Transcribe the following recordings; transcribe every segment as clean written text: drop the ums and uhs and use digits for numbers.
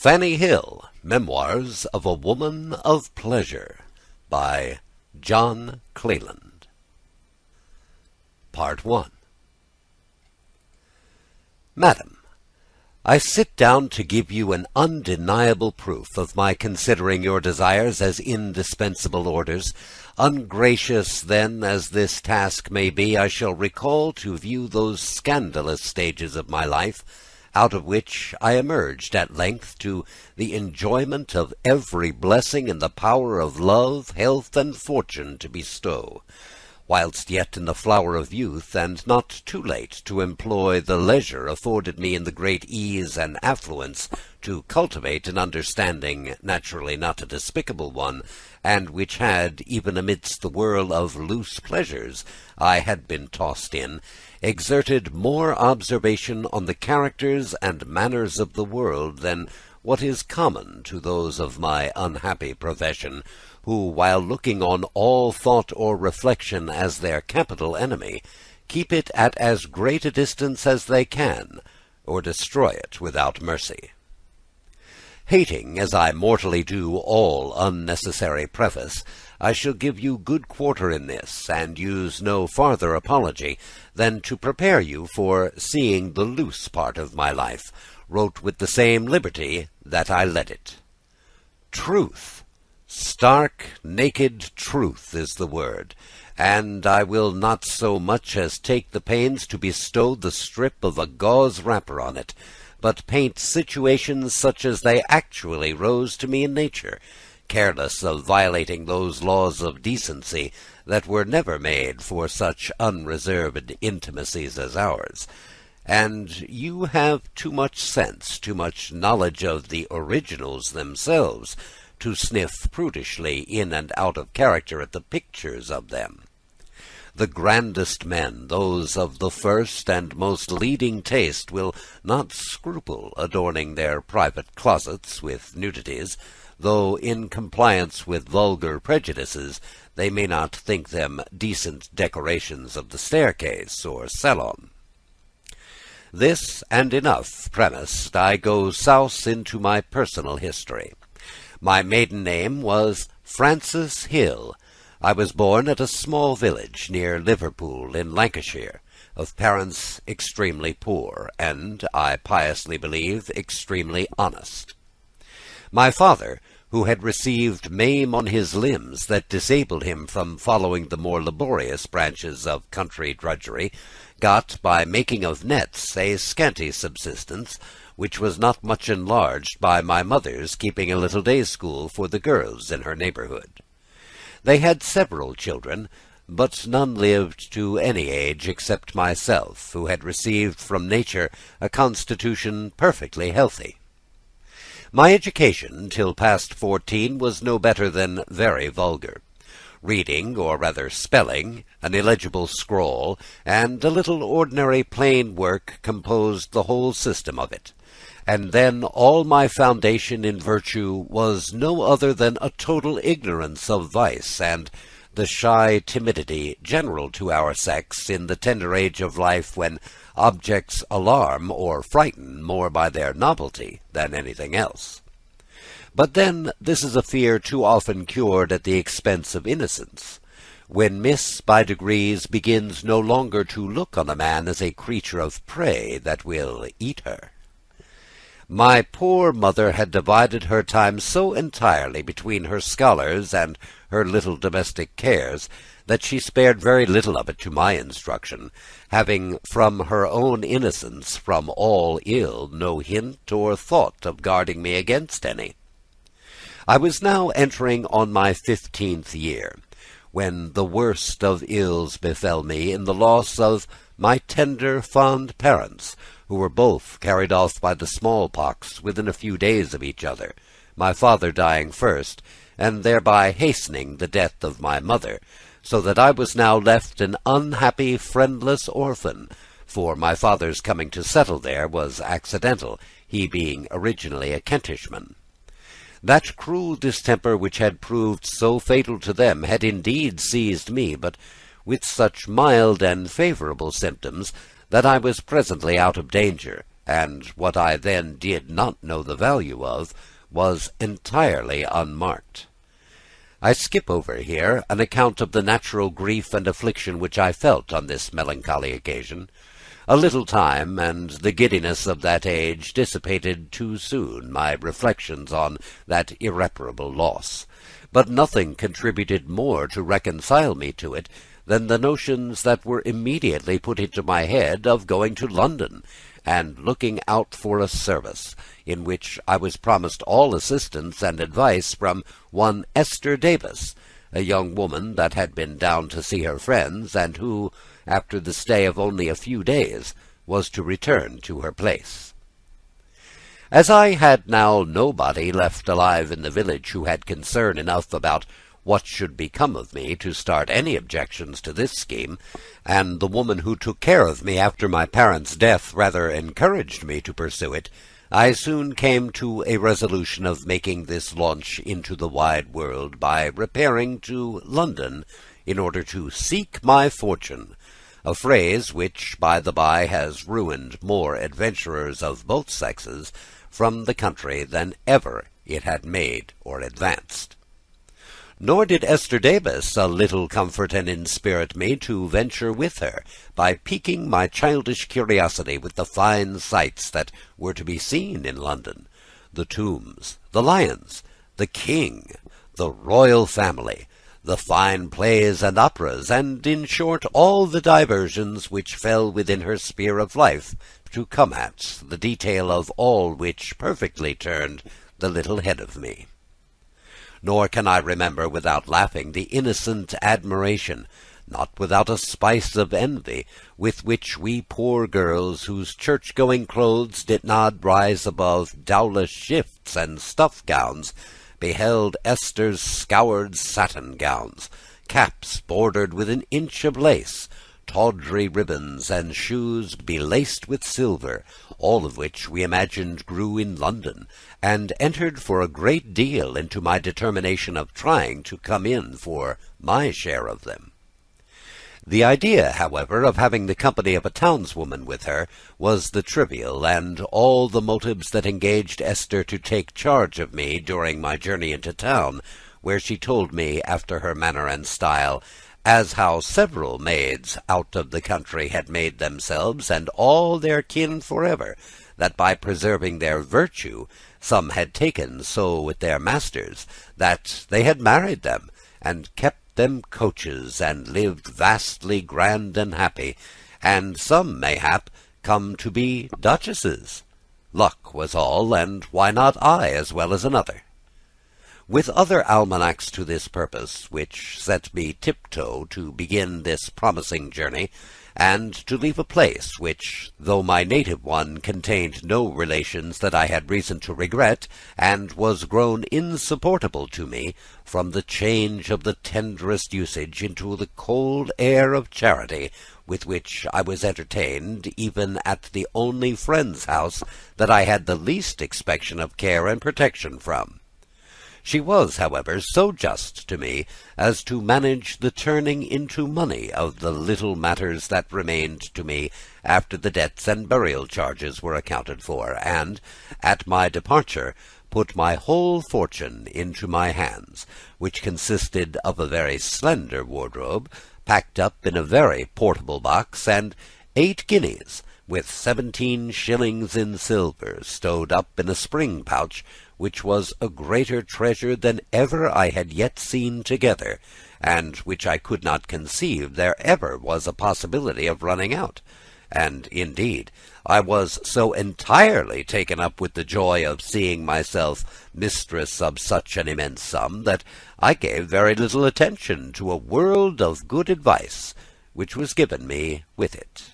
Fanny Hill, Memoirs of a Woman of Pleasure, by John Cleland. Part 1. Madam, I sit down to give you an undeniable proof of my considering your desires as indispensable orders. Ungracious, then, as this task may be, I shall recall to view those scandalous stages of my life, out of which I emerged at length to the enjoyment of every blessing in the power of love, health, and fortune to bestow, whilst yet in the flower of youth, and not too late to employ the leisure afforded me in the great ease and affluence to cultivate an understanding, naturally not a despicable one, and which had, even amidst the whirl of loose pleasures I had been tossed in, exerted more observation on the characters and manners of the world than what is common to those of my unhappy profession, who, while looking on all thought or reflection as their capital enemy, keep it at as great a distance as they can, or destroy it without mercy. Hating, as I mortally do, all unnecessary preface, I shall give you good quarter in this, and use no farther apology than to prepare you for seeing the loose part of my life, wrote with the same liberty that I let it. Truth, stark, naked truth is the word, and I will not so much as take the pains to bestow the strip of a gauze wrapper on it, but paint situations such as they actually rose to me in nature, careless of violating those laws of decency that were never made for such unreserved intimacies as ours. And you have too much sense, too much knowledge of the originals themselves, to sniff prudishly in and out of character at the pictures of them. The grandest men, those of the first and most leading taste, will not scruple adorning their private closets with nudities, though in compliance with vulgar prejudices they may not think them decent decorations of the staircase or salon. This and enough premised, I go souse into my personal history. My maiden name was Frances Hill. I was born at a small village near Liverpool in Lancashire, of parents extremely poor, and, I piously believe, extremely honest. My father, who had received maim on his limbs that disabled him from following the more laborious branches of country drudgery, got, by making of nets, a scanty subsistence, which was not much enlarged by my mother's keeping a little day school for the girls in her neighbourhood. They had several children, but none lived to any age except myself, who had received from nature a constitution perfectly healthy. My education, till past 14, was no better than very vulgar. Reading, or rather spelling, an illegible scrawl, and a little ordinary plain work composed the whole system of it. And then all my foundation in virtue was no other than a total ignorance of vice, and the shy timidity general to our sex in the tender age of life, when objects alarm or frighten more by their novelty than anything else. But then this is a fear too often cured at the expense of innocence. When miss by degrees begins no longer to look on a man as a creature of prey that will eat her. My poor mother had divided her time so entirely between her scholars and her little domestic cares, that she spared very little of it to my instruction, having from her own innocence from all ill no hint or thought of guarding me against any. I was now entering on my 15th year, when the worst of ills befell me in the loss of my tender, fond parents, who were both carried off by the smallpox within a few days of each other, my father dying first, and thereby hastening the death of my mother, so that I was now left an unhappy, friendless orphan, for my father's coming to settle there was accidental, he being originally a Kentishman. That cruel distemper which had proved so fatal to them had indeed seized me, but with such mild and favourable symptoms that I was presently out of danger, and what I then did not know the value of was entirely unmarked. I skip over here an account of the natural grief and affliction which I felt on this melancholy occasion. A little time, and the giddiness of that age dissipated too soon my reflections on that irreparable loss. But nothing contributed more to reconcile me to it than the notions that were immediately put into my head of going to London, and looking out for a service, in which I was promised all assistance and advice from one Esther Davis, a young woman that had been down to see her friends, and who, after the stay of only a few days, was to return to her place. As I had now nobody left alive in the village who had concern enough about what should become of me to start any objections to this scheme, and the woman who took care of me after my parents' death rather encouraged me to pursue it, I soon came to a resolution of making this launch into the wide world by repairing to London in order to seek my fortune, a phrase which, by the by, has ruined more adventurers of both sexes from the country than ever it had made or advanced. Nor did Esther Davis a little comfort and inspirit me to venture with her, by piquing my childish curiosity with the fine sights that were to be seen in London, the tombs, the lions, the king, the royal family, the fine plays and operas, and, in short, all the diversions which fell within her sphere of life, to come at, the detail of all which perfectly turned the little head of me. Nor can I remember without laughing the innocent admiration, not without a spice of envy, with which we poor girls, whose church-going clothes did not rise above dowlas shifts and stuff gowns, beheld Esther's scoured satin gowns, caps bordered with an inch of lace, tawdry ribbons, and shoes belaced with silver, all of which we imagined grew in London, and entered for a great deal into my determination of trying to come in for my share of them. The idea, however, of having the company of a townswoman with her was the trivial, and all the motives that engaged Esther to take charge of me during my journey into town, where she told me, after her manner and style, as how several maids out of the country had made themselves and all their kin forever, that by preserving their virtue some had taken so with their masters, that they had married them, and kept them coaches, and lived vastly grand and happy, and some, mayhap, come to be duchesses. Luck was all, and why not I as well as another? With other almanacs to this purpose, which set me tiptoe to begin this promising journey, and to leave a place which, though my native one, contained no relations that I had reason to regret, and was grown insupportable to me, from the change of the tenderest usage into the cold air of charity, with which I was entertained even at the only friend's house that I had the least expectation of care and protection from. She was, however, so just to me as to manage the turning into money of the little matters that remained to me after the debts and burial charges were accounted for, and, at my departure, put my whole fortune into my hands, which consisted of a very slender wardrobe, packed up in a very portable box, and 8 guineas, with 17 shillings in silver, stowed up in a spring pouch, which was a greater treasure than ever I had yet seen together, and which I could not conceive there ever was a possibility of running out. And, indeed, I was so entirely taken up with the joy of seeing myself mistress of such an immense sum, that I gave very little attention to a world of good advice which was given me with it.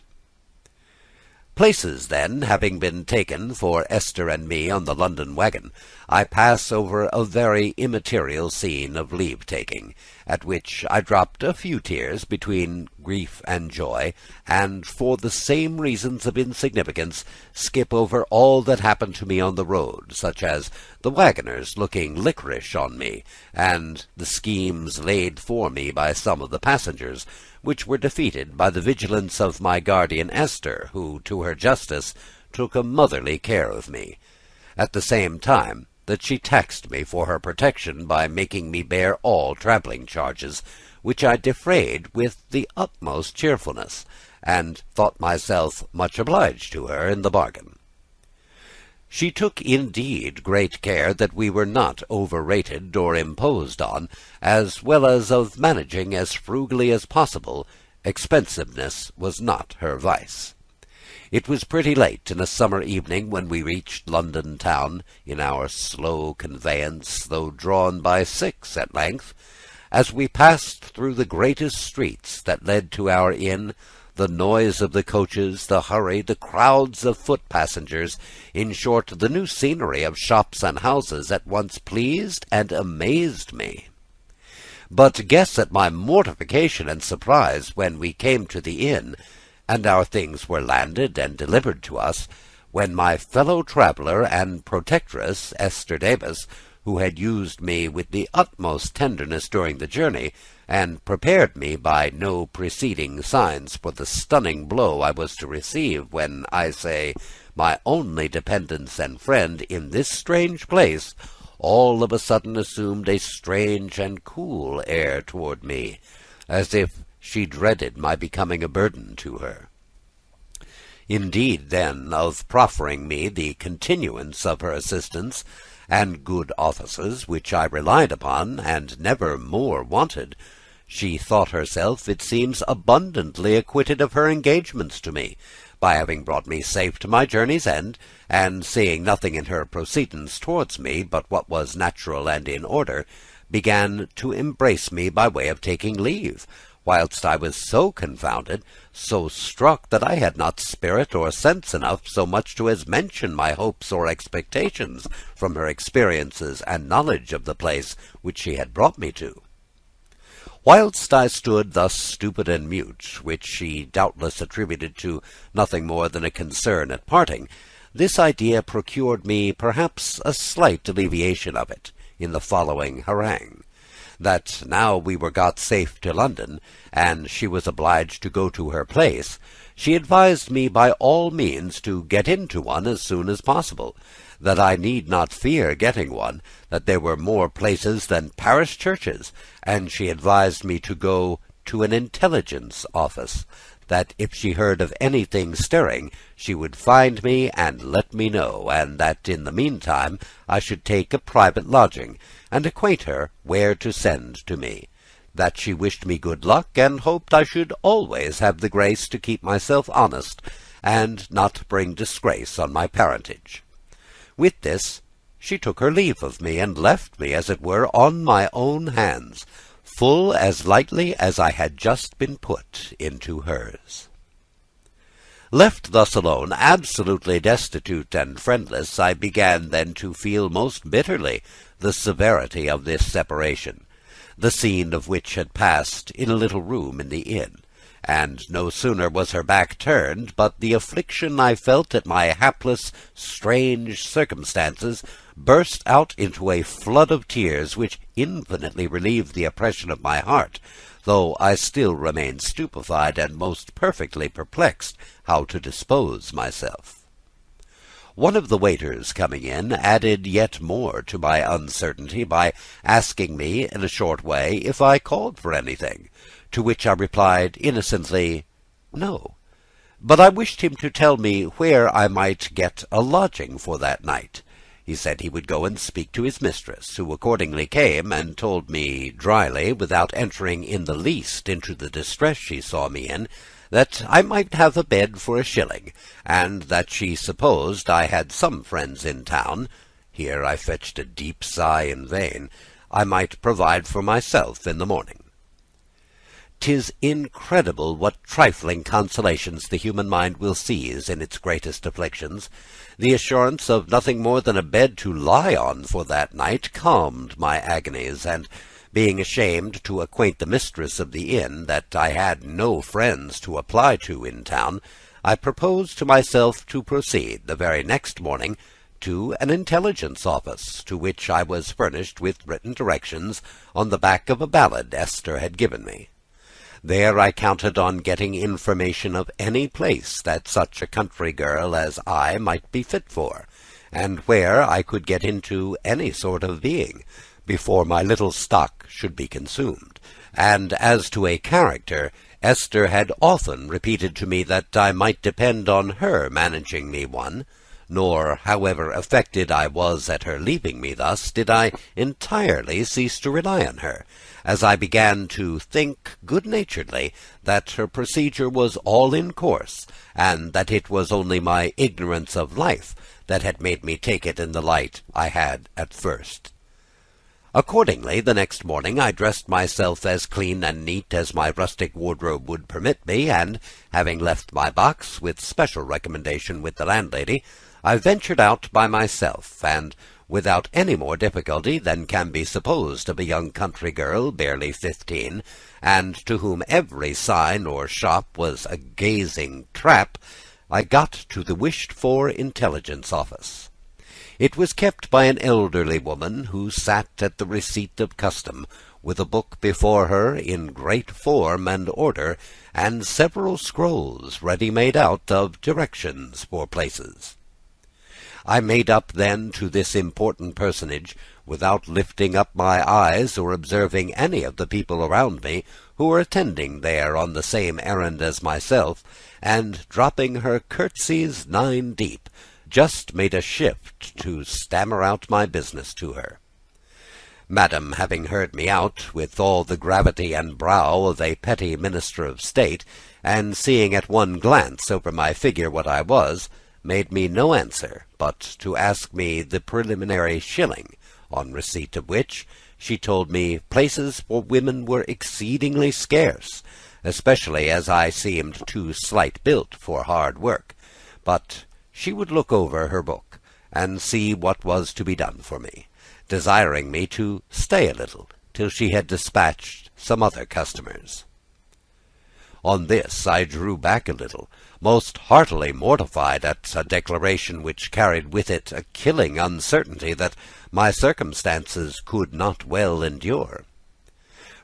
Places, then, having been taken for Esther and me on the London waggon, I pass over a very immaterial scene of leave-taking, at which I dropped a few tears between grief and joy, and, for the same reasons of insignificance, skip over all that happened to me on the road, such as the waggoners looking liquorish on me, and the schemes laid for me by some of the passengers, which were defeated by the vigilance of my guardian Esther, who, to her justice, took a motherly care of me, at the same time that she taxed me for her protection by making me bear all travelling charges, which I defrayed with the utmost cheerfulness, and thought myself much obliged to her in the bargain. She took indeed great care that we were not overrated or imposed on, as well as of managing as frugally as possible. Expensiveness was not her vice. It was pretty late in a summer evening when we reached London town, in our slow conveyance, though drawn by 6 at length. As we passed through the greatest streets that led to our inn, the noise of the coaches, the hurry, the crowds of foot-passengers, in short, the new scenery of shops and houses, at once pleased and amazed me. But guess at my mortification and surprise when we came to the inn, and our things were landed and delivered to us, when my fellow-traveller and protectress, Esther Davis, who had used me with the utmost tenderness during the journey, and prepared me by no preceding signs for the stunning blow I was to receive when, I say, my only dependence and friend in this strange place, all of a sudden assumed a strange and cool air toward me, as if she dreaded my becoming a burden to her. Indeed, then, of proffering me the continuance of her assistance and good offices, which I relied upon, and never more wanted, she thought herself, it seems, abundantly acquitted of her engagements to me, by having brought me safe to my journey's end, and seeing nothing in her proceedings towards me but what was natural and in order, began to embrace me by way of taking leave, whilst I was so confounded, so struck, that I had not spirit or sense enough so much to as mention my hopes or expectations from her experiences and knowledge of the place which she had brought me to. Whilst I stood thus stupid and mute, which she doubtless attributed to nothing more than a concern at parting, this idea procured me perhaps a slight alleviation of it in the following harangue, that now we were got safe to London, and she was obliged to go to her place, she advised me by all means to get into one as soon as possible, that I need not fear getting one, that there were more places than parish churches, and she advised me to go to an intelligence office, that if she heard of anything stirring, she would find me and let me know, and that in the meantime I should take a private lodging, and acquaint her where to send to me, that she wished me good luck, and hoped I should always have the grace to keep myself honest, and not bring disgrace on my parentage. With this she took her leave of me, and left me, as it were, on my own hands, full as lightly as I had just been put into hers. Left thus alone, absolutely destitute and friendless, I began then to feel most bitterly the severity of this separation, the scene of which had passed in a little room in the inn, and no sooner was her back turned, but the affliction I felt at my hapless, strange circumstances burst out into a flood of tears, which infinitely relieved the oppression of my heart, though I still remained stupefied and most perfectly perplexed how to dispose myself. One of the waiters coming in added yet more to my uncertainty by asking me in a short way if I called for anything, to which I replied innocently, "No," but I wished him to tell me where I might get a lodging for that night. He said he would go and speak to his mistress, who accordingly came, and told me dryly, without entering in the least into the distress she saw me in, that I might have a bed for a shilling, and that she supposed I had some friends in town (here I fetched a deep sigh in vain) I might provide for myself in the morning. 'Tis incredible what trifling consolations the human mind will seize in its greatest afflictions. The assurance of nothing more than a bed to lie on for that night calmed my agonies, and, being ashamed to acquaint the mistress of the inn that I had no friends to apply to in town, I proposed to myself to proceed the very next morning to an intelligence office, to which I was furnished with written directions on the back of a ballad Esther had given me. There I counted on getting information of any place that such a country girl as I might be fit for, and where I could get into any sort of being, before my little stock should be consumed. And as to a character, Esther had often repeated to me that I might depend on her managing me one, nor, however affected I was at her leaving me thus, did I entirely cease to rely on her, as I began to think good-naturedly that her procedure was all in course, and that it was only my ignorance of life that had made me take it in the light I had at first. Accordingly, the next morning I dressed myself as clean and neat as my rustic wardrobe would permit me, and, having left my box, with special recommendation with the landlady, I ventured out by myself, and without any more difficulty than can be supposed of a young country girl barely 15, and to whom every sign or shop was a gazing trap, I got to the wished-for intelligence office. It was kept by an elderly woman, who sat at the receipt of custom, with a book before her in great form and order, and several scrolls ready made out of directions for places. I made up then to this important personage, without lifting up my eyes or observing any of the people around me, who were attending there on the same errand as myself, and dropping her curtsies 9 deep, just made a shift to stammer out my business to her. Madam, having heard me out, with all the gravity and brow of a petty minister of state, and seeing at one glance over my figure what I was, made me no answer but to ask me the preliminary shilling, on receipt of which she told me places for women were exceedingly scarce, especially as I seemed too slight built for hard work, but she would look over her book, and see what was to be done for me, desiring me to stay a little till she had dispatched some other customers. On this I drew back a little, most heartily mortified at a declaration which carried with it a killing uncertainty that my circumstances could not well endure.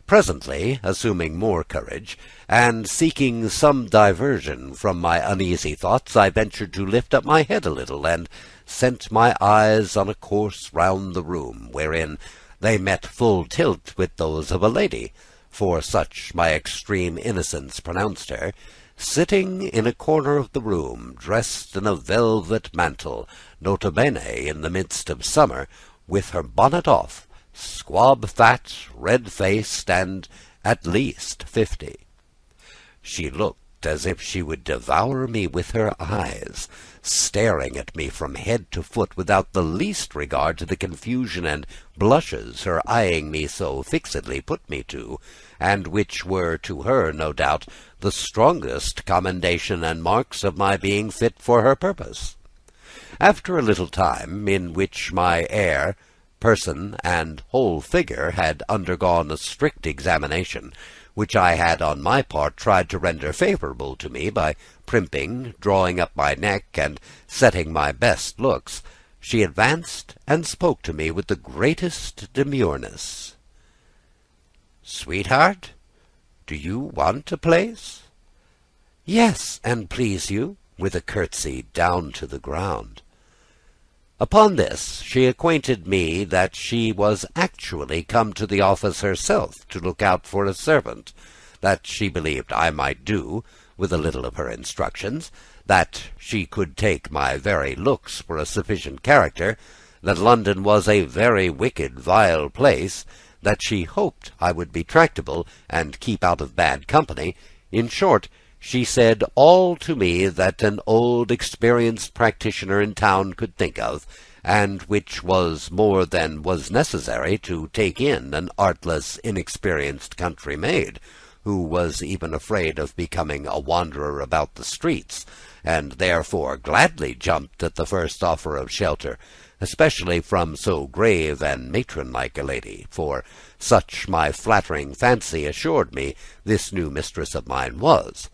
Presently, assuming more courage, and seeking some diversion from my uneasy thoughts, I ventured to lift up my head a little, and sent my eyes on a course round the room, wherein they met full tilt with those of a lady, for such my extreme innocence pronounced her, sitting in a corner of the room, dressed in a velvet mantle, nota bene in the midst of summer, with her bonnet off, squab-fat, red-faced, and at least 50. She looked as if she would devour me with her eyes, staring at me from head to foot without the least regard to the confusion and blushes her eyeing me so fixedly put me to, and which were to her, no doubt, the strongest commendation and marks of my being fit for her purpose. After a little time, in which my air, person, and whole figure had undergone a strict examination, which I had on my part tried to render favourable to me by primping, drawing up my neck, and setting my best looks, she advanced and spoke to me with the greatest demureness. "Sweetheart, do you want a place?" "Yes, and please you," with a curtsy down to the ground. Upon this she acquainted me that she was actually come to the office herself to look out for a servant, that she believed I might do, with a little of her instructions, that she could take my very looks for a sufficient character, that London was a very wicked, vile place, that she hoped I would be tractable, and keep out of bad company. In short, she said all to me that an old experienced practitioner in town could think of, and which was more than was necessary to take in an artless, inexperienced country maid, who was even afraid of becoming a wanderer about the streets, and therefore gladly jumped at the first offer of shelter, especially from so grave and matron-like a lady, for such my flattering fancy assured me this new mistress of mine was,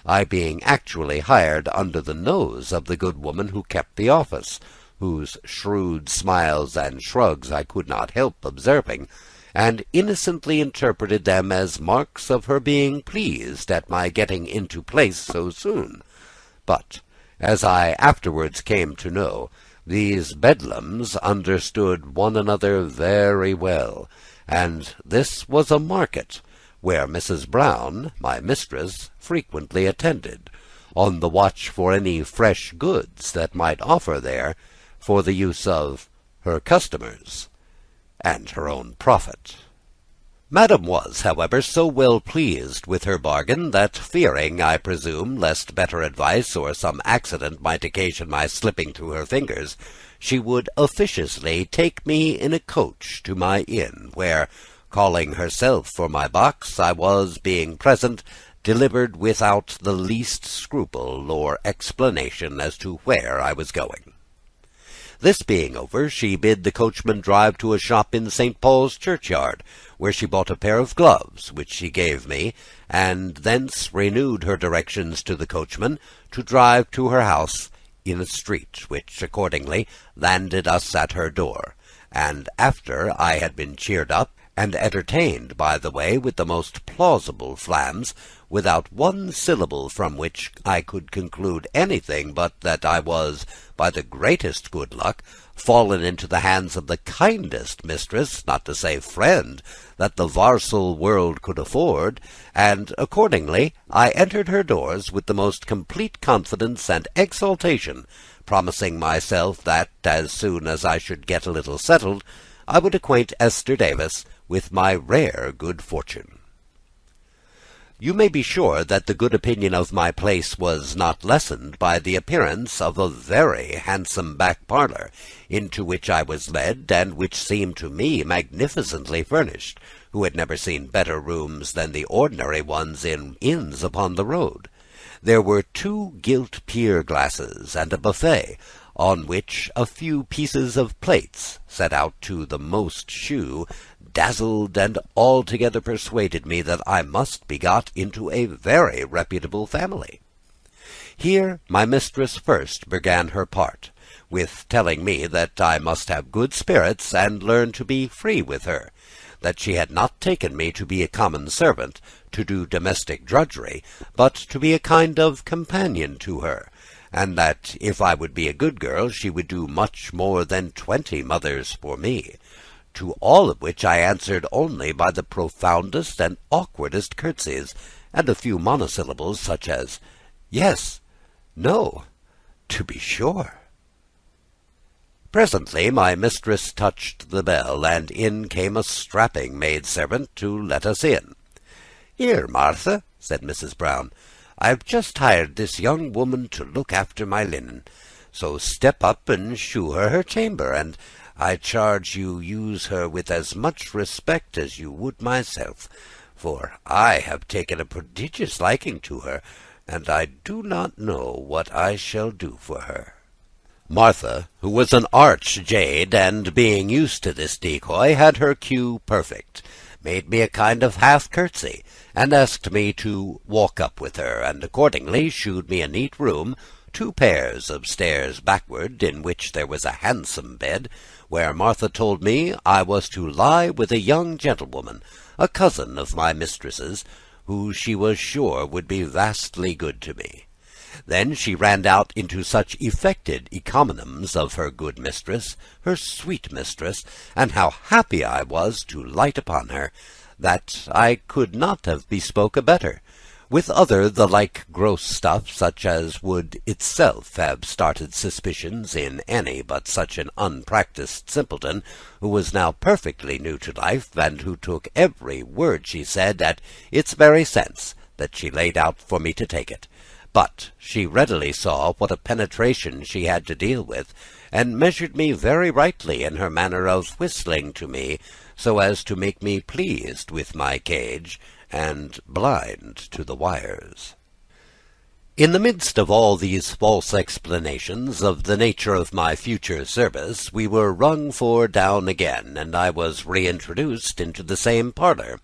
I being actually hired under the nose of the good woman who kept the office, whose shrewd smiles and shrugs I could not help observing, and innocently interpreted them as marks of her being pleased at my getting into place so soon. But, as I afterwards came to know, these bedlams understood one another very well, and this was a market where Mrs. Brown, my mistress, frequently attended, on the watch for any fresh goods that might offer there for the use of her customers and her own profit. Madam was, however, so well pleased with her bargain that, fearing, I presume, lest better advice or some accident might occasion my slipping through her fingers, she would officiously take me in a coach to my inn, where, calling herself for my box, I was, being present, delivered without the least scruple or explanation as to where I was going. This being over, she bid the coachman drive to a shop in St. Paul's churchyard, where she bought a pair of gloves, which she gave me, and thence renewed her directions to the coachman to drive to her house in a street, which accordingly landed us at her door, and after I had been cheered up and entertained by the way with the most plausible flams, without one syllable from which I could conclude anything but that I was, by the greatest good luck, fallen into the hands of the kindest mistress, not to say friend, that the varsal world could afford, and accordingly I entered her doors with the most complete confidence and exultation, promising myself that, as soon as I should get a little settled, I would acquaint Esther Davis with my rare good fortune. You may be sure that the good opinion of my place was not lessened by the appearance of a very handsome back parlour, into which I was led, and which seemed to me magnificently furnished, who had never seen better rooms than the ordinary ones in inns upon the road. There were 2 gilt pier glasses, and a buffet, on which a few pieces of plates, set out to the most shew, dazzled and altogether persuaded me that I must be got into a very reputable family. Here my mistress first began her part, with telling me that I must have good spirits and learn to be free with her, that she had not taken me to be a common servant, to do domestic drudgery, but to be a kind of companion to her, and that if I would be a good girl she would do much more than 20 mothers for me. To all of which I answered only by the profoundest and awkwardest curtsies, and a few monosyllables, such as "Yes," "No," "To be sure." Presently my mistress touched the bell, and in came a strapping maid-servant to let us in. "Here, Martha," said Mrs. Brown, "I've just hired this young woman to look after my linen, so step up and shew her chamber, and I charge you use her with as much respect as you would myself, for I have taken a prodigious liking to her, and I do not know what I shall do for her." Martha, who was an arch jade, and being used to this decoy, had her cue perfect, made me a kind of half curtsy, and asked me to walk up with her, and accordingly shewed me a neat room, 2 pairs of stairs backward, in which there was a handsome bed, where Martha told me I was to lie with a young gentlewoman, a cousin of my mistress's, who she was sure would be vastly good to me. Then she ran out into such affected encomiums of her good mistress, her sweet mistress, and how happy I was to light upon her, that I could not have bespoke a better, with other the like gross stuff, such as would itself have started suspicions in any but such an unpractised simpleton, who was now perfectly new to life, and who took every word she said at its very sense that she laid out for me to take it. But she readily saw what a penetration she had to deal with, and measured me very rightly in her manner of whistling to me, so as to make me pleased with my cage, and blind to the wires. In the midst of all these false explanations of the nature of my future service, we were rung for down again, and I was reintroduced into the same parlour.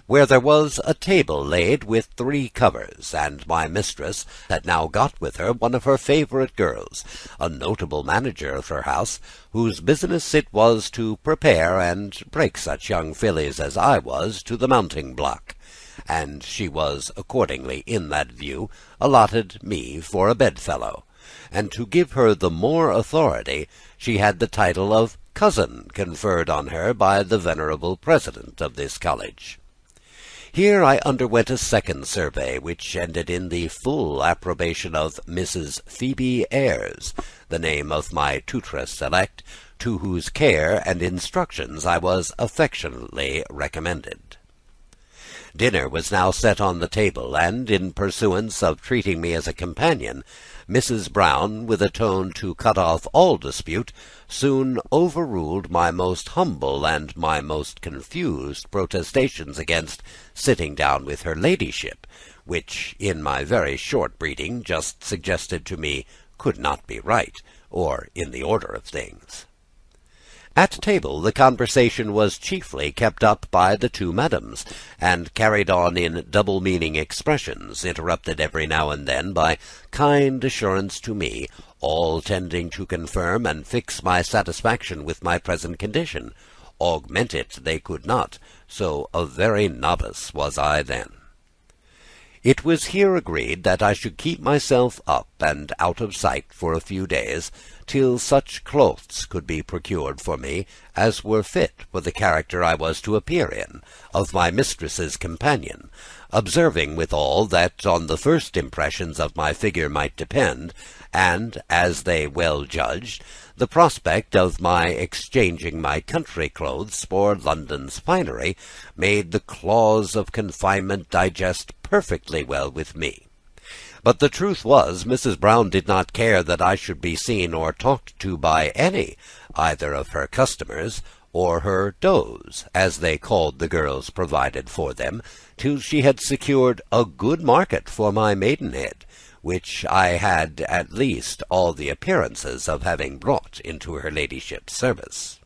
where there was a table laid with 3 covers, and my mistress had now got with her one of her favourite girls, a notable manager of her house, whose business it was to prepare and break such young fillies as I was to the mounting block, and she was accordingly, in that view, allotted me for a bedfellow, and to give her the more authority, she had the title of cousin conferred on her by the venerable president of this college. Here I underwent a second survey, which ended in the full approbation of Mrs. Phoebe Ayres, the name of my tutoress elect, to whose care and instructions I was affectionately recommended. Dinner was now set on the table, and, in pursuance of treating me as a companion, Mrs. Brown, with a tone to cut off all dispute, soon overruled my most humble and my most confused protestations against sitting down with her ladyship, which, in my very short breeding, just suggested to me could not be right, or in the order of things. At table the conversation was chiefly kept up by the 2 madams, and carried on in double-meaning expressions, interrupted every now and then by kind assurance to me, all tending to confirm and fix my satisfaction with my present condition. Augment it they could not, so a very novice was I then. It was here agreed that I should keep myself up and out of sight for a few days, till such clothes could be procured for me as were fit for the character I was to appear in, of my mistress's companion, observing withal that on the first impressions of my figure might depend, and, as they well judged, the prospect of my exchanging my country clothes for London's finery made the clause of confinement digest perfectly well with me. But the truth was, Mrs. Brown did not care that I should be seen or talked to by any, either of her customers or her does, as they called the girls provided for them, till she had secured a good market for my maidenhead, which I had at least all the appearances of having brought into her ladyship's service.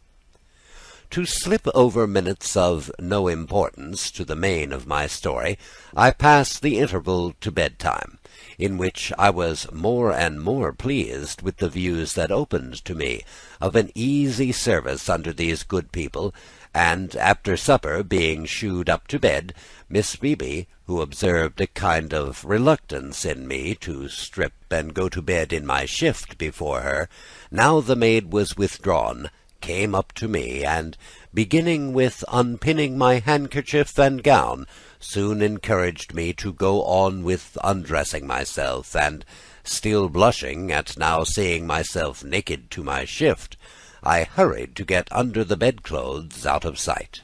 To slip over minutes of no importance to the main of my story, I pass the interval to bedtime, in which I was more and more pleased with the views that opened to me of an easy service under these good people, and after supper, being shooed up to bed, Miss Phoebe, who observed a kind of reluctance in me to strip and go to bed in my shift before her, now the maid was withdrawn, came up to me, and, beginning with unpinning my handkerchief and gown, soon encouraged me to go on with undressing myself, and, still blushing at now seeing myself naked to my shift, I hurried to get under the bedclothes out of sight.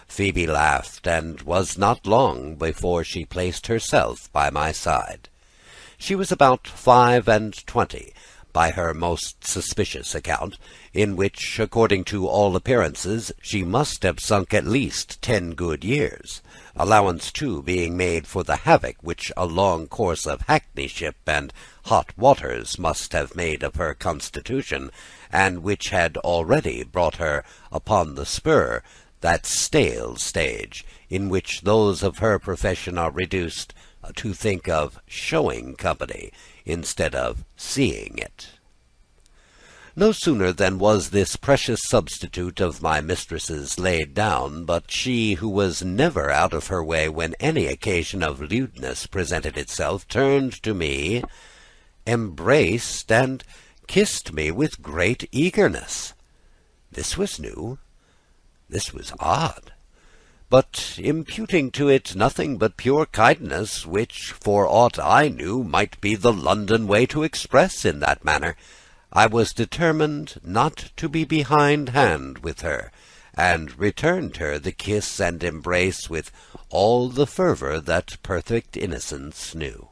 Phoebe laughed, and was not long before she placed herself by my side. She was about 25, by her most suspicious account, in which, according to all appearances, she must have sunk at least 10 good years, allowance too being made for the havoc which a long course of hackneyship and hot waters must have made of her constitution, and which had already brought her upon the spur, that stale stage in which those of her profession are reduced to think of showing company instead of seeing it. No sooner then was this precious substitute of my mistress's laid down, but she, who was never out of her way when any occasion of lewdness presented itself, turned to me, embraced and kissed me with great eagerness. This was new. This was odd. But imputing to it nothing but pure kindness, which, for aught I knew, might be the London way to express in that manner, I was determined not to be behindhand with her, and returned her the kiss and embrace with all the fervour that perfect innocence knew.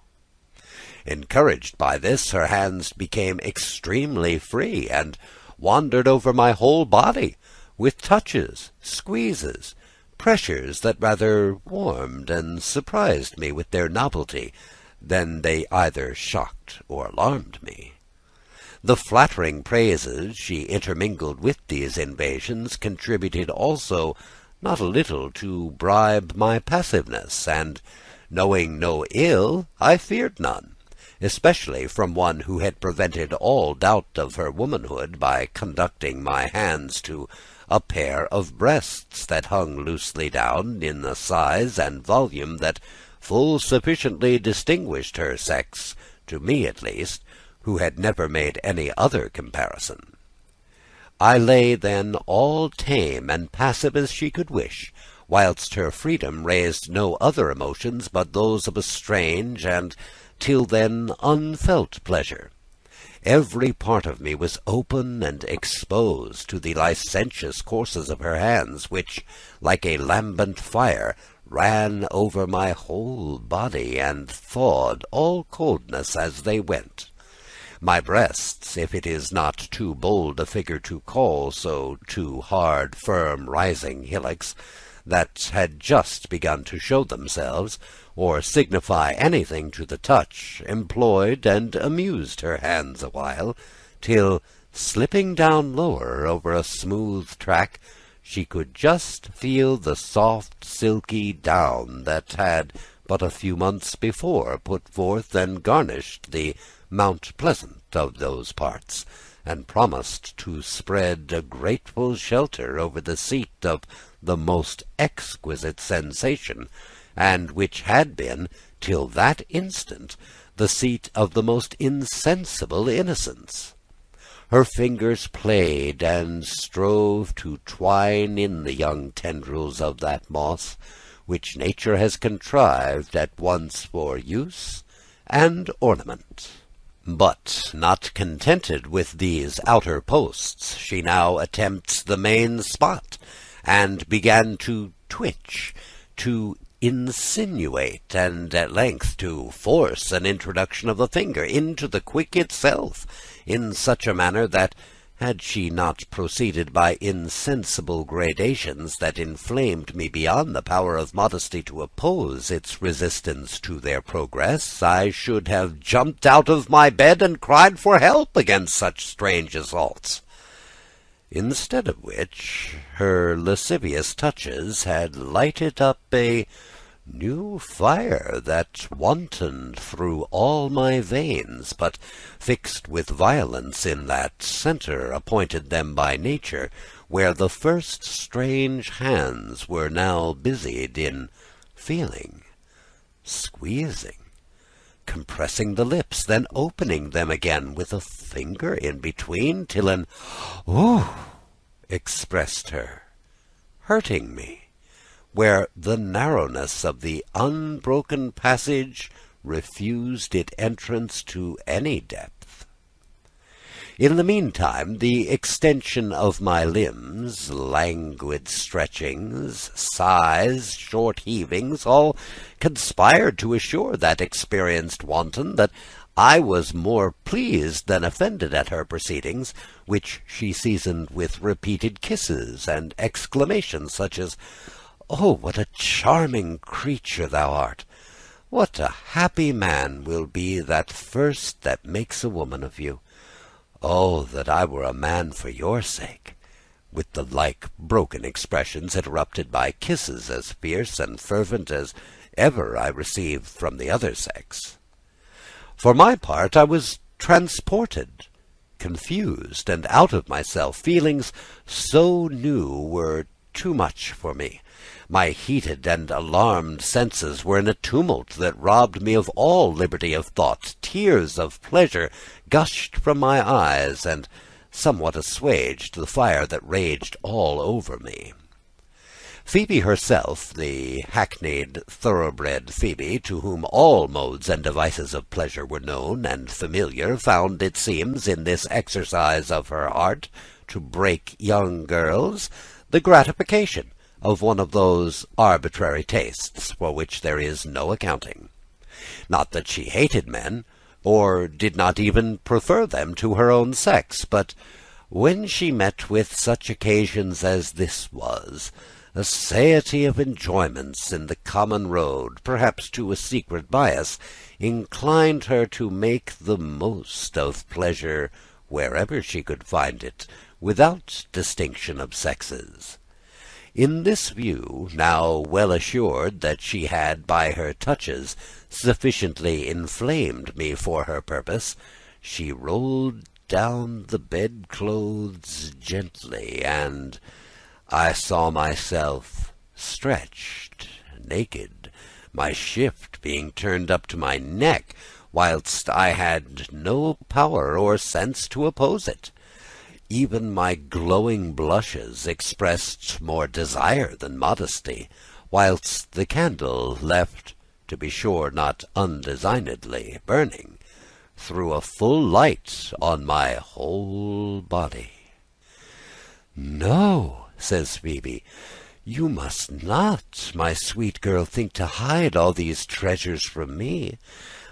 Encouraged by this, her hands became extremely free, and wandered over my whole body, with touches, squeezes, pressures that rather warmed and surprised me with their novelty than they either shocked or alarmed me. The flattering praises she intermingled with these invasions contributed also not a little to bribe my passiveness, and, knowing no ill, I feared none, especially from one who had prevented all doubt of her womanhood by conducting my hands to a pair of breasts that hung loosely down in a size and volume that full sufficiently distinguished her sex, to me at least, who had never made any other comparison. I lay then all tame and passive as she could wish, whilst her freedom raised no other emotions but those of a strange and till then unfelt pleasure. Every part of me was open and exposed to the licentious courses of her hands, which, like a lambent fire, ran over my whole body, and thawed all coldness as they went. My breasts, if it is not too bold a figure to call so, two hard, firm, rising hillocks, that had just begun to show themselves, or signify anything to the touch, employed and amused her hands awhile, till, slipping down lower over a smooth track, she could just feel the soft silky down that had but a few months before put forth and garnished the Mount Pleasant of those parts, and promised to spread a grateful shelter over the seat of the most exquisite sensation, and which had been, till that instant, the seat of the most insensible innocence. Her fingers played and strove to twine in the young tendrils of that moss, which nature has contrived at once for use and ornament. But, not contented with these outer posts, she now attempts the main spot, and began to twitch, to insinuate, and at length to force an introduction of the finger into the quick itself, in such a manner that, had she not proceeded by insensible gradations that inflamed me beyond the power of modesty to oppose its resistance to their progress, I should have jumped out of my bed and cried for help against such strange assaults. Instead of which, her lascivious touches had lighted up a new fire that wantoned through all my veins, but fixed with violence in that centre appointed them by nature, where the first strange hands were now busied in feeling, squeezing, compressing the lips, then opening them again with a finger in between, till an "ooh" expressed her, hurting me, where the narrowness of the unbroken passage refused it entrance to any depth. In the meantime, the extension of my limbs, languid stretchings, sighs, short heavings, all conspired to assure that experienced wanton that I was more pleased than offended at her proceedings, which she seasoned with repeated kisses and exclamations such as, "Oh, what a charming creature thou art! What a happy man will be that first that makes a woman of you! Oh, that I were a man for your sake!" with the like broken expressions, interrupted by kisses as fierce and fervent as ever I received from the other sex. For my part, I was transported, confused, and out of myself. Feelings so new were too much for me. My heated and alarmed senses were in a tumult that robbed me of all liberty of thought. Tears of pleasure gushed from my eyes, and somewhat assuaged the fire that raged all over me. Phoebe herself, the hackneyed, thoroughbred Phoebe, to whom all modes and devices of pleasure were known and familiar, found, it seems, in this exercise of her art to break young girls, the gratification of one of those arbitrary tastes for which there is no accounting. Not that she hated men, or did not even prefer them to her own sex, but when she met with such occasions as this was, a satiety of enjoyments in the common road, perhaps to a secret bias, inclined her to make the most of pleasure wherever she could find it, without distinction of sexes. In this view, now well assured that she had by her touches sufficiently inflamed me for her purpose, she rolled down the bedclothes gently, and I saw myself stretched, naked, my shift being turned up to my neck, whilst I had no power or sense to oppose it. Even my glowing blushes expressed more desire than modesty, whilst the candle, left, to be sure, not undesignedly burning, threw a full light on my whole body. "No," says Phoebe, "you must not, my sweet girl, think to hide all these treasures from me.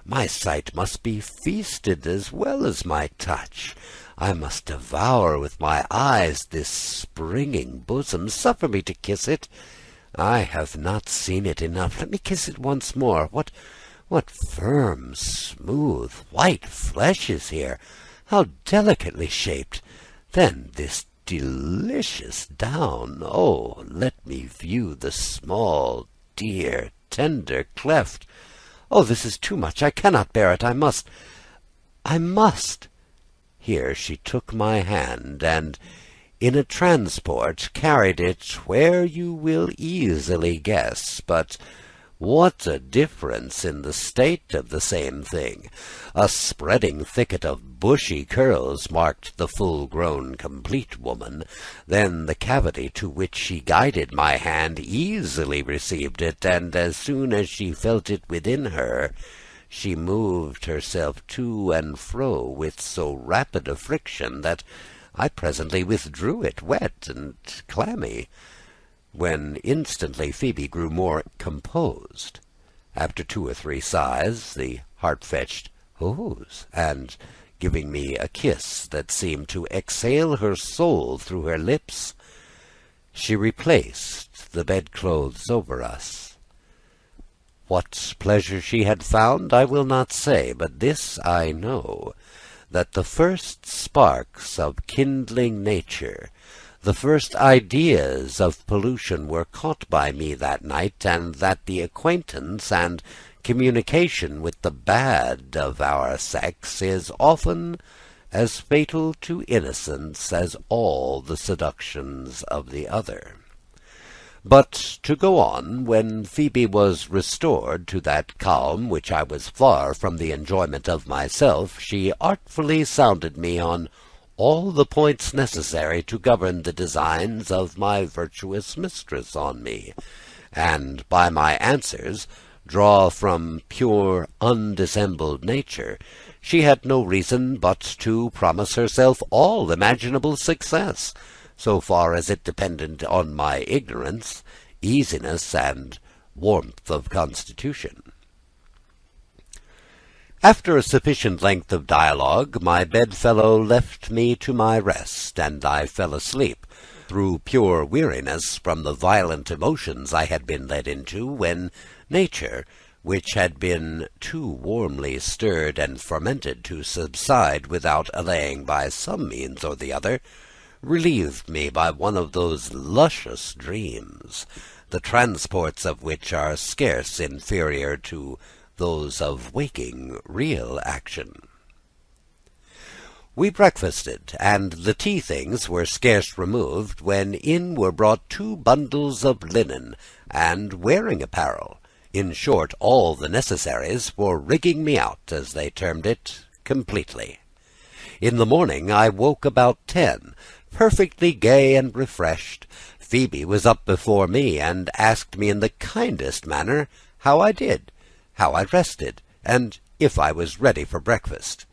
My sight must be feasted as well as my touch. I must devour with my eyes this springing bosom. Suffer me to kiss it. I have not seen it enough. Let me kiss it once more. What firm, smooth, white flesh is here! How delicately shaped! Then this delicious down. Oh, let me view the small, dear, tender cleft. Oh, this is too much. I cannot bear it. I must. Here she took my hand, and in a transport carried it where you will easily guess. But what a difference in the state of the same thing! A spreading thicket of bushy curls marked the full-grown, complete woman. Then the cavity to which she guided my hand easily received it, and as soon as she felt it within her, she moved herself to and fro with so rapid a friction that I presently withdrew it, wet and clammy, when instantly Phoebe grew more composed. After 2 or 3 sighs, the heart-fetched "Ohs," and giving me a kiss that seemed to exhale her soul through her lips, she replaced the bedclothes over us. What pleasure she had found I will not say, but this I know, that the first sparks of kindling nature, the first ideas of pollution were caught by me that night, and that the acquaintance and communication with the bad of our sex is often as fatal to innocence as all the seductions of the other. But to go on, when Phoebe was restored to that calm which I was far from the enjoyment of myself, she artfully sounded me on all the points necessary to govern the designs of my virtuous mistress on me, and by my answers draw from pure undissembled nature. She had no reason but to promise herself all imaginable success, so far as it depended on my ignorance, easiness, and warmth of constitution. After a sufficient length of dialogue, my bedfellow left me to my rest, and I fell asleep, through pure weariness from the violent emotions I had been led into, when nature, which had been too warmly stirred and fermented to subside without allaying by some means or the other, relieved me by one of those luscious dreams, the transports of which are scarce inferior to those of waking real action. We breakfasted, and the tea things were scarce removed, when in were brought 2 bundles of linen and wearing apparel, in short, all the necessaries for rigging me out, as they termed it, completely. In the morning I woke about 10, perfectly gay and refreshed. Phoebe was up before me, and asked me in the kindest manner how I did, how I rested, and if I was ready for breakfast,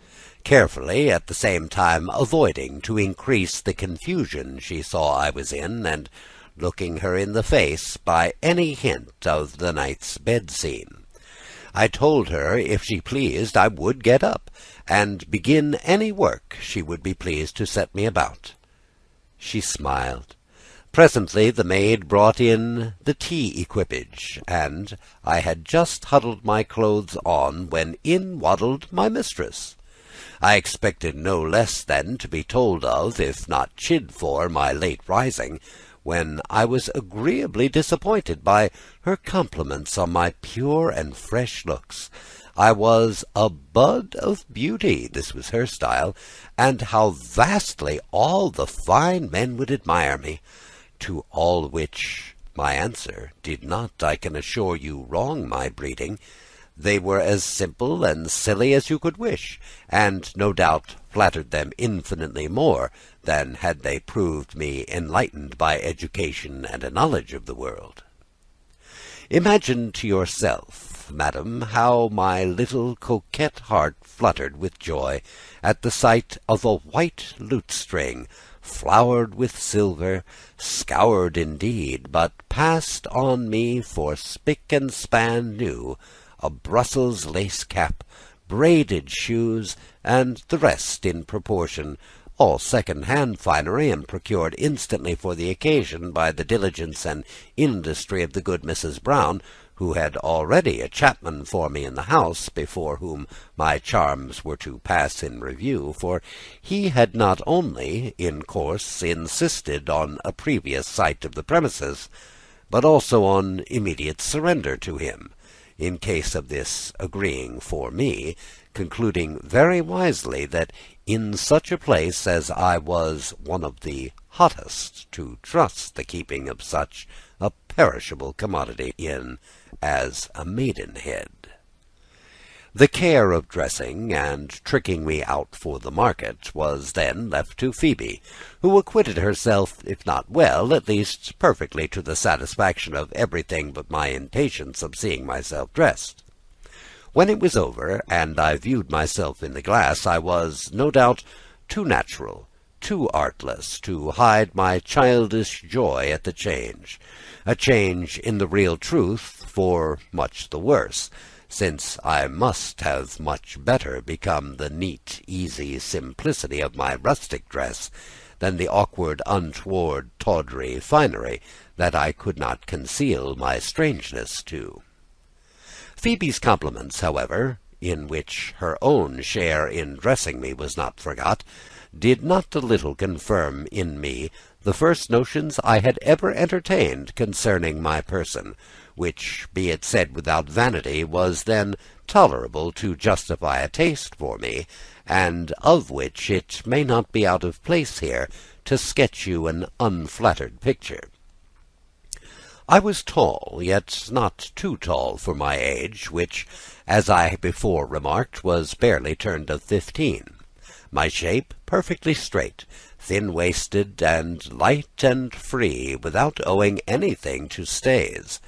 carefully at the same time avoiding to increase the confusion she saw I was in, and looking her in the face by any hint of the night's bed scene. I told her if she pleased I would get up, and begin any work she would be pleased to set me about. She smiled. Presently the maid brought in the tea equipage, and I had just huddled my clothes on, when in waddled my mistress. I expected no less than to be told of, if not chid for, my late rising, when I was agreeably disappointed by her compliments on my pure and fresh looks. I was a bud of beauty, this was her style, and how vastly all the fine men would admire me. To all which my answer did not, I can assure you, wrong my breeding. They were as simple and silly as you could wish, and no doubt flattered them infinitely more than had they proved me enlightened by education and a knowledge of the world. Imagine to yourself, madam, how my little coquette heart fluttered with joy at the sight of a white lute-string, flowered with silver, scoured indeed, but passed on me for spick and span new, a Brussels lace cap, braided shoes, and the rest in proportion, all second-hand finery, and procured instantly for the occasion by the diligence and industry of the good Mrs. Brown, who had already a chapman for me in the house, before whom my charms were to pass in review, for he had not only, in course, insisted on a previous sight of the premises, but also on immediate surrender to him, in case of this agreeing for me, concluding very wisely that in such a place as I was one of the hottest to trust the keeping of such a perishable commodity in as a maidenhead. The care of dressing and tricking me out for the market was then left to Phoebe, who acquitted herself, if not well, at least perfectly to the satisfaction of everything but my impatience of seeing myself dressed. When it was over, and I viewed myself in the glass, I was, no doubt, too natural, too artless, to hide my childish joy at the change, a change in the real truth for much the worse, since I must have much better become the neat, easy simplicity of my rustic dress than the awkward, untoward, tawdry finery that I could not conceal my strangeness to. Phoebe's compliments, however, in which her own share in dressing me was not forgot, did not a little confirm in me the first notions I had ever entertained concerning my person, which, be it said without vanity, was then tolerable to justify a taste for me, and of which it may not be out of place here to sketch you an unflattered picture. I was tall, yet not too tall for my age, which, as I before remarked, was barely turned of 15. My shape perfectly straight, thin-waisted, and light and free, without owing anything to stays.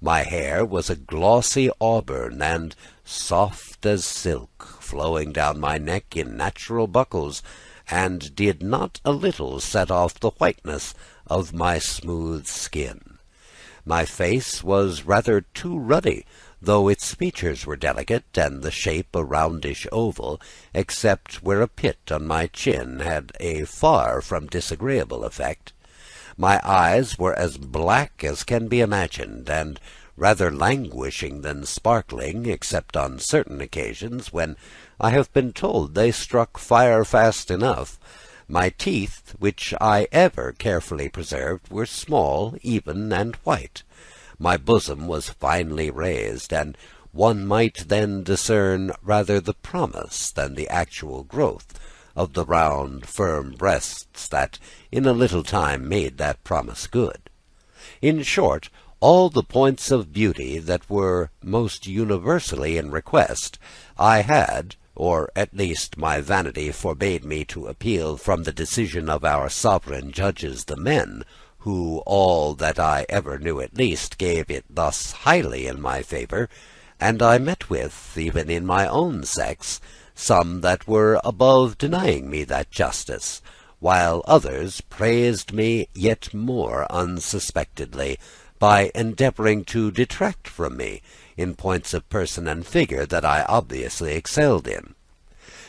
My hair was a glossy auburn, and soft as silk, flowing down my neck in natural buckles, and did not a little set off the whiteness of my smooth skin. My face was rather too ruddy, though its features were delicate, and the shape a roundish oval, except where a pit on my chin had a far from disagreeable effect. My eyes were as black as can be imagined, and rather languishing than sparkling, except on certain occasions, when I have been told they struck fire fast enough. My teeth, which I ever carefully preserved, were small, even, and white. My bosom was finely raised, and one might then discern rather the promise than the actual growth of the round, firm breasts that in a little time made that promise good. In short, all the points of beauty that were most universally in request I had, or at least my vanity forbade me to appeal from the decision of our sovereign judges the men, who, all that I ever knew at least, gave it thus highly in my favour, and I met with, even in my own sex, some that were above denying me that justice, while others praised me yet more unsuspectedly, by endeavouring to detract from me in points of person and figure that I obviously excelled in.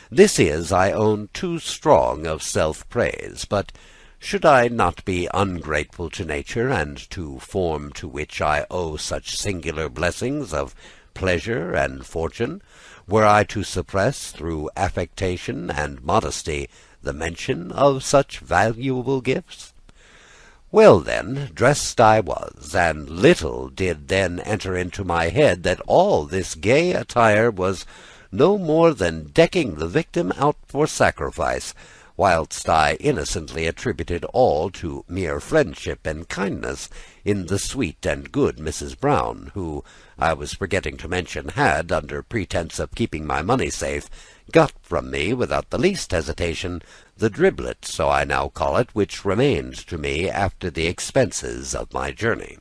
This is, I own, too strong of self-praise, but should I not be ungrateful to nature, and to form to which I owe such singular blessings of pleasure and fortune, were I to suppress, through affectation and modesty, the mention of such valuable gifts? Well, then, dressed I was, and little did then enter into my head that all this gay attire was no more than decking the victim out for sacrifice, whilst I innocently attributed all to mere friendship and kindness in the sweet and good Mrs. Brown, who, I was forgetting to mention, had, under pretence of keeping my money safe, got from me, without the least hesitation, the driblet, so I now call it, which remained to me after the expenses of my journey.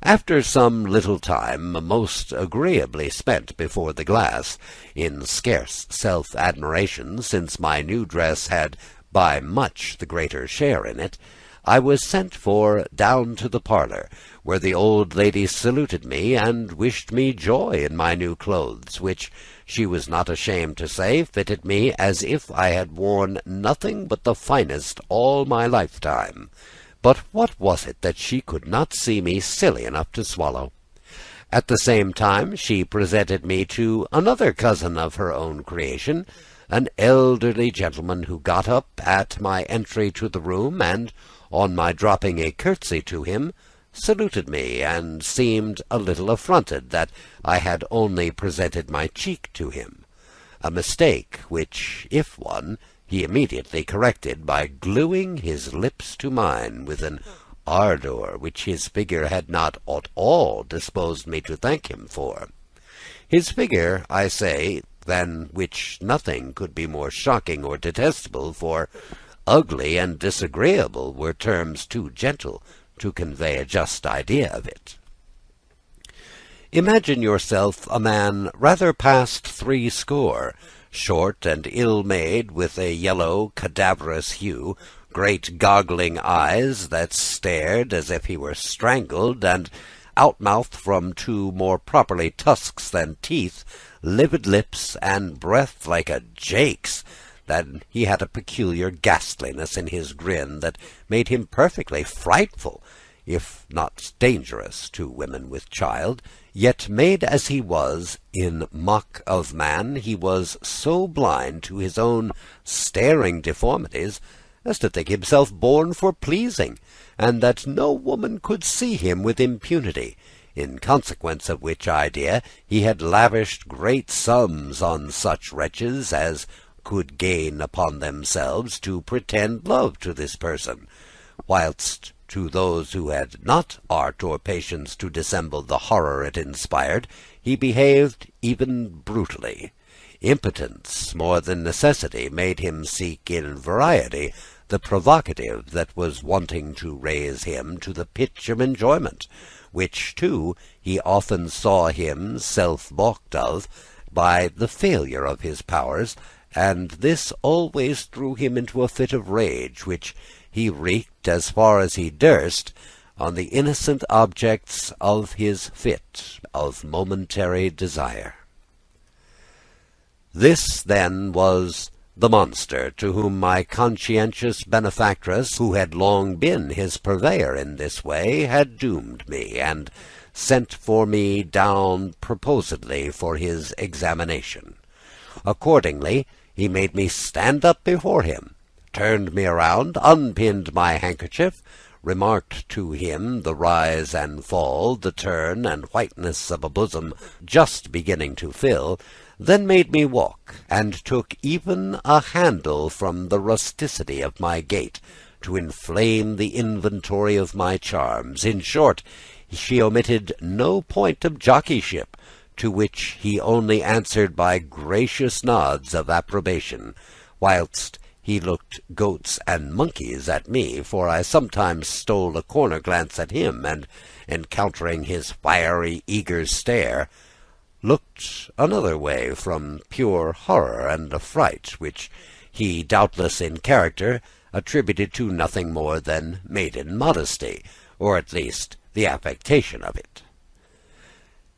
After some little time, most agreeably spent before the glass, in scarce self-admiration, since my new dress had by much the greater share in it, I was sent for down to the parlour, where the old lady saluted me, and wished me joy in my new clothes, which, she was not ashamed to say, fitted me as if I had worn nothing but the finest all my lifetime. But what was it that she could not see me silly enough to swallow? At the same time she presented me to another cousin of her own creation, an elderly gentleman, who got up at my entry to the room, and, on my dropping a curtsy to him, saluted me, and seemed a little affronted that I had only presented my cheek to him, a mistake which, if one, he immediately corrected by gluing his lips to mine with an ardour which his figure had not at all disposed me to thank him for. His figure, I say, than which nothing could be more shocking or detestable, for ugly and disagreeable were terms too gentle to convey a just idea of it. Imagine yourself a man rather past threescore, short and ill-made, with a yellow cadaverous hue, great goggling eyes that stared as if he were strangled, and outmouthed from two more properly tusks than teeth, livid lips, and breath like a jake's, that he had a peculiar ghastliness in his grin that made him perfectly frightful, if not dangerous, to women with child. Yet, made as he was in mock of man, he was so blind to his own staring deformities as to think himself born for pleasing, and that no woman could see him with impunity, in consequence of which idea he had lavished great sums on such wretches as could gain upon themselves to pretend love to this person, whilst to those who had not art or patience to dissemble the horror it inspired, he behaved even brutally. Impotence more than necessity made him seek in variety the provocative that was wanting to raise him to the pitch of enjoyment, which, too, he often saw him self-balked of by the failure of his powers, and this always threw him into a fit of rage, which he wreaked, as far as he durst, on the innocent objects of his fit of momentary desire. This, then, was the monster to whom my conscientious benefactress, who had long been his purveyor in this way, had doomed me, and sent for me down proposedly for his examination. Accordingly, he made me stand up before him, turned me around, unpinned my handkerchief, remarked to him the rise and fall, the turn and whiteness of a bosom just beginning to fill, then made me walk, and took even a handle from the rusticity of my gait, to inflame the inventory of my charms. In short, she omitted no point of jockeyship, to which he only answered by gracious nods of approbation, whilst he looked goats and monkeys at me, for I sometimes stole a corner glance at him, and, encountering his fiery, eager stare, looked another way from pure horror and affright, which he, doubtless in character, attributed to nothing more than maiden modesty, or at least the affectation of it.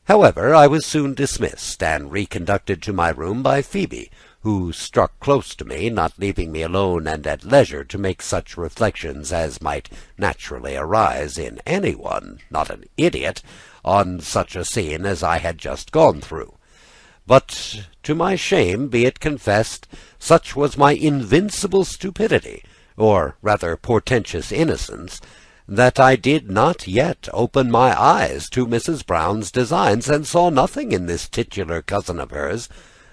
However, I was soon dismissed, and reconducted to my room by Phoebe, who struck close to me, not leaving me alone and at leisure to make such reflections as might naturally arise in any one, not an idiot, on such a scene as I had just gone through. But, to my shame be it confessed, such was my invincible stupidity, or rather portentous innocence, that I did not yet open my eyes to Mrs. Brown's designs, and saw nothing in this titular cousin of hers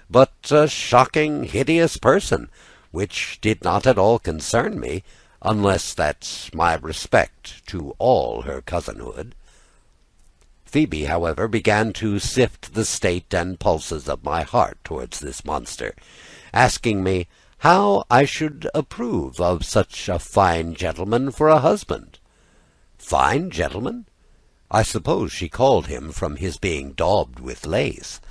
but a shocking, hideous person, which did not at all concern me, unless that my respect to all her cousinhood. Phoebe, however, began to sift the state and pulses of my heart towards this monster, asking me how I should approve of such a fine gentleman for a husband. Fine gentleman? I suppose she called him from his being daubed with lace.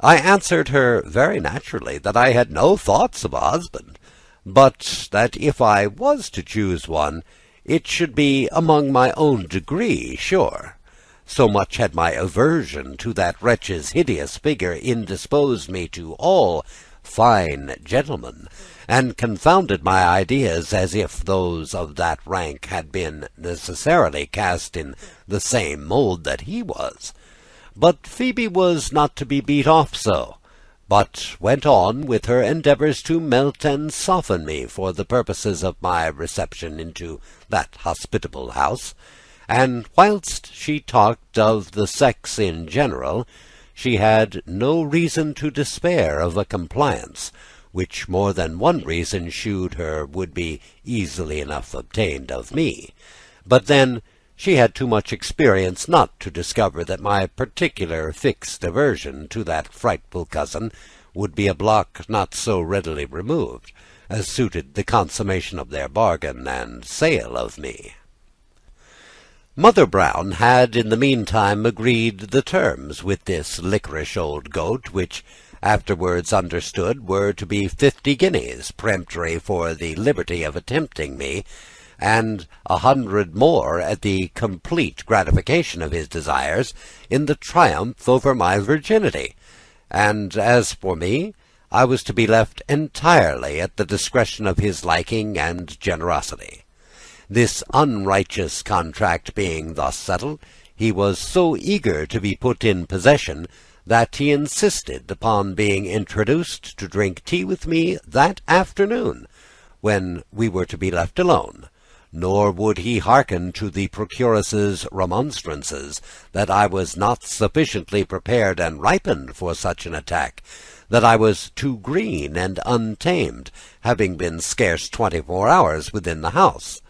I answered her very naturally that I had no thoughts of a husband, but that if I was to choose one, it should be among my own degree, sure. So much had my aversion to that wretch's hideous figure indisposed me to all fine gentlemen, and confounded my ideas, as if those of that rank had been necessarily cast in the same mould that he was. But Phoebe was not to be beat off so, but went on with her endeavours to melt and soften me for the purposes of my reception into that hospitable house, and whilst she talked of the sex in general, she had no reason to despair of a compliance, which more than one reason shewed her would be easily enough obtained of me. But then she had too much experience not to discover that my particular fixed aversion to that frightful cousin would be a block not so readily removed, as suited the consummation of their bargain and sale of me. Mother Brown had in the meantime agreed the terms with this liquorish old goat, which afterwards understood were to be 50 guineas, peremptory for the liberty of attempting me, and 100 more at the complete gratification of his desires in the triumph over my virginity, and as for me, I was to be left entirely at the discretion of his liking and generosity. This unrighteous contract being thus settled, he was so eager to be put in possession that he insisted upon being introduced to drink tea with me that afternoon, when we were to be left alone, nor would he hearken to the procuress's remonstrances that I was not sufficiently prepared and ripened for such an attack, that I was too green and untamed, having been scarce 24 hours within the house.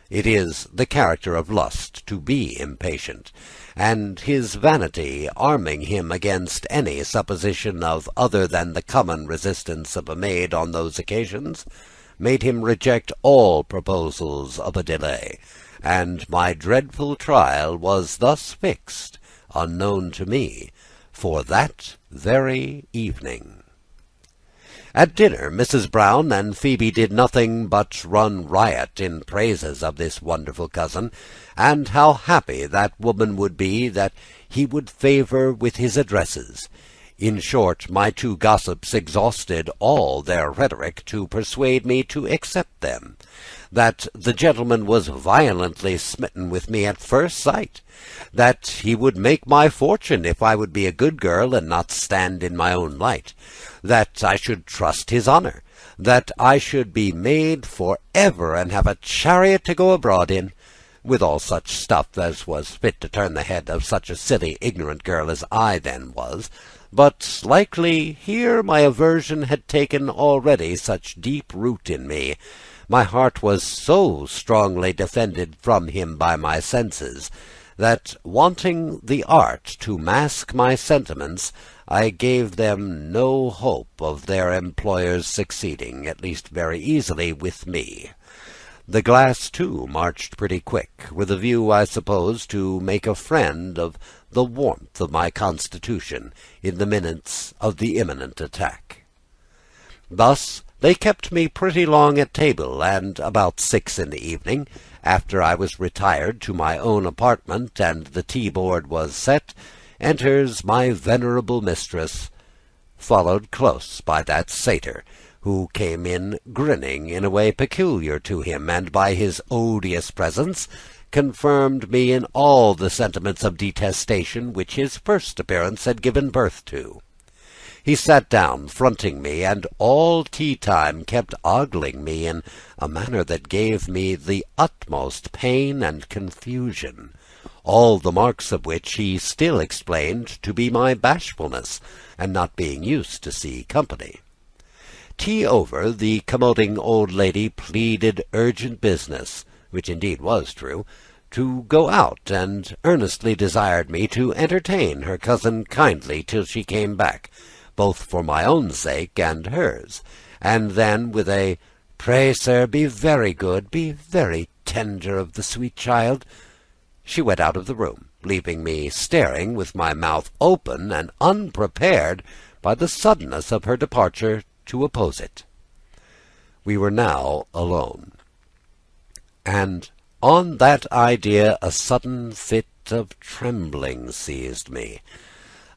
It is the character of lust to be impatient, and his vanity arming him against any supposition of other than the common resistance of a maid on those occasions, made him reject all proposals of a delay, and my dreadful trial was thus fixed, unknown to me, for that very evening. At dinner, Mrs. Brown and Phoebe did nothing but run riot in praises of this wonderful cousin, and how happy that woman would be that he would favour with his addresses. In short, my two gossips exhausted all their rhetoric to persuade me to accept them, that the gentleman was violently smitten with me at first sight, that he would make my fortune if I would be a good girl and not stand in my own light, that I should trust his honour, that I should be made for ever and have a chariot to go abroad in, with all such stuff as was fit to turn the head of such a silly, ignorant girl as I then was. But likely here my aversion had taken already such deep root in me, my heart was so strongly defended from him by my senses, that, wanting the art to mask my sentiments, I gave them no hope of their employers succeeding, at least very easily, with me. The glass, too, marched pretty quick, with a view, I suppose, to make a friend of the warmth of my constitution in the minutes of the imminent attack. Thus they kept me pretty long at table, and about 6 in the evening, after I was retired to my own apartment and the tea-board was set, enters my venerable mistress, followed close by that satyr, who came in grinning in a way peculiar to him, and by his odious presence confirmed me in all the sentiments of detestation which his first appearance had given birth to. He sat down, fronting me, and all tea-time kept ogling me in a manner that gave me the utmost pain and confusion, all the marks of which he still explained to be my bashfulness, and not being used to see company. Tea over, the commoding old lady pleaded urgent business, which indeed was true, to go out, and earnestly desired me to entertain her cousin kindly till she came back, both for my own sake and hers, and then with a "Pray, sir, be very good, be very tender of the sweet child," she went out of the room, leaving me staring with my mouth open and unprepared by the suddenness of her departure to oppose it. We were now alone, and on that idea a sudden fit of trembling seized me.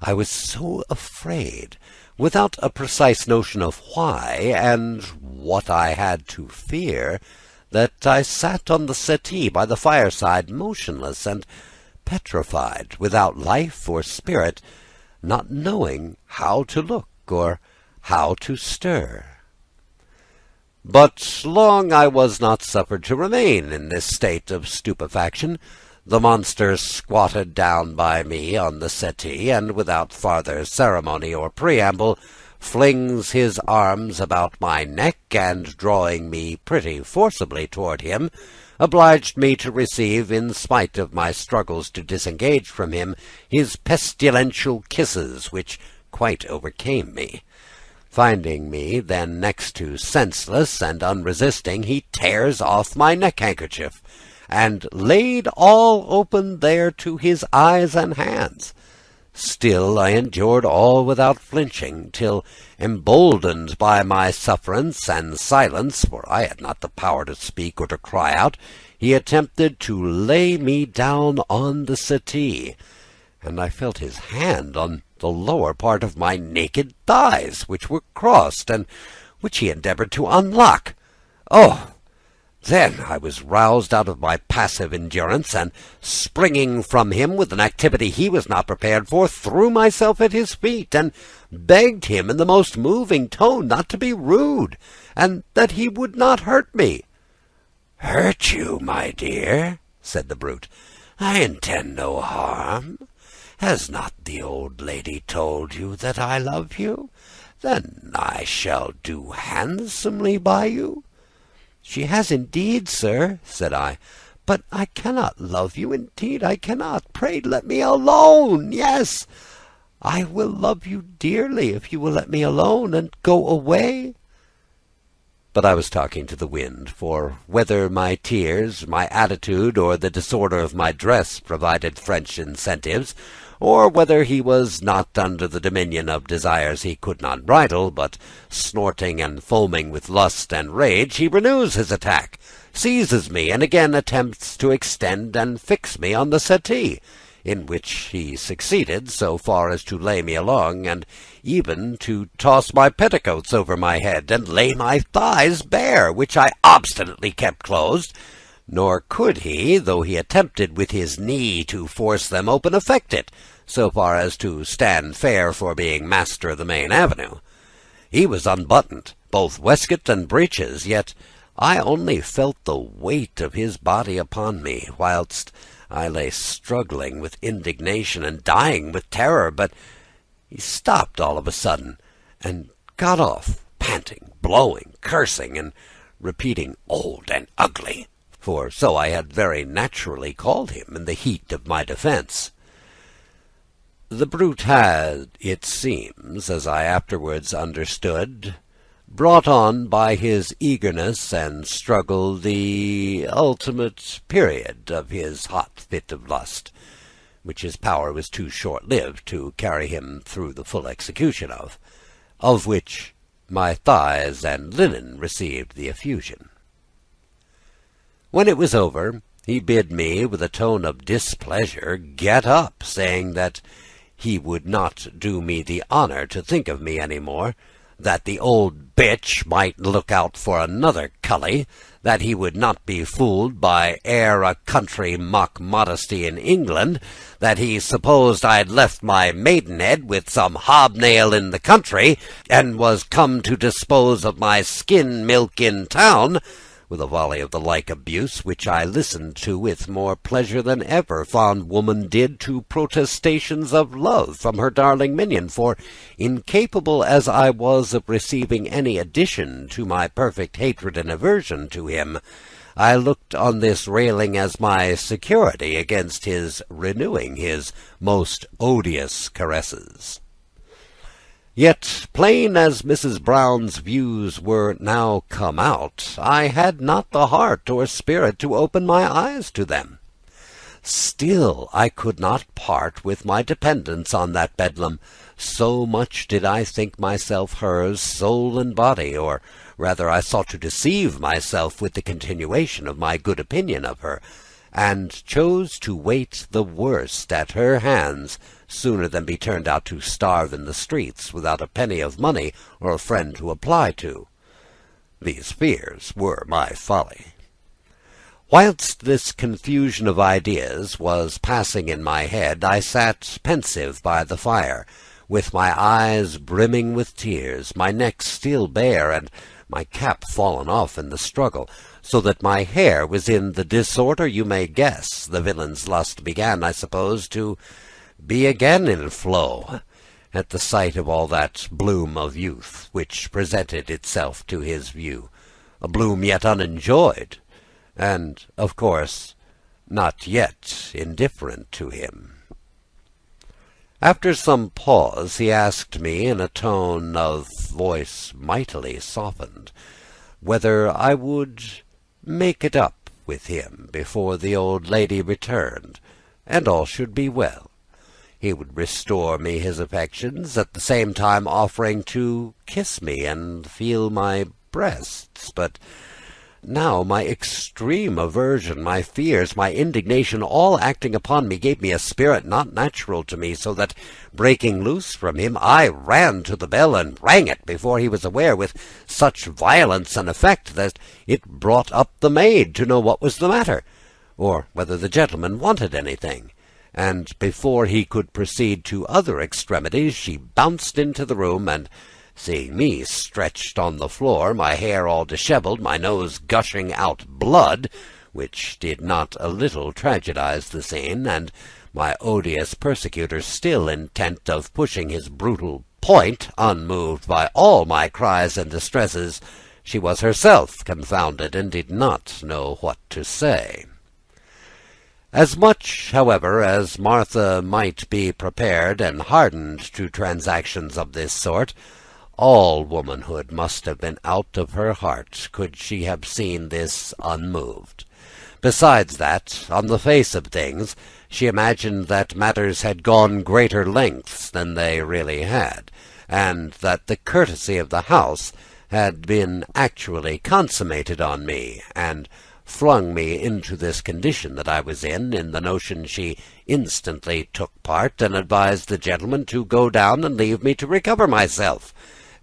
I was so afraid, without a precise notion of why and what I had to fear, that I sat on the settee by the fireside, motionless and petrified, without life or spirit, not knowing how to look or how to stir. But long I was not suffered to remain in this state of stupefaction. The monster squatted down by me on the settee, and without farther ceremony or preamble, flings his arms about my neck, and drawing me pretty forcibly toward him, obliged me to receive, in spite of my struggles to disengage from him, his pestilential kisses, which quite overcame me. Finding me then next to senseless and unresisting, he tears off my neck-handkerchief, and laid all open there to his eyes and hands. Still I endured all without flinching, till, emboldened by my sufferance and silence, for I had not the power to speak or to cry out, he attempted to lay me down on the settee, and I felt his hand on the lower part of my naked thighs, which were crossed, and which he endeavoured to unlock. Oh! Then I was roused out of my passive endurance, and, springing from him with an activity he was not prepared for, threw myself at his feet, and begged him in the most moving tone not to be rude, and that he would not hurt me. "Hurt you, my dear?" said the brute. "I intend no harm. Has not the old lady told you that I love you? Then I shall do handsomely by you." "She has indeed, sir," said I, "but I cannot love you, indeed I cannot. Pray let me alone. Yes, I will love you dearly if you will let me alone and go away." But I was talking to the wind, for whether my tears, my attitude, or the disorder of my dress provided French incentives, or whether he was not under the dominion of desires he could not bridle, but snorting and foaming with lust and rage, he renews his attack, seizes me, and again attempts to extend and fix me on the settee, in which he succeeded so far as to lay me along, and even to toss my petticoats over my head, and lay my thighs bare, which I obstinately kept closed, nor could he, though he attempted with his knee to force them open, effect it, so far as to stand fair for being master of the main avenue. He was unbuttoned, both waistcoat and breeches, yet I only felt the weight of his body upon me, whilst I lay struggling with indignation and dying with terror. But he stopped all of a sudden, and got off, panting, blowing, cursing, and repeating "old and ugly," for so I had very naturally called him in the heat of my defence. The brute had, it seems, as I afterwards understood, brought on by his eagerness and struggle the ultimate period of his hot fit of lust, which his power was too short-lived to carry him through the full execution of which my thighs and linen received the effusion. When it was over, he bid me, with a tone of displeasure, get up, saying that he would not do me the honour to think of me any more, that the old bitch might look out for another cully, that he would not be fooled by e'er a country mock modesty in England, that he supposed I'd left my maidenhead with some hobnail in the country, and was come to dispose of my skin milk in town, with a volley of the like abuse, which I listened to with more pleasure than ever fond woman did to protestations of love from her darling minion, for, incapable as I was of receiving any addition to my perfect hatred and aversion to him, I looked on this railing as my security against his renewing his most odious caresses. Yet, plain as Mrs. Brown's views were now come out, I had not the heart or spirit to open my eyes to them. Still I could not part with my dependence on that Bedlam, so much did I think myself hers, soul and body, or rather I sought to deceive myself with the continuation of my good opinion of her, and chose to wait the worst at her hands, sooner than be turned out to starve in the streets, without a penny of money or a friend to apply to. These fears were my folly. Whilst this confusion of ideas was passing in my head, I sat pensive by the fire, with my eyes brimming with tears, my neck still bare, and my cap fallen off in the struggle, so that my hair was in the disorder you may guess. The villain's lust began, I suppose, to be again in flow, at the sight of all that bloom of youth which presented itself to his view, a bloom yet unenjoyed, and, of course, not yet indifferent to him. After some pause, he asked me, in a tone of voice mightily softened, whether I would make it up with him before the old lady returned, and all should be well. He would restore me his affections, at the same time offering to kiss me and feel my breasts. But now my extreme aversion, my fears, my indignation, all acting upon me, gave me a spirit not natural to me, so that, breaking loose from him, I ran to the bell and rang it before he was aware, with such violence and effect that it brought up the maid to know what was the matter, or whether the gentleman wanted anything. And before he could proceed to other extremities, she bounced into the room, and, seeing me stretched on the floor, my hair all dishevelled, my nose gushing out blood, which did not a little tragedize the scene, and my odious persecutor still intent of pushing his brutal point, unmoved by all my cries and distresses, she was herself confounded, and did not know what to say. As much, however, as Martha might be prepared and hardened to transactions of this sort, all womanhood must have been out of her heart could she have seen this unmoved. Besides that, on the face of things, she imagined that matters had gone greater lengths than they really had, and that the courtesy of the house had been actually consummated on me, and flung me into this condition that I was in the notion she instantly took part, and advised the gentleman to go down and leave me to recover myself,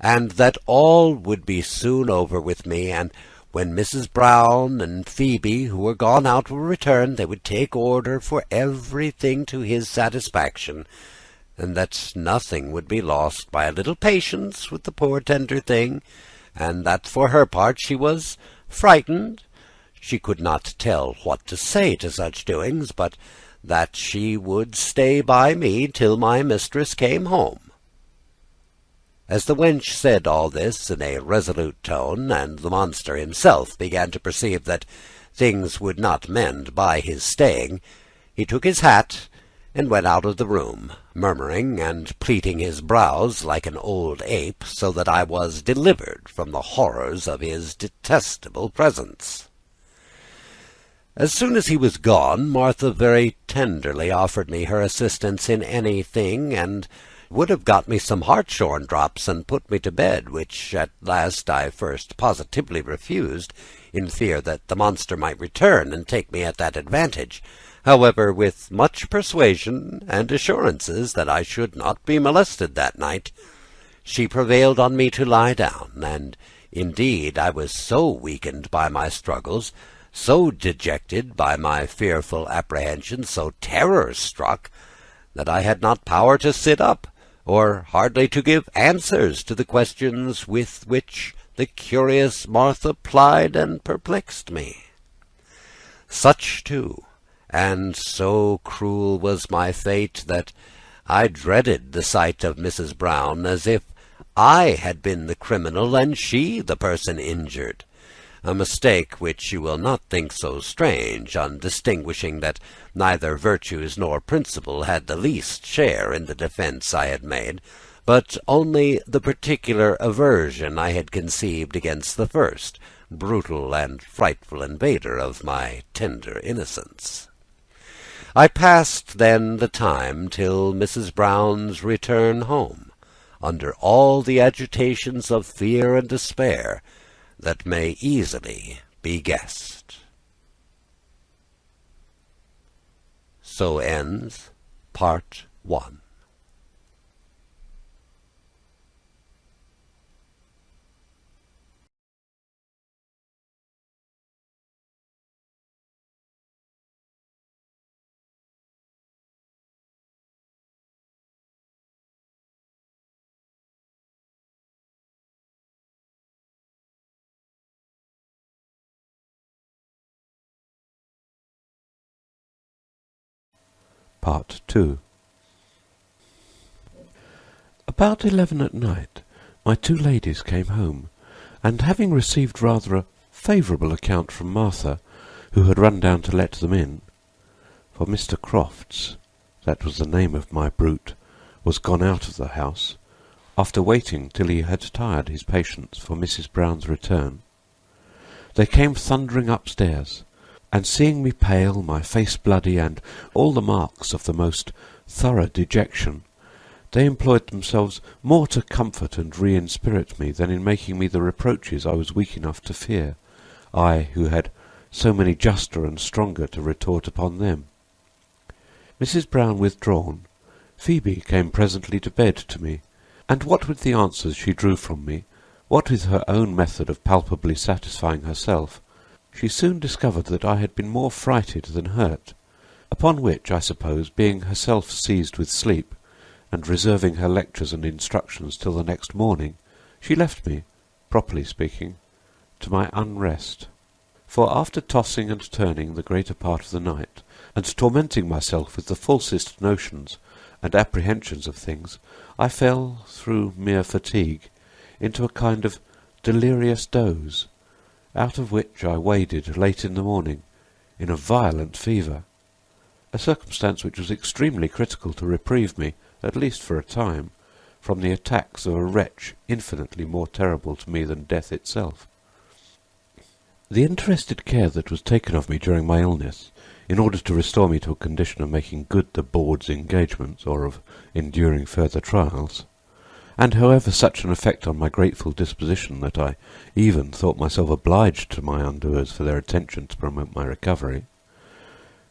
and that all would be soon over with me, and when Mrs. Brown and Phoebe, who were gone out, were returned, they would take order for everything to his satisfaction, and that nothing would be lost by a little patience with the poor tender thing, and that for her part she was frightened. She could not tell what to say to such doings, but that she would stay by me till my mistress came home. As the wench said all this in a resolute tone, and the monster himself began to perceive that things would not mend by his staying, he took his hat and went out of the room, murmuring and pleating his brows like an old ape, so that I was delivered from the horrors of his detestable presence. As soon as he was gone, Martha very tenderly offered me her assistance in anything, and would have got me some hartshorn drops and put me to bed, which at last I first positively refused, in fear that the monster might return and take me at that advantage. However, with much persuasion and assurances that I should not be molested that night, she prevailed on me to lie down, and indeed I was so weakened by my struggles, so dejected by my fearful apprehensions, so terror-struck, that I had not power to sit up, or hardly to give answers to the questions with which the curious Martha plied and perplexed me. Such, too, and so cruel was my fate, that I dreaded the sight of Mrs. Brown, as if I had been the criminal and she the person injured, a mistake which you will not think so strange, on distinguishing that neither virtues nor principle had the least share in the defence I had made, but only the particular aversion I had conceived against the first brutal and frightful invader of my tender innocence. I passed then the time till Mrs. Brown's return home, under all the agitations of fear and despair that may easily be guessed. So ends Part 1. Part 2. About 11 at night, my two ladies came home, and having received rather a favourable account from Martha, who had run down to let them in, for Mr. Crofts, that was the name of my brute, was gone out of the house, after waiting till he had tired his patience for Mrs. Brown's return, they came thundering upstairs, and seeing me pale, my face bloody, and all the marks of the most thorough dejection, they employed themselves more to comfort and re-inspirit me than in making me the reproaches I was weak enough to fear, I who had so many juster and stronger to retort upon them. Mrs. Brown withdrawn, Phoebe came presently to bed to me, and what with the answers she drew from me, what with her own method of palpably satisfying herself, she soon discovered that I had been more frighted than hurt, upon which, I suppose, being herself seized with sleep, and reserving her lectures and instructions till the next morning, she left me, properly speaking, to my unrest. For after tossing and turning the greater part of the night, and tormenting myself with the falsest notions and apprehensions of things, I fell, through mere fatigue, into a kind of delirious doze, out of which I waded late in the morning, in a violent fever, a circumstance which was extremely critical to reprieve me, at least for a time, from the attacks of a wretch infinitely more terrible to me than death itself. The interested care that was taken of me during my illness, in order to restore me to a condition of making good the board's engagements, or of enduring further trials, and however such an effect on my grateful disposition that I even thought myself obliged to my undoers for their attention to promote my recovery,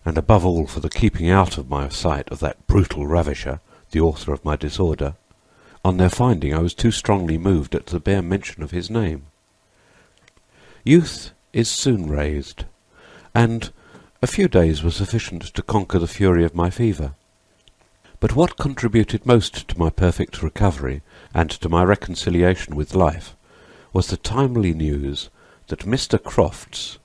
and above all for the keeping out of my sight of that brutal ravisher, the author of my disorder, on their finding I was too strongly moved at the bare mention of his name. Youth is soon raised, and a few days were sufficient to conquer the fury of my fever. But what contributed most to my perfect recovery, and to my reconciliation with life, was the timely news that Mr. Crofts,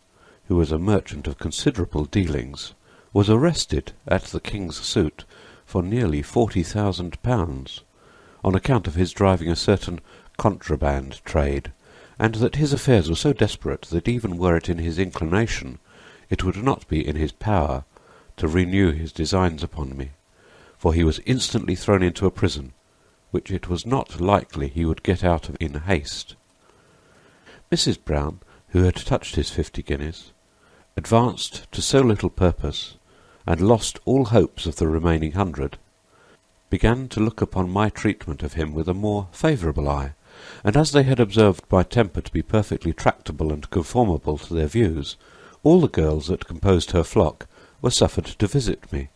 who was a merchant of considerable dealings, was arrested at the King's suit for nearly £40,000, on account of his driving a certain contraband trade, and that his affairs were so desperate that even were it in his inclination, it would not be in his power to renew his designs upon me, for he was instantly thrown into a prison, which it was not likely he would get out of in haste. Mrs. Brown, who had touched his 50 guineas, advanced to so little purpose, and lost all hopes of the remaining 100, began to look upon my treatment of him with a more favourable eye, and as they had observed my temper to be perfectly tractable and conformable to their views, all the girls that composed her flock were suffered to visit me,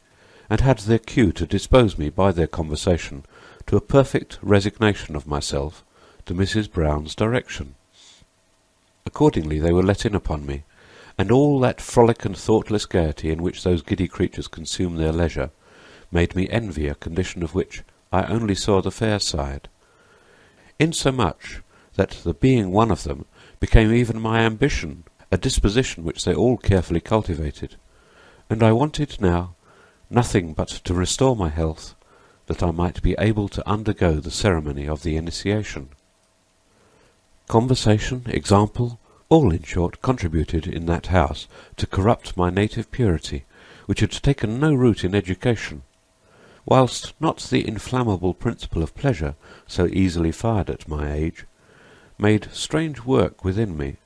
and had their cue to dispose me by their conversation to a perfect resignation of myself to Mrs. Brown's direction. Accordingly they were let in upon me, and all that frolic and thoughtless gaiety in which those giddy creatures consume their leisure made me envy a condition of which I only saw the fair side, insomuch that the being one of them became even my ambition, a disposition which they all carefully cultivated, and I wanted now nothing but to restore my health, that I might be able to undergo the ceremony of the initiation. Conversation, example, all in short contributed in that house to corrupt my native purity, which had taken no root in education, whilst not the inflammable principle of pleasure, so easily fired at my age, made strange work within me,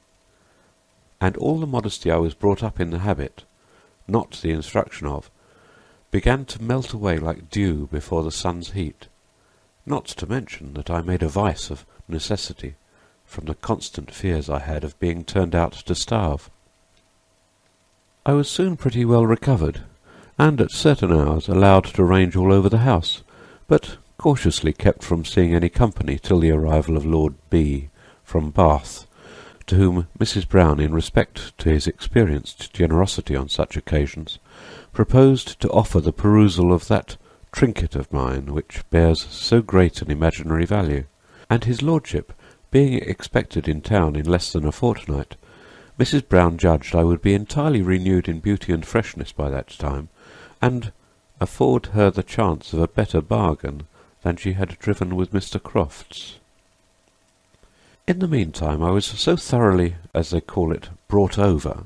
and all the modesty I was brought up in the habit, not the instruction of, began to melt away like dew before the sun's heat, not to mention that I made a vice of necessity, from the constant fears I had of being turned out to starve. I was soon pretty well recovered, and at certain hours allowed to range all over the house, but cautiously kept from seeing any company till the arrival of Lord B. from Bath, to whom Mrs. Brown, in respect to his experienced generosity on such occasions, proposed to offer the perusal of that trinket of mine which bears so great an imaginary value, and his lordship being expected in town in less than a fortnight, Mrs. Brown judged I would be entirely renewed in beauty and freshness by that time, and afford her the chance of a better bargain than she had driven with Mr. Crofts. In the meantime I was so thoroughly, as they call it, brought over,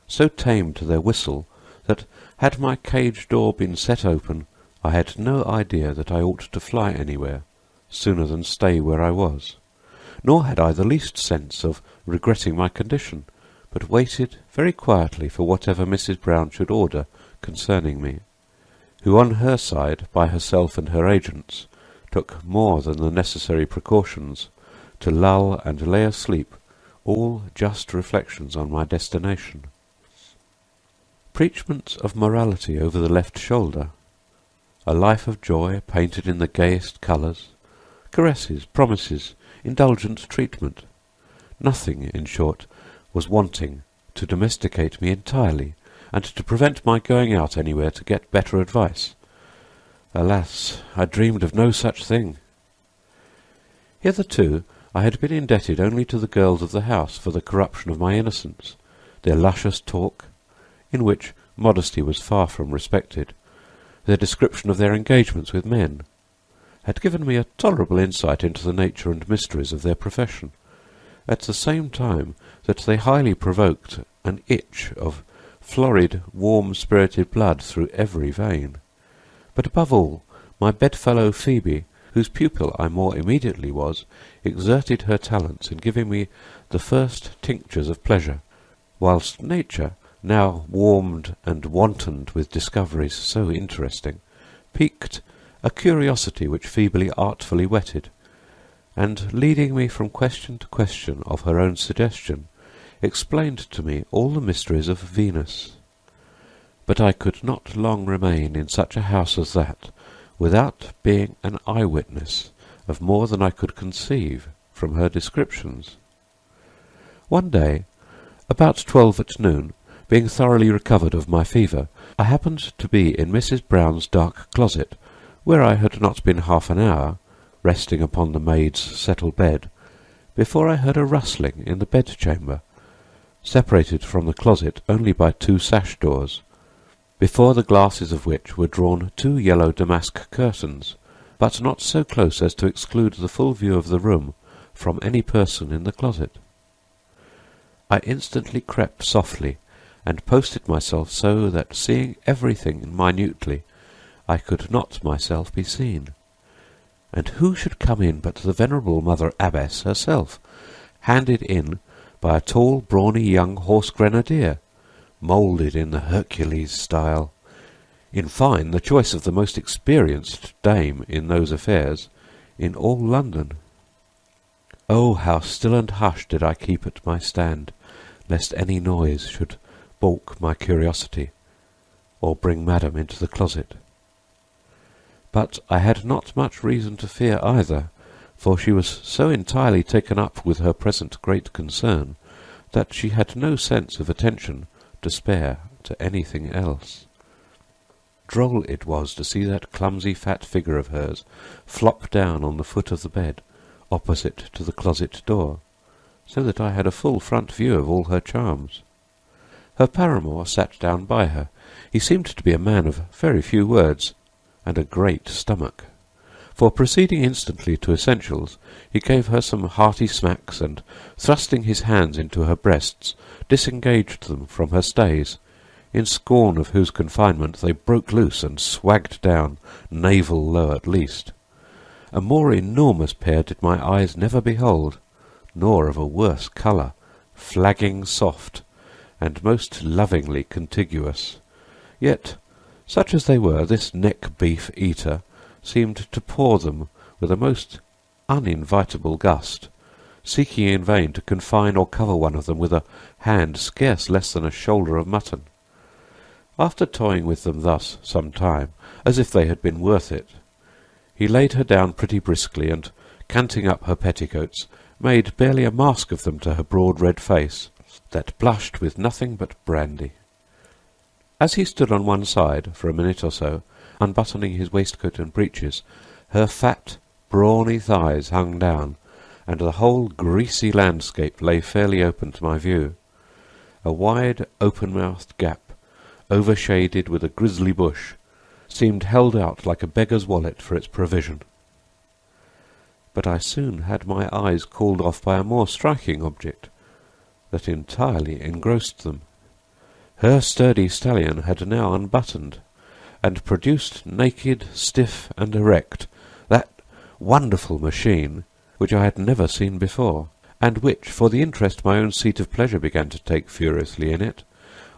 so tame to their whistle, that had my cage door been set open, I had no idea that I ought to fly anywhere sooner than stay where I was, nor had I the least sense of regretting my condition, but waited very quietly for whatever Mrs. Brown should order concerning me, who on her side, by herself and her agents, took more than the necessary precautions to lull and lay asleep all just reflections on my destination. Preachments of morality over the left shoulder, a life of joy painted in the gayest colours, caresses, promises, indulgent treatment, nothing, in short, was wanting to domesticate me entirely, and to prevent my going out anywhere to get better advice. Alas, I dreamed of no such thing. Hitherto I had been indebted only to the girls of the house for the corruption of my innocence, their luscious talk, in which modesty was far from respected, their description of their engagements with men, had given me a tolerable insight into the nature and mysteries of their profession, at the same time that they highly provoked an itch of florid, warm-spirited blood through every vein. But above all, my bedfellow Phoebe, whose pupil I more immediately was, exerted her talents in giving me the first tinctures of pleasure, whilst nature, now warmed and wantoned with discoveries so interesting, piqued a curiosity which feebly artfully whetted, and, leading me from question to question of her own suggestion, explained to me all the mysteries of Venus. But I could not long remain in such a house as that, without being an eye-witness of more than I could conceive from her descriptions. One day, about 12 at noon, being thoroughly recovered of my fever, I happened to be in Mrs. Brown's dark closet, where I had not been half an hour, resting upon the maid's settle bed, before I heard a rustling in the bedchamber, separated from the closet only by 2 sash-doors, before the glasses of which were drawn 2 yellow damask curtains, but not so close as to exclude the full view of the room from any person in the closet. I instantly crept softly, and posted myself so that, seeing everything minutely, I could not myself be seen. And who should come in but the venerable Mother Abbess herself, handed in by a tall, brawny young horse grenadier, moulded in the Hercules style, in fine, the choice of the most experienced dame in those affairs in all London. Oh, how still and hushed did I keep at my stand, lest any noise should balk my curiosity, or bring Madam into the closet. But I had not much reason to fear either, for she was so entirely taken up with her present great concern that she had no sense of attention to spare to anything else. Droll it was to see that clumsy fat figure of hers flop down on the foot of the bed, opposite to the closet door, so that I had a full front view of all her charms. Her paramour sat down by her. He seemed to be a man of very few words, and a great stomach, for proceeding instantly to essentials, he gave her some hearty smacks, and, thrusting his hands into her breasts, disengaged them from her stays, in scorn of whose confinement they broke loose and swagged down, navel low at least. A more enormous pair did my eyes never behold, nor of a worse colour, flagging soft, and most lovingly contiguous. Yet, such as they were, this neck-beef eater seemed to paw them with a most uninvitable gust, seeking in vain to confine or cover one of them with a hand scarce less than a shoulder of mutton. After toying with them thus some time, as if they had been worth it, he laid her down pretty briskly, and, canting up her petticoats, made barely a mask of them to her broad red face, that blushed with nothing but brandy. As he stood on one side for a minute or so, unbuttoning his waistcoat and breeches, her fat, brawny thighs hung down, and the whole greasy landscape lay fairly open to my view. A wide, open-mouthed gap, overshaded with a grizzly bush, seemed held out like a beggar's wallet for its provision. But I soon had my eyes called off by a more striking object, that entirely engrossed them. Her sturdy stallion had now unbuttoned, and produced naked, stiff, and erect, that wonderful machine which I had never seen before, and which, for the interest my own seat of pleasure began to take furiously in it,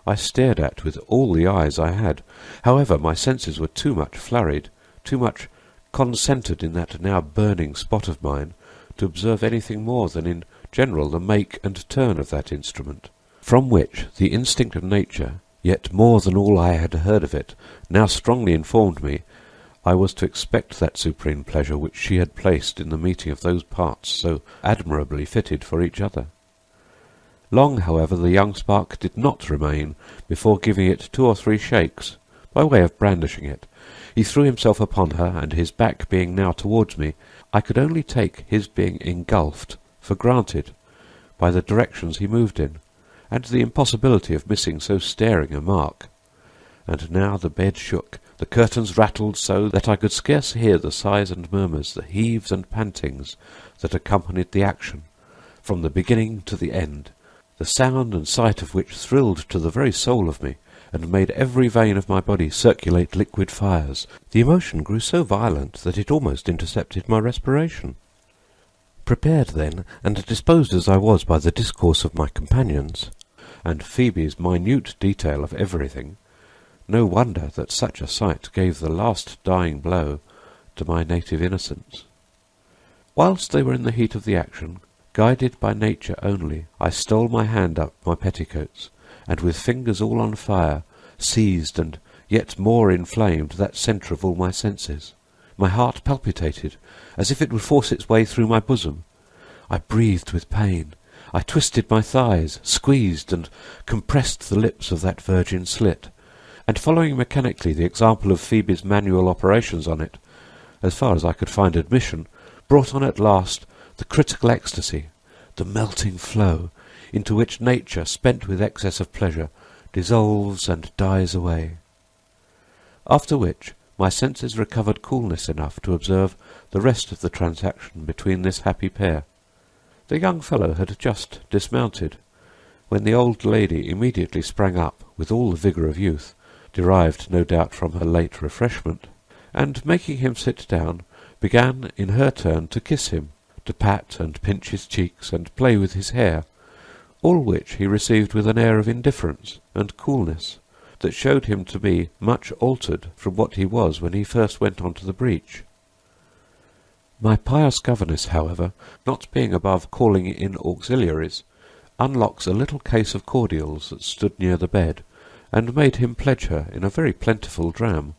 I stared at with all the eyes I had. However, my senses were too much flurried, too much concentered in that now burning spot of mine, to observe anything more than in general the make and turn of that instrument, from which the instinct of nature, yet more than all I had heard of it, now strongly informed me I was to expect that supreme pleasure which she had placed in the meeting of those parts so admirably fitted for each other. Long, however, the young spark did not remain before giving it 2 or 3 shakes, by way of brandishing it. He threw himself upon her, and his back being now towards me, I could only take his being engulfed for granted by the directions he moved in, and the impossibility of missing so staring a mark. And now the bed shook, the curtains rattled so that I could scarce hear the sighs and murmurs, the heaves and pantings that accompanied the action, from the beginning to the end, the sound and sight of which thrilled to the very soul of me, and made every vein of my body circulate liquid fires. The emotion grew so violent that it almost intercepted my respiration. Prepared then, and disposed as I was by the discourse of my companions, and Phoebe's minute detail of everything, no wonder that such a sight gave the last dying blow to my native innocence. Whilst they were in the heat of the action, guided by nature only, I stole my hand up my petticoats, and with fingers all on fire, seized and yet more inflamed that centre of all my senses. My heart palpitated, as if it would force its way through my bosom. I breathed with pain. I twisted my thighs, squeezed and compressed the lips of that virgin slit, and following mechanically the example of Phoebe's manual operations on it, as far as I could find admission, brought on at last the critical ecstasy, the melting flow, into which nature, spent with excess of pleasure, dissolves and dies away. After which my senses recovered coolness enough to observe the rest of the transaction between this happy pair. The young fellow had just dismounted, when the old lady immediately sprang up with all the vigour of youth, derived no doubt from her late refreshment, and, making him sit down, began in her turn to kiss him, to pat and pinch his cheeks, and play with his hair, all which he received with an air of indifference and coolness that showed him to be much altered from what he was when he first went on to the breach. My pious governess, however, not being above calling in auxiliaries, unlocks a little case of cordials that stood near the bed, and made him pledge her in a very plentiful dram,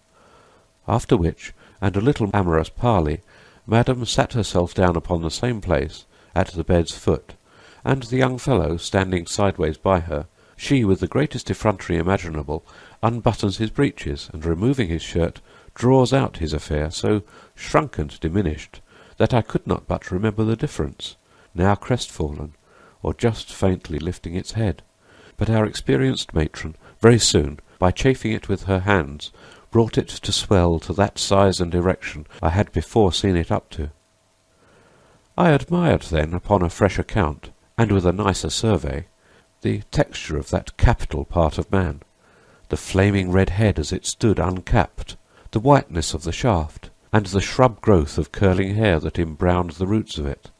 after which, and a little amorous parley, Madam sat herself down upon the same place, at the bed's foot, and the young fellow, standing sideways by her, she, with the greatest effrontery imaginable, unbuttons his breeches, and, removing his shirt, draws out his affair, so shrunk and diminished, that I could not but remember the difference, now crestfallen, or just faintly lifting its head. But our experienced matron, very soon, by chafing it with her hands, brought it to swell to that size and erection I had before seen it up to. I admired then, upon a fresh account, and with a nicer survey, the texture of that capital part of man, the flaming red head as it stood uncapped, the whiteness of the shaft, and the shrub growth of curling hair that embrowned the roots of it,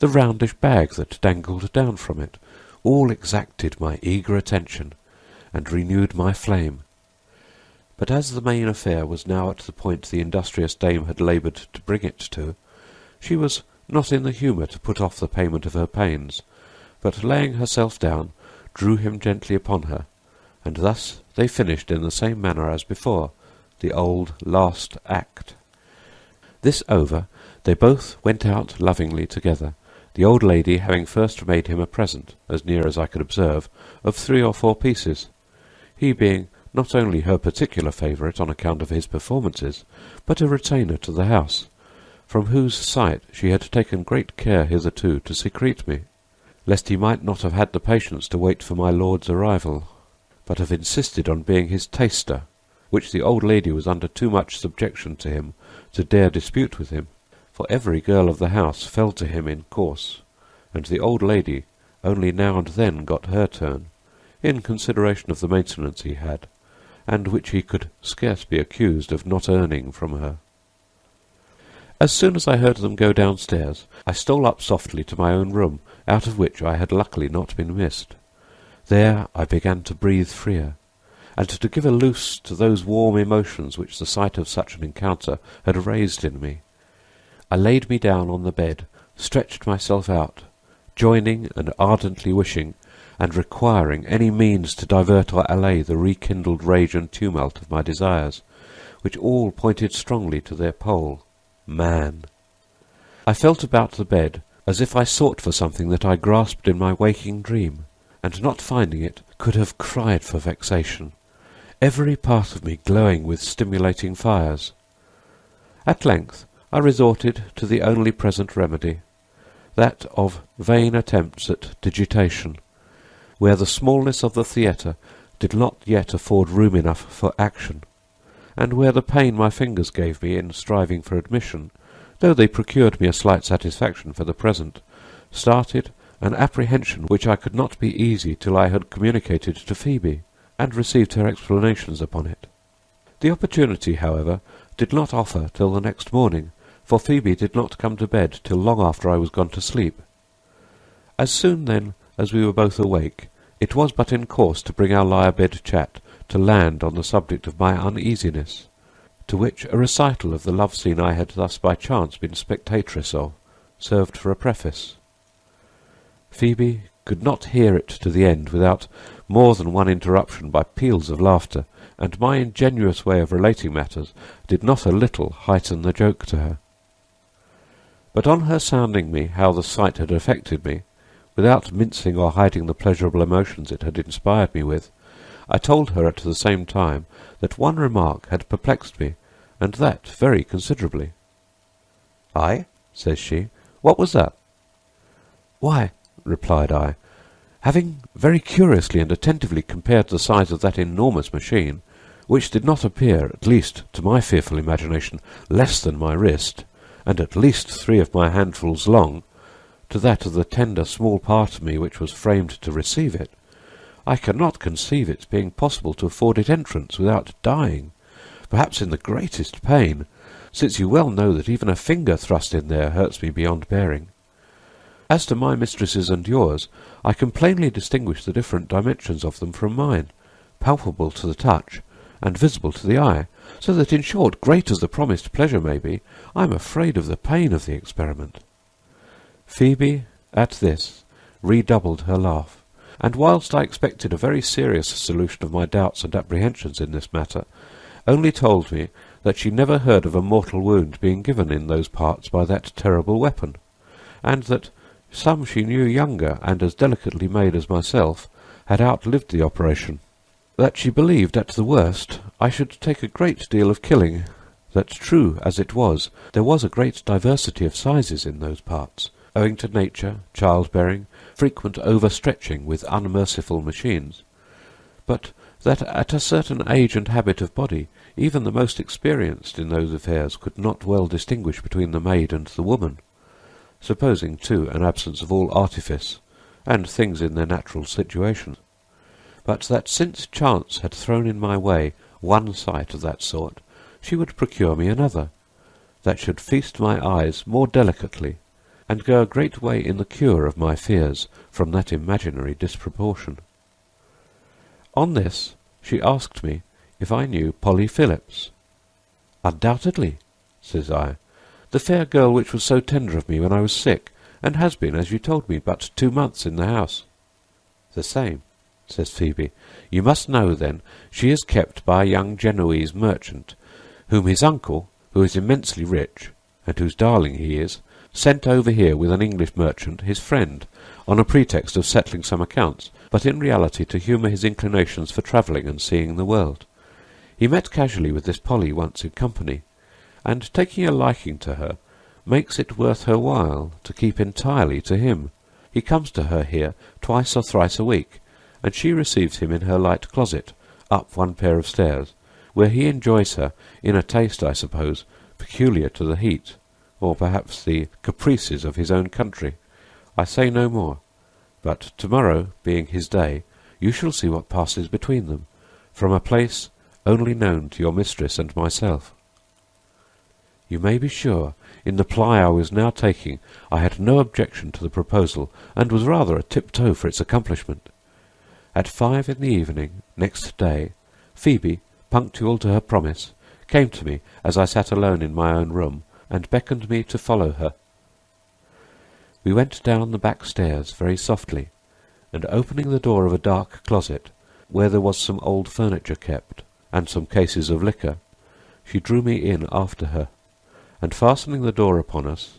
the roundish bag that dangled down from it, all exacted my eager attention, and renewed my flame. But as the main affair was now at the point the industrious dame had laboured to bring it to, she was not in the humour to put off the payment of her pains, but laying herself down, drew him gently upon her, and thus they finished in the same manner as before, the old last act. This over, they both went out lovingly together, the old lady having first made him a present, as near as I could observe, of 3 or 4 pieces, he being not only her particular favourite on account of his performances, but a retainer to the house, from whose sight she had taken great care hitherto to secrete me, lest he might not have had the patience to wait for my lord's arrival, but have insisted on being his taster, which the old lady was under too much subjection to him to dare dispute with him, for every girl of the house fell to him in course, and the old lady only now and then got her turn, in consideration of the maintenance he had, and which he could scarce be accused of not earning from her. As soon as I heard them go downstairs, I stole up softly to my own room, out of which I had luckily not been missed. There I began to breathe freer, and to give a loose to those warm emotions which the sight of such an encounter had raised in me. I laid me down on the bed, stretched myself out, joining and ardently wishing and requiring any means to divert or allay the rekindled rage and tumult of my desires, which all pointed strongly to their pole, man. I felt about the bed as if I sought for something that I grasped in my waking dream, and not finding it, could have cried for vexation, every part of me glowing with stimulating fires. At length I resorted to the only present remedy, that of vain attempts at digitation, where the smallness of the theatre did not yet afford room enough for action, and where the pain my fingers gave me in striving for admission, though they procured me a slight satisfaction for the present, started an apprehension which I could not be easy till I had communicated to Phoebe, and received her explanations upon it. The opportunity, however, did not offer till the next morning, for Phoebe did not come to bed till long after I was gone to sleep. As soon, then, as we were both awake, it was but in course to bring our lie-a-bed chat to land on the subject of my uneasiness, to which a recital of the love scene I had thus by chance been spectatress of served for a preface. Phoebe could not hear it to the end without more than one interruption by peals of laughter, and my ingenuous way of relating matters did not a little heighten the joke to her. But on her sounding me how the sight had affected me, without mincing or hiding the pleasurable emotions it had inspired me with, I told her at the same time that one remark had perplexed me, and that very considerably. "Aye," says she, "what was that?" "Why," replied I, having very curiously and attentively compared the size of that enormous machine, which did not appear, at least to my fearful imagination, less than my wrist, and at least 3 of my handfuls long, to that of the tender small part of me which was framed to receive it, I cannot conceive its being possible to afford it entrance without dying, perhaps in the greatest pain, since you well know that even a finger thrust in there hurts me beyond bearing. As to my mistresses and yours, I can plainly distinguish the different dimensions of them from mine, palpable to the touch, and visible to the eye, so that, in short, great as the promised pleasure may be, I am afraid of the pain of the experiment." Phoebe, at this, redoubled her laugh, and whilst I expected a very serious solution of my doubts and apprehensions in this matter, only told me that she never heard of a mortal wound being given in those parts by that terrible weapon, and that some she knew younger and as delicately made as myself had outlived the operation. That she believed at the worst I should take a great deal of killing, that true as it was, there was a great diversity of sizes in those parts, owing to nature, childbearing, frequent overstretching with unmerciful machines, but that at a certain age and habit of body, even the most experienced in those affairs could not well distinguish between the maid and the woman, supposing, too, an absence of all artifice, and things in their natural situation, but that since chance had thrown in my way one sight of that sort, she would procure me another, that should feast my eyes more delicately, and go a great way in the cure of my fears from that imaginary disproportion. On this she asked me if I knew Polly Phillips. "Undoubtedly," says I, "the fair girl which was so tender of me when I was sick, and has been, as you told me, but 2 months in the house." "The same," says Phoebe. "You must know, then, she is kept by a young Genoese merchant, whom his uncle, who is immensely rich, and whose darling he is, sent over here with an English merchant, his friend, on a pretext of settling some accounts, but in reality to humour his inclinations for travelling and seeing the world. He met casually with this Polly once in company, and, taking a liking to her, makes it worth her while to keep entirely to him. He comes to her here twice or thrice a week, and she receives him in her light closet, up one pair of stairs, where he enjoys her in a taste, I suppose, peculiar to the heat, or perhaps the caprices of his own country. I say no more, but to-morrow, being his day, you shall see what passes between them, from a place only known to your mistress and myself." You may be sure, in the ply I was now taking, I had no objection to the proposal, and was rather a tiptoe for its accomplishment. At 5 in the evening next day, Phoebe, punctual to her promise, came to me as I sat alone in my own room, and beckoned me to follow her. We went down the back stairs very softly, and opening the door of a dark closet, where there was some old furniture kept, and some cases of liquor, she drew me in after her, and fastening the door upon us,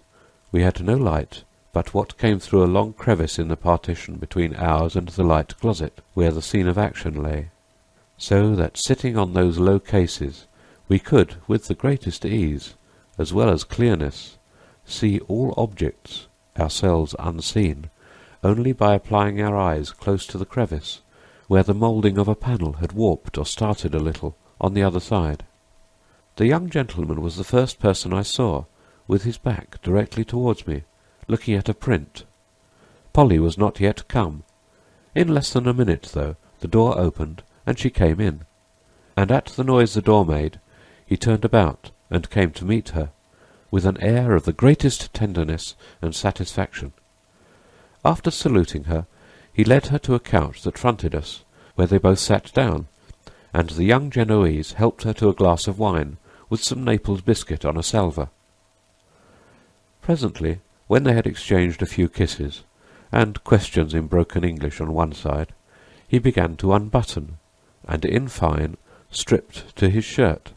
we had no light but what came through a long crevice in the partition between ours and the light closet, where the scene of action lay, so that, sitting on those low cases, we could, with the greatest ease, as well as clearness, see all objects, ourselves unseen, only by applying our eyes close to the crevice, where the moulding of a panel had warped or started a little on the other side. The young gentleman was the first person I saw, with his back directly towards me, looking at a print. Polly was not yet come. In less than a minute, though, the door opened, and she came in, and at the noise the door made, he turned about and came to meet her, with an air of the greatest tenderness and satisfaction. After saluting her, he led her to a couch that fronted us, where they both sat down, and the young Genoese helped her to a glass of wine, with some Naples biscuit on a salver. Presently, when they had exchanged a few kisses, and questions in broken English on one side, he began to unbutton, and, in fine, stripped to his shirt.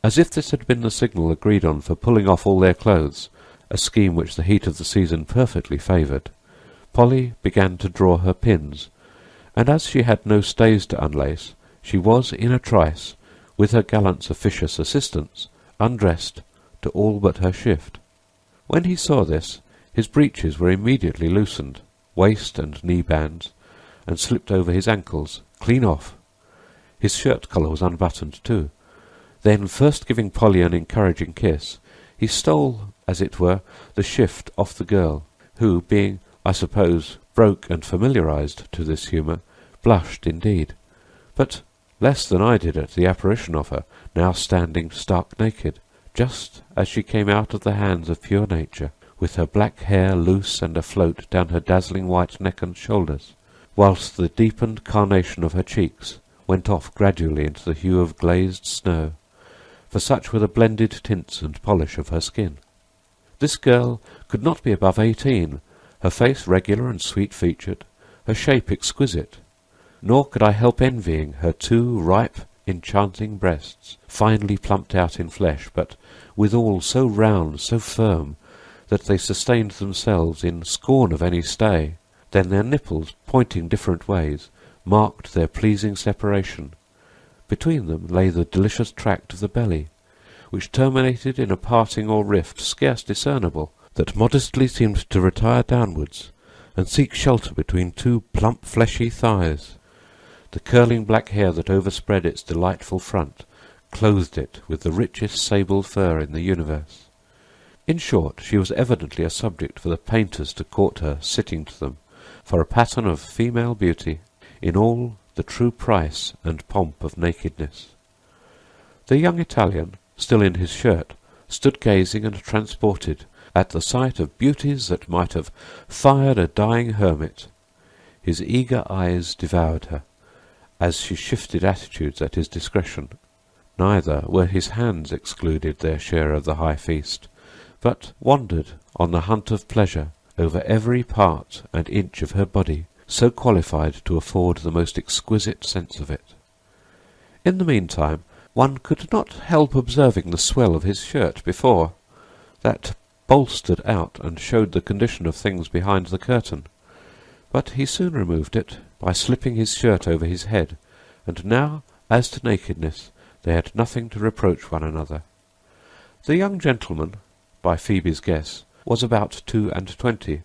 As if this had been the signal agreed on for pulling off all their clothes, a scheme which the heat of the season perfectly favoured, Polly began to draw her pins, and as she had no stays to unlace, she was, in a trice, with her gallant's officious assistance, undressed to all but her shift. When he saw this, his breeches were immediately loosened, waist and knee-bands, and slipped over his ankles, clean off. His shirt-collar was unbuttoned too. Then, first giving Polly an encouraging kiss, he stole, as it were, the shift off the girl, who, being, I suppose, broke and familiarized to this humour, blushed indeed, but less than I did at the apparition of her, now standing stark naked, just as she came out of the hands of pure nature, with her black hair loose and afloat down her dazzling white neck and shoulders, whilst the deepened carnation of her cheeks went off gradually into the hue of glazed snow, for such were the blended tints and polish of her skin. This girl could not be above 18, her face regular and sweet-featured, her shape exquisite, nor could I help envying her 2 ripe, enchanting breasts, finely plumped out in flesh, but withal so round, so firm, that they sustained themselves in scorn of any stay. Then their nipples, pointing different ways, marked their pleasing separation. Between them lay the delicious tract of the belly, which terminated in a parting or rift scarce discernible, that modestly seemed to retire downwards, and seek shelter between two plump fleshy thighs. The curling black hair that overspread its delightful front clothed it with the richest sable fur in the universe. In short, she was evidently a subject for the painters to court her sitting to them, for a pattern of female beauty, in all the true price and pomp of nakedness. The young Italian, still in his shirt, stood gazing and transported at the sight of beauties that might have fired a dying hermit. His eager eyes devoured her, as she shifted attitudes at his discretion. Neither were his hands excluded their share of the high feast, but wandered on the hunt of pleasure over every part and inch of her body, so qualified to afford the most exquisite sense of it. In the meantime, one could not help observing the swell of his shirt before, that bolstered out and showed the condition of things behind the curtain. But he soon removed it by slipping his shirt over his head, and now, as to nakedness, they had nothing to reproach one another. The young gentleman, by Phoebe's guess, was about 22,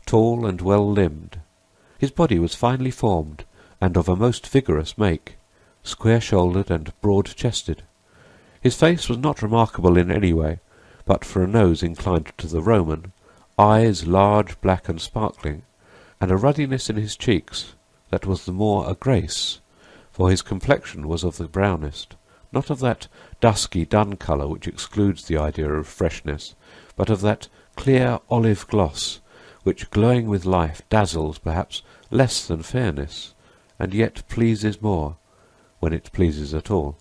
tall and well-limbed. His body was finely formed, and of a most vigorous make, square-shouldered and broad-chested. His face was not remarkable in any way, but for a nose inclined to the Roman, eyes large, black, and sparkling, and a ruddiness in his cheeks that was the more a grace, for his complexion was of the brownest, not of that dusky dun colour which excludes the idea of freshness, but of that clear olive gloss which, glowing with life, dazzles perhaps less than fairness, and yet pleases more, when it pleases at all.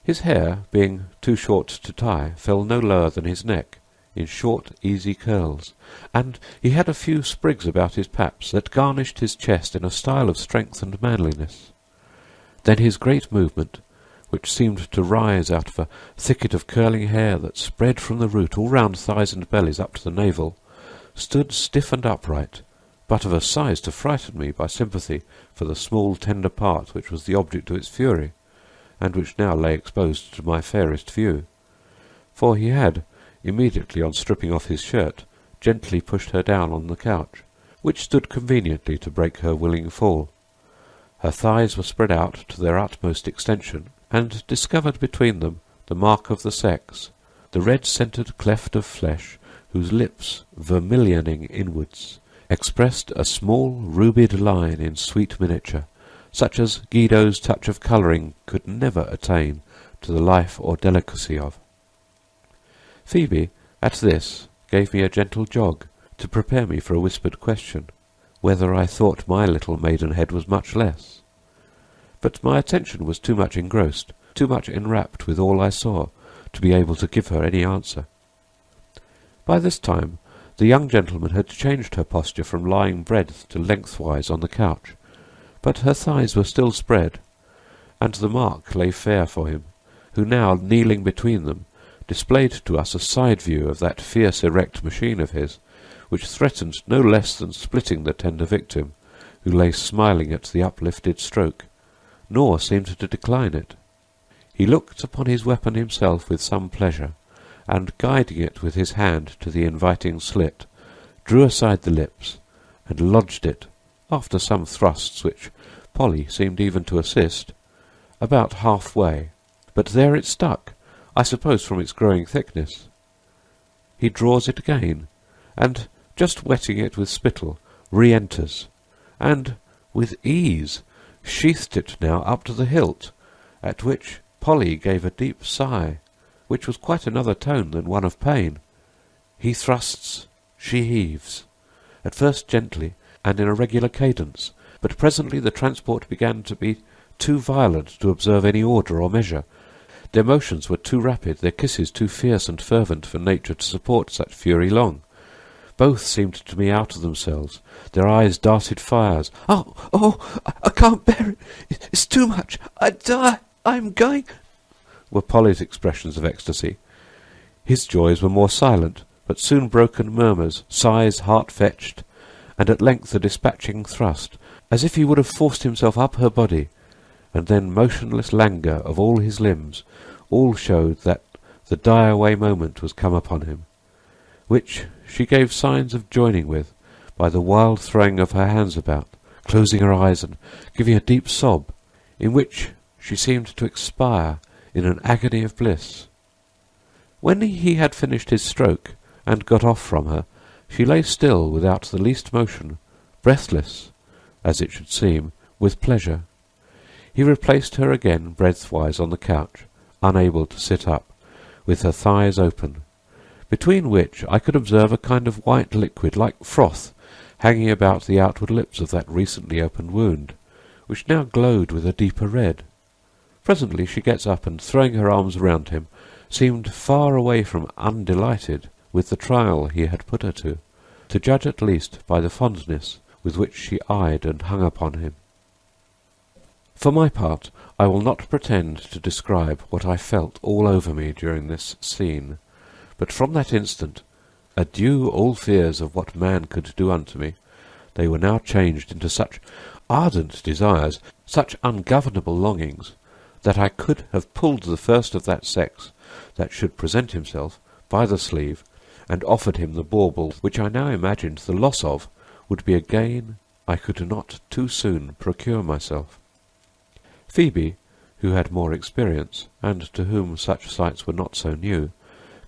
His hair, being too short to tie, fell no lower than his neck, in short easy curls, and he had a few sprigs about his paps that garnished his chest in a style of strength and manliness. Then his great movement, which seemed to rise out of a thicket of curling hair that spread from the root all round thighs and bellies up to the navel, stood stiff and upright, but of a size to frighten me by sympathy for the small tender part which was the object of its fury, and which now lay exposed to my fairest view. For he had, immediately on stripping off his shirt, gently pushed her down on the couch, which stood conveniently to break her willing fall. Her thighs were spread out to their utmost extension, and discovered between them the mark of the sex, the red-centred cleft of flesh, whose lips, vermilioning inwards, expressed a small rubied line in sweet miniature, such as Guido's touch of colouring could never attain to the life or delicacy of. Phoebe, at this, gave me a gentle jog, to prepare me for a whispered question, whether I thought my little maidenhead was much less. But my attention was too much engrossed, too much enwrapped with all I saw, to be able to give her any answer. By this time the young gentleman had changed her posture from lying breadth to lengthwise on the couch, but her thighs were still spread, and the mark lay fair for him, who now, kneeling between them, displayed to us a side view of that fierce erect machine of his, which threatened no less than splitting the tender victim, who lay smiling at the uplifted stroke, nor seemed to decline it. He looked upon his weapon himself with some pleasure, and, guiding it with his hand to the inviting slit, drew aside the lips, and lodged it, after some thrusts which Polly seemed even to assist, about half-way, but there it stuck, I suppose from its growing thickness. He draws it again, and, just wetting it with spittle, re-enters, and, with ease, sheathed it now up to the hilt, at which Polly gave a deep sigh, which was quite another tone than one of pain. He thrusts, she heaves, at first gently and in a regular cadence, but presently the transport began to be too violent to observe any order or measure. Their motions were too rapid, their kisses too fierce and fervent for nature to support such fury long. Both seemed to me out of themselves. Their eyes darted fires. "Oh, I can't bear it! It's too much! I die!" I'm going," were Polly's expressions of ecstasy. His joys were more silent, but soon broken murmurs, sighs heart-fetched, and at length a dispatching thrust, as if he would have forced himself up her body, and then motionless languor of all his limbs, all showed that the die-away moment was come upon him, which she gave signs of joining with by the wild throwing of her hands about, closing her eyes and giving a deep sob, in which she seemed to expire in an agony of bliss. When he had finished his stroke and got off from her, she lay still without the least motion, breathless, as it should seem, with pleasure. He replaced her again breadthwise on the couch, unable to sit up, with her thighs open, between which I could observe a kind of white liquid like froth hanging about the outward lips of that recently opened wound, which now glowed with a deeper red. Presently she gets up, and throwing her arms round him, seemed far away from undelighted with the trial he had put her to judge at least by the fondness with which she eyed and hung upon him. For my part, I will not pretend to describe what I felt all over me during this scene, but from that instant, adieu all fears of what man could do unto me. They were now changed into such ardent desires, such ungovernable longings, that I could have pulled the first of that sex that should present himself by the sleeve, and offered him the bauble which I now imagined the loss of would be a gain I could not too soon procure myself. Phoebe, who had more experience, and to whom such sights were not so new,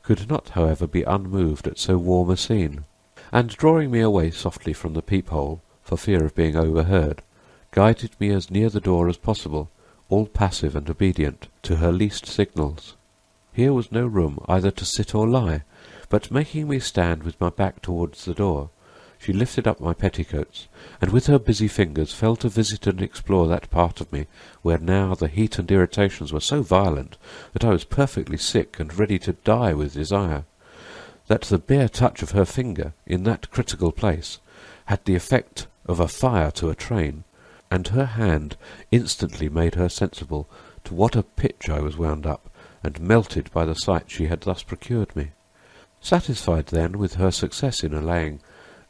could not, however, be unmoved at so warm a scene, and drawing me away softly from the peep-hole, for fear of being overheard, guided me as near the door as possible, all passive and obedient to her least signals. Here was no room either to sit or lie, but making me stand with my back towards the door, she lifted up my petticoats, and with her busy fingers fell to visit and explore that part of me where now the heat and irritations were so violent that I was perfectly sick and ready to die with desire, that the bare touch of her finger in that critical place had the effect of a fire to a train, and her hand instantly made her sensible to what a pitch I was wound up, and melted by the sight she had thus procured me. Satisfied then with her success in allaying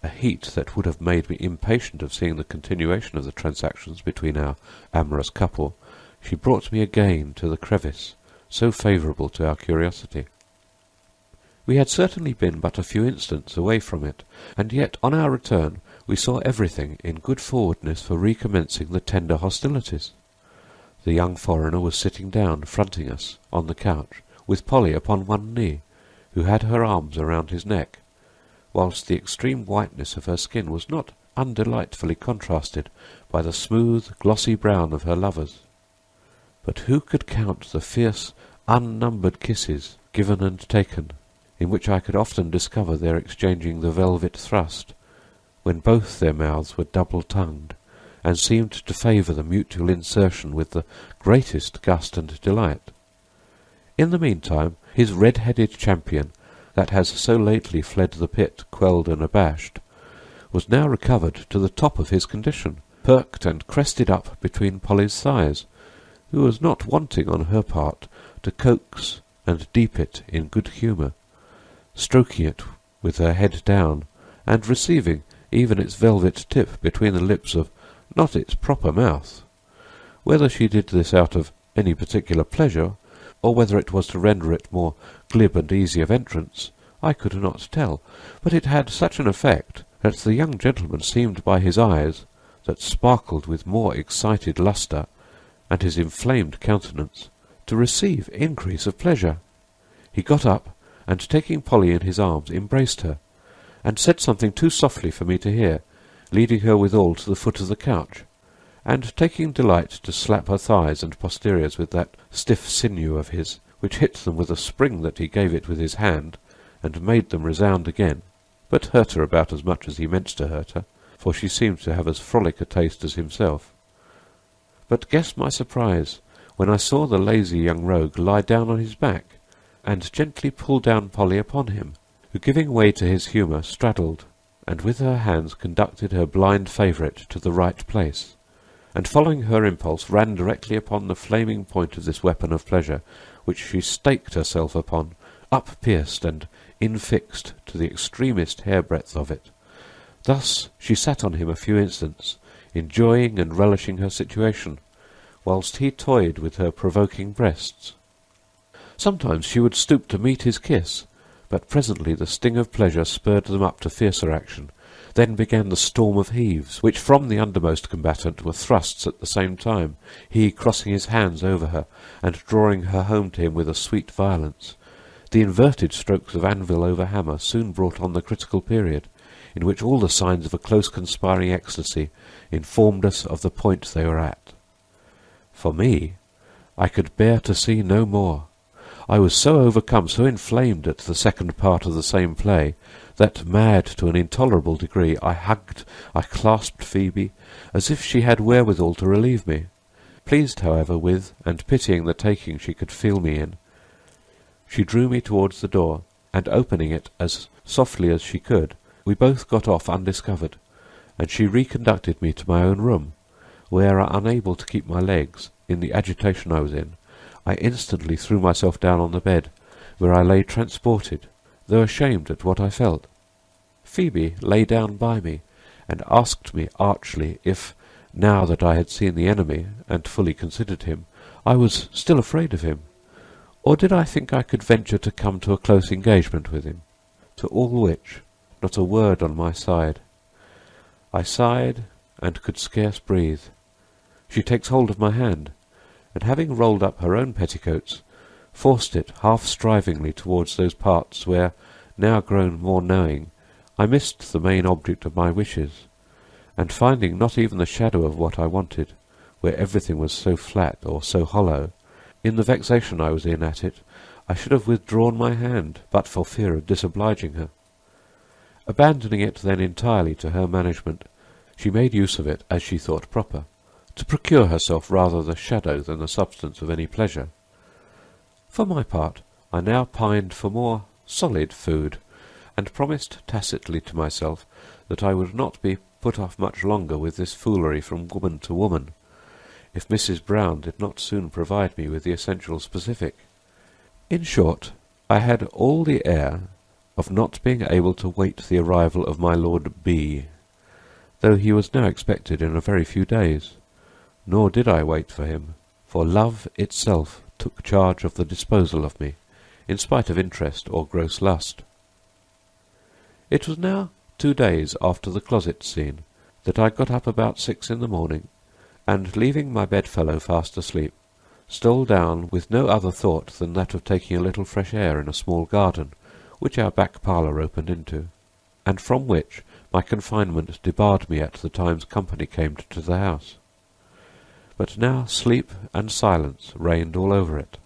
a heat that would have made me impatient of seeing the continuation of the transactions between our amorous couple, she brought me again to the crevice, so favourable to our curiosity. We had certainly been but a few instants away from it, and yet on our return we saw everything in good forwardness for recommencing the tender hostilities. The young foreigner was sitting down, fronting us, on the couch, with Polly upon one knee, who had her arms around his neck, whilst the extreme whiteness of her skin was not undelightfully contrasted by the smooth, glossy brown of her lover's. But who could count the fierce, unnumbered kisses given and taken, in which I could often discover their exchanging the velvet thrust, when both their mouths were double-tongued, and seemed to favour the mutual insertion with the greatest gust and delight. In the meantime, his red-headed champion, that has so lately fled the pit quelled and abashed, was now recovered to the top of his condition, perked and crested up between Polly's thighs, who was not wanting on her part to coax and deep it in good humour, stroking it with her head down, and receiving even its velvet tip between the lips of not its proper mouth. Whether she did this out of any particular pleasure, or whether it was to render it more glib and easy of entrance, I could not tell, but it had such an effect that the young gentleman seemed by his eyes, that sparkled with more excited lustre, and his inflamed countenance, to receive increase of pleasure. He got up, and taking Polly in his arms, embraced her, and said something too softly for me to hear, leading her withal to the foot of the couch, and taking delight to slap her thighs and posteriors with that stiff sinew of his, which hit them with a spring that he gave it with his hand, and made them resound again, but hurt her about as much as he meant to hurt her, for she seemed to have as frolic a taste as himself. But guess my surprise when I saw the lazy young rogue lie down on his back, and gently pull down Polly upon him, who, giving way to his humour, straddled, and with her hands conducted her blind favourite to the right place, and following her impulse ran directly upon the flaming point of this weapon of pleasure, which she staked herself upon, up-pierced and infixed to the extremest hairbreadth of it. Thus she sat on him a few instants, enjoying and relishing her situation, whilst he toyed with her provoking breasts. Sometimes she would stoop to meet his kiss, but presently the sting of pleasure spurred them up to fiercer action. Then began the storm of heaves, which from the undermost combatant were thrusts at the same time, he crossing his hands over her, and drawing her home to him with a sweet violence. The inverted strokes of anvil over hammer soon brought on the critical period, in which all the signs of a close conspiring ecstasy informed us of the point they were at. For me, I could bear to see no more. I was so overcome, so inflamed at the second part of the same play, that, mad to an intolerable degree, I clasped Phoebe, as if she had wherewithal to relieve me. Pleased, however, with, and pitying the taking she could feel me in, she drew me towards the door, and opening it as softly as she could, we both got off undiscovered, and she reconducted me to my own room, where, unable to keep my legs, in the agitation I was in, I instantly threw myself down on the bed, where I lay transported, though ashamed at what I felt. Phoebe lay down by me, and asked me archly if, now that I had seen the enemy, and fully considered him, I was still afraid of him, or did I think I could venture to come to a close engagement with him? To all which, not a word on my side. I sighed, and could scarce breathe. She takes hold of my hand, and having rolled up her own petticoats, forced it half-strivingly towards those parts where, now grown more knowing, I missed the main object of my wishes, and finding not even the shadow of what I wanted, where everything was so flat or so hollow, in the vexation I was in at it, I should have withdrawn my hand, but for fear of disobliging her. Abandoning it then entirely to her management, she made use of it as she thought proper, to procure herself rather the shadow than the substance of any pleasure. For my part, I now pined for more solid food, and promised tacitly to myself that I would not be put off much longer with this foolery from woman to woman, if Mrs. Brown did not soon provide me with the essential specific. In short, I had all the air of not being able to wait the arrival of my Lord B., though he was now expected in a very few days. Nor did I wait for him, for love itself took charge of the disposal of me, in spite of interest or gross lust. It was now 2 days after the closet scene that I got up about 6 in the morning, and, leaving my bedfellow fast asleep, stole down with no other thought than that of taking a little fresh air in a small garden which our back parlour opened into, and from which my confinement debarred me at the times company came to the house. But now sleep and silence reigned all over it.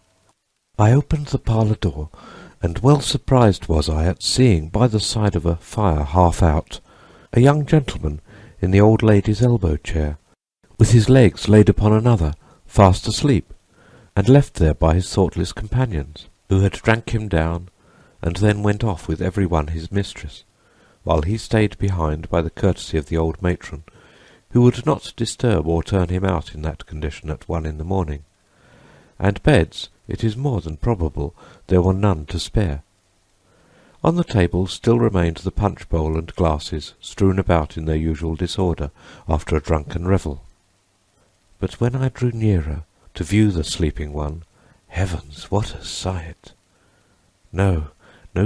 I opened the parlour door, and well surprised was I at seeing, by the side of a fire half out, a young gentleman in the old lady's elbow-chair, with his legs laid upon another, fast asleep, and left there by his thoughtless companions, who had drank him down, and then went off with every one his mistress, while he stayed behind by the courtesy of the old matron, who would not disturb or turn him out in that condition at 1 in the morning. And beds, it is more than probable, there were none to spare. On the table still remained the punch-bowl and glasses, strewn about in their usual disorder after a drunken revel. But when I drew nearer to view the sleeping one, heavens, what a sight! No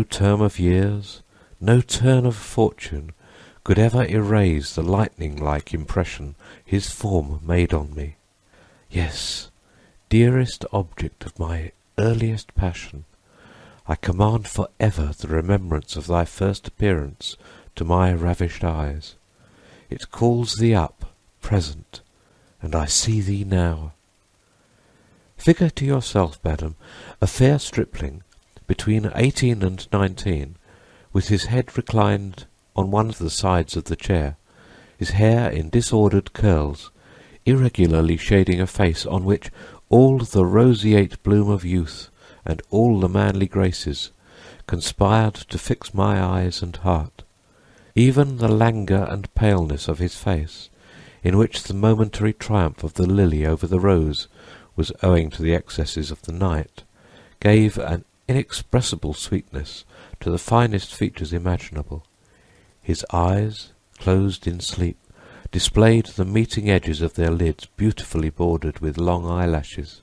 term of years, no turn of fortune, could ever erase the lightning-like impression his form made on me. Yes, dearest object of my earliest passion, I command for ever the remembrance of thy first appearance to my ravished eyes. It calls thee up, present, and I see thee now. Figure to yourself, madam, a fair stripling, between 18 and 19, with his head reclined on one of the sides of the chair, his hair in disordered curls, irregularly shading a face on which all the roseate bloom of youth and all the manly graces conspired to fix my eyes and heart. Even the languor and paleness of his face, in which the momentary triumph of the lily over the rose was owing to the excesses of the night, gave an inexpressible sweetness to the finest features imaginable. His eyes, closed in sleep, displayed the meeting edges of their lids beautifully bordered with long eyelashes,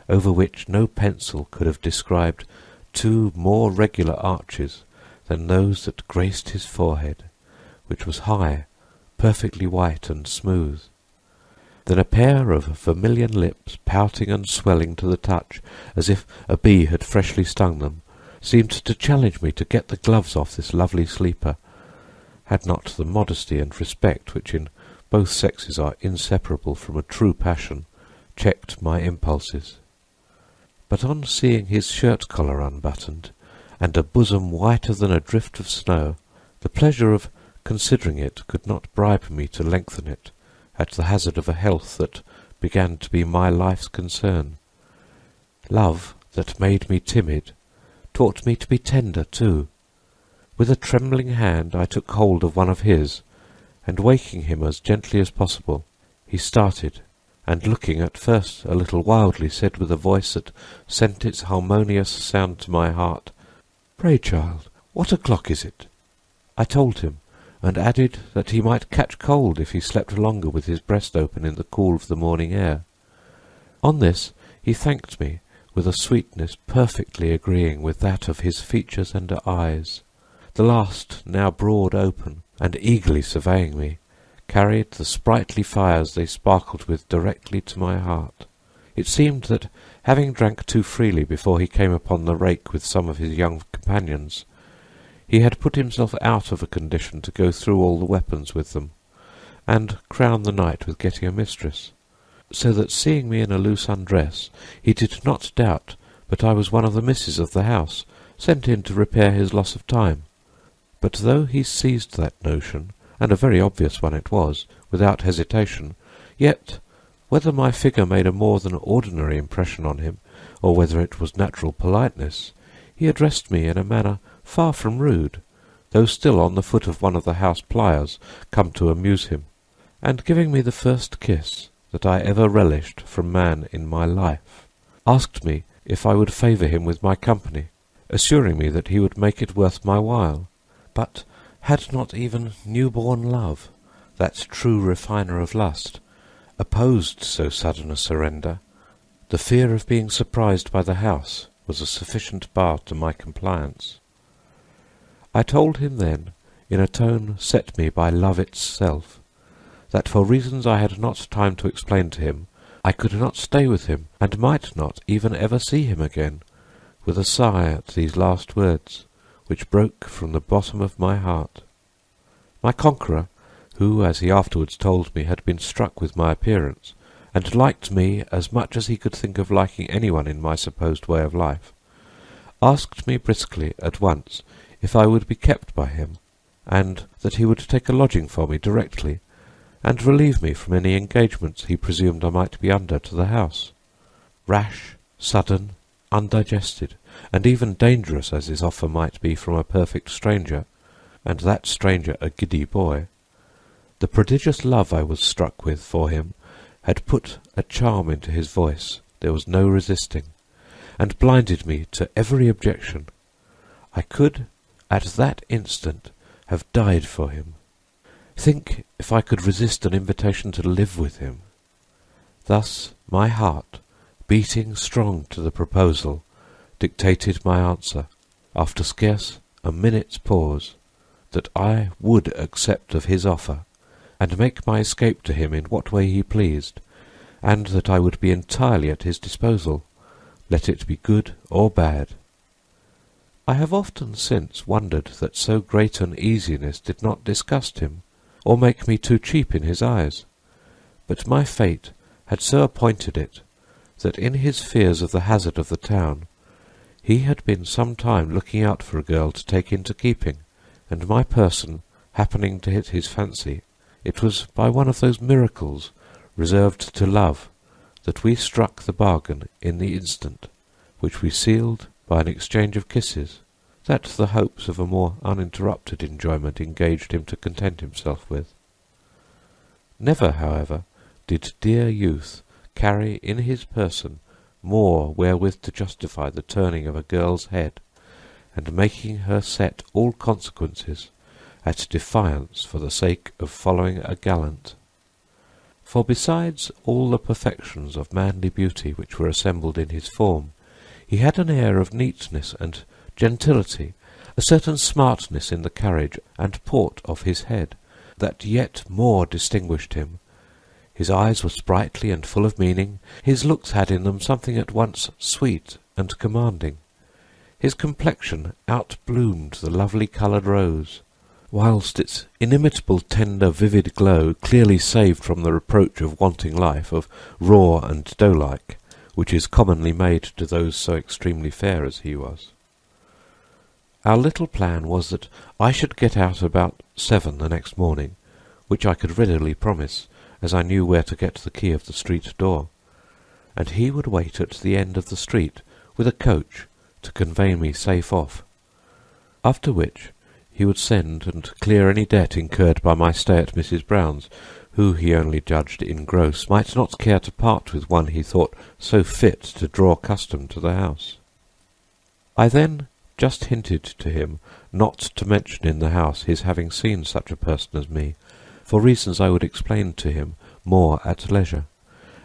over which no pencil could have described two more regular arches than those that graced his forehead, which was high, perfectly white and smooth. Then a pair of vermilion lips, pouting and swelling to the touch, as if a bee had freshly stung them, seemed to challenge me to get the gloves off this lovely sleeper, had not the modesty and respect which in both sexes are inseparable from a true passion checked my impulses. But on seeing his shirt-collar unbuttoned, and a bosom whiter than a drift of snow, the pleasure of considering it could not bribe me to lengthen it, at the hazard of a health that began to be my life's concern. Love, that made me timid, taught me to be tender too. With a trembling hand I took hold of one of his, and waking him as gently as possible, he started, and looking at first a little wildly, said with a voice that sent its harmonious sound to my heart, "Pray, child, what o'clock is it?" I told him, and added that he might catch cold if he slept longer with his breast open in the cool of the morning air. On this he thanked me with a sweetness perfectly agreeing with that of his features and eyes. The last, now broad open, and eagerly surveying me, carried the sprightly fires they sparkled with directly to my heart. It seemed that, having drank too freely before he came upon the rake with some of his young companions, he had put himself out of a condition to go through all the weapons with them, and crown the night with getting a mistress, so that, seeing me in a loose undress, he did not doubt but I was one of the misses of the house, sent in to repair his loss of time. But though he seized that notion, and a very obvious one it was, without hesitation, yet, whether my figure made a more than ordinary impression on him, or whether it was natural politeness, he addressed me in a manner far from rude, though still on the foot of one of the house pliers come to amuse him, and giving me the first kiss that I ever relished from man in my life, asked me if I would favour him with my company, assuring me that he would make it worth my while. But had not even new-born love, that true refiner of lust, opposed so sudden a surrender? The fear of being surprised by the house was a sufficient bar to my compliance. I told him then, in a tone set me by love itself, that for reasons I had not time to explain to him, I could not stay with him, and might not even ever see him again, with a sigh at these last words, which broke from the bottom of my heart. My conqueror, who, as he afterwards told me, had been struck with my appearance, and liked me as much as he could think of liking anyone in my supposed way of life, asked me briskly at once if I would be kept by him, and that he would take a lodging for me directly, and relieve me from any engagements he presumed I might be under to the house. Rash, sudden, undigested, and even dangerous as his offer might be from a perfect stranger, and that stranger a giddy boy, the prodigious love I was struck with for him had put a charm into his voice there was no resisting, and blinded me to every objection. I could, at that instant, have died for him. Think if I could resist an invitation to live with him. Thus my heart, beating strong to the proposal, dictated my answer, after scarce a minute's pause, that I would accept of his offer, and make my escape to him in what way he pleased, and that I would be entirely at his disposal, let it be good or bad. I have often since wondered that so great an easiness did not disgust him, or make me too cheap in his eyes, but my fate had so appointed it, that in his fears of the hazard of the town, he had been some time looking out for a girl to take into keeping, and my person happening to hit his fancy, it was by one of those miracles reserved to love that we struck the bargain in the instant, which we sealed by an exchange of kisses, that the hopes of a more uninterrupted enjoyment engaged him to content himself with. Never, however, did dear youth carry in his person more wherewith to justify the turning of a girl's head, and making her set all consequences at defiance for the sake of following a gallant. For besides all the perfections of manly beauty which were assembled in his form, he had an air of neatness and gentility, a certain smartness in the carriage and port of his head, that yet more distinguished him. His eyes were sprightly and full of meaning, his looks had in them something at once sweet and commanding. His complexion outbloomed the lovely coloured rose, whilst its inimitable tender vivid glow clearly saved from the reproach of wanting life, of raw and doe-like, which is commonly made to those so extremely fair as he was. Our little plan was that I should get out about 7 the next morning, which I could readily promise, as I knew where to get the key of the street door, and he would wait at the end of the street with a coach to convey me safe off, after which he would send and clear any debt incurred by my stay at Mrs. Brown's, who he only judged in gross might not care to part with one he thought so fit to draw custom to the house. I then just hinted to him not to mention in the house his having seen such a person as me, for reasons I would explain to him more at leisure,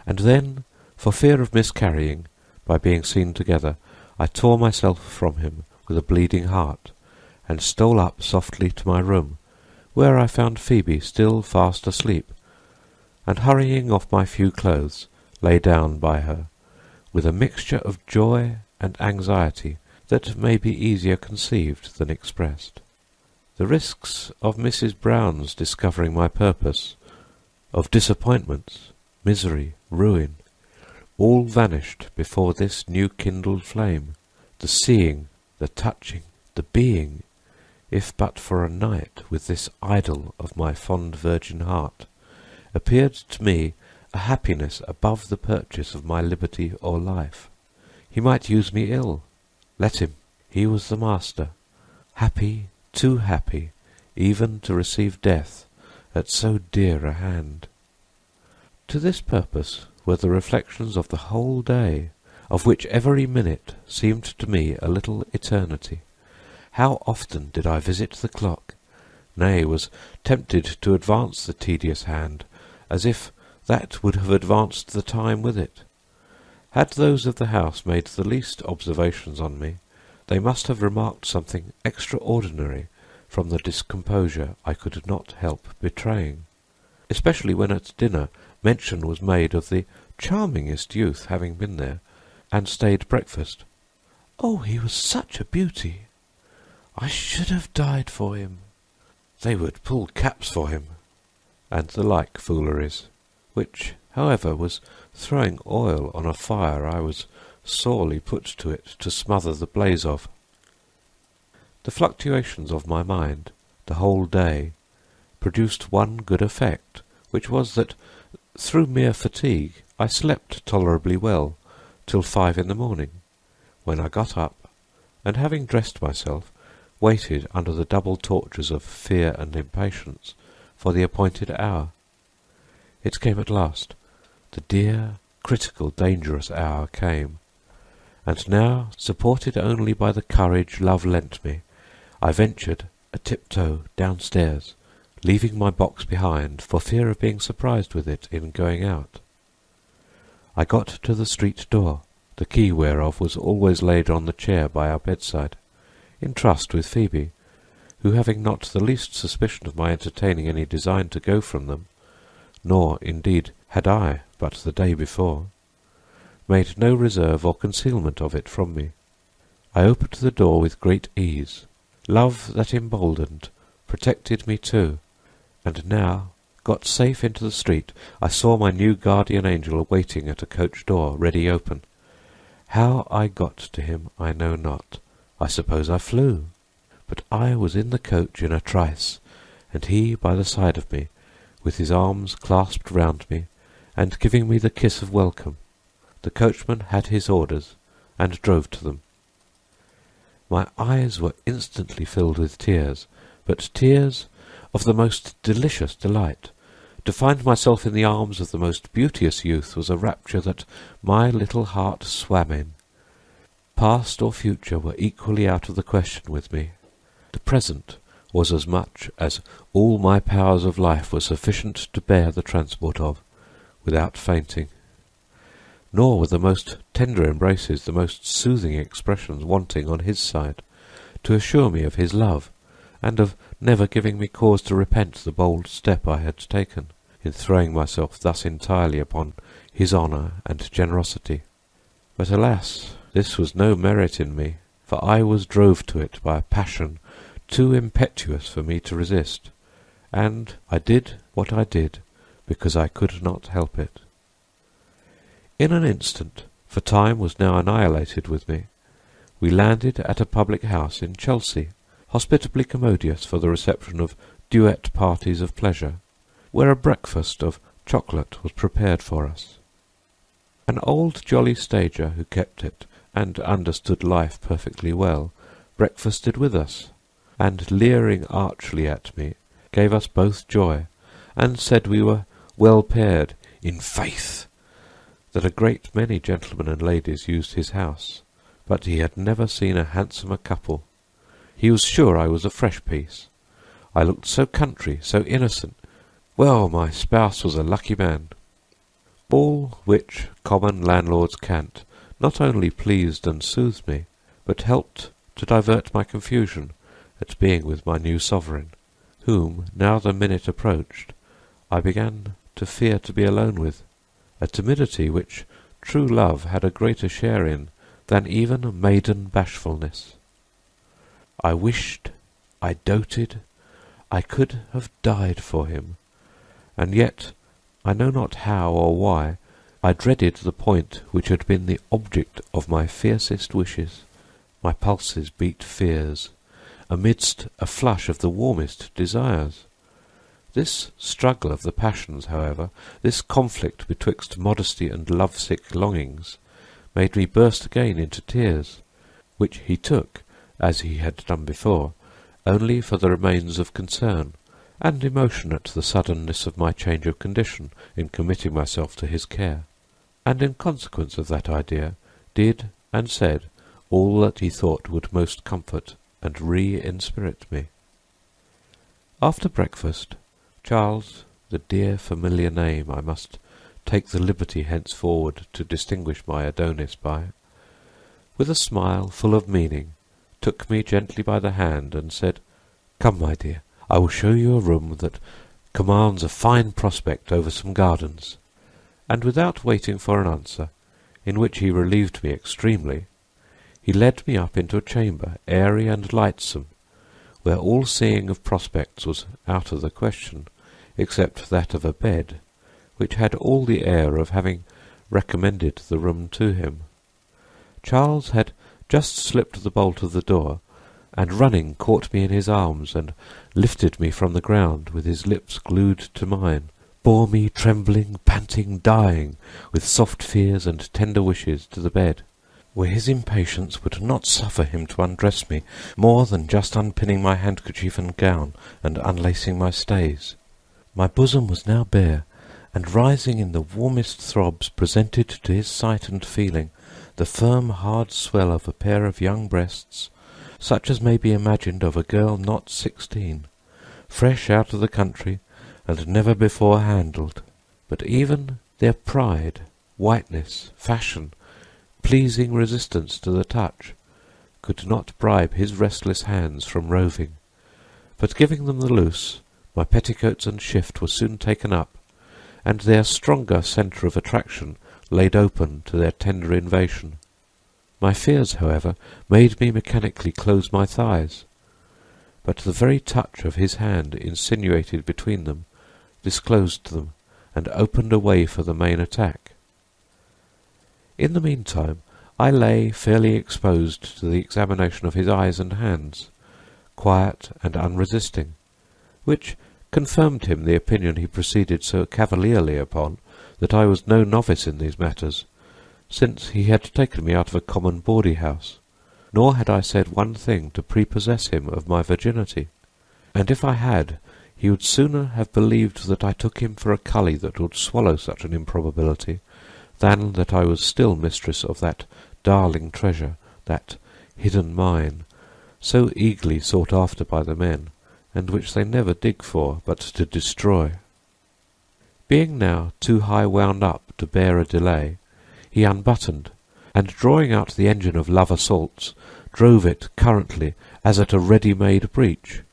and then, for fear of miscarrying, by being seen together, I tore myself from him with a bleeding heart, and stole up softly to my room, where I found Phoebe still fast asleep, and hurrying off my few clothes, lay down by her, with a mixture of joy and anxiety that may be easier conceived than expressed. The risks of Mrs. Brown's discovering my purpose, of disappointments, misery, ruin, all vanished before this new-kindled flame. The seeing, the touching, the being, if but for a night with this idol of my fond virgin heart, appeared to me a happiness above the purchase of my liberty or life. He might use me ill. Let him. He was the master, happy, too happy, even to receive death at so dear a hand. To this purpose were the reflections of the whole day, of which every minute seemed to me a little eternity. How often did I visit the clock, nay, was tempted to advance the tedious hand, as if that would have advanced the time with it. Had those of the house made the least observations on me, they must have remarked something extraordinary from the discomposure I could not help betraying, especially when at dinner mention was made of the charmingest youth having been there, and stayed breakfast. "Oh, he was such a beauty! I should have died for him. They would pull caps for him," and the like fooleries, which, however, was throwing oil on a fire I was sorely put to it to smother the blaze of. The fluctuations of my mind, the whole day, produced one good effect, which was that, through mere fatigue, I slept tolerably well till 5 in the morning, when I got up, and having dressed myself, waited under the double tortures of fear and impatience for the appointed hour. It came at last. The dear, critical, dangerous hour came, and now, supported only by the courage love lent me, I ventured a tiptoe downstairs, leaving my box behind for fear of being surprised with it in going out. I got to the street door, the key whereof was always laid on the chair by our bedside, in trust with Phoebe, who, having not the least suspicion of my entertaining any design to go from them, nor, indeed, had I but the day before, made no reserve or concealment of it from me. I opened the door with great ease. Love that emboldened protected me too, and now, got safe into the street, I saw my new guardian angel waiting at a coach door, ready open. How I got to him I know not. I suppose I flew, but I was in the coach in a trice, and he by the side of me, with his arms clasped round me, and giving me the kiss of welcome. The coachman had his orders, and drove to them. My eyes were instantly filled with tears, but tears of the most delicious delight, To find myself in the arms of the most beauteous youth was a rapture that my little heart swam in. Past or future were equally out of the question with me. The present was as much as all my powers of life were sufficient to bear the transport of, without fainting. Nor were the most tender embraces, the most soothing expressions wanting on his side, to assure me of his love, and of never giving me cause to repent the bold step I had taken, in throwing myself thus entirely upon his honour and generosity. But alas, this was no merit in me, for I was drove to it by a passion too impetuous for me to resist, and I did what I did because I could not help it. In an instant, for time was now annihilated with me, we landed at a public house in Chelsea, hospitably commodious for the reception of duet parties of pleasure, where a breakfast of chocolate was prepared for us. An old jolly stager who kept it, and understood life perfectly well, breakfasted with us, and leering archly at me, gave us both joy, and said we were well paired, in faith, that a great many gentlemen and ladies used his house, but he had never seen a handsomer couple. He was sure I was a fresh piece. I looked so country, so innocent. Well, my spouse was a lucky man. All which common landlord's cant not only pleased and soothed me, but helped to divert my confusion at being with my new sovereign, whom, now the minute approached, I began to fear to be alone with, a timidity which true love had a greater share in than even maiden bashfulness. I wished, I doted, I could have died for him, and yet, I know not how or why, I dreaded the point which had been the object of my fiercest wishes. My pulses beat fierce, amidst a flush of the warmest desires. This struggle of the passions, however, this conflict betwixt modesty and love-sick longings, made me burst again into tears, which he took, as he had done before, only for the remains of concern, and emotion at the suddenness of my change of condition in committing myself to his care, and in consequence of that idea did and said all that he thought would most comfort and re-inspirit me. After breakfast, Charles, the dear familiar name I must take the liberty henceforward to distinguish my Adonis by, with a smile full of meaning, took me gently by the hand and said, "Come, my dear, I will show you a room that commands a fine prospect over some gardens." And without waiting for an answer, in which he relieved me extremely, he led me up into a chamber, airy and lightsome, where all seeing of prospects was out of the question, except that of a bed, which had all the air of having recommended the room to him. Charles had just slipped the bolt of the door, and running caught me in his arms, and lifted me from the ground, with his lips glued to mine, bore me trembling, panting, dying, with soft fears and tender wishes, to the bed, where his impatience would not suffer him to undress me more than just unpinning my handkerchief and gown, and unlacing my stays. My bosom was now bare, and rising in the warmest throbs presented to his sight and feeling the firm hard swell of a pair of young breasts, such as may be imagined of a girl not 16, fresh out of the country, and never before handled. But even their pride, whiteness, fashion, pleasing resistance to the touch, could not bribe his restless hands from roving, but giving them the loose, my petticoats and shift were soon taken up, and their stronger centre of attraction laid open to their tender invasion. My fears, however, made me mechanically close my thighs, but the very touch of his hand insinuated between them disclosed them, and opened a way for the main attack. In the meantime I lay fairly exposed to the examination of his eyes and hands, quiet and unresisting, which confirmed him the opinion he proceeded so cavalierly upon, that I was no novice in these matters, since he had taken me out of a common bawdy house, nor had I said one thing to prepossess him of my virginity, and if I had, he would sooner have believed that I took him for a cully that would swallow such an improbability, than that I was still mistress of that darling treasure, that hidden mine, so eagerly sought after by the men, and which they never dig for but to destroy. Being now too high wound up to bear a delay, he unbuttoned, and drawing out the engine of love assaults, drove it currently as at a ready-made breech.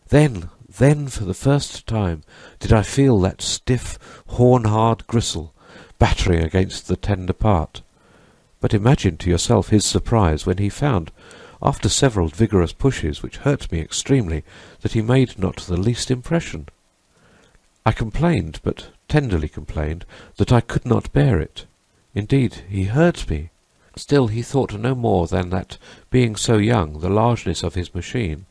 Then for the first time did I feel that stiff, horn-hard gristle battering against the tender part. But imagine to yourself his surprise when he found, after several vigorous pushes, which hurt me extremely, that he made not the least impression. I complained, but tenderly complained, that I could not bear it. Indeed, he heard me. Still he thought no more than that, being so young, the largeness of his machine,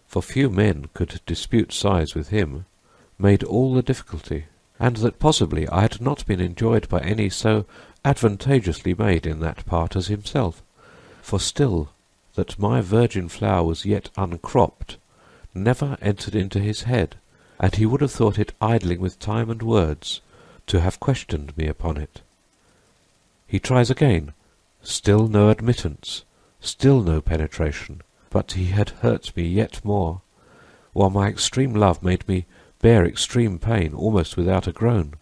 for few men could dispute size with him, made all the difficulty, and that possibly I had not been enjoyed by any so advantageously made in that part as himself, for still that my virgin flower was yet uncropped never entered into his head, and he would have thought it idling with time and words to have questioned me upon it. He tries again, still no admittance, still no penetration, but he had hurt me yet more, while my extreme love made me bear extreme pain almost without a groan.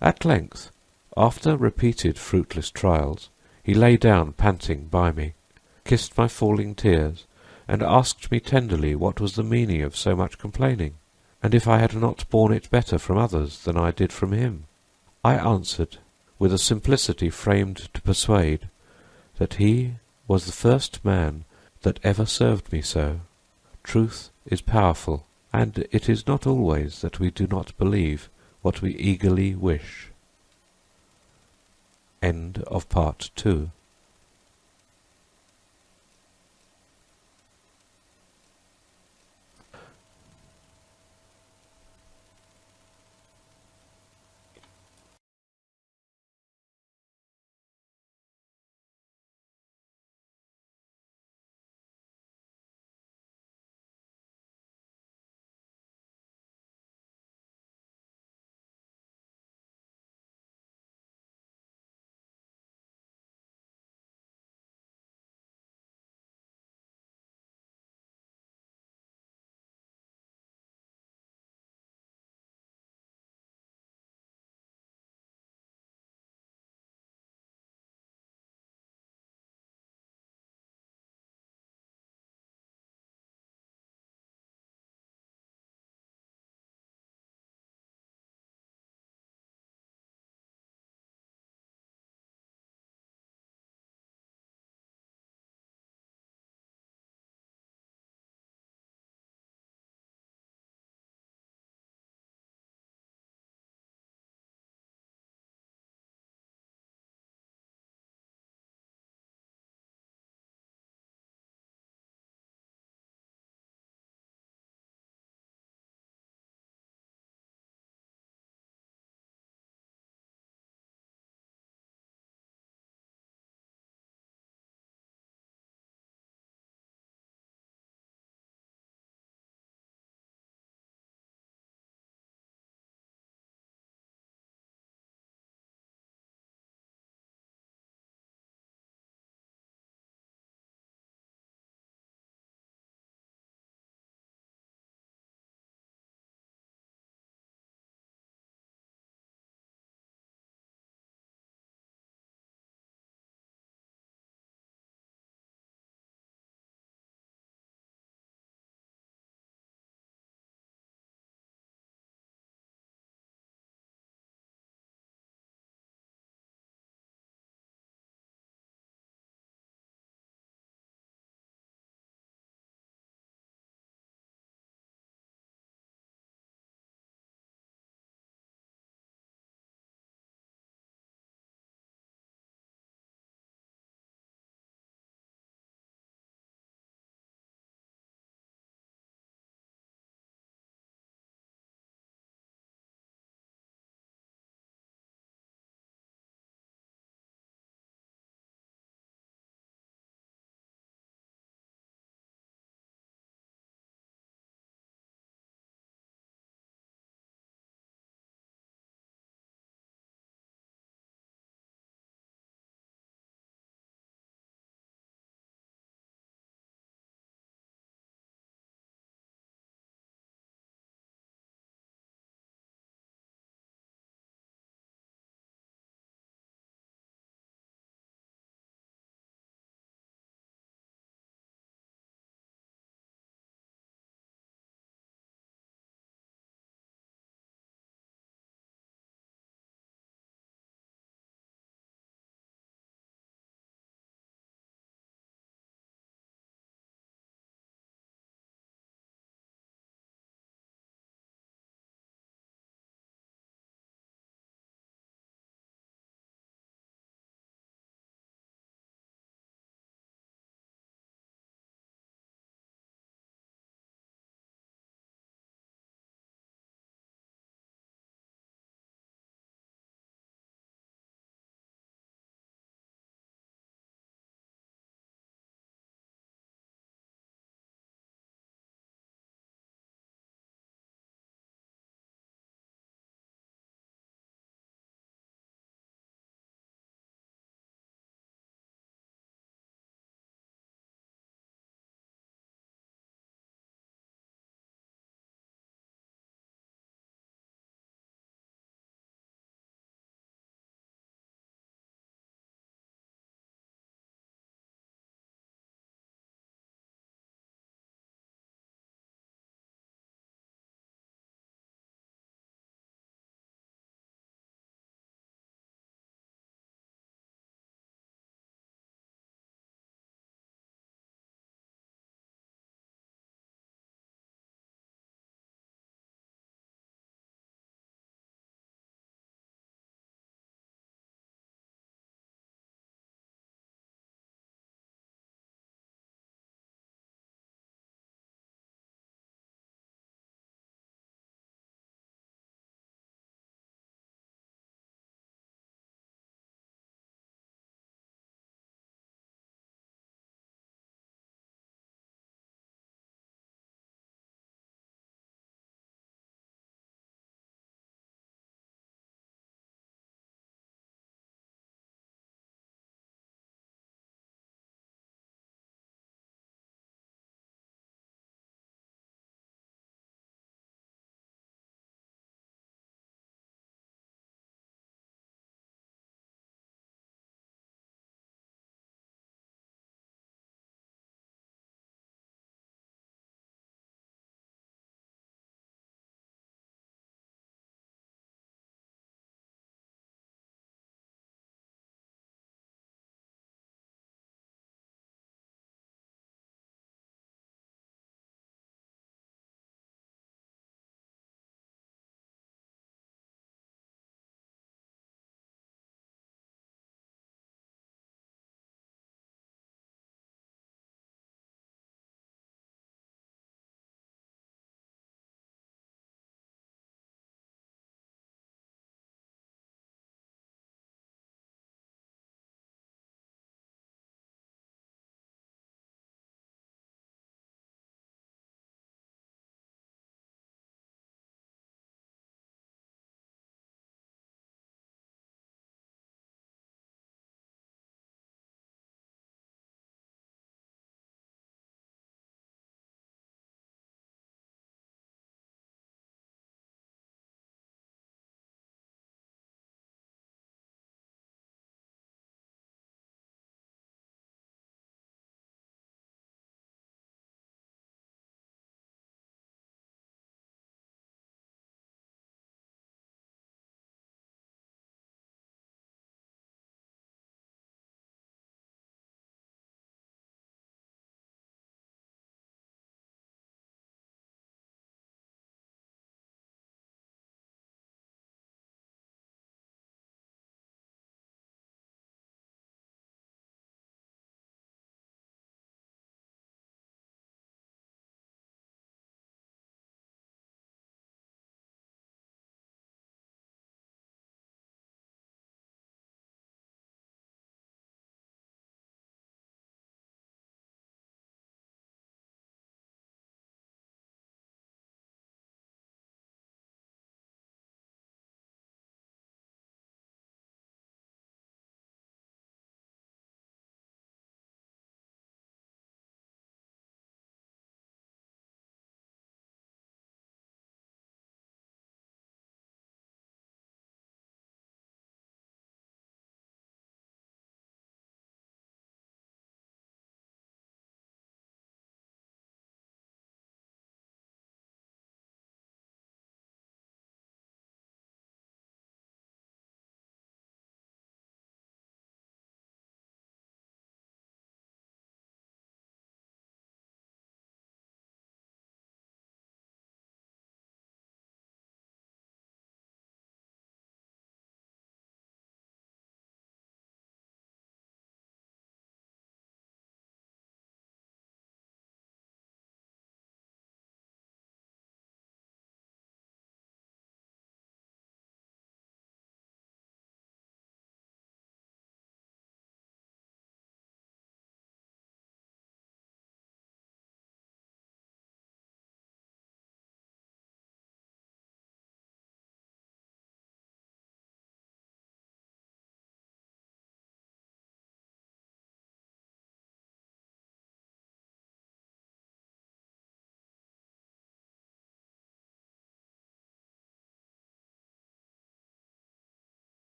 At length, after repeated fruitless trials, he lay down panting by me, kissed my falling tears, and asked me tenderly what was the meaning of so much complaining, and if I had not borne it better from others than I did from him. I answered, with a simplicity framed to persuade, that he was the first man that ever served me so. Truth is powerful, and it is not always that we do not believe what we eagerly wish. End of Part 2.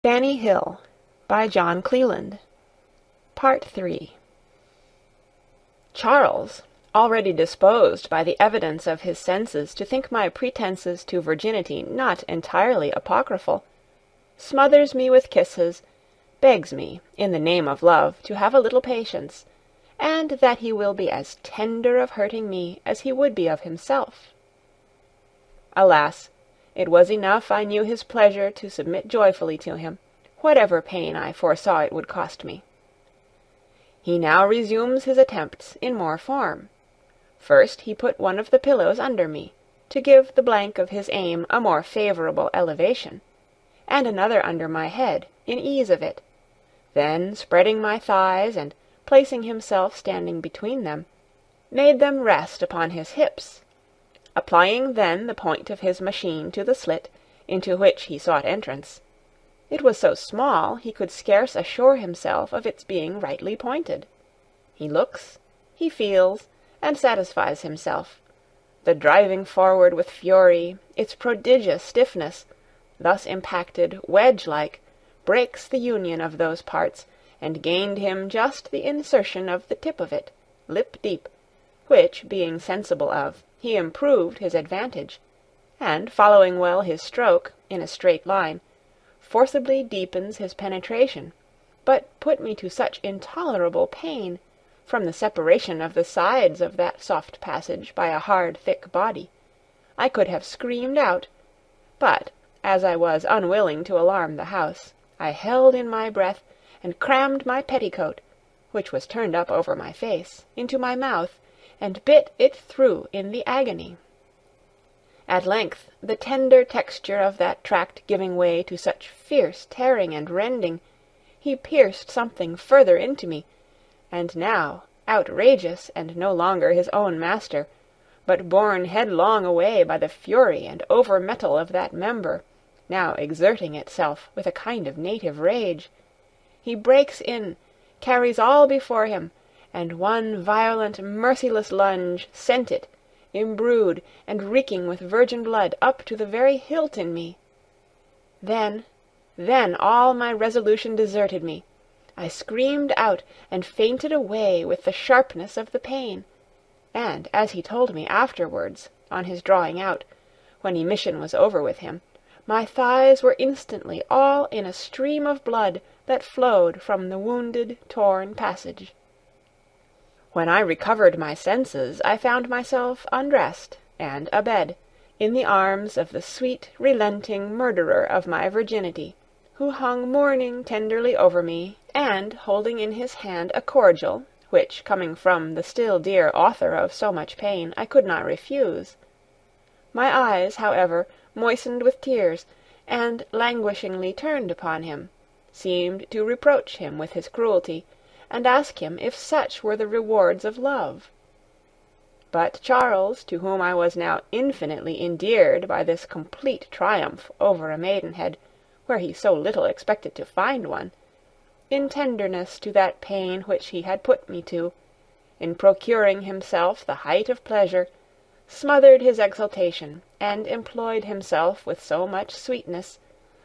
Fanny Hill, by John Cleland. Part 3. Charles, already disposed by the evidence of his senses to think my pretences to virginity not entirely apocryphal, smothers me with kisses, begs me, in the name of love, to have a little patience, and that he will be as tender of hurting me as he would be of himself. Alas! It was enough I knew his pleasure to submit joyfully to him, whatever pain I foresaw it would cost me. He now resumes his attempts in more form. First he put one of the pillows under me, to give the blank of his aim a more favourable elevation, and another under my head, in ease of it. Then, spreading my thighs, and placing himself standing between them, made them rest upon his hips, applying then the point of his machine to the slit, into which he sought entrance. It was so small he could scarce assure himself of its being rightly pointed. He looks, he feels, and satisfies himself. The driving forward with fury, its prodigious stiffness, thus impacted wedge-like, breaks the union of those parts, and gained him just the insertion of the tip of it, lip-deep, which, being sensible of, he improved his advantage, and, following well his stroke, in a straight line, forcibly deepens his penetration, but put me to such intolerable pain, from the separation of the sides of that soft passage by a hard thick body, I could have screamed out, but, as I was unwilling to alarm the house, I held in my breath, and crammed my petticoat, which was turned up over my face, into my mouth, and bit it through in the agony. At length, the tender texture of that tract giving way to such fierce tearing and rending, he pierced something further into me, and now, outrageous and no longer his own master, but borne headlong away by the fury and over-metal of that member, now exerting itself with a kind of native rage, he breaks in, carries all before him, and one violent merciless lunge sent it, imbrued and reeking with virgin blood, up to the very hilt in me. Then all my resolution deserted me. I screamed out, and fainted away with the sharpness of the pain, and, as he told me afterwards, on his drawing out, when emission was over with him, my thighs were instantly all in a stream of blood that flowed from the wounded, torn passage. When I recovered my senses, I found myself undressed, and abed, in the arms of the sweet, relenting murderer of my virginity, who hung mourning tenderly over me, and holding in his hand a cordial, which, coming from the still dear author of so much pain, I could not refuse. My eyes, however, moistened with tears, and languishingly turned upon him, seemed to reproach him with his cruelty, and ask him if such were the rewards of love. But Charles, to whom I was now infinitely endeared by this complete triumph over a maidenhead, where he so little expected to find one, in tenderness to that pain which he had put me to, in procuring himself the height of pleasure, smothered his exultation, and employed himself with so much sweetness,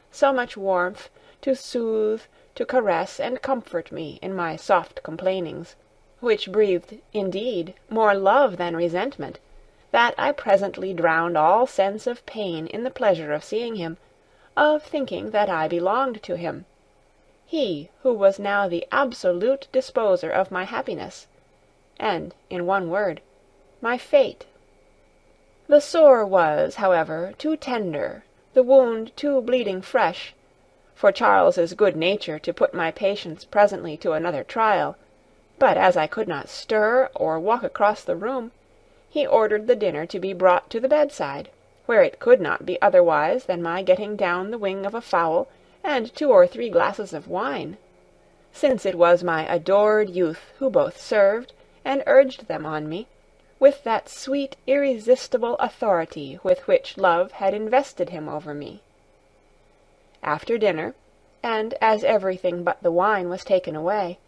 so much warmth, to soothe, to caress and comfort me in my soft complainings, which breathed, indeed, more love than resentment, that I presently drowned all sense of pain in the pleasure of seeing him, of thinking that I belonged to him, he who was now the absolute disposer of my happiness, and, in one word, my fate. The sore was, however, too tender, the wound too bleeding fresh, for Charles's good nature to put my patience presently to another trial, but as I could not stir or walk across the room, he ordered the dinner to be brought to the bedside, where it could not be otherwise than my getting down the wing of a fowl and 2 or 3 glasses of wine, since it was my adored youth who both served and urged them on me, with that sweet irresistible authority with which love had invested him over me. After dinner, and as everything but the wine was taken away,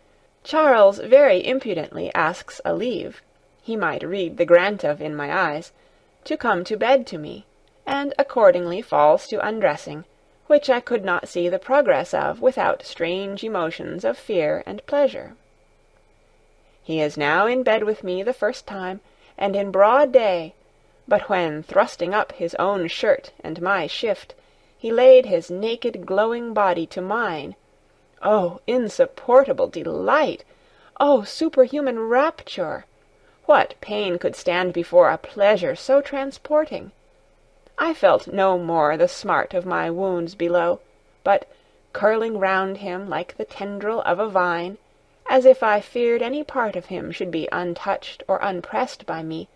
Charles very impudently asks a leave, he might read the grant of in my eyes, to come to bed to me, and accordingly falls to undressing, which I could not see the progress of without strange emotions of fear and pleasure. He is now in bed with me the first time, and in broad day, but when, thrusting up his own shirt and my shift, he laid his naked glowing body to mine, oh, insupportable delight! Oh, superhuman rapture! What pain could stand before a pleasure so transporting? I felt no more the smart of my wounds below, but, curling round him like the tendril of a vine, as if I feared any part of him should be untouched or unpressed by me,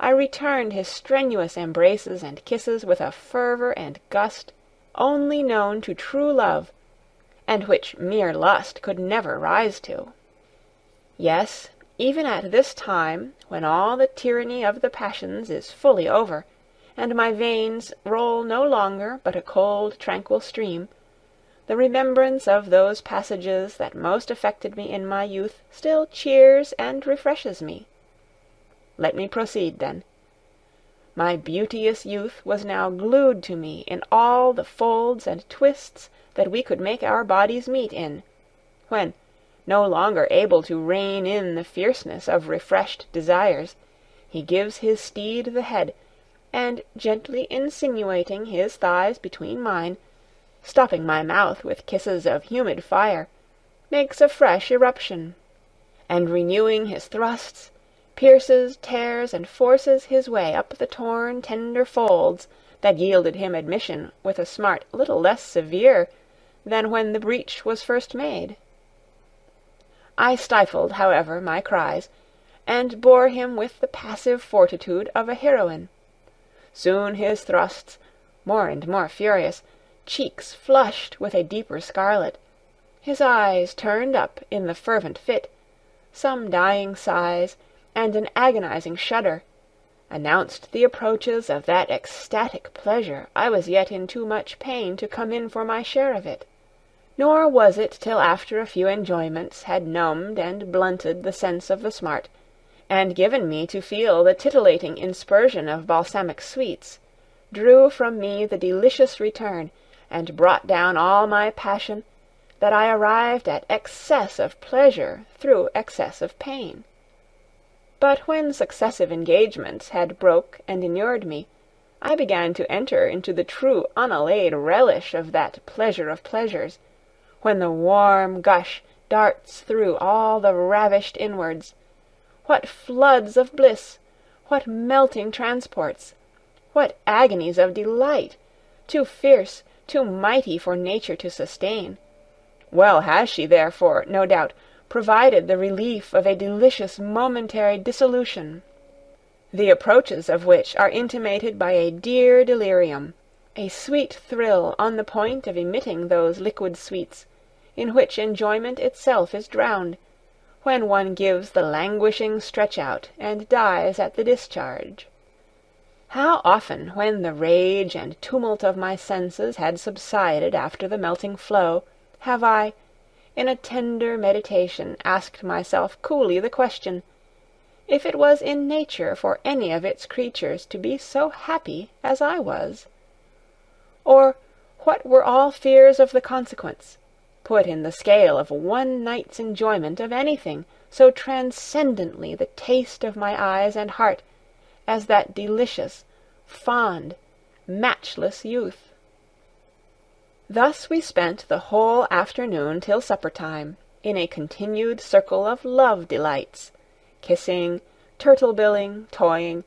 I returned his strenuous embraces and kisses with a fervour and gust only known to true love, and which mere lust could never rise to. Yes, even at this time, when all the tyranny of the passions is fully over, and my veins roll no longer but a cold tranquil stream, the remembrance of those passages that most affected me in my youth still cheers and refreshes me. Let me proceed, then. My beauteous youth was now glued to me in all the folds and twists that we could make our bodies meet in, when, no longer able to rein in the fierceness of refreshed desires, he gives his steed the head, and, gently insinuating his thighs between mine, stopping my mouth with kisses of humid fire, makes a fresh irruption, and, renewing his thrusts, pierces, tears, and forces his way up the torn, tender folds that yielded him admission with a smart little less severe than when the breach was first made. I stifled, however, my cries, and bore him with the passive fortitude of a heroine. Soon his thrusts, more and more furious, cheeks flushed with a deeper scarlet, his eyes turned up in the fervent fit, some dying sighs, and an agonizing shudder, announced the approaches of that ecstatic pleasure I was yet in too much pain to come in for my share of it. Nor was it till after a few enjoyments had numbed and blunted the sense of the smart, and given me to feel the titillating inspersion of balsamic sweets, drew from me the delicious return, and brought down all my passion, that I arrived at excess of pleasure through excess of pain. But when successive engagements had broke and inured me, I began to enter into the true unallayed relish of that pleasure of pleasures, when the warm gush darts through all the ravished inwards. What floods of bliss! What melting transports! What agonies of delight! Too fierce, too mighty for nature to sustain. Well has she, therefore, no doubt, provided the relief of a delicious momentary dissolution, the approaches of which are intimated by a dear delirium, a sweet thrill on the point of emitting those liquid sweets, in which enjoyment itself is drowned, when one gives the languishing stretch-out and dies at the discharge. How often, when the rage and tumult of my senses had subsided after the melting flow, have I, in a tender meditation, asked myself coolly the question, if it was in nature for any of its creatures to be so happy as I was? Or what were all fears of the consequence, put in the scale of one night's enjoyment of anything so transcendently the taste of my eyes and heart as that delicious, fond, matchless youth? Thus we spent the whole afternoon till supper-time, in a continued circle of love-delights, kissing, turtle-billing, toying,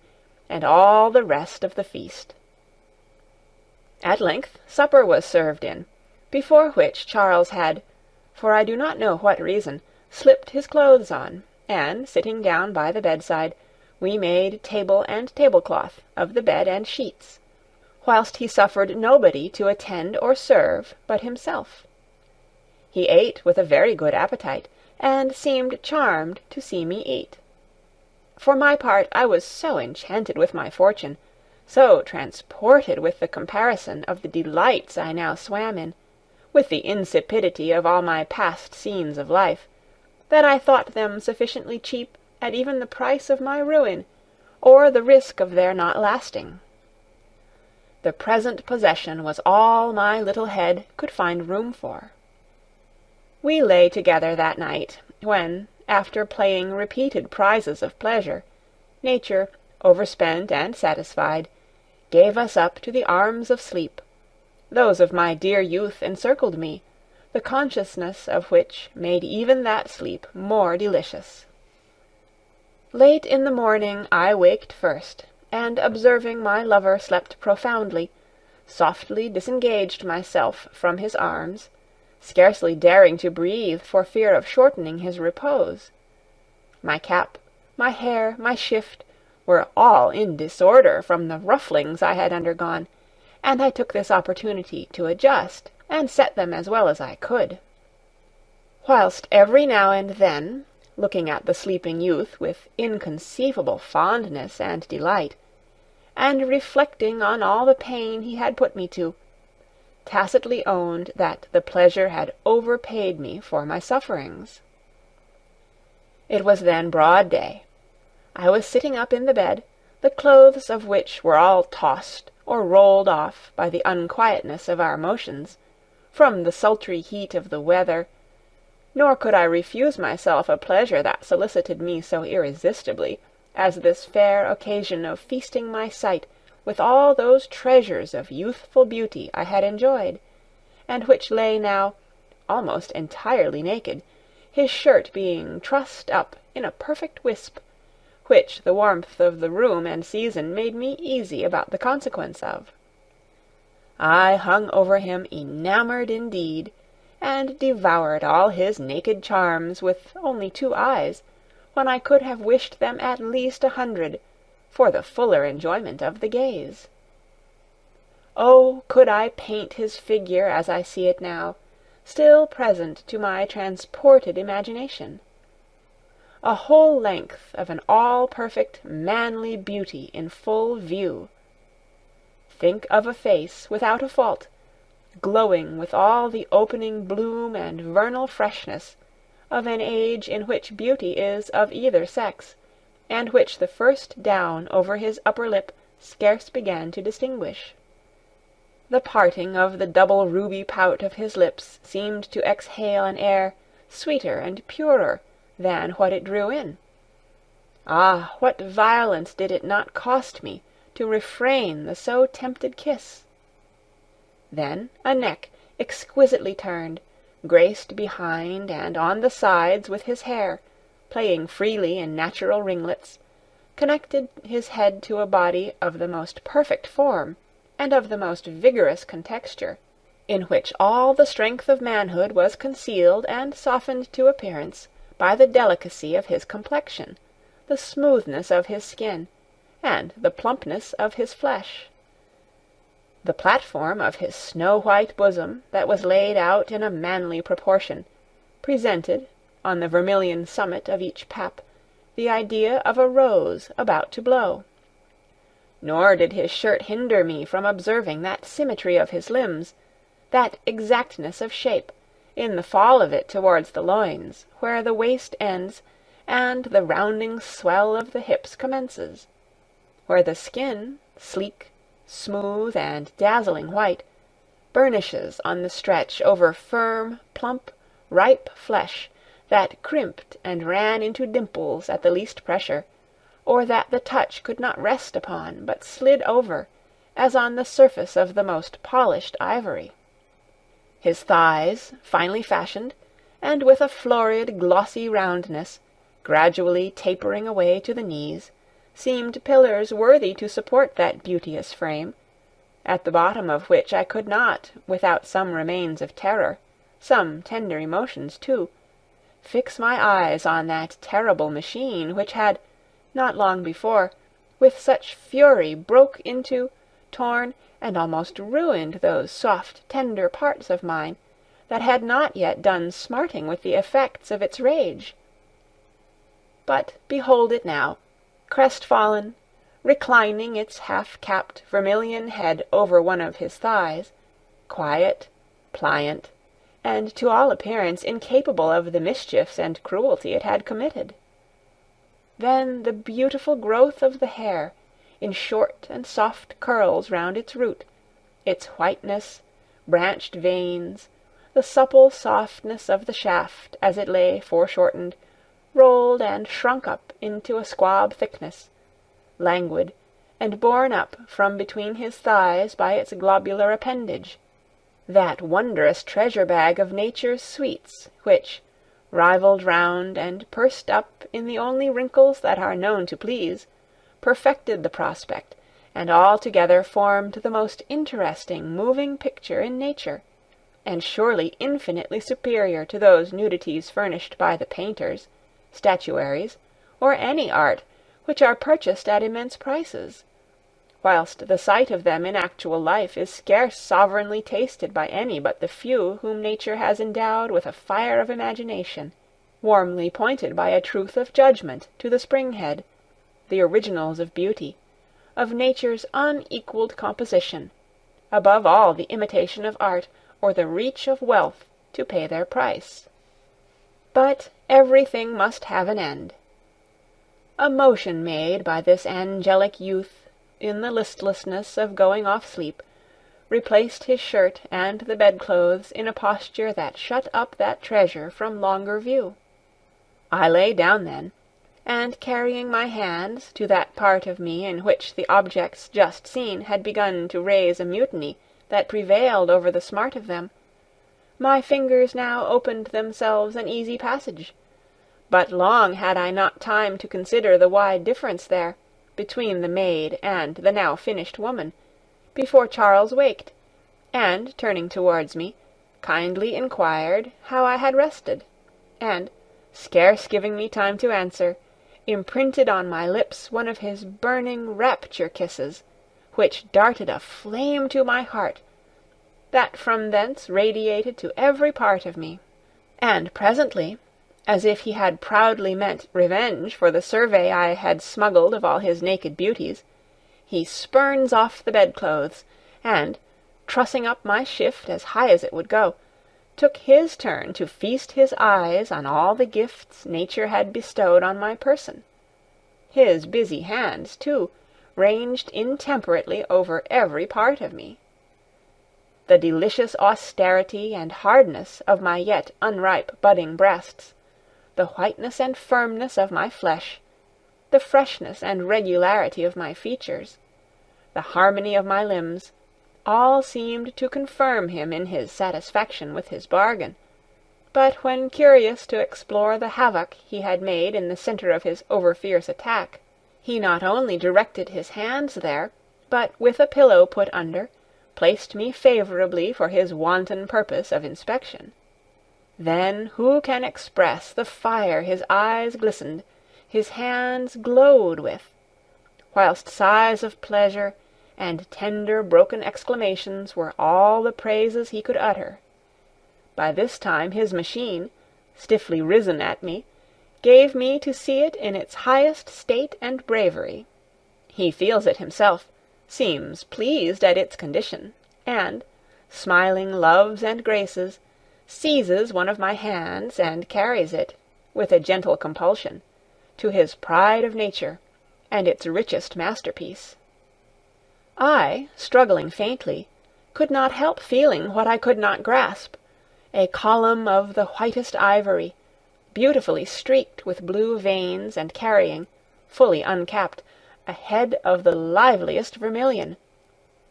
and all the rest of the feast. At length supper was served in, before which Charles had, for I do not know what reason, slipped his clothes on, and, sitting down by the bedside, we made table and tablecloth of the bed and sheets, whilst he suffered nobody to attend or serve but himself. He ate with a very good appetite, and seemed charmed to see me eat. For my part, I was so enchanted with my fortune, so transported with the comparison of the delights I now swam in, with the insipidity of all my past scenes of life, that I thought them sufficiently cheap at even the price of my ruin, or the risk of their not lasting. the present possession was all my little head could find room for. We lay together that night, when, after playing repeated prizes of pleasure, nature, overspent and satisfied, gave us up to the arms of sleep. Those of my dear youth encircled me, the consciousness of which made even that sleep more delicious. Late in the morning I waked first, and observing my lover slept profoundly, softly disengaged myself from his arms, scarcely daring to breathe for fear of shortening his repose. My cap, my hair, my shift, were all in disorder from the rufflings I had undergone, and I took this opportunity to adjust and set them as well as I could. Whilst every now and then, looking at the sleeping youth with inconceivable fondness and delight, and reflecting on all the pain he had put me to, tacitly owned that the pleasure had overpaid me for my sufferings. It was then broad day. I was sitting up in the bed, the clothes of which were all tossed or rolled off by the unquietness of our motions, from the sultry heat of the weather, nor could I refuse myself a pleasure that solicited me so irresistibly as this fair occasion of feasting my sight with all those treasures of youthful beauty I had enjoyed, and which lay now almost entirely naked, his shirt being trussed up in a perfect wisp, which the warmth of the room and season made me easy about the consequence of. I hung over him enamoured indeed, and devoured all his naked charms with only 2 eyes, when I could have wished them at least 100, for the fuller enjoyment of the gaze. Oh, could I paint his figure as I see it now, still present to my transported imagination! A whole length of an all-perfect manly beauty in full view. Think of a face without a fault, glowing with all the opening bloom and vernal freshness of an age in which beauty is of either sex, and which the first down over his upper lip scarce began to distinguish. The parting of the double ruby pout of his lips seemed to exhale an air sweeter and purer than what it drew in. Ah, what violence did it not cost me to refrain the so tempted kiss! Then a neck exquisitely turned, graced behind and on the sides with his hair, playing freely in natural ringlets, connected his head to a body of the most perfect form and of the most vigorous contexture, in which all the strength of manhood was concealed and softened to appearance by the delicacy of his complexion, the smoothness of his skin, and the plumpness of his flesh. The platform of his snow-white bosom, that was laid out in a manly proportion, presented, on the vermilion summit of each pap, the idea of a rose about to blow. Nor did his shirt hinder me from observing that symmetry of his limbs, that exactness of shape, in the fall of it towards the loins, where the waist ends, and the rounding swell of the hips commences, where the skin, sleek, smooth, and dazzling white, burnishes on the stretch over firm, plump, ripe flesh that crimped and ran into dimples at the least pressure, or that the touch could not rest upon, but slid over, as on the surface of the most polished ivory. His thighs, finely fashioned, and with a florid, glossy roundness, gradually tapering away to the knees, seemed pillars worthy to support that beauteous frame, at the bottom of which I could not, without some remains of terror, some tender emotions too, fix my eyes on that terrible machine which had, not long before, with such fury broke into, torn, and almost ruined those soft, tender parts of mine that had not yet done smarting with the effects of its rage. But behold it now, crestfallen, reclining its half-capped vermilion head over one of his thighs, quiet, pliant, and to all appearance incapable of the mischiefs and cruelty it had committed. Then the beautiful growth of the hair, in short and soft curls round its root, its whiteness, branched veins, the supple softness of the shaft as it lay foreshortened, rolled and shrunk up into a squab thickness, languid, and borne up from between his thighs by its globular appendage, that wondrous treasure-bag of nature's sweets, which, rivalled round and pursed up in the only wrinkles that are known to please, perfected the prospect, and altogether formed the most interesting moving picture in nature, and surely infinitely superior to those nudities furnished by the painters, statuaries, or any art, which are purchased at immense prices, whilst the sight of them in actual life is scarce sovereignly tasted by any but the few whom nature has endowed with a fire of imagination, warmly pointed by a truth of judgment to the spring-head, the originals of beauty, of nature's unequalled composition, above all the imitation of art, or the reach of wealth to pay their price. But everything must have an end. A motion made by this angelic youth, in the listlessness of going off sleep, replaced his shirt and the bedclothes in a posture that shut up that treasure from longer view. I lay down then, and carrying my hands to that part of me in which the objects just seen had begun to raise a mutiny that prevailed over the smart of them, my fingers now opened themselves an easy passage, but long had I not time to consider the wide difference there, between the maid and the now finished woman, before Charles waked, and, turning towards me, kindly inquired how I had rested, and, scarce giving me time to answer, imprinted on my lips one of his burning rapture kisses, which darted a flame to my heart, that from thence radiated to every part of me, and presently, as if he had proudly meant revenge for the survey I had smuggled of all his naked beauties, he spurns off the bedclothes, and, trussing up my shift as high as it would go, took his turn to feast his eyes on all the gifts nature had bestowed on my person. His busy hands, too, ranged intemperately over every part of me. The delicious austerity and hardness of my yet unripe budding breasts, the whiteness and firmness of my flesh, the freshness and regularity of my features, the harmony of my limbs, all seemed to confirm him in his satisfaction with his bargain. But when curious to explore the havoc he had made in the centre of his over-fierce attack, he not only directed his hands there, but with a pillow put under, placed me favourably for his wanton purpose of inspection. Then who can express the fire his eyes glistened, his hands glowed with, whilst sighs of pleasure and tender broken exclamations were all the praises he could utter. By this time his machine, stiffly risen at me, gave me to see it in its highest state and bravery. He feels it himself, seems pleased at its condition, and, smiling loves and graces, seizes one of my hands and carries it, with a gentle compulsion, to his pride of nature, and its richest masterpiece. I, struggling faintly, could not help feeling what I could not grasp, a column of the whitest ivory, beautifully streaked with blue veins and carrying, fully uncapped, a head of the liveliest vermilion.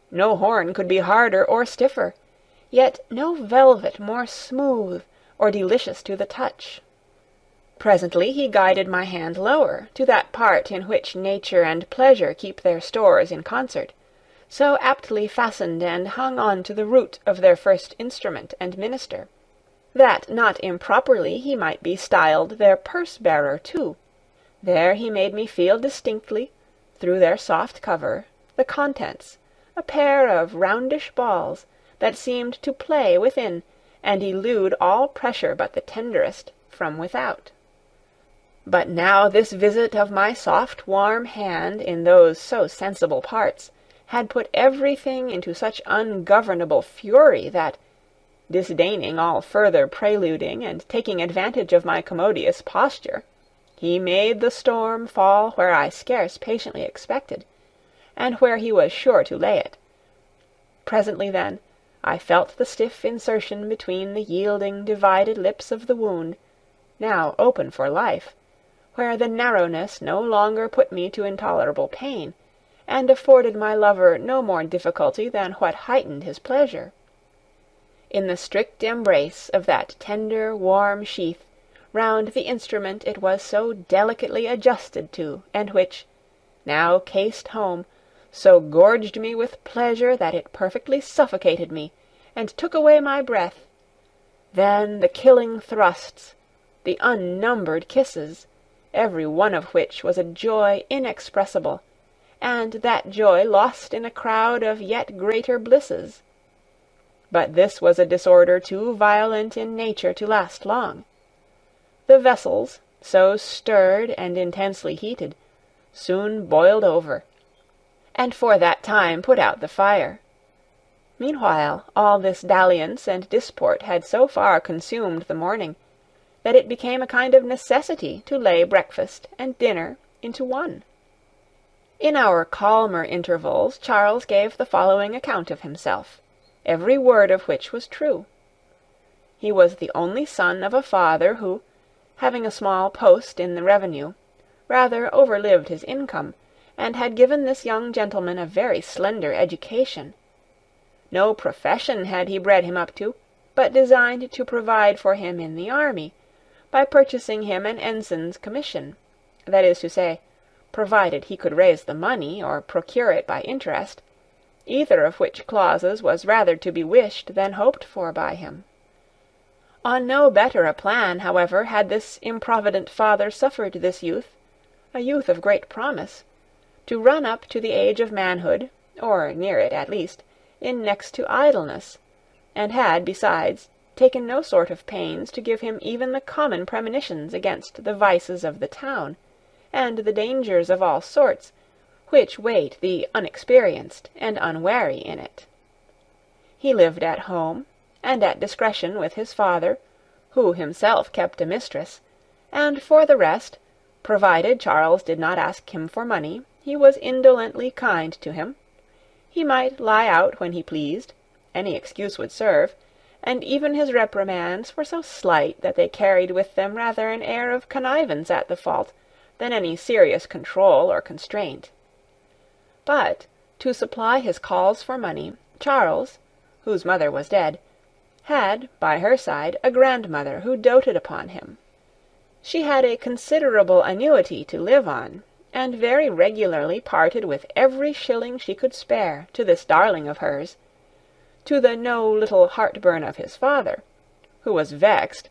No horn could be harder or stiffer, yet no velvet more smooth or delicious to the touch. Presently he guided my hand lower, to that part in which nature and pleasure keep their stores in concert, so aptly fastened and hung on to the root of their first instrument and minister, that not improperly he might be styled their purse-bearer too. There he made me feel distinctly, through their soft cover, the contents, a pair of roundish balls, that seemed to play within, and elude all pressure but the tenderest from without. But now this visit of my soft warm hand in those so sensible parts had put everything into such ungovernable fury that, disdaining all further preluding and taking advantage of my commodious posture, he made the storm fall where I scarce patiently expected, and where he was sure to lay it. Presently then, I felt the stiff insertion between the yielding, divided lips of the wound, now open for life, where the narrowness no longer put me to intolerable pain, and afforded my lover no more difficulty than what heightened his pleasure. In the strict embrace of that tender, warm sheath, round the instrument it was so delicately adjusted to, and which, now cased home, so gorged me with pleasure that it perfectly suffocated me, and took away my breath. Then the killing thrusts, the unnumbered kisses, every one of which was a joy inexpressible, and that joy lost in a crowd of yet greater blisses. But this was a disorder too violent in nature to last long. The vessels, so stirred and intensely heated, soon boiled over, and for that time put out the fire. Meanwhile all this dalliance and disport had so far consumed the morning, that it became a kind of necessity to lay breakfast and dinner into one. In our calmer intervals Charles gave the following account of himself, every word of which was true. He was the only son of a father who, having a small post in the revenue, rather overlived his income, and had given this young gentleman a very slender education. No profession had he bred him up to, but designed to provide for him in the army, by purchasing him an ensign's commission, that is to say, provided he could raise the money, or procure it by interest, either of which clauses was rather to be wished than hoped for by him. On no better a plan, however, had this improvident father suffered this youth, a youth of great promise, to run up to the age of manhood, or near it at least, in next to idleness, and had, besides, taken no sort of pains to give him even the common premonitions against the vices of the town, and the dangers of all sorts, which wait the unexperienced and unwary in it. He lived at home, and at discretion with his father, who himself kept a mistress, and for the rest, provided Charles did not ask him for money, he was indolently kind to him. He might lie out when he pleased, any excuse would serve, and even his reprimands were so slight that they carried with them rather an air of connivance at the fault than any serious control or constraint. But, to supply his calls for money, Charles, whose mother was dead, had, by her side, a grandmother who doted upon him. She had a considerable annuity to live on, and very regularly parted with every shilling she could spare to this darling of hers, to the no little heartburn of his father, who was vexed,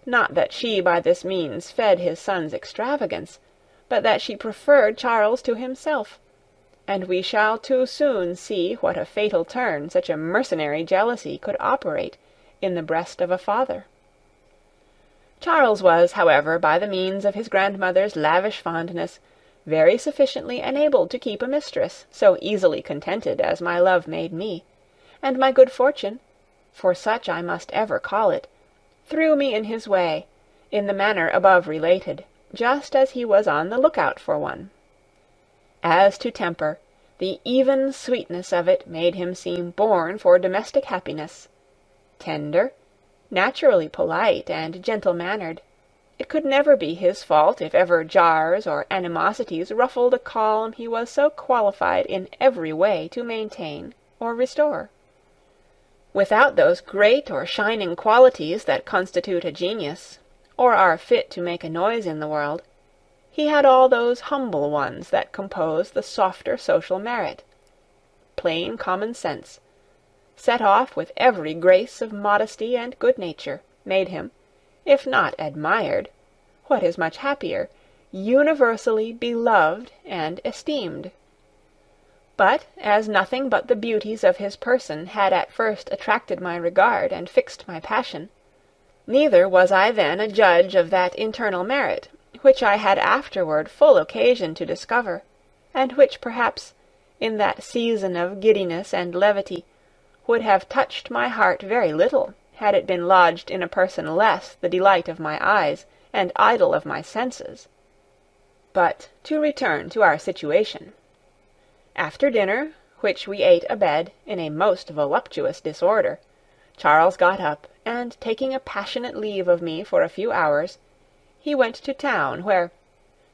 not that she by this means fed his son's extravagance, but that she preferred Charles to himself, and we shall too soon see what a fatal turn such a mercenary jealousy could operate in the breast of a father. Charles was, however, by the means of his grandmother's lavish fondness, very sufficiently enabled to keep a mistress so easily contented as my love made me, and my good fortune, for such I must ever call it, threw me in his way, in the manner above related, just as he was on the look-out for one. As to temper, the even sweetness of it made him seem born for domestic happiness. Tender, naturally polite and gentle-mannered, it could never be his fault if ever jars or animosities ruffled a calm he was so qualified in every way to maintain or restore. Without those great or shining qualities that constitute a genius, or are fit to make a noise in the world, he had all those humble ones that compose the softer social merit. Plain common sense, set off with every grace of modesty and good nature, made him, if not admired, what is much happier, universally beloved and esteemed. But as nothing but the beauties of his person had at first attracted my regard and fixed my passion, neither was I then a judge of that internal merit, which I had afterward full occasion to discover, and which perhaps, in that season of giddiness and levity, would have touched my heart very little, had it been lodged in a person less the delight of my eyes and idol of my senses. But to return to our situation. After dinner, which we ate abed in a most voluptuous disorder, Charles got up, and taking a passionate leave of me for a few hours, he went to town, where,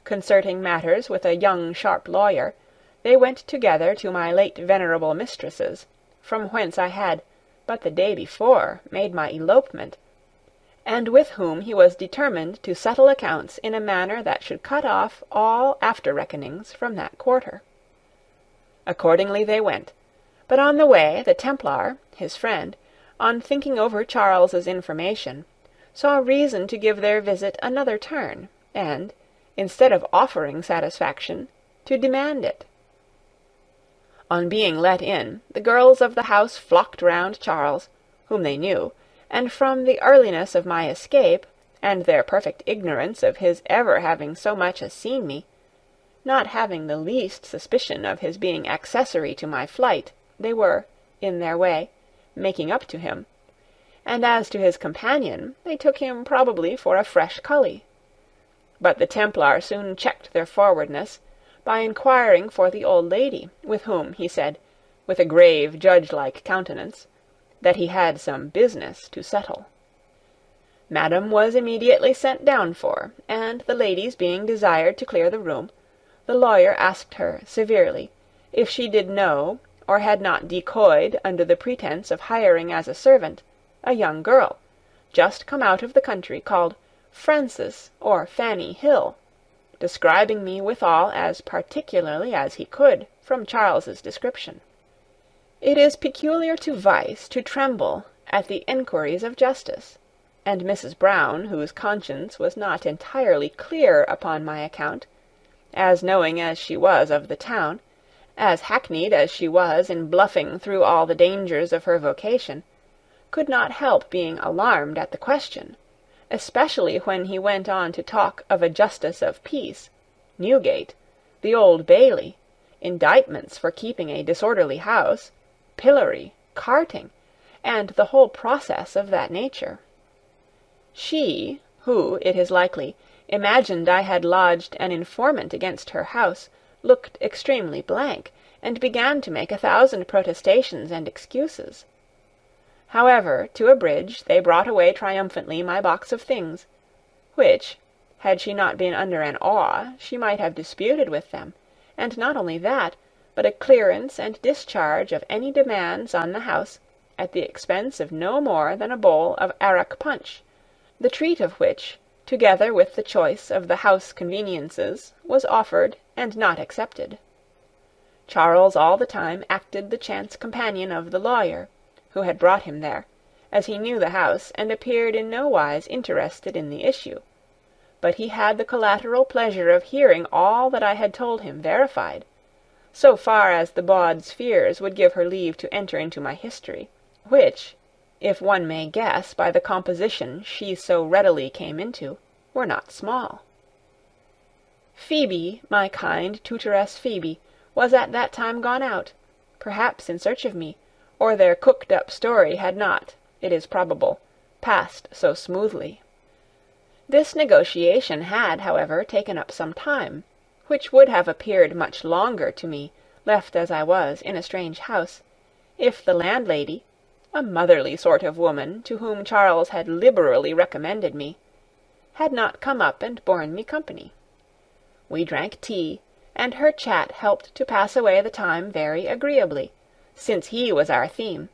concerting matters with a young sharp lawyer, they went together to my late venerable mistress's, from whence I had, but the day before, made my elopement, and with whom he was determined to settle accounts in a manner that should cut off all after-reckonings from that quarter. Accordingly they went, but on the way the Templar, his friend, on thinking over Charles's information, saw reason to give their visit another turn, and, instead of offering satisfaction, to demand it. On being let in, the girls of the house flocked round Charles, whom they knew, and from the earliness of my escape, and their perfect ignorance of his ever having so much as seen me, not having the least suspicion of his being accessory to my flight, they were, in their way, making up to him, and as to his companion, they took him probably for a fresh cully. But the Templar soon checked their forwardness, by inquiring for the old lady, with whom, he said, with a grave judge-like countenance, that he had some business to settle. Madam was immediately sent down for, and the ladies being desired to clear the room, the lawyer asked her severely if she did know, or had not decoyed under the pretence of hiring as a servant, a young girl, just come out of the country, called Frances or Fanny Hill, describing me withal as particularly as he could from Charles's description. It is peculiar to vice to tremble at the enquiries of justice, and Mrs. Brown, whose conscience was not entirely clear upon my account, as knowing as she was of the town, as hackneyed as she was in bluffing through all the dangers of her vocation, could not help being alarmed at the question, especially when he went on to talk of a justice of peace, Newgate, the Old Bailey, indictments for keeping a disorderly house, pillory, carting, and the whole process of that nature. She, who, it is likely, imagined I had lodged an informant against her house, looked extremely blank, and began to make 1,000 protestations and excuses. However, to abridge, they brought away triumphantly my box of things, which, had she not been under an awe, she might have disputed with them, and not only that, but a clearance and discharge of any demands on the house, at the expense of no more than a bowl of arrack punch, the treat of which, together with the choice of the house conveniences, was offered and not accepted. Charles all the time acted the chance companion of the lawyer, who had brought him there, as he knew the house, and appeared in no wise interested in the issue, but he had the collateral pleasure of hearing all that I had told him verified, so far as the bawd's fears would give her leave to enter into my history, which, if one may guess by the composition she so readily came into, were not small. Phoebe, my kind tutoress Phoebe, was at that time gone out, perhaps in search of me, or their cooked-up story had not, it is probable, passed so smoothly. This negotiation had, however, taken up some time, which would have appeared much longer to me, left as I was in a strange house, if the landlady, a motherly sort of woman to whom Charles had liberally recommended me, had not come up and borne me company. We drank tea, and her chat helped to pass away the time very agreeably, since he was our theme.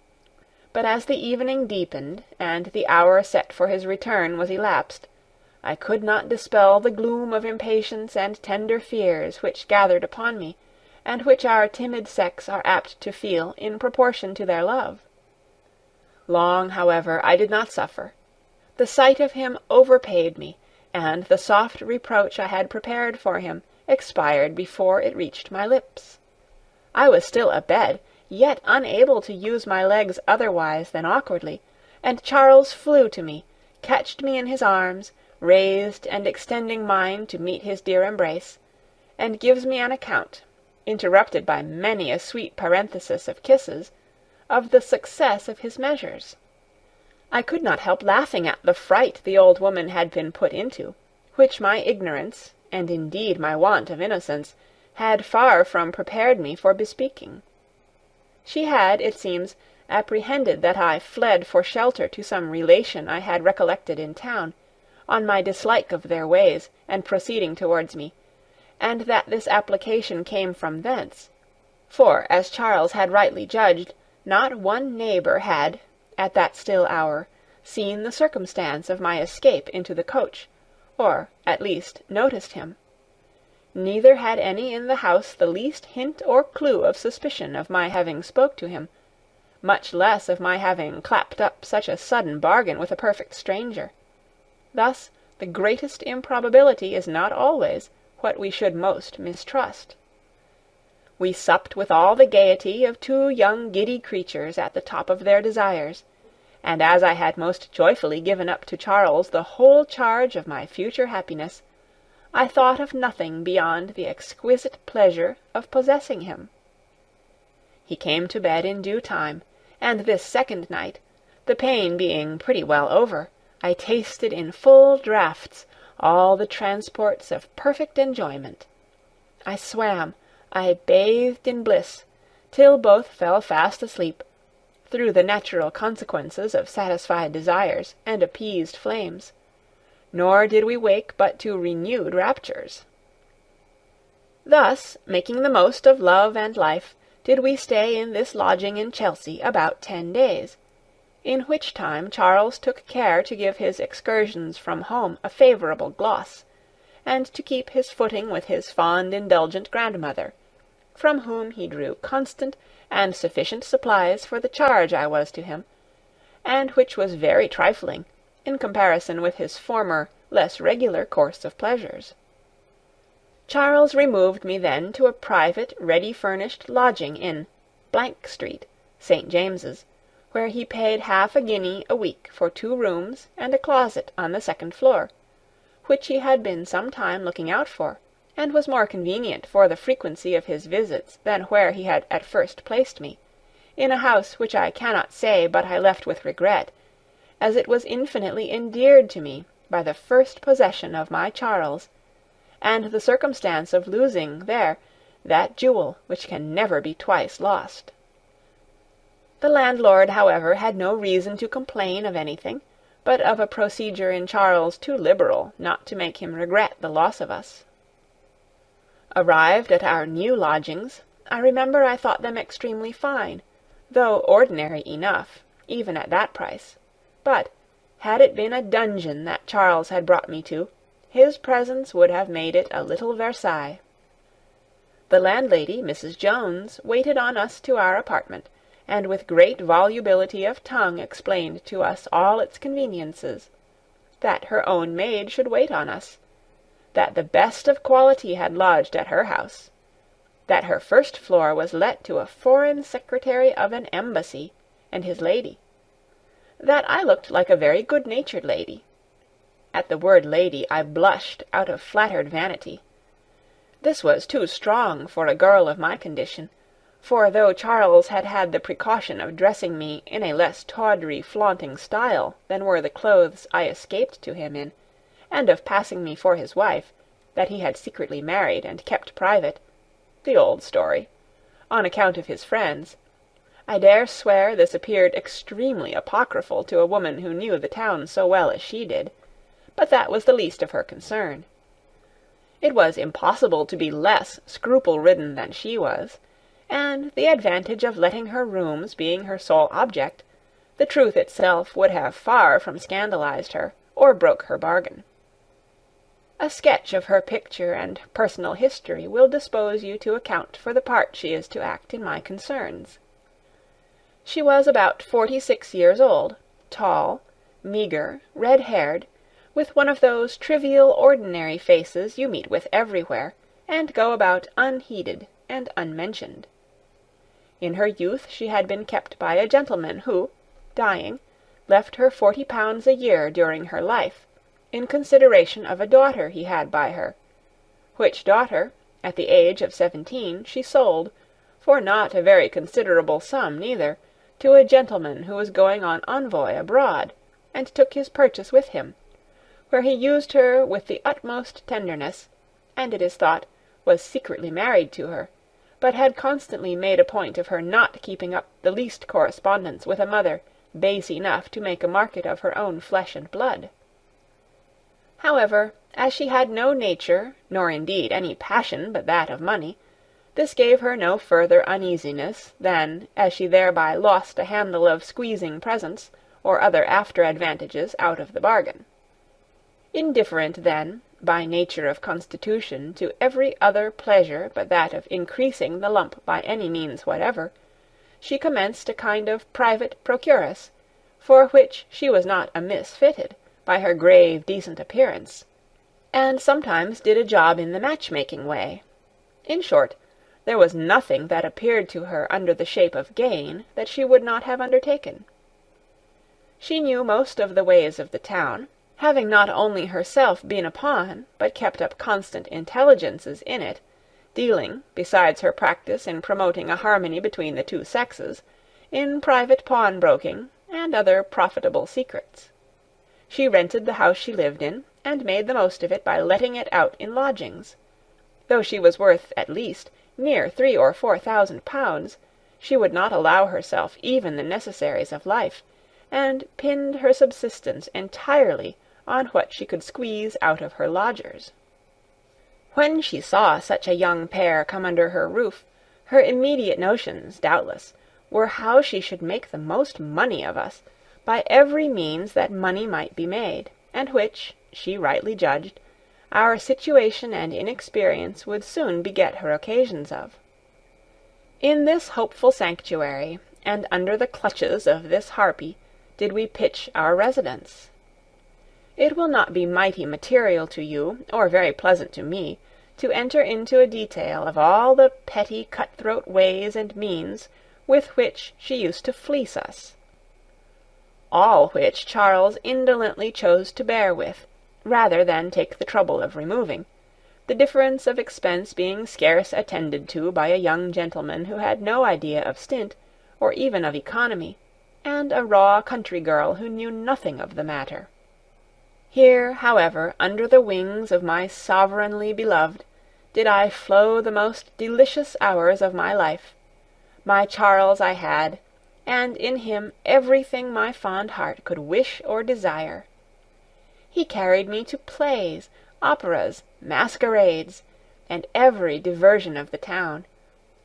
But as the evening deepened, and the hour set for his return was elapsed, I could not dispel the gloom of impatience and tender fears which gathered upon me, and which our timid sex are apt to feel in proportion to their love. Long, however, I did not suffer. The sight of him overpaid me, and the soft reproach I had prepared for him expired before it reached my lips. I was still abed, yet unable to use my legs otherwise than awkwardly, and Charles flew to me, catched me in his arms, raised and extending mine to meet his dear embrace, and gives me an account, interrupted by many a sweet parenthesis of kisses, of the success of his measures. I could not help laughing at the fright the old woman had been put into, which my ignorance, and indeed my want of innocence, had far from prepared me for bespeaking. She had, it seems, apprehended that I fled for shelter to some relation I had recollected in town, on my dislike of their ways and proceeding towards me, and that this application came from thence; for, as Charles had rightly judged, not one neighbour had, at that still hour, seen the circumstance of my escape into the coach, or, at least, noticed him. Neither had any in the house the least hint or clue of suspicion of my having spoke to him, much less of my having clapped up such a sudden bargain with a perfect stranger. Thus the greatest improbability is not always what we should most mistrust. We supped with all the gaiety of two young giddy creatures at the top of their desires, and as I had most joyfully given up to Charles the whole charge of my future happiness, I thought of nothing beyond the exquisite pleasure of possessing him. He came to bed in due time, and this second night, the pain being pretty well over, I tasted in full draughts all the transports of perfect enjoyment. I swam, I bathed in bliss, till both fell fast asleep, through the natural consequences of satisfied desires and appeased flames, nor did we wake but to renewed raptures. Thus, making the most of love and life, did we stay in this lodging in Chelsea about 10 days, in which time Charles took care to give his excursions from home a favourable gloss, and to keep his footing with his fond indulgent grandmother, from whom he drew constant and sufficient supplies for the charge I was to him, and which was very trifling, in comparison with his former, less regular course of pleasures. Charles removed me then to a private, ready-furnished lodging in Street, St. James's, where he paid half a guinea a week for 2 rooms and a closet on the 2nd floor, which he had been some time looking out for, and was more convenient for the frequency of his visits than where he had at first placed me, in a house which I cannot say but I left with regret, as it was infinitely endeared to me by the first possession of my Charles, and the circumstance of losing there that jewel which can never be twice lost. The landlord, however, had no reason to complain of anything, but of a procedure in Charles too liberal not to make him regret the loss of us. Arrived at our new lodgings, I remember I thought them extremely fine, though ordinary enough, even at that price. But, had it been a dungeon that Charles had brought me to, his presence would have made it a little Versailles. The landlady, Mrs. Jones, waited on us to our apartment, and with great volubility of tongue explained to us all its conveniences, that her own maid should wait on us, that the best of quality had lodged at her house, that her 1st floor was let to a foreign secretary of an embassy, and his lady, that I looked like a very good-natured lady. At the word lady I blushed out of flattered vanity. This was too strong for a girl of my condition, for though Charles had had the precaution of dressing me in a less tawdry, flaunting style than were the clothes I escaped to him in, and of passing me for his wife, that he had secretly married and kept private, the old story, on account of his friends, I dare swear this appeared extremely apocryphal to a woman who knew the town so well as she did, but that was the least of her concern. It was impossible to be less scruple-ridden than she was, and the advantage of letting her rooms being her sole object, the truth itself would have far from scandalized her, or broke her bargain. A sketch of her picture and personal history will dispose you to account for the part she is to act in my concerns. She was about 46 years old, tall, meagre, red-haired, with one of those trivial ordinary faces you meet with everywhere, and go about unheeded and unmentioned. In her youth she had been kept by a gentleman who, dying, left her £40 a year during her life, in consideration of a daughter he had by her, which daughter, at the age of 17, she sold, for not a very considerable sum neither, to a gentleman who was going on envoy abroad, and took his purchase with him, where he used her with the utmost tenderness, and it is thought was secretly married to her, but had constantly made a point of her not keeping up the least correspondence with a mother base enough to make a market of her own flesh and blood. However, as she had no nature, nor indeed any passion but that of money, this gave her no further uneasiness than, as she thereby lost a handle of squeezing presents, or other after advantages, out of the bargain. Indifferent, then, by nature of constitution, to every other pleasure but that of increasing the lump by any means whatever, she commenced a kind of private procuress, for which she was not amiss fitted, by her grave decent appearance, and sometimes did a job in the match-making way. In short, there was nothing that appeared to her under the shape of gain that she would not have undertaken. She knew most of the ways of the town, having not only herself been a pawn, but kept up constant intelligences in it, dealing, besides her practice in promoting a harmony between the two sexes, in private pawnbroking and other profitable secrets. She rented the house she lived in, and made the most of it by letting it out in lodgings. Though she was worth, at least, near 3,000 or 4,000 pounds, she would not allow herself even the necessaries of life, and pinned her subsistence entirely on what she could squeeze out of her lodgers. When she saw such a young pair come under her roof, her immediate notions, doubtless, were how she should make the most money of us, by every means that money might be made, and which, she rightly judged, our situation and inexperience would soon beget her occasions of. In this hopeful sanctuary, and under the clutches of this harpy, did we pitch our residence. It will not be mighty material to you, or very pleasant to me, to enter into a detail of all the petty cut-throat ways and means with which she used to fleece us. All which Charles indolently chose to bear with, rather than take the trouble of removing, the difference of expense being scarce attended to by a young gentleman who had no idea of stint, or even of economy, and a raw country girl who knew nothing of the matter. Here, however, under the wings of my sovereignly beloved, did I flow the most delicious hours of my life. My Charles I had, and in him everything my fond heart could wish or desire. He carried me to plays, operas, masquerades, and every diversion of the town,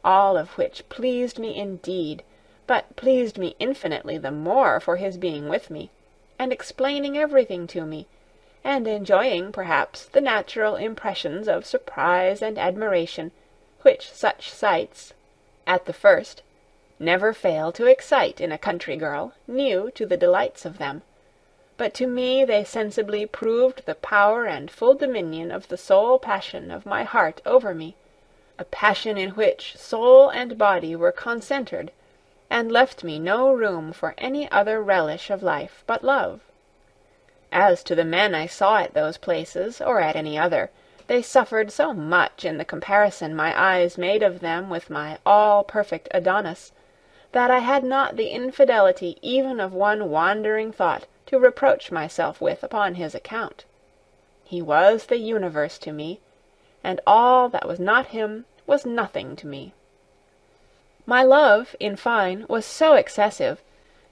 all of which pleased me indeed, but pleased me infinitely the more for his being with me, and explaining everything to me, and enjoying perhaps the natural impressions of surprise and admiration, which such sights, at the first, never fail to excite in a country girl, new to the delights of them. But to me they sensibly proved the power and full dominion of the sole passion of my heart over me, a passion in which soul and body were concentred, and left me no room for any other relish of life but love. As to the men I saw at those places, or at any other, they suffered so much in the comparison my eyes made of them with my all-perfect Adonis, that I had not the infidelity even of one wandering thought to reproach myself with upon his account. He was the universe to me, and all that was not him was nothing to me. My love, in fine, was so excessive,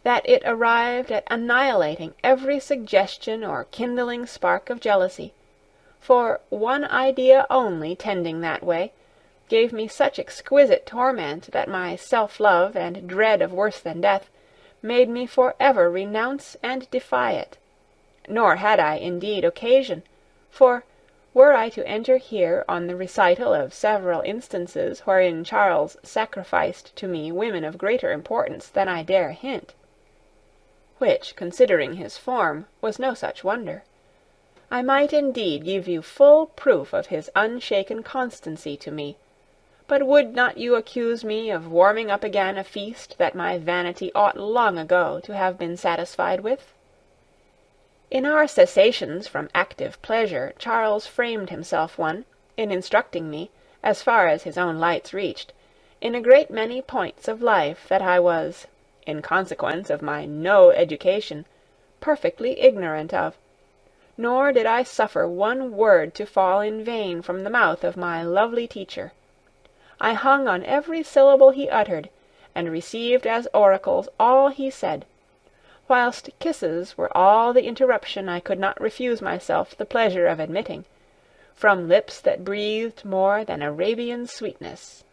that it arrived at annihilating every suggestion or kindling spark of jealousy, for one idea only tending that way gave me such exquisite torment that my self-love and dread of worse than death made me for ever renounce and defy it. Nor had I indeed occasion, for were I to enter here on the recital of several instances wherein Charles sacrificed to me women of greater importance than I dare hint, which, considering his form, was no such wonder, I might indeed give you full proof of his unshaken constancy to me, but would not you accuse me of warming up again a feast that my vanity ought long ago to have been satisfied with? In our cessations from active pleasure, Charles framed himself one, in instructing me, as far as his own lights reached, in a great many points of life that I was, in consequence of my no education, perfectly ignorant of, nor did I suffer one word to fall in vain from the mouth of my lovely teacher. I hung on every syllable he uttered, and received as oracles all he said, whilst kisses were all the interruption I could not refuse myself the pleasure of admitting, from lips that breathed more than Arabian sweetness.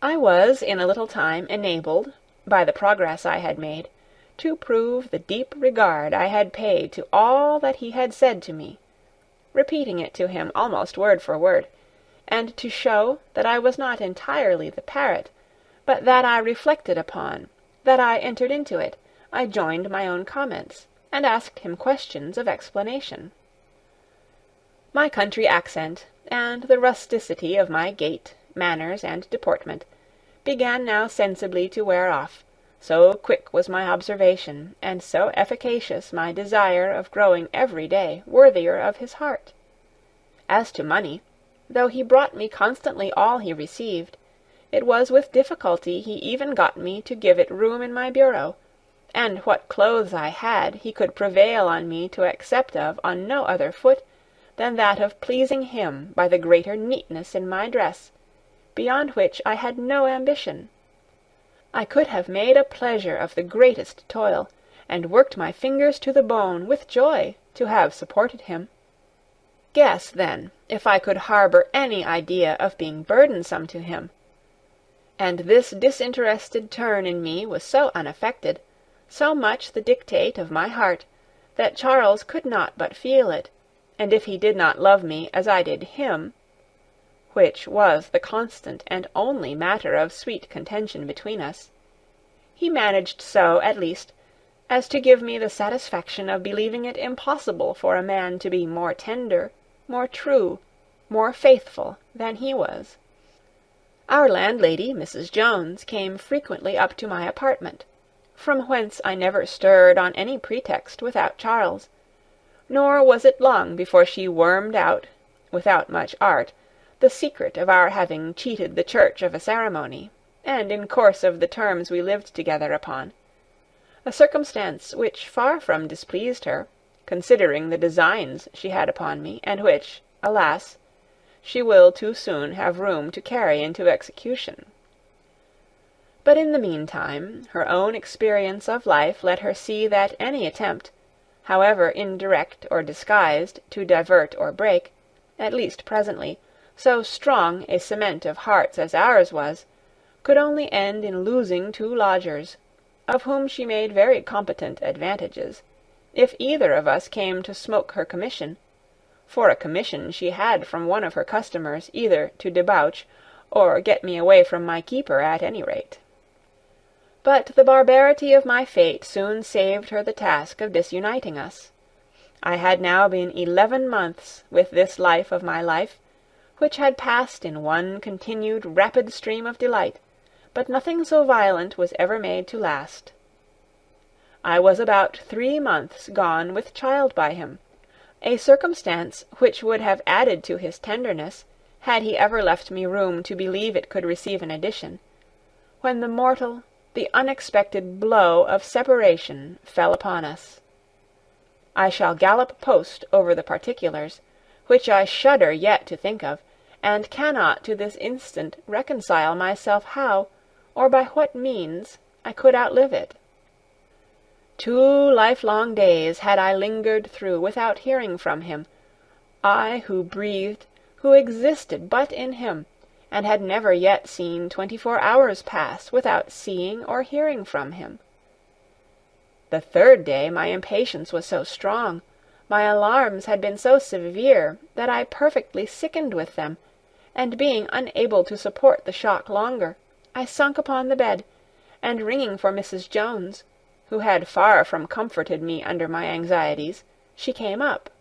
I was in a little time enabled, by the progress I had made, to prove the deep regard I had paid to all that he had said to me, repeating it to him almost word for word, and to show that I was not entirely the parrot, but that I reflected upon, that I entered into it, I joined my own comments, and asked him questions of explanation. My country accent, and the rusticity of my gait, manners, and deportment, began now sensibly to wear off, so quick was my observation, and so efficacious my desire of growing every day worthier of his heart. As to money, though he brought me constantly all he received, it was with difficulty he even got me to give it room in my bureau, and what clothes I had he could prevail on me to accept of on no other foot than that of pleasing him by the greater neatness in my dress, beyond which I had no ambition. I could have made a pleasure of the greatest toil, and worked my fingers to the bone with joy to have supported him. Guess, then, if I could harbour any idea of being burdensome to him. And this disinterested turn in me was so unaffected, so much the dictate of my heart, that Charles could not but feel it, and if he did not love me as I did him, which was the constant and only matter of sweet contention between us, he managed so, at least, as to give me the satisfaction of believing it impossible for a man to be more tender, more true, more faithful than he was. Our landlady, Mrs. Jones, came frequently up to my apartment, from whence I never stirred on any pretext without Charles, nor was it long before she wormed out, without much art, the secret of our having cheated the church of a ceremony, and in course of the terms we lived together upon, a circumstance which far from displeased her, considering the designs she had upon me, and which, alas, she will too soon have room to carry into execution. But in the meantime, her own experience of life let her see that any attempt, however indirect or disguised, to divert or break, at least presently, so strong a cement of hearts as ours was, could only end in losing two lodgers, of whom she made very competent advantages, if either of us came to smoke her commission, for a commission she had from one of her customers either to debauch or get me away from my keeper at any rate. But the barbarity of my fate soon saved her the task of disuniting us. I had now been 11 months with this life of my life, which had passed in one continued rapid stream of delight, but nothing so violent was ever made to last. I was about 3 months gone with child by him, a circumstance which would have added to his tenderness, had he ever left me room to believe it could receive an addition, when the mortal, the unexpected blow of separation fell upon us. I shall gallop post over the particulars, which I shudder yet to think of, and cannot to this instant reconcile myself how, or by what means, I could outlive it. 2 lifelong days had I lingered through without hearing from him, I who breathed, who existed but in him, and had never yet seen 24 hours pass without seeing or hearing from him. The 3rd day my impatience was so strong, my alarms had been so severe, that I perfectly sickened with them, and being unable to support the shock longer, I sunk upon the bed, and ringing for Mrs. Jones, who had far from comforted me under my anxieties, she came up.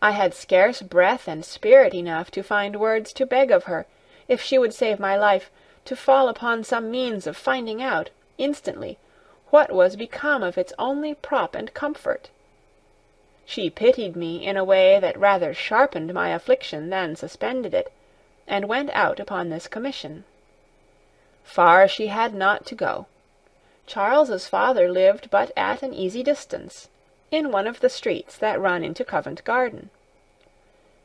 I had scarce breath and spirit enough to find words to beg of her, if she would save my life, to fall upon some means of finding out, instantly, what was become of its only prop and comfort. She pitied me in a way that rather sharpened my affliction than suspended it, and went out upon this commission. Far she had not to go. Charles's father lived but at an easy distance, in one of the streets that run into Covent Garden.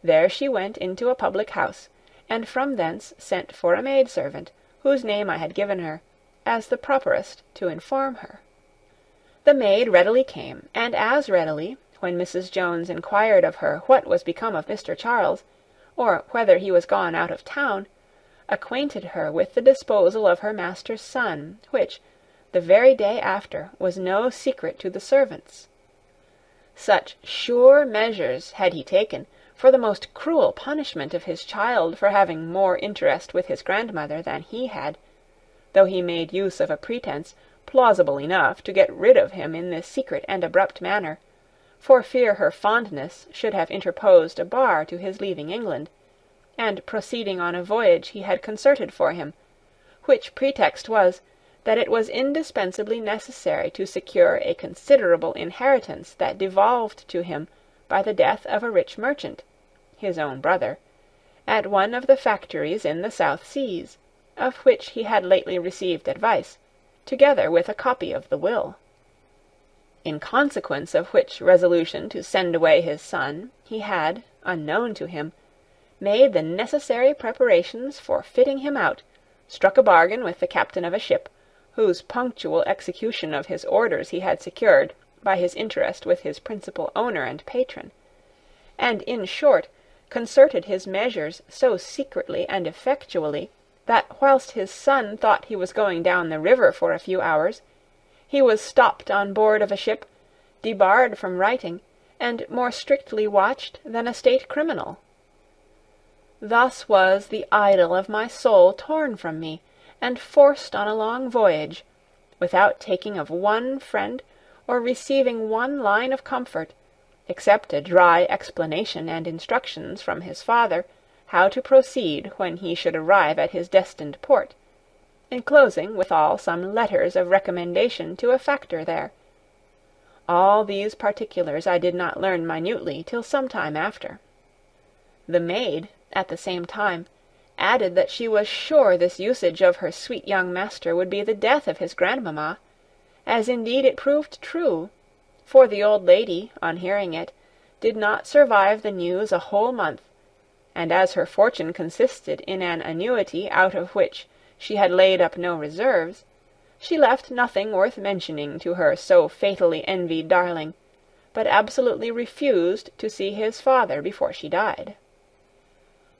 There she went into a public house, and from thence sent for a maidservant, whose name I had given her, as the properest to inform her. The maid readily came, and as readily, when Mrs. Jones inquired of her what was become of Mr. Charles, or whether he was gone out of town, acquainted her with the disposal of her master's son, which, the very day after, was no secret to the servants. Such sure measures had he taken for the most cruel punishment of his child for having more interest with his grandmother than he had, though he made use of a pretence plausible enough to get rid of him in this secret and abrupt manner, for fear her fondness should have interposed a bar to his leaving England, and proceeding on a voyage he had concerted for him, which pretext was, that it was indispensably necessary to secure a considerable inheritance that devolved to him by the death of a rich merchant, his own brother, at one of the factories in the South Seas, of which he had lately received advice, together with a copy of the will. In consequence of which resolution to send away his son, he had, unknown to him, made the necessary preparations for fitting him out, struck a bargain with the captain of a ship, whose punctual execution of his orders he had secured by his interest with his principal owner and patron, and, in short, concerted his measures so secretly and effectually that whilst his son thought he was going down the river for a few hours, he was stopped on board of a ship, debarred from writing, and more strictly watched than a state criminal. Thus was the idol of my soul torn from me, and forced on a long voyage, without taking of one friend, or receiving one line of comfort, except a dry explanation and instructions from his father how to proceed when he should arrive at his destined port, enclosing withal some letters of recommendation to a factor there. All these particulars I did not learn minutely till some time after. The maid, at the same time, added that she was sure this usage of her sweet young master would be the death of his grandmamma, as indeed it proved true, for the old lady, on hearing it, did not survive the news a whole month, and as her fortune consisted in an annuity out of which she had laid up no reserves, she left nothing worth mentioning to her so fatally envied darling, but absolutely refused to see his father before she died.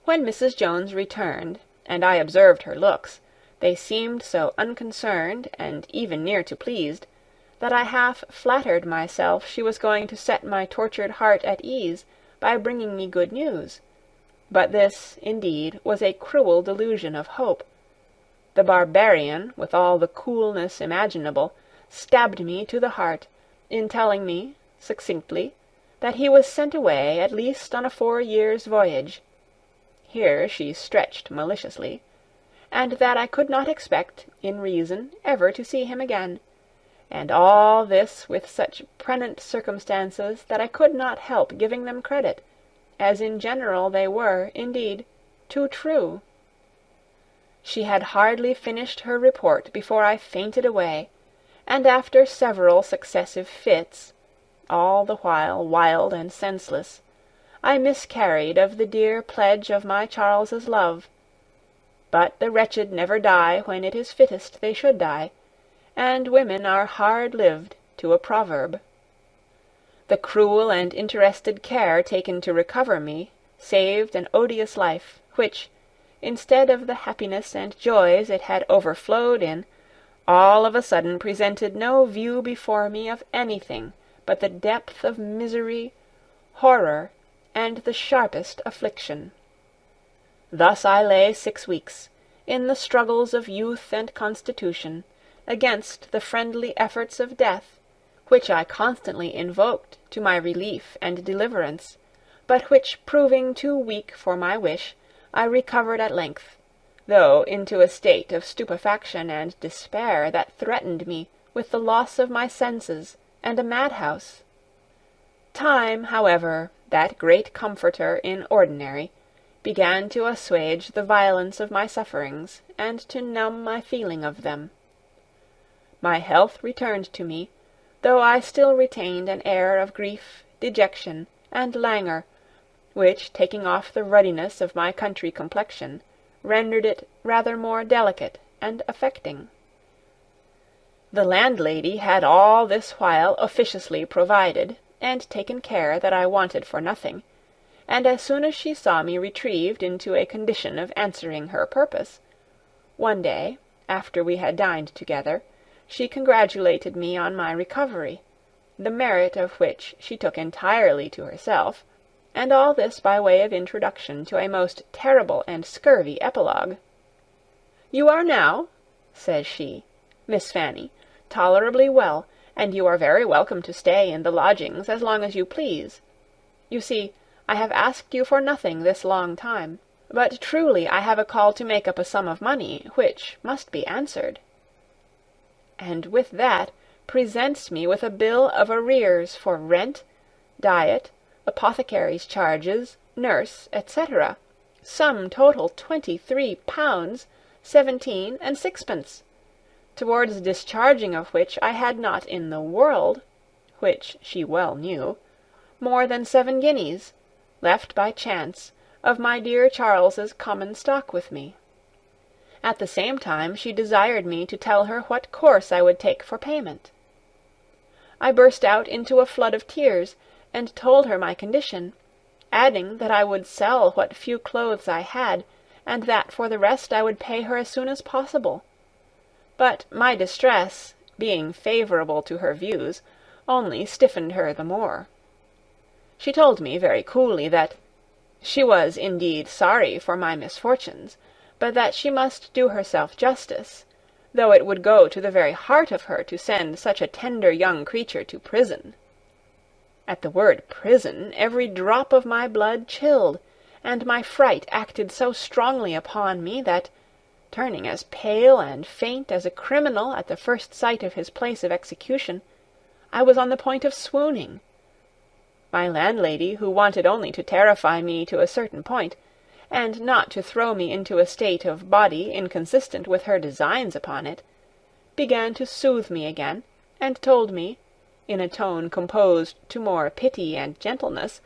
When Mrs. Jones returned, and I observed her looks, they seemed so unconcerned, and even near to pleased, that I half flattered myself she was going to set my tortured heart at ease by bringing me good news. But this, indeed, was a cruel delusion of hope. The barbarian, with all the coolness imaginable, stabbed me to the heart, in telling me, succinctly, that he was sent away at least on a 4 years' voyage. Here she stretched maliciously, and that I could not expect, in reason, ever to see him again, and all this with such pregnant circumstances that I could not help giving them credit, as in general they were, indeed, too true. She had hardly finished her report before I fainted away, and after several successive fits, all the while wild and senseless, I miscarried of the dear pledge of my Charles's love. But the wretched never die when it is fittest they should die, and women are hard-lived to a proverb. The cruel and interested care taken to recover me saved an odious life, which, instead of the happiness and joys it had overflowed in, all of a sudden presented no view before me of anything but the depth of misery, horror, and the sharpest affliction. Thus I lay 6 weeks, in the struggles of youth and constitution, against the friendly efforts of death, which I constantly invoked to my relief and deliverance, but which proving too weak for my wish, I recovered at length, though into a state of stupefaction and despair that threatened me with the loss of my senses and a madhouse. Time, however, that great comforter in ordinary, began to assuage the violence of my sufferings, and to numb my feeling of them. My health returned to me, though I still retained an air of grief, dejection, and languor, which, taking off the ruddiness of my country complexion, rendered it rather more delicate and affecting. The landlady had all this while officiously provided, and taken care that I wanted for nothing, and as soon as she saw me retrieved into a condition of answering her purpose, one day, after we had dined together, she congratulated me on my recovery, the merit of which she took entirely to herself, and all this by way of introduction to a most terrible and scurvy epilogue. "You are now," says she, "Miss Fanny, tolerably well, and you are very welcome to stay in the lodgings as long as you please. You see, I have asked you for nothing this long time, but truly I have a call to make up a sum of money, which must be answered." And with that presents me with a bill of arrears for rent, diet, apothecary's charges, nurse, etc., sum total £23, 17 and sixpence, towards discharging of which I had not in the world, which she well knew, more than 7 guineas, left by chance, of my dear Charles's common stock with me. At the same time she desired me to tell her what course I would take for payment. I burst out into a flood of tears, and told her my condition, adding that I would sell what few clothes I had, and that for the rest I would pay her as soon as possible. But my distress, being favourable to her views, only stiffened her the more. She told me very coolly that she was indeed sorry for my misfortunes, but that she must do herself justice, though it would go to the very heart of her to send such a tender young creature to prison. At the word prison every drop of my blood chilled, and my fright acted so strongly upon me that, turning as pale and faint as a criminal at the first sight of his place of execution, I was on the point of swooning. My landlady, who wanted only to terrify me to a certain point, and not to throw me into a state of body inconsistent with her designs upon it, began to soothe me again, and told me, in a tone composed to more pity and gentleness,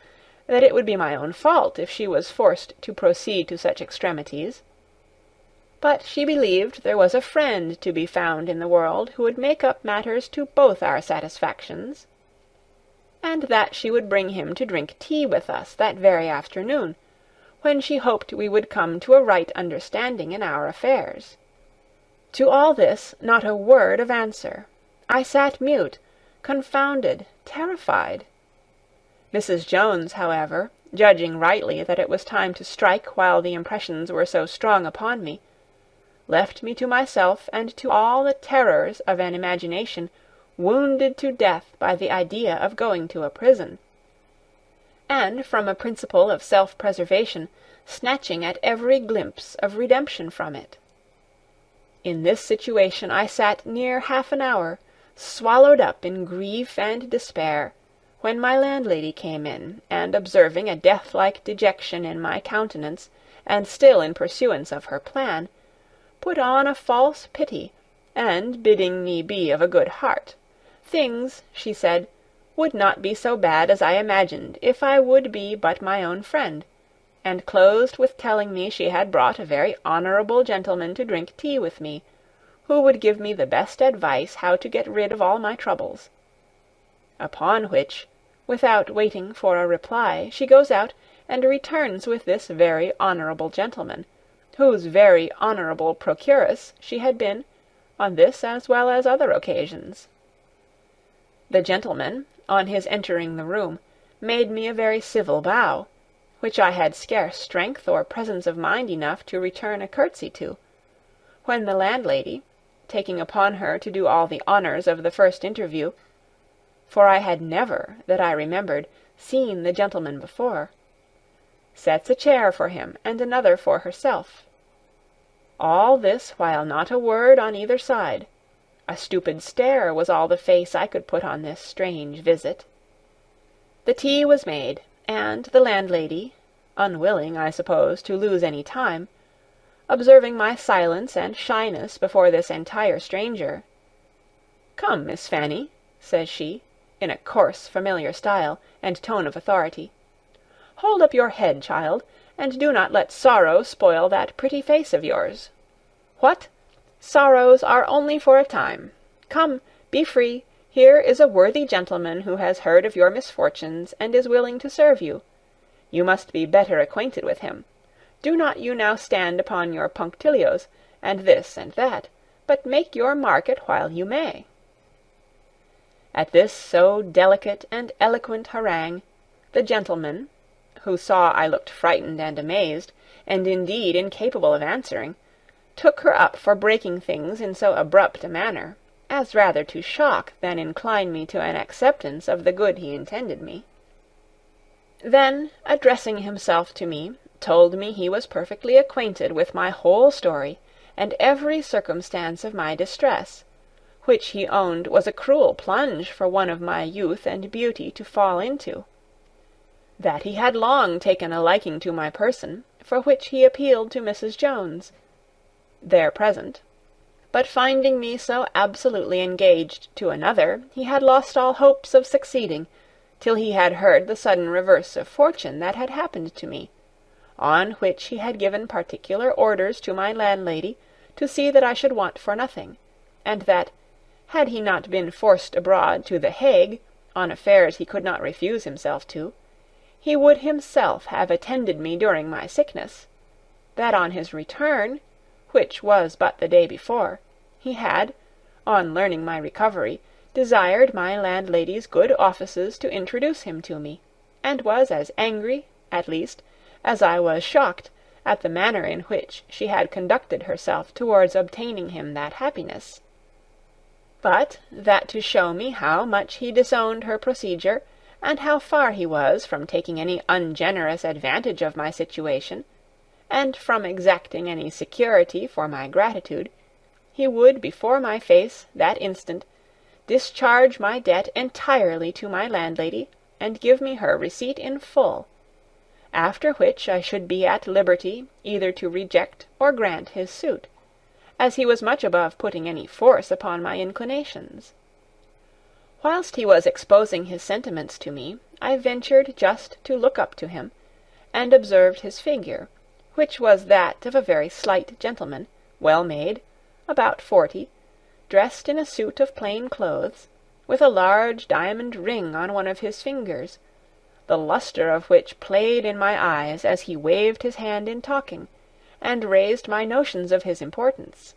that it would be my own fault if she was forced to proceed to such extremities. But she believed there was a friend to be found in the world who would make up matters to both our satisfactions, and that she would bring him to drink tea with us that very afternoon, when she hoped we would come to a right understanding in our affairs. To all this not a word of answer. I sat mute, confounded, terrified. Mrs. Jones, however, judging rightly that it was time to strike while the impressions were so strong upon me, left me to myself and to all the terrors of an imagination wounded to death by the idea of going to a prison, and from a principle of self-preservation snatching at every glimpse of redemption from it. In this situation I sat near half an hour, swallowed up in grief and despair, when my landlady came in, and observing a death-like dejection in my countenance, and still in pursuance of her plan, put on a false pity, and bidding me be of a good heart, things, she said, would not be so bad as I imagined if I would be but my own friend, and closed with telling me she had brought a very honourable gentleman to drink tea with me, who would give me the best advice how to get rid of all my troubles. Upon which, without waiting for a reply, she goes out and returns with this very honourable gentleman, whose very honourable procuress she had been, on this as well as other occasions. The gentleman, on his entering the room, made me a very civil bow, which I had scarce strength or presence of mind enough to return a curtsy to, when the landlady, taking upon her to do all the honours of the first interview, for I had never, that I remembered, seen the gentleman before, sets a chair for him and another for herself. All this while not a word on either side. A stupid stare was all the face I could put on this strange visit. The tea was made, and the landlady, unwilling, I suppose, to lose any time, observing my silence and shyness before this entire stranger, "Come, Miss Fanny," says she, in a coarse familiar style, and tone of authority, Hold up your head, child, and do not let sorrow spoil that pretty face of yours. What? Sorrows are only for a time. Come, be free. Here is a worthy gentleman who has heard of your misfortunes, and is willing to serve you. You must be better acquainted with him. Do not you now stand upon your punctilios, and this and that, but make your market while you may. At this so delicate and eloquent harangue, the gentleman, who saw I looked frightened and amazed, and indeed incapable of answering, took her up for breaking things in so abrupt a manner, as rather to shock than incline me to an acceptance of the good he intended me. Then, addressing himself to me, told me he was perfectly acquainted with my whole story, and every circumstance of my distress, which he owned was a cruel plunge for one of my youth and beauty to fall into. That he had long taken a liking to my person, for which he appealed to Mrs. Jones, there present, but finding me so absolutely engaged to another, he had lost all hopes of succeeding, till he had heard the sudden reverse of fortune that had happened to me, on which he had given particular orders to my landlady to see that I should want for nothing, and that, had he not been forced abroad to the Hague, on affairs he could not refuse himself to, he would himself have attended me during my sickness, that on his return, which was but the day before, he had, on learning my recovery, desired my landlady's good offices to introduce him to me, and was as angry, at least, as I was shocked at the manner in which she had conducted herself towards obtaining him that happiness. But that to show me how much he disowned her procedure, and how far he was from taking any ungenerous advantage of my situation, and from exacting any security for my gratitude, he would before my face that instant discharge my debt entirely to my landlady, and give me her receipt in full, after which I should be at liberty either to reject or grant his suit, as he was much above putting any force upon my inclinations. Whilst he was exposing his sentiments to me, I ventured just to look up to him, and observed his figure, which was that of a very slight gentleman, well made, about 40, dressed in a suit of plain clothes, with a large diamond ring on one of his fingers, the lustre of which played in my eyes as he waved his hand in talking, and raised my notions of his importance.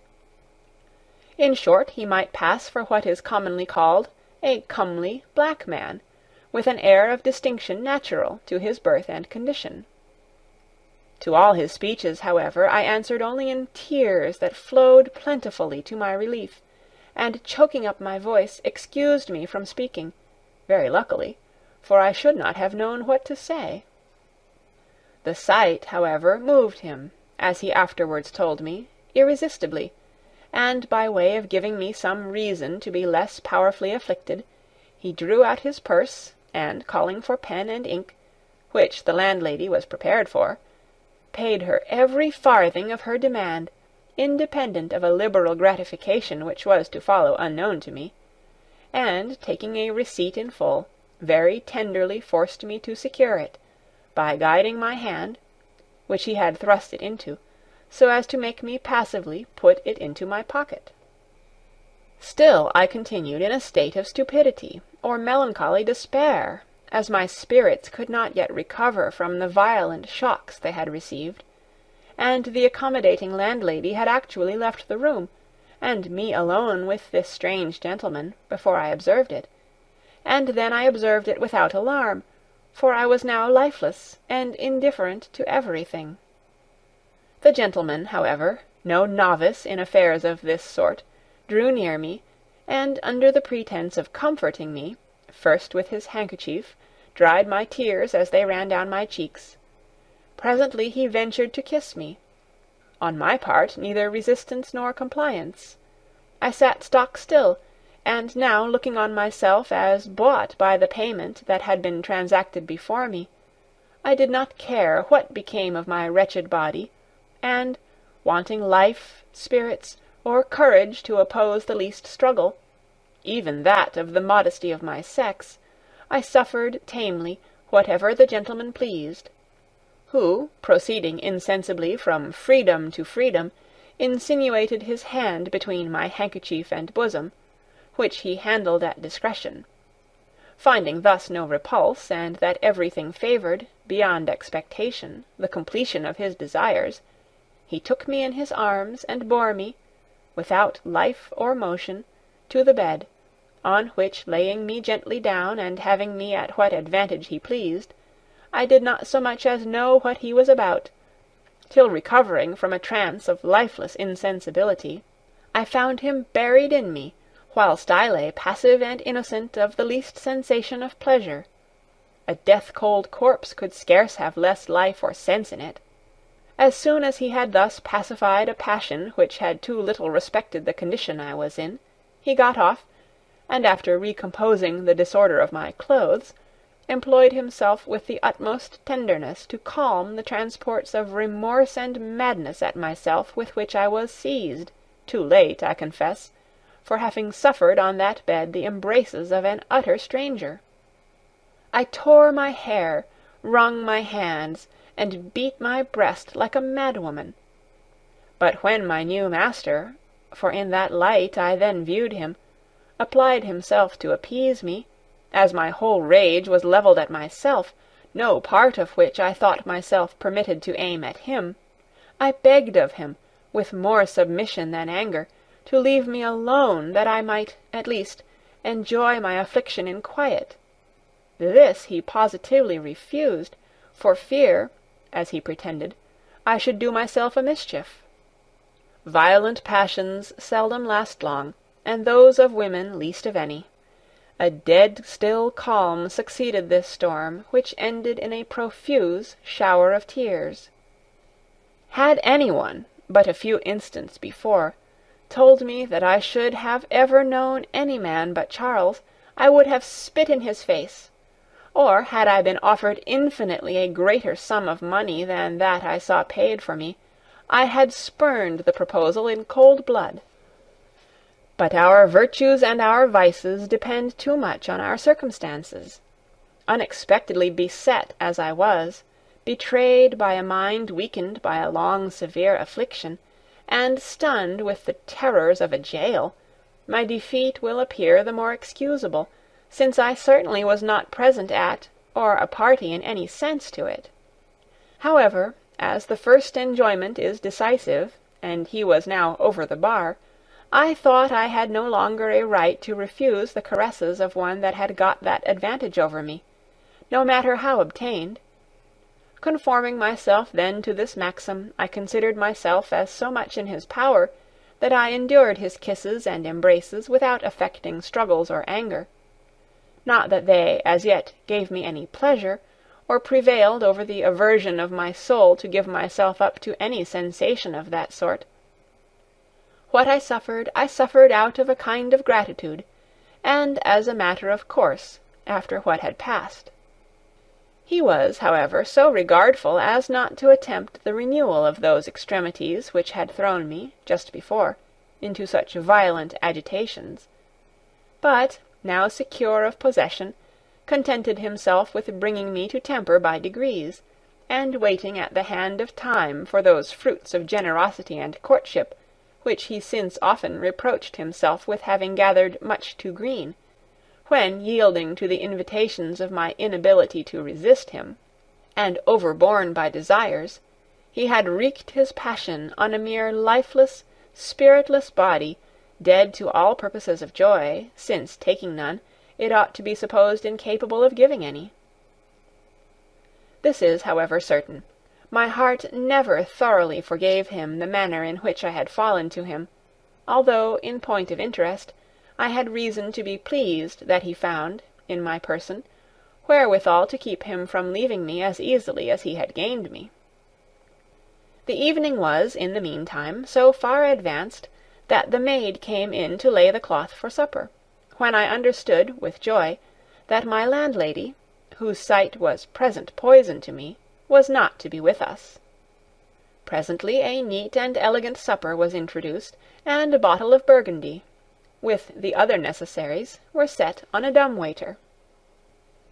In short, he might pass for what is commonly called a comely black man, with an air of distinction natural to his birth and condition. To all his speeches, however, I answered only in tears that flowed plentifully to my relief, and choking up my voice, excused me from speaking, very luckily, for I should not have known what to say. The sight, however, moved him, as he afterwards told me, irresistibly, and by way of giving me some reason to be less powerfully afflicted, he drew out his purse, and calling for pen and ink, which the landlady was prepared for, paid her every farthing of her demand, independent of a liberal gratification which was to follow unknown to me, and, taking a receipt in full, very tenderly forced me to secure it, by guiding my hand, which he had thrust it into, so as to make me passively put it into my pocket. Still I continued in a state of stupidity, or melancholy despair, as my spirits could not yet recover from the violent shocks they had received, and the accommodating landlady had actually left the room, and me alone with this strange gentleman, before I observed it, and then I observed it without alarm, for I was now lifeless and indifferent to everything. The gentleman, however, no novice in affairs of this sort, drew near me, and under the pretence of comforting me, first with his handkerchief, dried my tears as they ran down my cheeks. Presently he ventured to kiss me. On my part, neither resistance nor compliance. I sat stock still, and now looking on myself as bought by the payment that had been transacted before me, I did not care what became of my wretched body, and, wanting life, spirits, or courage to oppose the least struggle, even that of the modesty of my sex, I suffered tamely whatever the gentleman pleased, who, proceeding insensibly from freedom to freedom, insinuated his hand between my handkerchief and bosom, which he handled at discretion. Finding thus no repulse, and that everything favoured, beyond expectation, the completion of his desires, he took me in his arms and bore me, without life or motion, to the bed, on which, laying me gently down, and having me at what advantage he pleased, I did not so much as know what he was about, till, recovering from a trance of lifeless insensibility, I found him buried in me, whilst I lay passive and innocent of the least sensation of pleasure. A death-cold corpse could scarce have less life or sense in it. As soon as he had thus pacified a passion which had too little respected the condition I was in, he got off, and after recomposing the disorder of my clothes, employed himself with the utmost tenderness to calm the transports of remorse and madness at myself with which I was seized, too late, I confess, for having suffered on that bed the embraces of an utter stranger. I tore my hair, wrung my hands, and beat my breast like a madwoman. But when my new master, for in that light I then viewed him, applied himself to appease me, as my whole rage was levelled at myself, no part of which I thought myself permitted to aim at him, I begged of him, with more submission than anger, to leave me alone, that I might, at least, enjoy my affliction in quiet. This he positively refused, for fear, as he pretended, I should do myself a mischief. Violent passions seldom last long, and those of women least of any. A dead still calm succeeded this storm, which ended in a profuse shower of tears. Had any one, but a few instants before, told me that I should have ever known any man but Charles, I would have spit in his face; or had I been offered infinitely a greater sum of money than that I saw paid for me, I had spurned the proposal in cold blood. But our virtues and our vices depend too much on our circumstances. Unexpectedly beset as I was, betrayed by a mind weakened by a long severe affliction, and stunned with the terrors of a jail, my defeat will appear the more excusable, since I certainly was not present at, or a party in any sense to it. However, as the first enjoyment is decisive, and he was now over the bar, I thought I had no longer a right to refuse the caresses of one that had got that advantage over me, no matter how obtained. Conforming myself then to this maxim, I considered myself as so much in his power, that I endured his kisses and embraces without affecting struggles or anger. Not that they as yet gave me any pleasure, or prevailed over the aversion of my soul to give myself up to any sensation of that sort. What I suffered out of a kind of gratitude, and as a matter of course, after what had passed. He was, however, so regardful as not to attempt the renewal of those extremities which had thrown me, just before, into such violent agitations, but, now secure of possession, contented himself with bringing me to temper by degrees, and waiting at the hand of time for those fruits of generosity and courtship, which he since often reproached himself with having gathered much too green, when, yielding to the invitations of my inability to resist him, and overborne by desires, he had wreaked his passion on a mere lifeless, spiritless body, dead to all purposes of joy, since, taking none, it ought to be supposed incapable of giving any. This is, however, certain. My heart never thoroughly forgave him the manner in which I had fallen to him, although, in point of interest, I had reason to be pleased that he found, in my person, wherewithal to keep him from leaving me as easily as he had gained me. The evening was, in the meantime, so far advanced that the maid came in to lay the cloth for supper, when I understood, with joy, that my landlady, whose sight was present poison to me, was not to be with us. Presently a neat and elegant supper was introduced, and a bottle of Burgundy, with the other necessaries, were set on a dumb-waiter.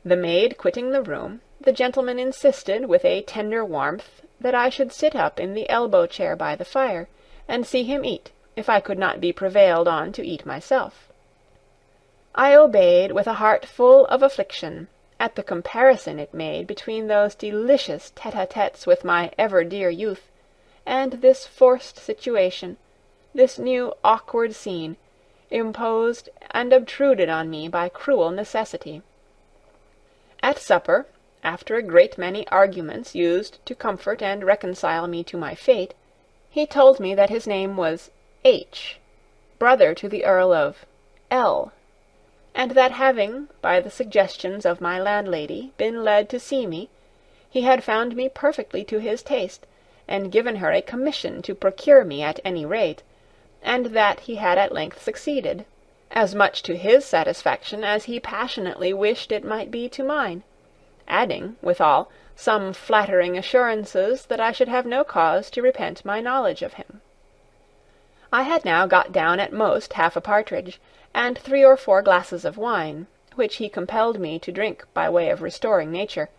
The maid quitting the room, the gentleman insisted with a tender warmth that I should sit up in the elbow-chair by the fire, and see him eat, if I could not be prevailed on to eat myself. I obeyed with a heart full of affliction at the comparison it made between those delicious tete-a-tetes with my ever-dear youth, and this forced situation, this new awkward scene, imposed and obtruded on me by cruel necessity. At supper, after a great many arguments used to comfort and reconcile me to my fate, he told me that his name was H., brother to the Earl of L., and that having, by the suggestions of my landlady, been led to see me, he had found me perfectly to his taste, and given her a commission to procure me at any rate, and that he had at length succeeded, as much to his satisfaction as he passionately wished it might be to mine, adding, withal, some flattering assurances that I should have no cause to repent my knowledge of him. I had now got down at most half a partridge, and 3 or 4 glasses of wine, which he compelled me to drink by way of restoring nature,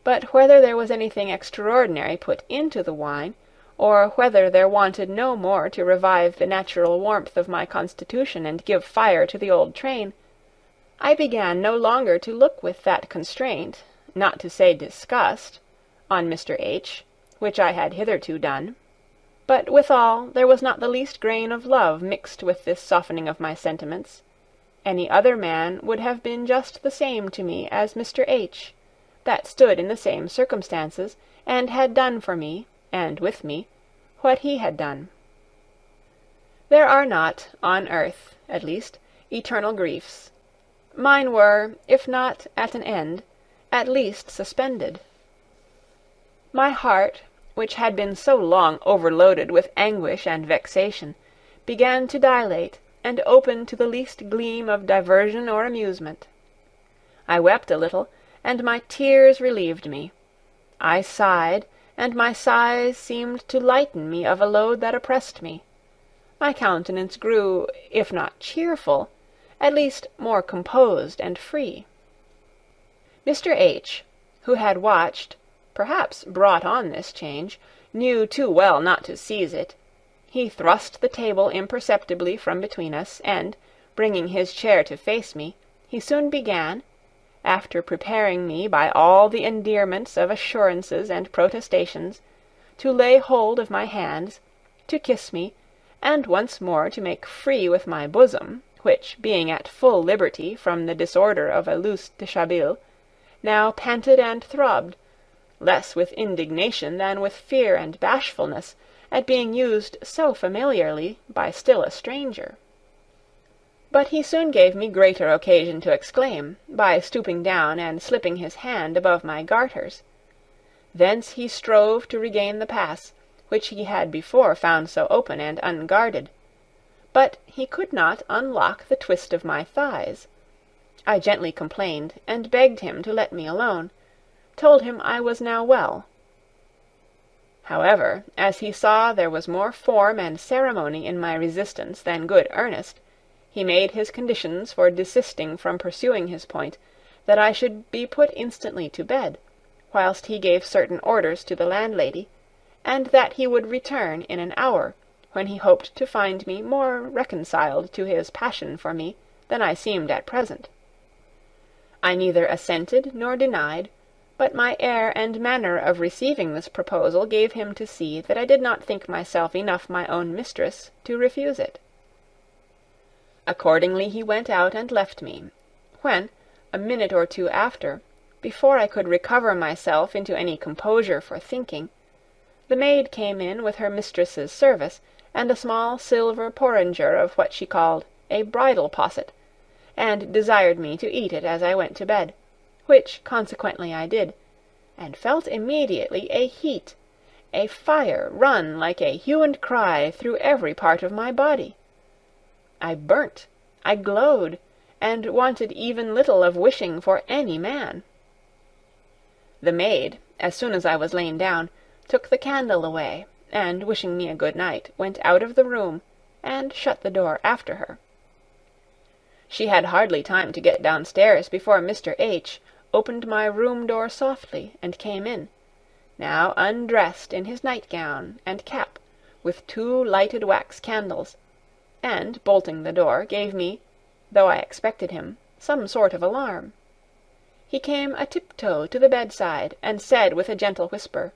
but whether there was anything extraordinary put into the wine, or whether there wanted no more to revive the natural warmth of my constitution and give fire to the old train, I began no longer to look with that constraint, not to say disgust, on Mr. H., which I had hitherto done, but withal there was not the least grain of love mixed with this softening of my sentiments. Any other man would have been just the same to me as Mr. H., that stood in the same circumstances, and had done for me, and with me, what he had done. There are not, on earth, at least, eternal griefs. Mine were, if not at an end, at least suspended. My heart, which had been so long overloaded with anguish and vexation, began to dilate and open to the least gleam of diversion or amusement. I wept a little, and my tears relieved me. I sighed, and my sighs seemed to lighten me of a load that oppressed me. My countenance grew, if not cheerful, at least more composed and free. Mr. H., who had watched, perhaps brought on this change, knew too well not to seize it. He thrust the table imperceptibly from between us, and, bringing his chair to face me, he soon began, after preparing me by all the endearments of assurances and protestations, to lay hold of my hands, to kiss me, and once more to make free with my bosom, which, being at full liberty from the disorder of a loose deshabille, now panted and throbbed, less with indignation than with fear and bashfulness at being used so familiarly by still a stranger. But he soon gave me greater occasion to exclaim, by stooping down and slipping his hand above my garters. Thence he strove to regain the pass, which he had before found so open and unguarded. But he could not unlock the twist of my thighs. I gently complained, and begged him to let me alone, told him I was now well. However, as he saw there was more form and ceremony in my resistance than good earnest, he made his conditions for desisting from pursuing his point, that I should be put instantly to bed, whilst he gave certain orders to the landlady, and that he would return in an hour, when he hoped to find me more reconciled to his passion for me than I seemed at present. I neither assented nor denied, but my air and manner of receiving this proposal gave him to see that I did not think myself enough my own mistress to refuse it. Accordingly he went out and left me, when, a minute or two after, before I could recover myself into any composure for thinking, the maid came in with her mistress's service, and a small silver porringer of what she called a bridal posset, and desired me to eat it as I went to bed, which consequently I did, and felt immediately a heat, a fire run like a hue and cry through every part of my body. I burnt, I glowed, and wanted even little of wishing for any man. The maid, as soon as I was lain down, took the candle away, and, wishing me a good night, went out of the room, and shut the door after her. She had hardly time to get downstairs before Mr. H., opened my room door softly and came in, now undressed in his nightgown and cap, with 2 lighted wax candles, and, bolting the door, gave me, though I expected him, some sort of alarm. He came a tiptoe to the bedside, and said with a gentle whisper,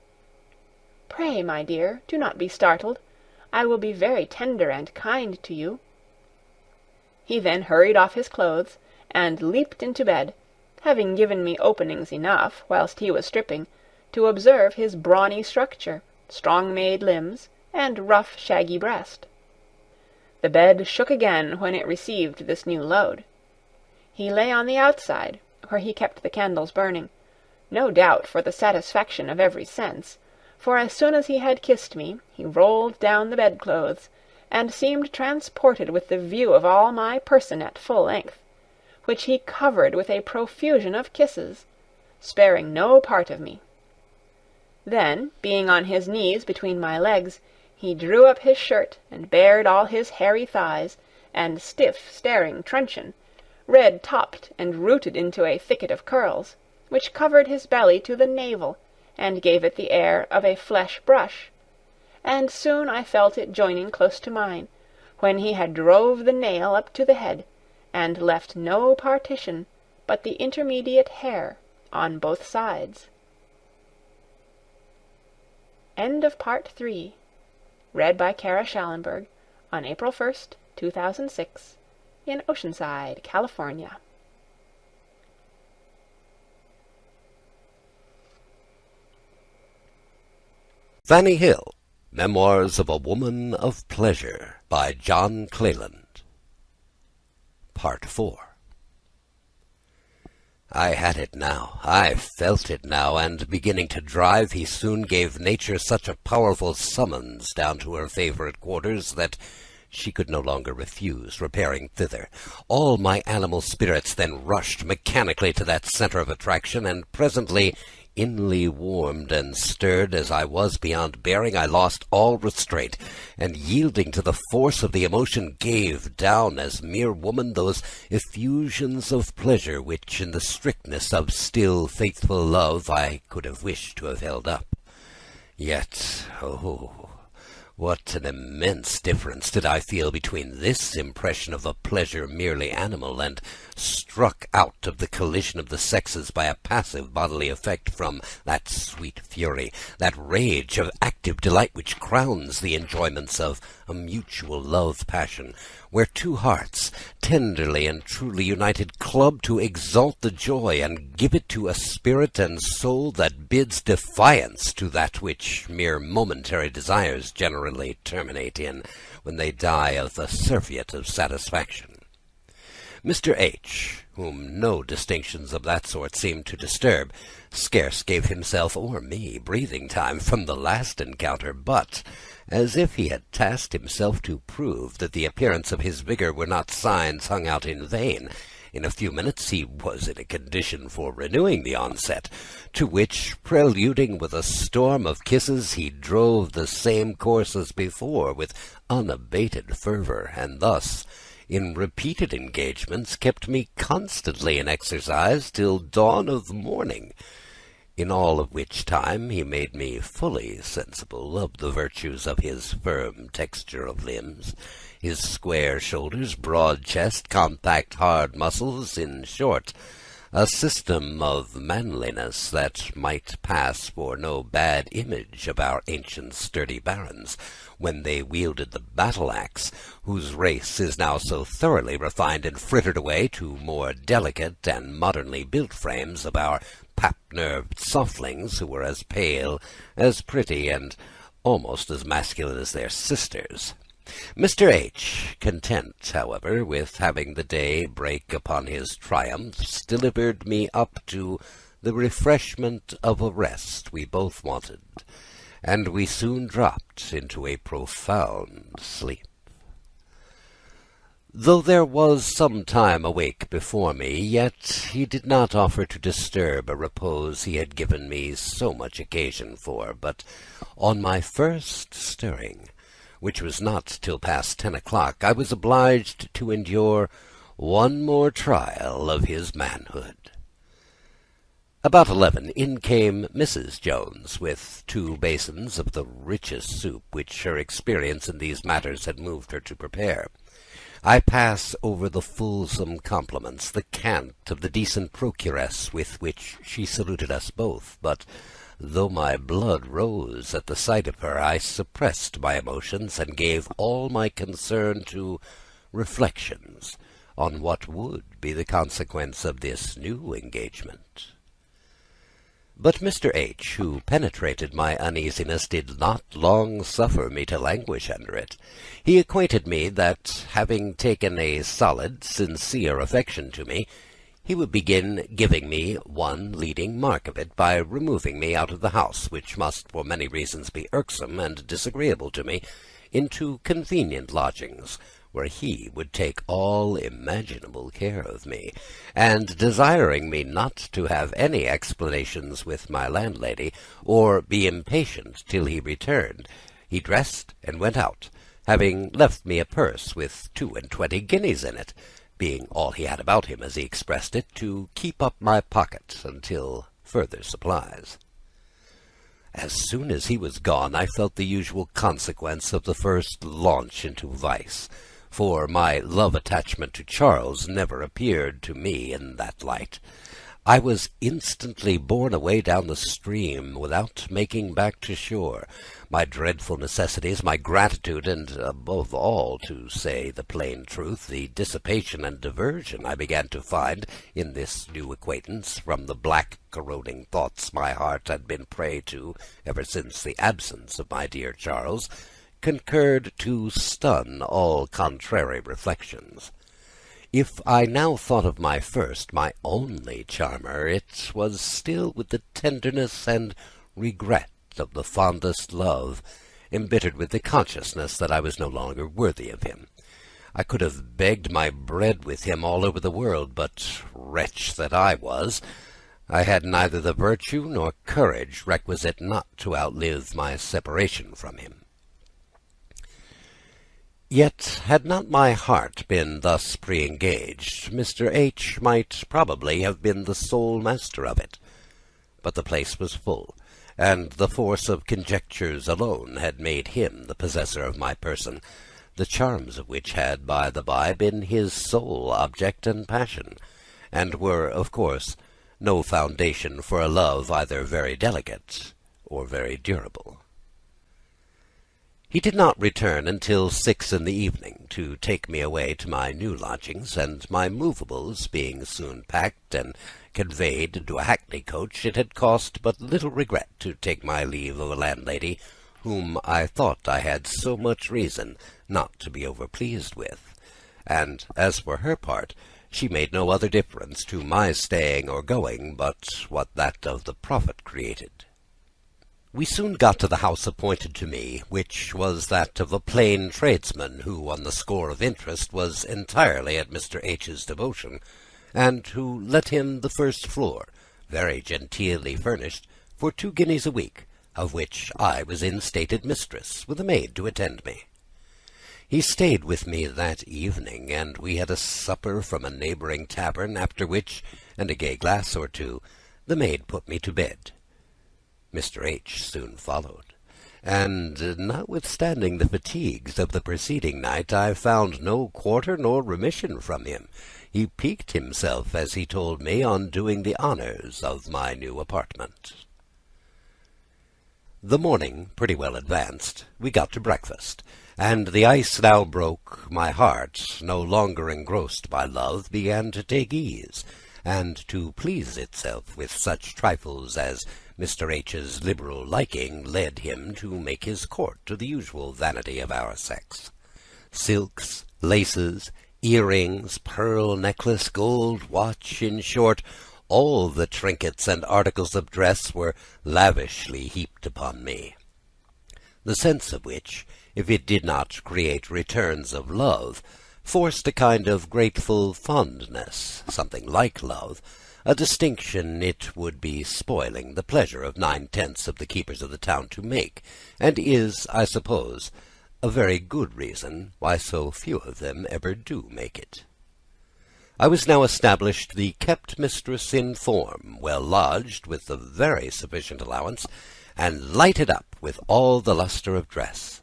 "Pray, my dear, do not be startled. I will be very tender and kind to you." He then hurried off his clothes, and leaped into bed, having given me openings enough, whilst he was stripping, to observe his brawny structure, strong-made limbs, and rough shaggy breast. The bed shook again when it received this new load. He lay on the outside, where he kept the candles burning, no doubt for the satisfaction of every sense, for as soon as he had kissed me, he rolled down the bedclothes, and seemed transported with the view of all my person at full length, which he covered with a profusion of kisses, sparing no part of me. Then, being on his knees between my legs, he drew up his shirt, and bared all his hairy thighs, and stiff staring truncheon, red-topped and rooted into a thicket of curls, which covered his belly to the navel, and gave it the air of a flesh brush, and soon I felt it joining close to mine, when he had drove the nail up to the head, and left no partition but the intermediate hair on both sides. End of Part 3. Read by Kara Schallenberg on April 1st, 2006, in Oceanside, California. Fanny Hill, Memoirs of a Woman of Pleasure, by John Cleland. Part 4. I had it now, I felt it now, and beginning to drive, he soon gave nature such a powerful summons down to her favourite quarters that she could no longer refuse repairing thither. All my animal spirits then rushed mechanically to that centre of attraction, and presently, inly warmed and stirred as I was beyond bearing, I lost all restraint, and yielding to the force of the emotion, gave down as mere woman those effusions of pleasure which, in the strictness of still faithful love, I could have wished to have held up. Yet, oh, what an immense difference did I feel between this impression of a pleasure merely animal, and struck out of the collision of the sexes by a passive bodily effect, from that sweet fury, that rage of active delight which crowns the enjoyments of a mutual love-passion, where 2 hearts, tenderly and truly united, club to exalt the joy, and give it to a spirit and soul that bids defiance to that which mere momentary desires generally terminate in, when they die of the surfeit of satisfaction. Mr. H., whom no distinctions of that sort seemed to disturb, scarce gave himself or me breathing time from the last encounter, but, as if he had tasked himself to prove that the appearance of his vigour were not signs hung out in vain, in a few minutes he was in a condition for renewing the onset, to which, preluding with a storm of kisses, he drove the same course as before with unabated fervour, and thus, in repeated engagements, kept me constantly in exercise till dawn of morning, in all of which time he made me fully sensible of the virtues of his firm texture of limbs, his square shoulders, broad chest, compact hard muscles, in short, a system of manliness that might pass for no bad image of our ancient sturdy barons, when they wielded the battle-axe, whose race is now so thoroughly refined and frittered away to more delicate and modernly built frames of our pap-nerved softlings, who were as pale, as pretty, and almost as masculine as their sisters. Mr. H., content, however, with having the day break upon his triumphs, delivered me up to the refreshment of a rest we both wanted, and we soon dropped into a profound sleep. Though there was some time awake before me, yet he did not offer to disturb a repose he had given me so much occasion for, but on my first stirring, which was not till past 10 o'clock, I was obliged to endure one more trial of his manhood. About 11, in came Mrs. Jones, with 2 basins of the richest soup which her experience in these matters had moved her to prepare. I pass over the fulsome compliments, the cant of the decent procuress with which she saluted us both, but though my blood rose at the sight of her, I suppressed my emotions, and gave all my concern to reflections on what would be the consequence of this new engagement. But Mr. H., who penetrated my uneasiness, did not long suffer me to languish under it. He acquainted me that, having taken a solid, sincere affection to me, he would begin giving me one leading mark of it by removing me out of the house, which must for many reasons be irksome and disagreeable to me, into convenient lodgings, where he would take all imaginable care of me, and desiring me not to have any explanations with my landlady, or be impatient till he returned, he dressed and went out, having left me a purse with 22 guineas in it, being all he had about him, as he expressed it, to keep up my pocket until further supplies. As soon as he was gone, I felt the usual consequence of the first launch into vice, for my love-attachment to Charles never appeared to me in that light. I was instantly borne away down the stream, without making back to shore. My dreadful necessities, my gratitude, and, above all, to say the plain truth, the dissipation and diversion I began to find in this new acquaintance from the black corroding thoughts my heart had been prey to ever since the absence of my dear Charles, concurred to stun all contrary reflections. If I now thought of my first, my only charmer, it was still with the tenderness and regret of the fondest love, embittered with the consciousness that I was no longer worthy of him. I could have begged my bread with him all over the world, but, wretch that I was, I had neither the virtue nor courage requisite not to outlive my separation from him. Yet, had not my heart been thus pre-engaged, Mr. H. might probably have been the sole master of it. But the place was full, and the force of conjectures alone had made him the possessor of my person, the charms of which had, by the by, been his sole object and passion, and were, of course, no foundation for a love either very delicate or very durable. He did not return until 6 in the evening, to take me away to my new lodgings, and my movables being soon packed and conveyed into a hackney coach, it had cost but little regret to take my leave of a landlady whom I thought I had so much reason not to be overpleased with, and as for her part, she made no other difference to my staying or going but what that of the profit created. We soon got to the house appointed to me, which was that of a plain tradesman, who, on the score of interest, was entirely at Mr. H.'s devotion, and who let him the first floor, very genteelly furnished, for 2 guineas a week, of which I was instated mistress, with a maid to attend me. He stayed with me that evening, and we had a supper from a neighbouring tavern, after which, and a gay glass or two, the maid put me to bed. Mr. H. soon followed, and, notwithstanding the fatigues of the preceding night, I found no quarter nor remission from him. He piqued himself, as he told me, on doing the honours of my new apartment. The morning pretty well advanced, we got to breakfast, and the ice now broke, my heart, no longer engrossed by love, began to take ease, and to please itself with such trifles as Mr. H.'s liberal liking led him to make his court to the usual vanity of our sex. Silks, laces, earrings, pearl necklace, gold watch, in short, all the trinkets and articles of dress were lavishly heaped upon me, the sense of which, if it did not create returns of love, forced a kind of grateful fondness, something like love, a distinction it would be spoiling the pleasure of 9/10 of the keepers of the town to make, and is, I suppose, a very good reason why so few of them ever do make it. I was now established the kept mistress in form, well lodged, with a very sufficient allowance, and lighted up with all the lustre of dress.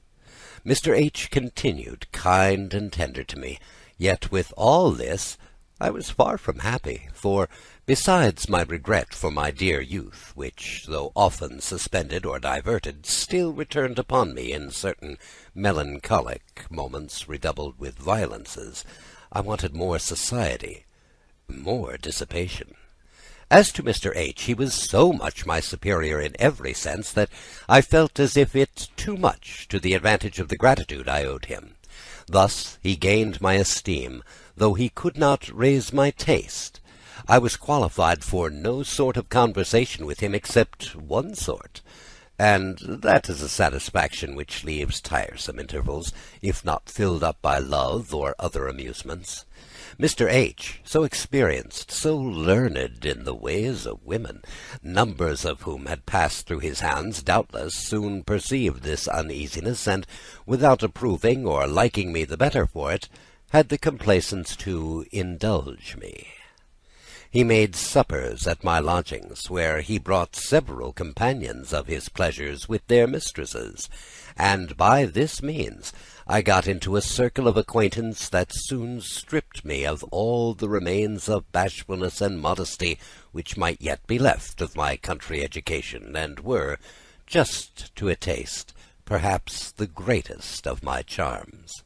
Mr. H. continued kind and tender to me, yet with all this I was far from happy, for, besides my regret for my dear youth, which, though often suspended or diverted, still returned upon me in certain melancholic moments redoubled with violences, I wanted more society, more dissipation. As to Mr. H., he was so much my superior in every sense that I felt as if it too much to the advantage of the gratitude I owed him. Thus he gained my esteem, though he could not raise my taste. I was qualified for no sort of conversation with him except one sort, and that is a satisfaction which leaves tiresome intervals, if not filled up by love or other amusements. Mr. H., so experienced, so learned in the ways of women, numbers of whom had passed through his hands, doubtless soon perceived this uneasiness, and, without approving or liking me the better for it, had the complaisance to indulge me. He made suppers at my lodgings, where he brought several companions of his pleasures with their mistresses, and by this means I got into a circle of acquaintance that soon stripped me of all the remains of bashfulness and modesty which might yet be left of my country education, and were, just to a taste, perhaps the greatest of my charms.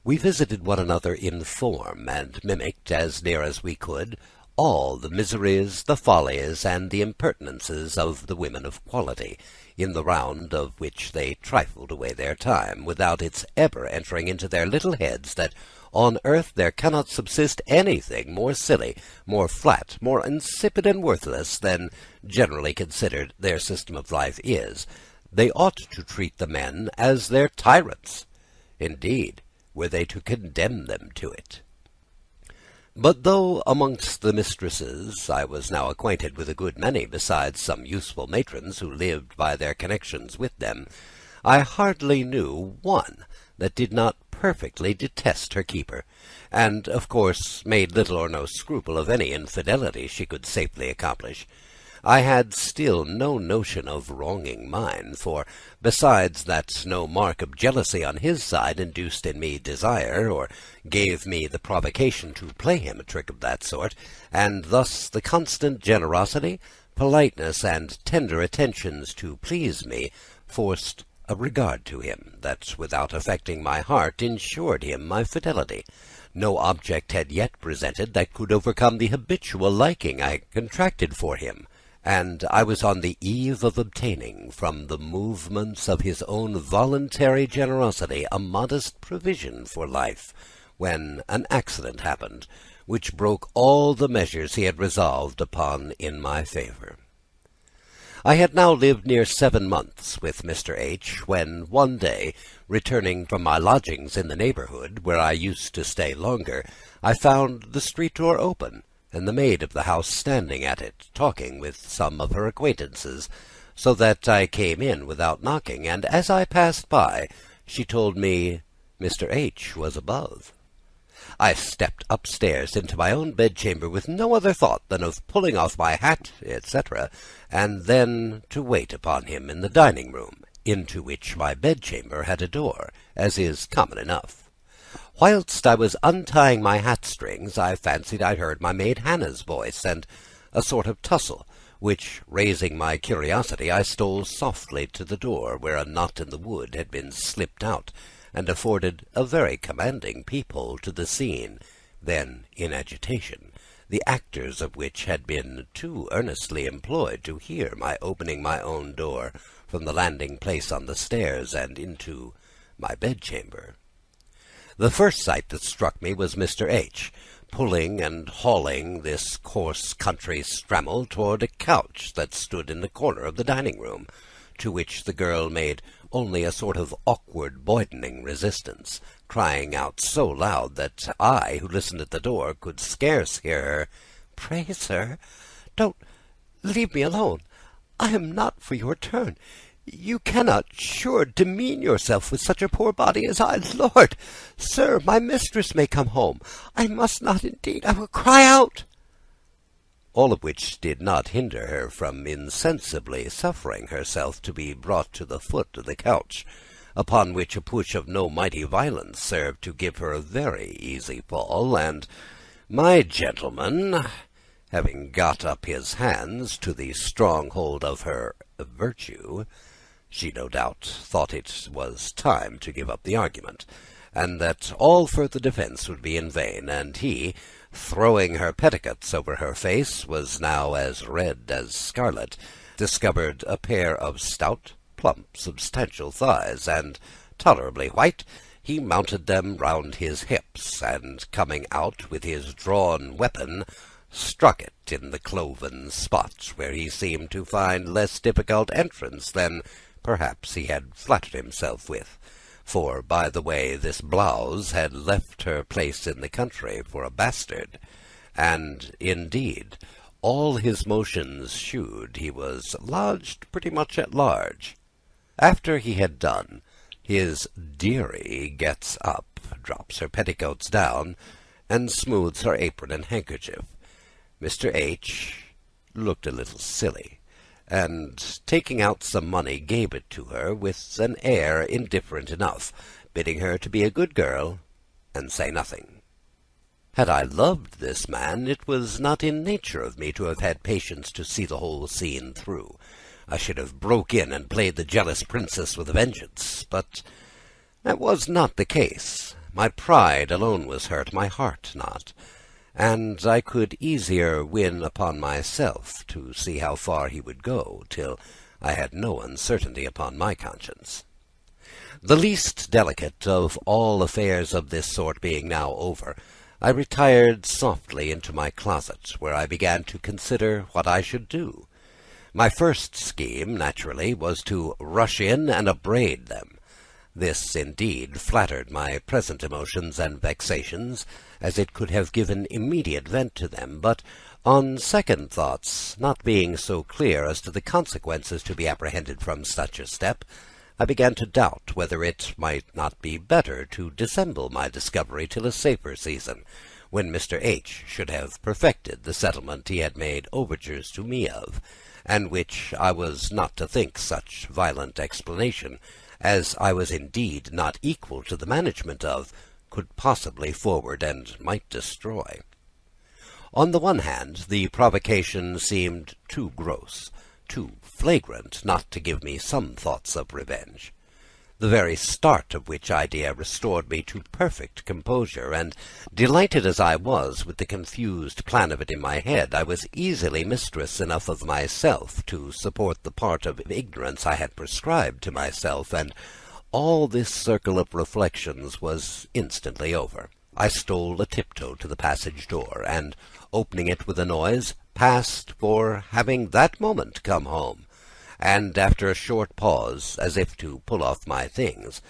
We visited one another in form, and mimicked, as near as we could, all the miseries, the follies, and the impertinences of the women of quality, in the round of which they trifled away their time, without its ever entering into their little heads that on earth there cannot subsist anything more silly, more flat, more insipid and worthless than, generally considered, their system of life is. They ought to treat the men as their tyrants. Indeed, were they to condemn them to it. But though amongst the mistresses I was now acquainted with a good many, besides some useful matrons who lived by their connections with them, I hardly knew one that did not perfectly detest her keeper, and of course made little or no scruple of any infidelity she could safely accomplish. I had still no notion of wronging mine, for, besides that no mark of jealousy on his side induced in me desire, or gave me the provocation to play him a trick of that sort, and thus the constant generosity, politeness, and tender attentions to please me forced a regard to him, that, without affecting my heart, insured him my fidelity. No object had yet presented that could overcome the habitual liking I contracted for him, and I was on the eve of obtaining, from the movements of his own voluntary generosity, a modest provision for life, when an accident happened, which broke all the measures he had resolved upon in my favour. I had now lived near 7 months with Mr. H., when one day, returning from my lodgings in the neighbourhood, where I used to stay longer, I found the street door open, and the maid of the house standing at it, talking with some of her acquaintances, so that I came in without knocking, and as I passed by, she told me Mr. H. was above. I stepped upstairs into my own bedchamber with no other thought than of pulling off my hat, etc., and then to wait upon him in the dining-room, into which my bedchamber had a door, as is common enough. Whilst I was untying my hat-strings, I fancied I heard my maid Hannah's voice, and a sort of tussle, which, raising my curiosity, I stole softly to the door, where a knot in the wood had been slipped out, and afforded a very commanding peep-hole to the scene, then in agitation, the actors of which had been too earnestly employed to hear my opening my own door from the landing-place on the stairs and into my bedchamber. The first sight that struck me was Mr. H., pulling and hauling this coarse country strammel toward a couch that stood in the corner of the dining-room, to which the girl made only a sort of awkward boydening resistance, crying out so loud that I, who listened at the door, could scarce hear her. "Pray, sir, don't leave me alone. I am not for your turn. You cannot, sure, demean yourself with such a poor body as I. Lord, sir, my mistress may come home. I must not, indeed. I will cry out." All of which did not hinder her from insensibly suffering herself to be brought to the foot of the couch, upon which a push of no mighty violence served to give her a very easy fall, and my gentleman, having got up his hands to the stronghold of her virtue, she no doubt thought it was time to give up the argument, and that all further defence would be in vain, and he, throwing her petticoats over her face, was now as red as scarlet, discovered a pair of stout, plump, substantial thighs, and, tolerably white, he mounted them round his hips, and, coming out with his drawn weapon, struck it in the cloven spot, where he seemed to find less difficult entrance than perhaps he had flattered himself with, for, by the way, this blouse had left her place in the country for a bastard, and, indeed, all his motions shewed he was lodged pretty much at large. After he had done, his dearie gets up, drops her petticoats down, and smooths her apron and handkerchief. Mr. H. looked a little silly, and, taking out some money, gave it to her with an air indifferent enough, bidding her to be a good girl and say nothing. Had I loved this man, it was not in nature of me to have had patience to see the whole scene through. I should have broke in and played the jealous princess with a vengeance, but that was not the case. My pride alone was hurt, my heart not, and I could easier win upon myself to see how far he would go, till I had no uncertainty upon my conscience. The least delicate of all affairs of this sort being now over, I retired softly into my closet, where I began to consider what I should do. My first scheme, naturally, was to rush in and upbraid them. This, indeed, flattered my present emotions and vexations, as it could have given immediate vent to them, but, on second thoughts, not being so clear as to the consequences to be apprehended from such a step, I began to doubt whether it might not be better to dissemble my discovery till a safer season, when Mr. H. should have perfected the settlement he had made overtures to me of, and which I was not to think such violent explanation, as I was indeed not equal to the management of, could possibly forward and might destroy. On the one hand, the provocation seemed too gross, too flagrant, not to give me some thoughts of revenge. The very start of which idea restored me to perfect composure, and, delighted as I was with the confused plan of it in my head, I was easily mistress enough of myself to support the part of ignorance I had prescribed to myself, and all this circle of reflections was instantly over. I stole a tiptoe to the passage door, and, opening it with a noise, passed for having that moment come home, and after a short pause, as if to pull off my things,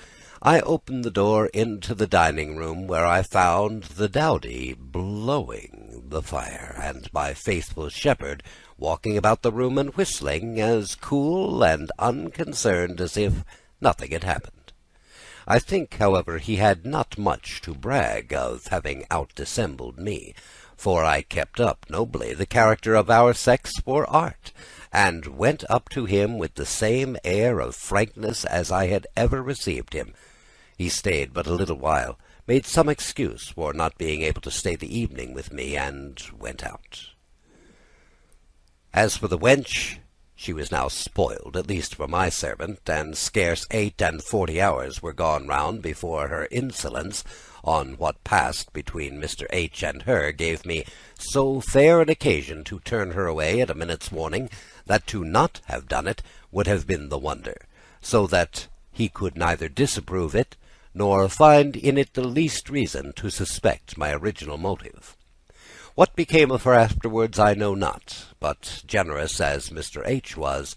I opened the door into the dining-room, where I found the dowdy blowing the fire, and my faithful shepherd walking about the room and whistling, as cool and unconcerned as if nothing had happened. I think, however, he had not much to brag of having out-dissembled me, for I kept up nobly the character of our sex for art, and went up to him with the same air of frankness as I had ever received him. He stayed but a little while, made some excuse for not being able to stay the evening with me, and went out. As for the wench, she was now spoiled, at least for my servant, and scarce 48 hours were gone round before her insolence on what passed between Mr. H. and her gave me so fair an occasion to turn her away at a minute's warning, that to not have done it would have been the wonder, so that he could neither disapprove it, nor find in it the least reason to suspect my original motive. What became of her afterwards I know not, but, generous as Mr. H. was,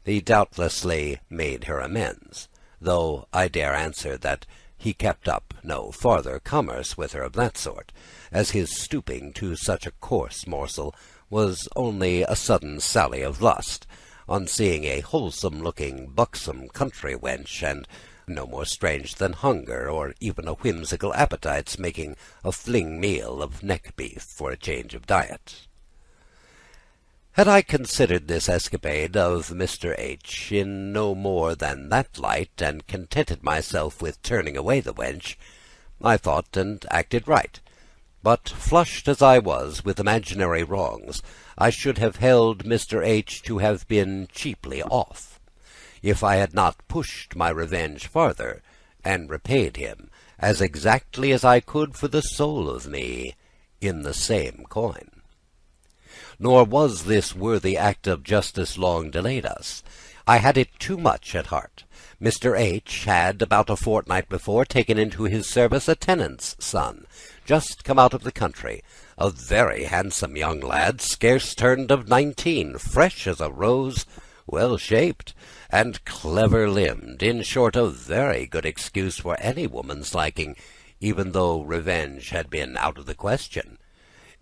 he doubtlessly made her amends, though I dare answer that he kept up no farther commerce with her of that sort, as his stooping to such a coarse morsel was only a sudden sally of lust, on seeing a wholesome-looking, buxom country wench, and no more strange than hunger, or even a whimsical appetite's making a fling meal of neck-beef for a change of diet. Had I considered this escapade of Mr. H. in no more than that light, and contented myself with turning away the wench, I thought and acted right. But, flushed as I was with imaginary wrongs, I should have held Mr. H. to have been cheaply off, if I had not pushed my revenge farther, and repaid him, as exactly as I could for the soul of me, in the same coin. Nor was this worthy act of justice long delayed us. I had it too much at heart. Mr. H. had, about a fortnight before, taken into his service a tenant's son, just come out of the country, a very handsome young lad, scarce turned of 19, fresh as a rose, well-shaped, and clever-limbed, in short, a very good excuse for any woman's liking, even though revenge had been out of the question.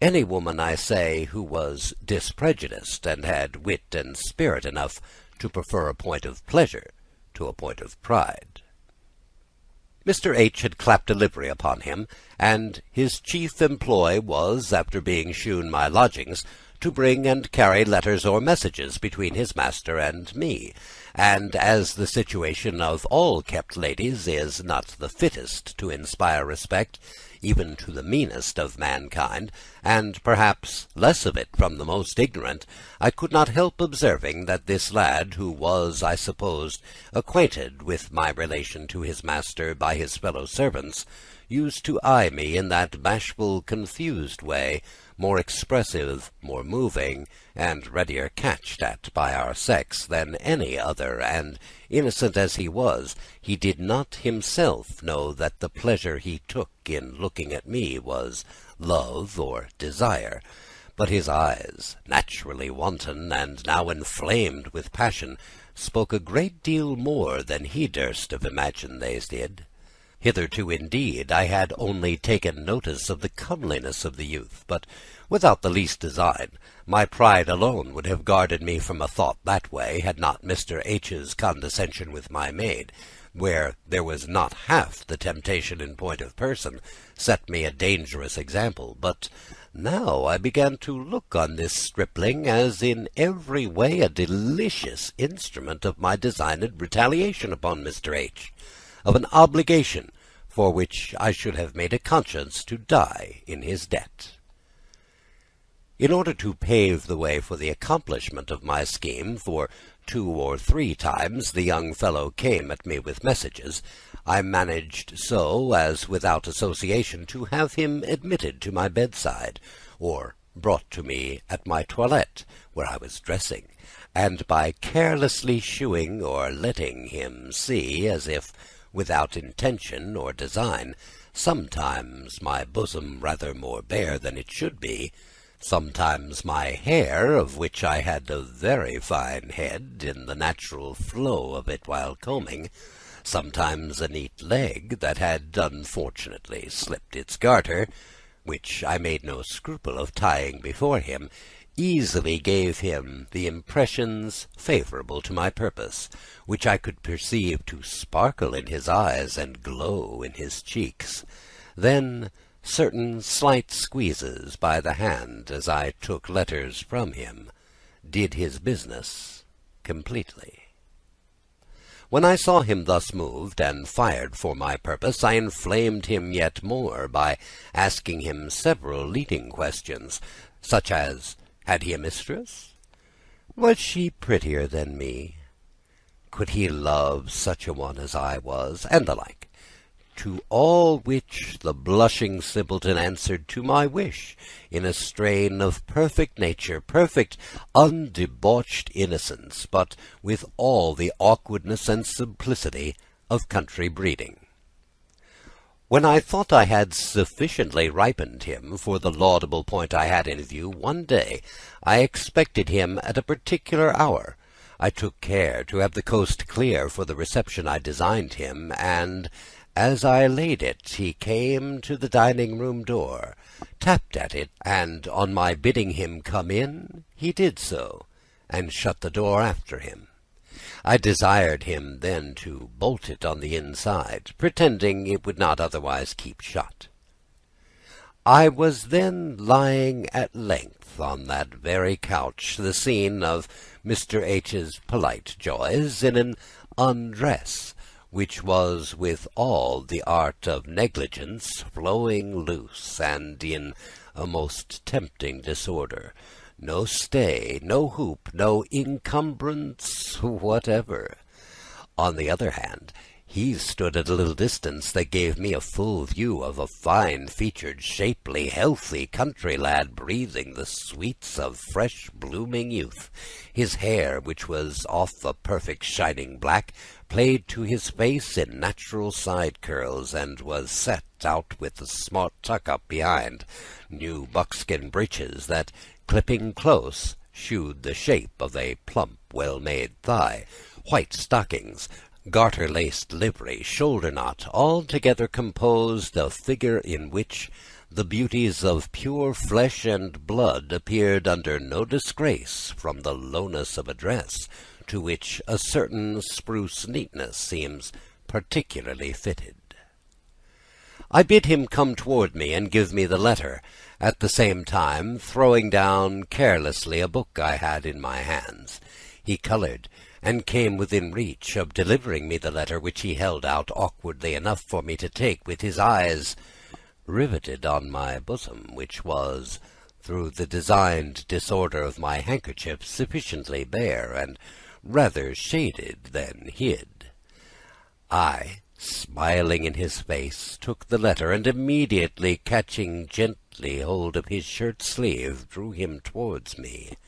Any woman, I say, who was disprejudiced, and had wit and spirit enough to prefer a point of pleasure to a point of pride. Mr. H. had clapped a livery upon him, and his chief employ was, after being shewn my lodgings, to bring and carry letters or messages between his master and me, and as the situation of all kept ladies is not the fittest to inspire respect, even to the meanest of mankind, and perhaps less of it from the most ignorant, I could not help observing that this lad, who was, I supposed, acquainted with my relation to his master by his fellow servants, used to eye me in that bashful, confused way, more expressive, more moving, and readier catched at by our sex than any other, and, innocent as he was, he did not himself know that the pleasure he took in looking at me was love or desire, but his eyes, naturally wanton, and now inflamed with passion, spoke a great deal more than he durst have imagined they did. Hitherto, indeed, I had only taken notice of the comeliness of the youth, but without the least design. My pride alone would have guarded me from a thought that way, had not Mr. H.'s condescension with my maid, where there was not half the temptation in point of person, set me a dangerous example. But now I began to look on this stripling as in every way a delicious instrument of my designed retaliation upon Mr. H., of an obligation for which I should have made a conscience to die in his debt. In order to pave the way for the accomplishment of my scheme, for 2 or 3 times the young fellow came at me with messages, I managed so as without association to have him admitted to my bedside, or brought to me at my toilette, where I was dressing, and by carelessly shewing or letting him see, as if without intention or design, sometimes my bosom rather more bare than it should be, sometimes my hair, of which I had a very fine head in the natural flow of it while combing, sometimes a neat leg that had unfortunately slipped its garter, which I made no scruple of tying before him, easily gave him the impressions favourable to my purpose, which I could perceive to sparkle in his eyes and glow in his cheeks. Then certain slight squeezes by the hand, as I took letters from him, did his business completely. When I saw him thus moved and fired for my purpose, I inflamed him yet more by asking him several leading questions, such as, had he a mistress? Was she prettier than me? Could he love such a one as I was? And the like. To all which the blushing simpleton answered to my wish, in a strain of perfect nature, perfect undebauched innocence, but with all the awkwardness and simplicity of country breeding. When I thought I had sufficiently ripened him for the laudable point I had in view, one day I expected him at a particular hour. I took care to have the coast clear for the reception I designed him, and as I laid it, he came to the dining-room door, tapped at it, and on my bidding him come in, he did so, and shut the door after him. I desired him then to bolt it on the inside, pretending it would not otherwise keep shut. I was then lying at length on that very couch, the scene of Mr. H.'s polite joys, in an undress, which was with all the art of negligence flowing loose, and in a most tempting disorder. No stay, no hoop, no encumbrance whatever. On the other hand, he stood at a little distance that gave me a full view of a fine-featured, shapely, healthy country lad, breathing the sweets of fresh blooming youth. His hair, which was off a perfect shining black, played to his face in natural side curls, and was set out with a smart tuck-up behind. New buckskin breeches that, clipping close, shewed the shape of a plump, well-made thigh. White stockings, garter-laced livery, shoulder-knot, altogether composed a figure in which the beauties of pure flesh and blood appeared under no disgrace from the lowness of a dress, to which a certain spruce neatness seems particularly fitted. I bid him come toward me and give me the letter, at the same time throwing down carelessly a book I had in my hands. He coloured, and came within reach of delivering me the letter, which he held out awkwardly enough for me to take, with his eyes riveted on my bosom, which was, through the designed disorder of my handkerchief, sufficiently bare, and rather shaded than hid. I, smiling in his face, took the letter, and immediately catching gently hold of his shirt sleeve, drew him towards me,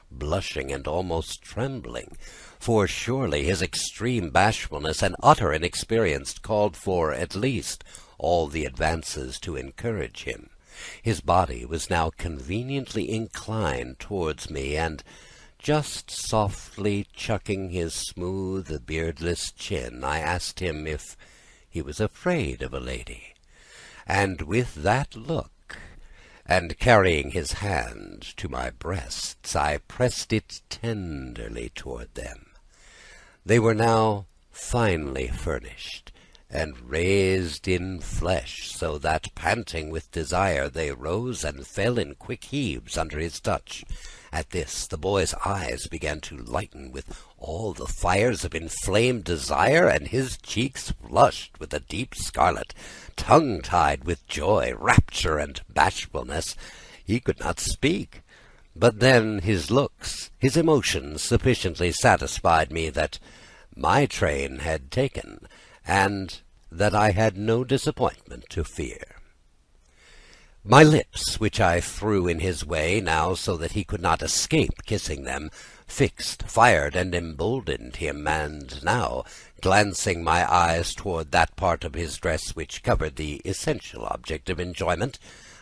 blushing and almost trembling, for surely his extreme bashfulness and utter inexperience called for, at least, all the advances to encourage him. His body was now conveniently inclined towards me, and just softly chucking his smooth, beardless chin, I asked him if he was afraid of a lady. And with that look, and carrying his hand to my breasts, I pressed it tenderly toward them. They were now finely furnished, and raised in flesh, so that, panting with desire, they rose and fell in quick heaves under his touch. At this the boy's eyes began to lighten with all the fires of inflamed desire, and his cheeks flushed with a deep scarlet. Tongue-tied with joy, rapture, and bashfulness, he could not speak. But then his looks, his emotions, sufficiently satisfied me that my train had taken, and that I had no disappointment to fear. My lips, which I threw in his way now so that he could not escape kissing them, fixed, fired, and emboldened him, and now, glancing my eyes toward that part of his dress which covered the essential object of enjoyment,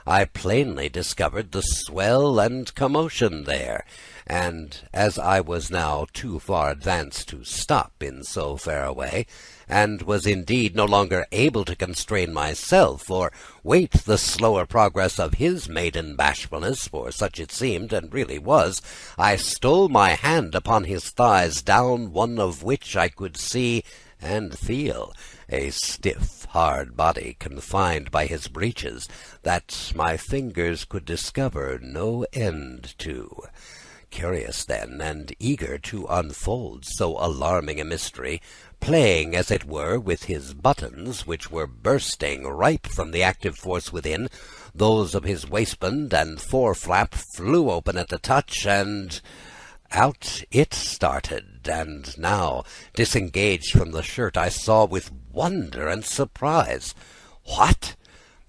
I plainly discovered the swell and commotion there, and as I was now too far advanced to stop in so fair a way, and was indeed no longer able to constrain myself, or wait the slower progress of his maiden bashfulness, for such it seemed and really was, I stole my hand upon his thighs, down one of which I could see and feel a stiff, hard body confined by his breeches, that my fingers could discover no end to. Curious then, and eager to unfold so alarming a mystery, playing, as it were, with his buttons, which were bursting, ripe from the active force within, those of his waistband and fore-flap flew open at the touch, and out it started, and now, disengaged from the shirt, I saw with wonder and surprise. What?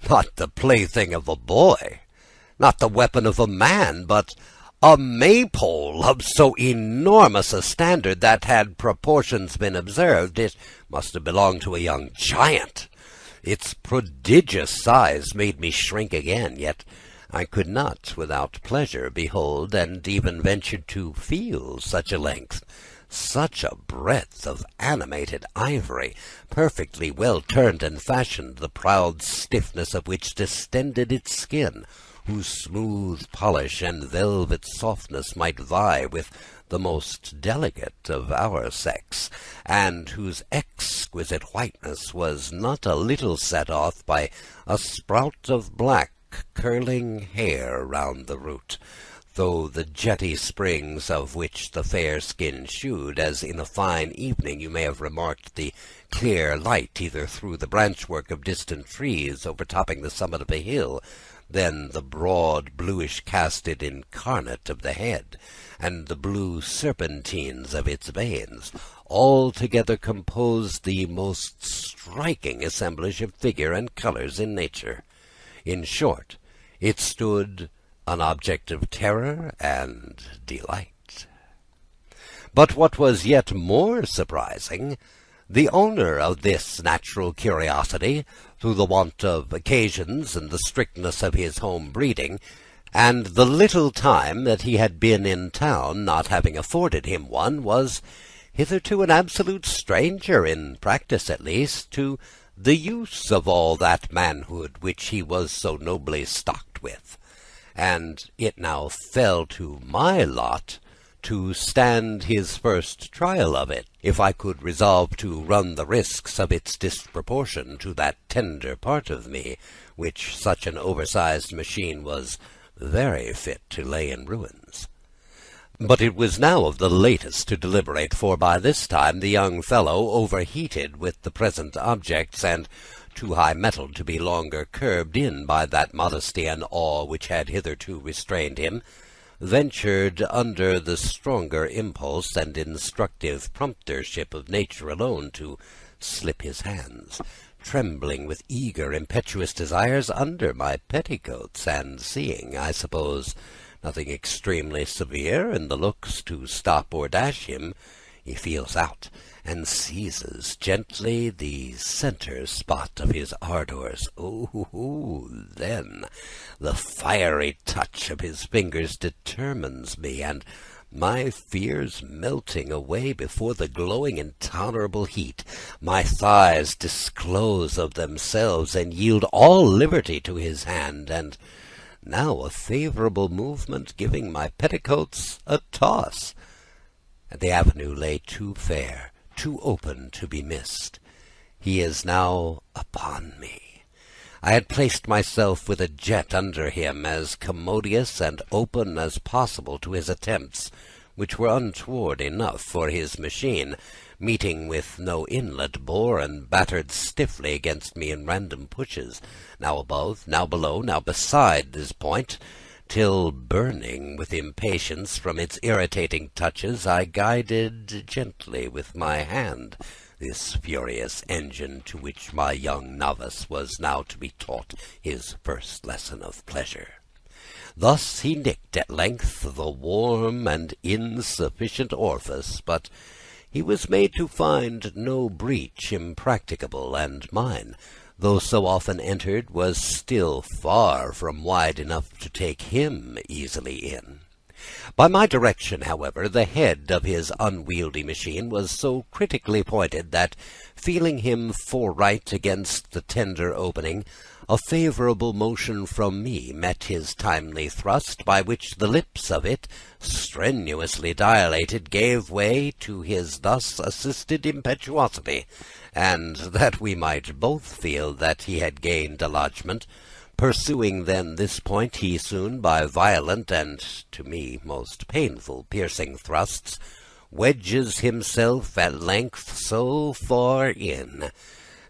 Not the plaything of a boy, not the weapon of a man, but a maypole of so enormous a standard that, had proportions been observed, it must have belonged to a young giant. Its prodigious size made me shrink again, yet I could not without pleasure behold, and even ventured to feel, such a length, such a breadth of animated ivory, perfectly well turned and fashioned, the proud stiffness of which distended its skin, whose smooth polish and velvet softness might vie with the most delicate of our sex, and whose exquisite whiteness was not a little set off by a sprout of black curling hair round the root, though the jetty springs of which the fair skin shewed, as in a fine evening you may have remarked the clear light either through the branchwork of distant trees overtopping the summit of a hill, then the broad bluish casted incarnate of the head, and the blue serpentines of its veins, all together composed the most striking assemblage of figure and colours in nature. In short, it stood an object of terror and delight. But what was yet more surprising, the owner of this natural curiosity, through the want of occasions and the strictness of his home breeding, and the little time that he had been in town not having afforded him one, was hitherto an absolute stranger, in practice at least, to the use of all that manhood which he was so nobly stocked with, and it now fell to my lot to stand his first trial of it, if I could resolve to run the risks of its disproportion to that tender part of me, which such an oversized machine was very fit to lay in ruins. But it was now of the latest to deliberate, for by this time the young fellow, overheated with the present objects, and too high-mettled to be longer curbed in by that modesty and awe which had hitherto restrained him, ventured, under the stronger impulse and instructive promptership of nature alone, to slip his hands, trembling with eager, impetuous desires, under my petticoats, and seeing, I suppose, nothing extremely severe in the looks to stop or dash him, he feels out, and seizes gently the centre spot of his ardours. Then the fiery touch of his fingers determines me, and my fears melting away before the glowing intolerable heat, my thighs disclose of themselves, and yield all liberty to his hand, and now a favourable movement giving my petticoats a toss, and the avenue lay too fair, too open to be missed. He is now upon me. I had placed myself with a jet under him, as commodious and open as possible to his attempts, which were untoward enough for his machine, meeting with no inlet, bore and battered stiffly against me in random pushes, now above, now below, now beside this point, till, burning with impatience from its irritating touches, I guided gently with my hand this furious engine, to which my young novice was now to be taught his first lesson of pleasure. Thus he nicked at length the warm and insufficient orifice, but he was made to find no breach impracticable, and mine, though so often entered, was still far from wide enough to take him easily in. By my direction, however, the head of his unwieldy machine was so critically pointed that, feeling him foreright against the tender opening, a favourable motion from me met his timely thrust, by which the lips of it, strenuously dilated, gave way to his thus assisted impetuosity, and, that we might both feel that he had gained a lodgment, pursuing then this point, he soon, by violent and, to me, most painful piercing thrusts, wedges himself at length so far in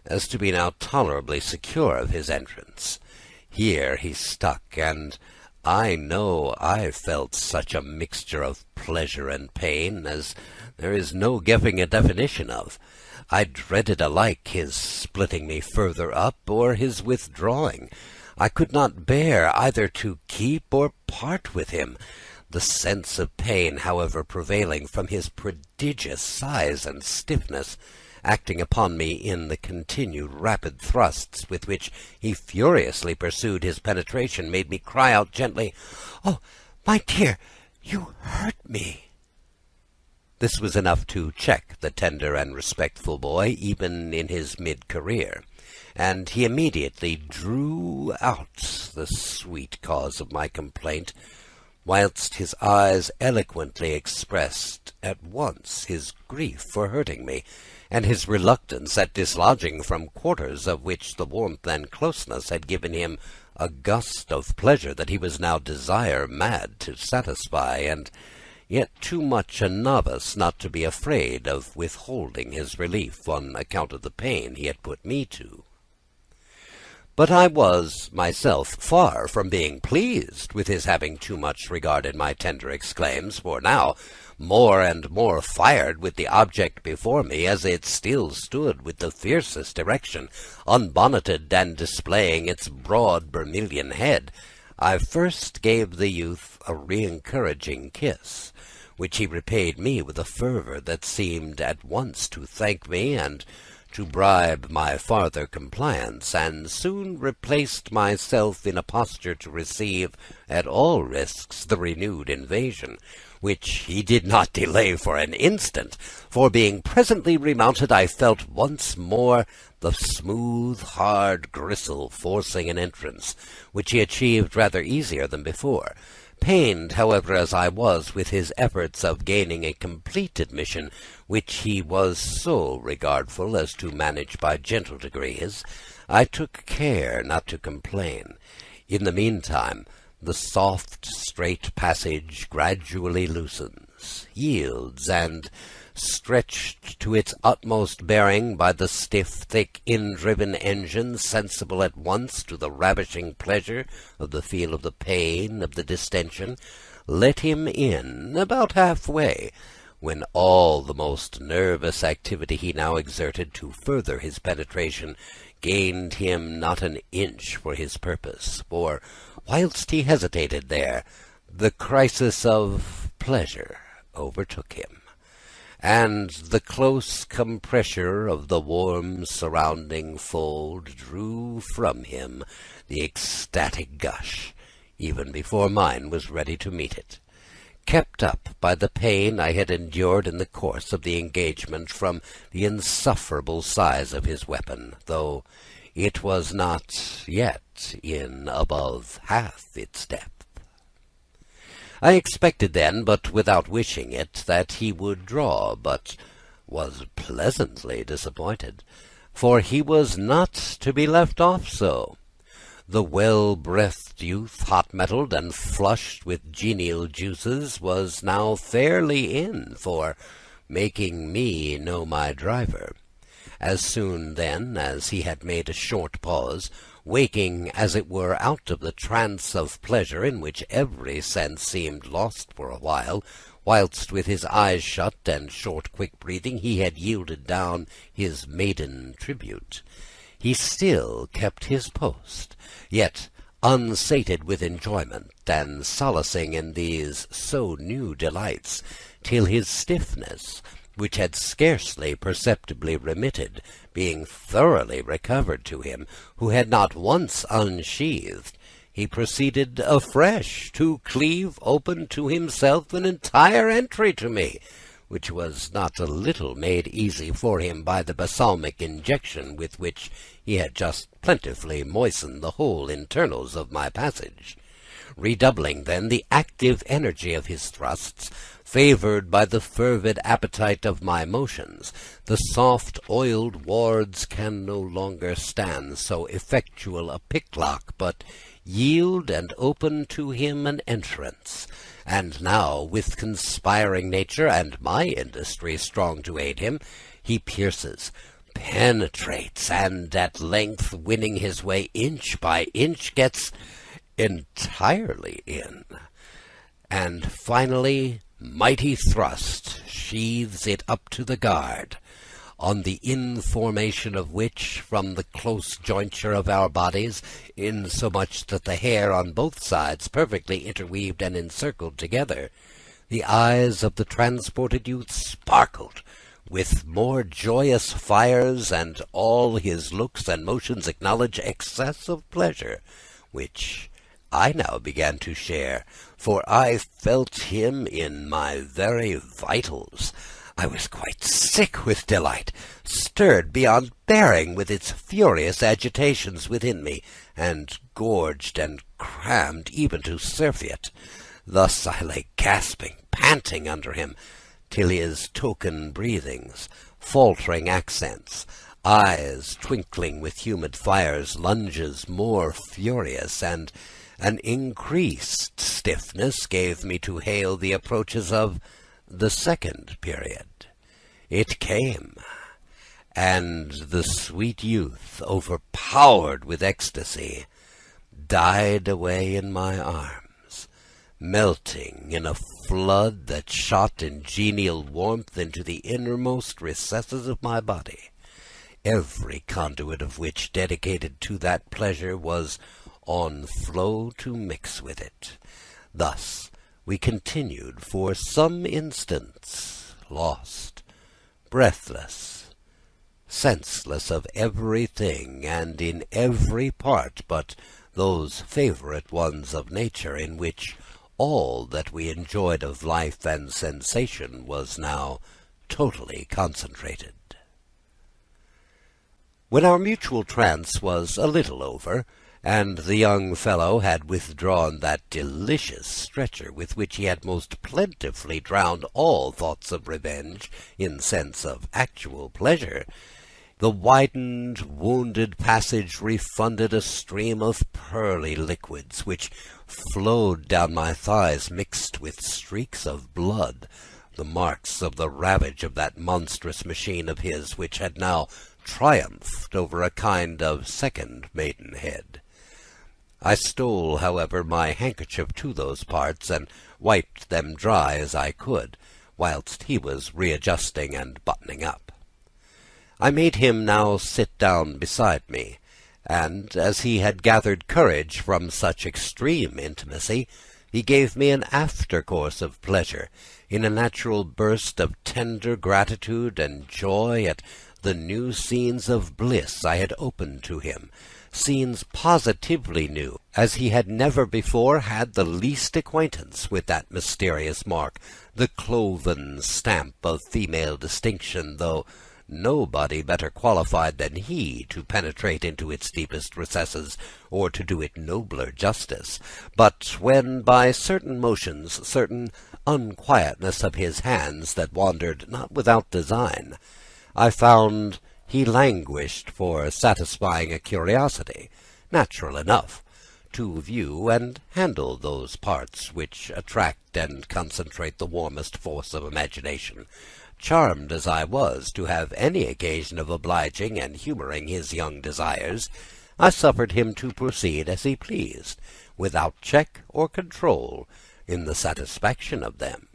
as to be now tolerably secure of his entrance. Here he stuck, and I know I felt such a mixture of pleasure and pain as there is no giving a definition of. I dreaded alike his splitting me further up, or his withdrawing. I could not bear either to keep or part with him. The sense of pain, however, prevailing from his prodigious size and stiffness, acting upon me in the continued rapid thrusts with which he furiously pursued his penetration, made me cry out gently, "Oh, my dear, you hurt me!" This was enough to check the tender and respectful boy, even in his mid-career, and he immediately drew out the sweet cause of my complaint, whilst his eyes eloquently expressed at once his grief for hurting me, and his reluctance at dislodging from quarters of which the warmth and closeness had given him a gust of pleasure that he was now desire mad to satisfy, and yet too much a novice not to be afraid of withholding his relief on account of the pain he had put me to. But I was myself far from being pleased with his having too much regarded my tender exclaims, for now, more and more fired with the object before me, as it still stood with the fiercest erection, unbonneted and displaying its broad vermilion head, I first gave the youth a re-encouraging kiss, which he repaid me with a fervour that seemed at once to thank me and to bribe my farther compliance, and soon replaced myself in a posture to receive, at all risks, the renewed invasion, which he did not delay for an instant, for being presently remounted, I felt once more the smooth, hard gristle forcing an entrance, which he achieved rather easier than before. Pained, however, as I was with his efforts of gaining a complete admission, which he was so regardful as to manage by gentle degrees, I took care not to complain. In the meantime, the soft, straight passage gradually loosens, yields, and, stretched to its utmost bearing by the stiff, thick, in-driven engine, sensible at once to the ravishing pleasure of the feel of the pain of the distension, let him in about half-way, when all the most nervous activity he now exerted to further his penetration gained him not an inch for his purpose, for, whilst he hesitated there, the crisis of pleasure overtook him, and the close compressure of the warm surrounding fold drew from him the ecstatic gush, even before mine was ready to meet it, kept up by the pain I had endured in the course of the engagement from the insufferable size of his weapon, though it was not yet in above half its depth. I expected then, but without wishing it, that he would draw, but was pleasantly disappointed, for he was not to be left off so. The well-breathed youth, hot-mettled and flushed with genial juices, was now fairly in for making me know my driver. As soon, then, as he had made a short pause, waking, as it were, out of the trance of pleasure in which every sense seemed lost for a while, whilst with his eyes shut and short quick breathing he had yielded down his maiden tribute, he still kept his post, yet unsated with enjoyment, and solacing in these so new delights, till his stiffness, which had scarcely perceptibly remitted, being thoroughly recovered to him, who had not once unsheathed, he proceeded afresh to cleave open to himself an entire entry to me, which was not a little made easy for him by the balsamic injection with which he had just plentifully moistened the whole internals of my passage. Redoubling, then, the active energy of his thrusts, favoured by the fervid appetite of my motions, the soft oiled wards can no longer stand so effectual a picklock, but yield and open to him an entrance. And now, with conspiring nature and my industry strong to aid him, he pierces, penetrates, and at length, winning his way inch by inch, gets entirely in, and finally, mighty thrust sheathes it up to the guard, on the information of which, from the close jointure of our bodies, insomuch that the hair on both sides perfectly interweaved and encircled together, the eyes of the transported youth sparkled with more joyous fires, and all his looks and motions acknowledged excess of pleasure, which I now began to share, for I felt him in my very vitals. I was quite sick with delight, stirred beyond bearing with its furious agitations within me, and gorged and crammed even to surfeit. Thus I lay gasping, panting under him, till his token breathings, faltering accents, eyes twinkling with humid fires, lunges more furious, and an increased stiffness gave me to hail the approaches of the second period. It came, and the sweet youth, overpowered with ecstasy, died away in my arms, melting in a flood that shot in genial warmth into the innermost recesses of my body, every conduit of which dedicated to that pleasure was on flow to mix with it. Thus we continued for some instants, lost, breathless, senseless of everything and in every part but those favourite ones of nature in which all that we enjoyed of life and sensation was now totally concentrated. When our mutual trance was a little over, and the young fellow had withdrawn that delicious stretcher with which he had most plentifully drowned all thoughts of revenge in sense of actual pleasure, the widened, wounded passage refunded a stream of pearly liquids, which flowed down my thighs mixed with streaks of blood, the marks of the ravage of that monstrous machine of his, which had now triumphed over a kind of second maidenhead. I stole, however, my handkerchief to those parts, and wiped them dry as I could, whilst he was readjusting and buttoning up. I made him now sit down beside me, and, as he had gathered courage from such extreme intimacy, he gave me an after-course of pleasure, in a natural burst of tender gratitude and joy at the new scenes of bliss I had opened to him, scenes positively new, as he had never before had the least acquaintance with that mysterious mark, the cloven stamp of female distinction, though nobody better qualified than he to penetrate into its deepest recesses, or to do it nobler justice. But when by certain motions, certain unquietness of his hands that wandered not without design, I found he languished for satisfying a curiosity, natural enough, to view and handle those parts which attract and concentrate the warmest force of imagination, charmed as I was to have any occasion of obliging and humouring his young desires, I suffered him to proceed as he pleased, without check or control, in the satisfaction of them.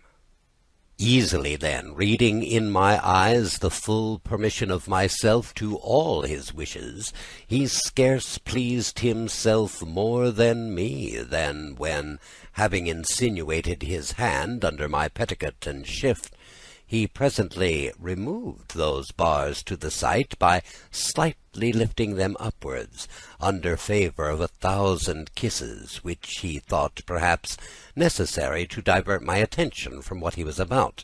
Easily then, reading in my eyes the full permission of myself to all his wishes, he scarce pleased himself more than me, than when, having insinuated his hand under my petticoat and shift, he presently removed those bars to the sight by slightly lifting them upwards, under favour of 1,000 kisses, which he thought perhaps necessary to divert my attention from what he was about.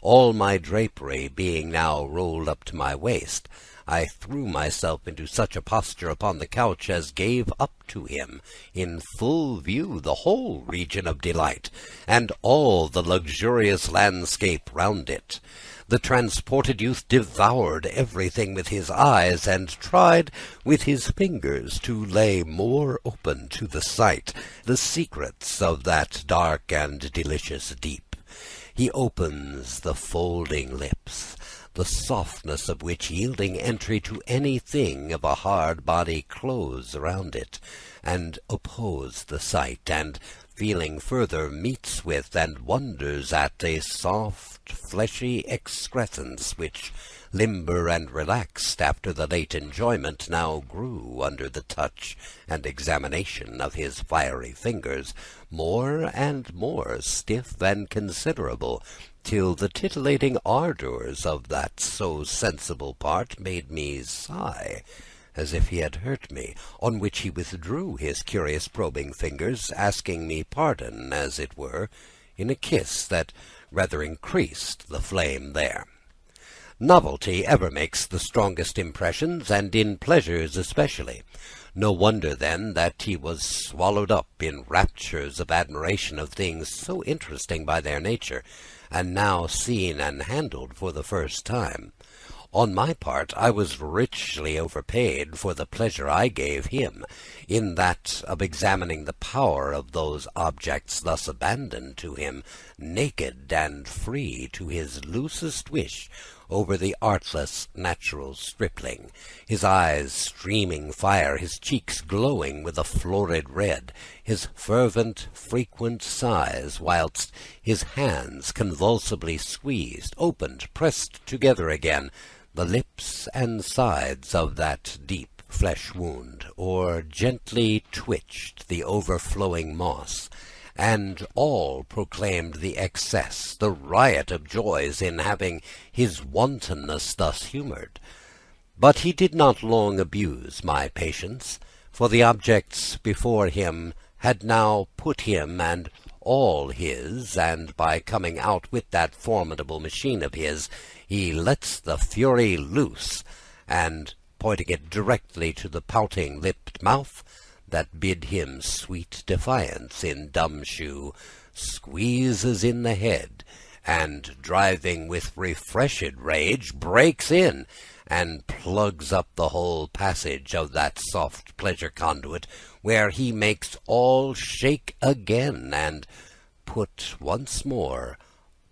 All my drapery being now rolled up to my waist, I threw myself into such a posture upon the couch as gave up to him in full view the whole region of delight, and all the luxurious landscape round it. The transported youth devoured everything with his eyes, and tried with his fingers to lay more open to the sight the secrets of that dark and delicious deep. He opens the folding lips, the softness of which yielding entry to anything of a hard body close around it, and oppose the sight, and feeling further meets with and wonders at a soft fleshy excrescence which, limber and relaxed after the late enjoyment, now grew under the touch and examination of his fiery fingers, more and more stiff and considerable, till the titillating ardours of that so sensible part made me sigh, as if he had hurt me, on which he withdrew his curious probing fingers, asking me pardon, as it were, in a kiss that rather increased the flame there. Novelty ever makes the strongest impressions, and in pleasures especially. No wonder, then, that he was swallowed up in raptures of admiration of things so interesting by their nature, and now seen and handled for the first time. On my part, I was richly overpaid for the pleasure I gave him, in that of examining the power of those objects thus abandoned to him, naked and free to his loosest wish, over the artless natural stripling, his eyes streaming fire, his cheeks glowing with a florid red, his fervent, frequent sighs, whilst his hands, convulsively squeezed, opened, pressed together again, the lips and sides of that deep flesh wound, or gently twitched the overflowing moss, and all proclaimed the excess, the riot of joys in having his wantonness thus humoured. But he did not long abuse my patience, for the objects before him had now put him and all his, and by coming out with that formidable machine of his, he lets the fury loose, and, pointing it directly to the pouting-lipped mouth, that bid him sweet defiance in dumb shew, squeezes in the head, and, driving with refreshed rage, breaks in, and plugs up the whole passage of that soft pleasure conduit, where he makes all shake again, and put once more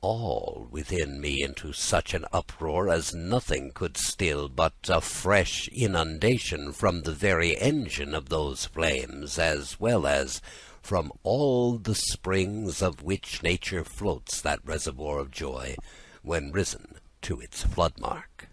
all within me into such an uproar as nothing could still but a fresh inundation from the very engine of those flames, as well as from all the springs of which nature floats that reservoir of joy, when risen to its flood mark.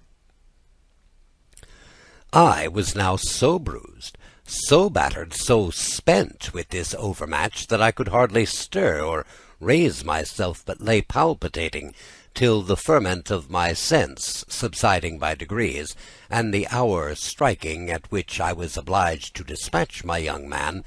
I was now so bruised, so battered, so spent with this overmatch, that I could hardly stir or raise myself, but lay palpitating, till the ferment of my sense subsiding by degrees, and the hour striking at which I was obliged to dispatch my young man,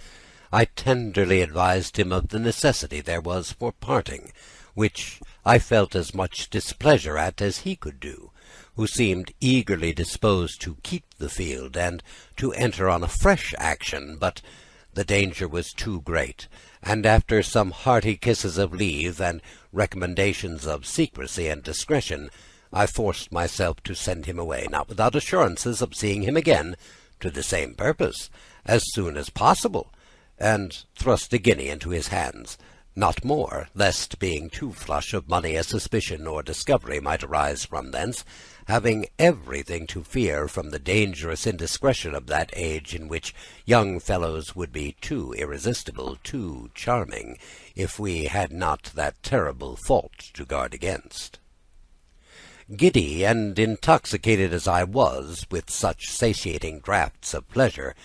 I tenderly advised him of the necessity there was for parting, which I felt as much displeasure at as he could do, who seemed eagerly disposed to keep the field, and to enter on a fresh action, but the danger was too great, and after some hearty kisses of leave, and recommendations of secrecy and discretion, I forced myself to send him away, not without assurances of seeing him again, to the same purpose, as soon as possible, and thrust a guinea into his hands, not more, lest, being too flush of money, a suspicion or discovery might arise from thence, having everything to fear from the dangerous indiscretion of that age, in which young fellows would be too irresistible, too charming, if we had not that terrible fault to guard against. Giddy and intoxicated as I was with such satiating draughts of pleasure,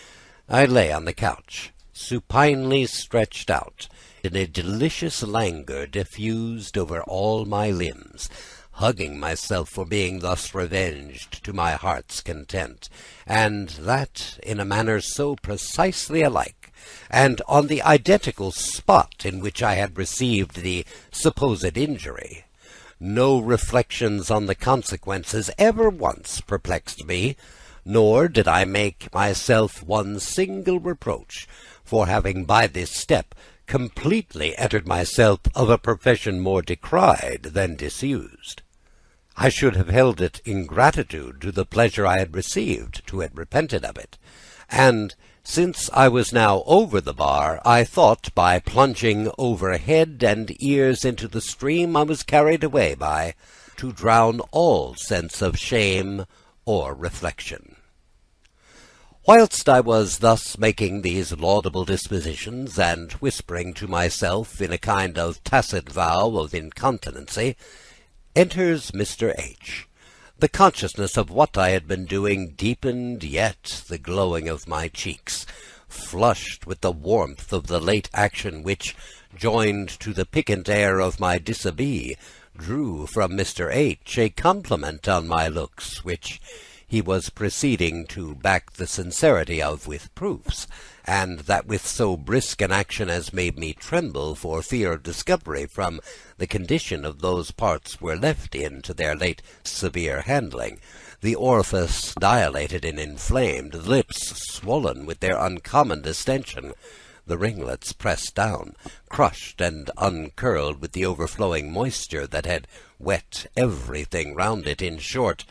I lay on the couch, supinely stretched out, in a delicious languor diffused over all my limbs, hugging myself for being thus revenged to my heart's content, and that in a manner so precisely alike, and on the identical spot in which I had received the supposed injury. No reflections on the consequences ever once perplexed me, nor did I make myself one single reproach for having by this step completely entered myself of a profession more decried than disused. I should have held it ingratitude to the pleasure I had received to have repented of it, and since I was now over the bar, I thought by plunging over head and ears into the stream I was carried away by, to drown all sense of shame or reflection. Whilst I was thus making these laudable dispositions, and whispering to myself in a kind of tacit vow of incontinency, enters Mr. H. The consciousness of what I had been doing deepened yet the glowing of my cheeks, flushed with the warmth of the late action, which, joined to the piquant air of my dishabille, drew from Mr. H. a compliment on my looks, which he was proceeding to back the sincerity of with proofs, and that with so brisk an action as made me tremble for fear of discovery from the condition of those parts were left in to their late severe handling, the orifice dilated and inflamed, the lips swollen with their uncommon distension, the ringlets pressed down, crushed and uncurled with the overflowing moisture that had wet everything round it. In short,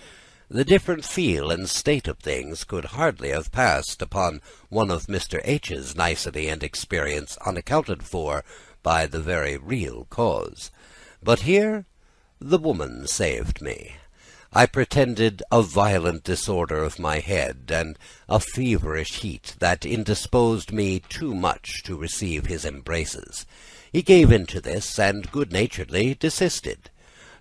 the different feel and state of things could hardly have passed upon one of Mr. H.'s nicety and experience unaccounted for by the very real cause. But here the woman saved me. I pretended a violent disorder of my head, and a feverish heat that indisposed me too much to receive his embraces. He gave in to this, and good-naturedly desisted.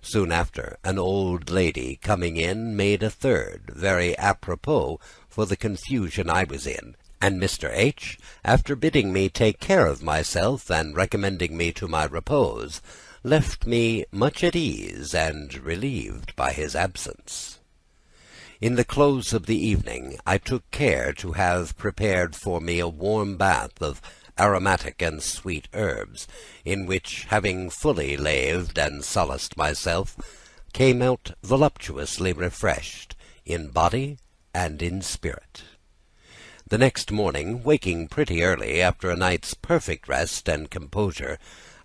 Soon after, an old lady, coming in, made a third, very apropos for the confusion I was in, and Mr. H., after bidding me take care of myself, and recommending me to my repose, left me much at ease and relieved by his absence. In the close of the evening I took care to have prepared for me a warm bath of aromatic and sweet herbs, in which, having fully laved and solaced myself, came out voluptuously refreshed in body and in spirit. The next morning, waking pretty early after a night's perfect rest and composure,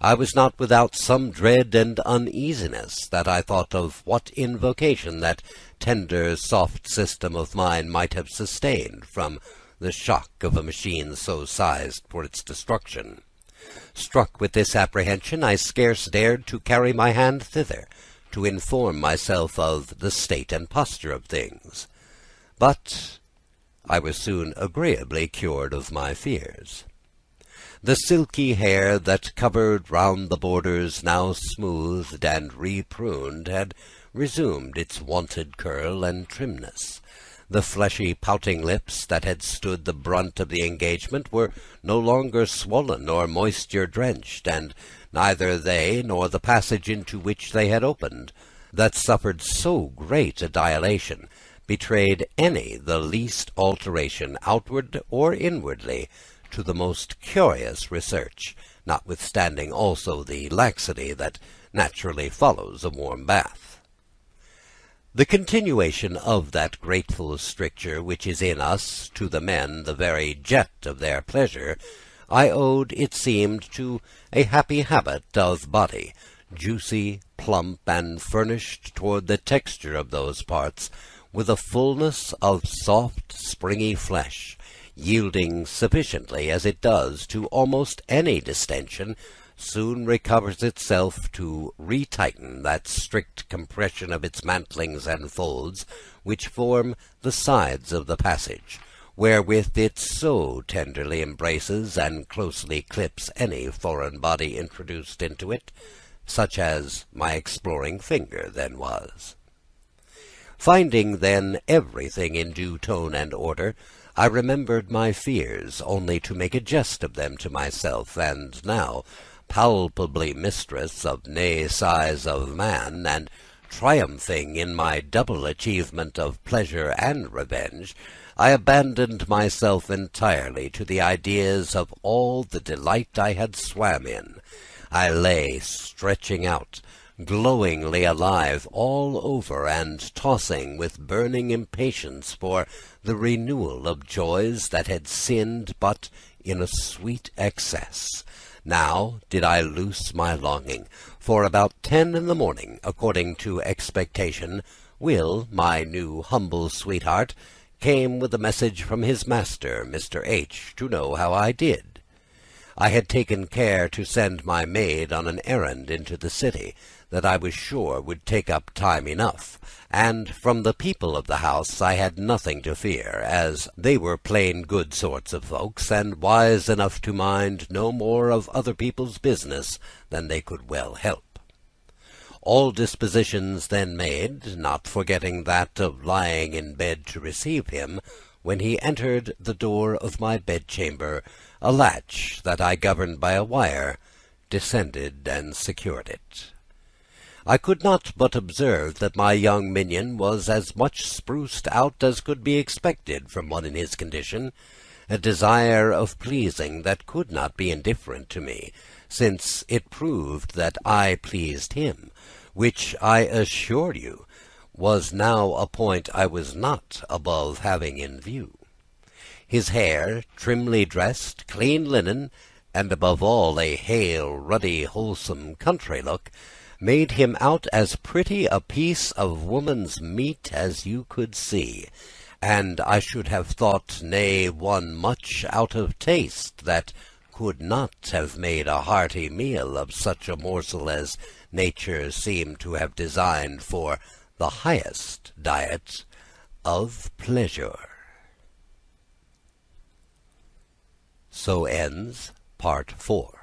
I was not without some dread and uneasiness that I thought of what invocation that tender, soft system of mine might have sustained from the shock of a machine so sized for its destruction. Struck with this apprehension, I scarce dared to carry my hand thither, to inform myself of the state and posture of things. But I was soon agreeably cured of my fears. The silky hair that covered round the borders, now smoothed and repruned, had resumed its wonted curl and trimness. The fleshy pouting lips that had stood the brunt of the engagement were no longer swollen or moisture-drenched, and neither they nor the passage into which they had opened, that suffered so great a dilation, betrayed any the least alteration, outward or inwardly, to the most curious research, notwithstanding also the laxity that naturally follows a warm bath. The continuation of that grateful stricture which is in us, to the men the very jet of their pleasure, I owed, it seemed, to a happy habit of body, juicy, plump, and furnished toward the texture of those parts with a fullness of soft, springy flesh, yielding sufficiently as it does to almost any distension, soon recovers itself to retighten that strict compression of its mantlings and folds which form the sides of the passage, wherewith it so tenderly embraces and closely clips any foreign body introduced into it, such as my exploring finger then was. Finding then everything in due tone and order, I remembered my fears, only to make a jest of them to myself, and now, palpably mistress of ne size of man, and triumphing in my double achievement of pleasure and revenge, I abandoned myself entirely to the ideas of all the delight I had swam in. I lay stretching out, glowingly alive all over, and tossing with burning impatience for the renewal of joys that had sinned but in a sweet excess. Now did I loose my longing, for about 10 in the morning, according to expectation, Will, my new humble sweetheart, came with a message from his master, Mr. H., to know how I did. I had taken care to send my maid on an errand into the city, that I was sure would take up time enough, and from the people of the house I had nothing to fear, as they were plain good sorts of folks, and wise enough to mind no more of other people's business than they could well help. All dispositions then made, not forgetting that of lying in bed to receive him, when he entered the door of my bedchamber, a latch that I governed by a wire descended and secured it. I could not but observe that my young minion was as much spruced out as could be expected from one in his condition, a desire of pleasing that could not be indifferent to me, since it proved that I pleased him, which, I assure you, was now a point I was not above having in view. His hair, trimly dressed, clean linen, and above all a hale, ruddy, wholesome country look, made him out as pretty a piece of woman's meat as you could see, and I should have thought, nay, one much out of taste, that could not have made a hearty meal of such a morsel as nature seemed to have designed for the highest diet of pleasure. So ends Part 4.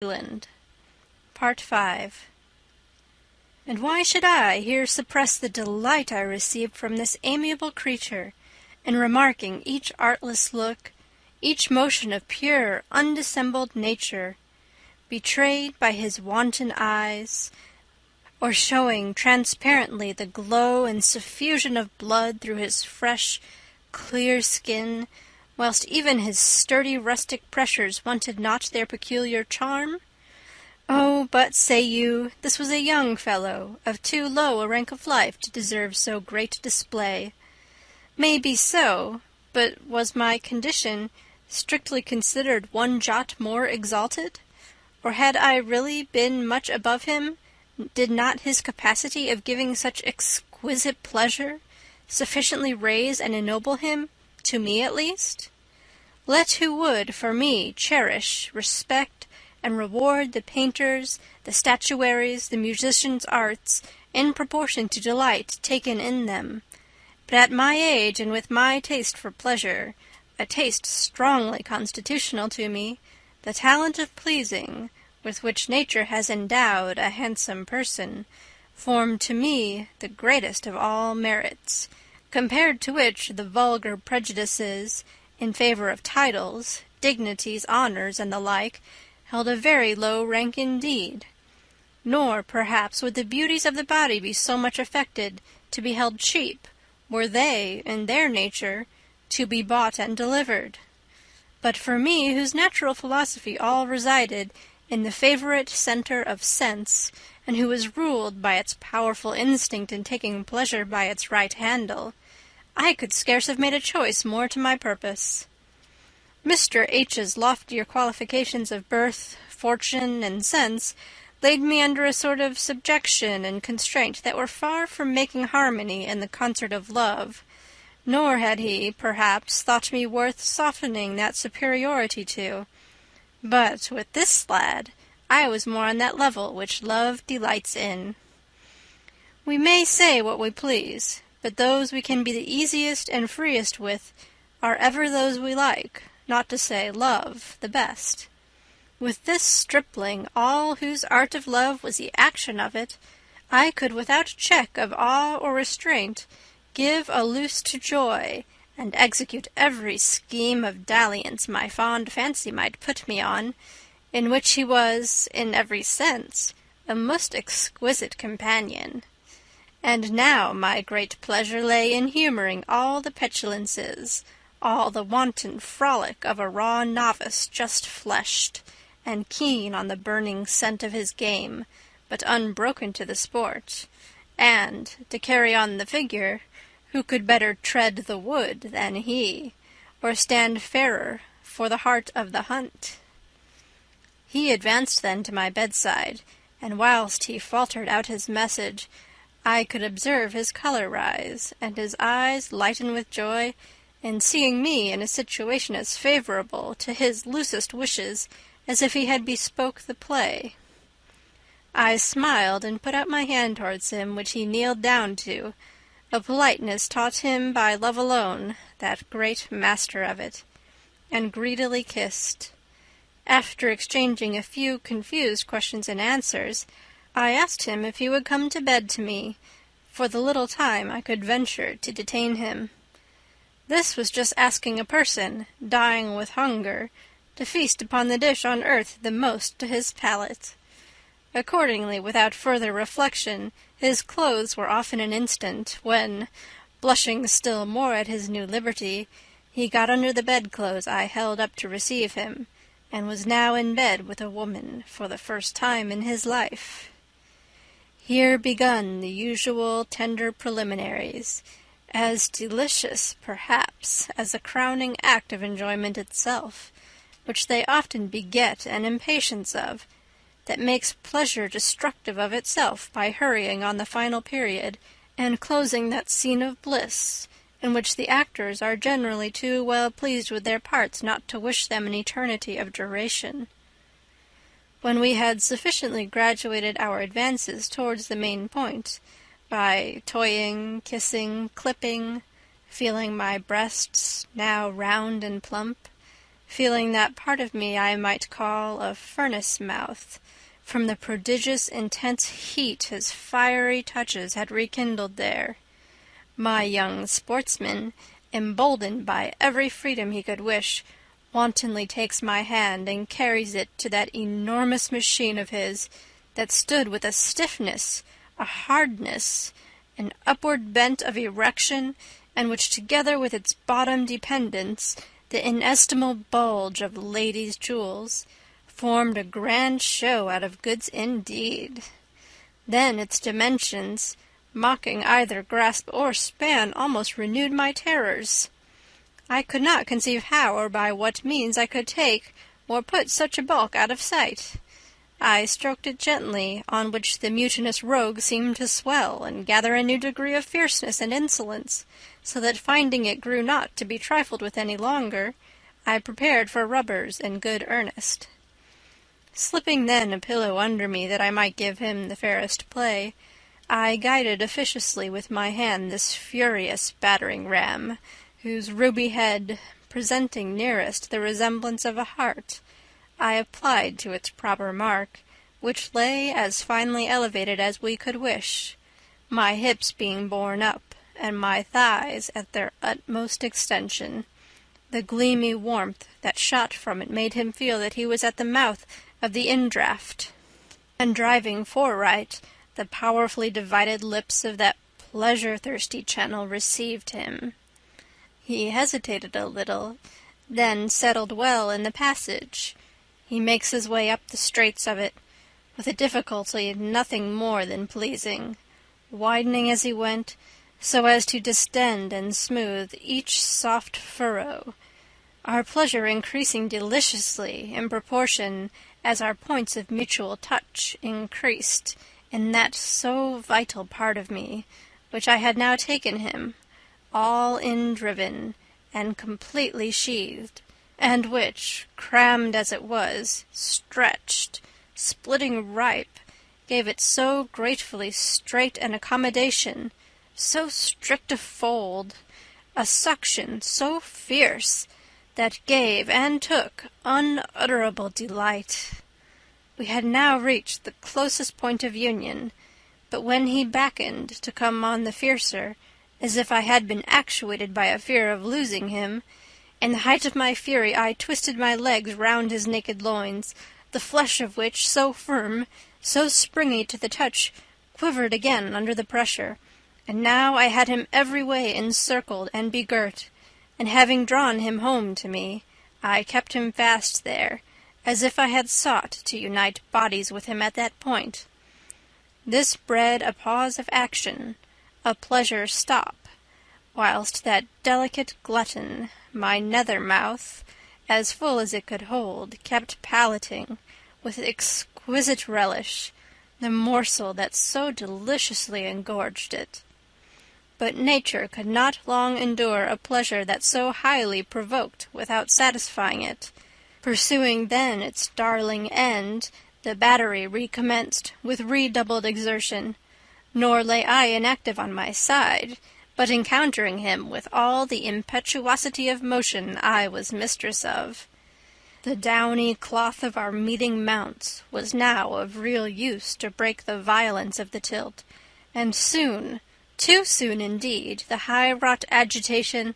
Cleland. Part 5. And why should I here suppress the delight I received from this amiable creature, in remarking each artless look, each motion of pure, undissembled nature, betrayed by his wanton eyes, or showing transparently the glow and suffusion of blood through his fresh, clear skin, whilst even his sturdy rustic pressures wanted not their peculiar charm? Oh, but, say you, this was a young fellow, of too low a rank of life to deserve so great display. May be so, but was my condition, strictly considered, one jot more exalted? Or had I really been much above him, did not his capacity of giving such exquisite pleasure sufficiently raise and ennoble him, to me at least? Let who would, for me, cherish, respect, and reward the painters, the statuaries, the musicians' arts, in proportion to delight taken in them. But at my age, and with my taste for pleasure, a taste strongly constitutional to me, the talent of pleasing, with which nature has endowed a handsome person, formed to me the greatest of all merits, compared to which the vulgar prejudices in favour of titles, dignities, honours, and the like, held a very low rank indeed. Nor, perhaps, would the beauties of the body be so much affected to be held cheap, were they, in their nature, to be bought and delivered. But for me, whose natural philosophy all resided in the favourite centre of sense, and who was ruled by its powerful instinct in taking pleasure by its right handle, I could scarce have made a choice more to my purpose. Mr. H.'s loftier qualifications of birth, fortune, and sense laid me under a sort of subjection and constraint that were far from making harmony in the concert of love, nor had he, perhaps, thought me worth softening that superiority to. But with this lad I was more on that level which love delights in. We may say what we please, but those we can be the easiest and freest with are ever those we like, not to say love, the best. With this stripling, all whose art of love was the action of it, I could without check of awe or restraint give a loose to joy, and execute every scheme of dalliance my fond fancy might put me on, in which he was, in every sense, a most exquisite companion. And now my great pleasure lay in humouring all the petulances, all the wanton frolic of a raw novice just fleshed, and keen on the burning scent of his game, but unbroken to the sport, and, to carry on the figure, who could better tread the wood than he, or stand fairer for the heart of the hunt? He advanced then to my bedside, and whilst he faltered out his message, I could observe his colour rise, and his eyes lighten with joy, in seeing me in a situation as favourable to his loosest wishes as if he had bespoke the play. I smiled and put out my hand towards him, which he kneeled down to, a politeness taught him by love alone, that great master of it, and greedily kissed. After exchanging a few confused questions and answers, I asked him if he would come to bed to me, for the little time I could venture to detain him. This was just asking a person, dying with hunger, to feast upon the dish on earth the most to his palate. Accordingly, without further reflection, his clothes were off in an instant, when, blushing still more at his new liberty, he got under the bedclothes I held up to receive him, and was now in bed with a woman for the first time in his life. Here begun the usual tender preliminaries, as delicious, perhaps, as the crowning act of enjoyment itself, which they often beget an impatience of, that makes pleasure destructive of itself by hurrying on the final period, and closing that scene of bliss, in which the actors are generally too well pleased with their parts not to wish them an eternity of duration. When we had sufficiently graduated our advances towards the main point, by toying, kissing, clipping, feeling my breasts, now round and plump, feeling that part of me I might call a furnace mouth, from the prodigious intense heat his fiery touches had rekindled there. My young sportsman, emboldened by every freedom he could wish, wantonly takes my hand and carries it to that enormous machine of his, that stood with a stiffness, a hardness, an upward bent of erection, and which, together with its bottom dependence, the inestimable bulge of ladies' jewels, formed a grand show out of goods indeed. Then its dimensions, mocking either grasp or span, almost renewed my terrors. I could not conceive how or by what means I could take or put such a bulk out of sight. I stroked it gently, on which the mutinous rogue seemed to swell and gather a new degree of fierceness and insolence, so that finding it grew not to be trifled with any longer, I prepared for rubbers in good earnest. Slipping then a pillow under me that I might give him the fairest play, I guided officiously with my hand this furious battering ram, whose ruby head, presenting nearest the resemblance of a heart, I applied to its proper mark, which lay as finely elevated as we could wish, my hips being borne up, and my thighs at their utmost extension. The gleamy warmth that shot from it made him feel that he was at the mouth of the indraft, and driving foreright, the powerfully divided lips of that pleasure-thirsty channel received him. He hesitated a little, then settled well in the passage. He makes his way up the straits of it, with a difficulty nothing more than pleasing, widening as he went, so as to distend and smooth each soft furrow, our pleasure increasing deliciously in proportion as our points of mutual touch increased in that so vital part of me, which I had now taken him, all indriven and completely sheathed, and which, crammed as it was, stretched, splitting ripe, gave it so gratefully straight an accommodation, so strict a fold, a suction so fierce, that gave and took unutterable delight. We had now reached the closest point of union, but when he beckoned to come on the fiercer, as if I had been actuated by a fear of losing him, in the height of my fury I twisted my legs round his naked loins, the flesh of which, so firm, so springy to the touch, quivered again under the pressure, and now I had him every way encircled and begirt, and having drawn him home to me, I kept him fast there, as if I had sought to unite bodies with him at that point. This bred a pause of action, a pleasure stop, whilst that delicate glutton, my nether mouth, as full as it could hold, kept palating, with exquisite relish, the morsel that so deliciously engorged it. But nature could not long endure a pleasure that so highly provoked without satisfying it. Pursuing then its darling end, the battery recommenced with redoubled exertion, nor lay I inactive on my side, but encountering him with all the impetuosity of motion I was mistress of. The downy cloth of our meeting mounts was now of real use to break the violence of the tilt, and soon, too soon indeed, the high-wrought agitation,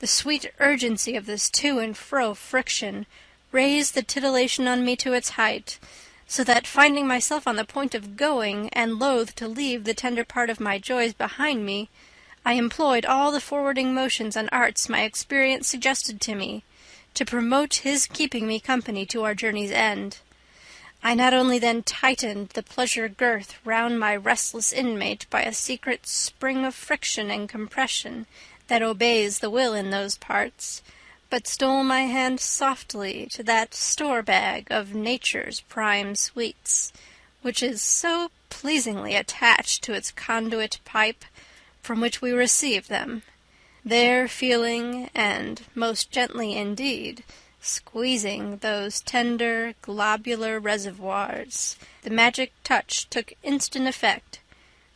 the sweet urgency of this to and fro friction, raised the titillation on me to its height, so that, finding myself on the point of going, and loath to leave the tender part of my joys behind me, I employed all the forwarding motions and arts my experience suggested to me, to promote his keeping me company to our journey's end. I not only then tightened the pleasure girth round my restless inmate by a secret spring of friction and compression that obeys the will in those parts, but stole my hand softly to that store-bag of nature's prime sweets, which is so pleasingly attached to its conduit pipe, from which we receive them, there feeling, and most gently indeed, squeezing those tender globular reservoirs. The magic touch took instant effect,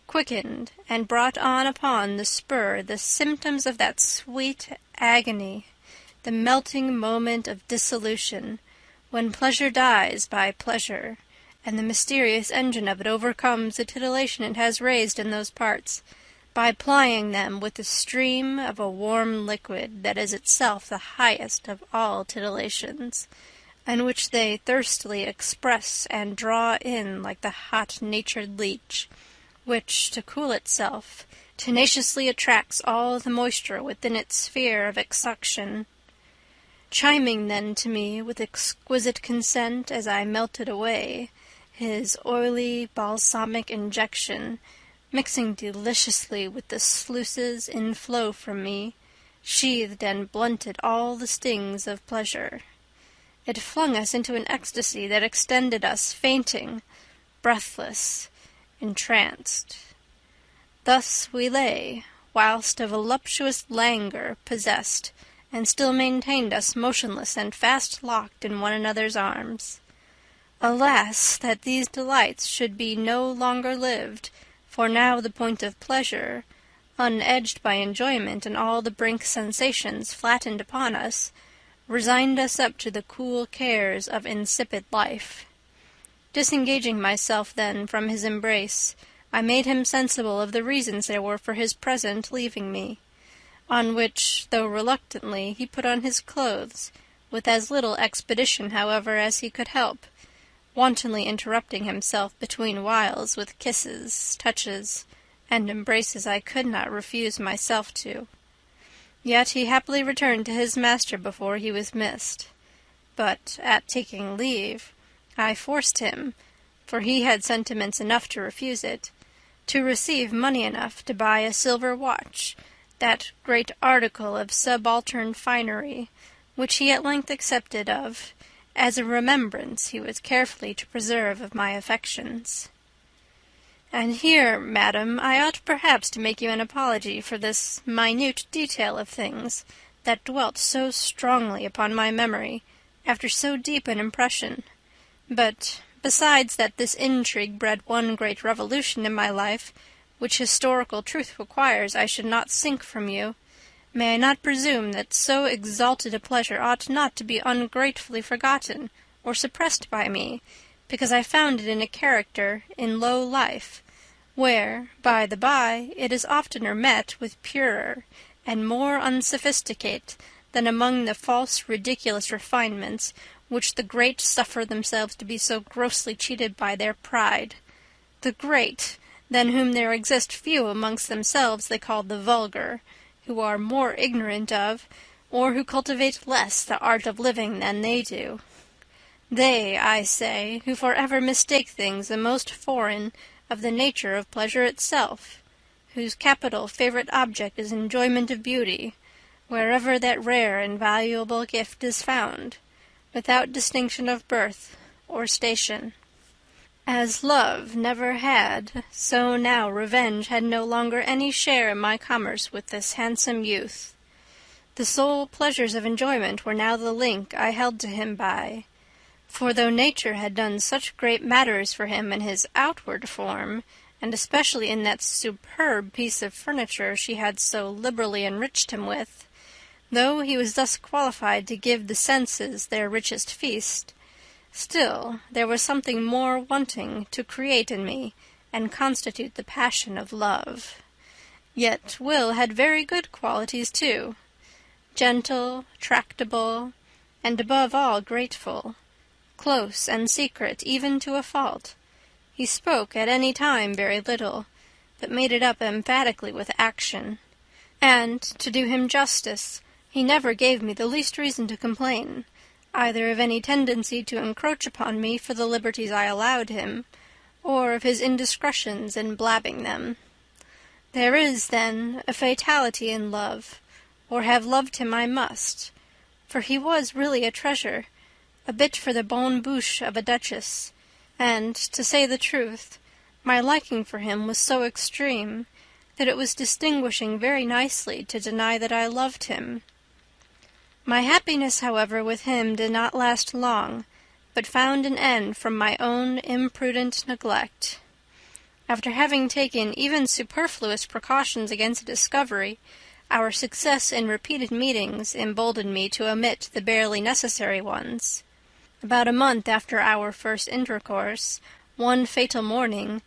quickened, and brought on upon the spur the symptoms of that sweet agony, the melting moment of dissolution, when pleasure dies by pleasure, and the mysterious engine of it overcomes the titillation it has raised in those parts, by plying them with the stream of a warm liquid that is itself the highest of all titillations, and which they thirstily express and draw in like the hot-natured leech, which, to cool itself, tenaciously attracts all the moisture within its sphere of exsuction. Chiming then to me with exquisite consent as I melted away, his oily balsamic injection, mixing deliciously with the sluices in flow from me, sheathed and blunted all the stings of pleasure. It flung us into an ecstasy that extended us fainting, breathless, entranced. Thus we lay, whilst a voluptuous languor possessed and still maintained us motionless and fast locked in one another's arms. Alas, that these delights should be no longer lived, for now the point of pleasure, unedged by enjoyment and all the brink sensations flattened upon us, resigned us up to the cool cares of insipid life. Disengaging myself then from his embrace, I made him sensible of the reasons there were for his present leaving me, on which, though reluctantly, he put on his clothes, with as little expedition, however, as he could help, wantonly interrupting himself between whiles with kisses, touches, and embraces I could not refuse myself to. Yet he happily returned to his master before he was missed. But, at taking leave, I forced him, for he had sentiments enough to refuse it, to receive money enough to buy a silver watch, that great article of subaltern finery, which he at length accepted of, as a remembrance he was carefully to preserve of my affections. And here, madam, I ought perhaps to make you an apology for this minute detail of things that dwelt so strongly upon my memory after so deep an impression. But, besides that this intrigue bred one great revolution in my life, which historical truth requires I should not sink from you, may I not presume that so exalted a pleasure ought not to be ungratefully forgotten or suppressed by me, because I found it in a character in low life, where, by the by, it is oftener met with purer and more unsophisticate than among the false ridiculous refinements which the great suffer themselves to be so grossly cheated by their pride. The great, than whom there exist few amongst themselves they call the vulgar, who are more ignorant of, or who cultivate less the art of living than they do. They, I say, who for ever mistake things the most foreign of the nature of pleasure itself, whose capital favourite object is enjoyment of beauty, wherever that rare and valuable gift is found, without distinction of birth or station. As love never had, so now revenge had no longer any share in my commerce with this handsome youth. The sole pleasures of enjoyment were now the link I held to him by, for though nature had done such great matters for him in his outward form, and especially in that superb piece of furniture she had so liberally enriched him with, though he was thus qualified to give the senses their richest feast, still there was something more wanting to create in me and constitute the passion of love. Yet Will had very good qualities too, gentle, tractable, and above all grateful, close and secret even to a fault. He spoke at any time very little, but made it up emphatically with action. And, to do him justice, he never gave me the least reason to complain, either of any tendency to encroach upon me for the liberties I allowed him, or of his indiscretions in blabbing them. There is, then, a fatality in love, or have loved him I must, for he was really a treasure, a bit for the bonne bouche of a duchess, and, to say the truth, my liking for him was so extreme that it was distinguishing very nicely to deny that I loved him. My happiness, however, with him did not last long, but found an end from my own imprudent neglect. After having taken even superfluous precautions against discovery, Our success in repeated meetings emboldened me to omit the barely necessary ones. About a month after our first intercourse, one fatal morning,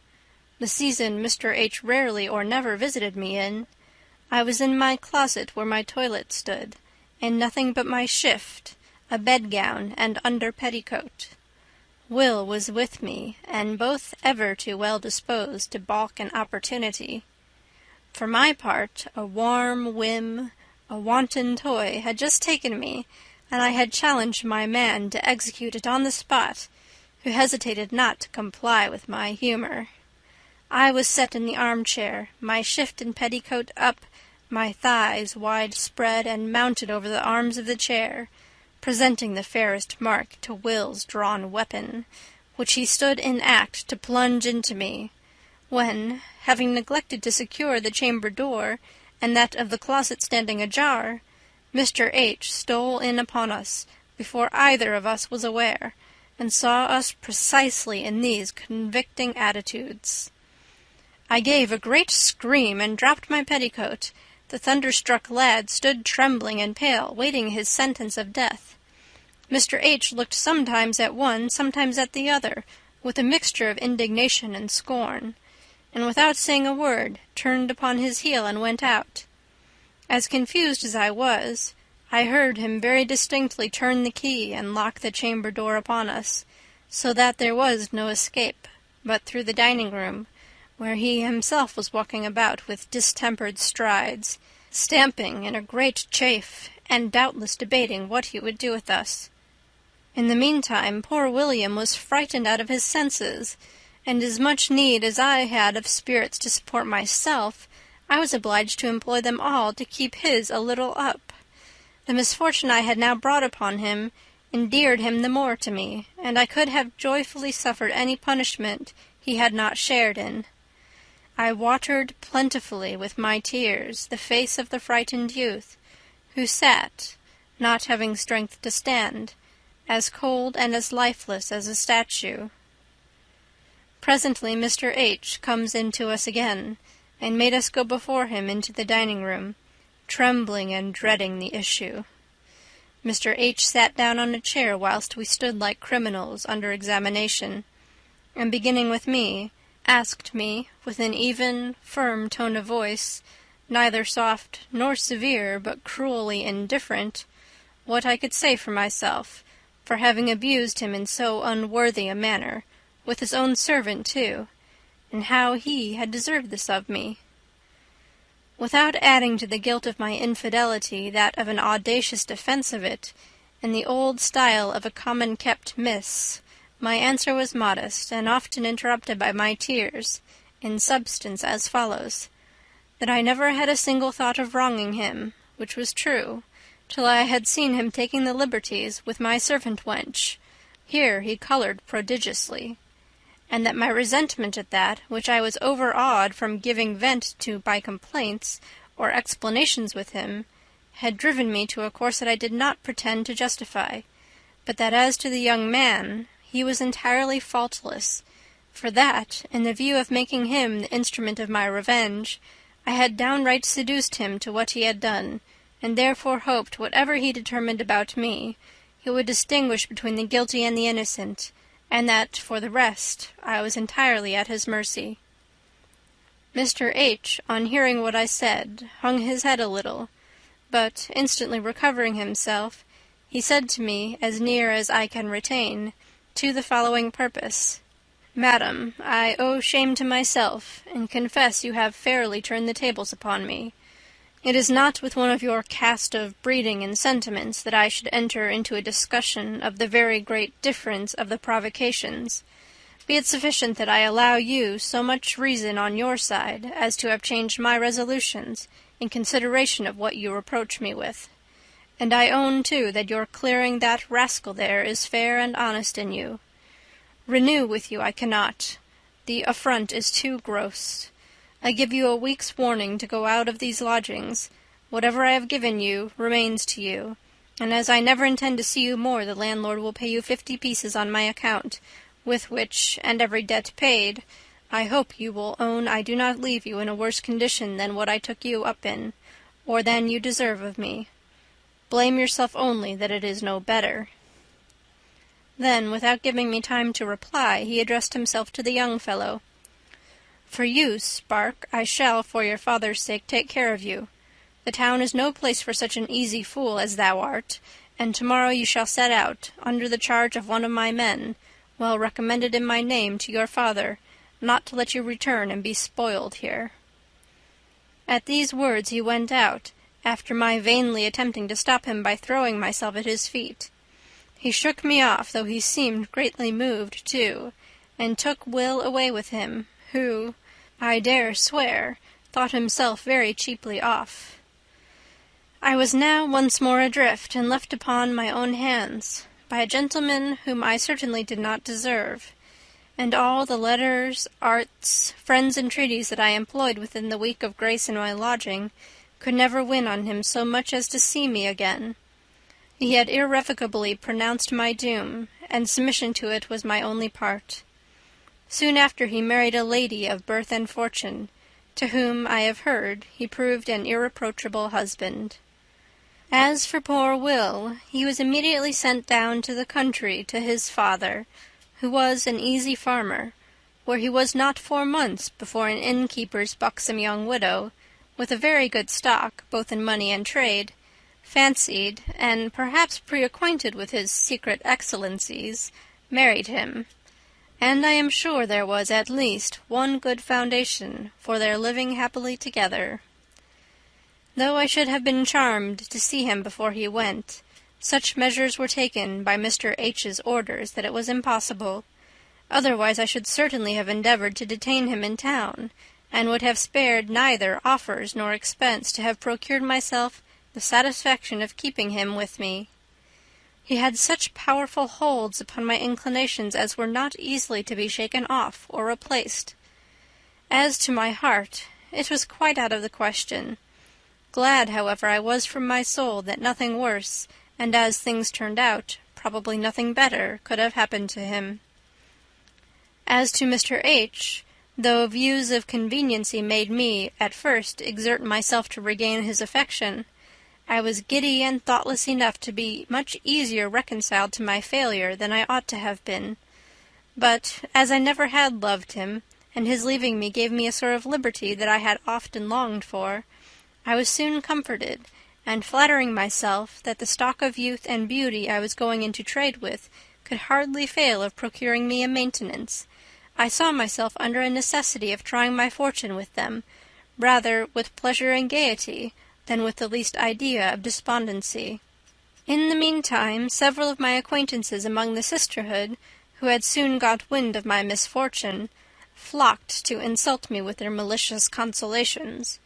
the season Mr. H. rarely or never visited me in, I was in my closet where my toilet stood, in nothing but my shift, a bedgown, and under petticoat. Will was with me, and both ever too well disposed to balk an opportunity. For my part, a warm whim, a wanton toy, had just taken me, and I had challenged my man to execute it on the spot, who hesitated not to comply with my humour. I was set in the armchair, my shift and petticoat up, my thighs wide spread and mounted over the arms of the chair, presenting the fairest mark to Will's drawn weapon, which he stood in act to plunge into me, when, having neglected to secure the chamber door, and that of the closet standing ajar, Mr. H. stole in upon us, before either of us was aware, and saw us precisely in these convicting attitudes. I gave a great scream and dropped my petticoat. The thunderstruck lad stood trembling and pale, waiting his sentence of death. Mr. H. looked sometimes at one, sometimes at the other, with a mixture of indignation and scorn, and without saying a word, turned upon his heel and went out. As confused as I was, I heard him very distinctly turn the key and lock the chamber door upon us, so that there was no escape but through the dining-room, where he himself was walking about with distempered strides, stamping in a great chafe, and doubtless debating what he would do with us. In the meantime, poor William was frightened out of his senses, and as much need as I had of spirits to support myself, I was obliged to employ them all to keep his a little up. The misfortune I had now brought upon him endeared him the more to me, and I could have joyfully suffered any punishment he had not shared in. I watered plentifully with my tears the face of the frightened youth, who sat, not having strength to stand, as cold and as lifeless as a statue. Presently Mr. H. comes in to us again, and made us go before him into the dining-room, trembling and dreading the issue. Mr. H. sat down on a chair whilst we stood like criminals under examination, and beginning with me, asked me, with an even, firm tone of voice, neither soft nor severe, but cruelly indifferent, what I could say for myself, for having abused him in so unworthy a manner, with his own servant too, and how he had deserved this of me. Without adding to the guilt of my infidelity that of an audacious defence of it, in the old style of a common-kept miss, my answer was modest, and often interrupted by my tears, in substance as follows: that I never had a single thought of wronging him, which was true, till I had seen him taking the liberties with my servant wench. Here he coloured prodigiously. And that my resentment at that, which I was overawed from giving vent to by complaints or explanations with him, had driven me to a course that I did not pretend to justify, but that as to the young man, he was entirely faultless, for that, in the view of making him the instrument of my revenge, I had downright seduced him to what he had done, and therefore hoped whatever he determined about me, he would distinguish between the guilty and the innocent, and that, for the rest, I was entirely at his mercy. Mr. H., on hearing what I said, hung his head a little, but, instantly recovering himself, he said to me, as near as I can retain, to the following purpose: "Madam, I owe shame to myself, and confess you have fairly turned the tables upon me. It is not with one of your cast of breeding and sentiments that I should enter into a discussion of the very great difference of the provocations. Be it sufficient that I allow you so much reason on your side as to have changed my resolutions in consideration of what you reproach me with. And I own, too, that your clearing that rascal there is fair and honest in you. Renew with you I cannot. The affront is too gross. I give you a week's warning to go out of these lodgings. Whatever I have given you remains to you, and as I never intend to see you more, the landlord will pay you 50 pieces on my account, with which, and every debt paid, I hope you will own I do not leave you in a worse condition than what I took you up in. or than you deserve of me. Blame yourself only that it is no better." Then, without giving me time to reply, he addressed himself to the young fellow. "For you, Spark, I shall, for your father's sake, take care of you. The town is no place for such an easy fool as thou art, and tomorrow you shall set out, under the charge of one of my men, well recommended in my name to your father, not to let you return and be spoiled here." At these words he went out, after my vainly attempting to stop him by throwing myself at his feet. He shook me off, though he seemed greatly moved too, and took Will away with him, who, I dare swear, thought himself very cheaply off. I was now once more adrift and left upon my own hands, by a gentleman whom I certainly did not deserve, and all the letters, arts, friends' entreaties that I employed within the week of grace in my lodging could never win on him so much as to see me again. He had irrevocably pronounced my doom, and submission to it was my only part. Soon after he married a lady of birth and fortune, to whom, I have heard, he proved an irreproachable husband. As for poor Will, he was immediately sent down to the country to his father, who was an easy farmer, where he was not 4 months before an innkeeper's buxom young widow, with a very good stock, both in money and trade, fancied, and perhaps pre-acquainted with his secret excellencies, married him, and I am sure there was at least one good foundation for their living happily together. Though I should have been charmed to see him before he went, such measures were taken by Mr. H.'s orders that it was impossible. Otherwise I should certainly have endeavoured to detain him in town, and would have spared neither offers nor expense to have procured myself the satisfaction of keeping him with me. He had such powerful holds upon my inclinations as were not easily to be shaken off or replaced. As to my heart, it was quite out of the question. Glad, however, I was from my soul that nothing worse, and as things turned out, probably nothing better, could have happened to him. As to Mr. H., though views of conveniency made me, at first, exert myself to regain his affection, I was giddy and thoughtless enough to be much easier reconciled to my failure than I ought to have been. But, as I never had loved him, and his leaving me gave me a sort of liberty that I had often longed for, I was soon comforted, and flattering myself that the stock of youth and beauty I was going into trade with could hardly fail of procuring me a maintenance, I saw myself under a necessity of trying my fortune with them, rather with pleasure and gaiety than with the least idea of despondency. In the meantime, several of my acquaintances among the sisterhood, who had soon got wind of my misfortune, flocked to insult me with their malicious consolations.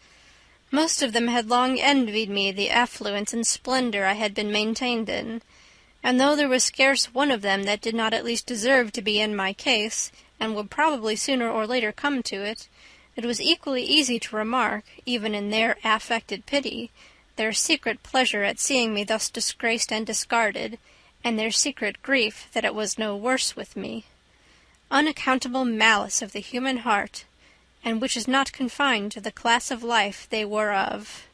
Most of them had long envied me the affluence and splendor I had been maintained in, and though there was scarce one of them that did not at least deserve to be in my case, and would probably sooner or later come to it, it was equally easy to remark, even in their affected pity, their secret pleasure at seeing me thus disgraced and discarded, and their secret grief that it was no worse with me. Unaccountable malice of the human heart, and which is not confined to the class of life they were of.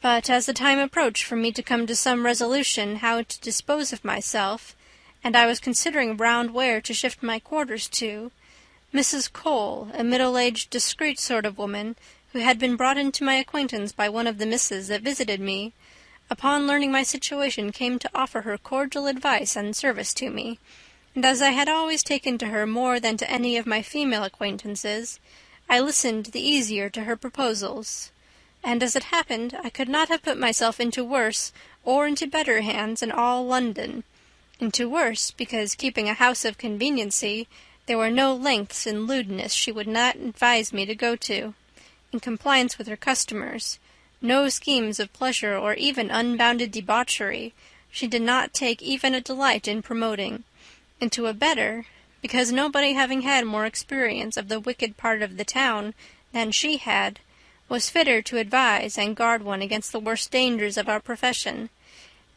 But as the time approached for me to come to some resolution how to dispose of myself, and I was considering round where to shift my quarters to, Mrs. Cole, a middle-aged, discreet sort of woman, who had been brought into my acquaintance by one of the misses that visited me, upon learning my situation came to offer her cordial advice and service to me, and as I had always taken to her more than to any of my female acquaintances, I listened the easier to her proposals, and as it happened I could not have put myself into worse or into better hands in all London. Into worse, because, keeping a house of conveniency, there were no lengths in lewdness she would not advise me to go to. In compliance with her customers, no schemes of pleasure or even unbounded debauchery she did not take even a delight in promoting. Into a better, because nobody having had more experience of the wicked part of the town than she had, was fitter to advise and guard one against the worst dangers of our profession,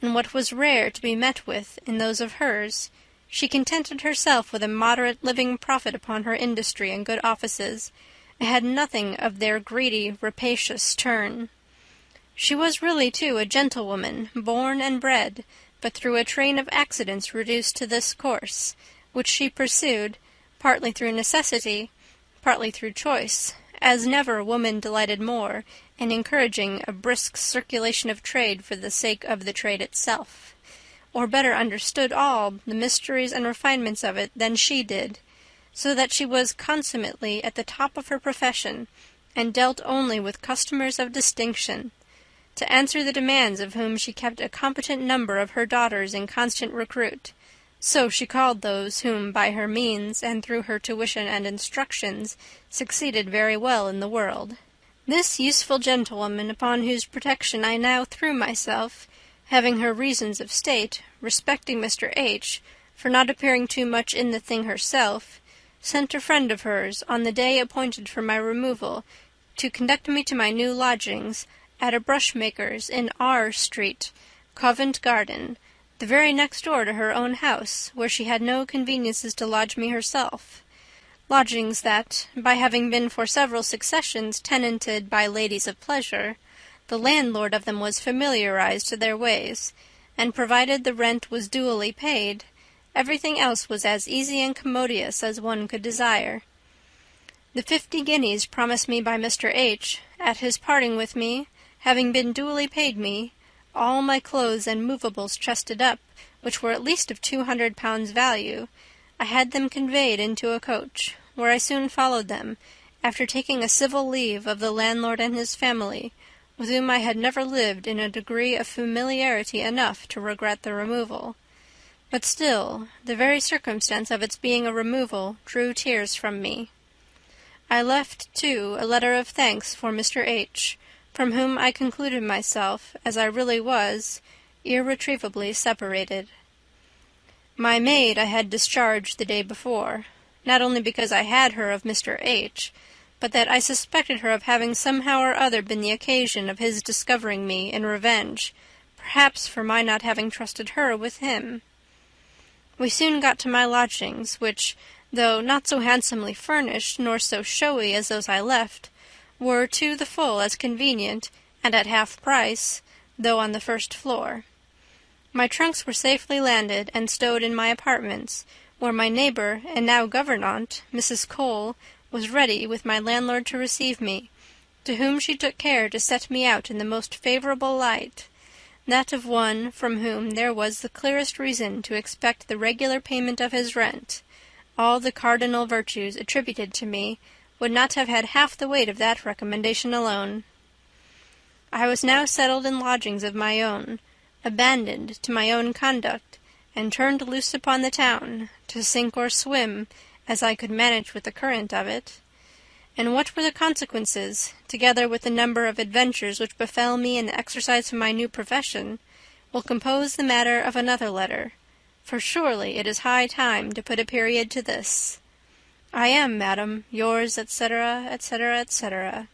and what was rare to be met with in those of hers, she contented herself with a moderate living profit upon her industry and good offices, and had nothing of their greedy, rapacious turn. She was really, too, a gentlewoman, born and bred, but through a train of accidents reduced to this course, which she pursued, partly through necessity, partly through choice, as never woman delighted more in encouraging a brisk circulation of trade for the sake of the trade itself, or better understood all the mysteries and refinements of it than she did, so that she was consummately at the top of her profession, and dealt only with customers of distinction, to answer the demands of whom she kept a competent number of her daughters in constant recruit. So she called those whom, by her means, and through her tuition and instructions, succeeded very well in the world. This useful gentlewoman, upon whose protection I now threw myself, having her reasons of state, respecting Mr. H., for not appearing too much in the thing herself, sent a friend of hers, on the day appointed for my removal, to conduct me to my new lodgings, at a brushmaker's in R. Street, Covent Garden, the very next door to her own house, where she had no conveniences to lodge me herself. Lodgings that, by having been for several successions tenanted by ladies of pleasure, the landlord of them was familiarized to their ways, and provided the rent was duly paid, everything else was as easy and commodious as one could desire. The 50 guineas promised me by Mr. H., at his parting with me, having been duly paid me, all my clothes and movables chested up, which were at least of 200 pounds value, I had them conveyed into a coach, where I soon followed them, after taking a civil leave of the landlord and his family, with whom I had never lived in a degree of familiarity enough to regret the removal. But still, the very circumstance of its being a removal drew tears from me. I left, too, a letter of thanks for Mr. H., from whom I concluded myself, as I really was, irretrievably separated. My maid I had discharged the day before, not only because I had her of Mr. H., but that I suspected her of having somehow or other been the occasion of his discovering me in revenge, perhaps for my not having trusted her with him. We soon got to my lodgings, which, though not so handsomely furnished nor so showy as those I left, were to the full as convenient, and at half price, though on the first floor. My trunks were safely landed and stowed in my apartments, where my neighbour and now gouvernante, Mrs. Cole, was ready with my landlord to receive me, to whom she took care to set me out in the most favourable light, that of one from whom there was the clearest reason to expect the regular payment of his rent. All the cardinal virtues attributed to me would not have had half the weight of that recommendation alone. I was now settled in lodgings of my own, abandoned to my own conduct, and turned loose upon the town, to sink or swim, as I could manage with the current of it. And what were the consequences, together with the number of adventures which befell me in the exercise of my new profession, will compose the matter of another letter, for surely it is high time to put a period to this. I am, madam, yours, etc., etc., etc.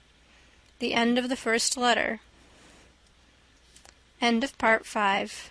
The end of the first letter. End of Part 5.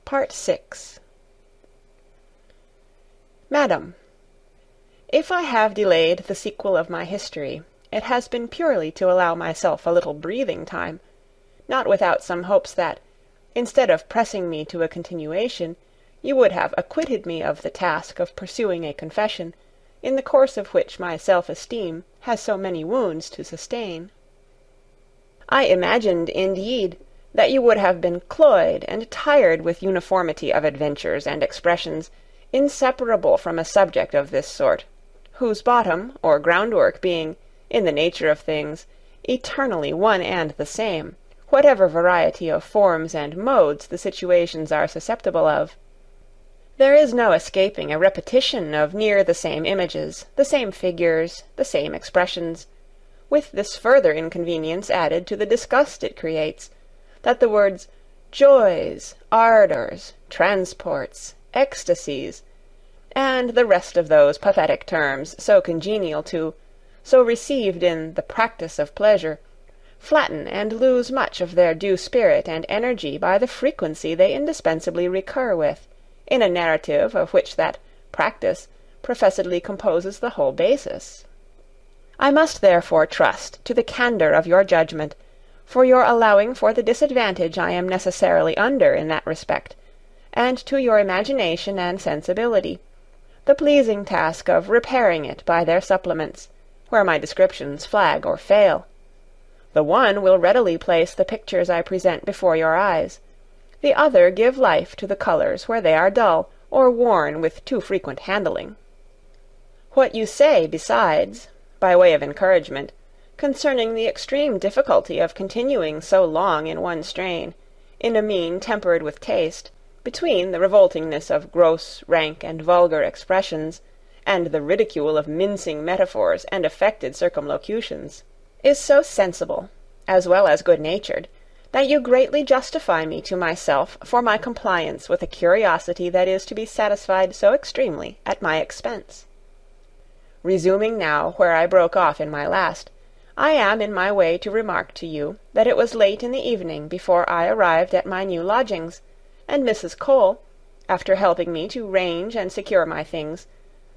Part 6. Madam, if I have delayed the sequel of my history, it has been purely to allow myself a little breathing time, not without some hopes that, instead of pressing me to a continuation, you would have acquitted me of the task of pursuing a confession, in the course of which my self-esteem has so many wounds to sustain. I imagined, indeed, that you would have been cloyed and tired with uniformity of adventures and expressions, inseparable from a subject of this sort, whose bottom or groundwork being, in the nature of things, eternally one and the same, whatever variety of forms and modes the situations are susceptible of. There is no escaping a repetition of near the same images, the same figures, the same expressions, with this further inconvenience added to the disgust it creates, that the words joys, ardours, transports, ecstasies, and the rest of those pathetic terms so congenial to, so received in the practice of pleasure, flatten and lose much of their due spirit and energy by the frequency they indispensably recur with, in a narrative of which that practice professedly composes the whole basis. I must therefore trust to the candour of your judgment, for your allowing for the disadvantage I am necessarily under in that respect, and to your imagination and sensibility, the pleasing task of repairing it by their supplements, where my descriptions flag or fail. The one will readily place the pictures I present before your eyes, the other give life to the colours where they are dull, or worn with too frequent handling. What you say, besides, by way of encouragement, concerning the extreme difficulty of continuing so long in one strain, in a mean tempered with taste, between the revoltingness of gross, rank, and vulgar expressions, and the ridicule of mincing metaphors and affected circumlocutions, is so sensible, as well as good-natured, that you greatly justify me to myself for my compliance with a curiosity that is to be satisfied so extremely at my expense. Resuming now where I broke off in my last, I am in my way to remark to you that it was late in the evening before I arrived at my new lodgings, and Mrs. Cole, after helping me to range and secure my things,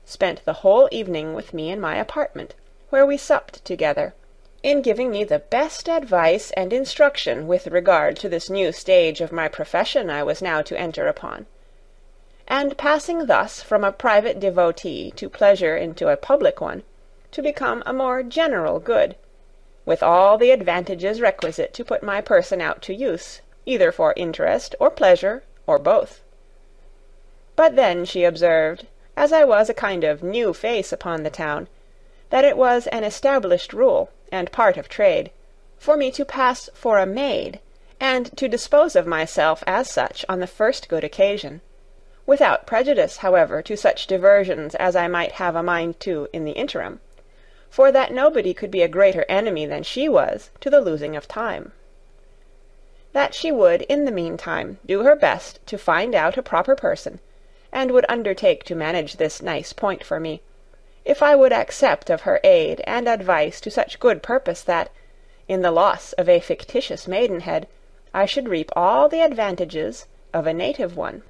spent the whole evening with me in my apartment, where we supped together, in giving me the best advice and instruction with regard to this new stage of my profession I was now to enter upon, and passing thus from a private devotee to pleasure into a public one, to become a more general good, with all the advantages requisite to put my person out to use, either for interest or pleasure, or both. But then she observed, as I was a kind of new face upon the town, that it was an established rule, and part of trade, for me to pass for a maid, and to dispose of myself as such on the first good occasion, without prejudice, however, to such diversions as I might have a mind to in the interim, for that nobody could be a greater enemy than she was to the losing of time. That she would, in the meantime, do her best to find out a proper person, and would undertake to manage this nice point for me, if I would accept of her aid and advice to such good purpose that, in the loss of a fictitious maidenhead, I should reap all the advantages of a native one.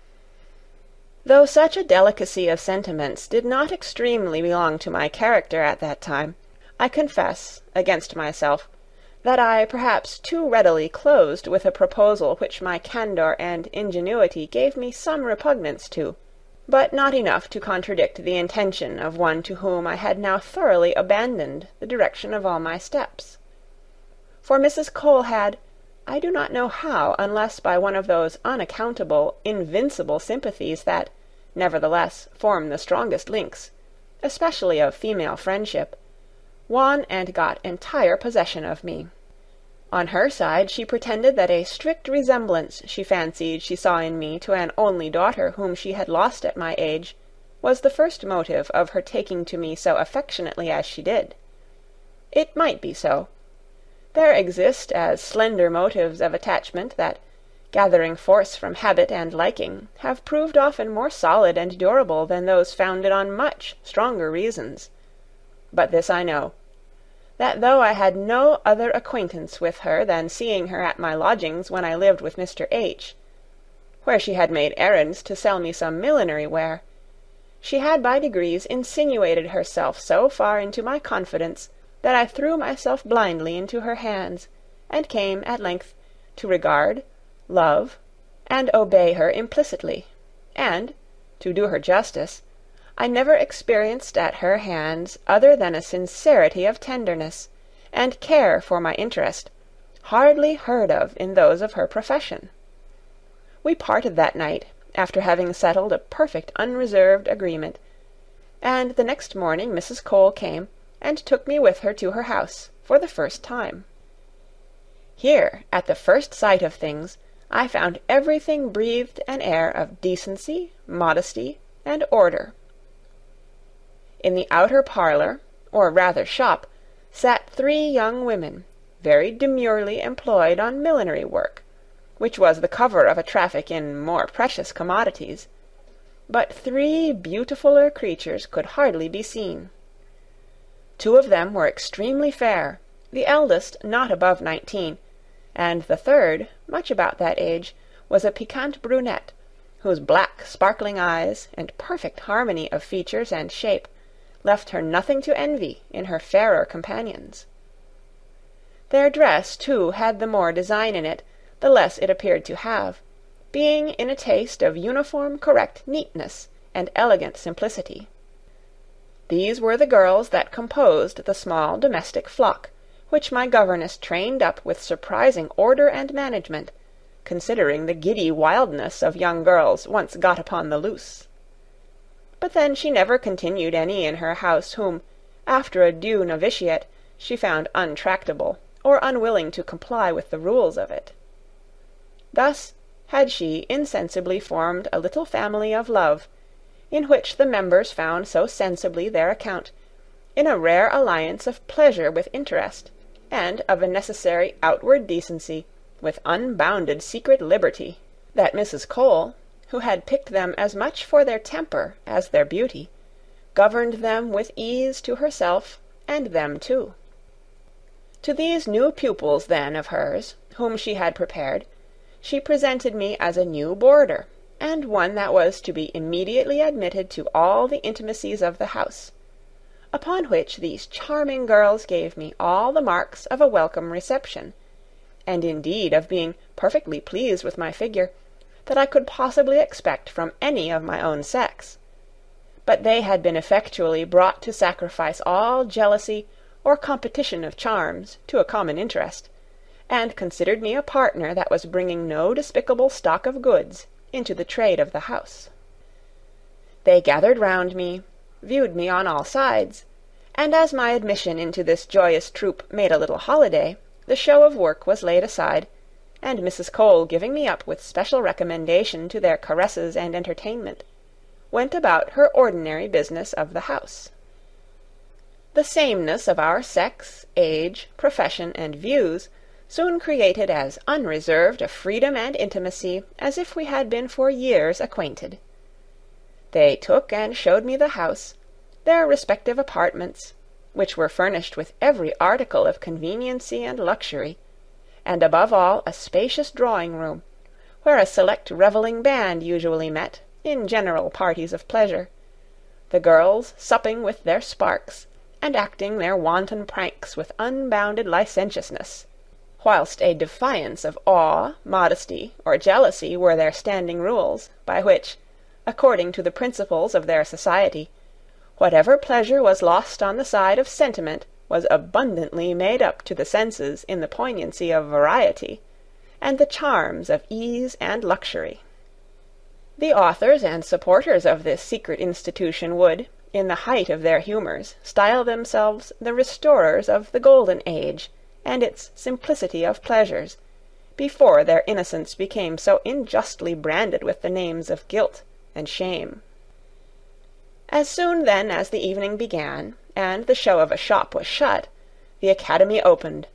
Though such a delicacy of sentiments did not extremely belong to my character at that time, I confess, against myself, that I perhaps too readily closed with a proposal which my candour and ingenuity gave me some repugnance to, but not enough to contradict the intention of one to whom I had now thoroughly abandoned the direction of all my steps. For Mrs. Cole had, I do not know how, unless by one of those unaccountable, invincible sympathies that, nevertheless, form the strongest links, especially of female friendship, won and got entire possession of me. On her side she pretended that a strict resemblance she fancied she saw in me to an only daughter whom she had lost at my age, was the first motive of her taking to me so affectionately as she did. It might be so. There exist as slender motives of attachment that, gathering force from habit and liking, have proved often more solid and durable than those founded on much stronger reasons. But this I know, that though I had no other acquaintance with her than seeing her at my lodgings when I lived with Mr. H., where she had made errands to sell me some millinery ware, she had by degrees insinuated herself so far into my confidence that I threw myself blindly into her hands, and came at length to regard, love, and obey her implicitly, and, to do her justice, I never experienced at her hands other than a sincerity of tenderness and care for my interest, hardly heard of in those of her profession. We parted that night, after having settled a perfect unreserved agreement, and the next morning Mrs. Cole came and took me with her to her house for the first time. Here, at the first sight of things, I found everything breathed an air of decency, modesty, and order. In the outer parlour, or rather shop, sat 3 young women, very demurely employed on millinery work, which was the cover of a traffic in more precious commodities, but 3 beautifuller creatures could hardly be seen. 2 of them were extremely fair, the eldest not above 19, and the third, much about that age, was a piquant brunette, whose black sparkling eyes and perfect harmony of features and shape left her nothing to envy in her fairer companions. Their dress, too, had the more design in it, the less it appeared to have, being in a taste of uniform correct neatness and elegant simplicity. These were the girls that composed the small domestic flock, which my governess trained up with surprising order and management, considering the giddy wildness of young girls once got upon the loose. But then she never continued any in her house whom, after a due novitiate, she found untractable, or unwilling to comply with the rules of it. Thus had she insensibly formed a little family of love, in which the members found so sensibly their account, in a rare alliance of pleasure with interest, and of a necessary outward decency with unbounded secret liberty, that Mrs. Cole, who had picked them as much for their temper as their beauty, governed them with ease to herself and them too. To these new pupils, then, of hers, whom she had prepared, she presented me as a new boarder, and one that was to be immediately admitted to all the intimacies of the house, upon which these charming girls gave me all the marks of a welcome reception, and indeed of being perfectly pleased with my figure, that I could possibly expect from any of my own sex. But they had been effectually brought to sacrifice all jealousy or competition of charms to a common interest, and considered me a partner that was bringing no despicable stock of goods into the trade of the house. They gathered round me, viewed me on all sides, and as my admission into this joyous troop made a little holiday, the show of work was laid aside, and Mrs. Cole, giving me up with special recommendation to their caresses and entertainment, went about her ordinary business of the house. The sameness of our sex, age, profession, and views soon created as unreserved a freedom and intimacy as if we had been for years acquainted. They took and showed me the house, their respective apartments, which were furnished with every article of conveniency and luxury, and above all a spacious drawing-room, where a select revelling band usually met, in general parties of pleasure, the girls supping with their sparks, and acting their wanton pranks with unbounded licentiousness, whilst a defiance of awe, modesty, or jealousy were their standing rules, by which, according to the principles of their society, whatever pleasure was lost on the side of sentiment was abundantly made up to the senses in the poignancy of variety, and the charms of ease and luxury. The authors and supporters of this secret institution would, in the height of their humours, style themselves the restorers of the golden age and its simplicity of pleasures, before their innocence became so unjustly branded with the names of guilt and shame. As soon then as the evening began, and the show of a shop was shut, the academy opened,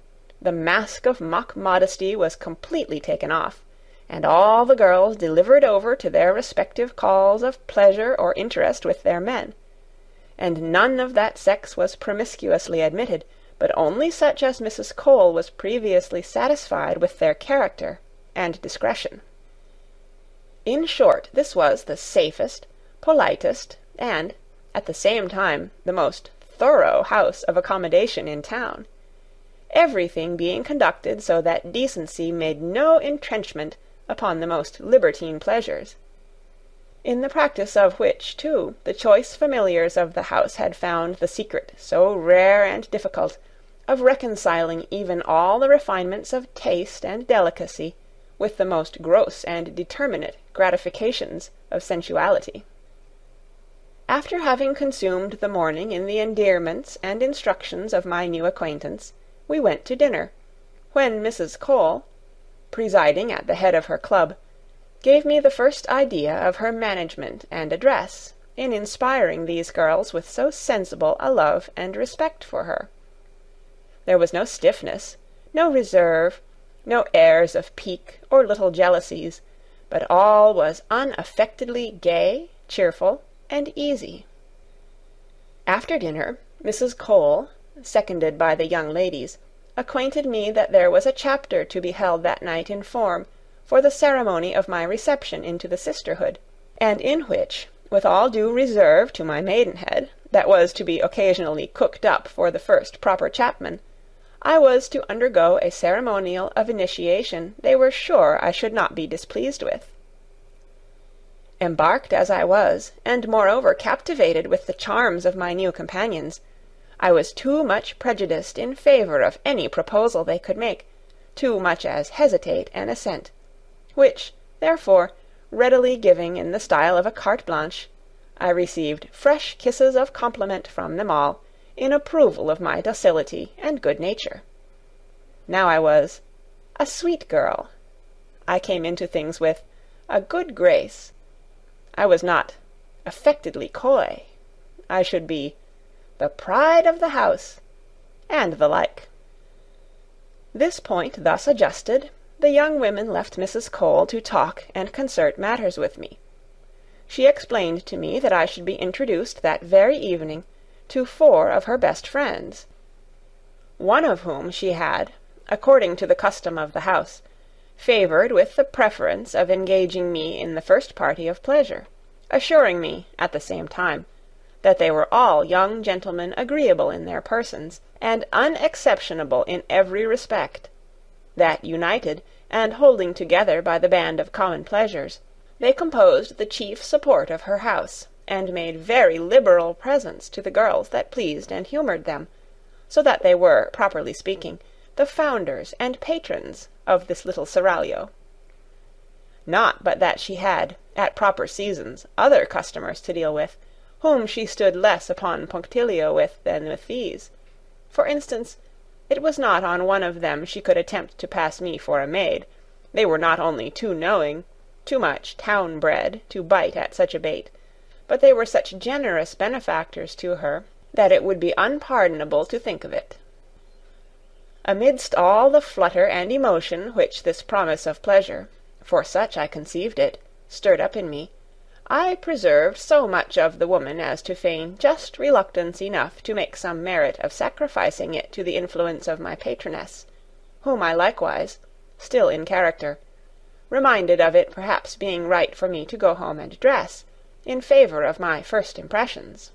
the mask of mock modesty was completely taken off, and all the girls delivered over to their respective calls of pleasure or interest with their men, and none of that sex was promiscuously admitted, but only such as Mrs. Cole was previously satisfied with their character and discretion. In short, this was the safest, politest, and, at the same time, the most thorough house of accommodation in town, everything being conducted so that decency made no entrenchment upon the most libertine pleasures, in the practice of which, too, the choice familiars of the house had found the secret so rare and difficult of reconciling even all the refinements of taste and delicacy with the most gross and determinate gratifications of sensuality. After having consumed the morning in the endearments and instructions of my new acquaintance, we went to dinner, when Mrs. Cole, presiding at the head of her club, gave me the first idea of her management and address in inspiring these girls with so sensible a love and respect for her. There was no stiffness, no reserve, no airs of pique or little jealousies, but all was unaffectedly gay, cheerful, and easy. After dinner, Mrs. Cole, seconded by the young ladies, acquainted me that there was a chapter to be held that night in form for the ceremony of my reception into the sisterhood, and in which, with all due reserve to my maidenhead, that was to be occasionally cooked up for the first proper chapman, I was to undergo a ceremonial of initiation they were sure I should not be displeased with. Embarked as I was, and moreover captivated with the charms of my new companions, I was too much prejudiced in favour of any proposal they could make, too much as hesitate an assent, which, therefore, readily giving in the style of a carte blanche, I received fresh kisses of compliment from them all, in approval of my docility and good nature. Now I was a sweet girl. I came into things with a good grace. I was not affectedly coy. I should be the pride of the house, and the like. This point thus adjusted, the young women left Mrs. Cole to talk and concert matters with me. She explained to me that I should be introduced that very evening to 4 of her best friends, one of whom she had, according to the custom of the house, favoured with the preference of engaging me in the first party of pleasure, assuring me, at the same time, that they were all young gentlemen agreeable in their persons, and unexceptionable in every respect, that united, and holding together by the band of common pleasures, they composed the chief support of her house, and made very liberal presents to the girls that pleased and humoured them, so that they were, properly speaking, the founders and patrons of this little seraglio. Not but that she had, at proper seasons, other customers to deal with, whom she stood less upon punctilio with than with these. For instance, it was not on one of them she could attempt to pass me for a maid. They were not only too knowing, too much town-bred, to bite at such a bait, but they were such generous benefactors to her that it would be unpardonable to think of it. Amidst all the flutter and emotion which this promise of pleasure, for such I conceived it, stirred up in me, I preserved so much of the woman as to feign just reluctance enough to make some merit of sacrificing it to the influence of my patroness, whom I likewise, still in character, reminded of it perhaps being right for me to go home and dress, in favour of my first impressions.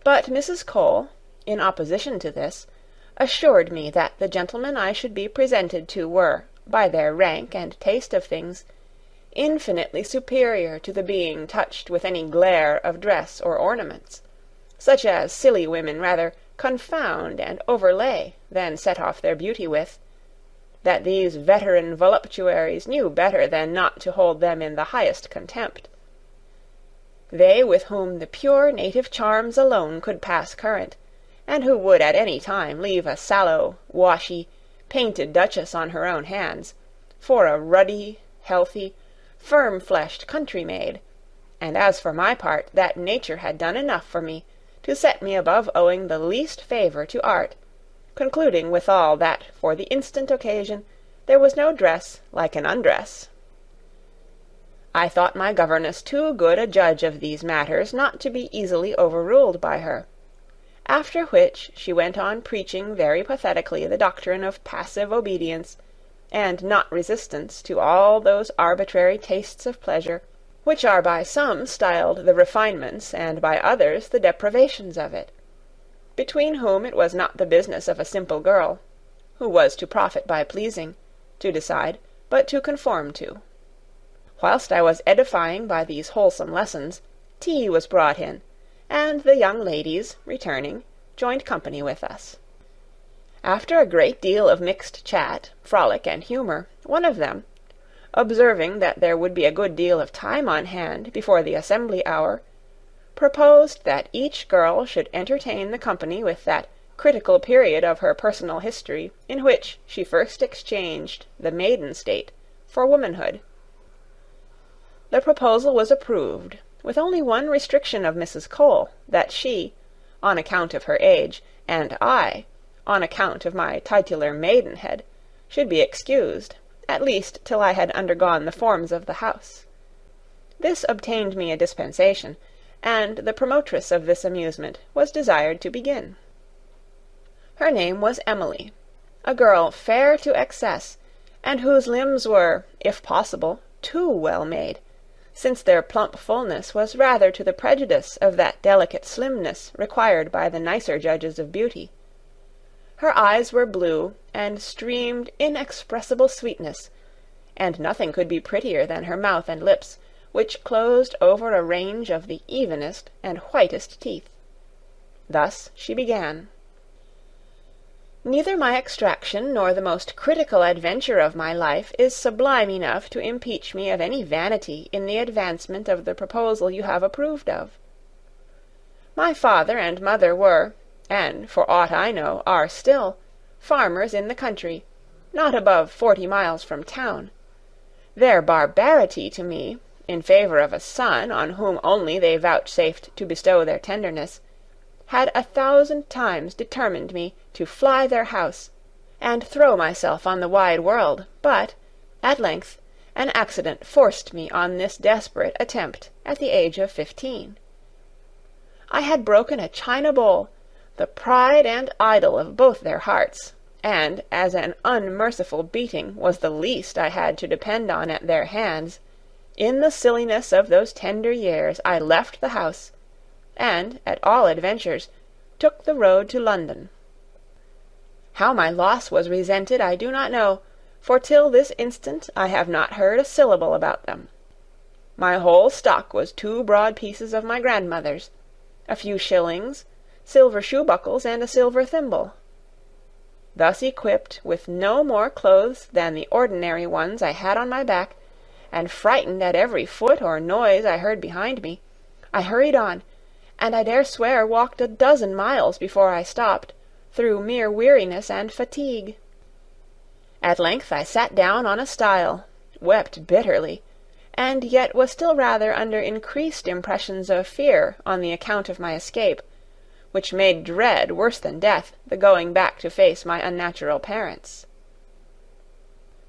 But Mrs. Cole, in opposition to this, assured me that the gentlemen I should be presented to were, by their rank and taste of things, infinitely superior to the being touched with any glare of dress or ornaments, such as silly women rather confound and overlay than set off their beauty with, that these veteran voluptuaries knew better than not to hold them in the highest contempt. They with whom the pure native charms alone could pass current, and who would at any time leave a sallow, washy, painted duchess on her own hands, for a ruddy, healthy, firm-fleshed country maid, and as for my part, that nature had done enough for me to set me above owing the least favour to art, concluding withal that for the instant occasion there was no dress like an undress. I thought my governess too good a judge of these matters not to be easily overruled by her, after which she went on preaching very pathetically the doctrine of passive obedience, and not resistance to all those arbitrary tastes of pleasure, which are by some styled the refinements, and by others the deprivations of it, between whom it was not the business of a simple girl, who was to profit by pleasing, to decide, but to conform to. Whilst I was edifying by these wholesome lessons, tea was brought in, and the young ladies, returning, joined company with us. After a great deal of mixed chat, frolic, and humour, one of them, observing that there would be a good deal of time on hand before the assembly hour, proposed that each girl should entertain the company with that critical period of her personal history in which she first exchanged the maiden state for womanhood. The proposal was approved, with only one restriction of Mrs. Cole, that she, on account of her age, and I, on account of my titular maidenhead, should be excused, at least till I had undergone the forms of the house. This obtained me a dispensation, and the promotress of this amusement was desired to begin. Her name was Emily, a girl fair to excess, and whose limbs were, if possible, too well made, since their plump fullness was rather to the prejudice of that delicate slimness required by the nicer judges of beauty. Her eyes were blue, and streamed inexpressible sweetness, and nothing could be prettier than her mouth and lips, which closed over a range of the evenest and whitest teeth. Thus she began. Neither my extraction nor the most critical adventure of my life is sublime enough to impeach me of any vanity in the advancement of the proposal you have approved of. My father and mother were, and, for aught I know, are still, farmers in the country, not above 40 miles from town. Their barbarity to me, in favour of a son on whom only they vouchsafed to bestow their tenderness, had 1,000 times determined me to fly their house, and throw myself on the wide world, but, at length, an accident forced me on this desperate attempt at the age of 15. I had broken a china bowl, the pride and idol of both their hearts, and, as an unmerciful beating was the least I had to depend on at their hands, in the silliness of those tender years I left the house, and, at all adventures, took the road to London. How my loss was resented I do not know, for till this instant I have not heard a syllable about them. My whole stock was 2 broad pieces of my grandmother's, a few shillings, silver shoe-buckles, and a silver thimble. Thus equipped, with no more clothes than the ordinary ones I had on my back, and frightened at every foot or noise I heard behind me, I hurried on, and I dare swear walked 12 miles before I stopped, through mere weariness and fatigue. At length I sat down on a stile, wept bitterly, and yet was still rather under increased impressions of fear on the account of my escape, which made dread worse than death the going back to face my unnatural parents.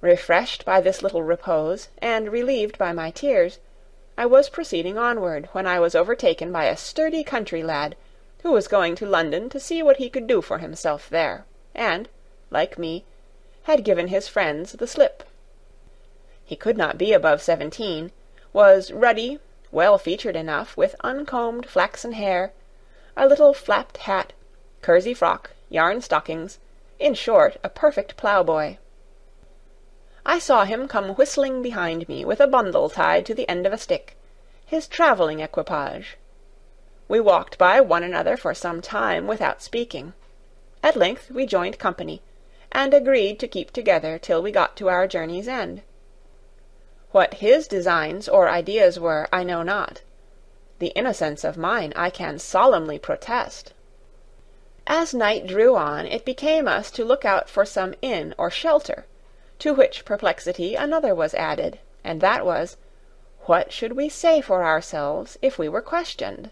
Refreshed by this little repose, and relieved by my tears, I was proceeding onward, when I was overtaken by a sturdy country lad, who was going to London to see what he could do for himself there, and, like me, had given his friends the slip. He could not be above 17, was ruddy, well-featured enough, with uncombed flaxen hair, a little flapped hat, kersey frock, yarn stockings, in short, a perfect ploughboy. I saw him come whistling behind me, with a bundle tied to the end of a stick, his travelling equipage. We walked by one another for some time without speaking. At length we joined company, and agreed to keep together till we got to our journey's end. What his designs or ideas were, I know not. The innocence of mine I can solemnly protest. As night drew on, it became us to look out for some inn or shelter, to which perplexity another was added, and that was, what should we say for ourselves if we were questioned?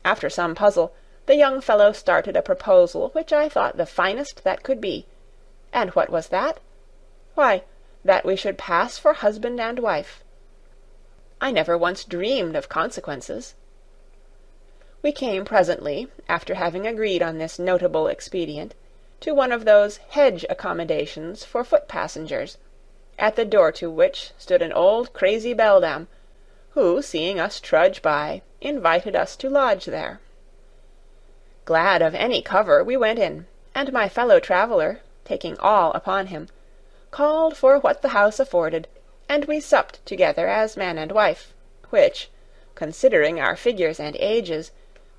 After some puzzle, the young fellow started a proposal which I thought the finest that could be. And what was that? Why, that we should pass for husband and wife. I never once dreamed of consequences. We came presently, after having agreed on this notable expedient, to one of those hedge accommodations for foot passengers, at the door to which stood an old crazy beldam, who, seeing us trudge by, invited us to lodge there. Glad of any cover, we went in, and my fellow-traveller, taking all upon him, called for what the house afforded, and we supped together as man and wife, which, considering our figures and ages,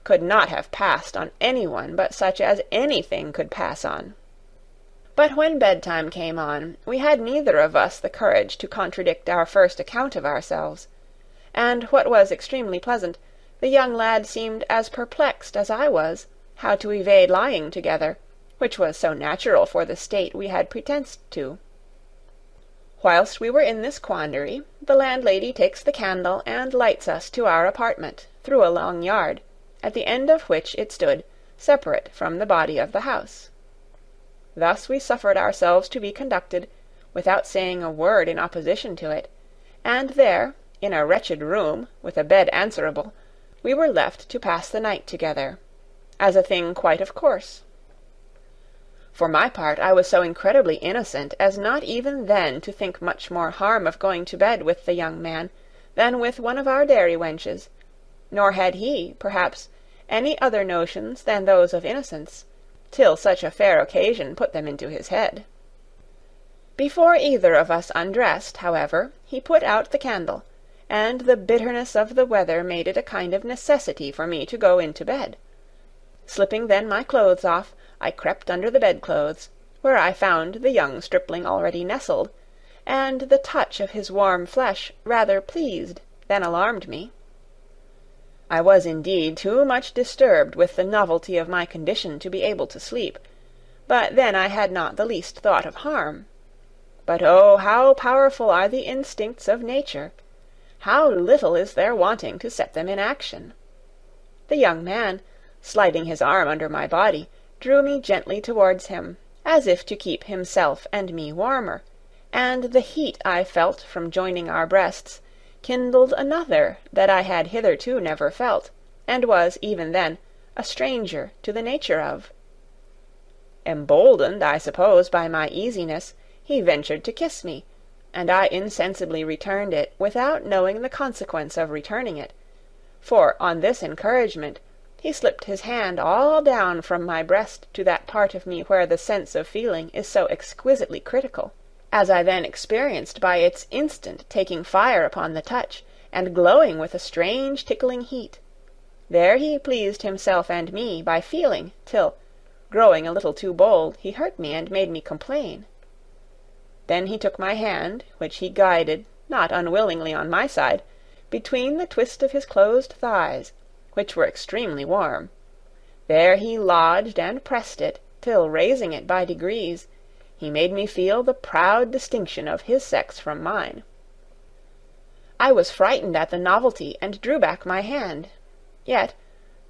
could not have passed on any one but such as anything could pass on. But when bedtime came on, we had neither of us the courage to contradict our first account of ourselves, and what was extremely pleasant, the young lad seemed as perplexed as I was, how to evade lying together, which was so natural for the state we had pretence to. Whilst we were in this quandary, the landlady takes the candle and lights us to our apartment, through a long yard, at the end of which it stood, separate from the body of the house. Thus we suffered ourselves to be conducted, without saying a word in opposition to it, and there, in a wretched room, with a bed answerable, we were left to pass the night together, as a thing quite of course. For my part, I was so incredibly innocent as not even then to think much more harm of going to bed with the young man than with one of our dairy wenches, nor had he, perhaps, any other notions than those of innocence, till such a fair occasion put them into his head. Before either of us undressed, however, he put out the candle, and the bitterness of the weather made it a kind of necessity for me to go into bed. Slipping then my clothes off, I crept under the bedclothes, where I found the young stripling already nestled, and the touch of his warm flesh rather pleased than alarmed me. I was indeed too much disturbed with the novelty of my condition to be able to sleep, but then I had not the least thought of harm. But oh, how powerful are the instincts of nature! How little is there wanting to set them in action! The young man, sliding his arm under my body, drew me gently towards him, as if to keep himself and me warmer, and the heat I felt from joining our breasts kindled another that I had hitherto never felt, and was, even then, a stranger to the nature of. Emboldened, I suppose, by my easiness, he ventured to kiss me, and I insensibly returned it without knowing the consequence of returning it, for on this encouragement he slipped his hand all down from my breast to that part of me where the sense of feeling is so exquisitely critical, as I then experienced by its instant taking fire upon the touch, and glowing with a strange tickling heat. There he pleased himself and me by feeling, till, growing a little too bold, he hurt me and made me complain. Then he took my hand, which he guided, not unwillingly on my side, between the twist of his closed thighs, which were extremely warm. There he lodged and pressed it, till, raising it by degrees, he made me feel the proud distinction of his sex from mine. I was frightened at the novelty, and drew back my hand. Yet,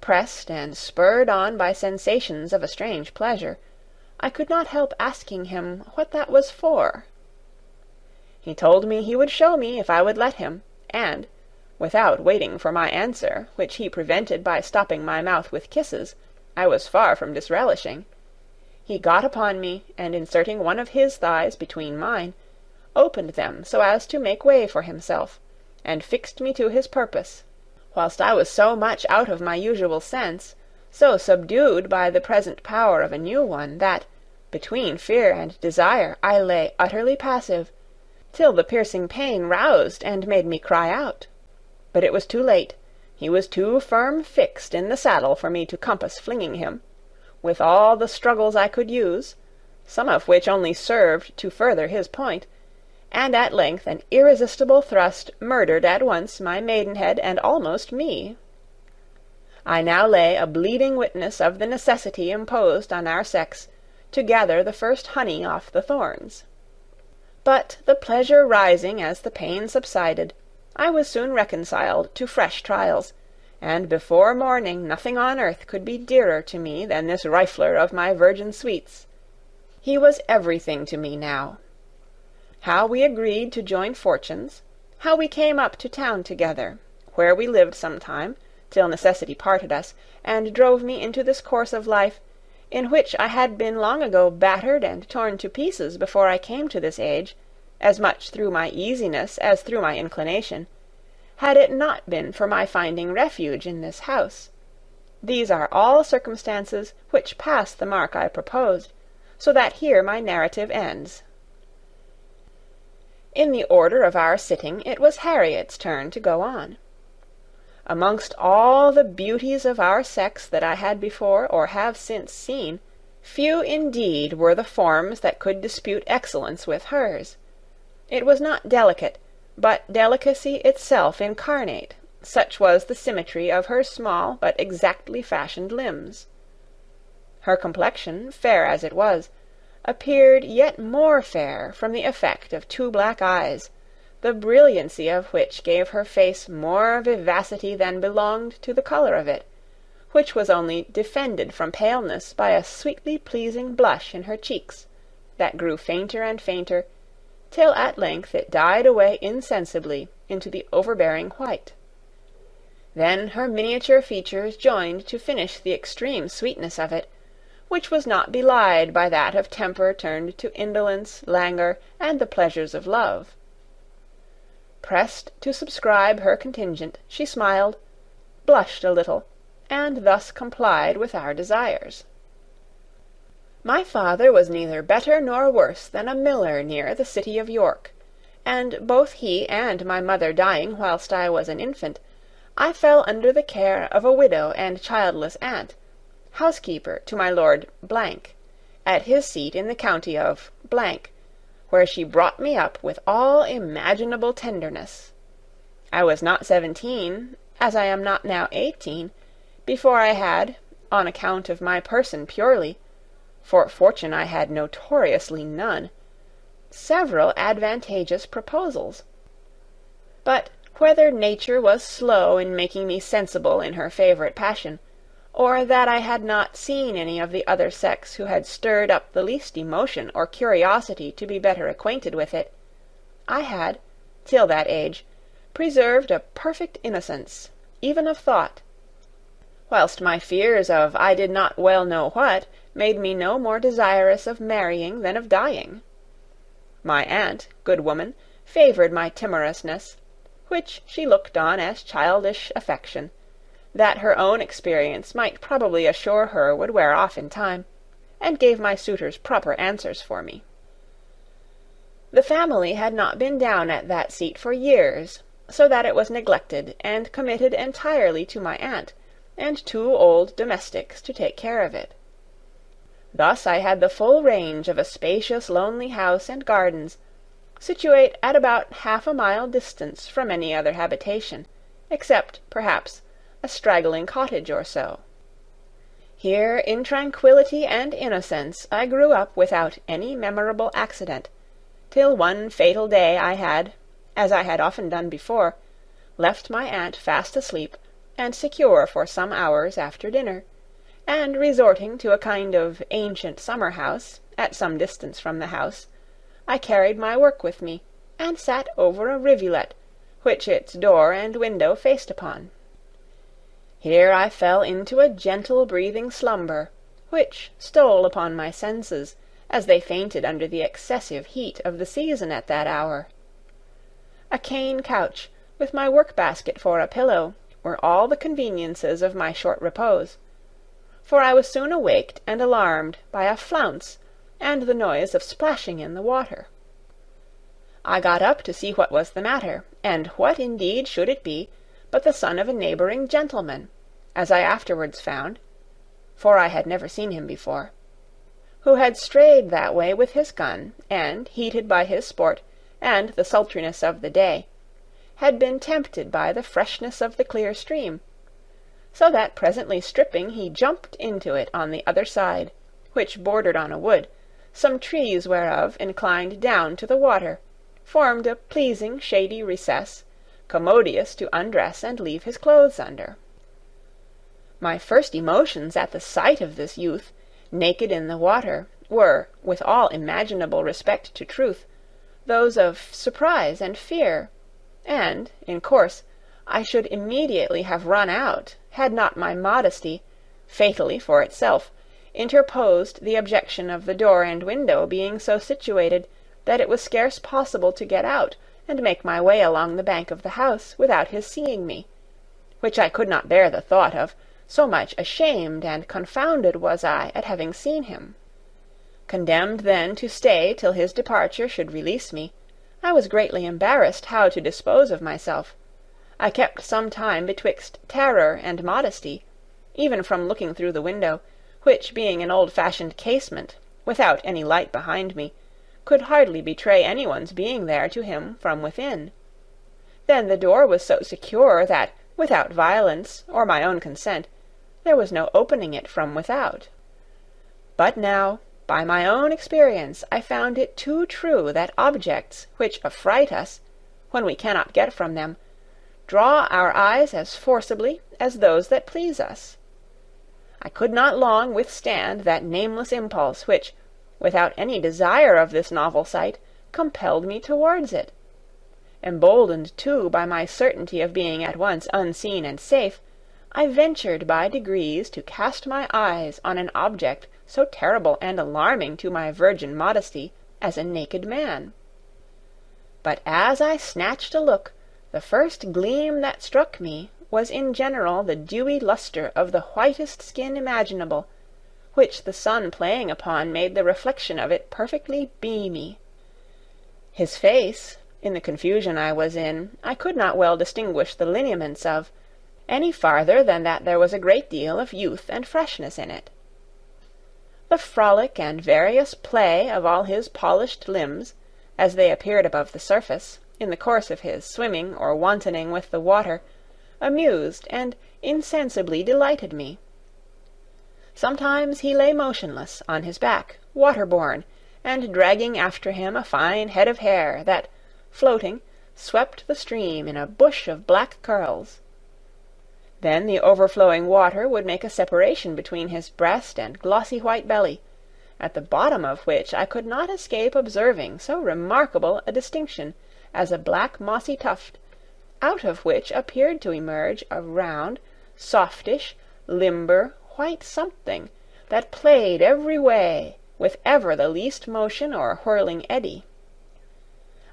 pressed and spurred on by sensations of a strange pleasure, I could not help asking him what that was for. He told me he would show me if I would let him, and, without waiting for my answer, which he prevented by stopping my mouth with kisses, I was far from disrelishing, he got upon me, and inserting one of his thighs between mine, opened them so as to make way for himself, and fixed me to his purpose, whilst I was so much out of my usual sense, so subdued by the present power of a new one, that, between fear and desire, I lay utterly passive, till the piercing pain roused and made me cry out. But it was too late. He was too firm fixed in the saddle for me to compass flinging him, with all the struggles I could use, some of which only served to further his point, and at length an irresistible thrust murdered at once my maidenhead and almost me. I now lay a bleeding witness of the necessity imposed on our sex to gather the first honey off the thorns. But the pleasure rising as the pain subsided, I was soon reconciled to fresh trials, and before morning nothing on earth could be dearer to me than this rifler of my virgin sweets. He was everything to me now. How we agreed to join fortunes, how we came up to town together, where we lived some time, till necessity parted us, and drove me into this course of life, in which I had been long ago battered and torn to pieces before I came to this age, as much through my easiness as through my inclination, had it not been for my finding refuge in this house. These are all circumstances which pass the mark I proposed, so that here my narrative ends. In the order of our sitting, it was Harriet's turn to go on. Amongst all the beauties of our sex that I had before or have since seen, few indeed were the forms that could dispute excellence with hers. It was not delicate, but delicacy itself incarnate, such was the symmetry of her small but exactly fashioned limbs. Her complexion, fair as it was, appeared yet more fair from the effect of two black eyes, the brilliancy of which gave her face more vivacity than belonged to the colour of it, which was only defended from paleness by a sweetly pleasing blush in her cheeks, that grew fainter and fainter, till at length it died away insensibly into the overbearing white. Then her miniature features joined to finish the extreme sweetness of it, which was not belied by that of temper turned to indolence, languor, and the pleasures of love. Pressed to subscribe her contingent, she smiled, blushed a little, and thus complied with our desires. My father was neither better nor worse than a miller near the city of York, and both he and my mother dying whilst I was an infant, I fell under the care of a widow and childless aunt, housekeeper to my Lord —, at his seat in the county of —, where she brought me up with all imaginable tenderness. I was not 17, as I am not now 18, before I had, on account of my person purely, for fortune I had notoriously none, several advantageous proposals. But whether nature was slow in making me sensible in her favourite passion, or that I had not seen any of the other sex who had stirred up the least emotion or curiosity to be better acquainted with it, I had, till that age, preserved a perfect innocence, even of thought, whilst my fears of I did not well know what made me no more desirous of marrying than of dying. My aunt, good woman, favoured my timorousness, which she looked on as childish affection, that her own experience might probably assure her would wear off in time, and gave my suitors proper answers for me. The family had not been down at that seat for years, so that it was neglected and committed entirely to my aunt, and two old domestics to take care of it. Thus I had the full range of a spacious lonely house and gardens, situate at about 1/2 mile distance from any other habitation, except, perhaps, a straggling cottage or so. Here, in tranquillity and innocence, I grew up without any memorable accident, till one fatal day I had, as I had often done before, left my aunt fast asleep, and secure for some hours after dinner, and resorting to a kind of ancient summer-house, at some distance from the house, I carried my work with me, and sat over a rivulet, which its door and window faced upon. Here I fell into a gentle breathing slumber, which stole upon my senses, as they fainted under the excessive heat of the season at that hour. A cane couch, with my work-basket for a pillow, were all the conveniences of my short repose, for I was soon awaked and alarmed by a flounce and the noise of splashing in the water. I got up to see what was the matter, and what indeed should it be but the son of a neighbouring gentleman, as I afterwards found, for I had never seen him before, who had strayed that way with his gun, and, heated by his sport and the sultriness of the day, had been tempted by the freshness of the clear stream, so that presently stripping he jumped into it on the other side, which bordered on a wood, some trees whereof inclined down to the water, formed a pleasing shady recess, commodious to undress and leave his clothes under. My first emotions at the sight of this youth, naked in the water, were, with all imaginable respect to truth, those of surprise and fear, and, in course, I should immediately have run out, had not my modesty, fatally for itself, interposed the objection of the door and window being so situated that it was scarce possible to get out and make my way along the bank of the house without his seeing me, which I could not bear the thought of, so much ashamed and confounded was I at having seen him. Condemned then to stay till his departure should release me, I was greatly embarrassed how to dispose of myself. I kept some time betwixt terror and modesty, even from looking through the window, which, being an old-fashioned casement, without any light behind me, could hardly betray anyone's being there to him from within. Then the door was so secure that, without violence or my own consent, there was no opening it from without. But now, by my own experience, I found it too true that objects which affright us, when we cannot get from them, draw our eyes as forcibly as those that please us. I could not long withstand that nameless impulse which, without any desire of this novel sight, compelled me towards it. Emboldened, too, by my certainty of being at once unseen and safe, I ventured by degrees to cast my eyes on an object so terrible and alarming to my virgin modesty as a naked man. But as I snatched a look, the first gleam that struck me was in general the dewy lustre of the whitest skin imaginable, which the sun playing upon made the reflection of it perfectly beamy. His face, in the confusion I was in, I could not well distinguish the lineaments of, any farther than that there was a great deal of youth and freshness in it. The frolic and various play of all his polished limbs, as they appeared above the surface, in the course of his swimming or wantoning with the water, amused and insensibly delighted me. Sometimes he lay motionless on his back, water-borne, and dragging after him a fine head of hair that, floating, swept the stream in a bush of black curls. Then the overflowing water would make a separation between his breast and glossy white belly, at the bottom of which I could not escape observing so remarkable a distinction as a black mossy tuft, out of which appeared to emerge a round, softish, limber, white something, that played every way, with ever the least motion or whirling eddy.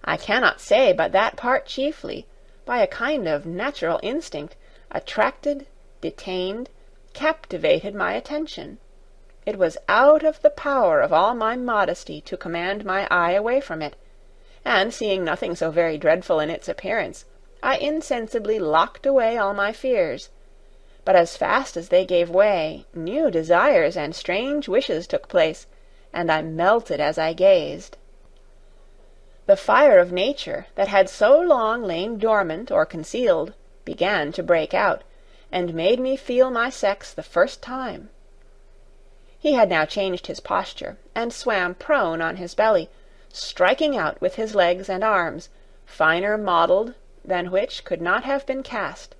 I cannot say but that part chiefly, by a kind of natural instinct, attracted, detained, captivated my attention. It was out of the power of all my modesty to command my eye away from it, and seeing nothing so very dreadful in its appearance, I insensibly locked away all my fears. But as fast as they gave way, new desires and strange wishes took place, and I melted as I gazed. The fire of nature, that had so long lain dormant or concealed, began to break out, and made me feel my sex the first time. He had now changed his posture, and swam prone on his belly, striking out with his legs and arms, finer modelled than which could not have been cast,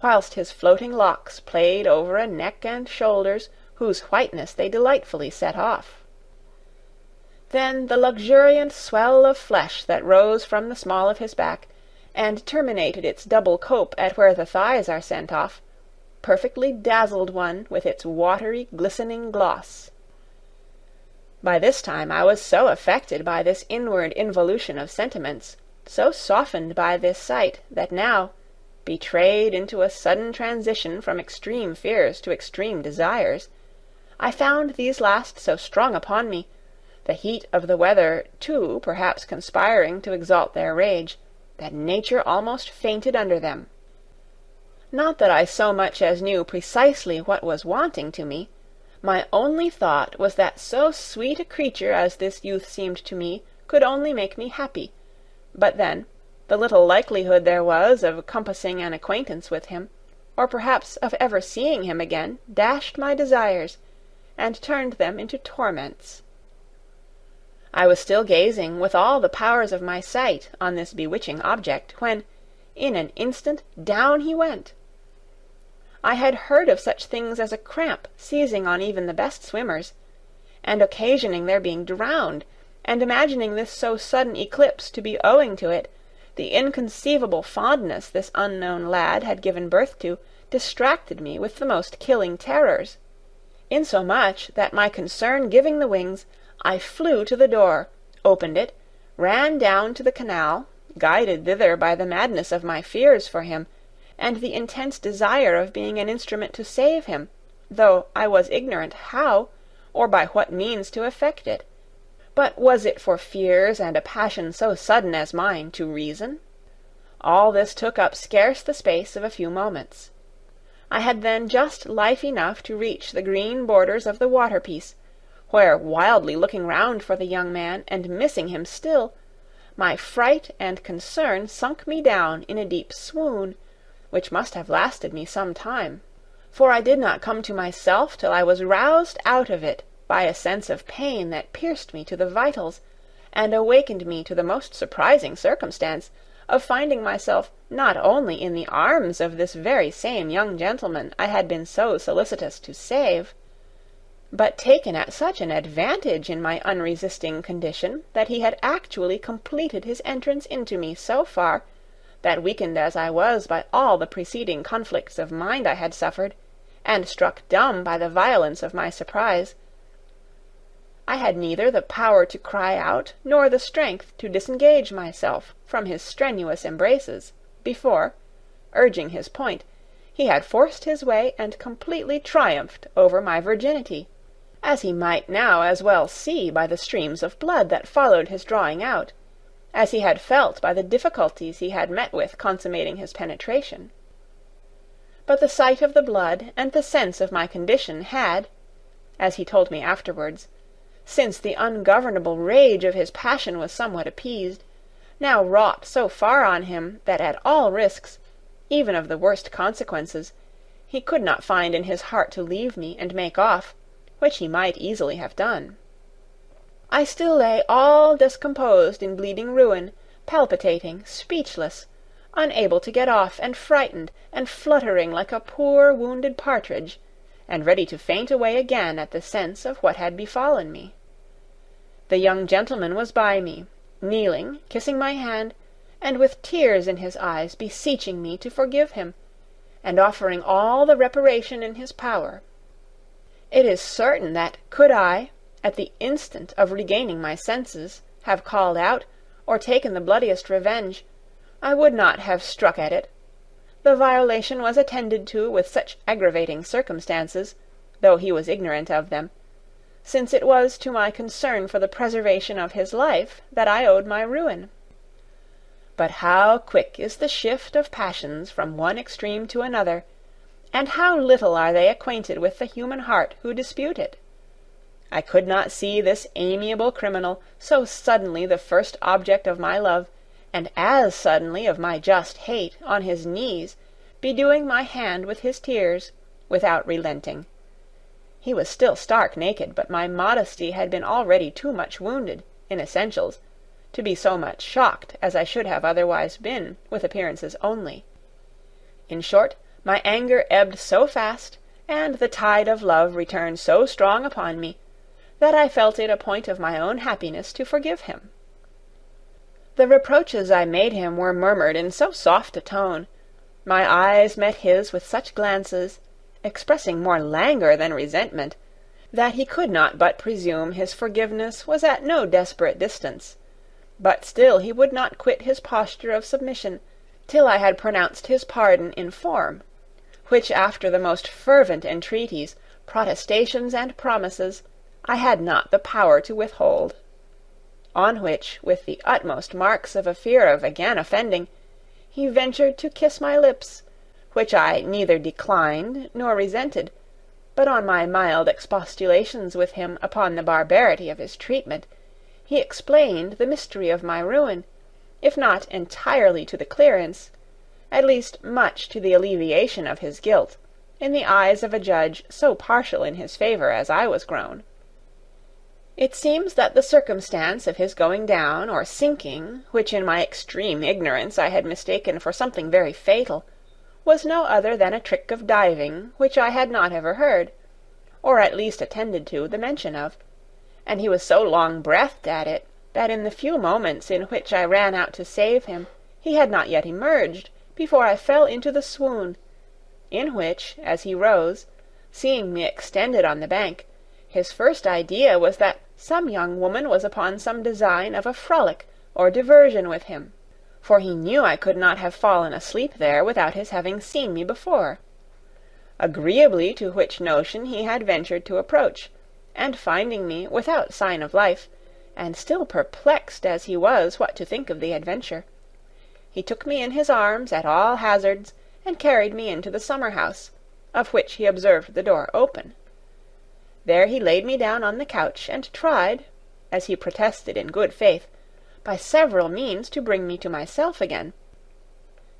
whilst his floating locks played over a neck and shoulders whose whiteness they delightfully set off. Then the luxuriant swell of flesh that rose from the small of his back, and terminated its double cope at where the thighs are sent off, perfectly dazzled one with its watery, glistening gloss. By this time I was so affected by this inward involution of sentiments, so softened by this sight, that now, betrayed into a sudden transition from extreme fears to extreme desires, I found these last so strong upon me, the heat of the weather too perhaps conspiring to exalt their rage, that nature almost fainted under them. Not that I so much as knew precisely what was wanting to me. My only thought was that so sweet a creature as this youth seemed to me could only make me happy, but then the little likelihood there was of compassing an acquaintance with him, or perhaps of ever seeing him again, dashed my desires, and turned them into torments. I was still gazing with all the powers of my sight on this bewitching object, when, in an instant, down he went. I had heard of such things as a cramp seizing on even the best swimmers, and occasioning their being drowned, and imagining this so sudden eclipse to be owing to it, the inconceivable fondness this unknown lad had given birth to distracted me with the most killing terrors. insomuch that my concern giving the wings, I flew to the door, opened it, ran down to the canal, guided thither by the madness of my fears for him, and the intense desire of being an instrument to save him, though I was ignorant how, or by what means to effect it. But was it for fears and a passion so sudden as mine to reason? All this took up scarce the space of a few moments. I had then just life enough to reach the green borders of the water-piece, where, wildly looking round for the young man, and missing him still, my fright and concern sunk me down in a deep swoon, which must have lasted me some time, for I did not come to myself till I was roused out of it by a sense of pain that pierced me to the vitals, and awakened me to the most surprising circumstance of finding myself not only in the arms of this very same young gentleman I had been so solicitous to save, but taken at such an advantage in my unresisting condition that he had actually completed his entrance into me so far, that weakened as I was by all the preceding conflicts of mind I had suffered, and struck dumb by the violence of my surprise, I had neither the power to cry out nor the strength to disengage myself from his strenuous embraces, before, urging his point, he had forced his way and completely triumphed over my virginity, as he might now as well see by the streams of blood that followed his drawing out, as he had felt by the difficulties he had met with consummating his penetration. But the sight of the blood and the sense of my condition had, as he told me afterwards, since the ungovernable rage of his passion was somewhat appeased, now wrought so far on him that at all risks, even of the worst consequences, he could not find in his heart to leave me and make off, which he might easily have done. I still lay all discomposed in bleeding ruin, palpitating, speechless, unable to get off, and frightened, and fluttering like a poor wounded partridge, and ready to faint away again at the sense of what had befallen me. The young gentleman was by me, kneeling, kissing my hand, and with tears in his eyes beseeching me to forgive him, and offering all the reparation in his power. It is certain that could I, at the instant of regaining my senses, have called out, or taken the bloodiest revenge, I would not have struck at it. The violation was attended to with such aggravating circumstances, though he was ignorant of them, since it was to my concern for the preservation of his life that I owed my ruin. But how quick is the shift of passions from one extreme to another, and how little are they acquainted with the human heart who dispute it! I could not see this amiable criminal, so suddenly the first object of my love, and as suddenly of my just hate, on his knees, bedewing my hand with his tears, without relenting. He was still stark naked, but my modesty had been already too much wounded, in essentials, to be so much shocked as I should have otherwise been, with appearances only. In short, my anger ebbed so fast, and the tide of love returned so strong upon me, that I felt it a point of my own happiness to forgive him. The reproaches I made him were murmured in so soft a tone, my eyes met his with such glances, expressing more languor than resentment, that he could not but presume his forgiveness was at no desperate distance, but still he would not quit his posture of submission till I had pronounced his pardon in form, which after the most fervent entreaties, protestations, and promises, I had not the power to withhold. On which, with the utmost marks of a fear of again offending, he ventured to kiss my lips, which I neither declined nor resented, but on my mild expostulations with him upon the barbarity of his treatment, he explained the mystery of my ruin, if not entirely to the clearance, at least much to the alleviation of his guilt, in the eyes of a judge so partial in his favour as I was grown. It seems that the circumstance of his going down or sinking, which in my extreme ignorance I had mistaken for something very fatal, was no other than a trick of diving which I had not ever heard, or at least attended to, the mention of, and he was so long-breathed at it, that in the few moments in which I ran out to save him, he had not yet emerged, before I fell into the swoon, in which, as he rose, Seeing me extended on the bank, his first idea was that some young woman was upon some design of a frolic or diversion with him, for he knew I could not have fallen asleep there without his having seen me before. Agreeably to which notion he had ventured to approach, and finding me without sign of life, and still perplexed as he was what to think of the adventure, he took me in his arms at all hazards, and carried me into the summer-house, of which he observed the door open. There he laid me down on the couch, and tried, as he protested in good faith, by several means to bring me to myself again,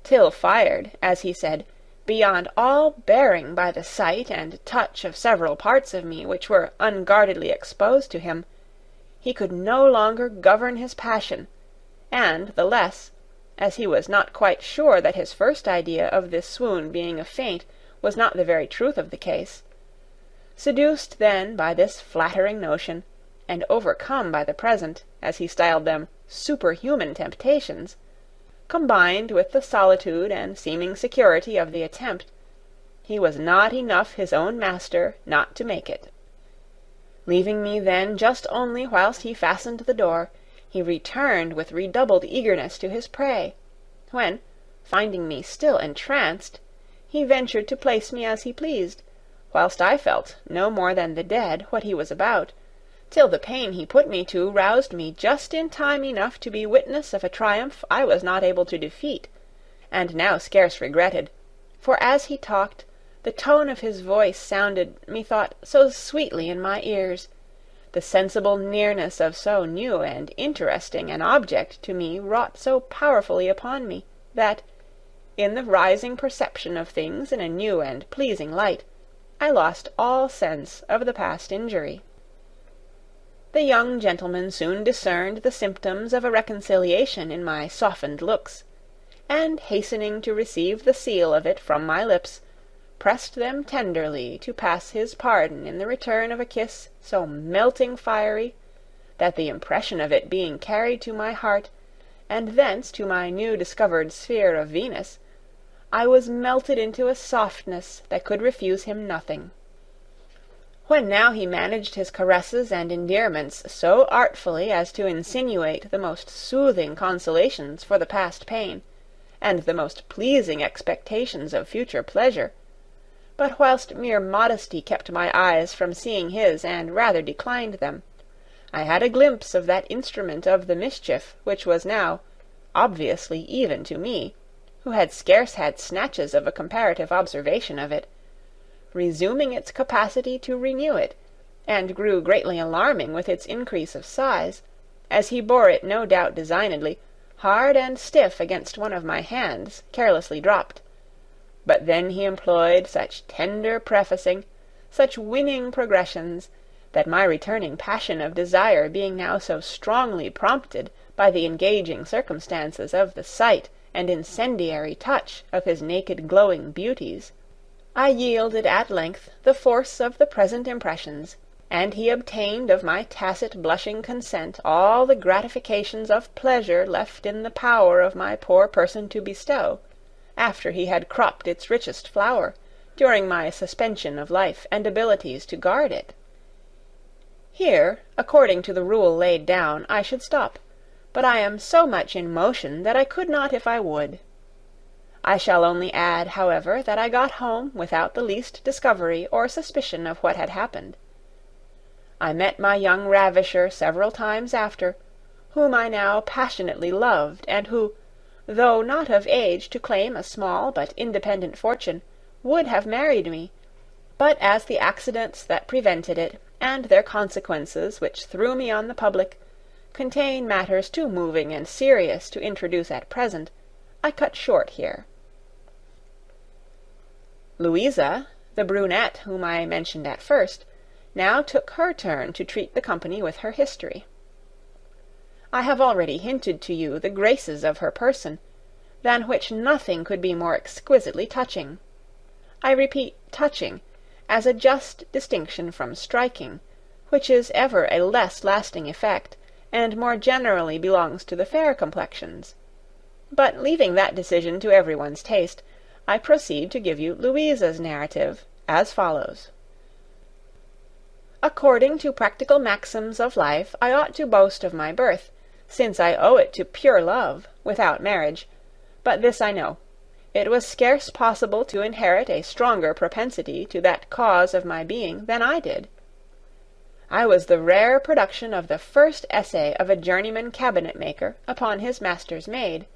till fired, as he said, beyond all bearing by the sight and touch of several parts of me which were unguardedly exposed to him, he could no longer govern his passion, and the less, as he was not quite sure that his first idea of this swoon being a feint was not the very truth of the case. Seduced then by this flattering notion, and overcome by the present, as he styled them, superhuman temptations, combined with the solitude and seeming security of the attempt, he was not enough his own master not to make it. Leaving me then just only whilst he fastened the door, he returned with redoubled eagerness to his prey, when, finding me still entranced, he ventured to place me as he pleased, whilst I felt, no more than the dead, what he was about, till the pain he put me to roused me just in time enough to be witness of a triumph I was not able to defeat, and now scarce regretted, for as he talked, the tone of his voice sounded, methought, so sweetly in my ears, the sensible nearness of so new and interesting an object to me wrought so powerfully upon me, that, in the rising perception of things in a new and pleasing light, I lost all sense of the past injury. The young gentleman soon discerned the symptoms of a reconciliation in my softened looks, and hastening to receive the seal of it from my lips, pressed them tenderly to pass his pardon in the return of a kiss so melting fiery, that the impression of it being carried to my heart, and thence to my new discovered sphere of Venus, I was melted into a softness that could refuse him nothing. When now he managed his caresses and endearments so artfully as to insinuate the most soothing consolations for the past pain, and the most pleasing expectations of future pleasure, but whilst mere modesty kept my eyes from seeing his and rather declined them, I had a glimpse of that instrument of the mischief which was now, obviously even to me, who had scarce had snatches of a comparative observation of it, resuming its capacity to renew it, and grew greatly alarming with its increase of size, as he bore it no doubt designedly, hard and stiff against one of my hands, carelessly dropped. But then he employed such tender prefacing, such winning progressions, that my returning passion of desire being now so strongly prompted by the engaging circumstances of the sight and incendiary touch of his naked glowing beauties, I yielded at length the force of the present impressions, and he obtained of my tacit blushing consent all the gratifications of pleasure left in the power of my poor person to bestow, after he had cropped its richest flower, during my suspension of life and abilities to guard it. Here, according to the rule laid down, I should stop, but I am so much in motion that I could not if I would. I shall only add, however, that I got home without the least discovery or suspicion of what had happened. I met my young ravisher several times after, whom I now passionately loved, and who, though not of age to claim a small but independent fortune, would have married me, but as the accidents that prevented it, and their consequences which threw me on the public, contain matters too moving and serious to introduce at present, I cut short here. Louisa, the brunette whom I mentioned at first, now took her turn to treat the company with her history. I have already hinted to you the graces of her person, than which nothing could be more exquisitely touching. I repeat touching, as a just distinction from striking, which is ever a less lasting effect, and more generally belongs to the fair complexions. But leaving that decision to everyone's taste, I proceed to give you Louisa's narrative, as follows. According to practical maxims of life, I ought to boast of my birth, since I owe it to pure love, without marriage. But this I know, it was scarce possible to inherit a stronger propensity to that cause of my being than I did. I was the rare production of the first essay of a journeyman cabinet-maker upon his master's maid,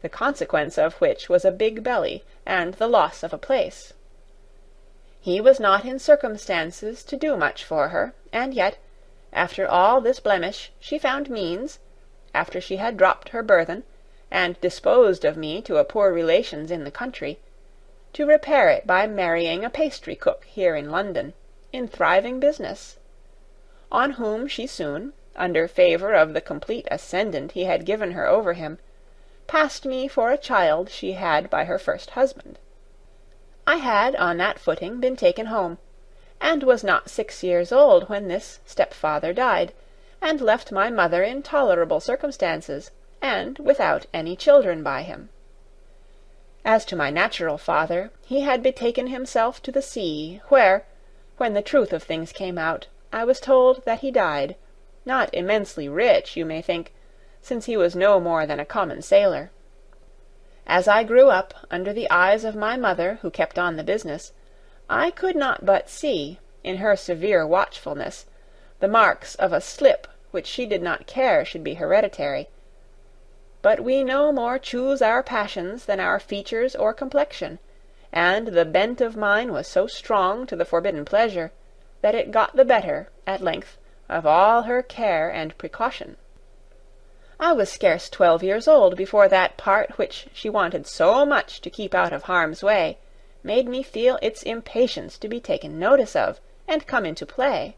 the consequence of which was a big belly and the loss of a place. He was not in circumstances to do much for her, and yet, after all this blemish, she found means, after she had dropped her burthen, and disposed of me to a poor relation's in the country, to repair it by marrying a pastry-cook here in London, in thriving business, on whom she soon, under favour of the complete ascendant he had given her over him, passed me for a child she had by her first husband. I had on that footing been taken home, and was not 6 years old when this stepfather died, and left my mother in tolerable circumstances, and without any children by him. As to my natural father, he had betaken himself to the sea, where, when the truth of things came out, I was told that he died, not immensely rich, you may think, since he was no more than a common sailor. As I grew up, under the eyes of my mother, who kept on the business, I could not but see, in her severe watchfulness, the marks of a slip which she did not care should be hereditary. But we no more choose our passions than our features or complexion, and the bent of mine was so strong to the forbidden pleasure, that it got the better, at length, of all her care and precaution. I was scarce 12 years old before that part which she wanted so much to keep out of harm's way made me feel its impatience to be taken notice of, and come into play.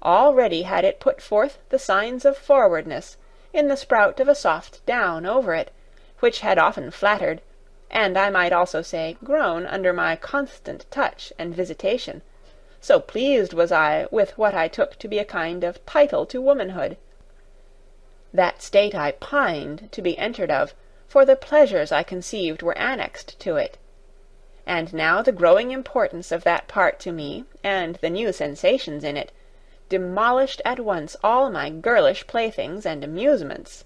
Already had it put forth the signs of forwardness in the sprout of a soft down over it, which had often flattered, and I might also say grown under my constant touch and visitation, so pleased was I with what I took to be a kind of title to womanhood. That state I pined to be entered of, for the pleasures I conceived were annexed to it. And now the growing importance of that part to me, and the new sensations in it, demolished at once all my girlish playthings and amusements.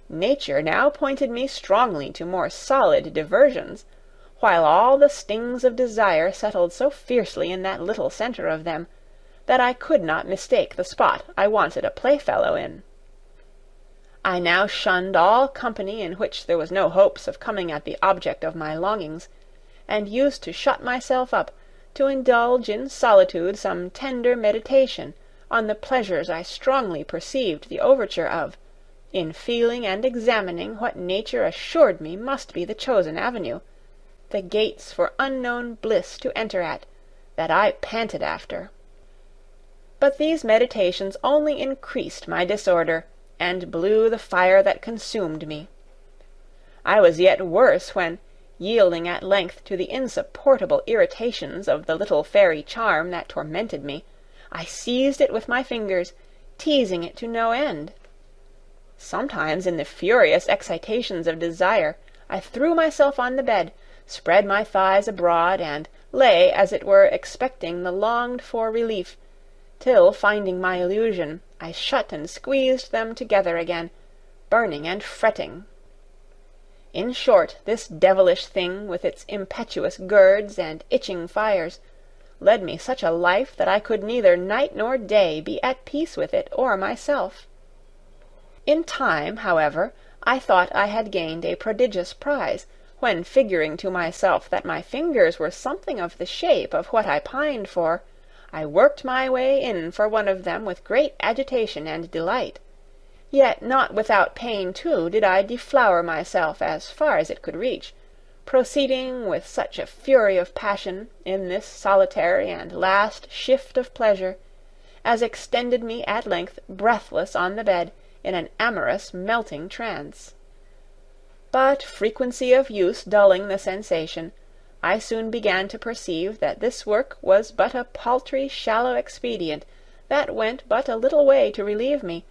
Nature now pointed me strongly to more solid diversions, while all the stings of desire settled so fiercely in that little centre of them, that I could not mistake the spot I wanted a playfellow in. I now shunned all company in which there was no hopes of coming at the object of my longings, and used to shut myself up, to indulge in solitude some tender meditation on the pleasures I strongly perceived the overture of, in feeling and examining what nature assured me must be the chosen avenue, the gates for unknown bliss to enter at, that I panted after. But these meditations only increased my disorder, and blew the fire that consumed me. I was yet worse when, yielding at length to the insupportable irritations of the little fairy charm that tormented me, I seized it with my fingers, teasing it to no end. Sometimes in the furious excitations of desire I threw myself on the bed, spread my thighs abroad, and lay as it were expecting the longed-for relief, till, finding my illusion, I shut and squeezed them together again, burning and fretting. In short, this devilish thing, with its impetuous girds and itching fires, led me such a life that I could neither night nor day be at peace with it or myself. In time, however, I thought I had gained a prodigious prize, when, figuring to myself that my fingers were something of the shape of what I pined for, I worked my way in for one of them with great agitation and delight. Yet not without pain too did I deflower myself as far as it could reach, proceeding with such a fury of passion in this solitary and last shift of pleasure, as extended me at length breathless on the bed in an amorous melting trance. But frequency of use dulling the sensation, I soon began to perceive that this work was but a paltry shallow expedient that went but a little way to relieve me,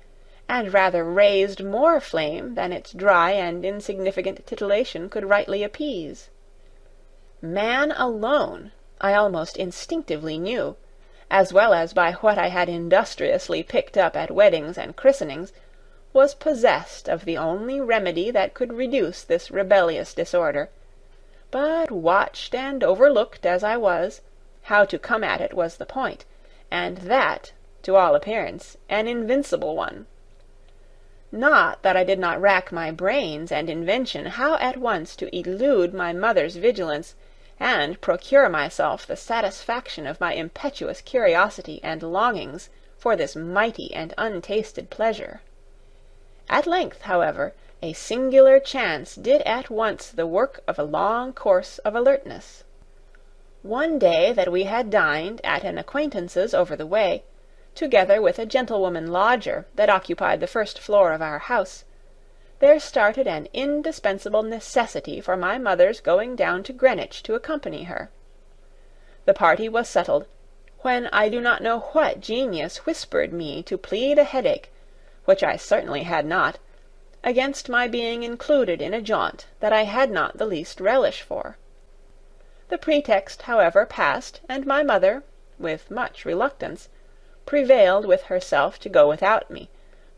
and rather raised more flame than its dry and insignificant titillation could rightly appease. Man alone, I almost instinctively knew, as well as by what I had industriously picked up at weddings and christenings, was possessed of the only remedy that could reduce this rebellious disorder, but watched and overlooked as I was, how to come at it was the point, and that, to all appearance, an invincible one. Not that I did not rack my brains and invention how at once to elude my mother's vigilance, and procure myself the satisfaction of my impetuous curiosity and longings for this mighty and untasted pleasure. At length, however, a singular chance did at once the work of a long course of alertness. One day that we had dined at an acquaintance's over the way, together with a gentlewoman lodger that occupied the first floor of our house, there started an indispensable necessity for my mother's going down to Greenwich to accompany her. The party was settled, when I do not know what genius whispered me to plead a headache, which I certainly had not, against my being included in a jaunt that I had not the least relish for. The pretext, however, passed, and my mother, with much reluctance, prevailed with herself to go without me,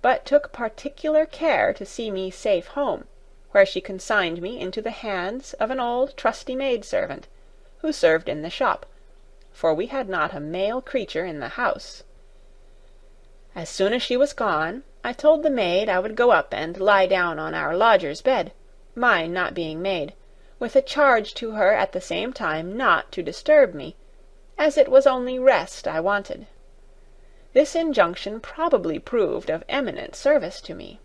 but took particular care to see me safe home, where she consigned me into the hands of an old trusty maid-servant, who served in the shop, for we had not a male creature in the house. As soon as she was gone, I told the maid I would go up and lie down on our lodger's bed, mine not being made, with a charge to her at the same time not to disturb me, as it was only rest I wanted. This injunction probably proved of eminent service to me.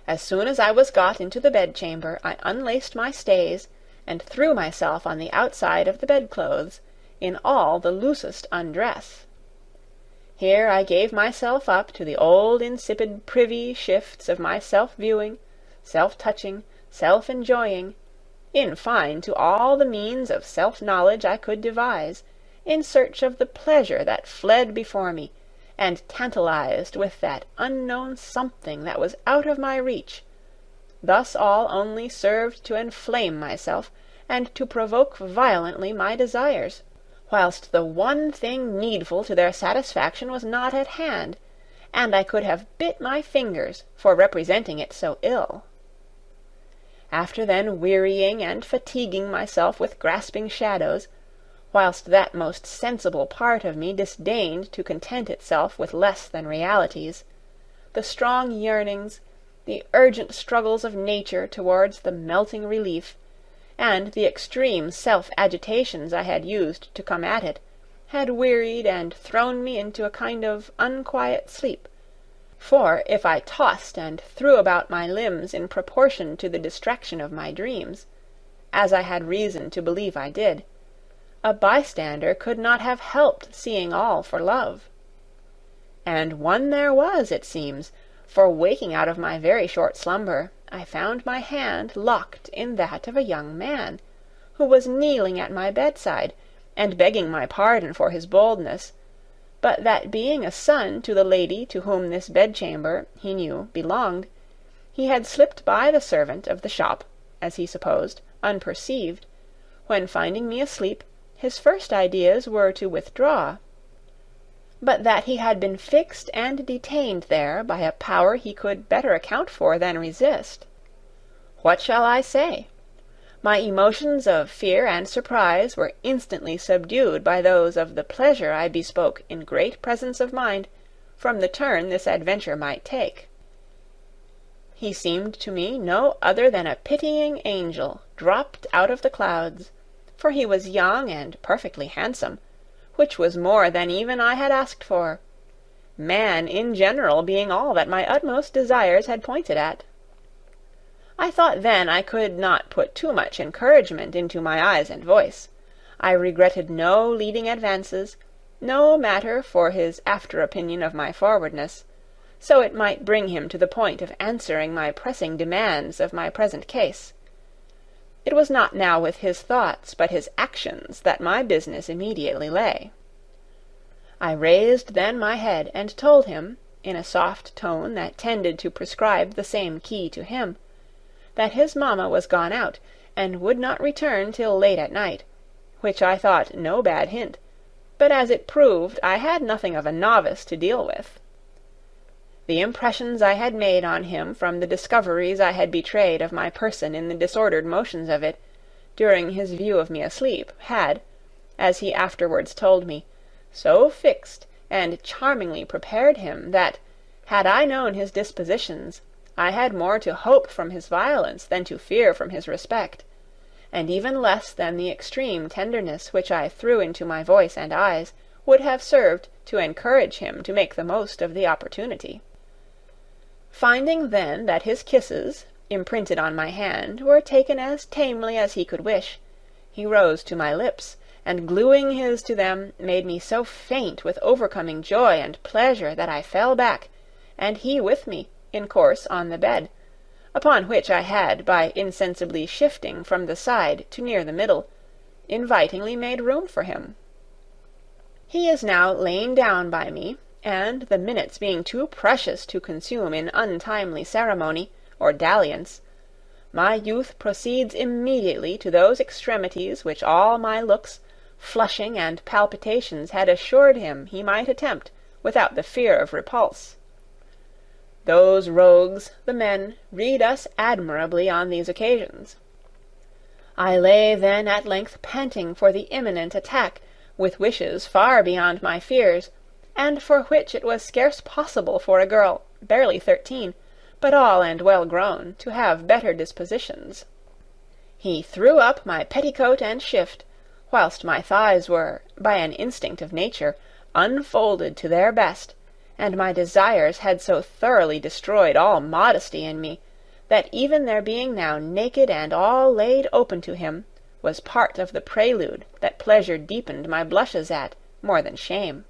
As soon as I was got into the bedchamber, I unlaced my stays, and threw myself on the outside of the bedclothes, in all the loosest undress. Here I gave myself up to the old insipid privy shifts of my self-viewing, self-touching, self-enjoying, in fine to all the means of self-knowledge I could devise, in search of the pleasure that fled before me, and tantalized with that unknown something that was out of my reach. Thus all only served to inflame myself, and to provoke violently my desires, whilst the one thing needful to their satisfaction was not at hand, and I could have bit my fingers for representing it so ill. After then wearying and fatiguing myself with grasping shadows, whilst that most sensible part of me disdained to content itself with less than realities, the strong yearnings, the urgent struggles of nature towards the melting relief, and the extreme self-agitations I had used to come at it, had wearied and thrown me into a kind of unquiet sleep. For if I tossed and threw about my limbs in proportion to the distraction of my dreams, as I had reason to believe I did, a bystander could not have helped seeing all for love. And one there was, it seems, for waking out of my very short slumber, I found my hand locked in that of a young man, who was kneeling at my bedside, and begging my pardon for his boldness, but that being a son to the lady to whom this bedchamber, he knew, belonged, he had slipped by the servant of the shop, as he supposed, unperceived, when finding me asleep, his first ideas were to withdraw, but that he had been fixed and detained there by a power he could better account for than resist. What shall I say? My emotions of fear and surprise were instantly subdued by those of the pleasure I bespoke in great presence of mind from the turn this adventure might take. He seemed to me no other than a pitying angel dropped out of the clouds, for he was young and perfectly handsome, which was more than even I had asked for, man in general being all that my utmost desires had pointed at. I thought then I could not put too much encouragement into my eyes and voice. I regretted no leading advances, no matter for his after opinion of my forwardness, so it might bring him to the point of answering my pressing demands of my present case. It was not now with his thoughts but his actions that my business immediately lay. I raised then my head, and told him, in a soft tone that tended to prescribe the same key to him, that his mamma was gone out, and would not return till late at night, which I thought no bad hint, but as it proved I had nothing of a novice to deal with. The impressions I had made on him from the discoveries I had betrayed of my person in the disordered motions of it, during his view of me asleep, had, as he afterwards told me, so fixed and charmingly prepared him that, had I known his dispositions, I had more to hope from his violence than to fear from his respect, and even less than the extreme tenderness which I threw into my voice and eyes would have served to encourage him to make the most of the opportunity. Finding then that his kisses, imprinted on my hand, were taken as tamely as he could wish, he rose to my lips, and gluing his to them made me so faint with overcoming joy and pleasure that I fell back, and he with me, in course on the bed, upon which I had, by insensibly shifting from the side to near the middle, invitingly made room for him. He is now lain down by me, and, the minutes being too precious to consume in untimely ceremony, or dalliance, my youth proceeds immediately to those extremities which all my looks, flushing and palpitations had assured him he might attempt without the fear of repulse. Those rogues, the men, read us admirably on these occasions. I lay then at length panting for the imminent attack, with wishes far beyond my fears, and for which it was scarce possible for a girl, barely 13, but all and well grown, to have better dispositions. He threw up my petticoat and shift, whilst my thighs were, by an instinct of nature, unfolded to their best, and my desires had so thoroughly destroyed all modesty in me, that even their being now naked and all laid open to him was part of the prelude that pleasure deepened my blushes at, more than shame.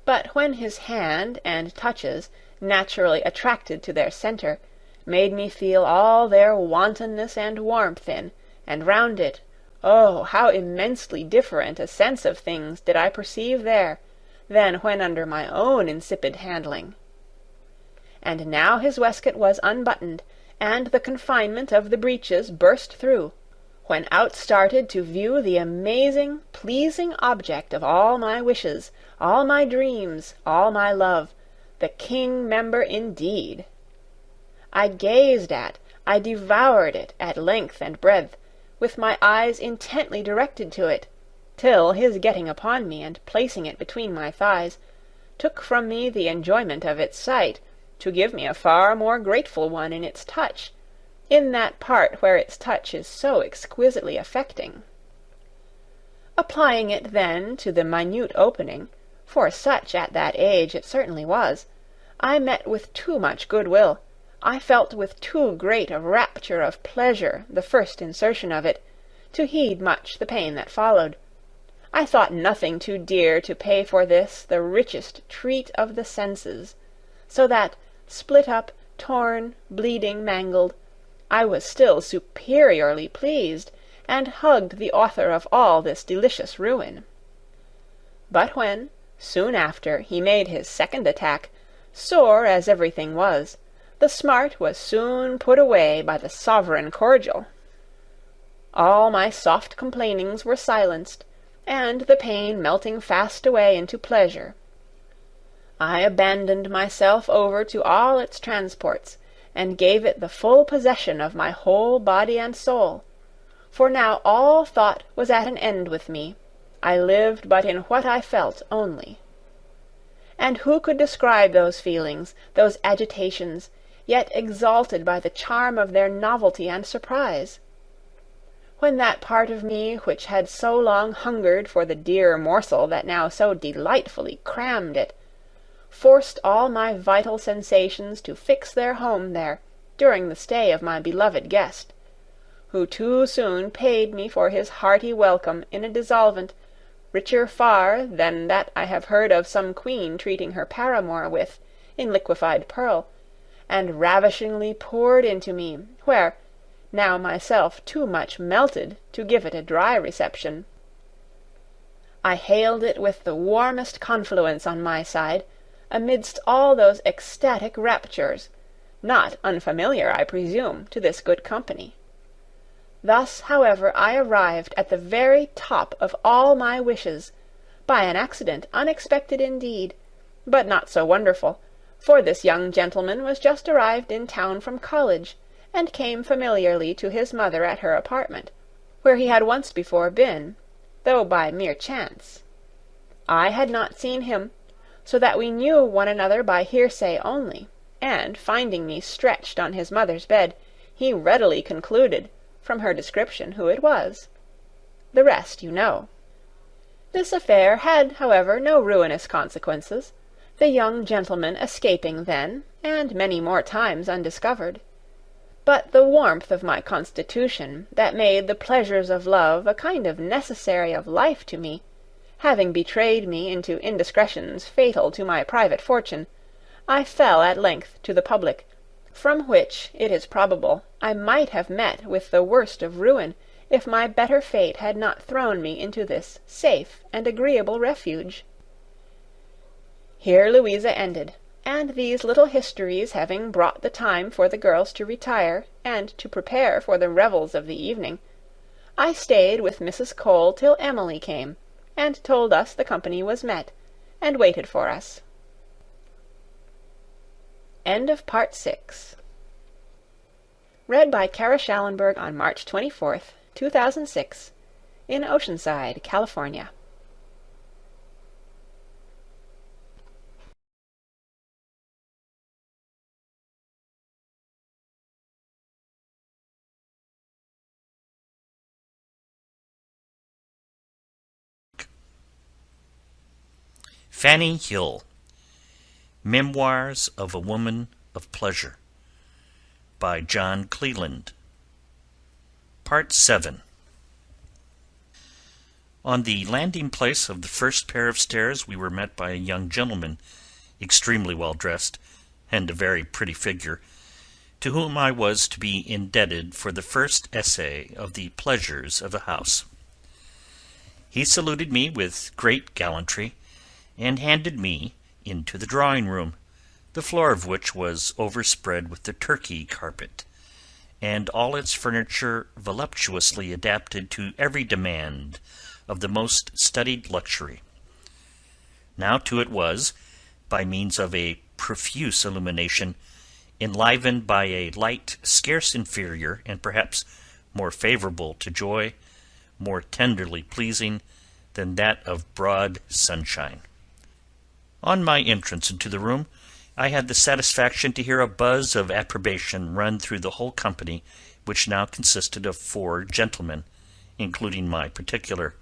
But when his hand and touches, naturally attracted to their centre, made me feel all their wantonness and warmth in, and round it, oh, how immensely different a sense of things did I perceive there, than when under my own insipid handling. And now his waistcoat was unbuttoned, and the confinement of the breeches burst through, when out started to view the amazing, pleasing object of all my wishes, all my dreams, all my love, the king-member indeed. I gazed at, I devoured it at length and breadth, with my eyes intently directed to it, till his getting upon me and placing it between my thighs took from me the enjoyment of its sight, to give me a far more grateful one in its touch, in that part where its touch is so exquisitely affecting. Applying it then to the minute opening, for such at that age it certainly was, I met with too much goodwill, I felt with too great a rapture of pleasure the first insertion of it, to heed much the pain that followed. I thought nothing too dear to pay for this the richest treat of the senses, so that, split up, torn, bleeding, mangled, I was still superiorly pleased, and hugged the author of all this delicious ruin. But when, soon after, he made his second attack, sore as everything was, the smart was soon put away by the sovereign cordial. All my soft complainings were silenced, and the pain melting fast away into pleasure. I abandoned myself over to all its transports, and gave it the full possession of my whole body and soul, for now all thought was at an end with me, I lived but in what I felt only. And who could describe those feelings, those agitations, yet exalted by the charm of their novelty and surprise? When that part of me which had so long hungered for the dear morsel that now so delightfully crammed it, forced all my vital sensations to fix their home there during the stay of my beloved guest, who too soon paid me for his hearty welcome in a dissolvent, richer far than that I have heard of some queen treating her paramour with, in liquefied pearl, and ravishingly poured into me, where, now myself too much melted to give it a dry reception, I hailed it with the warmest confluence on my side, amidst all those ecstatic raptures, not unfamiliar, I presume, to this good company. Thus, however, I arrived at the very top of all my wishes, by an accident unexpected indeed, but not so wonderful, for this young gentleman was just arrived in town from college, and came familiarly to his mother at her apartment, where he had once before been, though by mere chance. I had not seen him, so that we knew one another by hearsay only, and finding me stretched on his mother's bed, he readily concluded, from her description, who it was. The rest you know. This affair had, however, no ruinous consequences, the young gentleman escaping then, and many more times undiscovered. But the warmth of my constitution, that made the pleasures of love a kind of necessary of life to me, having betrayed me into indiscretions fatal to my private fortune, I fell at length to the public, from which, it is probable, I might have met with the worst of ruin, if my better fate had not thrown me into this safe and agreeable refuge. Here Louisa ended, and these little histories having brought the time for the girls to retire, and to prepare for the revels of the evening, I stayed with Mrs. Cole till Emily came, and told us the company was met, and waited for us. End of Part 6. Read by Kara Schallenberg on March 24th, 2006, in Oceanside, California. Fanny Hill, Memoirs of a Woman of Pleasure, by John Cleland. Part 7. On the landing-place of the first pair of stairs we were met by a young gentleman, extremely well dressed, and a very pretty figure, to whom I was to be indebted for the first essay of the pleasures of a house. He saluted me with great gallantry, and handed me into the drawing-room, the floor of which was overspread with the Turkey carpet, and all its furniture voluptuously adapted to every demand of the most studied luxury. Now too it was, by means of a profuse illumination, enlivened by a light scarce inferior, and perhaps more favourable to joy, more tenderly pleasing, than that of broad sunshine. On my entrance into the room, I had the satisfaction to hear a buzz of approbation run through the whole company, which now consisted of 4 gentlemen, including my particular.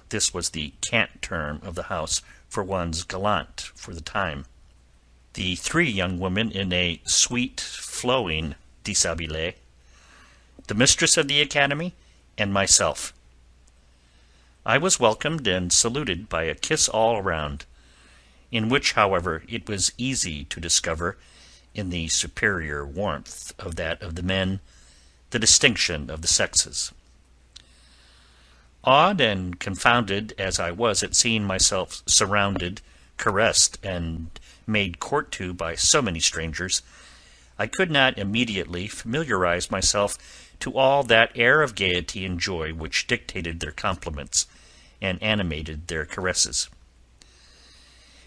This was the cant term of the house for one's gallant for the time. The 3 young women in a sweet, flowing dishabille, the mistress of the academy, and myself. I was welcomed and saluted by a kiss all round, in which, however, it was easy to discover, in the superior warmth of that of the men, the distinction of the sexes. Awed and confounded as I was at seeing myself surrounded, caressed, and made court to by so many strangers, I could not immediately familiarize myself to all that air of gaiety and joy which dictated their compliments and animated their caresses.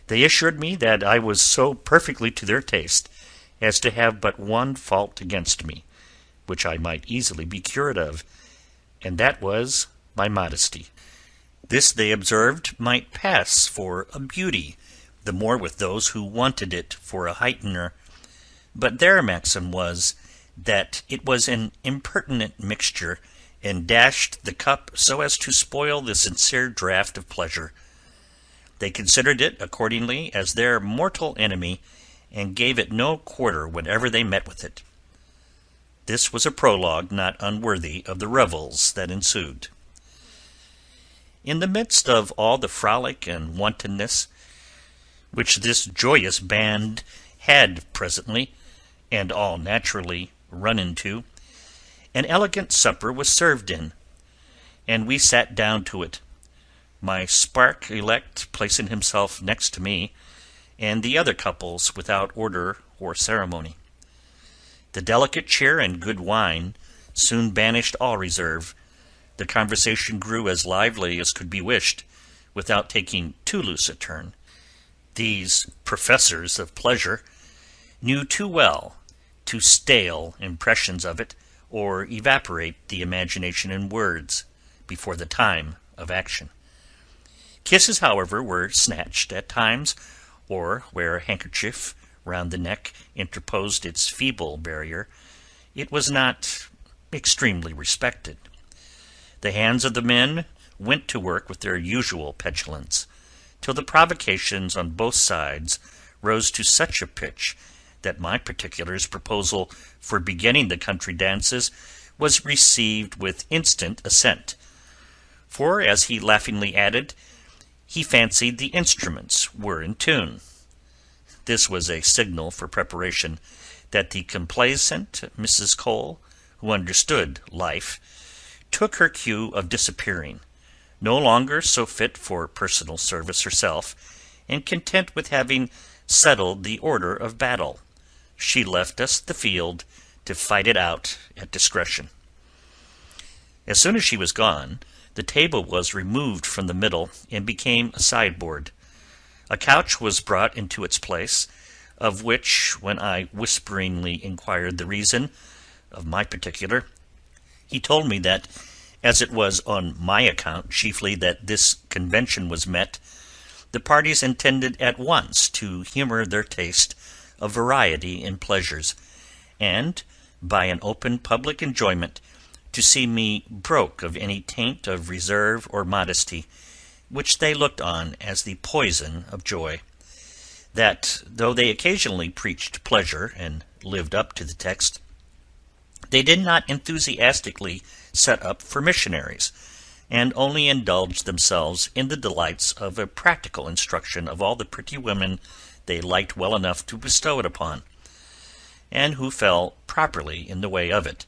They assured me that I was so perfectly to their taste as to have but one fault against me, which I might easily be cured of, and that was my modesty. This, they observed, might pass for a beauty, the more with those who wanted it for a heightener, but their maxim was, that it was an impertinent mixture, and dashed the cup so as to spoil the sincere draught of pleasure. They considered it, accordingly, as their mortal enemy, and gave it no quarter whenever they met with it. This was a prologue not unworthy of the revels that ensued. In the midst of all the frolic and wantonness which this joyous band had presently, and all naturally, run into, an elegant supper was served in, and we sat down to it, my spark-elect placing himself next to me, and the other couples without order or ceremony. The delicate cheer and good wine soon banished all reserve. The conversation grew as lively as could be wished, without taking too loose a turn. These professors of pleasure knew too well to stale impressions of it, or evaporate the imagination in words before the time of action. Kisses, however, were snatched at times, or where a handkerchief round the neck interposed its feeble barrier, it was not extremely respected. The hands of the men went to work with their usual petulance, till the provocations on both sides rose to such a pitch that my particular's proposal for beginning the country dances was received with instant assent, for, as he laughingly added, he fancied the instruments were in tune. This was a signal for preparation that the complaisant Mrs. Cole, who understood life, took her cue of disappearing, no longer so fit for personal service herself, and content with having settled the order of battle. She left us the field to fight it out at discretion. As soon as she was gone, the table was removed from the middle and became a sideboard. A couch was brought into its place, of which, when I whisperingly inquired the reason of my particular, he told me that, as it was on my account chiefly that this convention was met, the parties intended at once to humour their taste of variety in pleasures, and, by an open public enjoyment, to see me broke of any taint of reserve or modesty, which they looked on as the poison of joy. That, though they occasionally preached pleasure and lived up to the text, they did not enthusiastically set up for missionaries, and only indulged themselves in the delights of a practical instruction of all the pretty women they liked well enough to bestow it upon, and who fell properly in the way of it.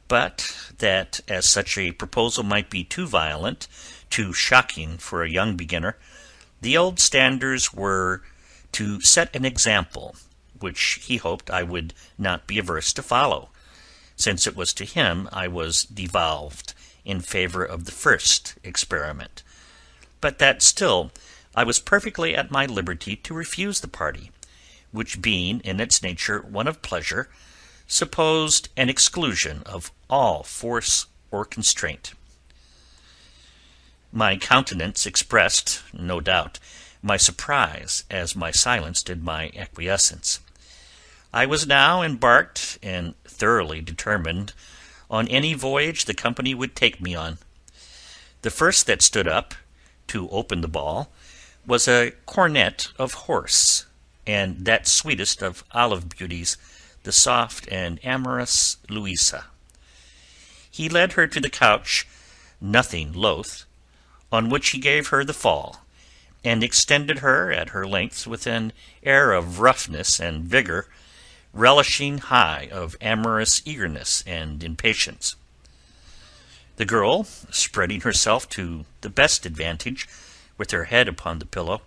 But that, as such a proposal might be too violent, too shocking for a young beginner, the old standers were to set an example, which he hoped I would not be averse to follow, since it was to him I was devolved in favour of the first experiment, but that still I was perfectly at my liberty to refuse the party, which, being in its nature one of pleasure, supposed an exclusion of all force or constraint. My countenance expressed, no doubt, my surprise, as my silence did my acquiescence. I was now embarked, and thoroughly determined on any voyage the company would take me on. The first that stood up, to open the ball, was a cornet of horse, and that sweetest of olive beauties, the soft and amorous Louisa. He led her to the couch, nothing loath, on which he gave her the fall, and extended her at her length with an air of roughness and vigour, relishing high of amorous eagerness and impatience. The girl, spreading herself to the best advantage, with her head upon the pillow,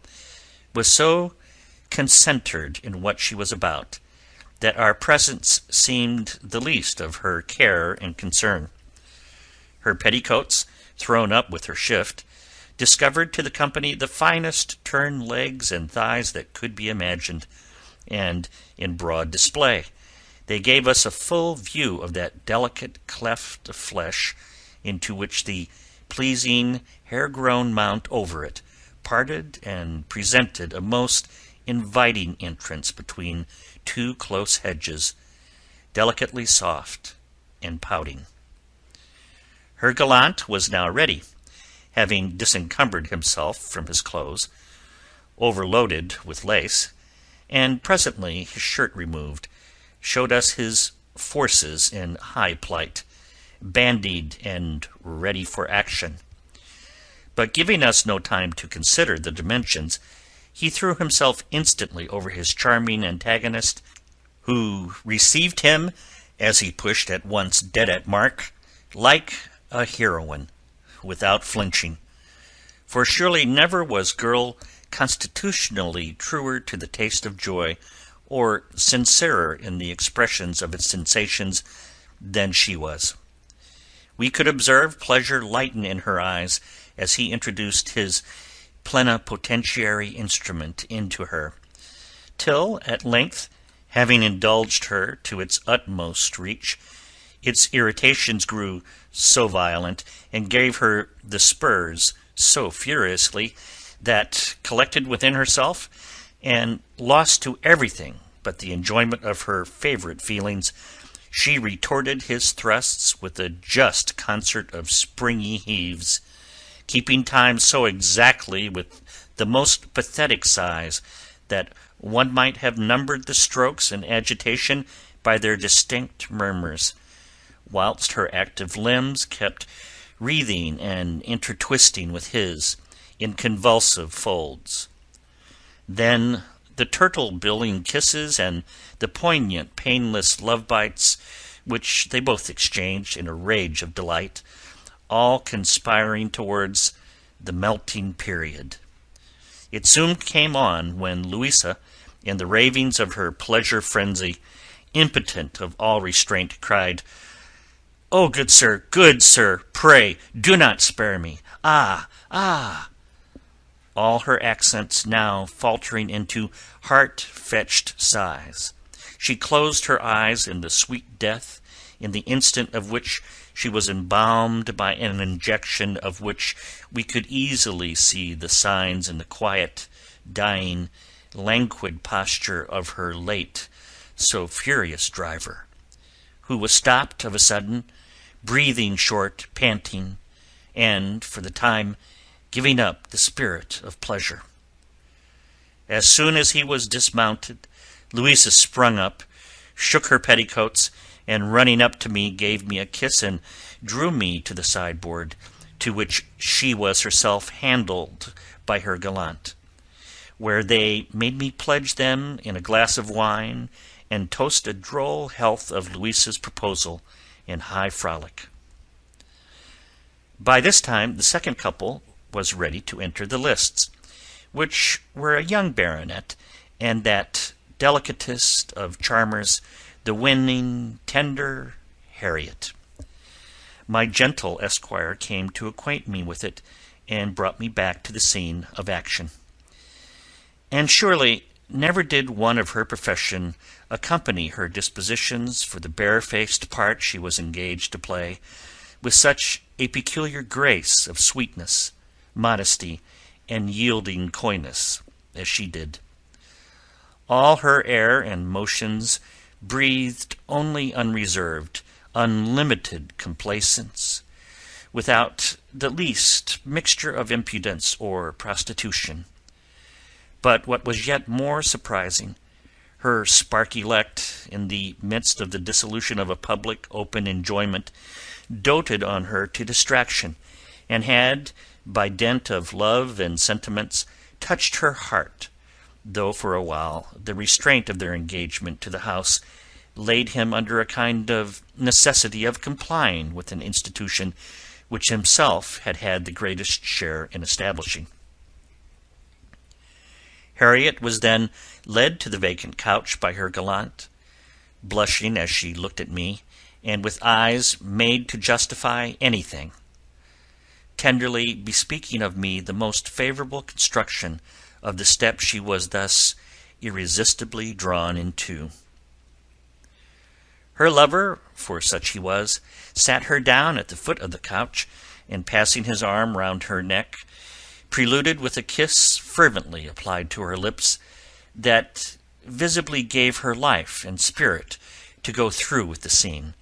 was so concentred in what she was about, that our presence seemed the least of her care and concern. Her petticoats, thrown up with her shift, discovered to the company the finest turned legs and thighs that could be imagined, and in broad display they gave us a full view of that delicate cleft of flesh, into which the pleasing hair-grown mount over it parted and presented a most inviting entrance between two close hedges, delicately soft and pouting. Her gallant was now ready, having disencumbered himself from his clothes, overloaded with lace, and presently, his shirt removed, showed us his forces in high plight, bandied and ready for action. But giving us no time to consider the dimensions, he threw himself instantly over his charming antagonist, who received him, as he pushed at once dead at mark, like a heroine, without flinching. For surely never was girl constitutionally truer to the taste of joy, or sincerer in the expressions of its sensations, than she was. We could observe pleasure lighten in her eyes as he introduced his plenipotentiary instrument into her, till at length, having indulged her to its utmost reach, its irritations grew so violent, and gave her the spurs so furiously, that, collected within herself, and lost to everything but the enjoyment of her favourite feelings, she retorted his thrusts with a just concert of springy heaves, keeping time so exactly with the most pathetic sighs, that one might have numbered the strokes in agitation by their distinct murmurs, whilst her active limbs kept wreathing and intertwisting with his in convulsive folds. Then the turtle-billing kisses and the poignant, painless love-bites, which they both exchanged in a rage of delight, all conspiring towards the melting period. It soon came on when Louisa, in the ravings of her pleasure-frenzy, impotent of all restraint, cried, "Oh, good sir, pray do not spare me! Ah, ah!" all her accents now faltering into heart-fetched sighs. She closed her eyes in the sweet death, in the instant of which she was embalmed by an injection of which we could easily see the signs in the quiet, dying, languid posture of her late so furious driver, who was stopped of a sudden, breathing short, panting, and, for the time, giving up the spirit of pleasure. As soon as he was dismounted, Louisa sprung up, shook her petticoats, and running up to me gave me a kiss and drew me to the sideboard, to which she was herself handled by her gallant, where they made me pledge them in a glass of wine and toast a droll health of Louisa's proposal in high frolic. By this time the second couple was ready to enter the lists, which were a young baronet and that delicatest of charmers, the winning, tender Harriet. My gentle esquire came to acquaint me with it, and brought me back to the scene of action. And surely never did one of her profession accompany her dispositions for the barefaced part she was engaged to play, with such a peculiar grace of sweetness, modesty, and yielding coyness, as she did. All her air and motions breathed only unreserved, unlimited complacence, without the least mixture of impudence or prostitution. But what was yet more surprising, her spark elect, in the midst of the dissolution of a public open enjoyment, doted on her to distraction, and had, by dint of love and sentiments, touched her heart, though for a while the restraint of their engagement to the house laid him under a kind of necessity of complying with an institution which himself had had the greatest share in establishing. Harriet was then led to the vacant couch by her gallant, blushing as she looked at me, and with eyes made to justify anything, tenderly bespeaking of me the most favourable construction of the step she was thus irresistibly drawn into. Her lover, for such he was, sat her down at the foot of the couch, and passing his arm round her neck, preluded with a kiss fervently applied to her lips, that visibly gave her life and spirit to go through with the scene.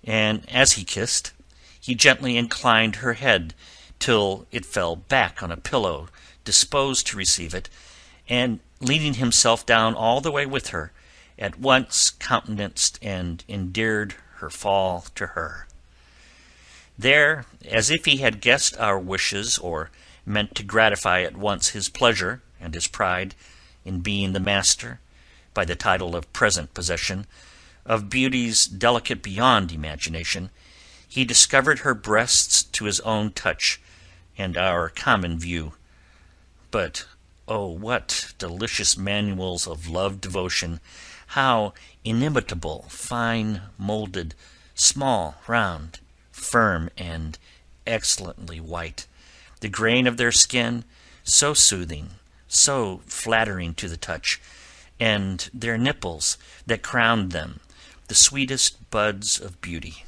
And as he kissed, he gently inclined her head till it fell back on a pillow disposed to receive it, and leaning himself down all the way with her, at once countenanced and endeared her fall to her. There, as if he had guessed our wishes, or meant to gratify at once his pleasure and his pride in being the master, by the title of present possession, of beauties delicate beyond imagination, he discovered her breasts to his own touch and our common view. But, oh, what delicious manuals of love-devotion! How inimitable, fine-moulded, small, round, firm, and excellently white, the grain of their skin so soothing, so flattering to the touch, and their nipples that crowned them, the sweetest buds of beauty.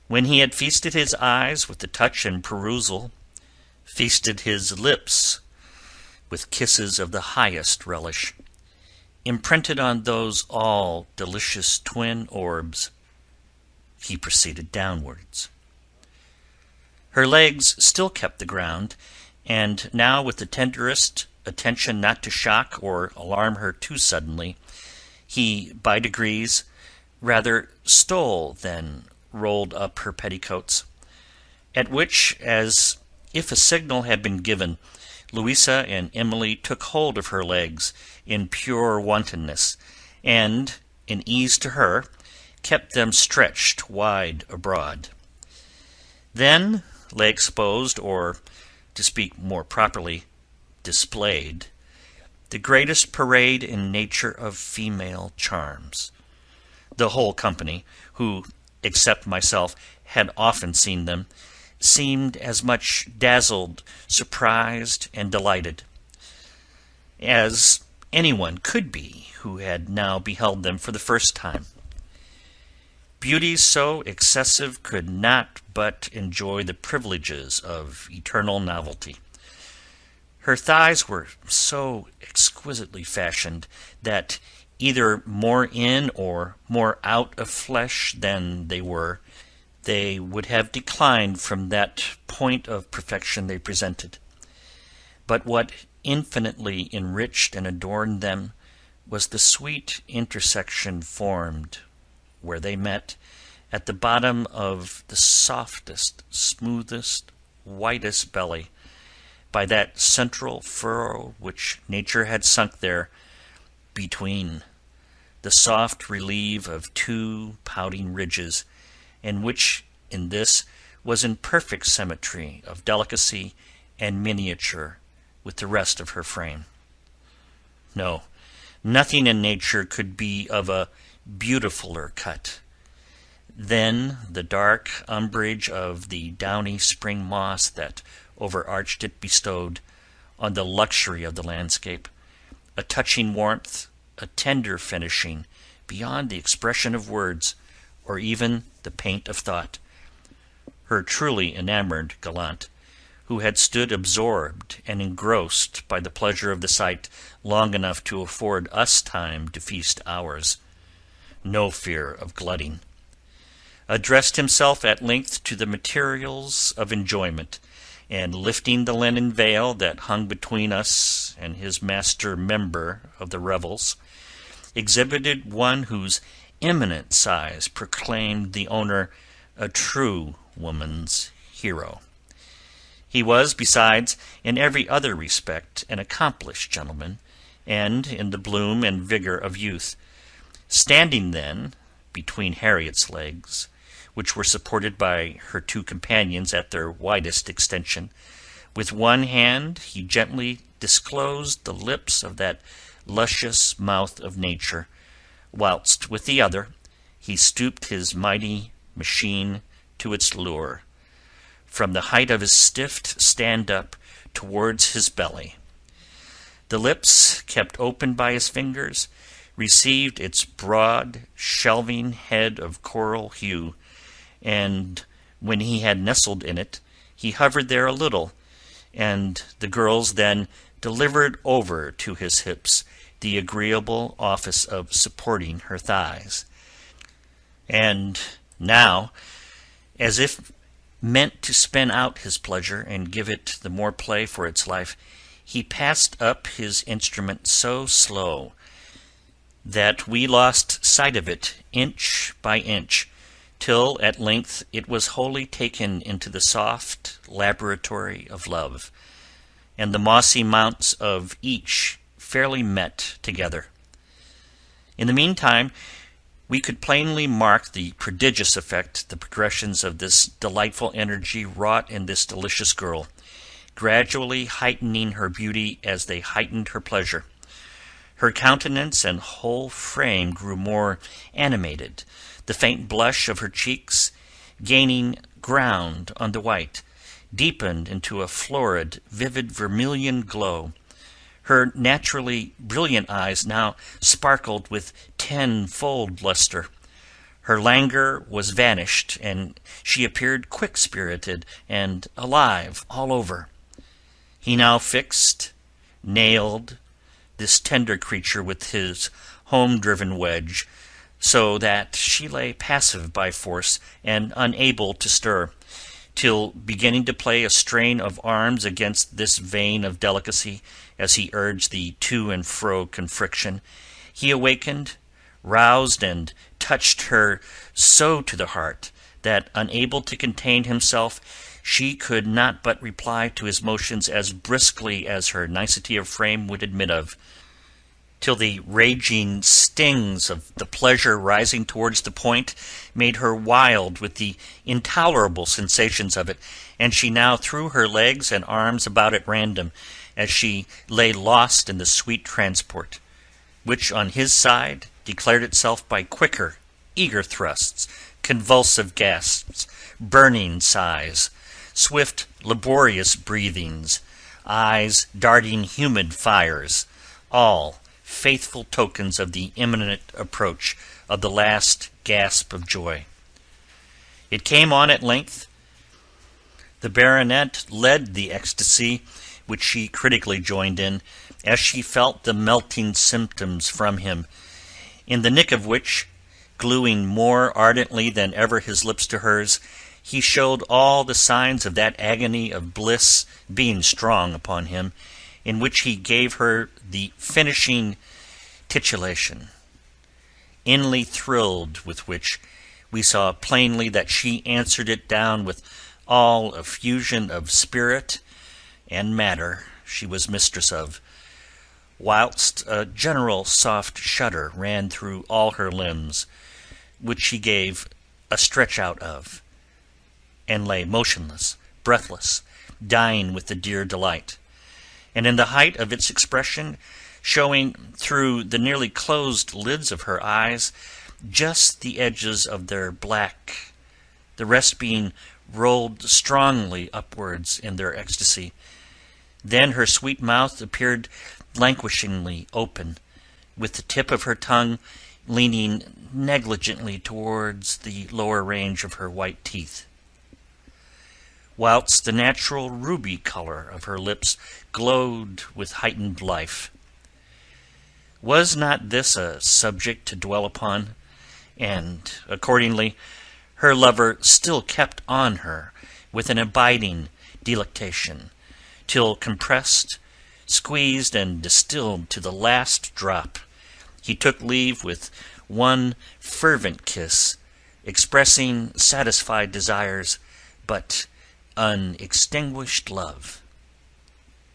When he had feasted his eyes with the touch and perusal, feasted his lips with kisses of the highest relish, imprinted on those all delicious twin orbs, he proceeded downwards. Her legs still kept the ground, and now with the tenderest attention not to shock or alarm her too suddenly, he by degrees rather stole than rolled up her petticoats, at which, as if a signal had been given, Louisa and Emily took hold of her legs in pure wantonness, and, in ease to her, kept them stretched wide abroad. Then lay exposed, or, to speak more properly, displayed, the greatest parade in nature of female charms. The whole company, who, except myself, had often seen them, seemed as much dazzled, surprised, and delighted as anyone could be who had now beheld them for the first time. Beauty so excessive could not but enjoy the privileges of eternal novelty. Her thighs were so exquisitely fashioned that, either more in or more out of flesh than they were, they would have declined from that point of perfection they presented. But what infinitely enriched and adorned them was the sweet intersection formed, where they met, at the bottom of the softest, smoothest, whitest belly, by that central furrow which nature had sunk there between the soft relief of two pouting ridges, and which in this was in perfect symmetry of delicacy and miniature with the rest of her frame. No, nothing in nature could be of a beautifuller cut. Then the dark umbrage of the downy spring moss that overarched it bestowed on the luxury of the landscape a touching warmth, a tender finishing, beyond the expression of words, or even the paint of thought. Her truly enamoured gallant, who had stood absorbed and engrossed by the pleasure of the sight long enough to afford us time to feast ours, no fear of glutting, addressed himself at length to the materials of enjoyment, and lifting the linen veil that hung between us and his master member of the revels, exhibited one whose eminent size proclaimed the owner a true woman's hero. He was, besides, in every other respect an accomplished gentleman, and in the bloom and vigour of youth. Standing then between Harriet's legs, which were supported by her two companions at their widest extension, with one hand he gently disclosed the lips of that luscious mouth of nature, whilst with the other he stooped his mighty machine to its lure, from the height of his stiff stand-up towards his belly. The lips, kept open by his fingers, received its broad, shelving head of coral hue, and when he had nestled in it, he hovered there a little, and the girls then delivered over to his hips the agreeable office of supporting her thighs. And now, as if meant to spin out his pleasure and give it the more play for its life, he passed up his instrument so slow that we lost sight of it inch by inch, till at length it was wholly taken into the soft laboratory of love, and the mossy mounts of each fairly met together. In the meantime, we could plainly mark the prodigious effect the progressions of this delightful energy wrought in this delicious girl, gradually heightening her beauty as they heightened her pleasure. Her countenance and whole frame grew more animated, the faint blush of her cheeks gaining ground on the white, deepened into a florid, vivid vermilion glow. Her naturally brilliant eyes now sparkled with tenfold lustre. Her languor was vanished, and she appeared quick-spirited and alive all over. He now fixed, nailed, this tender creature with his home-driven wedge, so that she lay passive by force and unable to stir, till, beginning to play a strain of arms against this vein of delicacy, as he urged the to and fro confriction, he awakened, roused, and touched her so to the heart, that, unable to contain himself, she could not but reply to his motions as briskly as her nicety of frame would admit of, till the raging stings of the pleasure rising towards the point made her wild with the intolerable sensations of it, and she now threw her legs and arms about at random, as she lay lost in the sweet transport, which on his side declared itself by quicker, eager thrusts, convulsive gasps, burning sighs, swift, laborious breathings, eyes darting humid fires, all faithful tokens of the imminent approach of the last gasp of joy. It came on at length. The baronet led the ecstasy, which she critically joined in, as she felt the melting symptoms from him, in the nick of which, gluing more ardently than ever his lips to hers, he showed all the signs of that agony of bliss being strong upon him, in which he gave her the finishing titillation, inly thrilled with which we saw plainly that she answered it down with all effusion of spirit and matter she was mistress of, whilst a general soft shudder ran through all her limbs, which she gave a stretch out of, and lay motionless, breathless, dying with the dear delight, and in the height of its expression, showing through the nearly closed lids of her eyes just the edges of their black, the rest being rolled strongly upwards in their ecstasy. Then her sweet mouth appeared languishingly open, with the tip of her tongue leaning negligently towards the lower range of her white teeth, whilst the natural ruby colour of her lips glowed with heightened life. Was not this a subject to dwell upon? And, accordingly, her lover still kept on her with an abiding delectation, till compressed, squeezed, and distilled to the last drop, he took leave with one fervent kiss, expressing satisfied desires, but unextinguished love.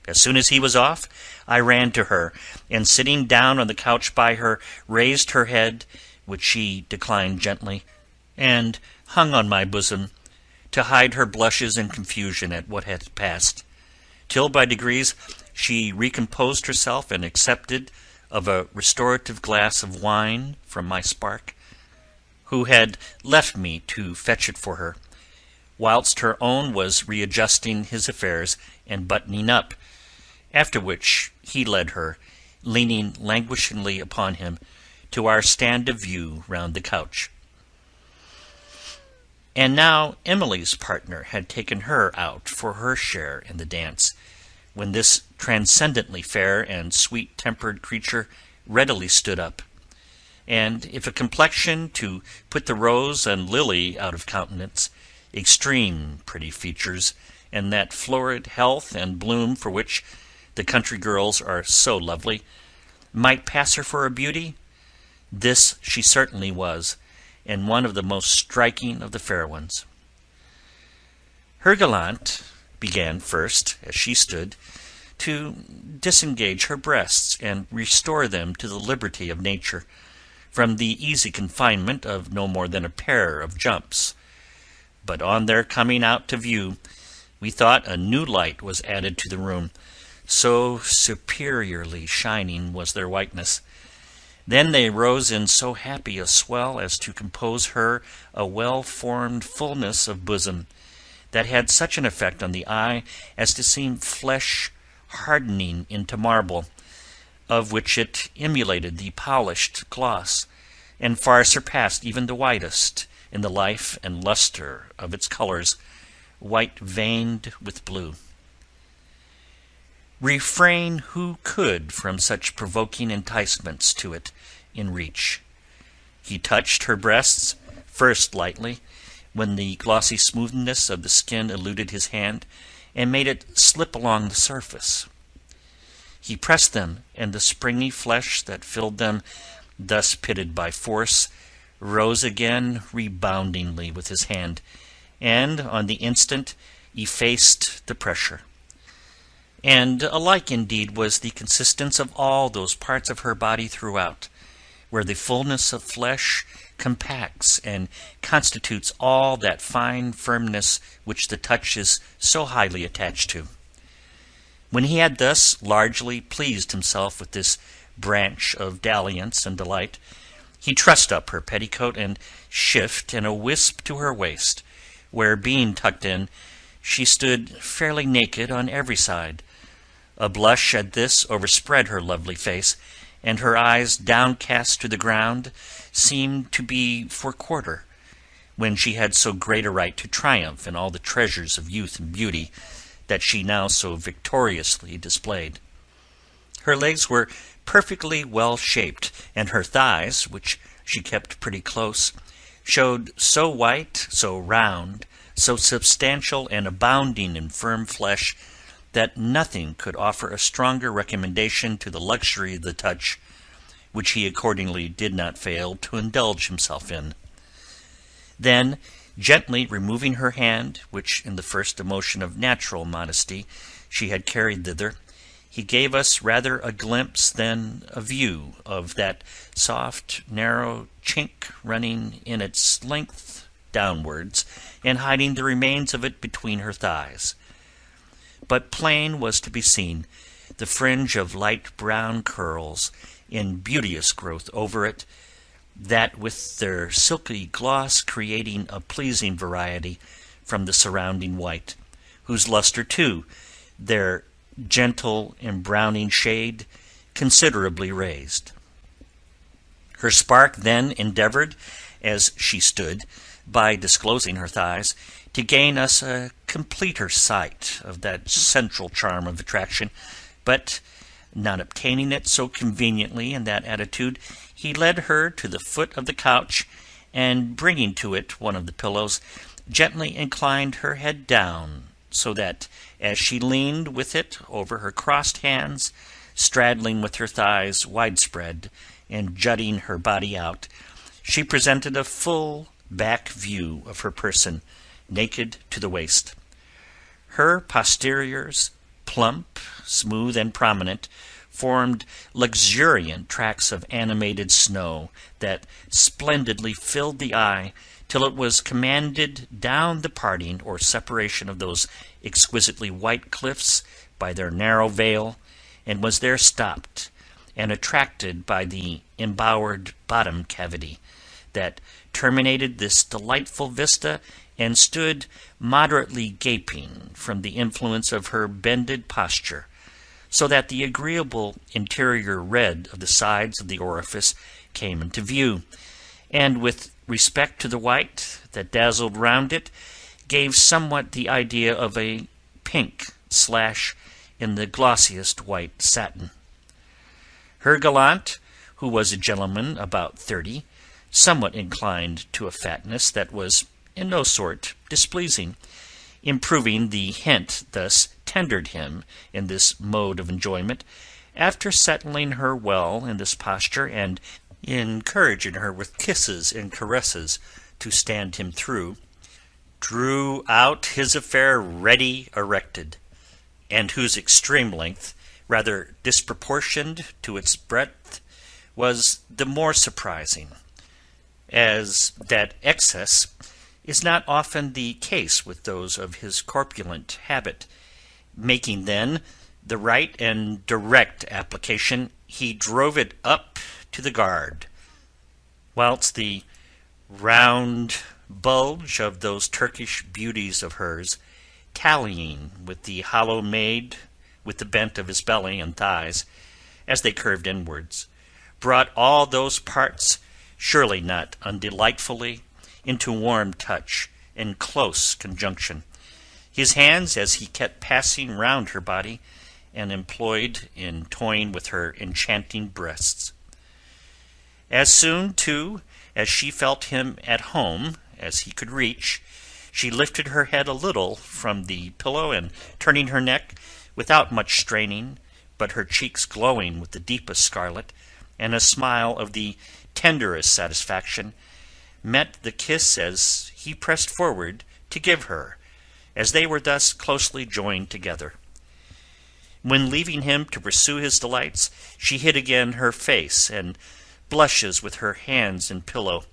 As soon as he was off, I ran to her, and sitting down on the couch by her, raised her head, which she declined gently, and hung on my bosom, to hide her blushes and confusion at what had passed, till by degrees she recomposed herself and accepted of a restorative glass of wine from my spark, who had left me to fetch it for her, whilst her own was readjusting his affairs and buttoning up, after which he led her, leaning languishingly upon him, to our stand of view round the couch. And now Emily's partner had taken her out for her share in the dance, when this transcendently fair and sweet-tempered creature readily stood up, and if a complexion to put the rose and lily out of countenance, extreme pretty features, and that florid health and bloom for which the country girls are so lovely, might pass her for a beauty, this she certainly was, and one of the most striking of the fair ones. Her gallant began first, as she stood, to disengage her breasts and restore them to the liberty of nature, from the easy confinement of no more than a pair of jumps. But on their coming out to view, we thought a new light was added to the room, so superiorly shining was their whiteness. Then they rose in so happy a swell as to compose her a well-formed fullness of bosom, that had such an effect on the eye as to seem flesh hardening into marble, of which it emulated the polished gloss, and far surpassed even the whitest in the life and lustre of its colours, white veined with blue. Refrain who could from such provoking enticements to it in reach. He touched her breasts, first lightly, when the glossy smoothness of the skin eluded his hand, and made it slip along the surface. He pressed them, and the springy flesh that filled them, thus pitted by force, rose again reboundingly with his hand, and on the instant effaced the pressure. And alike indeed was the consistence of all those parts of her body throughout, where the fullness of flesh compacts and constitutes all that fine firmness which the touch is so highly attached to. When he had thus largely pleased himself with this branch of dalliance and delight, he trussed up her petticoat and shift in a wisp to her waist, where, being tucked in, she stood fairly naked on every side. A blush at this overspread her lovely face, and her eyes, downcast to the ground, seemed to be for quarter, when she had so great a right to triumph in all the treasures of youth and beauty that she now so victoriously displayed. Her legs were perfectly well shaped, and her thighs, which she kept pretty close, showed so white, so round, so substantial and abounding in firm flesh, that nothing could offer a stronger recommendation to the luxury of the touch, which he accordingly did not fail to indulge himself in. Then, gently removing her hand, which in the first emotion of natural modesty she had carried thither, he gave us rather a glimpse than a view of that soft, narrow chink running in its length downwards, and hiding the remains of it between her thighs. But plain was to be seen the fringe of light brown curls in beauteous growth over it, that with their silky gloss creating a pleasing variety from the surrounding white, whose lustre too their gentle embrowning shade considerably raised. Her spark then endeavoured, as she stood, by disclosing her thighs, to gain us a completer sight of that central charm of attraction, but, not obtaining it so conveniently in that attitude, he led her to the foot of the couch, and bringing to it one of the pillows, gently inclined her head down, so that, as she leaned with it over her crossed hands, straddling with her thighs widespread, and jutting her body out, she presented a full back view of her person, naked to the waist. Her posteriors, plump, smooth, and prominent, formed luxuriant tracts of animated snow that splendidly filled the eye till it was commanded down the parting or separation of those exquisitely white cliffs by their narrow vale, and was there stopped and attracted by the embowered bottom cavity that terminated this delightful vista, and stood moderately gaping from the influence of her bended posture, so that the agreeable interior red of the sides of the orifice came into view, and with respect to the white that dazzled round it, gave somewhat the idea of a pink slash in the glossiest white satin. Her gallant, who was a gentleman about 30, somewhat inclined to a fatness that was in no sort displeasing, improving the hint thus tendered him in this mode of enjoyment, after settling her well in this posture, and encouraging her with kisses and caresses to stand him through, drew out his affair ready erected, and whose extreme length, rather disproportioned to its breadth, was the more surprising, as that excess is not often the case with those of his corpulent habit. Making then the right and direct application, he drove it up to the guard, whilst the round bulge of those Turkish beauties of hers, tallying with the hollow made with the bent of his belly and thighs, as they curved inwards, brought all those parts, surely not undelightfully, into warm touch and close conjunction. His hands, as he kept passing round her body, and employed in toying with her enchanting breasts. As soon, too, as she felt him at home, as he could reach, she lifted her head a little from the pillow, and turning her neck, without much straining, but her cheeks glowing with the deepest scarlet, and a smile of the tenderest satisfaction, met the kiss as he pressed forward to give her, as they were thus closely joined together. When leaving him to pursue his delights, she hid again her face and blushes with her hands in pillow,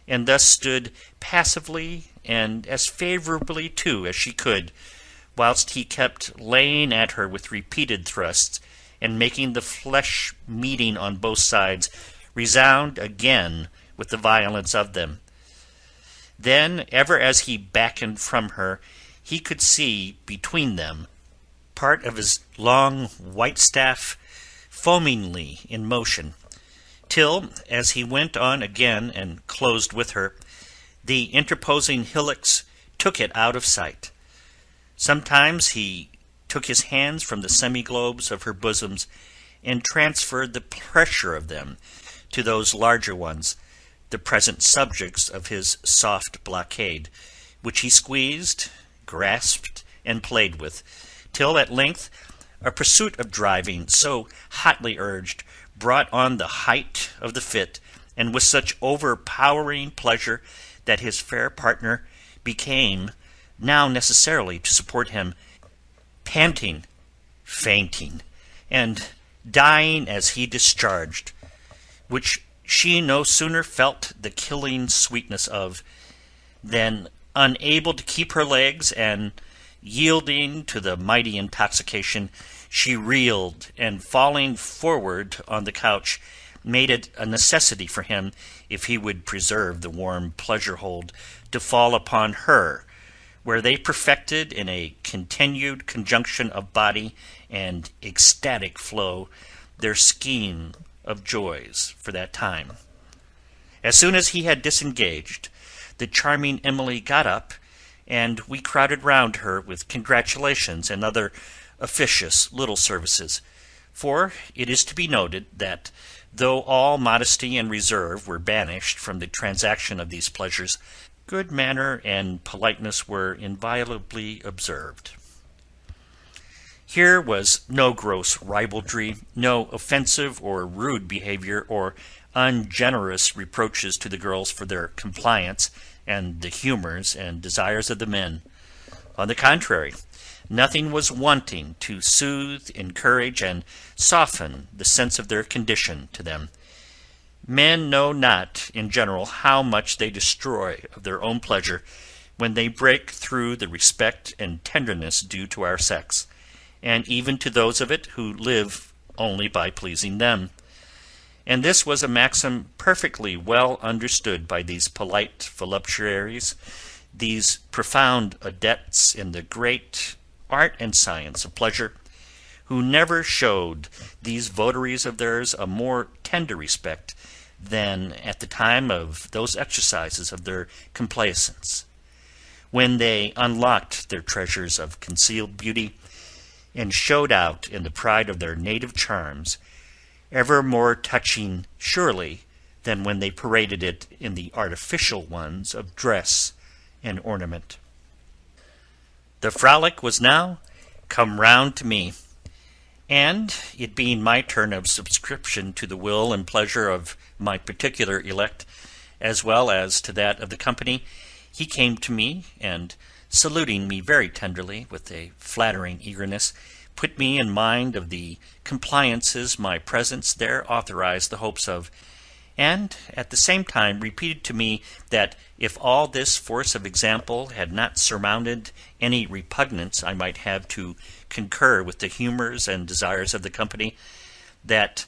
and thus stood passively and as favourably too as she could, whilst he kept laying at her with repeated thrusts, and making the flesh meeting on both sides resound again with the violence of them. Then, ever as he beckoned from her, he could see between them part of his long white staff foamingly in motion, till, as he went on again and closed with her, the interposing hillocks took it out of sight. Sometimes he took his hands from the semi-globes of her bosoms, and transferred the pressure of them to those larger ones, the present subjects of his soft blockade, which he squeezed, grasped, and played with, till at length a pursuit of driving, so hotly urged, brought on the height of the fit, and with such overpowering pleasure that his fair partner became now necessarily to support him, panting, fainting, and dying as he discharged, which she no sooner felt the killing sweetness of, than, unable to keep her legs, and yielding to the mighty intoxication, she reeled, and falling forward on the couch, made it a necessity for him, if he would preserve the warm pleasure-hold, to fall upon her, where they perfected in a continued conjunction of body and ecstatic flow their scheme of joys for that time. As soon as he had disengaged, the charming Emily got up, and we crowded round her with congratulations and other officious little services, for it is to be noted that, though all modesty and reserve were banished from the transaction of these pleasures, good manner and politeness were inviolably observed. Here was no gross ribaldry, no offensive or rude behaviour, or ungenerous reproaches to the girls for their compliance and the humours and desires of the men. On the contrary, nothing was wanting to soothe, encourage, and soften the sense of their condition to them. Men know not, in general, how much they destroy of their own pleasure when they break through the respect and tenderness due to our sex, and even to those of it who live only by pleasing them. And this was a maxim perfectly well understood by these polite voluptuaries, these profound adepts in the great art and science of pleasure, who never showed these votaries of theirs a more tender respect than at the time of those exercises of their complaisance, when they unlocked their treasures of concealed beauty, and showed out in the pride of their native charms, ever more touching surely than when they paraded it in the artificial ones of dress and ornament. The frolic was now come round to me, and it being my turn of subscription to the will and pleasure of my particular elect, as well as to that of the company, he came to me, and, saluting me very tenderly with a flattering eagerness, put me in mind of the compliances my presence there authorized the hopes of, and at the same time repeated to me that if all this force of example had not surmounted any repugnance I might have to concur with the humours and desires of the company, that,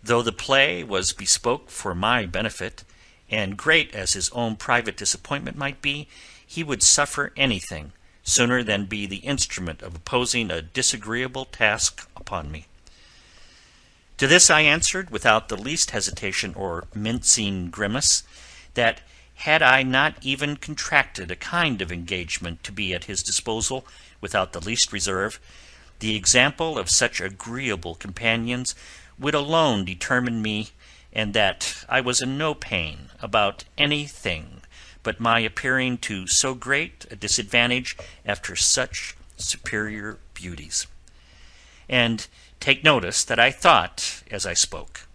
though the play was bespoke for my benefit, and great as his own private disappointment might be, he would suffer anything sooner than be the instrument of opposing a disagreeable task upon me. To this I answered, without the least hesitation or mincing grimace, that had I not even contracted a kind of engagement to be at his disposal without the least reserve, the example of such agreeable companions would alone determine me, and that I was in no pain about anything but my appearing to so great a disadvantage after such superior beauties. And take notice that I thought as I spoke.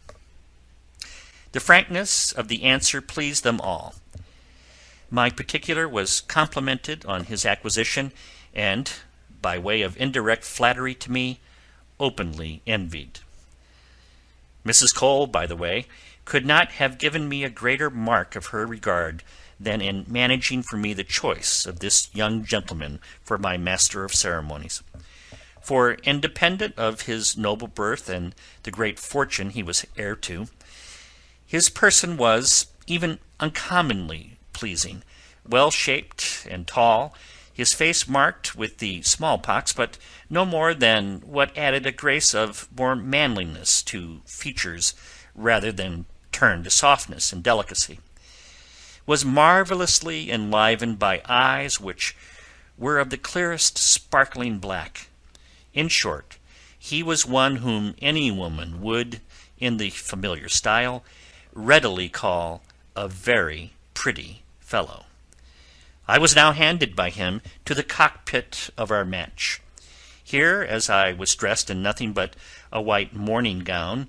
The frankness of the answer pleased them all. My particular was complimented on his acquisition, and, by way of indirect flattery to me, openly envied. Mrs. Cole, by the way, could not have given me a greater mark of her regard than in managing for me the choice of this young gentleman for my master of ceremonies. For, independent of his noble birth and the great fortune he was heir to, his person was even uncommonly pleasing, well-shaped and tall, his face marked with the smallpox, but no more than what added a grace of more manliness to features rather than turned to softness and delicacy, was marvellously enlivened by eyes which were of the clearest sparkling black. In short, he was one whom any woman would, in the familiar style, readily call a very pretty fellow. I was now handed by him to the cockpit of our match. Here, as I was dressed in nothing but a white morning gown,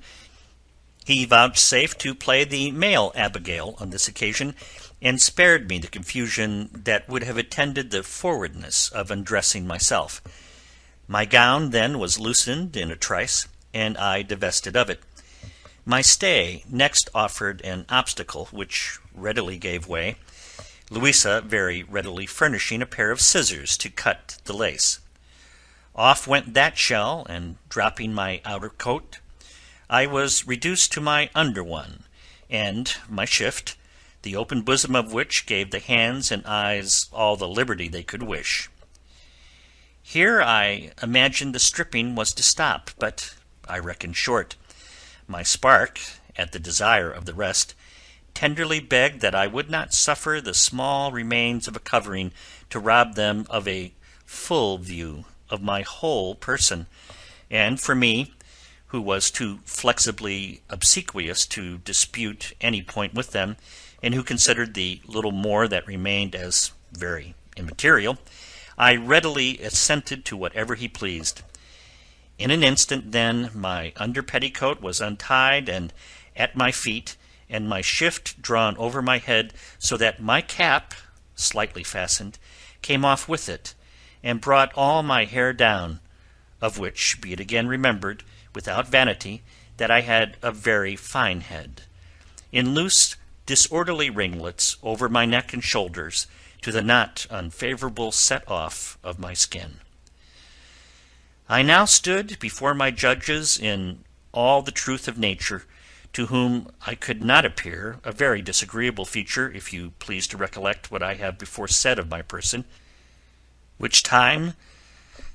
he vouchsafed to play the male Abigail on this occasion, and spared me the confusion that would have attended the forwardness of undressing myself. My gown then was loosened in a trice, and I divested of it. My stay next offered an obstacle which readily gave way, Louisa very readily furnishing a pair of scissors to cut the lace. Off went that shell, and dropping my outer coat, I was reduced to my under one, and my shift, the open bosom of which gave the hands and eyes all the liberty they could wish. Here I imagined the stripping was to stop, but I reckoned short. My spark, at the desire of the rest, tenderly begged that I would not suffer the small remains of a covering to rob them of a full view of my whole person, and for me, who was too flexibly obsequious to dispute any point with them, and who considered the little more that remained as very immaterial, I readily assented to whatever he pleased. In an instant, then, my under petticoat was untied and at my feet, and my shift drawn over my head, so that my cap, slightly fastened, came off with it, and brought all my hair down, of which, be it again remembered, without vanity, that I had a very fine head, in loose disorderly ringlets over my neck and shoulders, to the not unfavourable set-off of my skin. I now stood before my judges in all the truth of nature, to whom I could not appear a very disagreeable feature, if you please to recollect what I have before said of my person, which time,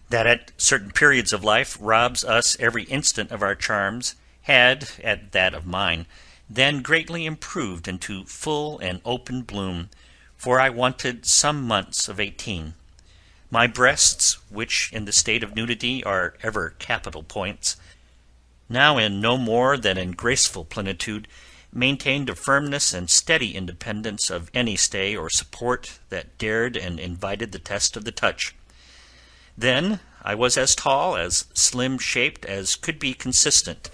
that at certain periods of life robs us every instant of our charms, had, at that of mine, then greatly improved into full and open bloom, for I wanted some months of 18. My breasts, which in the state of nudity are ever capital points, now in no more than in graceful plenitude, maintained a firmness and steady independence of any stay or support that dared and invited the test of the touch. Then I was as tall, as slim-shaped as could be consistent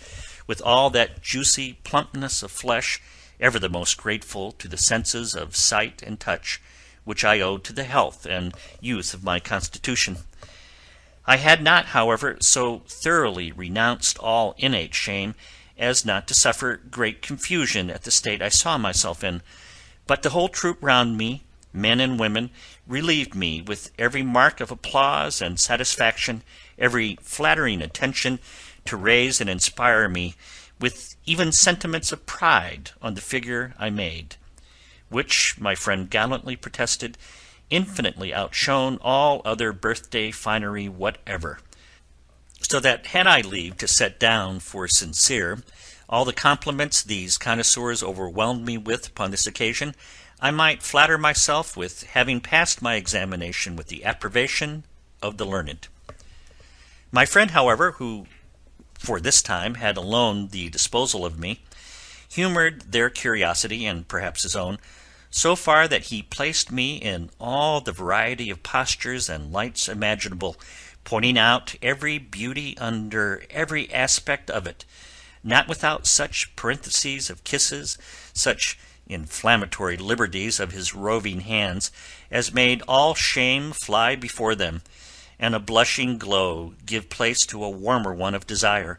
with all that juicy plumpness of flesh, ever the most grateful to the senses of sight and touch, which I owed to the health and youth of my constitution. I had not, however, so thoroughly renounced all innate shame as not to suffer great confusion at the state I saw myself in, but the whole troop round me, men and women, relieved me with every mark of applause and satisfaction, every flattering attention to raise and inspire me with even sentiments of pride on the figure I made. which, my friend gallantly protested, infinitely outshone all other birthday finery whatever. So that had I leave to set down for sincere all the compliments these connoisseurs overwhelmed me with upon this occasion, I might flatter myself with having passed my examination with the approbation of the learned. My friend, however, who for this time had alone the disposal of me, humoured their curiosity, and perhaps his own, so far that he placed me in all the variety of postures and lights imaginable, pointing out every beauty under every aspect of it, not without such parentheses of kisses, such inflammatory liberties of his roving hands, as made all shame fly before them, and a blushing glow give place to a warmer one of desire,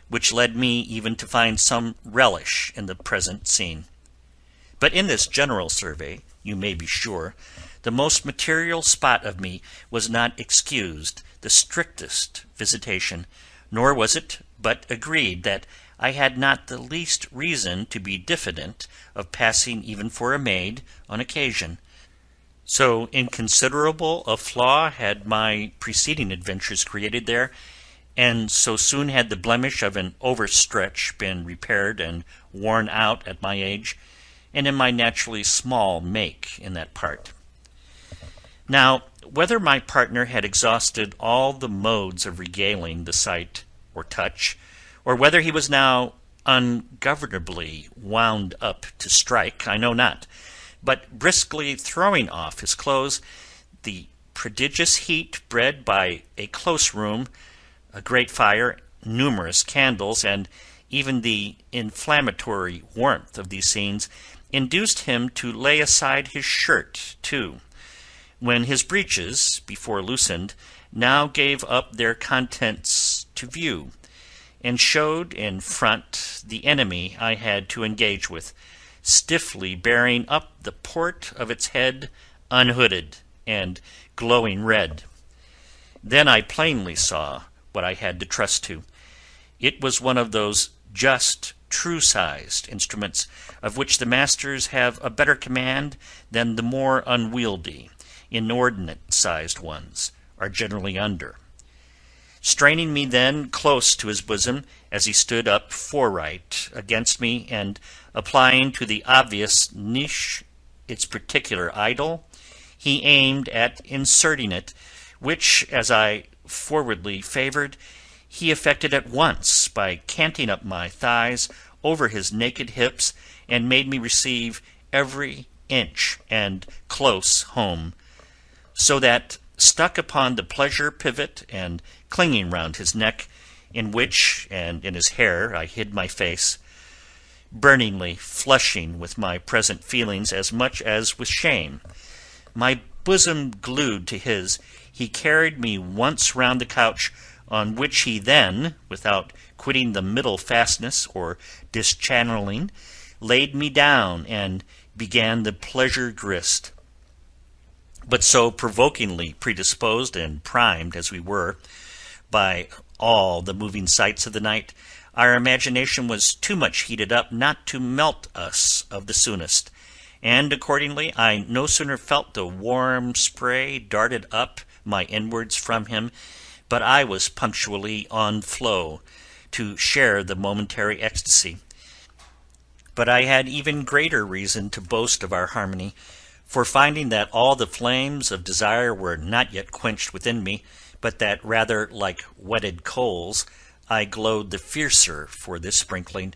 which led me even to find some relish in the present scene. But in this general survey, you may be sure, the most material spot of me was not excused the strictest visitation, nor was it but agreed that I had not the least reason to be diffident of passing even for a maid on occasion. So inconsiderable a flaw had my preceding adventures created there, and so soon had the blemish of an overstretch been repaired and worn out at my age, and in my naturally small make in that part. Now, whether my partner had exhausted all the modes of regaling the sight or touch, or whether he was now ungovernably wound up to strike, I know not, but briskly throwing off his clothes, the prodigious heat bred by a close room, a great fire, numerous candles, and even the inflammatory warmth of these scenes, induced him to lay aside his shirt too, when his breeches, before loosened, now gave up their contents to view, and showed in front the enemy I had to engage with, stiffly bearing up the port of its head unhooded and glowing red. Then I plainly saw what I had to trust to. It was one of those just, true-sized instruments of which the masters have a better command than the more unwieldy, inordinate-sized ones are generally under. Straining me then close to his bosom as he stood up foreright against me, and applying to the obvious niche its particular idol, he aimed at inserting it, which, as I forwardly favoured, he effected at once by canting up my thighs over his naked hips, and made me receive every inch and close home, so that, stuck upon the pleasure pivot and clinging round his neck, in which and in his hair I hid my face, burningly flushing with my present feelings as much as with shame, my bosom glued to his, he carried me once round the couch, on which he then, without quitting the middle fastness or dischannelling, laid me down and began the pleasure grist. But so provokingly predisposed and primed as we were by all the moving sights of the night, our imagination was too much heated up not to melt us of the soonest, and accordingly I no sooner felt the warm spray darted up my inwards from him, but I was punctually on flow to share the momentary ecstasy. But I had even greater reason to boast of our harmony, for finding that all the flames of desire were not yet quenched within me, but that rather like whetted coals I glowed the fiercer for this sprinkling,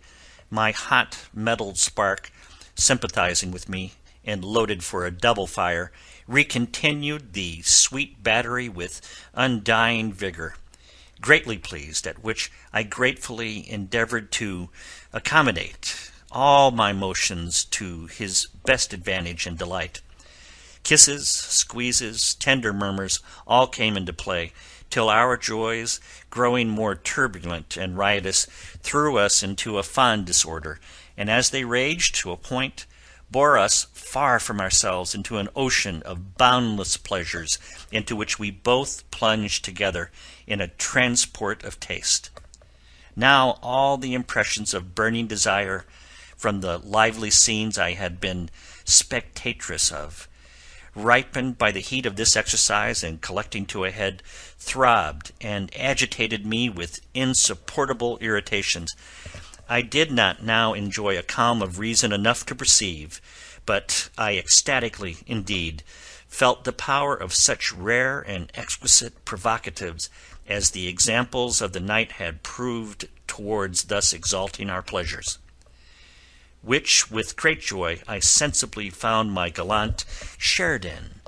my hot mettled spark, sympathizing with me, and loaded for a double fire, recontinued the sweet battery with undying vigour, greatly pleased, at which I gratefully endeavoured to accommodate all my motions to his best advantage and delight. Kisses, squeezes, tender murmurs, all came into play, till our joys, growing more turbulent and riotous, threw us into a fond disorder, and as they raged to a point, bore us far from ourselves into an ocean of boundless pleasures, into which we both plunged together in a transport of taste. Now all the impressions of burning desire, from the lively scenes I had been spectatress of, ripened by the heat of this exercise and collecting to a head, throbbed and agitated me with insupportable irritations. I did not now enjoy a calm of reason enough to perceive, but I ecstatically, indeed, felt the power of such rare and exquisite provocatives as the examples of the night had proved towards thus exalting our pleasures, which with great joy I sensibly found my gallant shared in,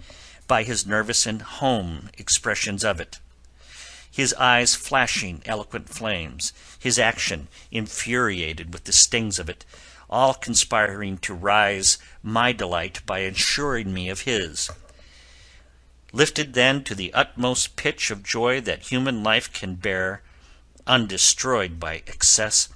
by his nervous and home expressions of it, his eyes flashing eloquent flames, his action infuriated with the stings of it, all conspiring to rise my delight by assuring me of his. Lifted then to the utmost pitch of joy that human life can bear, undestroyed by excess,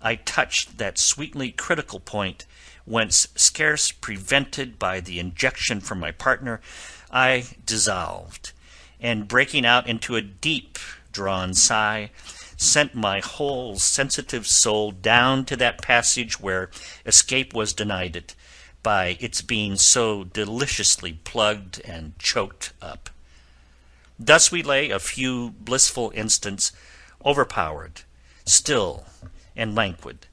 I touched that sweetly critical point, whence, scarce prevented by the injection from my partner, I dissolved, and breaking out into a deep-drawn sigh, sent my whole sensitive soul down to that passage where escape was denied it, by its being so deliciously plugged and choked up. Thus we lay a few blissful instants, overpowered, still, and languid,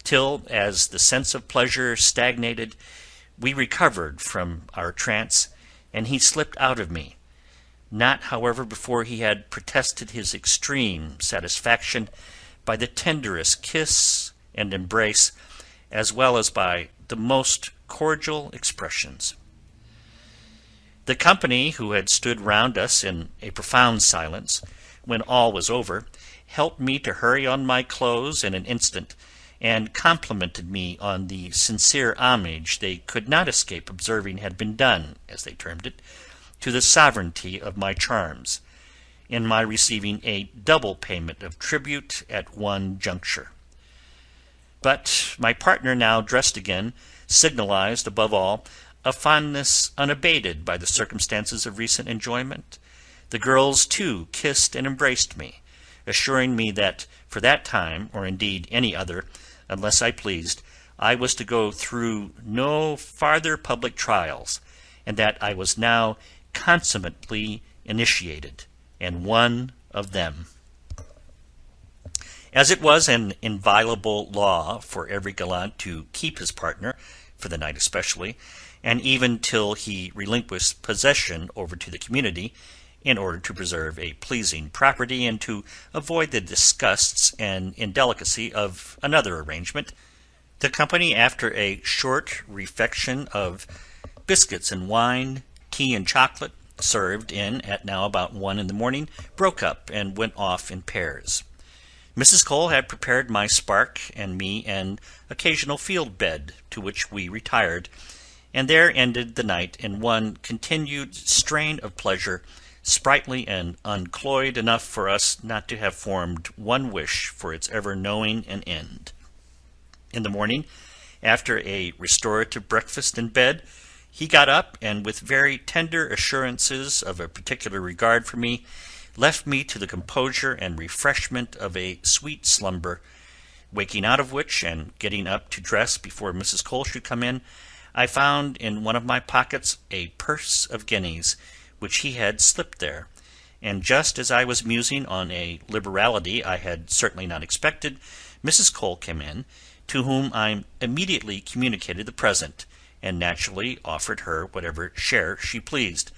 till, as the sense of pleasure stagnated, we recovered from our trance, and he slipped out of me, not however before he had protested his extreme satisfaction by the tenderest kiss and embrace, as well as by the most cordial expressions. The company, who had stood round us in a profound silence, when all was over, helped me to hurry on my clothes in an instant, and complimented me on the sincere homage they could not escape observing had been done, as they termed it, to the sovereignty of my charms, in my receiving a double payment of tribute at one juncture. But my partner, now dressed again, signalized, above all, a fondness unabated by the circumstances of recent enjoyment. The girls, too, kissed and embraced me, assuring me that for that time, or indeed any other, unless I pleased, I was to go through no farther public trials, and that I was now consummately initiated, and one of them. As it was an inviolable law for every gallant to keep his partner, for the night especially, and even till he relinquished possession over to the community, in order to preserve a pleasing property and to avoid the disgusts and indelicacy of another arrangement, the company, after a short refection of biscuits and wine, tea and chocolate, served in at now about 1 in the morning, broke up and went off in pairs. Mrs. Cole had prepared my spark and me an occasional field bed, to which we retired, and there ended the night in one continued strain of pleasure, sprightly and uncloyed enough for us not to have formed one wish for its ever knowing an end. In the morning, after a restorative breakfast in bed, he got up, and with very tender assurances of a particular regard for me, left me to the composure and refreshment of a sweet slumber, waking out of which, and getting up to dress before Mrs. Cole should come in, I found in one of my pockets a purse of guineas, which he had slipped there, and just as I was musing on a liberality I had certainly not expected, Mrs. Cole came in, to whom I immediately communicated the present, and naturally offered her whatever share she pleased,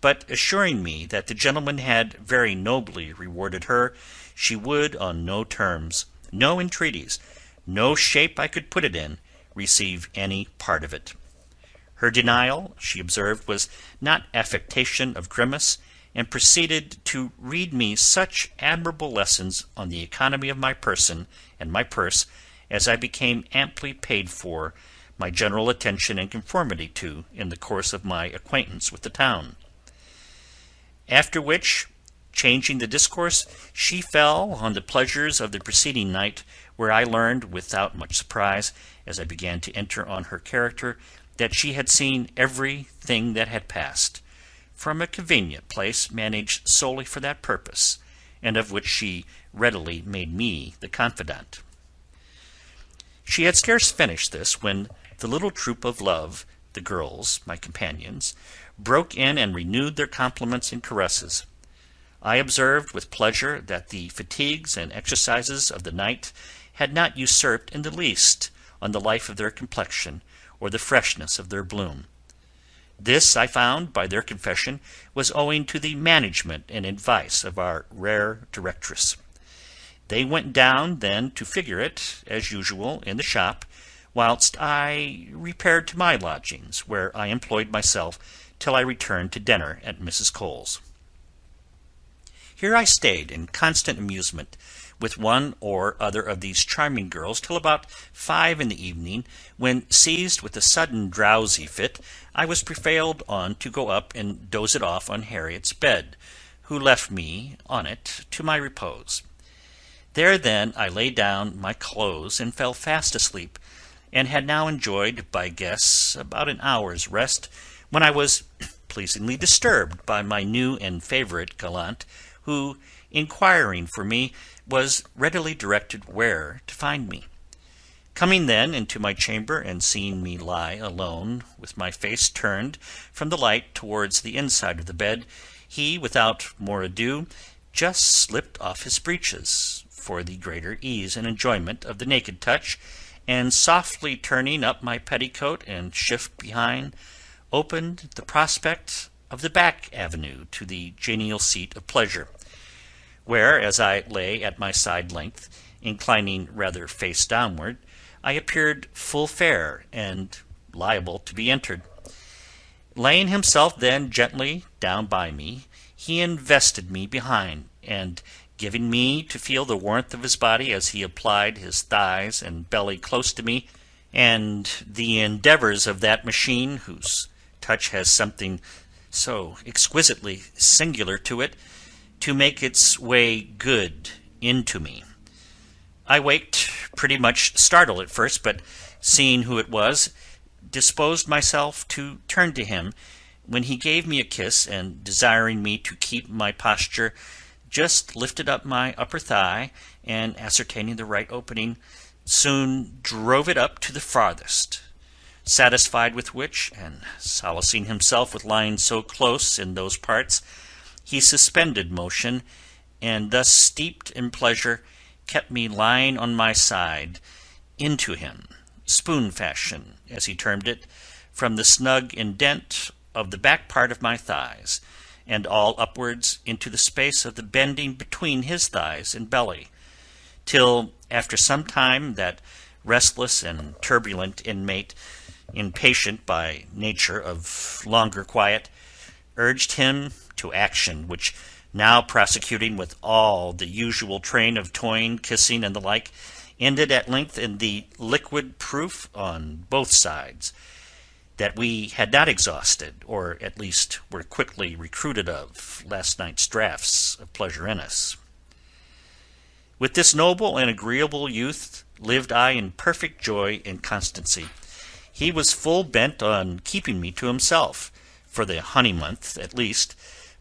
but assuring me that the gentleman had very nobly rewarded her, she would on no terms, no entreaties, no shape I could put it in, receive any part of it. Her denial, she observed, was not affectation of grimace, and proceeded to read me such admirable lessons on the economy of my person and my purse as I became amply paid for my general attention and conformity to in the course of my acquaintance with the town. After which, changing the discourse, she fell on the pleasures of the preceding night, where I learned, without much surprise, as I began to enter on her character, that she had seen every thing that had passed, from a convenient place managed solely for that purpose, and of which she readily made me the confidant. She had scarce finished this when the little troop of love, The girls, my companions, broke in and renewed their compliments and caresses. I observed with pleasure that the fatigues and exercises of the night had not usurped in the least on the life of their complexion or the freshness of their bloom. This, I found by their confession, was owing to the management and advice of our rare directress. They went down then to figure it, as usual, in the shop, whilst I repaired to my lodgings, where I employed myself till I returned to dinner at Mrs. Cole's. Here I stayed in constant amusement with one or other of these charming girls till about 5 in the evening, when, seized with a sudden drowsy fit, I was prevailed on to go up and doze it off on Harriet's bed, who left me on it to my repose. There then I laid down my clothes and fell fast asleep, and had now enjoyed, by guess, about an hour's rest, when I was pleasingly disturbed by my new and favourite gallant, who, inquiring for me, was readily directed where to find me. Coming then into my chamber, and seeing me lie alone, with my face turned from the light towards the inside of the bed, he, without more ado, just slipped off his breeches, for the greater ease and enjoyment of the naked touch, and softly turning up my petticoat and shift behind, opened the prospect of the back avenue to the genial seat of pleasure, where, as I lay at my side length, inclining rather face downward, I appeared full fair and liable to be entered. Laying himself then gently down by me, he invested me behind, and giving me to feel the warmth of his body as he applied his thighs and belly close to me, and the endeavours of that machine, whose touch has something so exquisitely singular to it, to make its way good into me. I waked pretty much startled at first, but seeing who it was, disposed myself to turn to him, when he gave me a kiss, and desiring me to keep my posture, just lifted up my upper thigh, and ascertaining the right opening, soon drove it up to the farthest. Satisfied with which, and solacing himself with lying so close in those parts, he suspended motion, and thus steeped in pleasure, kept me lying on my side into him, spoon fashion, as he termed it, from the snug indent of the back part of my thighs, and all upwards into the space of the bending between his thighs and belly, till after some time that restless and turbulent inmate, impatient by nature of longer quiet, urged him to action, which, now prosecuting with all the usual train of toying, kissing, and the like, ended at length in the liquid proof on both sides that we had not exhausted, or at least were quickly recruited of, last night's draughts of pleasure in us. With this noble and agreeable youth lived I in perfect joy and constancy. He was full bent on keeping me to himself, for the honey month at least,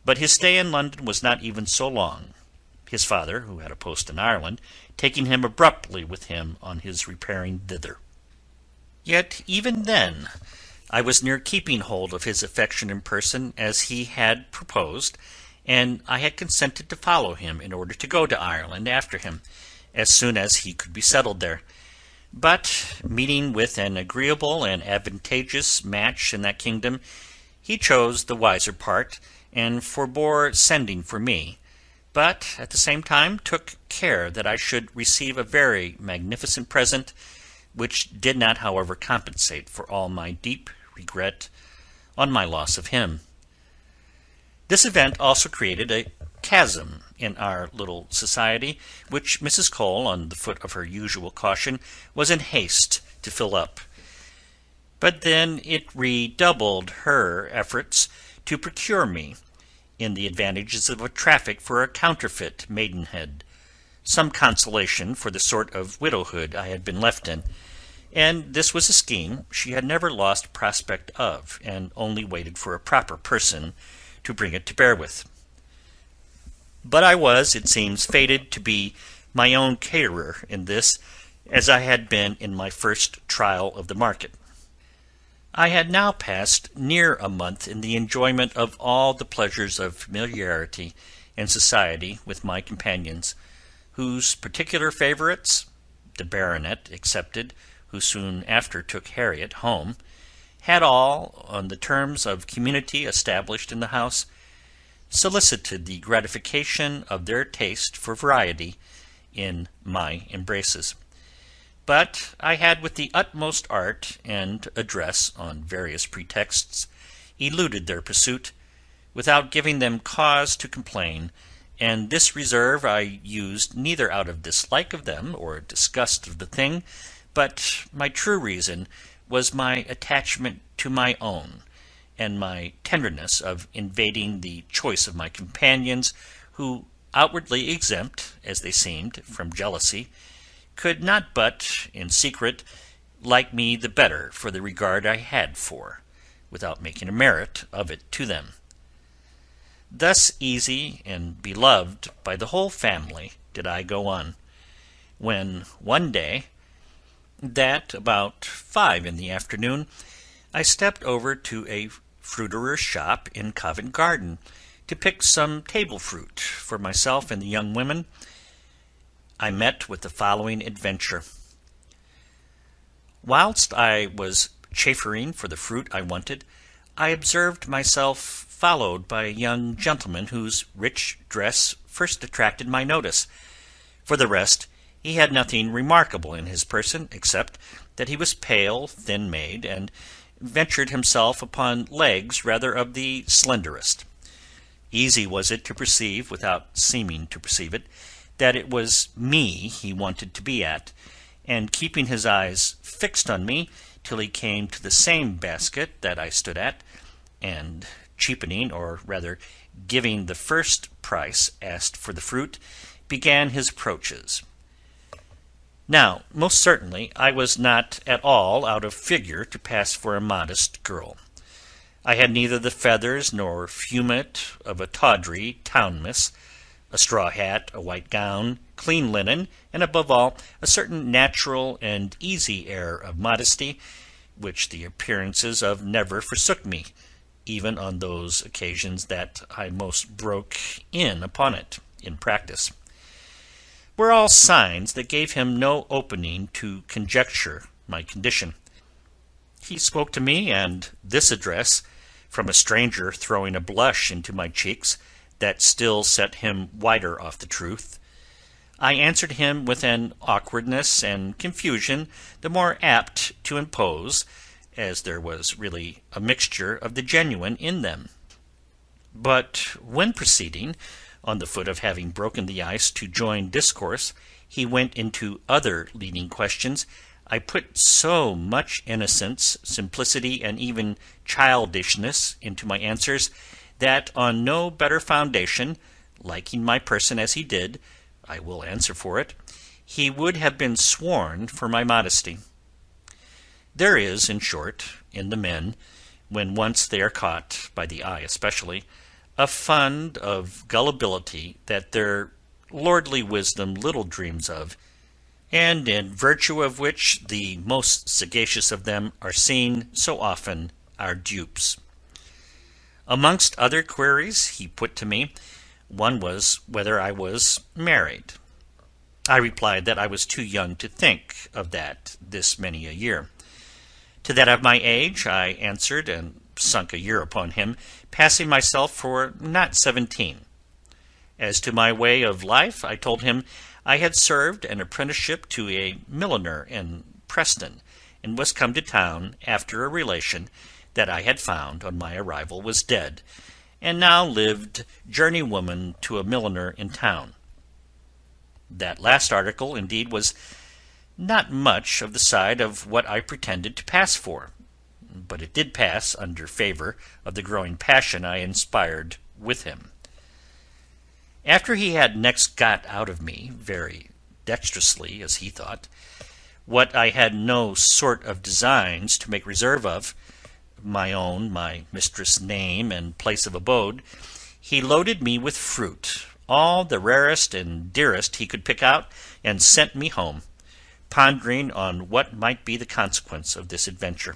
but his stay in London was not even so long, his father, who had a post in Ireland, taking him abruptly with him on his repairing thither. Yet even then I was near keeping hold of his affection in person, as he had proposed, and I had consented to follow him in order to go to Ireland after him, as soon as he could be settled there. But, meeting with an agreeable and advantageous match in that kingdom, he chose the wiser part, and forbore sending for me, but at the same time took care that I should receive a very magnificent present, which did not however compensate for all my deep regret on my loss of him. This event also created a chasm in our little society, which Mrs. Cole, on the foot of her usual caution, was in haste to fill up. But then it redoubled her efforts to procure me, in the advantages of a traffic for a counterfeit maidenhead, some consolation for the sort of widowhood I had been left in, and this was a scheme she had never lost prospect of, and only waited for a proper person to bring it to bear with. But I was, it seems, fated to be my own caterer in this, as I had been in my first trial of the market. I had now passed near a month in the enjoyment of all the pleasures of familiarity and society with my companions, whose particular favourites, the baronet excepted, who soon after took Harriet home, had all, on the terms of community established in the house, solicited the gratification of their taste for variety in my embraces. But I had with the utmost art and address, on various pretexts, eluded their pursuit, without giving them cause to complain, and this reserve I used neither out of dislike of them or disgust of the thing, but my true reason was my attachment to my own, and my tenderness of invading the choice of my companions, who, outwardly exempt, as they seemed, from jealousy, could not but, in secret, like me the better for the regard I had for, without making a merit of it to them. Thus easy and beloved by the whole family did I go on, when one day, that about 5 in the afternoon, I stepped over to a fruiterer's shop in Covent Garden to pick some table fruit for myself and the young women. I met with the following adventure. Whilst I was chaffering for the fruit I wanted, I observed myself followed by a young gentleman whose rich dress first attracted my notice. For the rest, he had nothing remarkable in his person, except that he was pale, thin-made, and ventured himself upon legs rather of the slenderest. Easy was it to perceive, without seeming to perceive it, that it was me he wanted to be at, and keeping his eyes fixed on me till he came to the same basket that I stood at, and cheapening, or rather giving the first price asked for the fruit, began his approaches. Now, most certainly, I was not at all out of figure to pass for a modest girl. I had neither the feathers nor fumette of a tawdry town miss, a straw hat, a white gown, clean linen, and above all, a certain natural and easy air of modesty, which the appearances of never forsook me, even on those occasions that I most broke in upon it in practice, were all signs that gave him no opening to conjecture my condition. He spoke to me, and this address, from a stranger throwing a blush into my cheeks that still set him wider off the truth, I answered him with an awkwardness and confusion the more apt to impose, as there was really a mixture of the genuine in them. But when proceeding, on the foot of having broken the ice, to join discourse, he went into other leading questions, I put so much innocence, simplicity, and even childishness into my answers, that on no better foundation, liking my person as he did, I will answer for it, he would have been sworn for my modesty. There is, in short, in the men, when once they are caught, by the eye especially, a fund of gullibility that their lordly wisdom little dreams of, and in virtue of which the most sagacious of them are seen so often our dupes. Amongst other queries he put to me, one was whether I was married. I replied that I was too young to think of that this many a year. To that of my age I answered, and sunk a year upon him, passing myself for not 17. As to my way of life, I told him I had served an apprenticeship to a milliner in Preston, and was come to town after a relation that I had found on my arrival was dead, and now lived journeywoman to a milliner in town. That last article, indeed, was not much of the side of what I pretended to pass for, but it did pass under favour of the growing passion I inspired with him. After he had next got out of me, very dexterously as he thought, what I had no sort of designs to make reserve of, my mistress' name and place of abode, he loaded me with fruit, all the rarest and dearest he could pick out, and sent me home, pondering on what might be the consequence of this adventure.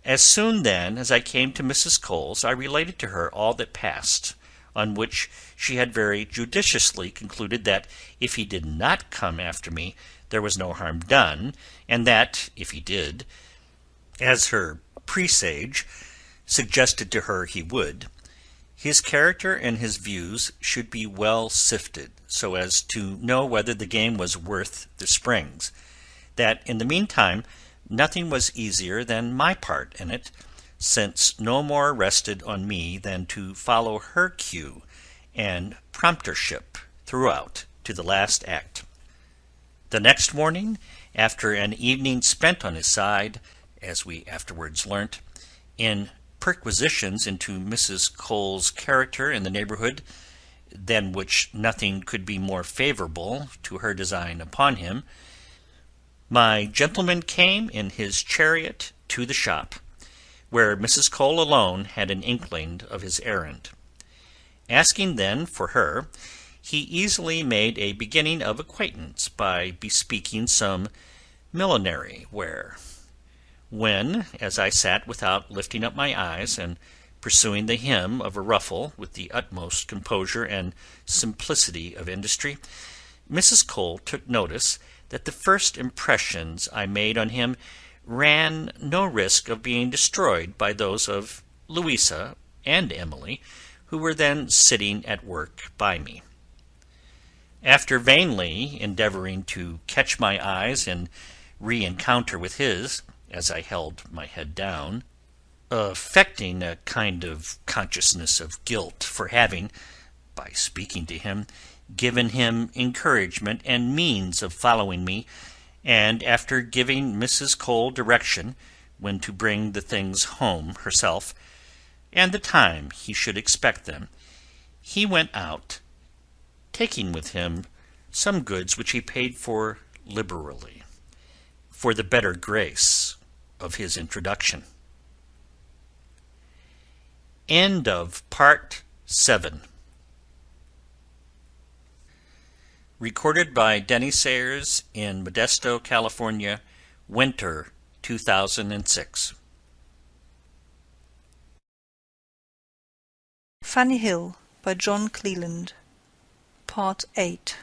As soon then as I came to Mrs. Cole's, I related to her all that passed, on which she had very judiciously concluded that if he did not come after me, there was no harm done, and that, if he did, as her presage suggested to her he would, his character and his views should be well sifted, so as to know whether the game was worth the springs; that in the meantime nothing was easier than my part in it, since no more rested on me than to follow her cue and promptership throughout to the last act. The next morning, after an evening spent on his side, as we afterwards learnt, in perquisitions into Mrs. Cole's character in the neighbourhood, than which nothing could be more favourable to her design upon him, my gentleman came in his chariot to the shop, where Mrs. Cole alone had an inkling of his errand. Asking then for her, he easily made a beginning of acquaintance by bespeaking some millinery ware, when, as I sat without lifting up my eyes, and pursuing the hem of a ruffle with the utmost composure and simplicity of industry, Mrs. Cole took notice that the first impressions I made on him ran no risk of being destroyed by those of Louisa and Emily, who were then sitting at work by me. After vainly endeavouring to catch my eyes in re-encounter with his, as I held my head down, affecting a kind of consciousness of guilt for having, by speaking to him, given him encouragement and means of following me, and after giving Mrs. Cole direction when to bring the things home herself, and the time he should expect them, he went out, taking with him some goods which he paid for liberally, for the better grace of his introduction. End of Part 7. Recorded by Denny Sayers in Modesto, California, winter 2006. Fanny Hill by John Cleland. Part 8.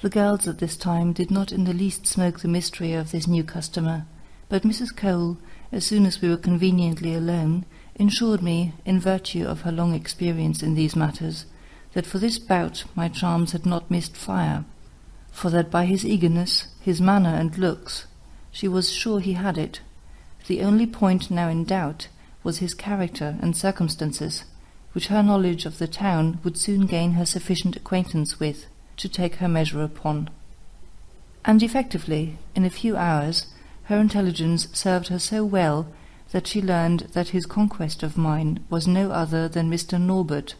The girls at this time did not in the least smoke the mystery of this new customer, but Mrs. Cole, as soon as we were conveniently alone, assured me, in virtue of her long experience in these matters, that for this bout my charms had not missed fire, for that by his eagerness, his manner and looks, she was sure he had it. The only point now in doubt was his character and circumstances, which her knowledge of the town would soon gain her sufficient acquaintance with to take her measure upon. And effectively, in a few hours, her intelligence served her so well that she learned that his conquest of mine was no other than Mr. Norbert,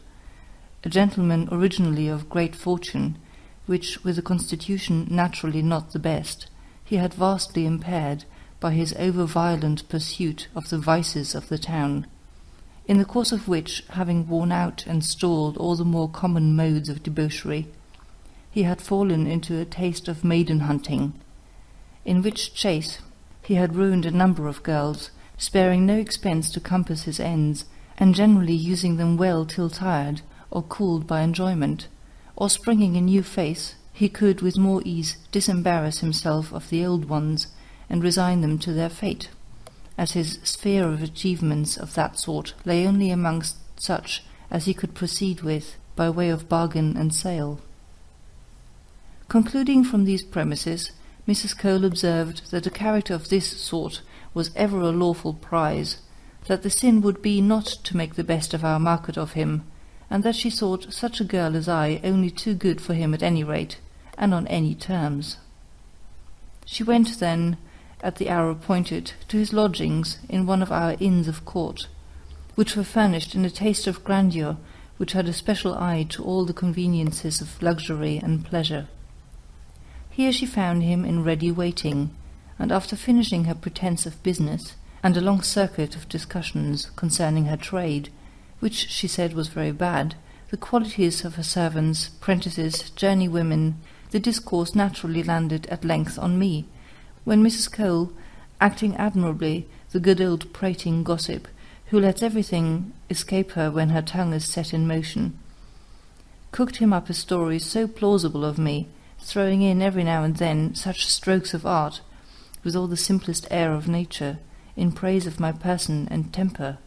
a gentleman originally of great fortune, which, with a constitution naturally not the best, he had vastly impaired by his over-violent pursuit of the vices of the town, in the course of which, having worn out and stalled all the more common modes of debauchery, he had fallen into a taste of maiden-hunting, in which chase he had ruined a number of girls, sparing no expense to compass his ends, and generally using them well till tired, or cooled by enjoyment, or springing a new face, he could with more ease disembarrass himself of the old ones, and resign them to their fate, as his sphere of achievements of that sort lay only amongst such as he could proceed with by way of bargain and sale. Concluding from these premises, Mrs. Cole observed that a character of this sort was ever a lawful prize, that the sin would be not to make the best of our market of him, and that she thought such a girl as I only too good for him at any rate, and on any terms. She went then, at the hour appointed, to his lodgings in one of our inns of court, which were furnished in a taste of grandeur which had a special eye to all the conveniences of luxury and pleasure. Here she found him in ready waiting, and after finishing her pretence of business, and a long circuit of discussions concerning her trade, which she said was very bad, the qualities of her servants, prentices, journeywomen, the discourse naturally landed at length on me, when Mrs. Cole, acting admirably the good old prating gossip, who lets everything escape her when her tongue is set in motion. Cooked him up a story so plausible of me, throwing in every now and then such strokes of art, with all the simplest air of nature, in praise of my person and temper,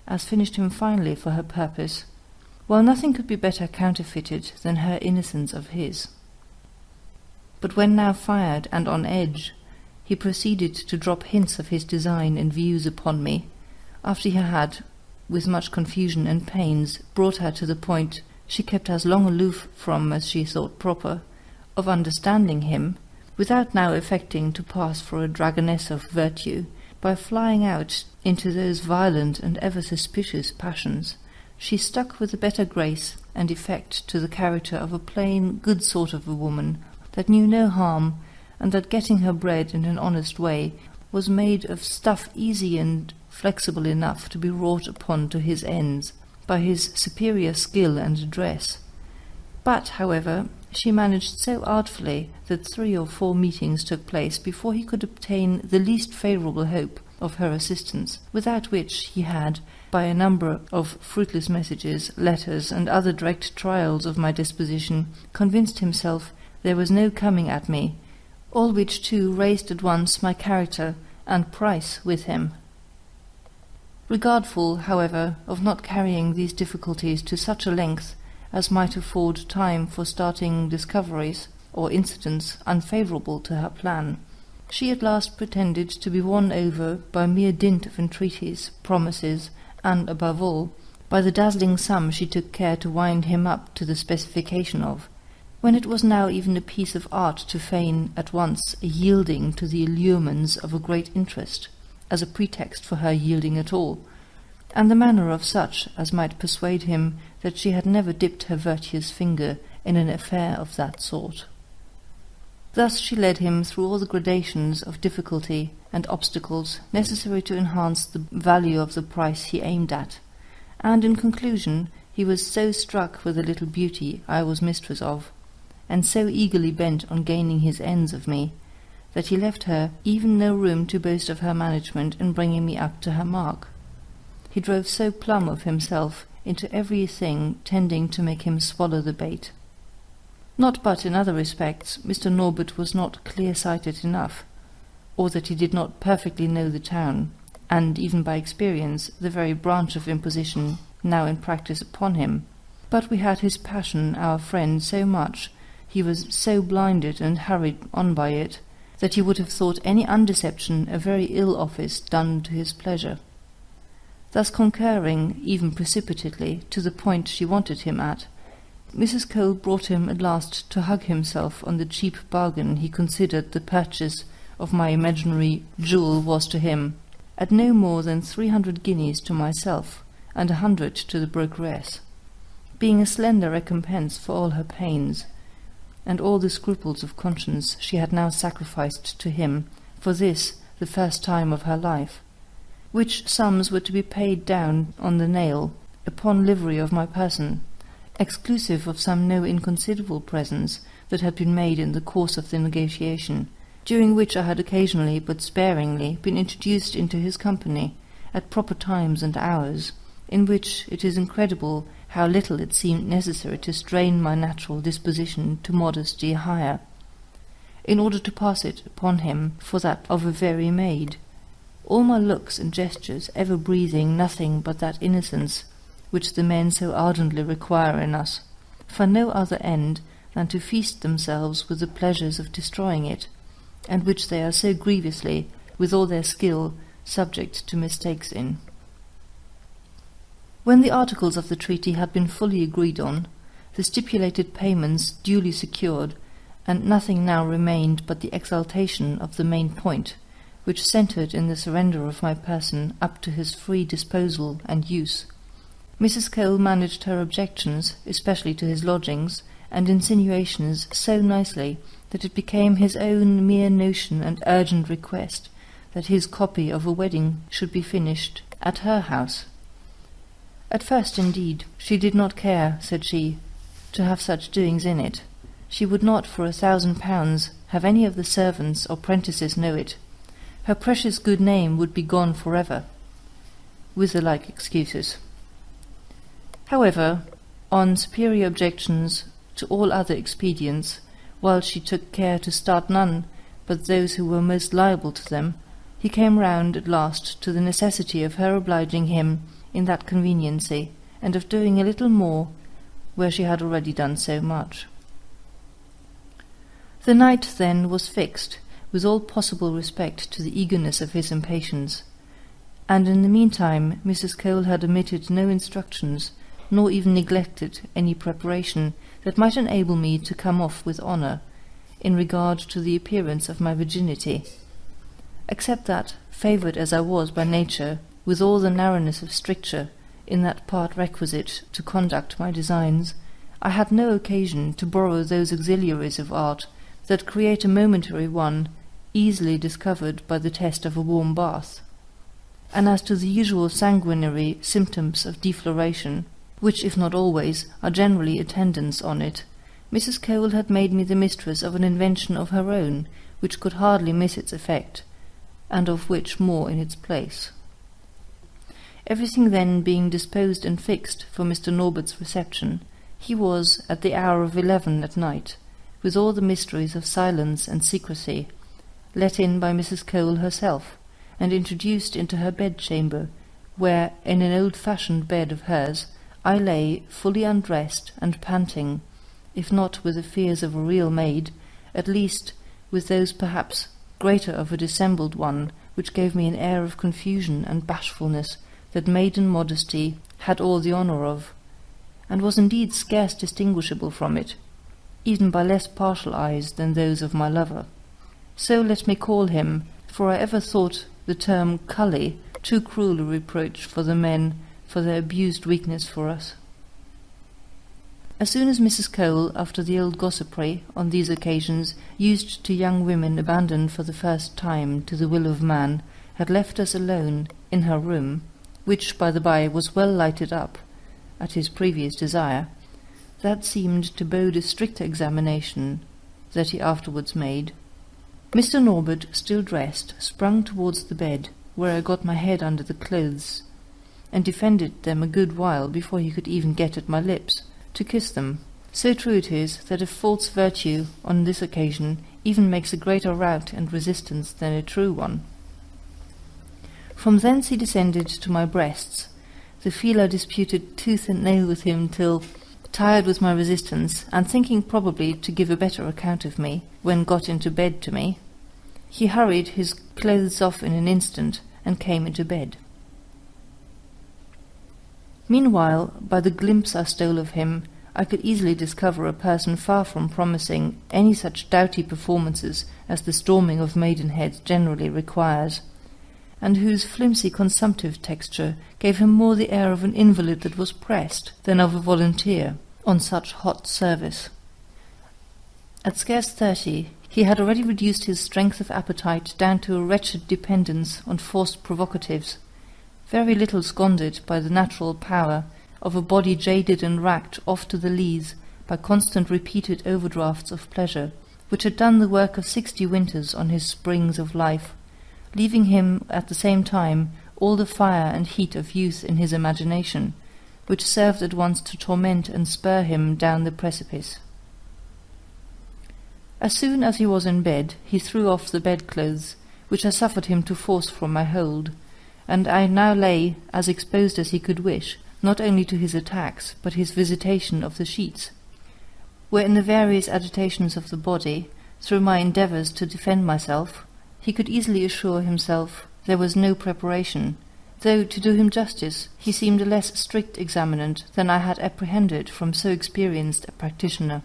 as finished him finely for her purpose, while nothing could be better counterfeited than her innocence of his. But when now fired and on edge, he proceeded to drop hints of his design and views upon me, after he had, with much confusion and pains, brought her to the point she kept as long aloof from as she thought proper, of understanding him, without now affecting to pass for a dragoness of virtue, by flying out into those violent and ever suspicious passions, she stuck with a better grace and effect to the character of a plain, good sort of a woman, that knew no harm, and that getting her bread in an honest way was made of stuff easy and flexible enough to be wrought upon to his ends by his superior skill and address. But, however, she managed so artfully that 3 or 4 meetings took place before he could obtain the least favourable hope of her assistance, without which he had, by a number of fruitless messages, letters, and other direct trials of my disposition, convinced himself there was no coming at me, all which too raised at once my character and price with him. Regardful, however, of not carrying these difficulties to such a length as might afford time for starting discoveries or incidents unfavourable to her plan, she at last pretended to be won over by mere dint of entreaties, promises, and, above all, by the dazzling sum she took care to wind him up to the specification of, when it was now even a piece of art to feign at once a yielding to the allurements of a great interest, as a pretext for her yielding at all, and the manner of such as might persuade him that she had never dipped her virtuous finger in an affair of that sort. Thus she led him through all the gradations of difficulty and obstacles necessary to enhance the value of the price he aimed at, and in conclusion he was so struck with the little beauty I was mistress of, and so eagerly bent on gaining his ends of me, that he left her even no room to boast of her management in bringing me up to her mark. He drove so plumb of himself into every thing tending to make him swallow the bait. Not but in other respects Mr. Norbert was not clear-sighted enough, or that he did not perfectly know the town, and even by experience the very branch of imposition now in practice upon him. But we had his passion, our friend, so much, he was so blinded and hurried on by it, that he would have thought any undeception a very ill office done to his pleasure. Thus concurring, even precipitately, to the point she wanted him at, Mrs. Cole brought him at last to hug himself on the cheap bargain he considered the purchase of my imaginary jewel was to him, at no more than 300 guineas to myself, and 100 to the brokeress, being a slender recompense for all her pains, and all the scruples of conscience she had now sacrificed to him for this the first time of her life, which sums were to be paid down on the nail upon livery of my person, exclusive of some no inconsiderable presents that had been made in the course of the negotiation, during which I had occasionally but sparingly been introduced into his company at proper times and hours, in which it is incredible how little it seemed necessary to strain my natural disposition to modesty higher, in order to pass it upon him for that of a very maid, all my looks and gestures ever breathing nothing but that innocence which the men so ardently require in us, for no other end than to feast themselves with the pleasures of destroying it, and which they are so grievously, with all their skill, subject to mistakes in. When the articles of the treaty had been fully agreed on, the stipulated payments duly secured, and nothing now remained but the exaltation of the main point, which centred in the surrender of my person up to his free disposal and use, Mrs. Cole managed her objections, especially to his lodgings, and insinuations so nicely that it became his own mere notion and urgent request that his copy of a wedding should be finished at her house. At first, indeed, she did not care, said she, to have such doings in it. She would not for £1,000 have any of the servants or prentices know it. her precious good name would be gone forever, with the like excuses. However, on superior objections to all other expedients, while she took care to start none but those who were most liable to them, he came round at last to the necessity of her obliging him in that conveniency, and of doing a little more where she had already done so much. The night, then, was fixed, with all possible respect to the eagerness of his impatience, and in the meantime Mrs. Cole had omitted no instructions, nor even neglected any preparation that might enable me to come off with honour in regard to the appearance of my virginity, except that, favoured as I was by nature with all the narrowness of stricture in that part requisite to conduct my designs, I had no occasion to borrow those auxiliaries of art that create a momentary one easily discovered by the test of a warm bath. And as to the usual sanguinary symptoms of defloration, which, if not always, are generally attendants on it, Mrs. Cole had made me the mistress of an invention of her own, which could hardly miss its effect, and of which more in its place. Everything then being disposed and fixed for Mr. Norbert's reception, he was, at the hour of 11 at night, with all the mysteries of silence and secrecy, let in by Mrs. Cole herself, and introduced into her bedchamber, where, in an old-fashioned bed of hers, I lay fully undressed and panting, if not with the fears of a real maid, at least with those perhaps greater of a dissembled one, which gave me an air of confusion and bashfulness that maiden modesty had all the honour of, and was indeed scarce distinguishable from it, even by less partial eyes than those of my lover. So let me call him, for I ever thought the term cully too cruel a reproach for the men for their abused weakness for us. As soon as Mrs. Cole, after the old gossipry on these occasions used to young women abandoned for the first time to the will of man, had left us alone in her room, which, by the by, was well lighted up, at his previous desire, that seemed to bode a stricter examination that he afterwards made. Mr. Norbert, still dressed, sprung towards the bed, where I got my head under the clothes, and defended them a good while before he could even get at my lips, to kiss them. So true it is that a false virtue on this occasion even makes a greater rout and resistance than a true one. From thence he descended to my breasts. The feeler disputed tooth and nail with him till, tired with my resistance, and thinking probably to give a better account of me, when got into bed to me, he hurried his clothes off in an instant, and came into bed. Meanwhile, by the glimpse I stole of him, I could easily discover a person far from promising any such doughty performances as the storming of maidenhead generally requires, and whose flimsy consumptive texture gave him more the air of an invalid that was pressed than of a volunteer on such hot service. At scarce 30, he had already reduced his strength of appetite down to a wretched dependence on forced provocatives, very little seconded by the natural power of a body jaded and racked off to the lees by constant repeated overdrafts of pleasure, which had done the work of 60 winters on his springs of life, leaving him at the same time all the fire and heat of youth in his imagination, which served at once to torment and spur him down the precipice. As soon as he was in bed, he threw off the bedclothes, which I suffered him to force from my hold, and I now lay as exposed as he could wish, not only to his attacks, but his visitation of the sheets, where in the various agitations of the body, through my endeavours to defend myself, he could easily assure himself there was no preparation, though, to do him justice, he seemed a less strict examinant than I had apprehended from so experienced a practitioner.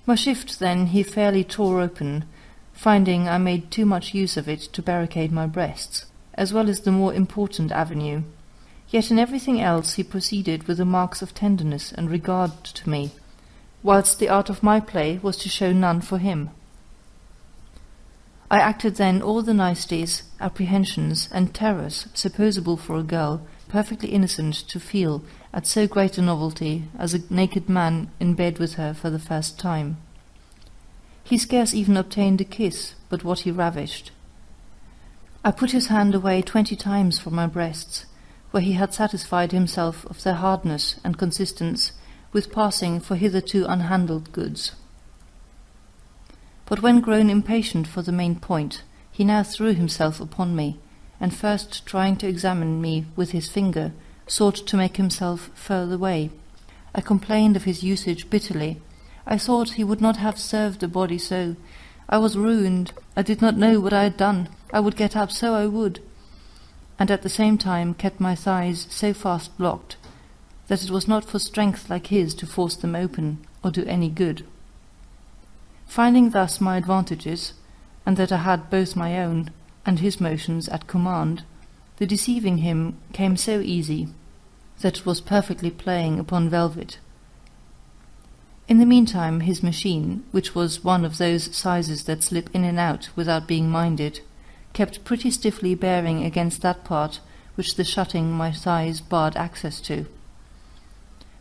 My shift, then, he fairly tore open, finding I made too much use of it to barricade my breasts, as well as the more important avenue. Yet in everything else he proceeded with the marks of tenderness and regard to me, whilst the art of my play was to show none for him. I acted then all the niceties, apprehensions, and terrors supposable for a girl perfectly innocent to feel at so great a novelty as a naked man in bed with her for the first time. He scarce even obtained a kiss but what he ravished, I put his hand away 20 times from my breasts, where he had satisfied himself of their hardness and consistence with passing for hitherto unhandled goods. But when grown impatient for the main point, he now threw himself upon me, and first trying to examine me with his finger, sought to make himself further away. I complained of his usage bitterly. I thought he would not have served the body so. I was ruined. I did not know what I had done. I would get up, so I would. And at the same time kept my thighs so fast blocked that it was not for strength like his to force them open or do any good. Finding thus my advantages, and that I had both my own and his motions at command, the deceiving him came so easy that it was perfectly playing upon velvet. In the meantime his machine, which was one of those sizes that slip in and out without being minded, kept pretty stiffly bearing against that part which the shutting my thighs barred access to.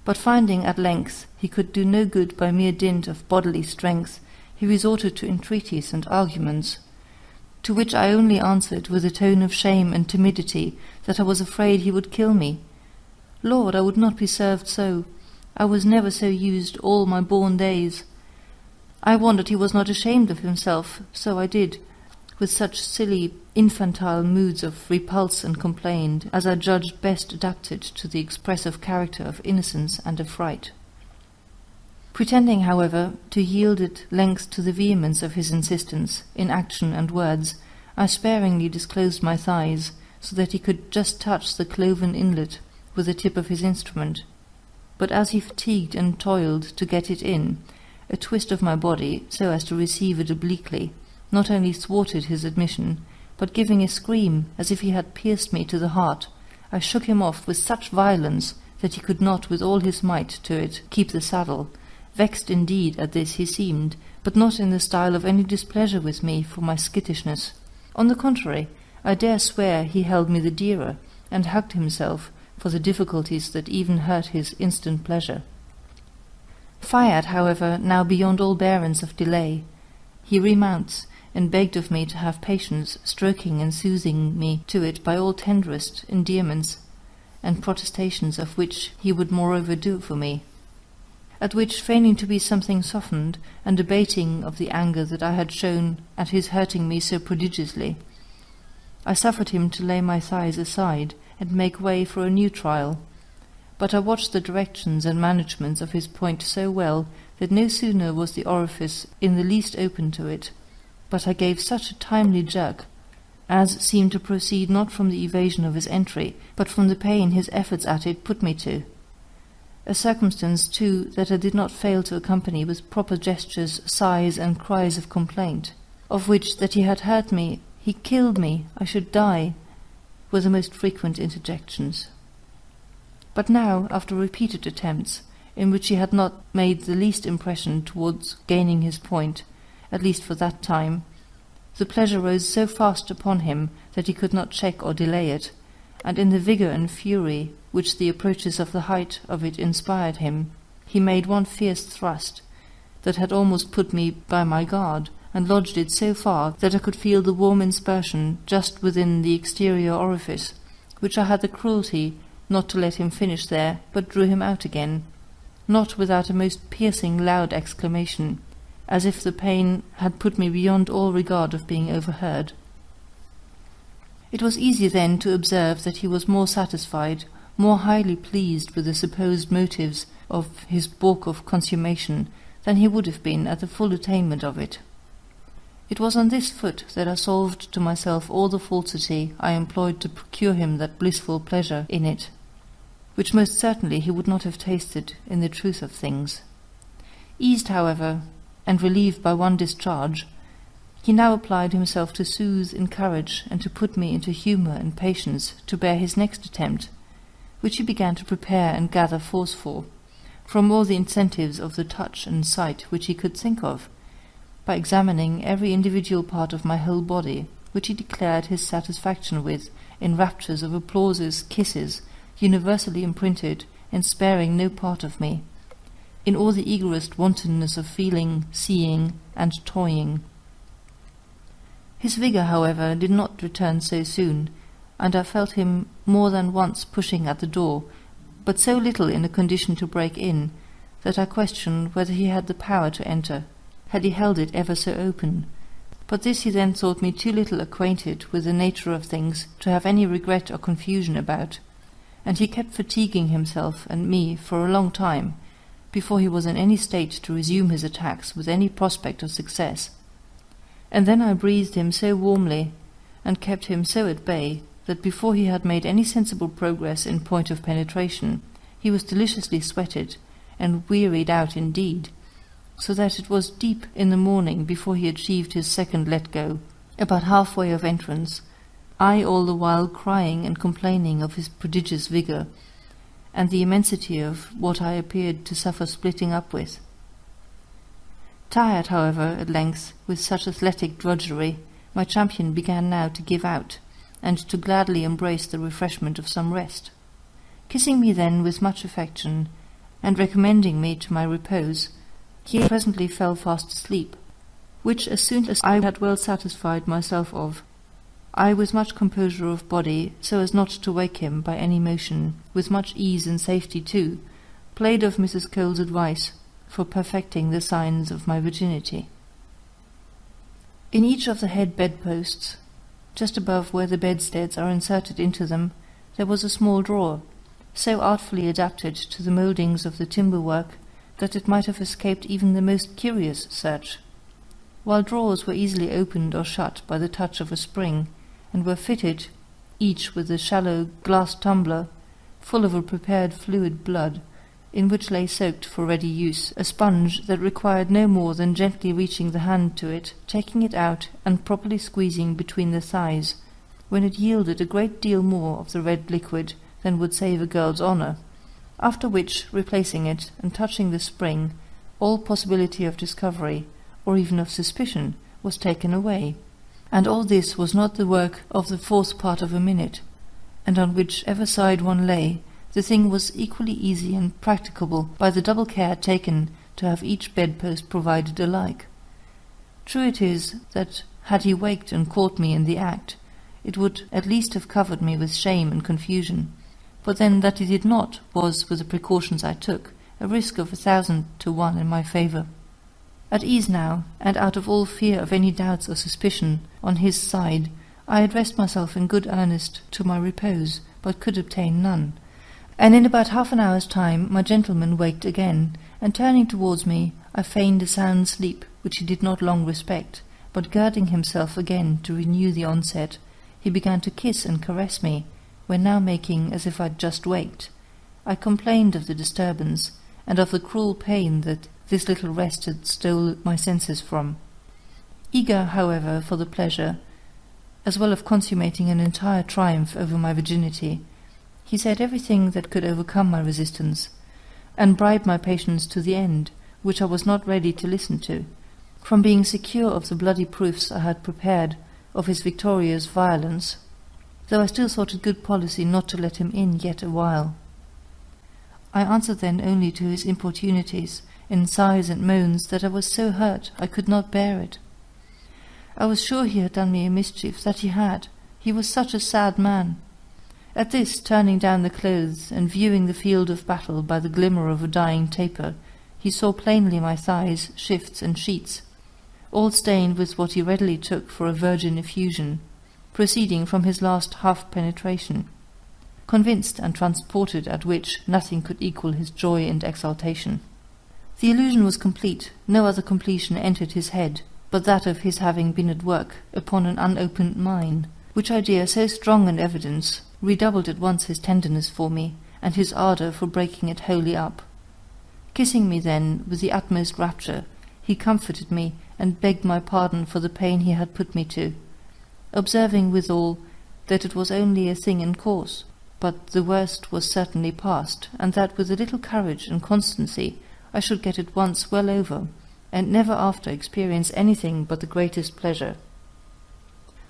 But finding at length he could do no good by mere dint of bodily strength, he resorted to entreaties and arguments, to which I only answered with a tone of shame and timidity that I was afraid he would kill me. Lord, I would not be served so. I was never so used all my born days. I wondered he was not ashamed of himself, so I did, with such silly, infantile moods of repulse and complaint as I judged best adapted to the expressive character of innocence and affright. Pretending, however, to yield at length to the vehemence of his insistence, in action and words, I sparingly disclosed my thighs, so that he could just touch the cloven inlet with the tip of his instrument. But as he fatigued and toiled to get it in, a twist of my body, so as to receive it obliquely, not only thwarted his admission, but giving a scream as if he had pierced me to the heart, I shook him off with such violence that he could not with all his might to it keep the saddle. Vexed indeed at this he seemed, but not in the style of any displeasure with me for my skittishness. On the contrary, I dare swear he held me the dearer, and hugged himself for the difficulties that even hurt his instant pleasure. Fired, however, now beyond all bearance of delay, he remounts, and begged of me to have patience, stroking and soothing me to it by all tenderest endearments, and protestations of which he would moreover do for me. At which, feigning to be something softened, and abating of the anger that I had shown at his hurting me so prodigiously, I suffered him to lay my thighs aside, and make way for a new trial. But I watched the directions and managements of his point so well, that no sooner was the orifice in the least open to it, but I gave such a timely jerk, as seemed to proceed not from the evasion of his entry, but from the pain his efforts at it put me to. A circumstance, too, that I did not fail to accompany with proper gestures, sighs, and cries of complaint, of which that he had hurt me, he killed me, I should die, were the most frequent interjections. But now, after repeated attempts, in which he had not made the least impression towards gaining his point, at least for that time, the pleasure rose so fast upon him that he could not check or delay it, and in the vigour and fury which the approaches of the height of it inspired him, he made one fierce thrust that had almost put me by my guard, and lodged it so far that I could feel the warm inspersion just within the exterior orifice, which I had the cruelty not to let him finish there, but drew him out again, not without a most piercing loud exclamation, as if the pain had put me beyond all regard of being overheard. It was easy then to observe that he was more satisfied, more highly pleased with the supposed motives of his balk of consummation than he would have been at the full attainment of it. It was on this foot that I solved to myself all the falsity I employed to procure him that blissful pleasure in it, which most certainly he would not have tasted in the truth of things. Eased, however, and relieved by one discharge, he now applied himself to soothe, encourage, and to put me into humour and patience to bear his next attempt, which he began to prepare and gather force for, from all the incentives of the touch and sight which he could think of, by examining every individual part of my whole body, which he declared his satisfaction with, in raptures of applauses, kisses, universally imprinted, and sparing no part of me, in all the eagerest wantonness of feeling, seeing, and toying. His vigour, however, did not return so soon, and I felt him more than once pushing at the door, but so little in a condition to break in, that I questioned whether he had the power to enter, had he held it ever so open. But this he then thought me too little acquainted with the nature of things to have any regret or confusion about, and he kept fatiguing himself and me for a long time, before he was in any state to resume his attacks with any prospect of success. And then I breathed him so warmly, and kept him so at bay, that before he had made any sensible progress in point of penetration, he was deliciously sweated, and wearied out indeed, so that it was deep in the morning before he achieved his second let-go, about half-way of entrance, I all the while crying and complaining of his prodigious vigour, and the immensity of what I appeared to suffer splitting up with. Tired, however, at length, with such athletic drudgery, my champion began now to give out, and to gladly embrace the refreshment of some rest. Kissing me then with much affection, and recommending me to my repose, he presently fell fast asleep, which as soon as I had well satisfied myself of, I with much composure of body, so as not to wake him by any motion, with much ease and safety too, played of Mrs. Cole's advice for perfecting the signs of my virginity. In each of the head bedposts, just above where the bedsteads are inserted into them, there was a small drawer, so artfully adapted to the mouldings of the timber work that it might have escaped even the most curious search, while drawers were easily opened or shut by the touch of a spring, and were fitted, each with a shallow glass tumbler, full of a prepared fluid blood, in which lay soaked for ready use a sponge that required no more than gently reaching the hand to it, taking it out, and properly squeezing between the thighs, when it yielded a great deal more of the red liquid than would save a girl's honour, after which, replacing it, and touching the spring, all possibility of discovery, or even of suspicion, was taken away. And all this was not the work of the 4th part of a minute, and on whichever side one lay, the thing was equally easy and practicable by the double care taken to have each bedpost provided alike. True it is that, had he waked and caught me in the act, it would at least have covered me with shame and confusion, but then that he did not was, with the precautions I took, a risk of 1,000 to 1 in my favour. At ease now, and out of all fear of any doubts or suspicion on his side, I addressed myself in good earnest to my repose, but could obtain none. And in about half an hour's time my gentleman waked again, and turning towards me, I feigned a sound sleep, which he did not long respect, but girding himself again to renew the onset, he began to kiss and caress me, when now making as if I'd just waked. I complained of the disturbance, and of the cruel pain that this little rest had stole my senses from. Eager, however, for the pleasure, as well of consummating an entire triumph over my virginity, he said everything that could overcome my resistance, and bribe my patience to the end, which I was not ready to listen to, from being secure of the bloody proofs I had prepared of his victorious violence, though I still thought it good policy not to let him in yet a while. I answered then only to his importunities in sighs and moans that I was so hurt I could not bear it. I was sure he had done me a mischief, that he had. He was such a sad man. At this, turning down the clothes and viewing the field of battle by the glimmer of a dying taper, he saw plainly my thighs, shifts, and sheets, all stained with what he readily took for a virgin effusion, proceeding from his last half-penetration. Convinced and transported at which nothing could equal his joy and exultation. The illusion was complete, no other completion entered his head, but that of his having been at work upon an unopened mine, which idea, so strong an evidence, redoubled at once his tenderness for me, and his ardour for breaking it wholly up. Kissing me then with the utmost rapture, he comforted me, and begged my pardon for the pain he had put me to, observing withal that it was only a thing in course, but the worst was certainly past, and that with a little courage and constancy I should get it once well over, and never after experience anything but the greatest pleasure.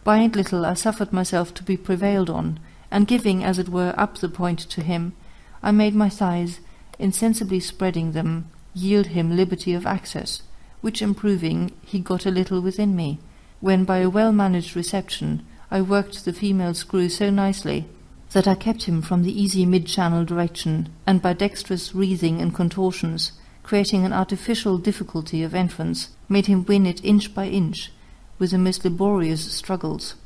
By and little I suffered myself to be prevailed on, and giving, as it were, up the point to him, I made my thighs, insensibly spreading them, yield him liberty of access, which improving, he got a little within me, when by a well-managed reception I worked the female screw so nicely that I kept him from the easy mid-channel direction, and by dexterous wreathing and contortions, creating an artificial difficulty of entrance, made him win it inch by inch, with the most laborious struggles,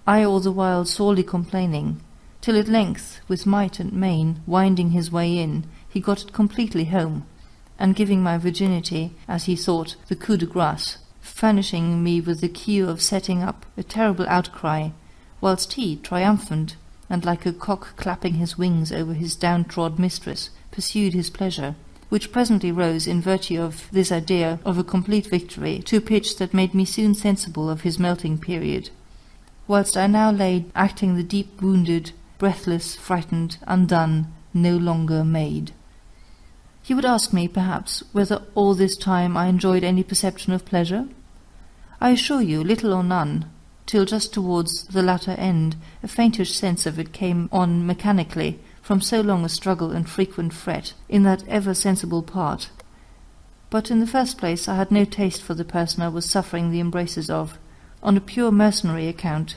I all the while sorely complaining, till at length, with might and main, winding his way in, he got it completely home, and giving my virginity, as he thought, the coup de grace, furnishing me with the cue of setting up a terrible outcry, whilst he, triumphant, and like a cock clapping his wings over his downtrod mistress, pursued his pleasure, which presently rose in virtue of this idea of a complete victory to a pitch that made me soon sensible of his melting period, whilst I now lay acting the deep wounded, breathless, frightened, undone, no longer maid. You would ask me, perhaps, whether all this time I enjoyed any perception of pleasure? I assure you, little or none, till just towards the latter end a faintish sense of it came on mechanically from so long a struggle and frequent fret in that ever-sensible part. But in the first place I had no taste for the person I was suffering the embraces of, on a pure mercenary account,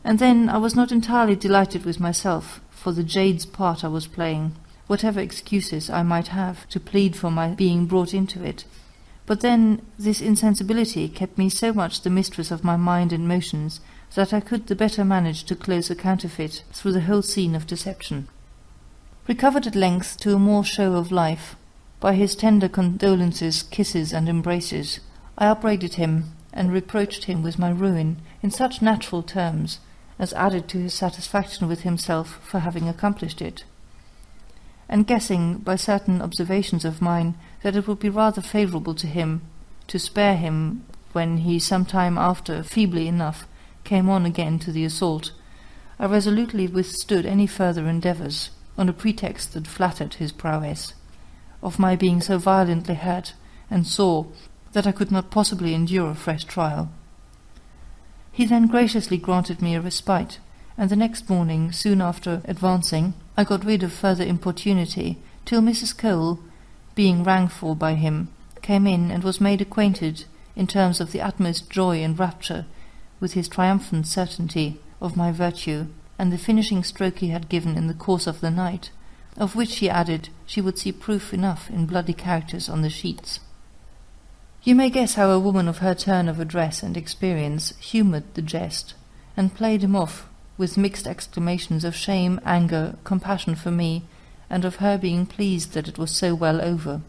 and then I was not entirely delighted with myself for the jade's part I was playing, whatever excuses I might have to plead for my being brought into it. But then this insensibility kept me so much the mistress of my mind and motions that I could the better manage to close a counterfeit through the whole scene of deception. Recovered at length to a more show of life, by his tender condolences, kisses, and embraces, I upbraided him, and reproached him with my ruin in such natural terms as added to his satisfaction with himself for having accomplished it. And guessing by certain observations of mine that it would be rather favourable to him to spare him when he some time after, feebly enough, came on again to the assault, I resolutely withstood any further endeavours, on a pretext that flattered his prowess, of my being so violently hurt and sore that I could not possibly endure a fresh trial. He then graciously granted me a respite, and the next morning, soon after advancing, I got rid of further importunity, till Mrs. Cole, being rang for by him, came in and was made acquainted, in terms of the utmost joy and rapture, with his triumphant certainty of my virtue, and the finishing stroke he had given in the course of the night, of which, he added, she would see proof enough in bloody characters on the sheets. You may guess how a woman of her turn of address and experience humoured the jest, and played him off with mixed exclamations of shame, anger, compassion for me, and of her being pleased that it was so well over,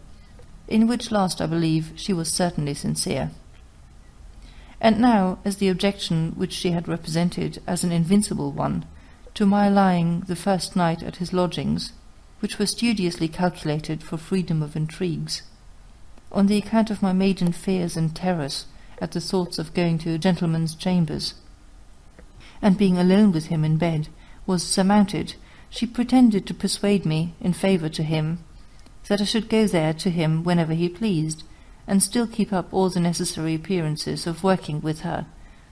in which last I believe she was certainly sincere. And now, as the objection which she had represented as an invincible one, to my lying the first night at his lodgings, which were studiously calculated for freedom of intrigues, on the account of my maiden fears and terrors at the thoughts of going to a gentleman's chambers, and being alone with him in bed, was surmounted, she pretended to persuade me, in favour to him, that I should go there to him whenever he pleased, and still keep up all the necessary appearances of working with her,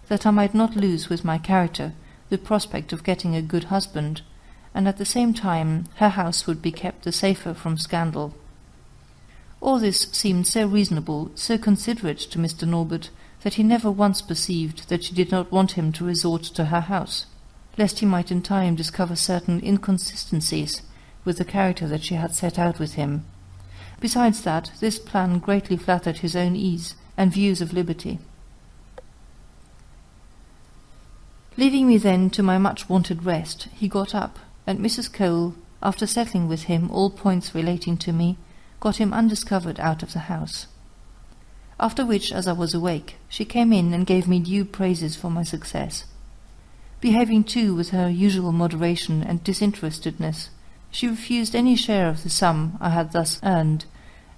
that I might not lose with my character the prospect of getting a good husband, and at the same time her house would be kept the safer from scandal. All this seemed so reasonable, so considerate to Mr. Norbert, that he never once perceived that she did not want him to resort to her house, lest he might in time discover certain inconsistencies with the character that she had set out with him. Besides that, this plan greatly flattered his own ease and views of liberty. Leaving me then to my much-wanted rest, he got up, and Mrs. Cole, after settling with him all points relating to me, got him undiscovered out of the house. After which, as I was awake, she came in and gave me due praises for my success. Behaving too with her usual moderation and disinterestedness, she refused any share of the sum I had thus earned,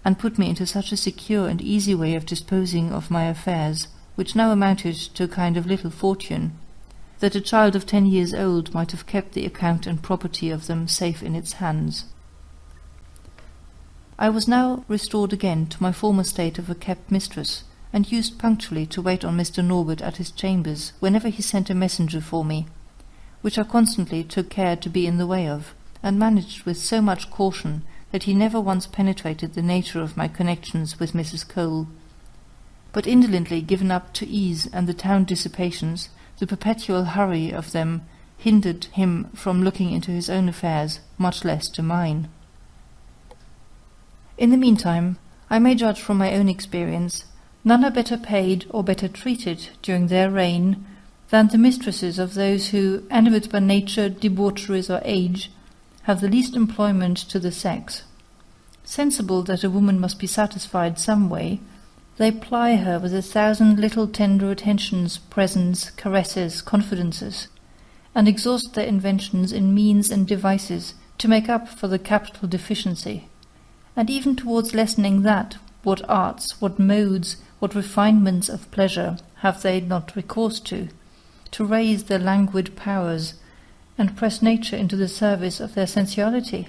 and put me into such a secure and easy way of disposing of my affairs, which now amounted to a kind of little fortune, that a child of 10 years old might have kept the account and property of them safe in its hands. I was now restored again to my former state of a kept mistress, and used punctually to wait on Mr. Norbert at his chambers whenever he sent a messenger for me, which I constantly took care to be in the way of, and managed with so much caution that he never once penetrated the nature of my connections with Mrs. Cole. but indolently given up to ease and the town dissipations, the perpetual hurry of them hindered him from looking into his own affairs, much less to mine. In the meantime, I may judge from my own experience, none are better paid or better treated during their reign than the mistresses of those who, animate by nature, debaucheries, or age, have the least employment to the sex. Sensible that a woman must be satisfied some way, they ply her with 1,000 little tender attentions, presents, caresses, confidences, and exhaust their inventions in means and devices to make up for the capital deficiency. And even towards lessening that, what arts, what modes, what refinements of pleasure have they not recourse to raise their languid powers, and press nature into the service of their sensuality?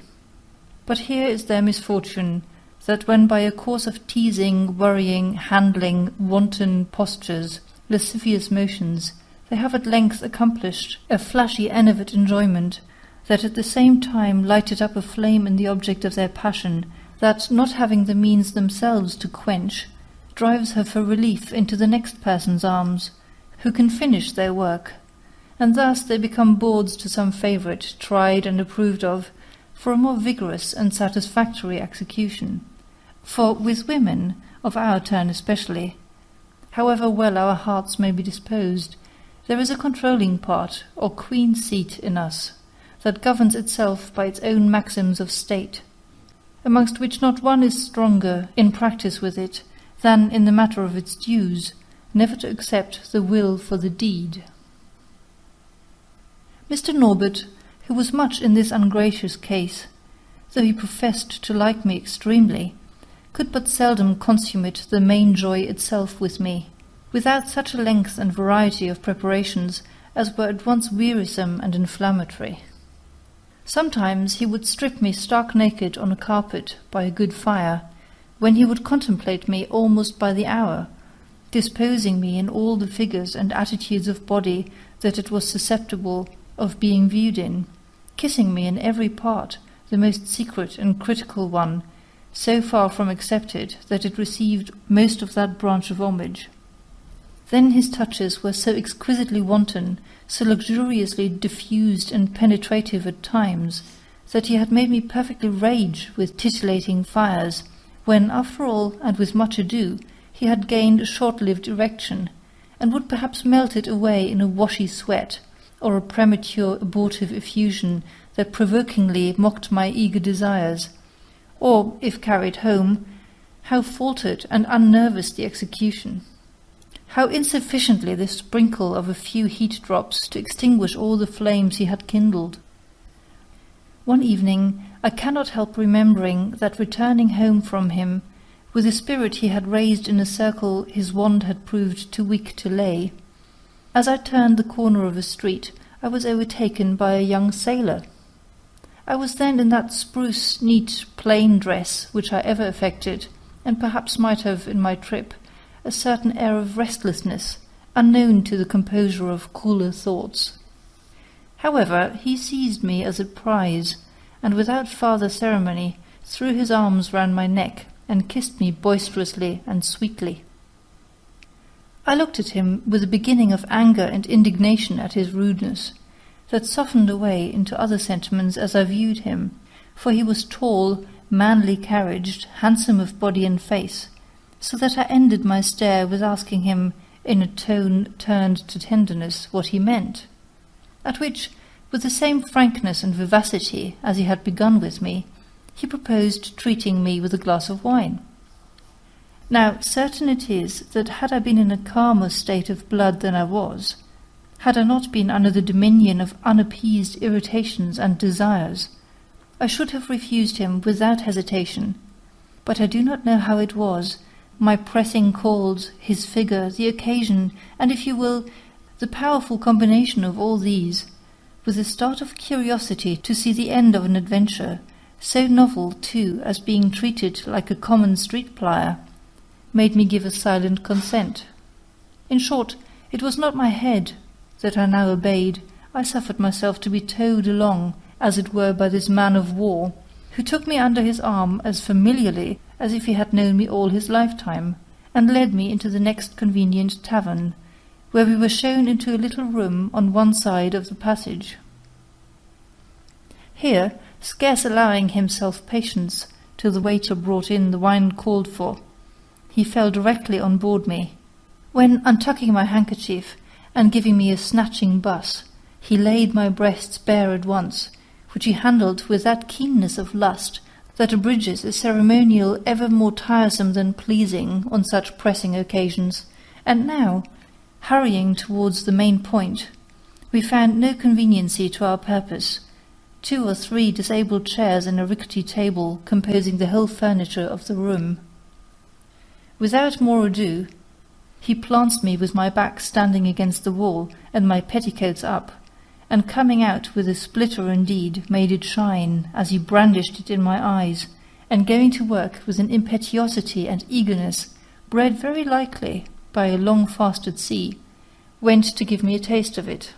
But here is their misfortune, that when by a course of teasing, worrying, handling, wanton postures, lascivious motions, they have at length accomplished a flashy enervate enjoyment, that at the same time lighted up a flame in the object of their passion, that, not having the means themselves to quench, drives her for relief into the next person's arms, who can finish their work, and thus they become bawds to some favourite, tried and approved of, for a more vigorous and satisfactory execution. For with women, of our turn especially, however well our hearts may be disposed, there is a controlling part, or queen's seat in us, that governs itself by its own maxims of state, amongst which not one is stronger in practice with it than in the matter of its dues, never to accept the will for the deed. Mr. Norbert, who was much in this ungracious case, though he professed to like me extremely, could but seldom consummate the main joy itself with me, without such a length and variety of preparations as were at once wearisome and inflammatory. Sometimes he would strip me stark naked on a carpet by a good fire, when he would contemplate me almost by the hour, disposing me in all the figures and attitudes of body that it was susceptible of being viewed in, kissing me in every part, the most secret and critical one, so far from accepted that it received most of that branch of homage. Then his touches were so exquisitely wanton, so luxuriously diffused and penetrative at times, that he had made me perfectly rage with titillating fires, when, after all, and with much ado, he had gained a short-lived erection, and would perhaps melt it away in a washy sweat, or a premature abortive effusion that provokingly mocked my eager desires, or, if carried home, how faltered and unnervous the execution! How insufficiently the sprinkle of a few heat drops to extinguish all the flames he had kindled! One evening I cannot help remembering that returning home from him, with the spirit he had raised in a circle his wand had proved too weak to lay, as I turned the corner of a street, I was overtaken by a young sailor. I was then in that spruce, neat, plain dress which I ever affected, and perhaps might have in my trip, a certain air of restlessness, unknown to the composure of cooler thoughts. However, he seized me as a prize, and without farther ceremony threw his arms round my neck, and kissed me boisterously and sweetly. I looked at him with a beginning of anger and indignation at his rudeness, that softened away into other sentiments as I viewed him, for he was tall, manly carriaged, handsome of body and face, so that I ended my stare with asking him, in a tone turned to tenderness, what he meant, at which, with the same frankness and vivacity as he had begun with me, he proposed treating me with a glass of wine. Now, certain it is that had I been in a calmer state of blood than I was, had I not been under the dominion of unappeased irritations and desires, I should have refused him without hesitation. But I do not know how it was, my pressing calls, his figure, the occasion, and, if you will, the powerful combination of all these, with a start of curiosity to see the end of an adventure, so novel, too, as being treated like a common street-plier, made me give a silent consent. In short, it was not my head that I now obeyed. I suffered myself to be towed along, as it were, by this man-of-war, who took me under his arm as familiarly as if he had known me all his lifetime, and led me into the next convenient tavern, where we were shown into a little room on one side of the passage. Here, scarce allowing himself patience till the waiter brought in the wine called for, he fell directly on board me, when, untucking my handkerchief and giving me a snatching buss, he laid my breasts bare at once, which he handled with that keenness of lust that abridges a ceremonial ever more tiresome than pleasing on such pressing occasions. And now, hurrying towards the main point, we found no conveniency to our purpose, 2 or 3 disabled chairs and a rickety table composing the whole furniture of the room. Without more ado, he plants me with my back standing against the wall and my petticoats up, and coming out with a splitter indeed made it shine as he brandished it in my eyes, and going to work with an impetuosity and eagerness bred very likely by a long fast at sea, went to give me a taste of it.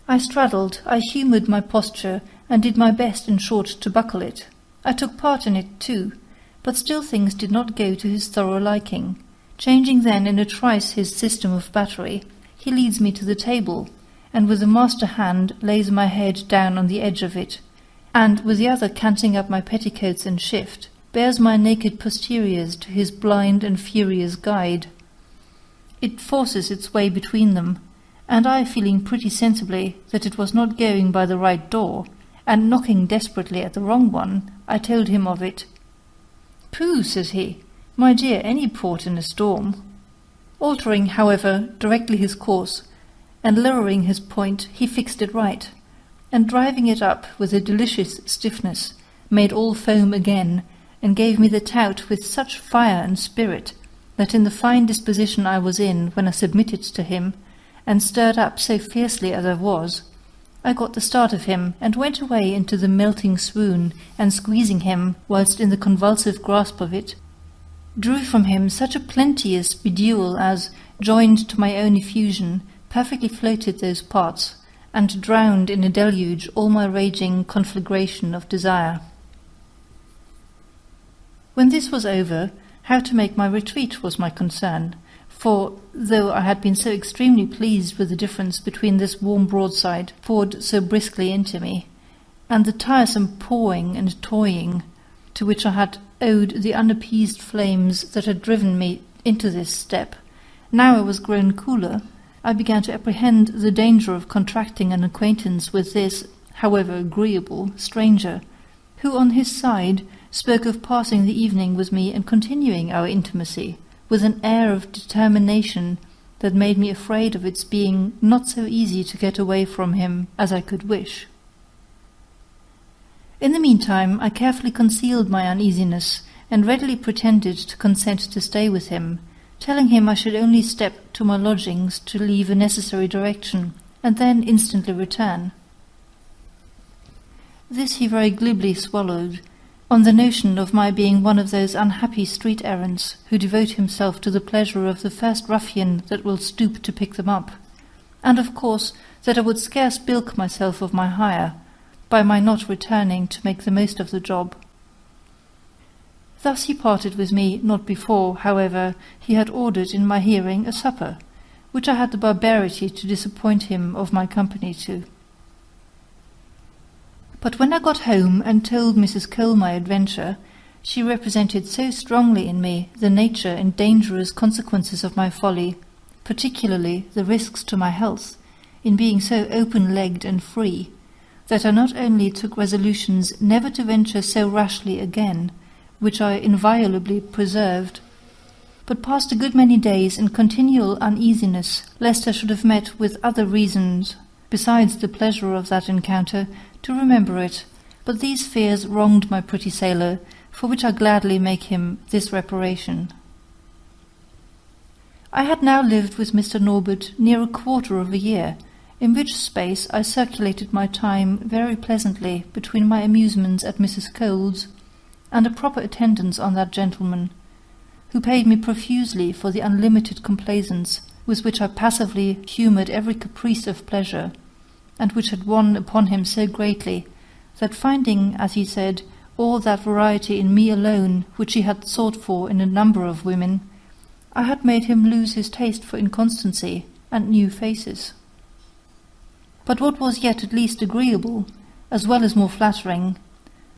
I straddled, I humoured my posture, and did my best, in short, to buckle it. I took part in it too, but still things did not go to his thorough liking. Changing then in a trice his system of battery, he leads me to the table, and with the master hand lays my head down on the edge of it, and with the other canting up my petticoats and shift, bears my naked posteriors to his blind and furious guide. It forces its way between them, and I, feeling pretty sensibly that it was not going by the right door, and knocking desperately at the wrong one, I told him of it. "Pooh," says he, "my dear, any port in a storm." Altering, however, directly his course, and lowering his point, he fixed it right, and driving it up with a delicious stiffness, made all foam again, and gave me the tout with such fire and spirit, that in the fine disposition I was in when I submitted to him, and stirred up so fiercely as I was, I got the start of him, and went away into the melting swoon, and squeezing him, whilst in the convulsive grasp of it, drew from him such a plenteous bedewel as, joined to my own effusion, perfectly floated those parts, and drowned in a deluge all my raging conflagration of desire. When this was over, how to make my retreat was my concern, for, though I had been so extremely pleased with the difference between this warm broadside poured so briskly into me, and the tiresome pawing and toying to which I had owed the unappeased flames that had driven me into this step, now I was grown cooler, I began to apprehend the danger of contracting an acquaintance with this, however agreeable, stranger, who on his side spoke of passing the evening with me and continuing our intimacy, with an air of determination that made me afraid of its being not so easy to get away from him as I could wish. In the meantime I carefully concealed my uneasiness, and readily pretended to consent to stay with him, telling him I should only step to my lodgings to leave a necessary direction, and then instantly return. This he very glibly swallowed, on the notion of my being one of those unhappy street errants who devote himself to the pleasure of the first ruffian that will stoop to pick them up, and of course that I would scarce bilk myself of my hire, by my not returning to make the most of the job. Thus he parted with me, not before, however, he had ordered in my hearing a supper, which I had the barbarity to disappoint him of my company to. But when I got home and told Mrs. Cole my adventure, she represented so strongly in me the nature and dangerous consequences of my folly, particularly the risks to my health, in being so open-legged and free, that I not only took resolutions never to venture so rashly again, which I inviolably preserved, but passed a good many days in continual uneasiness, lest I should have met with other reasons, besides the pleasure of that encounter, to remember it, but these fears wronged my pretty sailor, for which I gladly make him this reparation. I had now lived with Mr. Norbert near a quarter of a year, in which space I circulated my time very pleasantly between my amusements at Mrs. Cole's, and a proper attendance on that gentleman, who paid me profusely for the unlimited complaisance with which I passively humoured every caprice of pleasure, and which had won upon him so greatly, that finding, as he said, or that variety in me alone which he had sought for in a number of women, I had made him lose his taste for inconstancy and new faces. But what was yet at least agreeable, as well as more flattering,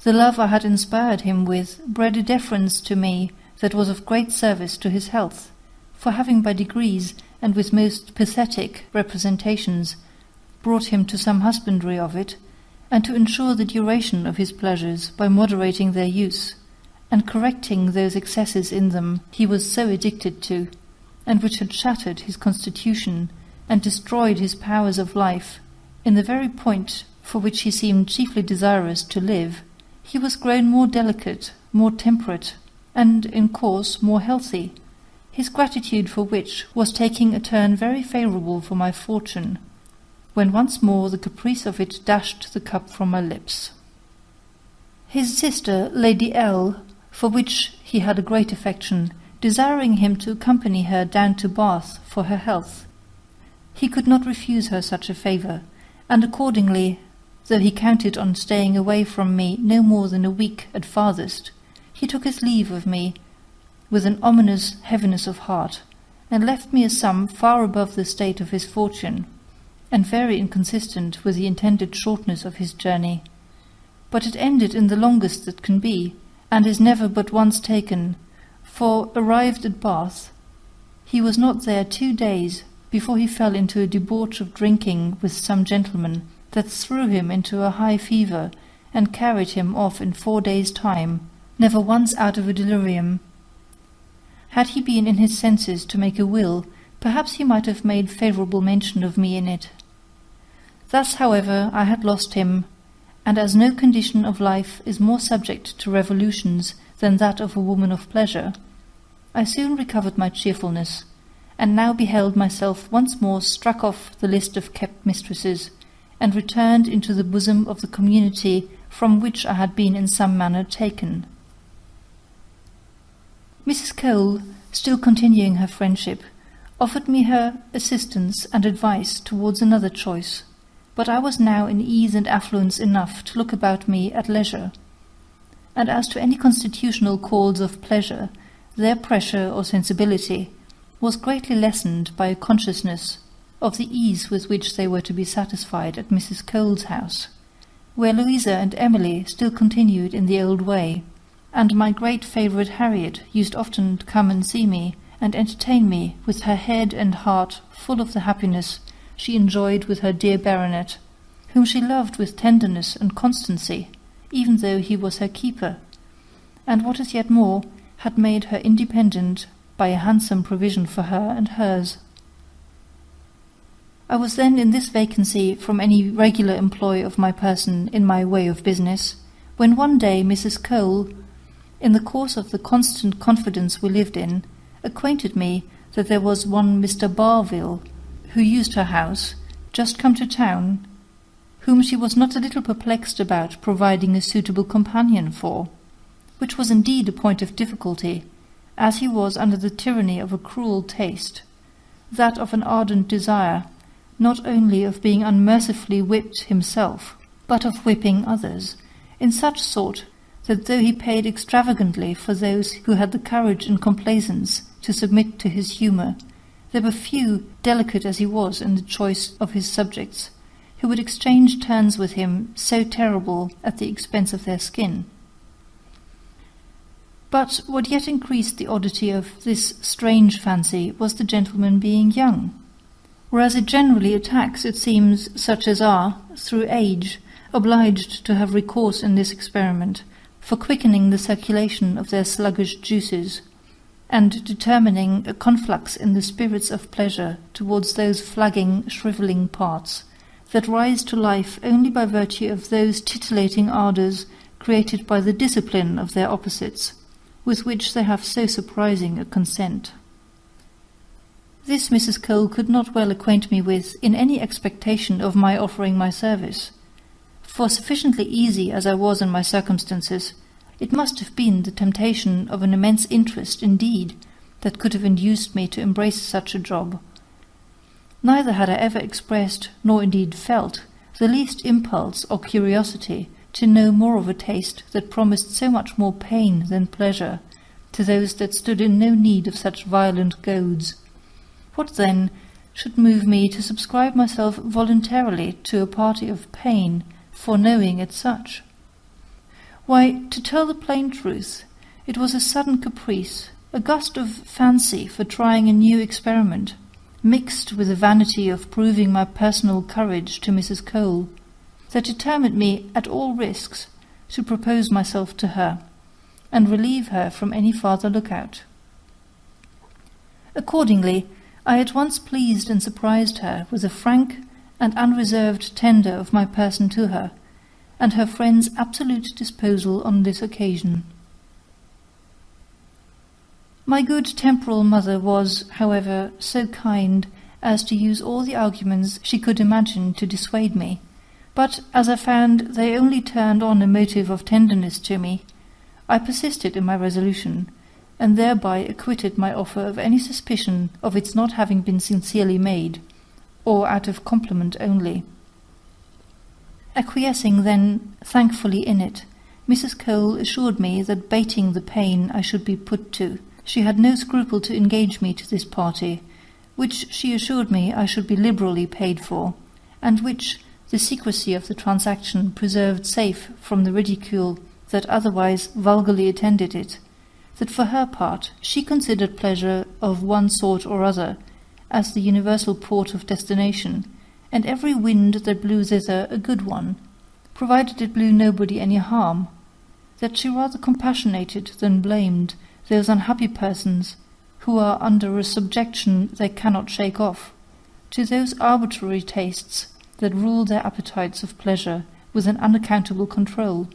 the love I had inspired him with bred a deference to me that was of great service to his health, for having by degrees, and with most pathetic representations, brought him to some husbandry of it, and to ensure the duration of his pleasures by moderating their use, and correcting those excesses in them he was so addicted to, and which had shattered his constitution and destroyed his powers of life, in the very point for which he seemed chiefly desirous to live, he was grown more delicate, more temperate, and, in course, more healthy, his gratitude for which was taking a turn very favourable for my fortune, when once more the caprice of it dashed the cup from my lips. His sister, Lady L., for which he had a great affection, desiring him to accompany her down to Bath for her health, he could not refuse her such a favour, and accordingly, though he counted on staying away from me no more than a week at farthest, he took his leave of me with an ominous heaviness of heart, and left me a sum far above the state of his fortune, and very inconsistent with the intended shortness of his journey. But it ended in the longest that can be, and is never but once taken, for, arrived at Bath, he was not there 2 days before he fell into a debauch of drinking with some gentleman, that threw him into a high fever, and carried him off in 4 days' time, never once out of a delirium. Had he been in his senses to make a will, perhaps he might have made favourable mention of me in it. Thus, however, I had lost him, and as no condition of life is more subject to revolutions than that of a woman of pleasure, I soon recovered my cheerfulness, and now beheld myself once more struck off the list of kept mistresses, and returned into the bosom of the community from which I had been in some manner taken. Mrs. Cole, still continuing her friendship, offered me her assistance and advice towards another choice, but I was now in ease and affluence enough to look about me at leisure, and as to any constitutional calls of pleasure, their pressure or sensibility was greatly lessened by a consciousness of the ease with which they were to be satisfied at Mrs. Cole's house, where Louisa and Emily still continued in the old way, and my great favourite Harriet used often to come and see me, and entertain me with her head and heart full of the happiness she enjoyed with her dear baronet, whom she loved with tenderness and constancy, even though he was her keeper, and what is yet more, had made her independent by a handsome provision for her and hers. I was then in this vacancy from any regular employ of my person in my way of business, when one day Mrs. Cole, in the course of the constant confidence we lived in, acquainted me that there was one Mr. Barville, who used her house, just come to town, whom she was not a little perplexed about providing a suitable companion for, which was indeed a point of difficulty, as he was under the tyranny of a cruel taste, that of an ardent desire, not only of being unmercifully whipped himself, but of whipping others, in such sort that though he paid extravagantly for those who had the courage and complaisance to submit to his humour, there were few, delicate as he was in the choice of his subjects, who would exchange turns with him so terrible at the expense of their skin. But what yet increased the oddity of this strange fancy was the gentleman being young, whereas it generally attacks, it seems, such as are, through age, obliged to have recourse in this experiment, for quickening the circulation of their sluggish juices, and determining a conflux in the spirits of pleasure towards those flagging, shrivelling parts, that rise to life only by virtue of those titillating ardours created by the discipline of their opposites, with which they have so surprising a consent. This Mrs. Cole could not well acquaint me with in any expectation of my offering my service, for sufficiently easy as I was in my circumstances, it must have been the temptation of an immense interest indeed that could have induced me to embrace such a job. Neither had I ever expressed, nor indeed felt, the least impulse or curiosity to know more of a taste that promised so much more pain than pleasure to those that stood in no need of such violent goads. What, then, should move me to subscribe myself voluntarily to a party of pain, foreknowing it such? Why, to tell the plain truth, it was a sudden caprice, a gust of fancy for trying a new experiment, mixed with the vanity of proving my personal courage to Mrs. Cole, that determined me at all risks to propose myself to her, and relieve her from any farther lookout. Accordingly, I at once pleased and surprised her with a frank and unreserved tender of my person to her, and her friend's absolute disposal on this occasion. My good temporal mother was, however, so kind as to use all the arguments she could imagine to dissuade me, but as I found they only turned on a motive of tenderness to me, I persisted in my resolution, and thereby acquitted my offer of any suspicion of its not having been sincerely made, or out of compliment only. Acquiescing then thankfully in it, Mrs. Cole assured me that, bating the pain I should be put to, she had no scruple to engage me to this party, which she assured me I should be liberally paid for, and which the secrecy of the transaction preserved safe from the ridicule that otherwise vulgarly attended it, that for her part she considered pleasure of one sort or other as the universal port of destination, and every wind that blew thither a good one, provided it blew nobody any harm, that she rather compassionated than blamed those unhappy persons who are under a subjection they cannot shake off, to those arbitrary tastes that rule their appetites of pleasure with an unaccountable control.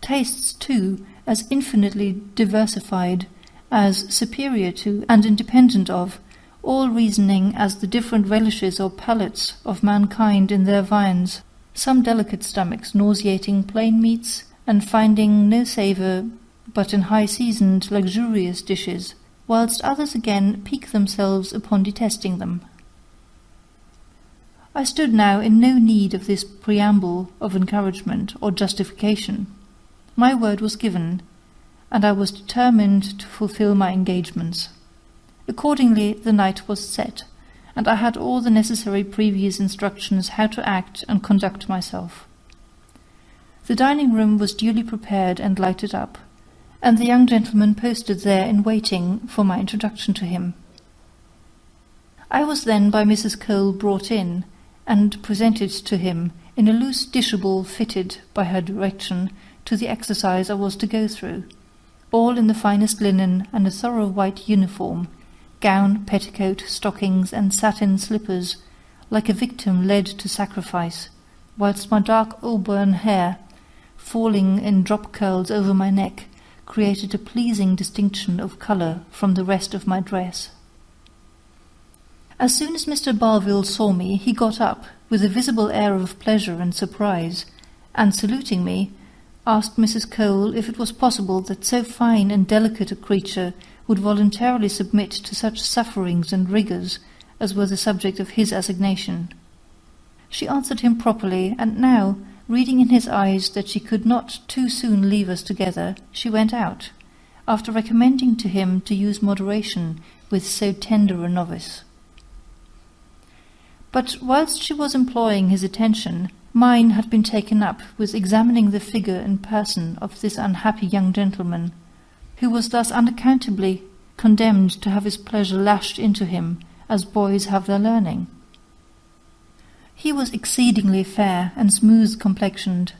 Tastes, too, as infinitely diversified, as superior to, and independent of, all reasoning as the different relishes or palates of mankind in their viands, some delicate stomachs nauseating plain meats, and finding no savour but in high-seasoned luxurious dishes, whilst others again pique themselves upon detesting them. I stood now in no need of this preamble of encouragement or justification. My word was given, and I was determined to fulfil my engagements. Accordingly the night was set, and I had all the necessary previous instructions how to act and conduct myself. The dining-room was duly prepared and lighted up, and the young gentleman posted there in waiting for my introduction to him. I was then by Mrs. Cole brought in, and presented to him in a loose dishable fitted, by her direction, to the exercise I was to go through, all in the finest linen and a thorough white uniform, gown, petticoat, stockings, and satin slippers, like a victim led to sacrifice, whilst my dark auburn hair, falling in drop curls over my neck, created a pleasing distinction of colour from the rest of my dress. As soon as Mr. Barville saw me, he got up, with a visible air of pleasure and surprise, and, saluting me, asked Mrs. Cole if it was possible that so fine and delicate a creature would voluntarily submit to such sufferings and rigours as were the subject of his assignation. She answered him properly, and now, reading in his eyes that she could not too soon leave us together, she went out, after recommending to him to use moderation with so tender a novice. But whilst she was employing his attention, mine had been taken up with examining the figure and person of this unhappy young gentleman, who was thus unaccountably condemned to have his pleasure lashed into him, as boys have their learning. He was exceedingly fair and smooth-complexioned,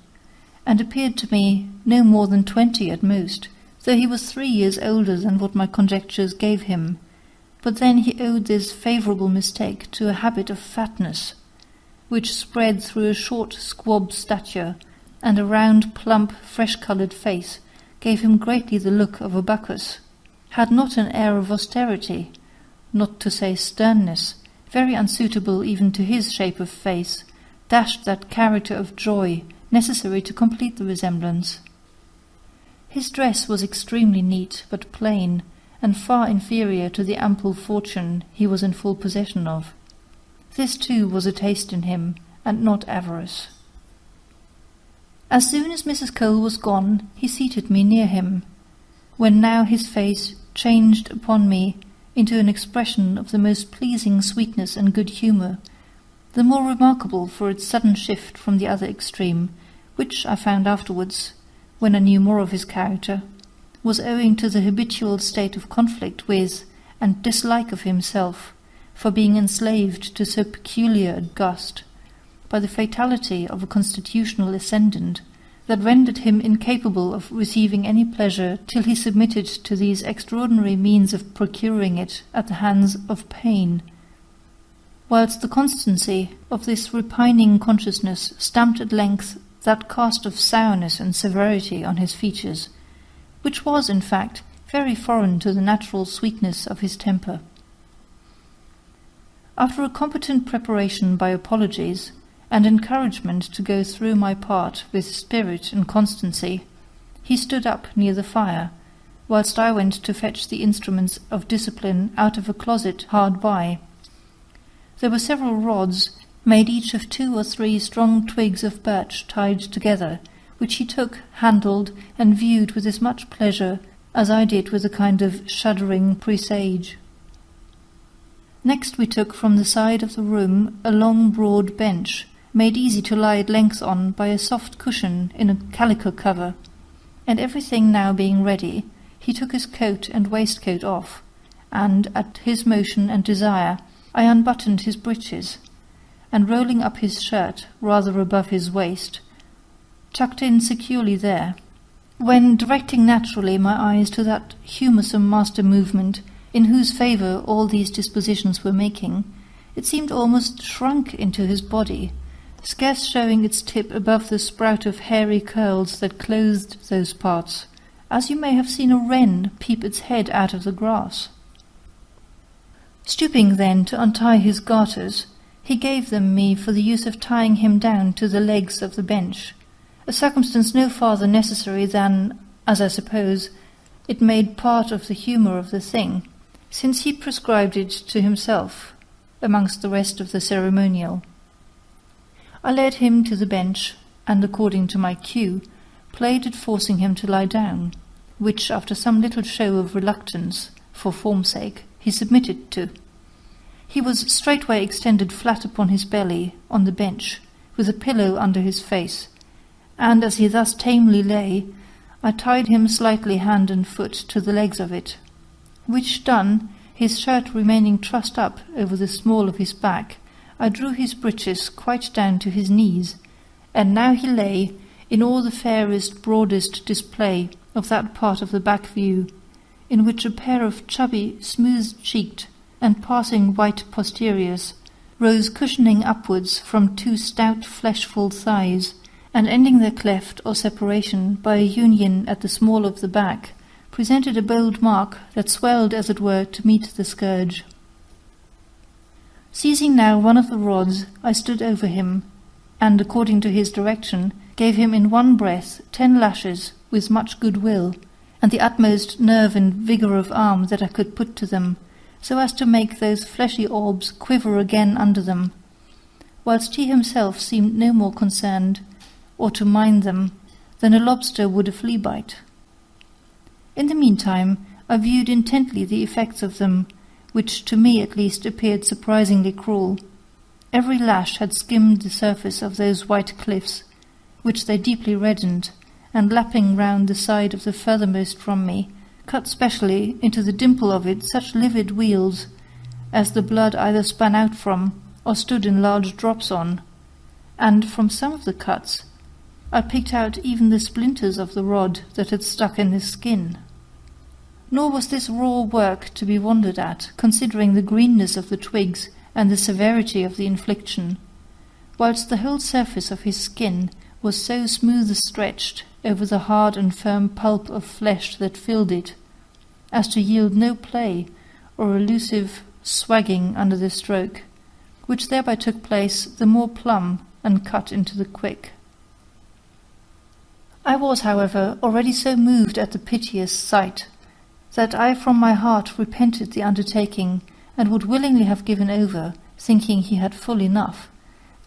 and appeared to me no more than 20 at most, though he was 3 years older than what my conjectures gave him. But then he owed this favourable mistake to a habit of fatness, which spread through a short squab stature, and a round, plump, fresh-coloured face gave him greatly the look of a Bacchus, had not an air of austerity, not to say sternness, very unsuitable even to his shape of face, dashed that character of joy necessary to complete the resemblance. His dress was extremely neat, but plain, and far inferior to the ample fortune he was in full possession of. This too was a taste in him, and not avarice. As soon as Mrs. Cole was gone, he seated me near him, when now his face changed upon me into an expression of the most pleasing sweetness and good humour, the more remarkable for its sudden shift from the other extreme, which I found afterwards, when I knew more of his character, was owing to the habitual state of conflict with, and dislike of himself, for being enslaved to so peculiar a gust, by the fatality of a constitutional ascendant, that rendered him incapable of receiving any pleasure till he submitted to these extraordinary means of procuring it at the hands of pain, whilst the constancy of this repining consciousness stamped at length that cast of sourness and severity on his features, which was, in fact, very foreign to the natural sweetness of his temper. After a competent preparation by apologies, and encouragement to go through my part with spirit and constancy, he stood up near the fire, whilst I went to fetch the instruments of discipline out of a closet hard by. There were several rods, made each of 2 or 3 strong twigs of birch tied together, which he took, handled, and viewed with as much pleasure as I did with a kind of shuddering presage. Next we took from the side of the room a long broad bench, made easy to lie at length on by a soft cushion in a calico cover, and everything now being ready, he took his coat and waistcoat off, and, at his motion and desire, I unbuttoned his breeches, and rolling up his shirt rather above his waist, tucked in securely there, when, directing naturally my eyes to that humoursome master movement, in whose favour all these dispositions were making, it seemed almost shrunk into his body, scarce showing its tip above the sprout of hairy curls that clothed those parts, as you may have seen a wren peep its head out of the grass. Stooping then to untie his garters, he gave them me for the use of tying him down to the legs of the bench, a circumstance no farther necessary than, as I suppose, it made part of the humour of the thing, since he prescribed it to himself, amongst the rest of the ceremonial. I led him to the bench, and, according to my cue, played at forcing him to lie down, which, after some little show of reluctance, for form's sake, he submitted to. He was straightway extended flat upon his belly on the bench, with a pillow under his face, and as he thus tamely lay, I tied him slightly hand and foot to the legs of it, which done, his shirt remaining trussed up over the small of his back, I drew his breeches quite down to his knees, and now he lay in all the fairest, broadest display of that part of the back view, in which a pair of chubby, smooth-cheeked, and passing white posteriors rose cushioning upwards from 2 stout fleshful thighs, and ending their cleft or separation by a union at the small of the back, presented a bold mark that swelled as it were to meet the scourge. Seizing now one of the rods, I stood over him, and, according to his direction, gave him in one breath 10 lashes with much good will, and the utmost nerve and vigour of arm that I could put to them, so as to make those fleshy orbs quiver again under them, whilst he himself seemed no more concerned, or to mind them, than a lobster would a flea bite. In the meantime, I viewed intently the effects of them, which to me at least appeared surprisingly cruel. Every lash had skimmed the surface of those white cliffs, which they deeply reddened, and lapping round the side of the furthermost from me, cut specially into the dimple of it such livid weals, as the blood either span out from, or stood in large drops on, and from some of the cuts I picked out even the splinters of the rod that had stuck in his skin. Nor was this raw work to be wondered at, considering the greenness of the twigs and the severity of the infliction, whilst the whole surface of his skin was so smooth stretched over the hard and firm pulp of flesh that filled it, as to yield no play or elusive swagging under the stroke, which thereby took place the more plumb and cut into the quick. I was, however, already so moved at the piteous sight, that I from my heart repented the undertaking, and would willingly have given over, thinking he had full enough,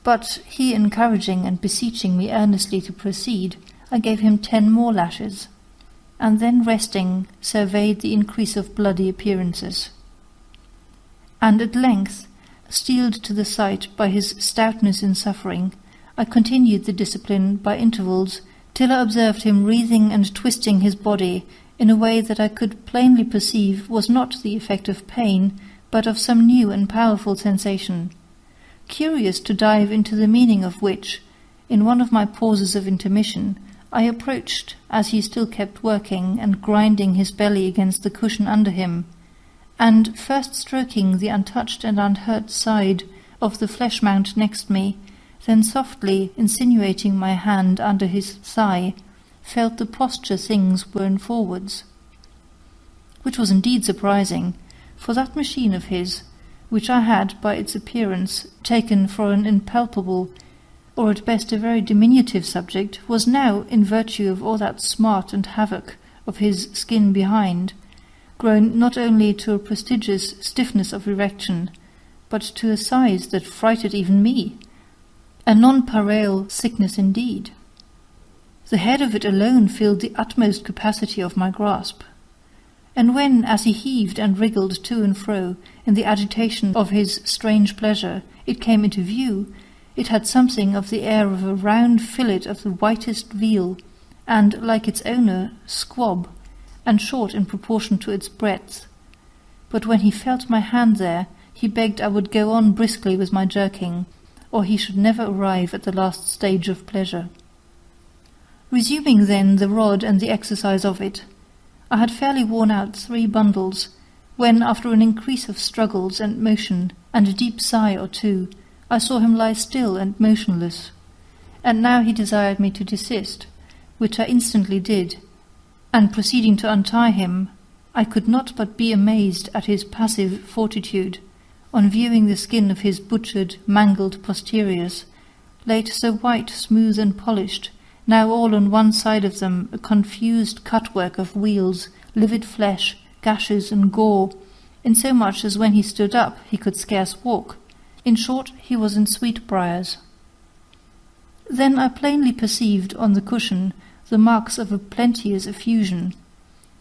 But he encouraging and beseeching me earnestly to proceed, I gave him 10 more lashes, and then resting, surveyed the increase of bloody appearances. And at length, steeled to the sight by his stoutness in suffering, I continued the discipline by intervals, till I observed him wreathing and twisting his body in a way that I could plainly perceive was not the effect of pain, but of some new and powerful sensation. Curious to dive into the meaning of which, in one of my pauses of intermission, I approached, as he still kept working and grinding his belly against the cushion under him, and first stroking the untouched and unhurt side of the flesh-mount next me, then softly insinuating my hand under his thigh, felt the posture things were in forwards. Which was indeed surprising, for that machine of his, which I had by its appearance taken for an impalpable, or at best a very diminutive subject, was now, in virtue of all that smart and havoc of his skin behind, grown not only to a prodigious stiffness of erection, but to a size that frighted even me, a nonpareil sickness indeed. The head of it alone filled the utmost capacity of my grasp. And when, as he heaved and wriggled to and fro in the agitation of his strange pleasure, it came into view, it had something of the air of a round fillet of the whitest veal, and, like its owner, squab, and short in proportion to its breadth. But when he felt my hand there, he begged I would go on briskly with my jerking, or he should never arrive at the last stage of pleasure. Resuming then the rod and the exercise of it, I had fairly worn out 3 bundles, when, after an increase of struggles and motion, and a deep sigh or two, I saw him lie still and motionless. And now he desired me to desist, which I instantly did, and proceeding to untie him, I could not but be amazed at his passive fortitude, on viewing the skin of his butchered, mangled posteriors, late so white, smooth, and polished, now all on one side of them a confused cut-work of weals, livid flesh, gashes, and gore, insomuch as when he stood up he could scarce walk. In short, he was in sweetbriars. Then I plainly perceived on the cushion the marks of a plenteous effusion,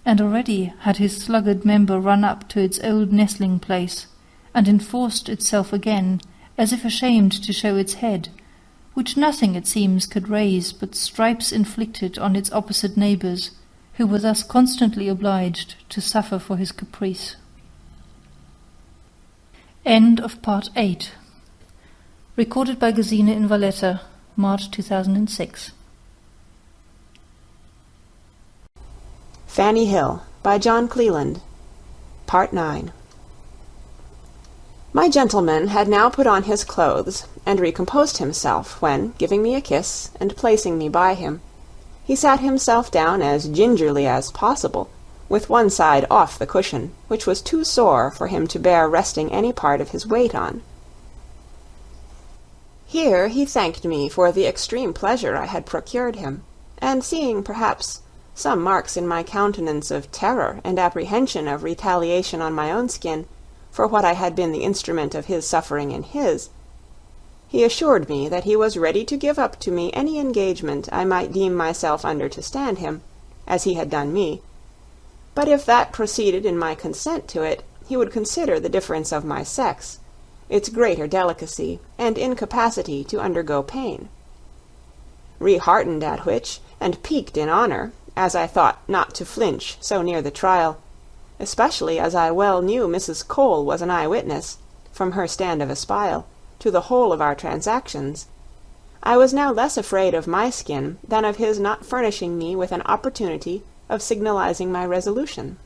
and already had his sluggard member run up to its old nestling place, and enforced itself again, as if ashamed to show its head, which nothing, it seems, could raise but stripes inflicted on its opposite neighbours, who were thus constantly obliged to suffer for his caprice. End of Part 8. Recorded by Gesine in Valletta, March 2006. Fanny Hill by John Cleland. Part 9. My gentleman had now put on his clothes and recomposed himself when, giving me a kiss and placing me by him, he sat himself down as gingerly as possible, with one side off the cushion, which was too sore for him to bear resting any part of his weight on. Here he thanked me for the extreme pleasure I had procured him, and seeing, perhaps, some marks in my countenance of terror and apprehension of retaliation on my own skin, for what I had been the instrument of his suffering in his, he assured me that he was ready to give up to me any engagement I might deem myself under to stand him, as he had done me, but if that proceeded in my consent to it, he would consider the difference of my sex, its greater delicacy, and incapacity to undergo pain. Reheartened at which, and piqued in honour, as I thought not to flinch so near the trial, especially as I well knew Mrs. Cole was an eye-witness, from her stand of espial, to the whole of our transactions, I was now less afraid of my skin than of his not furnishing me with an opportunity of signalizing my resolution.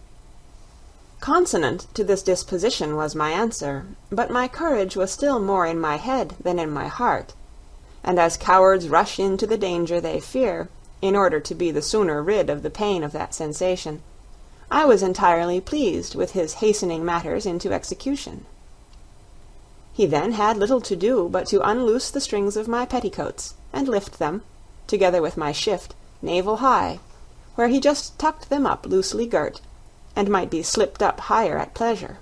Consonant to this disposition was my answer, but my courage was still more in my head than in my heart, and as cowards rush into the danger they fear, in order to be the sooner rid of the pain of that sensation, I was entirely pleased with his hastening matters into execution. He then had little to do but to unloose the strings of my petticoats, and lift them, together with my shift, navel high, where he just tucked them up loosely girt, and might be slipped up higher at pleasure.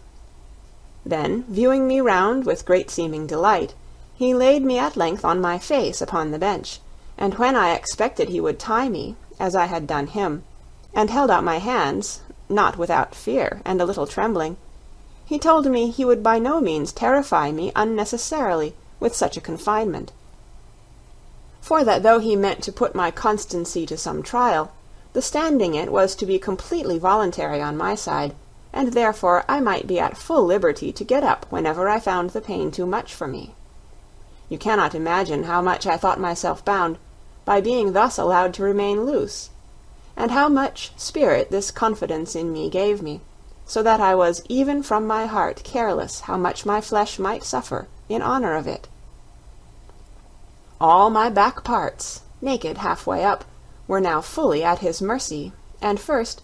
Then, viewing me round with great seeming delight, he laid me at length on my face upon the bench, and when I expected he would tie me, as I had done him, and held out my hands, not without fear and a little trembling, he told me he would by no means terrify me unnecessarily with such a confinement. For that though he meant to put my constancy to some trial, the standing it was to be completely voluntary on my side, and therefore I might be at full liberty to get up whenever I found the pain too much for me. You cannot imagine how much I thought myself bound, by being thus allowed to remain loose, and how much spirit this confidence in me gave me, so that I was even from my heart careless how much my flesh might suffer in honor of it. All my back parts, naked half-way up, were now fully at his mercy, and first,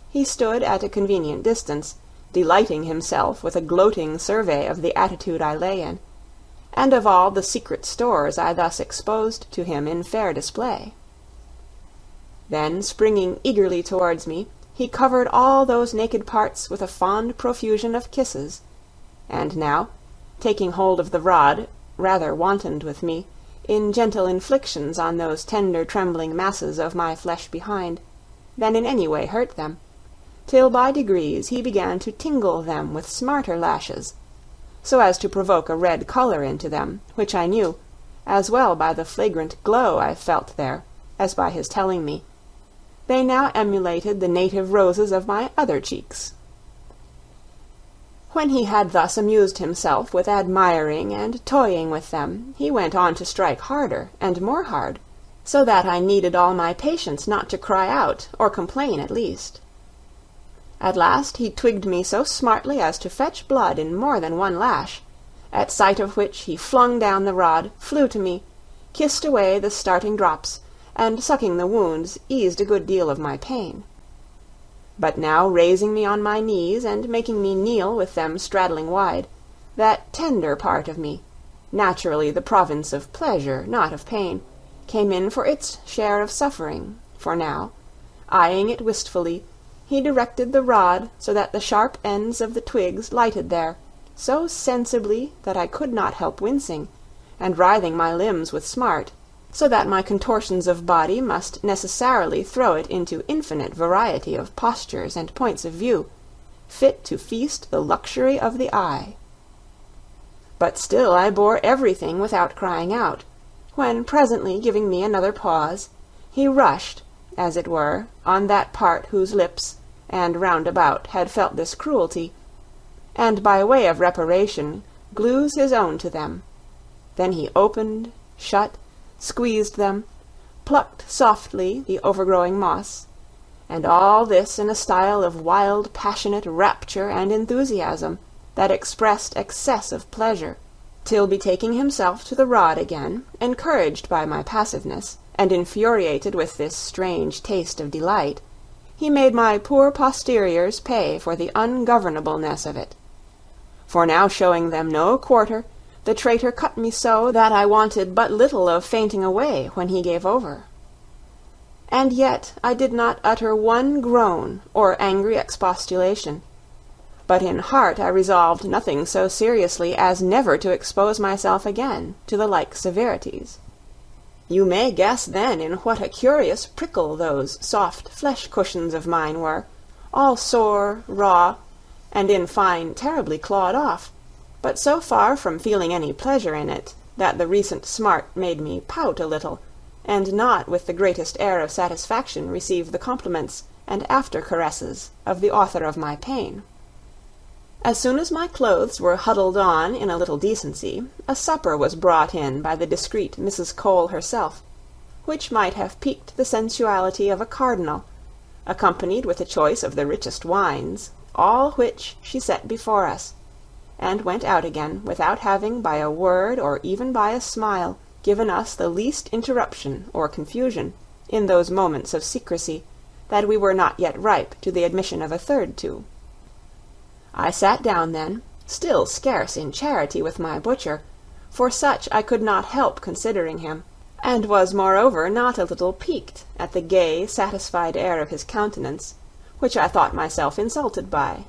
he stood at a convenient distance, delighting himself with a gloating survey of the attitude I lay in, and of all the secret stores I thus exposed to him in fair display. Then, springing eagerly towards me, he covered all those naked parts with a fond profusion of kisses, and now, taking hold of the rod, rather wantoned with me, in gentle inflictions on those tender trembling masses of my flesh behind, than in any way hurt them, till by degrees he began to tingle them with smarter lashes, so as to provoke a red colour into them, which I knew, as well by the flagrant glow I felt there, as by his telling me. They now emulated the native roses of my other cheeks. When he had thus amused himself with admiring and toying with them, he went on to strike harder and more hard, so that I needed all my patience not to cry out, or complain at least. At last he twigged me so smartly as to fetch blood in more than one lash, at sight of which he flung down the rod, flew to me, kissed away the starting drops, and sucking the wounds eased a good deal of my pain. But now raising me on my knees and making me kneel with them straddling wide, that tender part of me, naturally the province of pleasure, not of pain, came in for its share of suffering, for now, eyeing it wistfully, he directed the rod so that the sharp ends of the twigs lighted there, so sensibly that I could not help wincing, and writhing my limbs with smart, so that my contortions of body must necessarily throw it into infinite variety of postures and points of view, fit to feast the luxury of the eye. But still I bore everything without crying out, when presently giving me another pause, he rushed, as it were, on that part whose lips and round about had felt this cruelty, and by way of reparation glues his own to them. Then he opened, shut, squeezed them, plucked softly the overgrowing moss, and all this in a style of wild passionate rapture and enthusiasm that expressed excess of pleasure, till betaking himself to the rod again, encouraged by my passiveness, and infuriated with this strange taste of delight, he made my poor posteriors pay for the ungovernableness of it. For now showing them no quarter, the traitor cut me so that I wanted but little of fainting away when he gave over. And yet I did not utter one groan or angry expostulation, but in heart I resolved nothing so seriously as never to expose myself again to the like severities. You may guess then in what a curious prickle those soft flesh cushions of mine were, all sore, raw, and in fine terribly clawed off, but so far from feeling any pleasure in it, that the recent smart made me pout a little, and not with the greatest air of satisfaction receive the compliments and after-caresses of the author of my pain. As soon as my clothes were huddled on in a little decency, a supper was brought in by the discreet Mrs. Cole herself, which might have piqued the sensuality of a cardinal, accompanied with a choice of the richest wines, all which she set before us, and went out again without having by a word or even by a smile given us the least interruption or confusion in those moments of secrecy that we were not yet ripe to the admission of a third to. I sat down then, still scarce in charity with my butcher, for such I could not help considering him, and was moreover not a little piqued at the gay, satisfied air of his countenance, which I thought myself insulted by.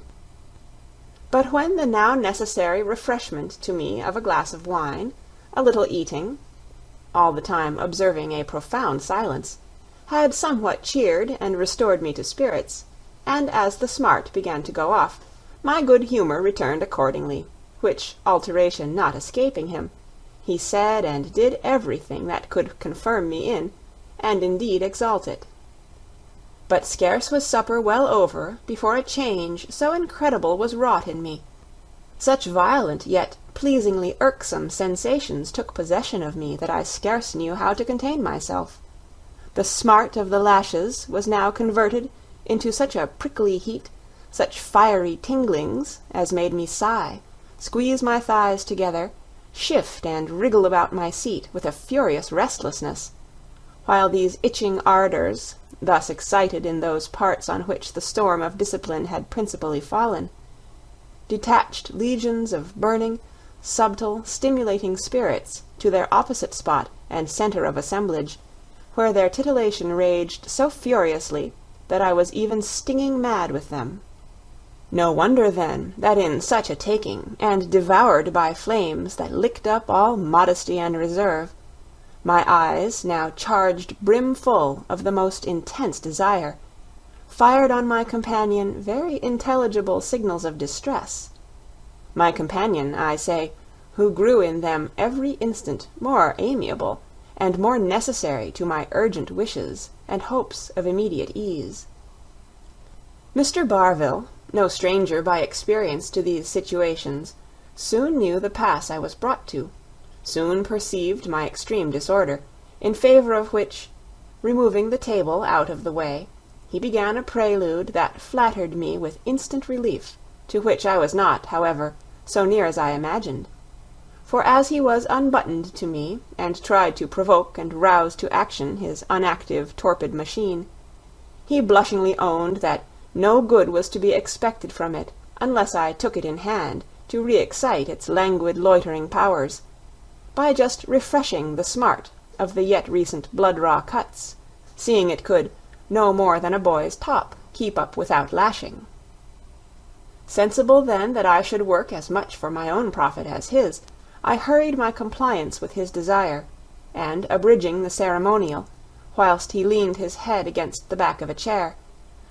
But when the now necessary refreshment to me of a glass of wine, a little eating, all the time observing a profound silence, had somewhat cheered and restored me to spirits, and as the smart began to go off, my good humour returned accordingly, which alteration not escaping him, he said and did everything that could confirm me in, and indeed exalt it. But scarce was supper well over before a change so incredible was wrought in me. Such violent yet pleasingly irksome sensations took possession of me that I scarce knew how to contain myself. The smart of the lashes was now converted into such a prickly heat, such fiery tinglings, as made me sigh, squeeze my thighs together, shift and wriggle about my seat with a furious restlessness, while these itching ardours, thus excited in those parts on which the storm of discipline had principally fallen, detached legions of burning, subtle, stimulating spirits to their opposite spot and centre of assemblage, where their titillation raged so furiously that I was even stinging mad with them. No wonder, then, that in such a taking, and devoured by flames that licked up all modesty and reserve, my eyes, now charged brimful of the most intense desire, fired on my companion very intelligible signals of distress. My companion, I say, who grew in them every instant more amiable, and more necessary to my urgent wishes and hopes of immediate ease. Mr. Barville, no stranger by experience to these situations, soon knew the pass I was brought to, soon perceived my extreme disorder, in favour of which, removing the table out of the way, he began a prelude that flattered me with instant relief, to which I was not, however, so near as I imagined. For as he was unbuttoned to me, and tried to provoke and rouse to action his unactive, torpid machine, he blushingly owned that no good was to be expected from it, unless I took it in hand to re-excite its languid loitering powers, by just refreshing the smart of the yet recent blood-raw cuts, seeing it could, no more than a boy's top, keep up without lashing. Sensible then that I should work as much for my own profit as his, I hurried my compliance with his desire, and, abridging the ceremonial, whilst he leaned his head against the back of a chair,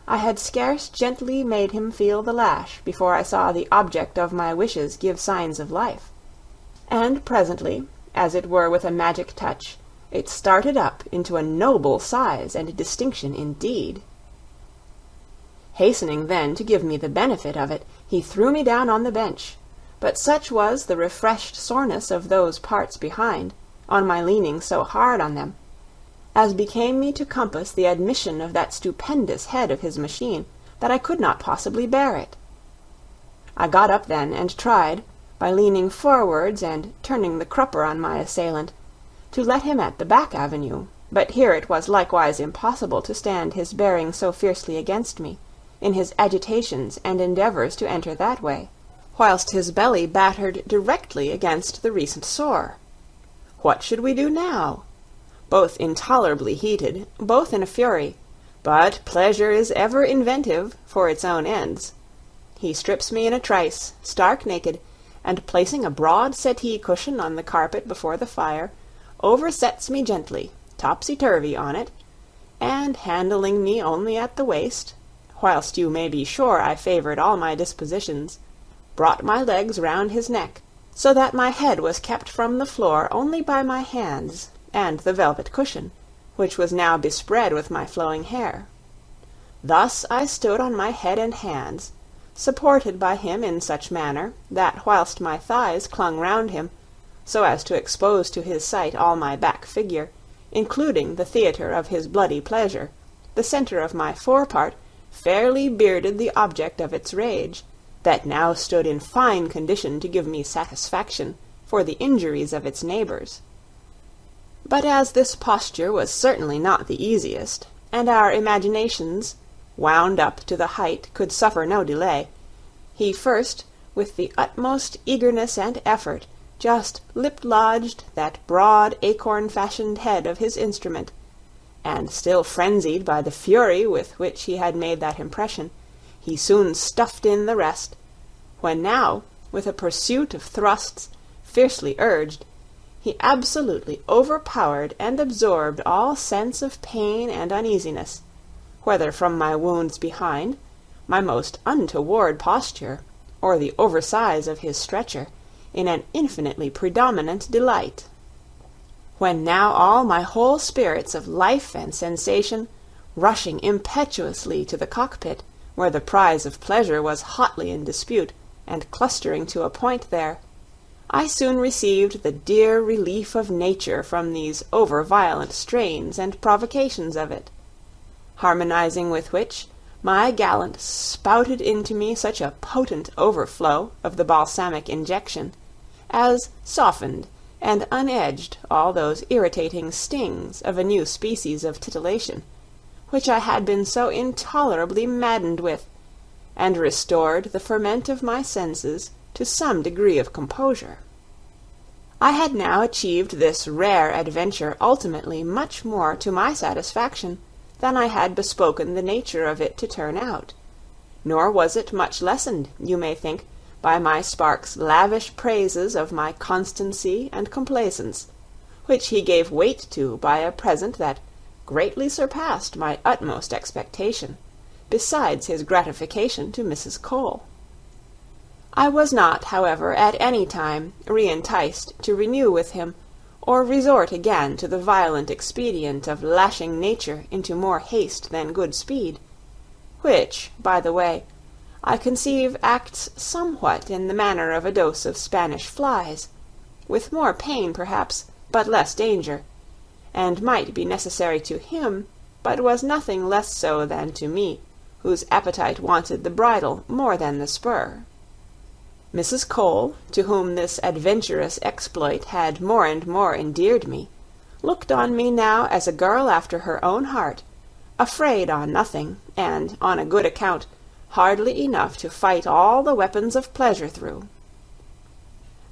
I had scarce gently made him feel the lash before I saw the object of my wishes give signs of life, and presently, as it were with a magic touch, it started up into a noble size and distinction indeed. Hastening then to give me the benefit of it, he threw me down on the bench, but such was the refreshed soreness of those parts behind, on my leaning so hard on them, as became me to compass the admission of that stupendous head of his machine, that I could not possibly bear it. I got up then, and tried, by leaning forwards and turning the crupper on my assailant, to let him at the back avenue, but here it was likewise impossible to stand his bearing so fiercely against me, in his agitations and endeavours to enter that way, whilst his belly battered directly against the recent sore. What should we do now? Both intolerably heated, both in a fury, but pleasure is ever inventive for its own ends. He strips me in a trice, stark naked, and placing a broad settee cushion on the carpet before the fire, oversets me gently, topsy-turvy on it, and handling me only at the waist, whilst you may be sure I favoured all my dispositions, brought my legs round his neck, so that my head was kept from the floor only by my hands and the velvet cushion, which was now bespread with my flowing hair. Thus I stood on my head and hands, supported by him in such manner that whilst my thighs clung round him, so as to expose to his sight all my back figure, including the theatre of his bloody pleasure, the centre of my forepart fairly bearded the object of its rage, that now stood in fine condition to give me satisfaction for the injuries of its neighbours. But as this posture was certainly not the easiest, and our imaginations, wound up to the height, could suffer no delay, he first, with the utmost eagerness and effort, just lip-lodged that broad acorn-fashioned head of his instrument, and still frenzied by the fury with which he had made that impression, he soon stuffed in the rest, when now, with a pursuit of thrusts, fiercely urged, he absolutely overpowered and absorbed all sense of pain and uneasiness, whether from my wounds behind, my most untoward posture, or the oversize of his stretcher, in an infinitely predominant delight. When now all my whole spirits of life and sensation, rushing impetuously to the cockpit, where the prize of pleasure was hotly in dispute, and clustering to a point there, I soon received the dear relief of nature from these over-violent strains and provocations of it, harmonizing with which my gallant spouted into me such a potent overflow of the balsamic injection as softened and unedged all those irritating stings of a new species of titillation, which I had been so intolerably maddened with, and restored the ferment of my senses to some degree of composure. I had now achieved this rare adventure ultimately much more to my satisfaction than I had bespoken the nature of it to turn out, nor was it much lessened, you may think, by my Spark's lavish praises of my constancy and complaisance, which he gave weight to by a present that greatly surpassed my utmost expectation, besides his gratification to Mrs. Cole. I was not, however, at any time re-enticed to renew with him, or resort again to the violent expedient of lashing nature into more haste than good speed, which, by the way, I conceive acts somewhat in the manner of a dose of Spanish flies, with more pain perhaps, but less danger, and might be necessary to him, but was nothing less so than to me, whose appetite wanted the bridle more than the spur. Mrs. Cole, to whom this adventurous exploit had more and more endeared me, looked on me now as a girl after her own heart, afraid on nothing, and, on a good account, hardly enough to fight all the weapons of pleasure through.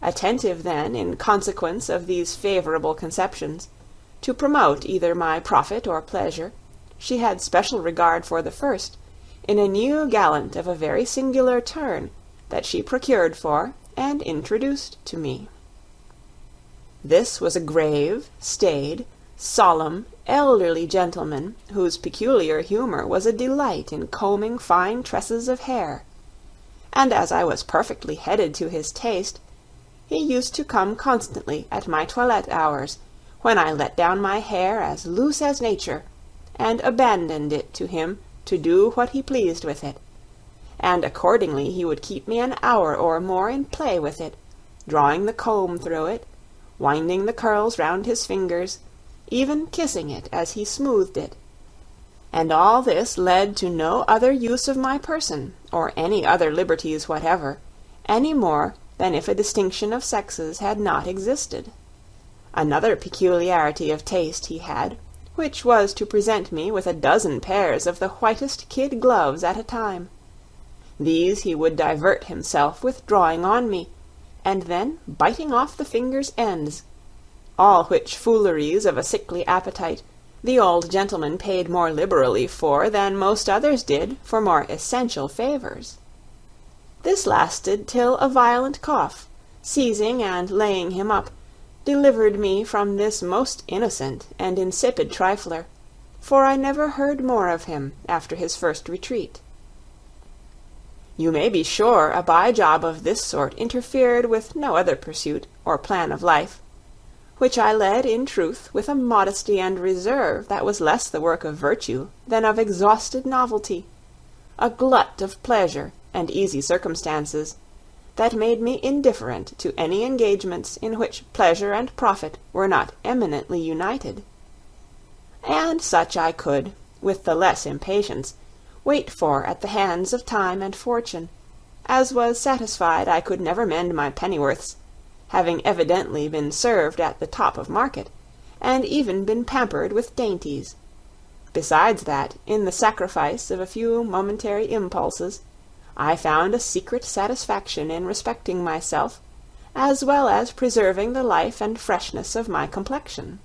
Attentive, then, in consequence of these favourable conceptions, to promote either my profit or pleasure, she had special regard for the first, in a new gallant of a very singular turn, that she procured for and introduced to me. This was a grave, staid, solemn, elderly gentleman, whose peculiar humour was a delight in combing fine tresses of hair, and as I was perfectly headed to his taste, he used to come constantly at my toilette hours, when I let down my hair as loose as nature, and abandoned it to him to do what he pleased with it, and accordingly he would keep me an hour or more in play with it, drawing the comb through it, winding the curls round his fingers, even kissing it as he smoothed it. And all this led to no other use of my person, or any other liberties whatever, any more than if a distinction of sexes had not existed. Another peculiarity of taste he had, which was to present me with a dozen pairs of the whitest kid gloves at a time. These he would divert himself with drawing on me, and then biting off the fingers' ends, all which fooleries of a sickly appetite the old gentleman paid more liberally for than most others did for more essential favours. This lasted till a violent cough, seizing and laying him up, delivered me from this most innocent and insipid trifler, for I never heard more of him after his first retreat. You may be sure a by-job of this sort interfered with no other pursuit or plan of life, which I led in truth with a modesty and reserve that was less the work of virtue than of exhausted novelty, a glut of pleasure and easy circumstances, that made me indifferent to any engagements in which pleasure and profit were not eminently united. And such I could, with the less impatience, wait for at the hands of time and fortune, as was satisfied I could never mend my pennyworths, having evidently been served at the top of market, and even been pampered with dainties. Besides that, in the sacrifice of a few momentary impulses, I found a secret satisfaction in respecting myself, as well as preserving the life and freshness of my complexion.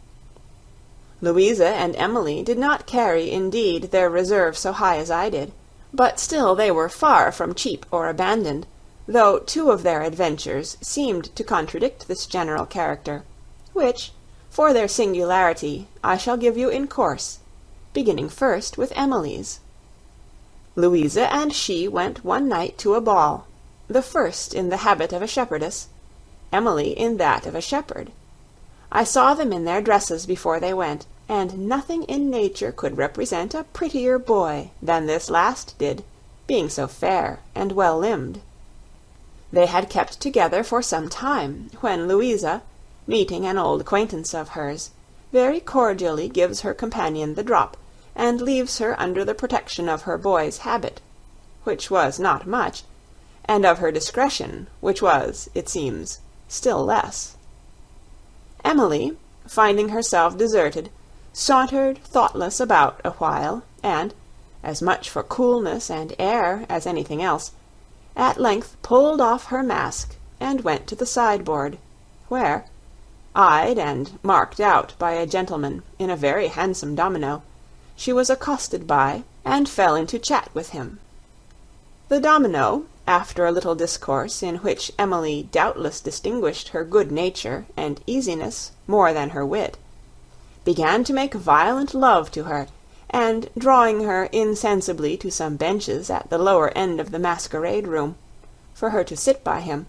Louisa and Emily did not carry, indeed, their reserve so high as I did, but still they were far from cheap or abandoned, though two of their adventures seemed to contradict this general character, which, for their singularity, I shall give you in course, beginning first with Emily's. Louisa and she went one night to a ball, the first in the habit of a shepherdess, Emily in that of a shepherd. I saw them in their dresses before they went, and nothing in nature could represent a prettier boy than this last did, being so fair and well-limbed. They had kept together for some time, when Louisa, meeting an old acquaintance of hers, very cordially gives her companion the drop, and leaves her under the protection of her boy's habit, which was not much, and of her discretion, which was, it seems, still less. Emily, finding herself deserted, sauntered thoughtless about a while, and, as much for coolness and air as anything else, at length pulled off her mask and went to the sideboard, where, eyed and marked out by a gentleman in a very handsome domino, she was accosted by, and fell into chat with him. The domino, after a little discourse in which Emily doubtless distinguished her good nature and easiness more than her wit, began to make violent love to her, and drawing her insensibly to some benches at the lower end of the masquerade-room, for her to sit by him,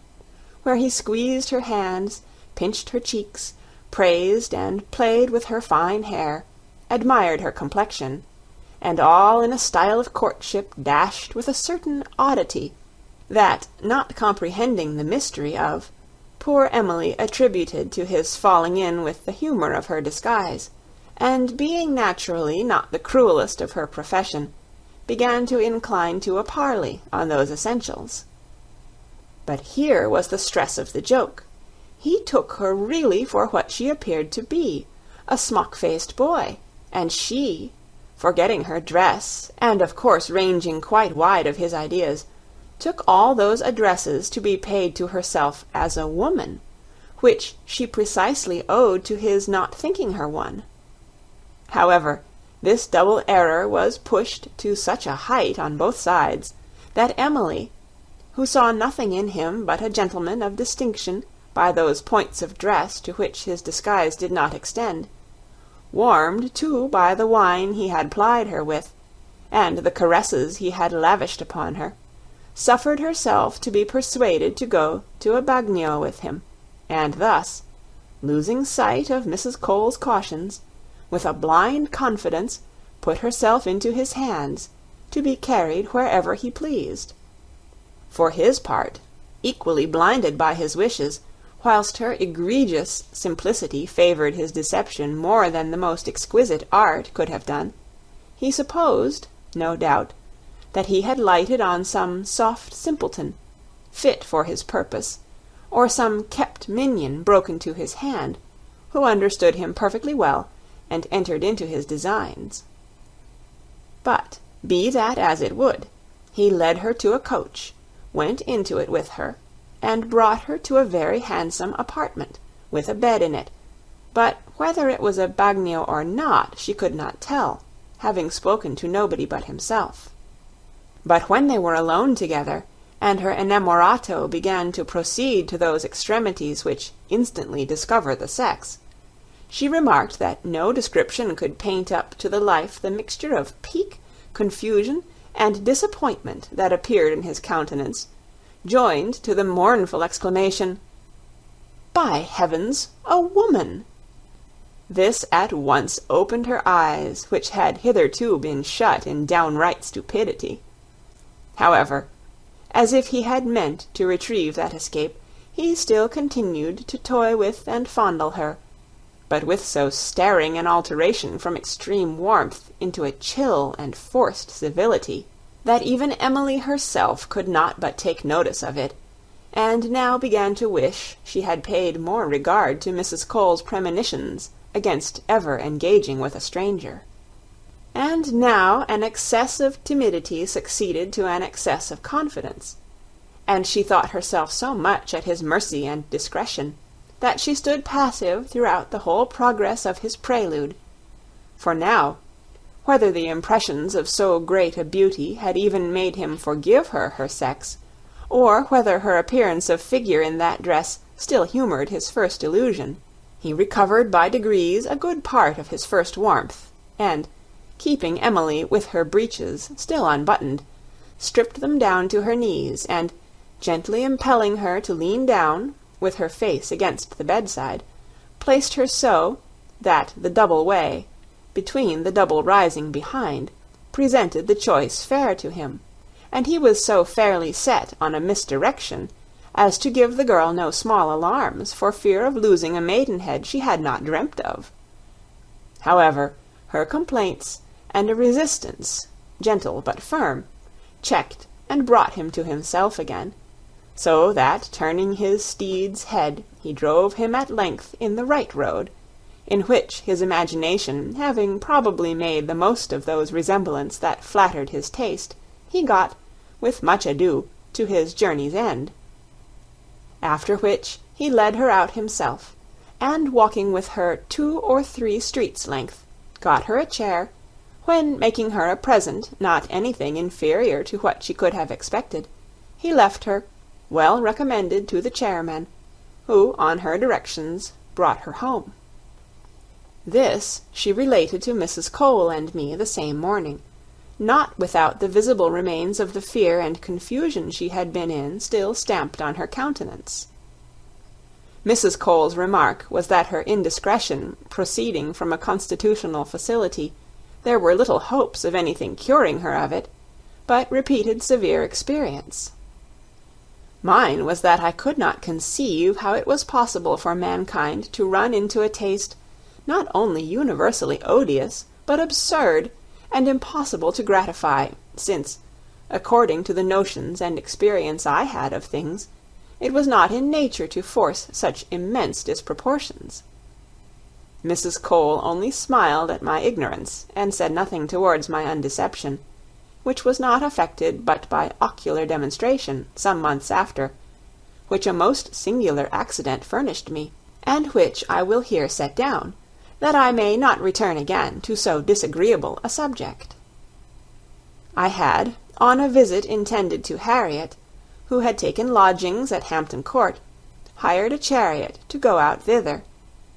where he squeezed her hands, pinched her cheeks, praised and played with her fine hair, admired her complexion, and all in a style of courtship dashed with a certain oddity that, not comprehending the mystery of, poor Emily attributed to his falling in with the humour of her disguise, and being naturally not the cruellest of her profession, began to incline to a parley on those essentials. But here was the stress of the joke. He took her really for what she appeared to be, a smock-faced boy, and she, forgetting her dress, and of course ranging quite wide of his ideas, took all those addresses to be paid to herself as a woman, which she precisely owed to his not thinking her one. However, this double error was pushed to such a height on both sides, that Emily, who saw nothing in him but a gentleman of distinction by those points of dress to which his disguise did not extend, warmed too by the wine he had plied her with, and the caresses he had lavished upon her, suffered herself to be persuaded to go to a bagnio with him, and thus, losing sight of Mrs. Cole's cautions, with a blind confidence put herself into his hands, to be carried wherever he pleased. For his part, equally blinded by his wishes, whilst her egregious simplicity favoured his deception more than the most exquisite art could have done, he supposed, no doubt, that he had lighted on some soft simpleton, fit for his purpose, or some kept minion broken to his hand, who understood him perfectly well, and entered into his designs. But, be that as it would, he led her to a coach, went into it with her, and brought her to a very handsome apartment, with a bed in it, but whether it was a bagnio or not she could not tell, having spoken to nobody but himself. But when they were alone together, and her innamorato began to proceed to those extremities which instantly discover the sex, she remarked that no description could paint up to the life the mixture of pique, confusion, and disappointment that appeared in his countenance, joined to the mournful exclamation, "By heavens, a woman!" This at once opened her eyes, which had hitherto been shut in downright stupidity. However, as if he had meant to retrieve that escape, he still continued to toy with and fondle her, but with so staring an alteration from extreme warmth into a chill and forced civility, that even Emily herself could not but take notice of it, and now began to wish she had paid more regard to Mrs. Cole's premonitions against ever engaging with a stranger. And now an excess of timidity succeeded to an excess of confidence, and she thought herself so much at his mercy and discretion, that she stood passive throughout the whole progress of his prelude. For now, whether the impressions of so great a beauty had even made him forgive her sex, or whether her appearance of figure in that dress still humoured his first illusion, he recovered by degrees a good part of his first warmth, and, keeping Emily with her breeches still unbuttoned, stripped them down to her knees, and, gently impelling her to lean down, with her face against the bedside, placed her so that the double way, between the double rising behind, presented the choice fair to him, and he was so fairly set on a misdirection as to give the girl no small alarms for fear of losing a maidenhead she had not dreamt of. However, her complaints and a resistance, gentle but firm, checked and brought him to himself again, so that, turning his steed's head, he drove him at length in the right road, in which his imagination having probably made the most of those resemblances that flattered his taste, he got, with much ado, to his journey's end. After which he led her out himself, and walking with her 2 or 3 streets' length, got her a chair, when, making her a present not anything inferior to what she could have expected, he left her, well recommended to the chairman, who, on her directions, brought her home. This she related to Mrs. Cole and me the same morning, not without the visible remains of the fear and confusion she had been in still stamped on her countenance. Mrs. Cole's remark was that her indiscretion proceeding from a constitutional facility, there were little hopes of anything curing her of it, but repeated severe experience. Mine was that I could not conceive how it was possible for mankind to run into a taste not only universally odious, but absurd, and impossible to gratify, since, according to the notions and experience I had of things, it was not in nature to force such immense disproportions. Mrs. Cole only smiled at my ignorance, and said nothing towards my undeception, which was not affected but by ocular demonstration some months after, which a most singular accident furnished me, and which I will here set down, that I may not return again to so disagreeable a subject. I had, on a visit intended to Harriet, who had taken lodgings at Hampton Court, hired a chariot to go out thither,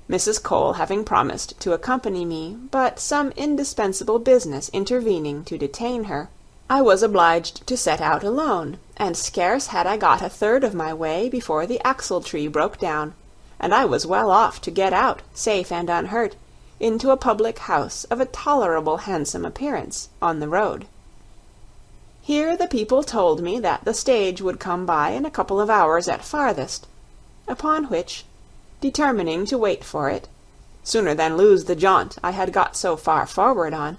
Mrs. Cole having promised to accompany me, but some indispensable business intervening to detain her, I was obliged to set out alone, and scarce had I got a third of my way before the axle-tree broke down, and I was well off to get out, safe and unhurt, into a public house of a tolerable handsome appearance, on the road. Here the people told me that the stage would come by in a couple of hours at farthest, upon which, determining to wait for it, sooner than lose the jaunt I had got so far forward on,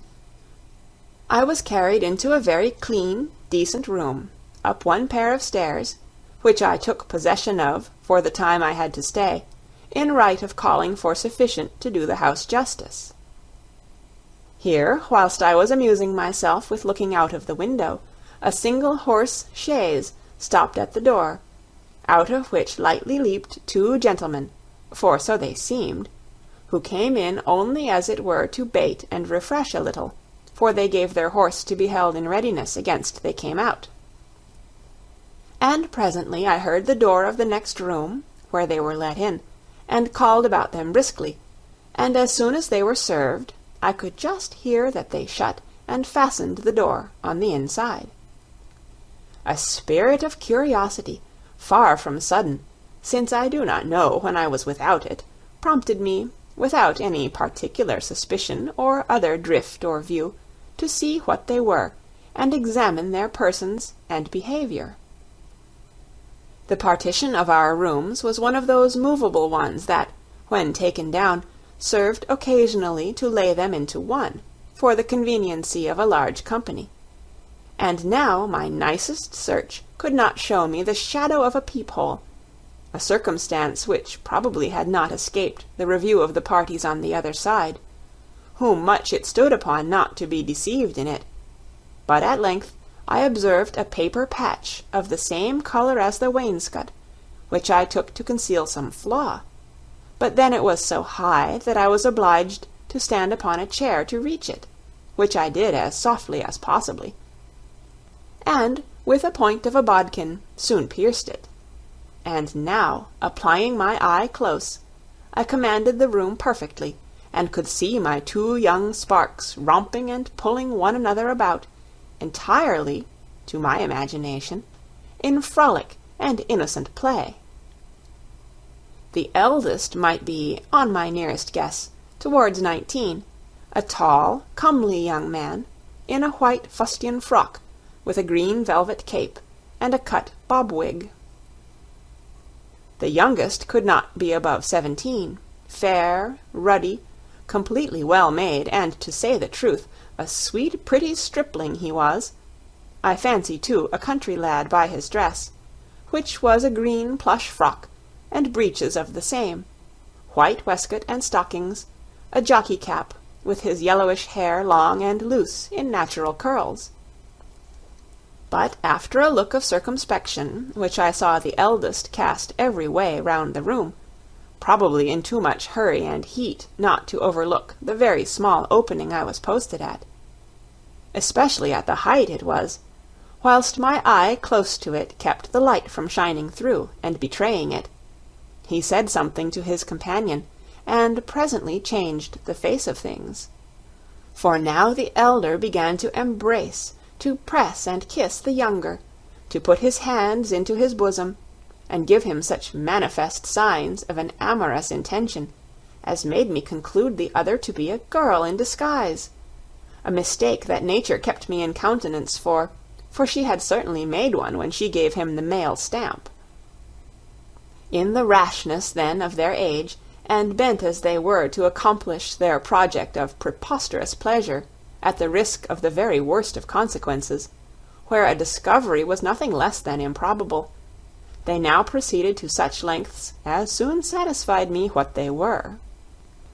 I was carried into a very clean, decent room, up one pair of stairs, which I took possession of for the time I had to stay, in right of calling for sufficient to do the house justice. Here, whilst I was amusing myself with looking out of the window, a single horse chaise stopped at the door, out of which lightly leaped 2 gentlemen, for so they seemed, who came in only as it were to bait and refresh a little, for they gave their horse to be held in readiness against they came out. And presently I heard the door of the next room, where they were let in, and called about them briskly, and as soon as they were served, I could just hear that they shut and fastened the door on the inside. A spirit of curiosity, far from sudden, since I do not know when I was without it, prompted me, without any particular suspicion or other drift or view, to see what they were, and examine their persons and behavior. The partition of our rooms was one of those movable ones that, when taken down, served occasionally to lay them into one, for the conveniency of a large company. And now my nicest search could not show me the shadow of a peephole, a circumstance which probably had not escaped the review of the parties on the other side, whom much it stood upon not to be deceived in it. But at length I observed a paper patch of the same colour as the wainscot, which I took to conceal some flaw, but then it was so high that I was obliged to stand upon a chair to reach it, which I did as softly as possibly, and with a point of a bodkin soon pierced it. And now, applying my eye close, I commanded the room perfectly, and could see my 2 young sparks romping and pulling one another about, entirely, to my imagination, in frolic and innocent play. The eldest might be, on my nearest guess, towards 19, a tall, comely young man, in a white fustian frock, with a green velvet cape, and a cut bob-wig. The youngest could not be above 17, fair, ruddy, completely well made, and, to say the truth, a sweet pretty stripling he was. I fancy, too, a country lad by his dress, which was a green plush frock, and breeches of the same, white waistcoat and stockings, a jockey cap, with his yellowish hair long and loose in natural curls. But after a look of circumspection, which I saw the eldest cast every way round the room, probably in too much hurry and heat not to overlook the very small opening I was posted at, especially at the height it was, whilst my eye close to it kept the light from shining through and betraying it, he said something to his companion, and presently changed the face of things. For now the elder began to embrace, to press and kiss the younger, to put his hands into his bosom, and give him such manifest signs of an amorous intention, as made me conclude the other to be a girl in disguise, a mistake that nature kept me in countenance for she had certainly made one when she gave him the male stamp. In the rashness, then, of their age, and bent as they were to accomplish their project of preposterous pleasure, at the risk of the very worst of consequences, where a discovery was nothing less than improbable, they now proceeded to such lengths as soon satisfied me what they were.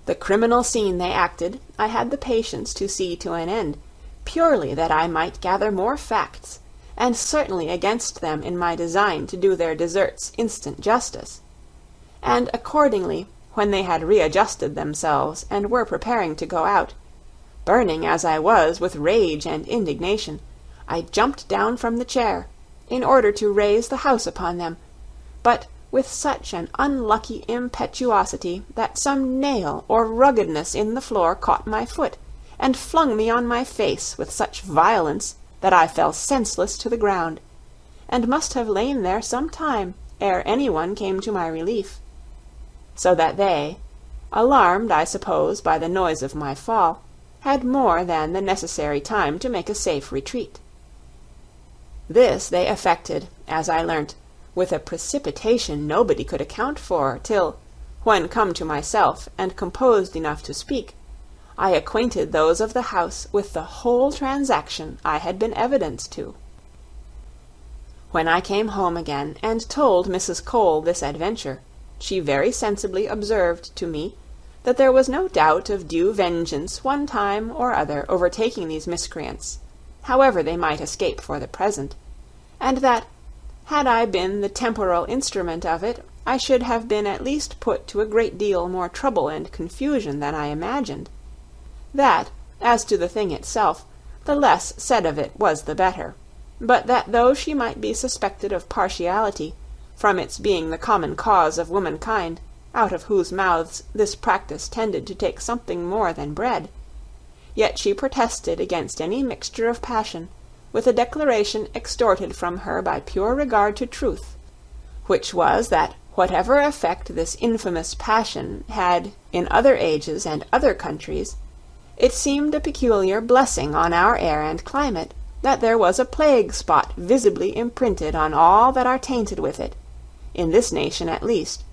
The criminal scene they acted I had the patience to see to an end, purely that I might gather more facts, and certainly against them in my design to do their deserts instant justice. And accordingly, when they had readjusted themselves and were preparing to go out, burning as I was with rage and indignation, I jumped down from the chair, in order to raise the house upon them, but with such an unlucky impetuosity that some nail or ruggedness in the floor caught my foot, and flung me on my face with such violence that I fell senseless to the ground, and must have lain there some time ere any one came to my relief, so that they, alarmed, I suppose, by the noise of my fall, had more than the necessary time to make a safe retreat. This they effected, as I learnt, with a precipitation nobody could account for, till, when come to myself and composed enough to speak, I acquainted those of the house with the whole transaction I had been evidence to. When I came home again and told Mrs. Cole this adventure, she very sensibly observed to me that there was no doubt of due vengeance one time or other overtaking these miscreants, however they might escape for the present, and that, had I been the temporal instrument of it, I should have been at least put to a great deal more trouble and confusion than I imagined. That, as to the thing itself, the less said of it was the better, but that though she might be suspected of partiality, from its being the common cause of womankind, out of whose mouths this practice tended to take something more than bread, yet she protested against any mixture of passion, with a declaration extorted from her by pure regard to truth, which was that whatever effect this infamous passion had in other ages and other countries, it seemed a peculiar blessing on our air and climate that there was a plague spot visibly imprinted on all that are tainted with it, in this nation at least,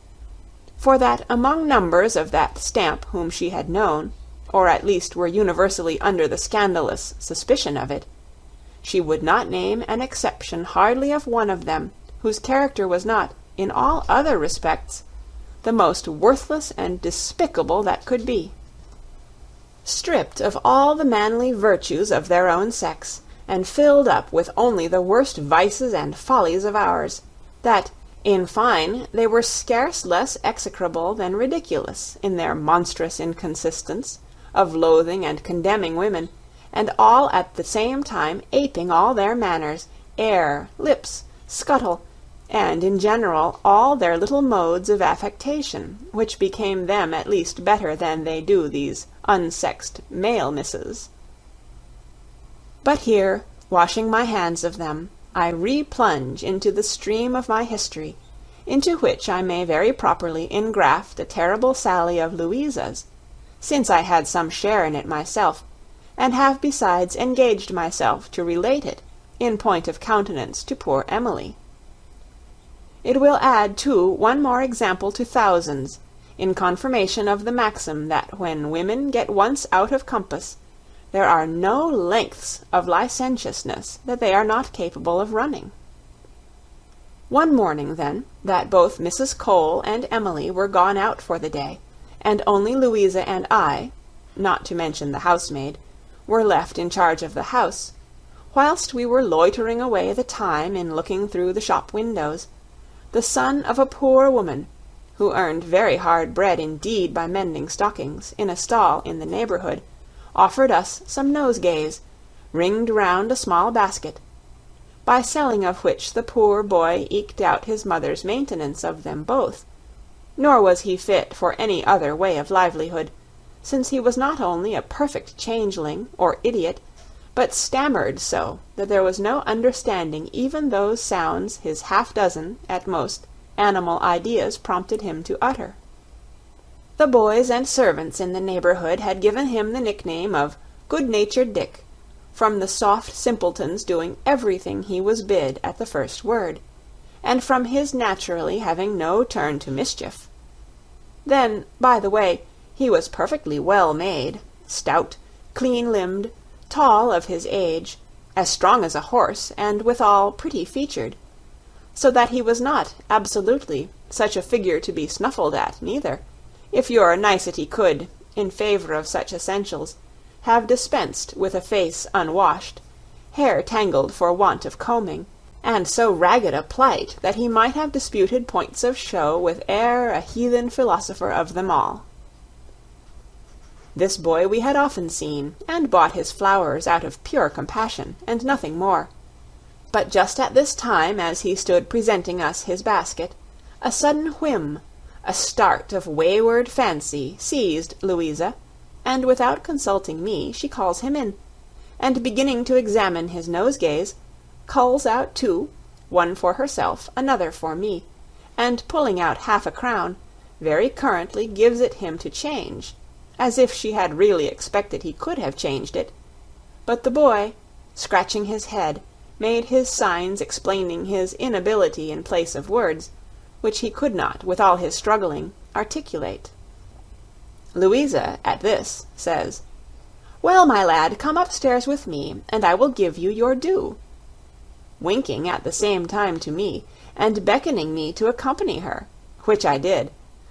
for that among numbers of that stamp whom she had known, or at least were universally under the scandalous suspicion of it, she would not name an exception hardly of one of them whose character was not, in all other respects, the most worthless and despicable that could be. Stripped of all the manly virtues of their own sex, and filled up with only the worst vices and follies of ours, that, in fine, they were scarce less execrable than ridiculous in their monstrous inconsistence of loathing and condemning women, and all at the same time aping all their manners, air, lips, scuttle, and in general all their little modes of affectation, which became them at least better than they do these unsexed male misses. But here, washing my hands of them, I re-plunge into the stream of my history, into which I may very properly engraft a terrible sally of Louisa's, since I had some share in it myself, and have besides engaged myself to relate it, in point of countenance, to poor Emily. It will add, too, one more example to thousands, in confirmation of the maxim that when women get once out of compass, there are no lengths of licentiousness that they are not capable of running. One morning, then, that both Mrs. Cole and Emily were gone out for the day, and only Louisa and I, not to mention the housemaid, were left in charge of the house, whilst we were loitering away the time in looking through the shop windows, the son of a poor woman, who earned very hard bread indeed by mending stockings, in a stall in the neighbourhood, offered us some nosegays, ringed round a small basket, by selling of which the poor boy eked out his mother's maintenance of them both, nor was he fit for any other way of livelihood, since he was not only a perfect changeling or idiot, but stammered so that there was no understanding even those sounds his half-dozen, at most, animal ideas prompted him to utter. The boys and servants in the neighbourhood had given him the nickname of Good-natured Dick, from the soft simpletons doing everything he was bid at the first word, and from his naturally having no turn to mischief. Then, by the way, he was perfectly well made, stout, clean-limbed, tall of his age, as strong as a horse, and withal pretty featured, so that he was not absolutely such a figure to be snuffled at, neither, if your nicety could, in favour of such essentials, have dispensed with a face unwashed, hair tangled for want of combing, and so ragged a plight that he might have disputed points of show with e'er a heathen philosopher of them all. This boy we had often seen, and bought his flowers out of pure compassion, and nothing more. But just at this time, as he stood presenting us his basket, a sudden whim, a start of wayward fancy, seized Louisa, and without consulting me, she calls him in, and beginning to examine his nosegays, culls out two, one for herself, another for me, and pulling out half a crown, very currently gives it him to change, as if she had really expected he could have changed it. But the boy, scratching his head, made his signs explaining his inability in place of words, which he could not, with all his struggling, articulate. Louisa, at this, says, "Well, my lad, come upstairs with me, and I will give you your due," winking at the same time to me, and beckoning me to accompany her, which I did,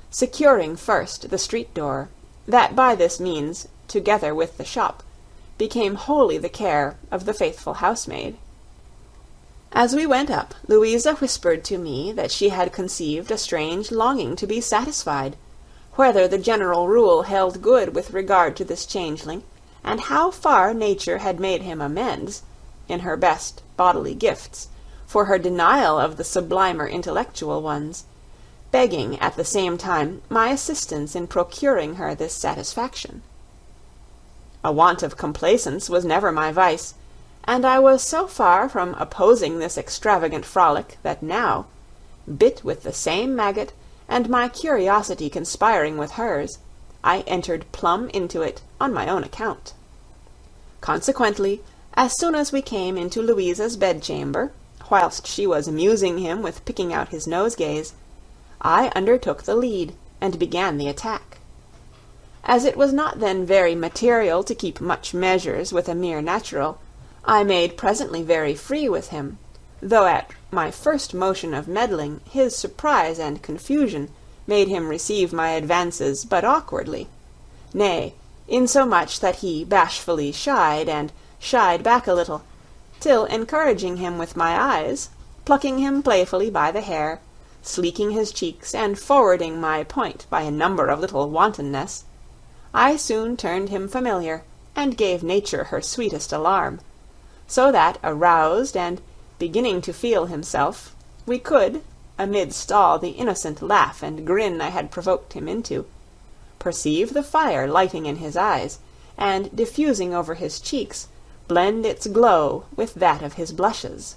securing first the street door, that by this means, together with the shop, became wholly the care of the faithful housemaid. As we went up, Louisa whispered to me that she had conceived a strange longing to be satisfied, whether the general rule held good with regard to this changeling, and how far nature had made him amends, in her best bodily gifts, for her denial of the sublimer intellectual ones, begging at the same time my assistance in procuring her this satisfaction. A want of complaisance was never my vice, and I was so far from opposing this extravagant frolic that now, bit with the same maggot, and my curiosity conspiring with hers, I entered plumb into it on my own account. Consequently, as soon as we came into Louisa's bedchamber, whilst she was amusing him with picking out his nosegays, I undertook the lead, and began the attack. As it was not then very material to keep much measures with a mere natural, I made presently very free with him, though at my first motion of meddling his surprise and confusion made him receive my advances but awkwardly, nay, insomuch that he bashfully shied back a little, till encouraging him with my eyes, plucking him playfully by the hair, sleeking his cheeks, and forwarding my point by a number of little wantonness, I soon turned him familiar, and gave nature her sweetest alarm, so that, aroused and beginning to feel himself, we could, amidst all the innocent laugh and grin I had provoked him into, perceive the fire lighting in his eyes, and diffusing over his cheeks, blend its glow with that of his blushes.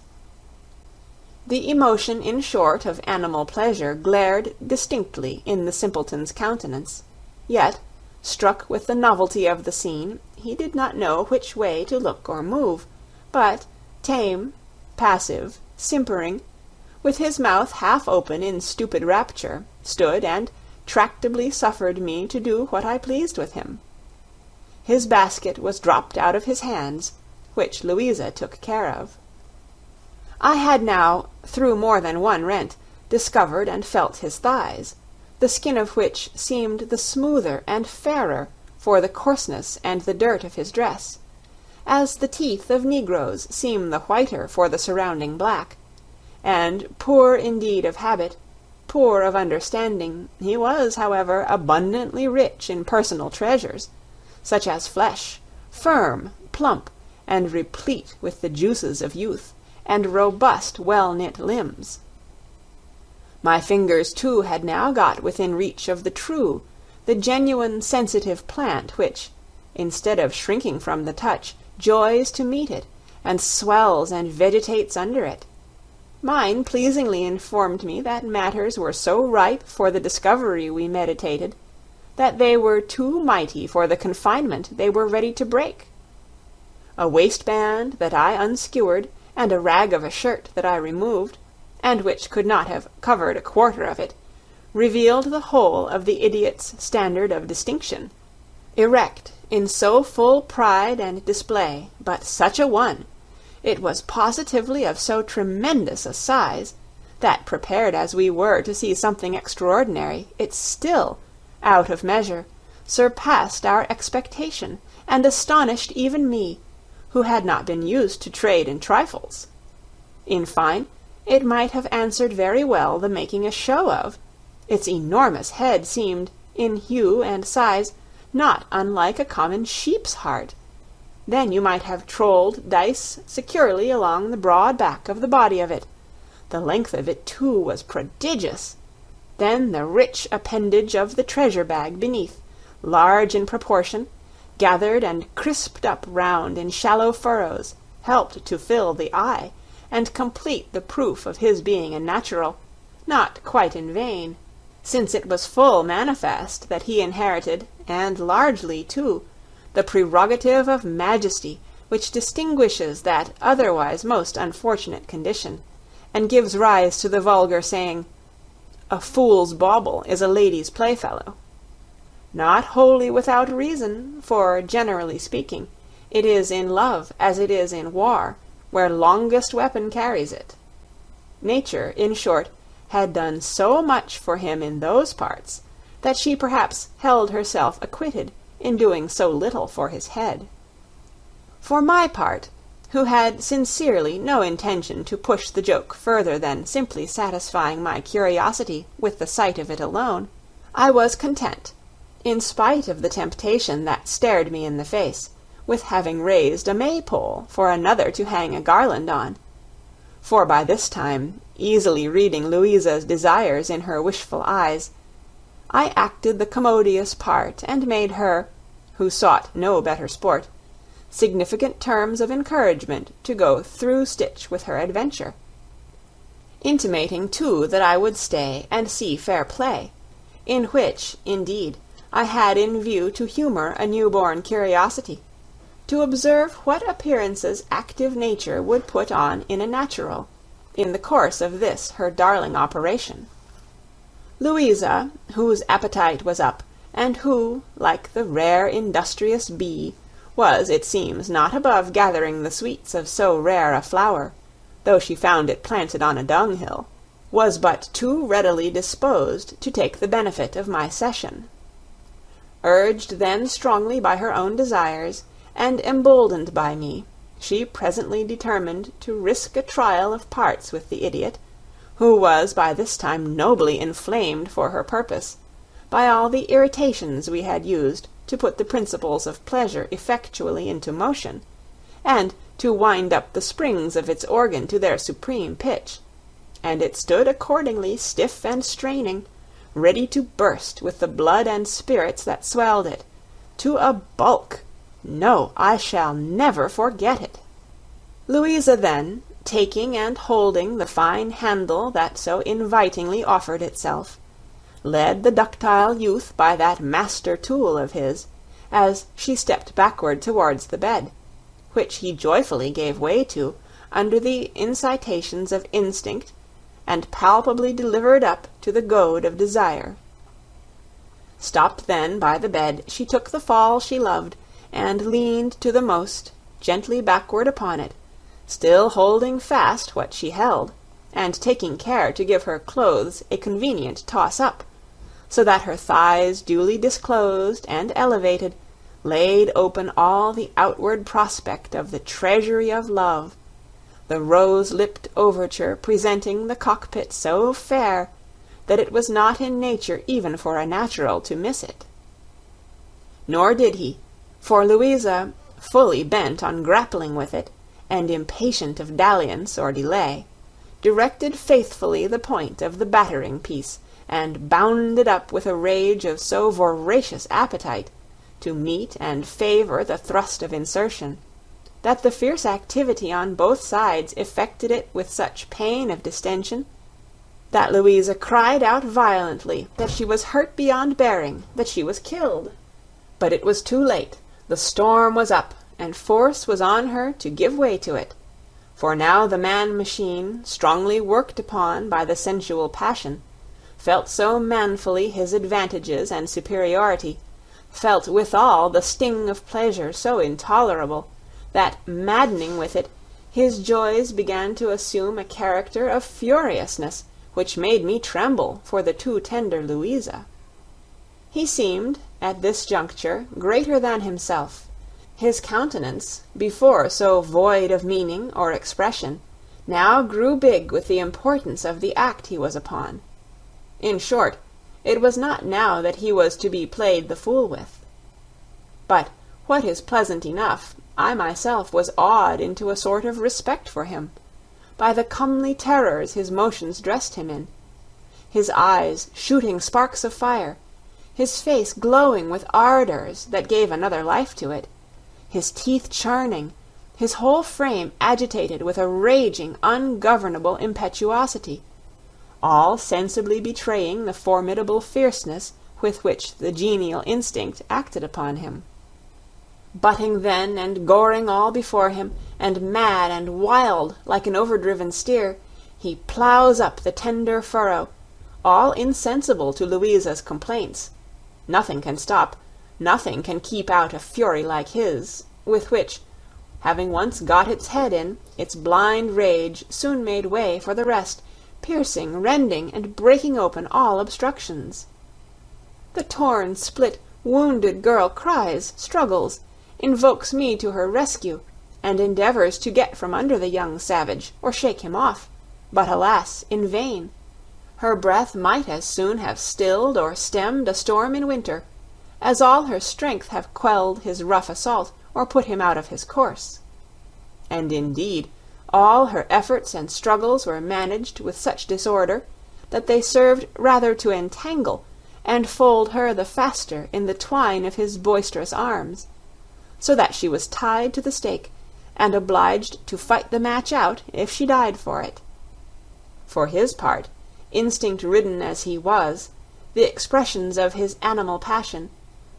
The emotion, in short, of animal pleasure glared distinctly in the simpleton's countenance, yet, struck with the novelty of the scene, he did not know which way to look or move, but, tame, passive, simpering, with his mouth half open in stupid rapture, stood and tractably suffered me to do what I pleased with him. His basket was dropped out of his hands, which Louisa took care of. I had now, through more than one rent, discovered and felt his thighs, the skin of which seemed the smoother and fairer for the coarseness and the dirt of his dress, as the teeth of negroes seem the whiter for the surrounding black, and, poor indeed of habit, poor of understanding, he was, however, abundantly rich in personal treasures, such as flesh, firm, plump, and replete with the juices of youth, and robust, well-knit limbs. My fingers, too, had now got within reach of the true, the genuine sensitive plant which, instead of shrinking from the touch, joys to meet it, and swells and vegetates under it. Mine pleasingly informed me that matters were so ripe for the discovery we meditated, that they were too mighty for the confinement they were ready to break. A waistband that I unskewered, and a rag of a shirt that I removed, and which could not have covered a quarter of it, revealed the whole of the idiot's standard of distinction, erect in so full pride and display, but such a one! It was positively of so tremendous a size, that, prepared as we were to see something extraordinary, it still, out of measure, surpassed our expectation, and astonished even me, who had not been used to trade in trifles. In fine, it might have answered very well the making a show of. Its enormous head seemed, in hue and size, not unlike a common sheep's heart. Then you might have trolled dice securely along the broad back of the body of it. The length of it, too, was prodigious. Then the rich appendage of the treasure-bag beneath, large in proportion, gathered and crisped up round in shallow furrows, helped to fill the eye, and complete the proof of his being a natural, not quite in vain, since it was full manifest that he inherited, and largely too, the prerogative of majesty which distinguishes that otherwise most unfortunate condition, and gives rise to the vulgar saying, "A fool's bauble is a lady's playfellow." Not wholly without reason, for, generally speaking, it is in love as it is in war, where longest weapon carries it. Nature, in short, had done so much for him in those parts, that she perhaps held herself acquitted in doing so little for his head. For my part, who had sincerely no intention to push the joke further than simply satisfying my curiosity with the sight of it alone, I was content, in spite of the temptation that stared me in the face, with having raised a maypole for another to hang a garland on. For by this time, easily reading Louisa's desires in her wishful eyes, I acted the commodious part, and made her, who sought no better sport, significant terms of encouragement to go through stitch with her adventure, intimating too that I would stay and see fair play, in which, indeed, I had in view to humour a new-born curiosity, to observe what appearances active nature would put on in a natural, in the course of this her darling operation. Louisa, whose appetite was up, and who, like the rare industrious bee, was, it seems, not above gathering the sweets of so rare a flower, though she found it planted on a dunghill, was but too readily disposed to take the benefit of my cession. Urged then strongly by her own desires, and emboldened by me, she presently determined to risk a trial of parts with the idiot, who was by this time nobly inflamed for her purpose, by all the irritations we had used to put the principles of pleasure effectually into motion, and to wind up the springs of its organ to their supreme pitch, and it stood accordingly stiff and straining, ready to burst with the blood and spirits that swelled it, to a bulk. No, I shall never forget it. Louisa then, taking and holding the fine handle that so invitingly offered itself, led the ductile youth by that master tool of his, as she stepped backward towards the bed, which he joyfully gave way to, under the incitations of instinct, and palpably delivered up to the goad of desire. Stopped then by the bed, she took the fall she loved, and leaned to the most, gently backward upon it, still holding fast what she held, and taking care to give her clothes a convenient toss-up, so that her thighs duly disclosed and elevated, laid open all the outward prospect of the treasury of love, the rose-lipped overture presenting the cockpit so fair that it was not in nature even for a natural to miss it. Nor did he, for Louisa, fully bent on grappling with it, and impatient of dalliance or delay, directed faithfully the point of the battering-piece, and bounded up with a rage of so voracious appetite, to meet and favour the thrust of insertion, that the fierce activity on both sides effected it with such pain of distension, that Louisa cried out violently that she was hurt beyond bearing, that she was killed. But it was too late. The storm was up, and force was on her to give way to it, for now the man-machine, strongly worked upon by the sensual passion, felt so manfully his advantages and superiority, felt withal the sting of pleasure so intolerable, that, maddening with it, his joys began to assume a character of furiousness, which made me tremble for the too tender Louisa. He seemed, at this juncture, greater than himself. His countenance, before so void of meaning or expression, now grew big with the importance of the act he was upon. In short, it was not now that he was to be played the fool with. But, what is pleasant enough, I myself was awed into a sort of respect for him, by the comely terrors his motions dressed him in, his eyes shooting sparks of fire, his face glowing with ardours that gave another life to it, his teeth charning, his whole frame agitated with a raging, ungovernable impetuosity, all sensibly betraying the formidable fierceness with which the genial instinct acted upon him. Butting then and goring all before him, and mad and wild like an overdriven steer, he ploughs up the tender furrow, all insensible to Louisa's complaints. Nothing can stop, nothing can keep out a fury like his, with which, having once got its head in, its blind rage soon made way for the rest, piercing, rending, and breaking open all obstructions. The torn, split, wounded girl cries, struggles, invokes me to her rescue, and endeavours to get from under the young savage, or shake him off, but alas, in vain. Her breath might as soon have stilled or stemmed a storm in winter, as all her strength have quelled his rough assault, or put him out of his course. And indeed, all her efforts and struggles were managed with such disorder, that they served rather to entangle, and fold her the faster in the twine of his boisterous arms, so that she was tied to the stake, and obliged to fight the match out if she died for it. For his part, instinct-ridden as he was, the expressions of his animal passion,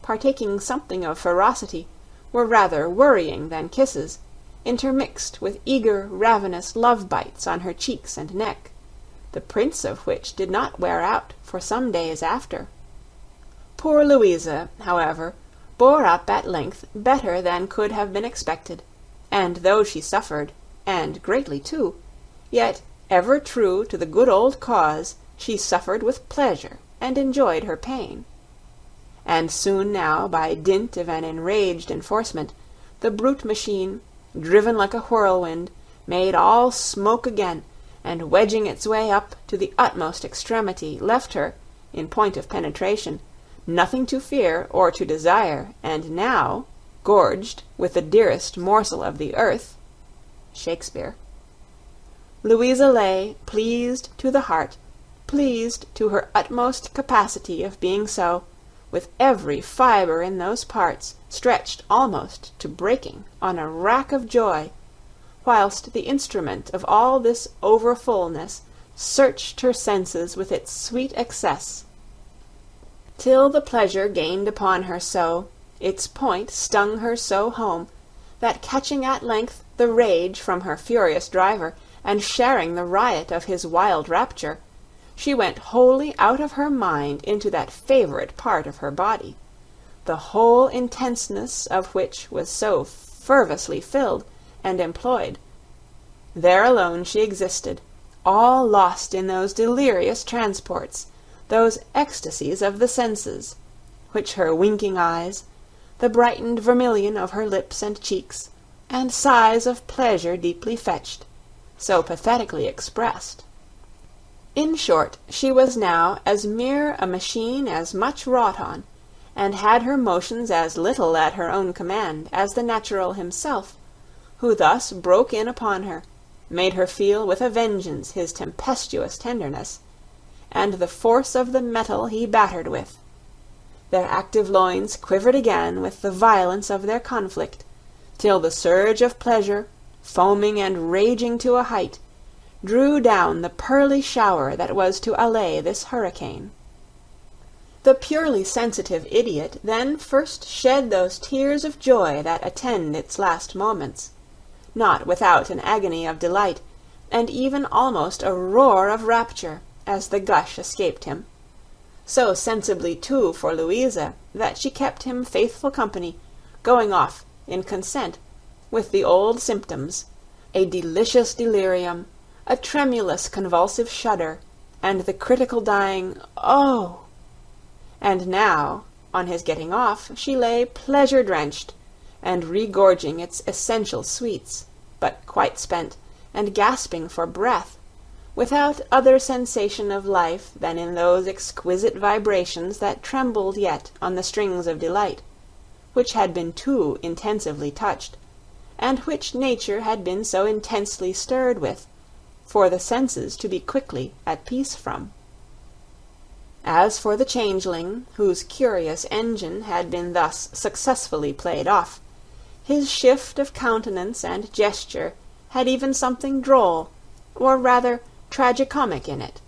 partaking something of ferocity, were rather worrying than kisses, intermixed with eager, ravenous love-bites on her cheeks and neck, the prints of which did not wear out for some days after. Poor Louisa, however, bore up at length better than could have been expected, and though she suffered, and greatly too, yet, ever true to the good old cause, she suffered with pleasure, and enjoyed her pain. And soon now, by dint of an enraged enforcement, the brute machine, driven like a whirlwind, made all smoke again, and wedging its way up to the utmost extremity, left her, in point of penetration, nothing to fear or to desire, and now, gorged with the dearest morsel of the earth, Shakespeare. Louisa lay, pleased to the heart, pleased to her utmost capacity of being so, with every fibre in those parts stretched almost to breaking on a rack of joy, whilst the instrument of all this overfullness searched her senses with its sweet excess, till the pleasure gained upon her so, its point stung her so home, that catching at length the rage from her furious driver, and sharing the riot of his wild rapture, she went wholly out of her mind into that favourite part of her body, the whole intenseness of which was so fervously filled and employed. There alone she existed, all lost in those delirious transports, those ecstasies of the senses, which her winking eyes, the brightened vermilion of her lips and cheeks, and sighs of pleasure deeply fetched, so pathetically expressed. In short, she was now as mere a machine as much wrought on, and had her motions as little at her own command as the natural himself, who thus broke in upon her, made her feel with a vengeance his tempestuous tenderness, and the force of the metal he battered with. Their active loins quivered again with the violence of their conflict, till the surge of pleasure, foaming and raging to a height, drew down the pearly shower that was to allay this hurricane. The purely sensitive idiot then first shed those tears of joy that attend its last moments, not without an agony of delight, and even almost a roar of rapture, as the gush escaped him. So sensibly, too, for Louisa, that she kept him faithful company, going off, in consent, with the old symptoms, a delicious delirium, a tremulous convulsive shudder, and the critical dying "Oh!" And now, on his getting off, she lay pleasure-drenched, and regorging its essential sweets, but quite spent, and gasping for breath, without other sensation of life than in those exquisite vibrations that trembled yet on the strings of delight, which had been too intensively touched, and which nature had been so intensely stirred with, for the senses to be quickly at peace from. As for the changeling, whose curious engine had been thus successfully played off, his shift of countenance and gesture had even something droll, or rather tragicomic in it.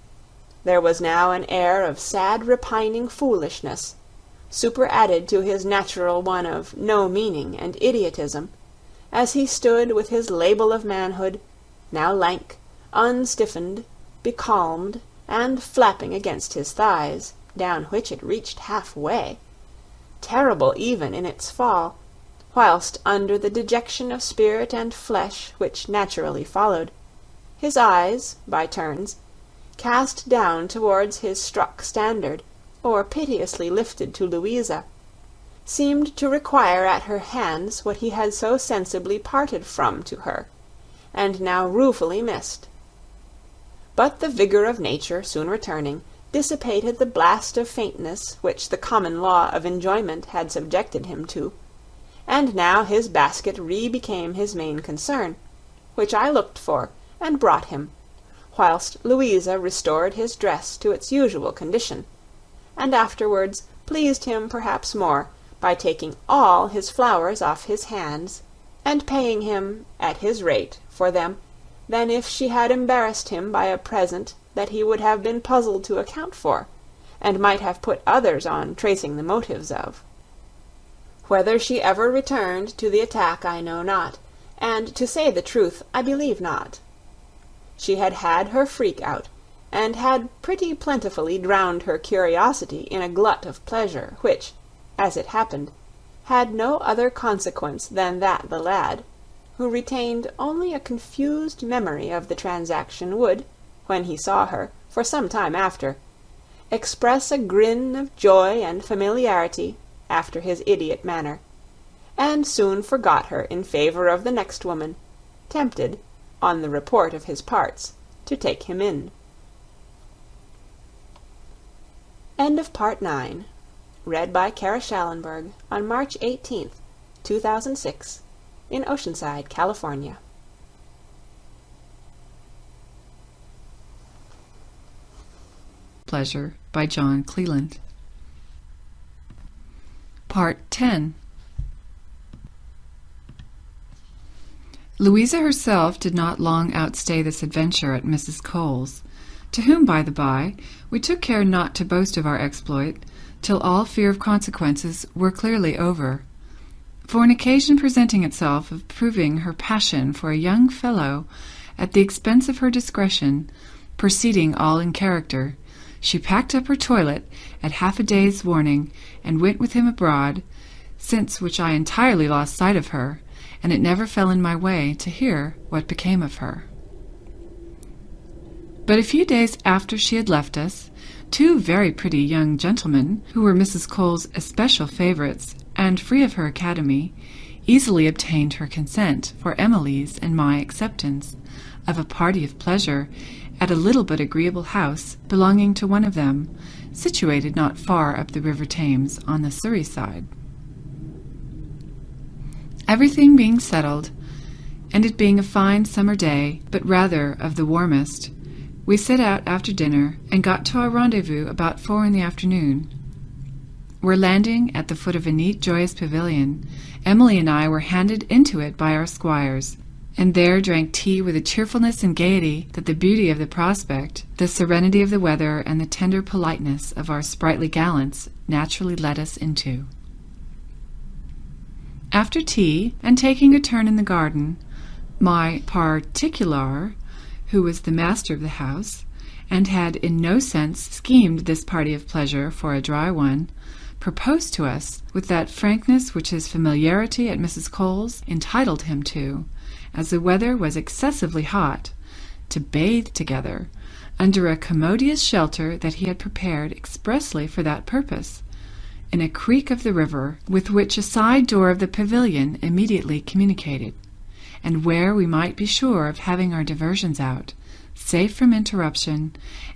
There was now an air of sad repining foolishness, superadded to his natural one of no meaning and idiotism, as he stood with his label of manhood, now lank, unstiffened, becalmed, and flapping against his thighs, down which it reached half-way, terrible even in its fall, whilst under the dejection of spirit and flesh which naturally followed, his eyes, by turns, cast down towards his struck standard, or piteously lifted to Louisa, seemed to require at her hands what he had so sensibly parted from to her, and now ruefully missed. But the vigour of nature soon returning, dissipated the blast of faintness which the common law of enjoyment had subjected him to, and now his basket re-became his main concern, which I looked for, and brought him, whilst Louisa restored his dress to its usual condition, and afterwards pleased him perhaps more by taking all his flowers off his hands, and paying him, at his rate, for them, than if she had embarrassed him by a present that he would have been puzzled to account for, and might have put others on tracing the motives of. Whether she ever returned to the attack I know not, and to say the truth, I believe not. She had had her freak out, and had pretty plentifully drowned her curiosity in a glut of pleasure, which, as it happened, had no other consequence than that the lad, who retained only a confused memory of the transaction, would, when he saw her, for some time after, express a grin of joy and familiarity, after his idiot manner, and soon forgot her in favour of the next woman, tempted, on the report of his parts, to take him in. End of Part 9. Read by Kara Schallenberg on March 18th, 2006, in Oceanside, California. Pleasure by John Cleland. Part 10. Louisa herself did not long outstay this adventure at Mrs. Cole's, to whom, by the by, we took care not to boast of our exploit till all fear of consequences were clearly over, for an occasion presenting itself of proving her passion for a young fellow at the expense of her discretion, proceeding all in character, she packed up her toilet at half a day's warning and went with him abroad, since which I entirely lost sight of her, and it never fell in my way to hear what became of her. But a few days after she had left us, two very pretty young gentlemen, who were Mrs. Cole's especial favourites, and free of her academy, easily obtained her consent for Emily's and my acceptance of a party of pleasure at a little but agreeable house belonging to one of them, situated not far up the river Thames on the Surrey side. Everything being settled, and it being a fine summer day, but rather of the warmest, we set out after dinner and got to our rendezvous about 4 in the afternoon. Where landing at the foot of a neat, joyous pavilion, Emily and I were handed into it by our squires, and there drank tea with a cheerfulness and gaiety that the beauty of the prospect, the serenity of the weather, and the tender politeness of our sprightly gallants naturally led us into. After tea, and taking a turn in the garden, my particular, who was the master of the house, and had in no sense schemed this party of pleasure for a dry one, proposed to us, with that frankness which his familiarity at Mrs. Cole's entitled him to, as the weather was excessively hot, to bathe together, under a commodious shelter that he had prepared expressly for that purpose, in a creek of the river, with which a side door of the pavilion immediately communicated, and where we might be sure of having our diversions out, safe from interruption,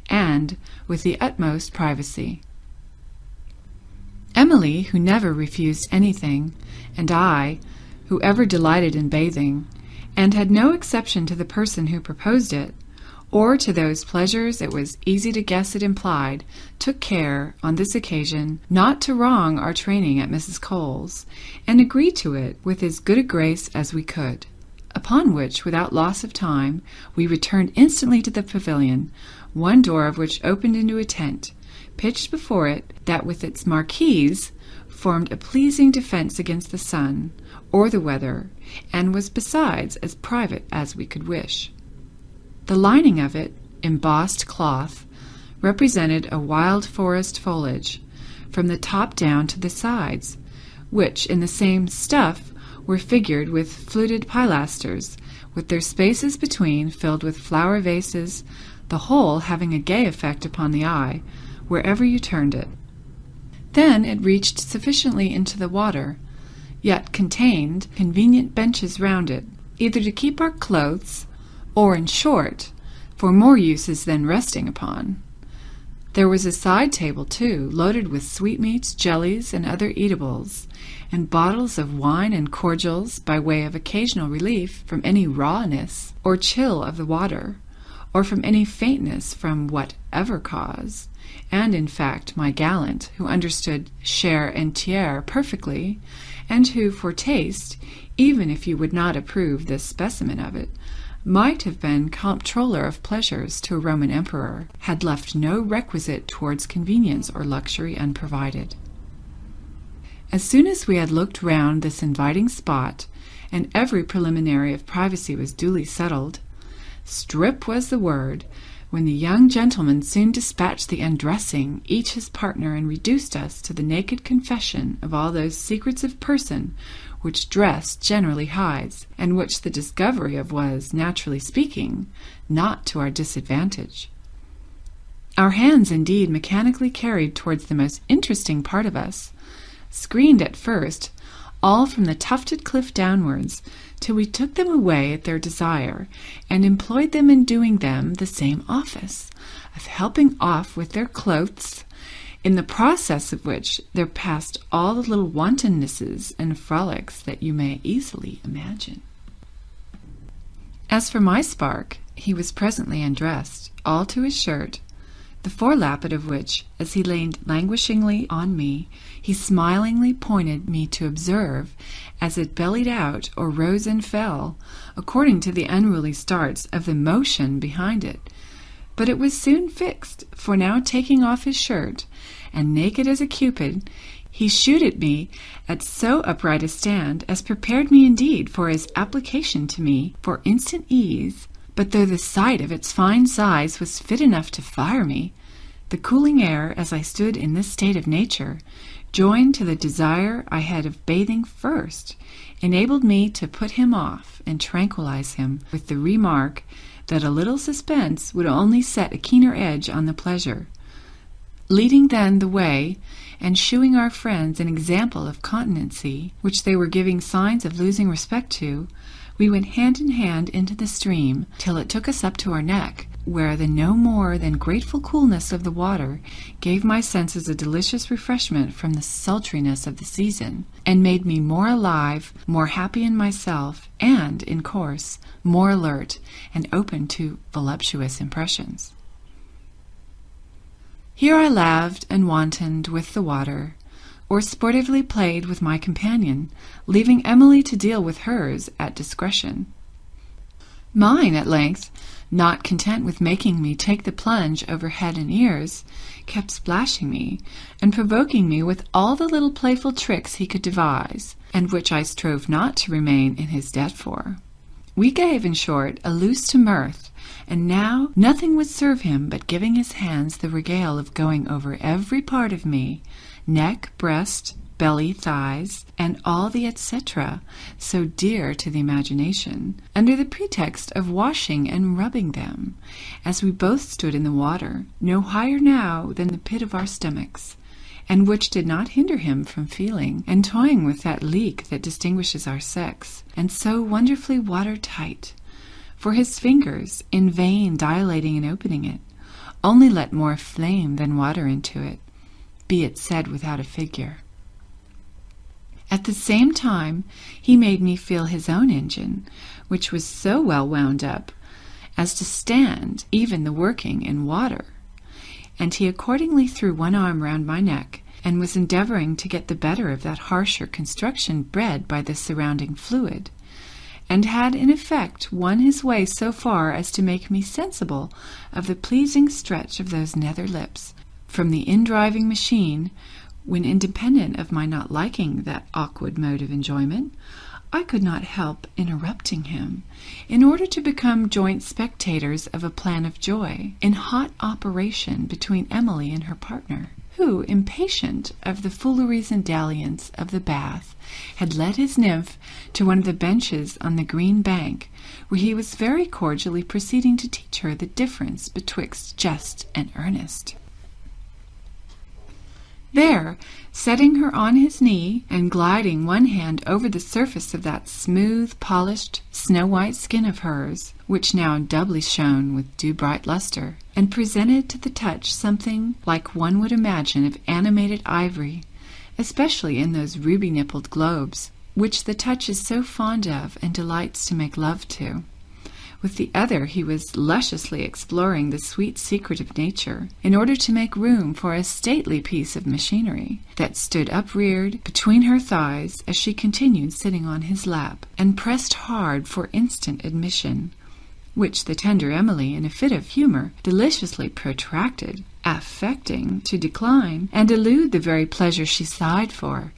and with the utmost privacy. Emily, who never refused anything, and I, who ever delighted in bathing, and had no exception to the person who proposed it, or to those pleasures it was easy to guess it implied, took care, on this occasion, not to wrong our training at Mrs. Cole's, and agreed to it with as good a grace as we could. Upon which, without loss of time, we returned instantly to the pavilion, one door of which opened into a tent, pitched before it, that with its marquise formed a pleasing defence against the sun, or the weather, and was besides as private as we could wish. The lining of it, embossed cloth, represented a wild forest foliage, from the top down to the sides, which in the same stuff were figured with fluted pilasters, with their spaces between filled with flower vases, the whole having a gay effect upon the eye, wherever you turned it. Then it reached sufficiently into the water, yet contained convenient benches round it, either to keep our clothes, or, in short, for more uses than resting upon. There was a side table, too, loaded with sweetmeats, jellies, and other eatables, and bottles of wine and cordials by way of occasional relief from any rawness or chill of the water, or from any faintness from whatever cause, and, in fact, my gallant, who understood share and tiers perfectly, and who, for taste, even if you would not approve this specimen of it, might have been comptroller of pleasures to a Roman emperor, had left no requisite towards convenience or luxury unprovided. As soon as we had looked round this inviting spot, and every preliminary of privacy was duly settled, strip was the word, when the young gentlemen soon dispatched the undressing, each his partner, and reduced us to the naked confession of all those secrets of person which dress generally hides, and which the discovery of was, naturally speaking, not to our disadvantage. Our hands, indeed, mechanically carried towards the most interesting part of us, screened at first, all from the tufted cliff downwards, till we took them away at their desire, and employed them in doing them the same office, of helping off with their clothes, in the process of which there passed all the little wantonnesses and frolics that you may easily imagine. As for my spark, he was presently undressed, all to his shirt, the forelappet of which, as he leaned languishingly on me, he smilingly pointed me to observe, as it bellied out or rose and fell, according to the unruly starts of the motion behind it. But it was soon fixed, for now taking off his shirt, and naked as a cupid, he shewed at me at so upright a stand as prepared me indeed for his application to me for instant ease. But though the sight of its fine size was fit enough to fire me, the cooling air, as I stood in this state of nature, joined to the desire I had of bathing first, enabled me to put him off and tranquilize him with the remark that a little suspense would only set a keener edge on the pleasure. Leading then the way, and shewing our friends an example of continency, which they were giving signs of losing respect to, we went hand in hand into the stream till it took us up to our neck, where the no more than grateful coolness of the water gave my senses a delicious refreshment from the sultriness of the season, and made me more alive, more happy in myself, and, in course, more alert and open to voluptuous impressions. Here I laved and wantoned with the water, or sportively played with my companion, leaving Emily to deal with hers at discretion. Mine, at length, not content with making me take the plunge over head and ears, kept splashing me, and provoking me with all the little playful tricks he could devise, and which I strove not to remain in his debt for. We gave, in short, a loose to mirth, and now nothing would serve him but giving his hands the regale of going over every part of me, neck, breast, belly, thighs, and all the etc., so dear to the imagination, under the pretext of washing and rubbing them, as we both stood in the water, no higher now than the pit of our stomachs, and which did not hinder him from feeling and toying with that leak that distinguishes our sex, and so wonderfully water-tight, for his fingers, in vain dilating and opening it, only let more flame than water into it, be it said without a figure. At the same time he made me feel his own engine, which was so well wound up as to stand even the working in water, and he accordingly threw one arm round my neck, and was endeavouring to get the better of that harsher construction bred by the surrounding fluid, and had in effect won his way so far as to make me sensible of the pleasing stretch of those nether lips from the indriving machine, when, independent of my not liking that awkward mode of enjoyment, I could not help interrupting him, in order to become joint spectators of a plan of joy, in hot operation between Emily and her partner, who, impatient of the fooleries and dalliance of the bath, had led his nymph to one of the benches on the green bank, where he was very cordially proceeding to teach her the difference betwixt jest and earnest. There, setting her on his knee, and gliding one hand over the surface of that smooth, polished, snow-white skin of hers, which now doubly shone with dew-bright lustre, and presented to the touch something like one would imagine of animated ivory, especially in those ruby-nippled globes, which the touch is so fond of and delights to make love to. With the other he was lusciously exploring the sweet secret of nature, in order to make room for a stately piece of machinery that stood upreared between her thighs as she continued sitting on his lap, and pressed hard for instant admission, which the tender Emily, in a fit of humour, deliciously protracted, affecting to decline and elude the very pleasure she sighed for,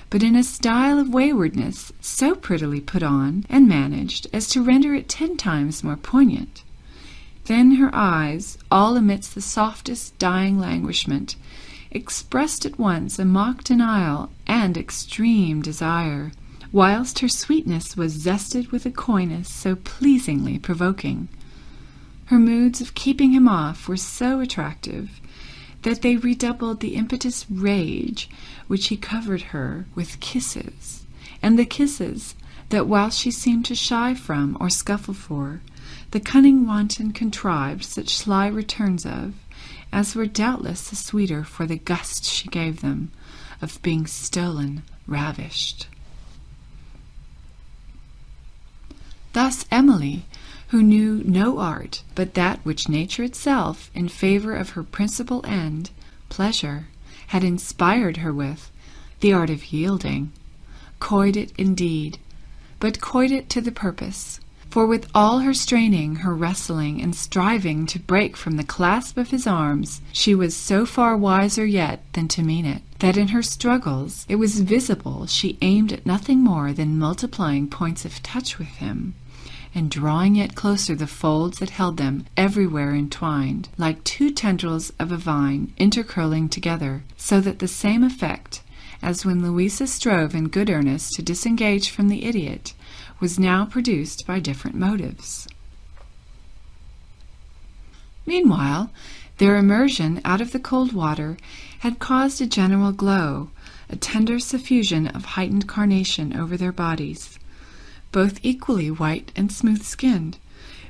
but in a style of waywardness so prettily put on and managed as to render it 10 times more poignant. Then her eyes, all amidst the softest dying languishment, expressed at once a mock denial and extreme desire, whilst her sweetness was zested with a coyness so pleasingly provoking. Her moods of keeping him off were so attractive that they redoubled the impetuous rage which he covered her with kisses, and the kisses that, whilst she seemed to shy from or scuffle for, the cunning wanton contrived such sly returns of, as were doubtless the sweeter for the gust she gave them of being stolen, ravished. Thus Emily, who knew no art but that which nature itself, in favour of her principal end, pleasure, had inspired her with, the art of yielding, coyed it indeed, but coyed it to the purpose. For with all her straining, her wrestling, and striving to break from the clasp of his arms, she was so far wiser yet than to mean it, that in her struggles it was visible she aimed at nothing more than multiplying points of touch with him, and drawing yet closer the folds that held them everywhere entwined, like two tendrils of a vine intercurling together, so that the same effect, as when Louisa strove in good earnest to disengage from the idiot, was now produced by different motives. Meanwhile, their immersion out of the cold water had caused a general glow, a tender suffusion of heightened carnation over their bodies, both equally white and smooth-skinned,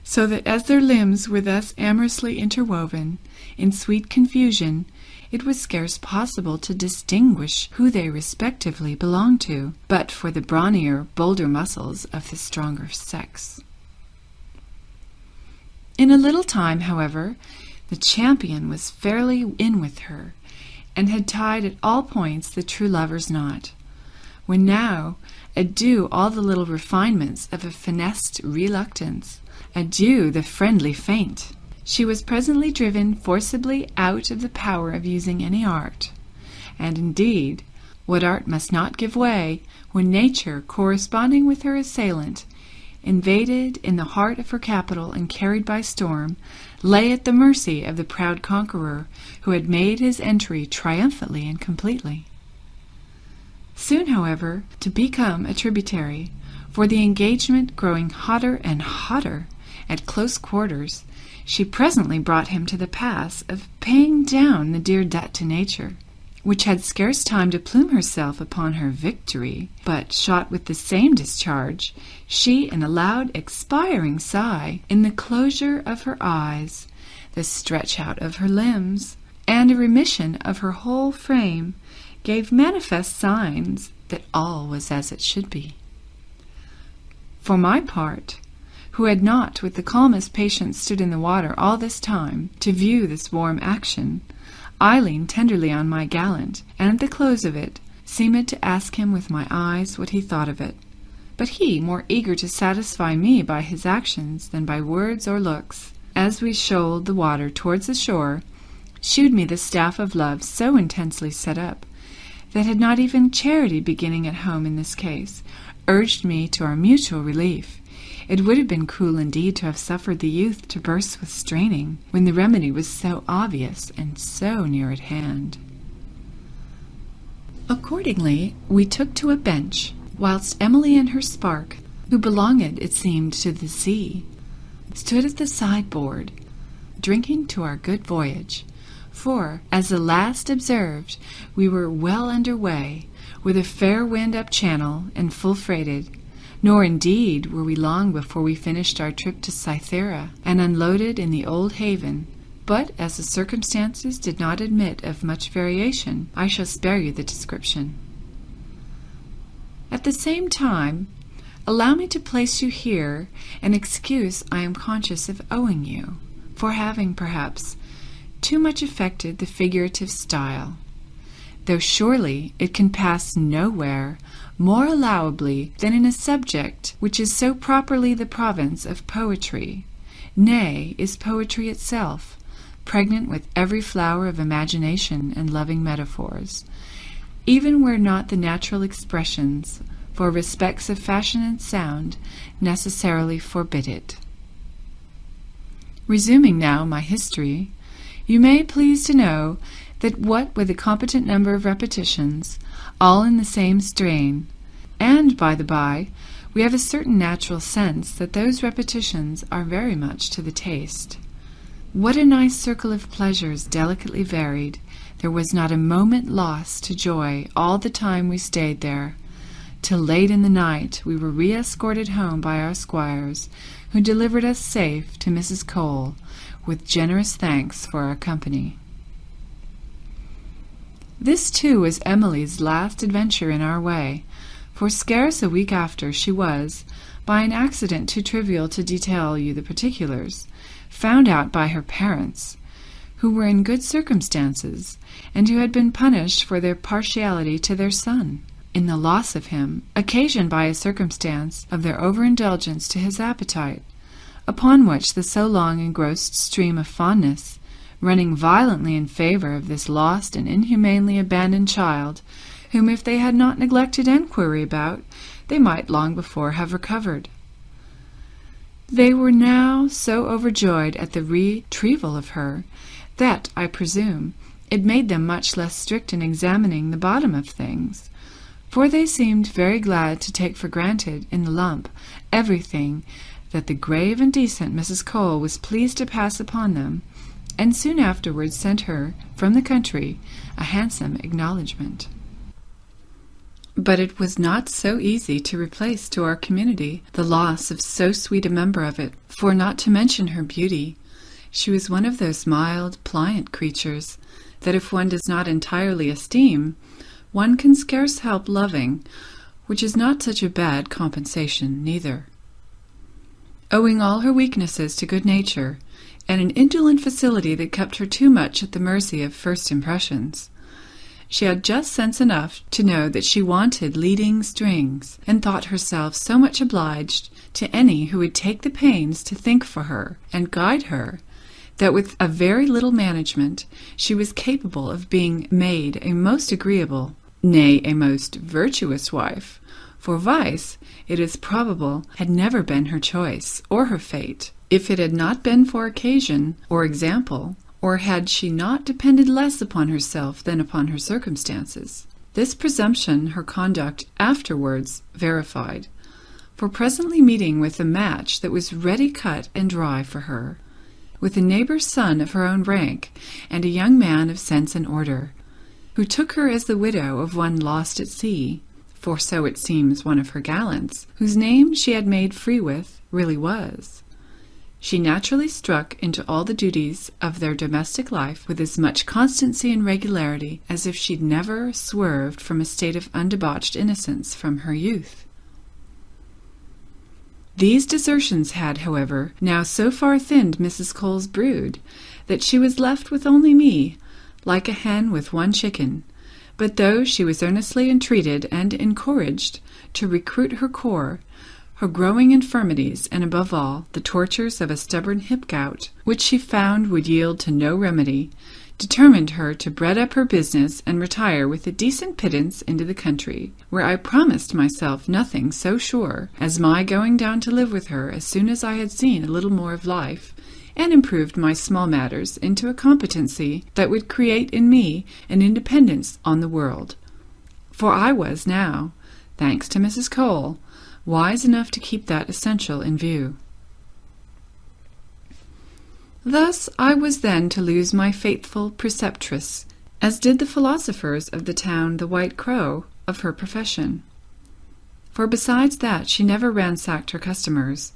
so that as their limbs were thus amorously interwoven, in sweet confusion, it was scarce possible to distinguish who they respectively belonged to, but for the brawnier, bolder muscles of the stronger sex. In a little time, however, the champion was fairly in with her, and had tied at all points the true lover's knot, when now, adieu all the little refinements of a finessed reluctance, adieu the friendly feint. She was presently driven forcibly out of the power of using any art, and indeed, what art must not give way, when nature, corresponding with her assailant, invaded in the heart of her capital and carried by storm, lay at the mercy of the proud conqueror, who had made his entry triumphantly and completely. Soon, however, to become a tributary, for the engagement growing hotter and hotter at close quarters, she presently brought him to the pass of paying down the dear debt to nature, which had scarce time to plume herself upon her victory, but shot with the same discharge, she in a loud expiring sigh, in the closure of her eyes, the stretch out of her limbs, and a remission of her whole frame, gave manifest signs that all was as it should be. For my part, who had not with the calmest patience stood in the water all this time to view this warm action, I leaned tenderly on my gallant, and at the close of it seemed to ask him with my eyes what he thought of it. But he, more eager to satisfy me by his actions than by words or looks, as we shoaled the water towards the shore, shewed me the staff of love so intensely set up, that had not even charity beginning at home in this case, urged me to our mutual relief, it would have been cruel indeed to have suffered the youth to burst with straining, when the remedy was so obvious and so near at hand. Accordingly, we took to a bench, whilst Emily and her spark, who belonged, it seemed, to the sea, stood at the sideboard, drinking to our good voyage, for, as the last observed, we were well under way, with a fair wind up channel and full freighted, nor indeed were we long before we finished our trip to Cythera and unloaded in the old haven, but as the circumstances did not admit of much variation, I shall spare you the description. At the same time, allow me to place you here an excuse I am conscious of owing you, for having, perhaps, too much affected the figurative style, though surely it can pass nowhere more allowably than in a subject which is so properly the province of poetry, nay, is poetry itself, pregnant with every flower of imagination and loving metaphors, even where not the natural expressions, for respects of fashion and sound, necessarily forbid it. Resuming now my history, you may please to know that what with a competent number of repetitions, all in the same strain, and, by the by, we have a certain natural sense that those repetitions are very much to the taste. What a nice circle of pleasures delicately varied! There was not a moment lost to joy all the time we stayed there. Till late in the night we were re-escorted home by our squires, who delivered us safe to Mrs. Cole, with generous thanks for our company. This, too, was Emily's last adventure in our way, for scarce a week after she was, by an accident too trivial to detail you the particulars, found out by her parents, who were in good circumstances, and who had been punished for their partiality to their son, in the loss of him, occasioned by a circumstance of their overindulgence to his appetite, upon which the so long engrossed stream of fondness, running violently in favour of this lost and inhumanly abandoned child, whom if they had not neglected enquiry about, they might long before have recovered. They were now so overjoyed at the retrieval of her, that, I presume, it made them much less strict in examining the bottom of things, for they seemed very glad to take for granted, in the lump, everything that the grave and decent Mrs. Cole was pleased to pass upon them, and soon afterwards sent her, from the country, a handsome acknowledgment. But it was not so easy to replace to our community the loss of so sweet a member of it, for not to mention her beauty, she was one of those mild, pliant creatures that if one does not entirely esteem, one can scarce help loving, which is not such a bad compensation neither. Owing all her weaknesses to good nature, and an indolent facility that kept her too much at the mercy of first impressions, she had just sense enough to know that she wanted leading strings, and thought herself so much obliged to any who would take the pains to think for her and guide her, that with a very little management she was capable of being made a most agreeable, nay, a most virtuous wife, for vice, it is probable, had never been her choice or her fate, if it had not been for occasion or example, or had she not depended less upon herself than upon her circumstances. This presumption her conduct afterwards verified, for presently meeting with a match that was ready cut and dry for her, with a neighbour's son of her own rank, and a young man of sense and order, who took her as the widow of one lost at sea, for so it seems one of her gallants, whose name she had made free with, really was. She naturally struck into all the duties of their domestic life with as much constancy and regularity as if she'd never swerved from a state of undebauched innocence from her youth. These desertions had, however, now so far thinned Mrs. Cole's brood, that she was left with only me, like a hen with one chicken. But though she was earnestly entreated and encouraged to recruit her corps, her growing infirmities, and above all, the tortures of a stubborn hip-gout, which she found would yield to no remedy, determined her to bread up her business and retire with a decent pittance into the country, where I promised myself nothing so sure as my going down to live with her as soon as I had seen a little more of life, and improved my small matters into a competency that would create in me an independence on the world. For I was now, thanks to Mrs. Cole, wise enough to keep that essential in view. Thus I was then to lose my faithful preceptress, as did the philosophers of the town the White Crow of her profession. For besides that she never ransacked her customers,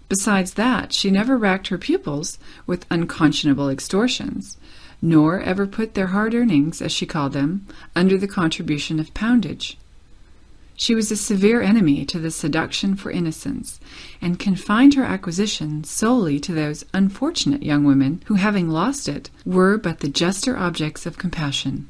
besides that she never racked her pupils with unconscionable extortions, nor ever put their hard earnings, as she called them, under the contribution of poundage. She was a severe enemy to the seduction for innocence, and confined her acquisition solely to those unfortunate young women who, having lost it, were but the juster objects of compassion.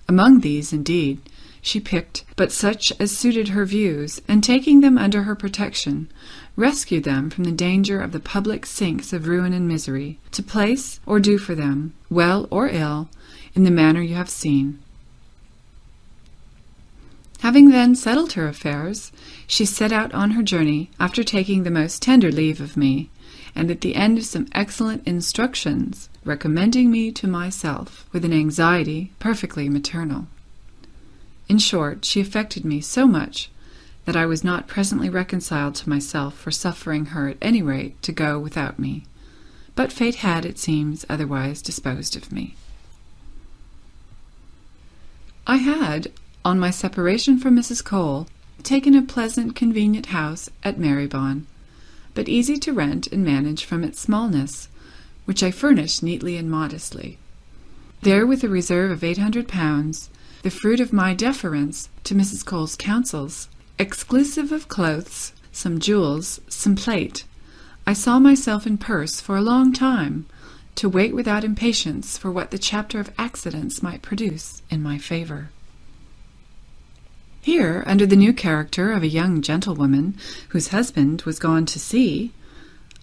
Among these, indeed, she picked but such as suited her views, and taking them under her protection, rescued them from the danger of the public sinks of ruin and misery, to place or do for them, well or ill, in the manner you have seen. Having then settled her affairs, she set out on her journey, after taking the most tender leave of me, and at the end of some excellent instructions, recommending me to myself, with an anxiety perfectly maternal. In short, she affected me so much that I was not presently reconciled to myself for suffering her at any rate to go without me, but fate had, it seems, otherwise disposed of me. I had, on my separation from Mrs. Cole, taken a pleasant, convenient house at Marybone, but easy to rent and manage from its smallness, which I furnished neatly and modestly. There, with a reserve of £800, the fruit of my deference to Mrs. Cole's counsels, exclusive of clothes, some jewels, some plate, I saw myself in purse for a long time, to wait without impatience for what the chapter of accidents might produce in my favour. Here, under the new character of a young gentlewoman whose husband was gone to sea,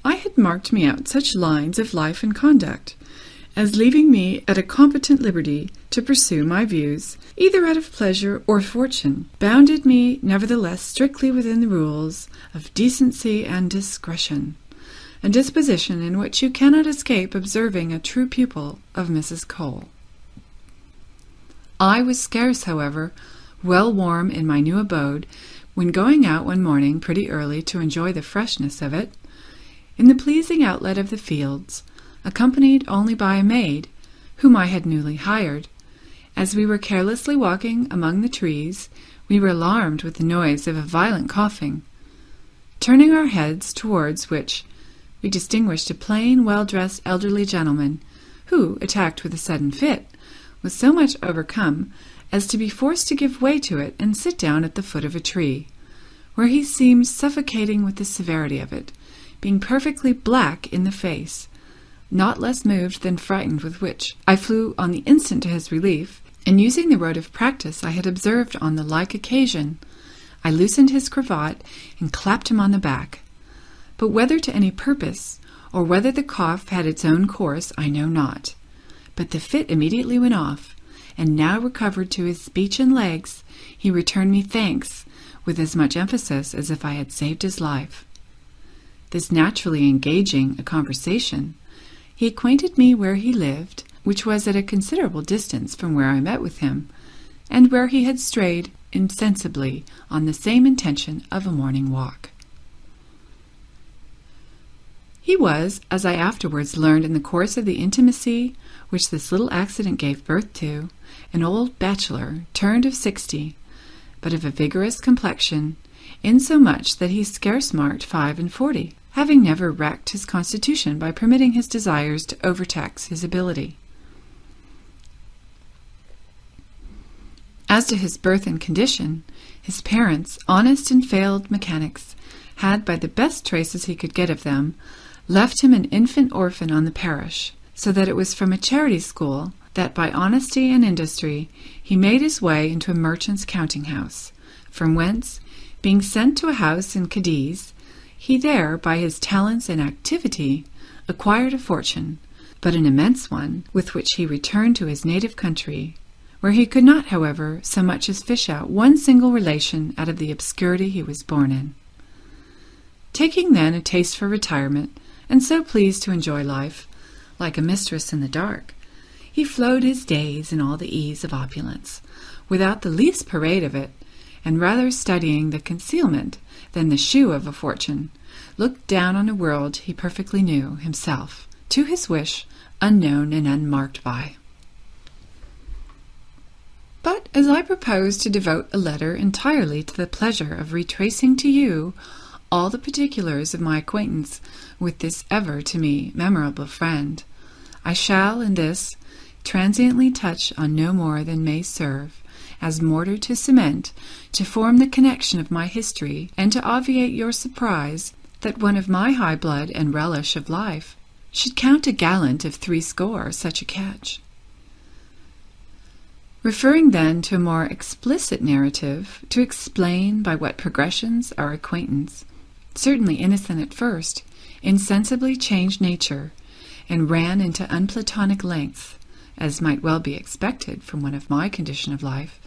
I had marked me out such lines of life and conduct as leaving me at a competent liberty to pursue my views, either out of pleasure or fortune, bounded me nevertheless strictly within the rules of decency and discretion, a disposition in which you cannot escape observing a true pupil of Mrs. Cole. I was scarce, however, well warm in my new abode, when going out one morning pretty early to enjoy the freshness of it, in the pleasing outlet of the fields, accompanied only by a maid, whom I had newly hired, as we were carelessly walking among the trees, we were alarmed with the noise of a violent coughing. Turning our heads towards which, we distinguished a plain, well-dressed elderly gentleman, who, attacked with a sudden fit, was so much overcome as to be forced to give way to it and sit down at the foot of a tree, where he seemed suffocating with the severity of it, being perfectly black in the face, not less moved than frightened, with which I flew on the instant to his relief, and using the road of practice I had observed on the like occasion, I loosened his cravat and clapped him on the back. But whether to any purpose, or whether the cough had its own course, I know not. But the fit immediately went off, and now recovered to his speech and legs, he returned me thanks with as much emphasis as if I had saved his life. This naturally engaging a conversation, he acquainted me where he lived, which was at a considerable distance from where I met with him, and where he had strayed insensibly on the same intention of a morning walk. He was, as I afterwards learned in the course of the intimacy which this little accident gave birth to, an old bachelor, turned of 60, but of a vigorous complexion, insomuch that he scarce marked 45, having never wrecked his constitution by permitting his desires to overtax his ability. As to his birth and condition, his parents, honest and failed mechanics, had, by the best traces he could get of them, left him an infant orphan on the parish, so that it was from a charity school that by honesty and industry he made his way into a merchant's counting-house, from whence, being sent to a house in Cadiz, he there, by his talents and activity, acquired a fortune, but an immense one, with which he returned to his native country, where he could not, however, so much as fish out one single relation out of the obscurity he was born in. Taking then a taste for retirement, and so pleased to enjoy life, like a mistress in the dark, he flowed his days in all the ease of opulence, without the least parade of it, and rather studying the concealment than the shew of a fortune, looked down on a world he perfectly knew himself, to his wish, unknown and unmarked by. But as I propose to devote a letter entirely to the pleasure of retracing to you all the particulars of my acquaintance with this ever to me memorable friend, I shall in this transiently touch on no more than may serve as mortar to cement, to form the connection of my history, and to obviate your surprise that one of my high blood and relish of life should count a gallant of 80 such a catch. Referring then to a more explicit narrative, to explain by what progressions our acquaintance, certainly innocent at first, insensibly changed nature, and ran into unplatonic lengths, as might well be expected from one of my condition of life,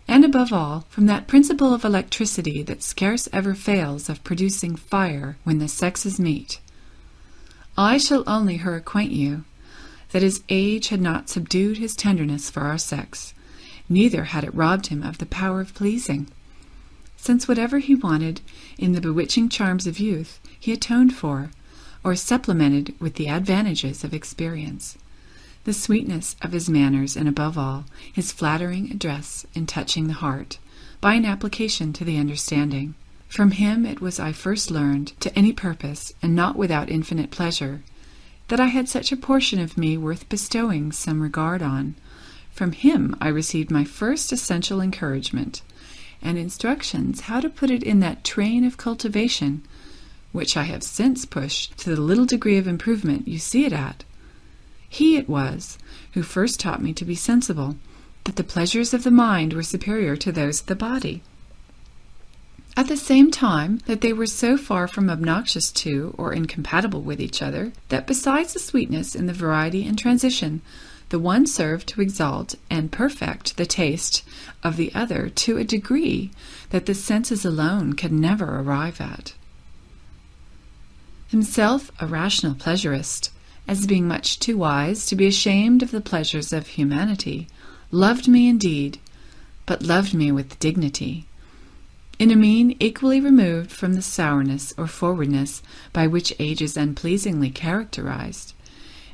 and above all from that principle of electricity that scarce ever fails of producing fire when the sexes meet. I shall only her acquaint you that his age had not subdued his tenderness for our sex, neither had it robbed him of the power of pleasing, since whatever he wanted in the bewitching charms of youth he atoned for, or supplemented with the advantages of experience, the sweetness of his manners, and above all, his flattering address in touching the heart, by an application to the understanding. From him it was I first learned, to any purpose, and not without infinite pleasure, that I had such a portion of me worth bestowing some regard on. From him I received my first essential encouragement, and instructions how to put it in that train of cultivation which I have since pushed to the little degree of improvement you see it at. He it was who first taught me to be sensible that the pleasures of the mind were superior to those of the body, at the same time that they were so far from obnoxious to or incompatible with each other, that besides the sweetness in the variety and transition, the one served to exalt and perfect the taste of the other to a degree that the senses alone can never arrive at. Himself a rational pleasurist, as being much too wise to be ashamed of the pleasures of humanity, loved me indeed, but loved me with dignity, in a mean equally removed from the sourness or forwardness by which age is unpleasingly characterized,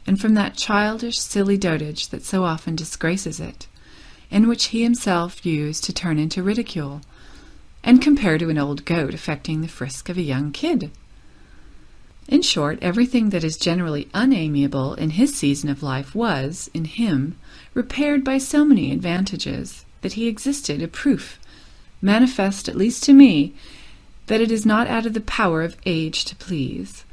and from that childish silly dotage that so often disgraces it, and which he himself used to turn into ridicule, and compare to an old goat affecting the frisk of a young kid. In short, everything that is generally unamiable in his season of life was, in him, repaired by so many advantages, that he existed a proof, manifest at least to me, that it is not out of the power of age to please.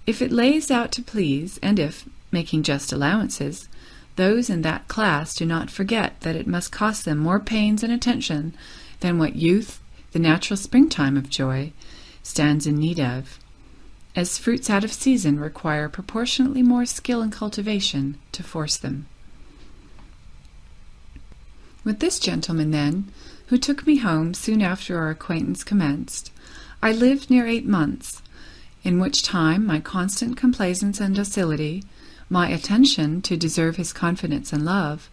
If it lays out to please, and if, making just allowances, those in that class do not forget that it must cost them more pains and attention than what youth, the natural springtime of joy, stands in need of, as fruits out of season require proportionately more skill and cultivation to force them. With this gentleman, then, who took me home soon after our acquaintance commenced, I lived near 8 months, in which time my constant complaisance and docility, my attention to deserve his confidence and love,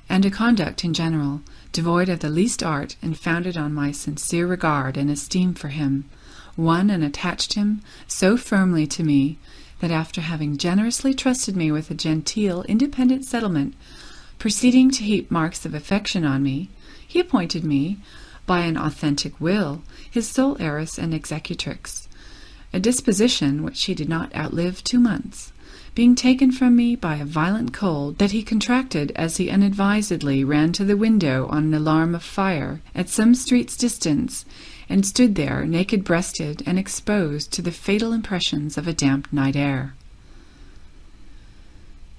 and a conduct in general, devoid of the least art and founded on my sincere regard and esteem for him, won and attached him so firmly to me that after having generously trusted me with a genteel, independent settlement, proceeding to heap marks of affection on me, he appointed me, by an authentic will, his sole heiress and executrix, a disposition which he did not outlive 2 months, being taken from me by a violent cold that he contracted as he unadvisedly ran to the window on an alarm of fire at some street's distance, and stood there naked-breasted and exposed to the fatal impressions of a damp night air.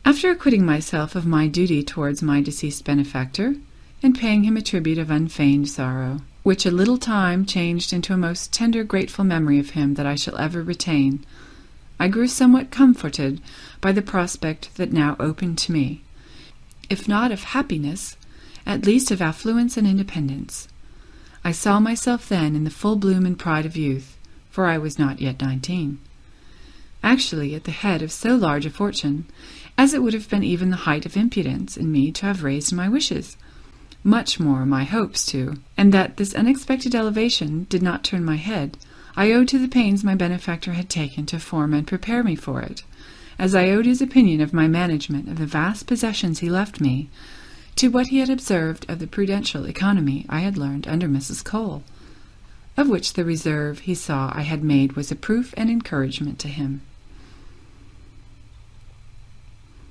After acquitting myself of my duty towards my deceased benefactor, and paying him a tribute of unfeigned sorrow, which a little time changed into a most tender grateful memory of him that I shall ever retain, I grew somewhat comforted by the prospect that now opened to me, if not of happiness, at least of affluence and independence. I saw myself then in the full bloom and pride of youth, for I was not yet 19, actually at the head of so large a fortune, as it would have been even the height of impudence in me to have raised my wishes, much more my hopes to, and that this unexpected elevation did not turn my head, I owed to the pains my benefactor had taken to form and prepare me for it, as I owed his opinion of my management of the vast possessions he left me, to what he had observed of the prudential economy I had learned under Mrs. Cole, of which the reserve he saw I had made was a proof and encouragement to him.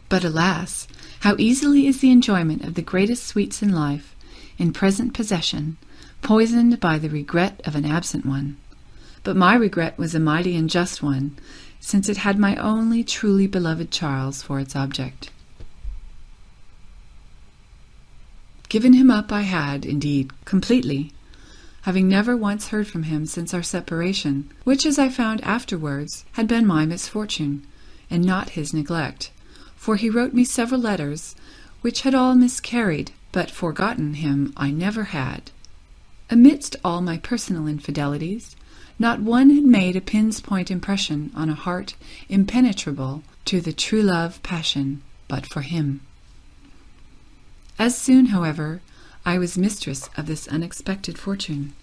But alas, how easily is the enjoyment of the greatest sweets in life, in present possession, poisoned by the regret of an absent one! But my regret was a mighty and just one, since it had my only truly beloved Charles for its object. Given him up I had, indeed, completely, having never once heard from him since our separation, which, as I found afterwards, had been my misfortune, and not his neglect, for he wrote me several letters, which had all miscarried, but forgotten him I never had. Amidst all my personal infidelities, not one had made a pin's-point impression on a heart impenetrable to the true love passion but for him. As soon, however, I was mistress of this unexpected fortune,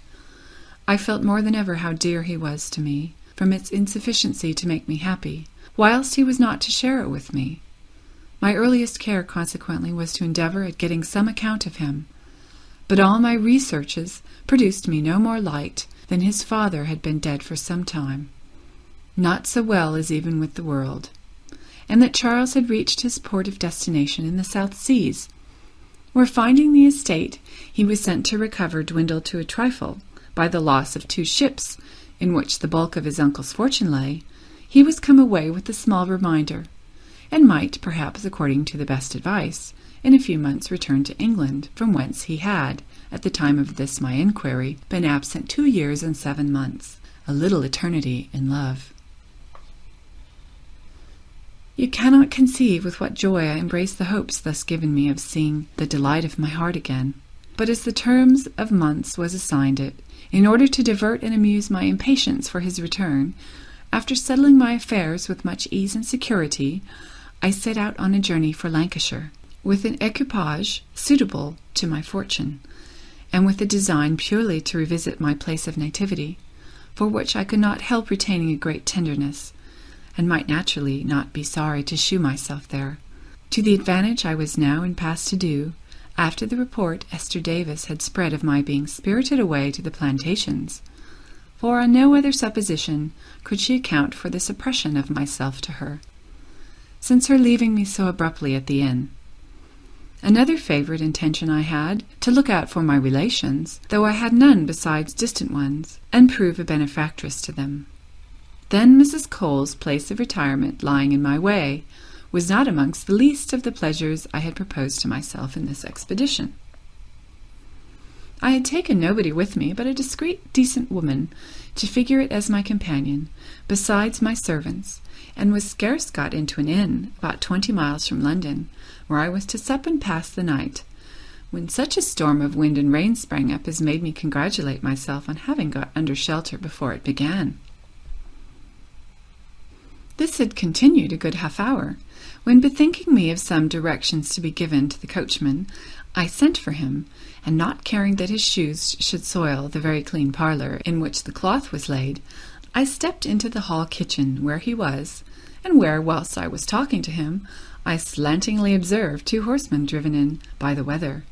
I felt more than ever how dear he was to me, from its insufficiency to make me happy, whilst he was not to share it with me. My earliest care, consequently, was to endeavour at getting some account of him, but all my researches produced me no more light than his father had been dead for some time, not so well as even with the world, and that Charles had reached his port of destination in the South Seas, where finding the estate he was sent to recover dwindled to a trifle by the loss of 2 ships, in which the bulk of his uncle's fortune lay, he was come away with a small reminder, and might, perhaps according to the best advice, in a few months return to England, from whence he had, at the time of this my inquiry, been absent 2 years and 7 months, a little eternity in love. You cannot conceive with what joy I embraced the hopes thus given me of seeing the delight of my heart again. But as the terms of months was assigned it, in order to divert and amuse my impatience for his return, after settling my affairs with much ease and security, I set out on a journey for Lancashire, with an equipage suitable to my fortune, and with a design purely to revisit my place of nativity, for which I could not help retaining a great tenderness, and might naturally not be sorry to shew myself there, to the advantage I was now in pass to do, after the report Esther Davis had spread of my being spirited away to the plantations, for on no other supposition could she account for the suppression of myself to her, since her leaving me so abruptly at the inn. Another favourite intention I had, to look out for my relations, though I had none besides distant ones, and prove a benefactress to them. Then Mrs. Cole's place of retirement, lying in my way, was not amongst the least of the pleasures I had proposed to myself in this expedition. I had taken nobody with me but a discreet, decent woman, to figure it as my companion, besides my servants, and was scarce got into an inn, about 20 miles from London, where I was to sup and pass the night, when such a storm of wind and rain sprang up as made me congratulate myself on having got under shelter before it began. This had continued a good half-hour, when, bethinking me of some directions to be given to the coachman, I sent for him, and not caring that his shoes should soil the very clean parlour in which the cloth was laid, I stepped into the hall kitchen where he was, and where, whilst I was talking to him, I slantingly observed 2 horsemen driven in by the weather,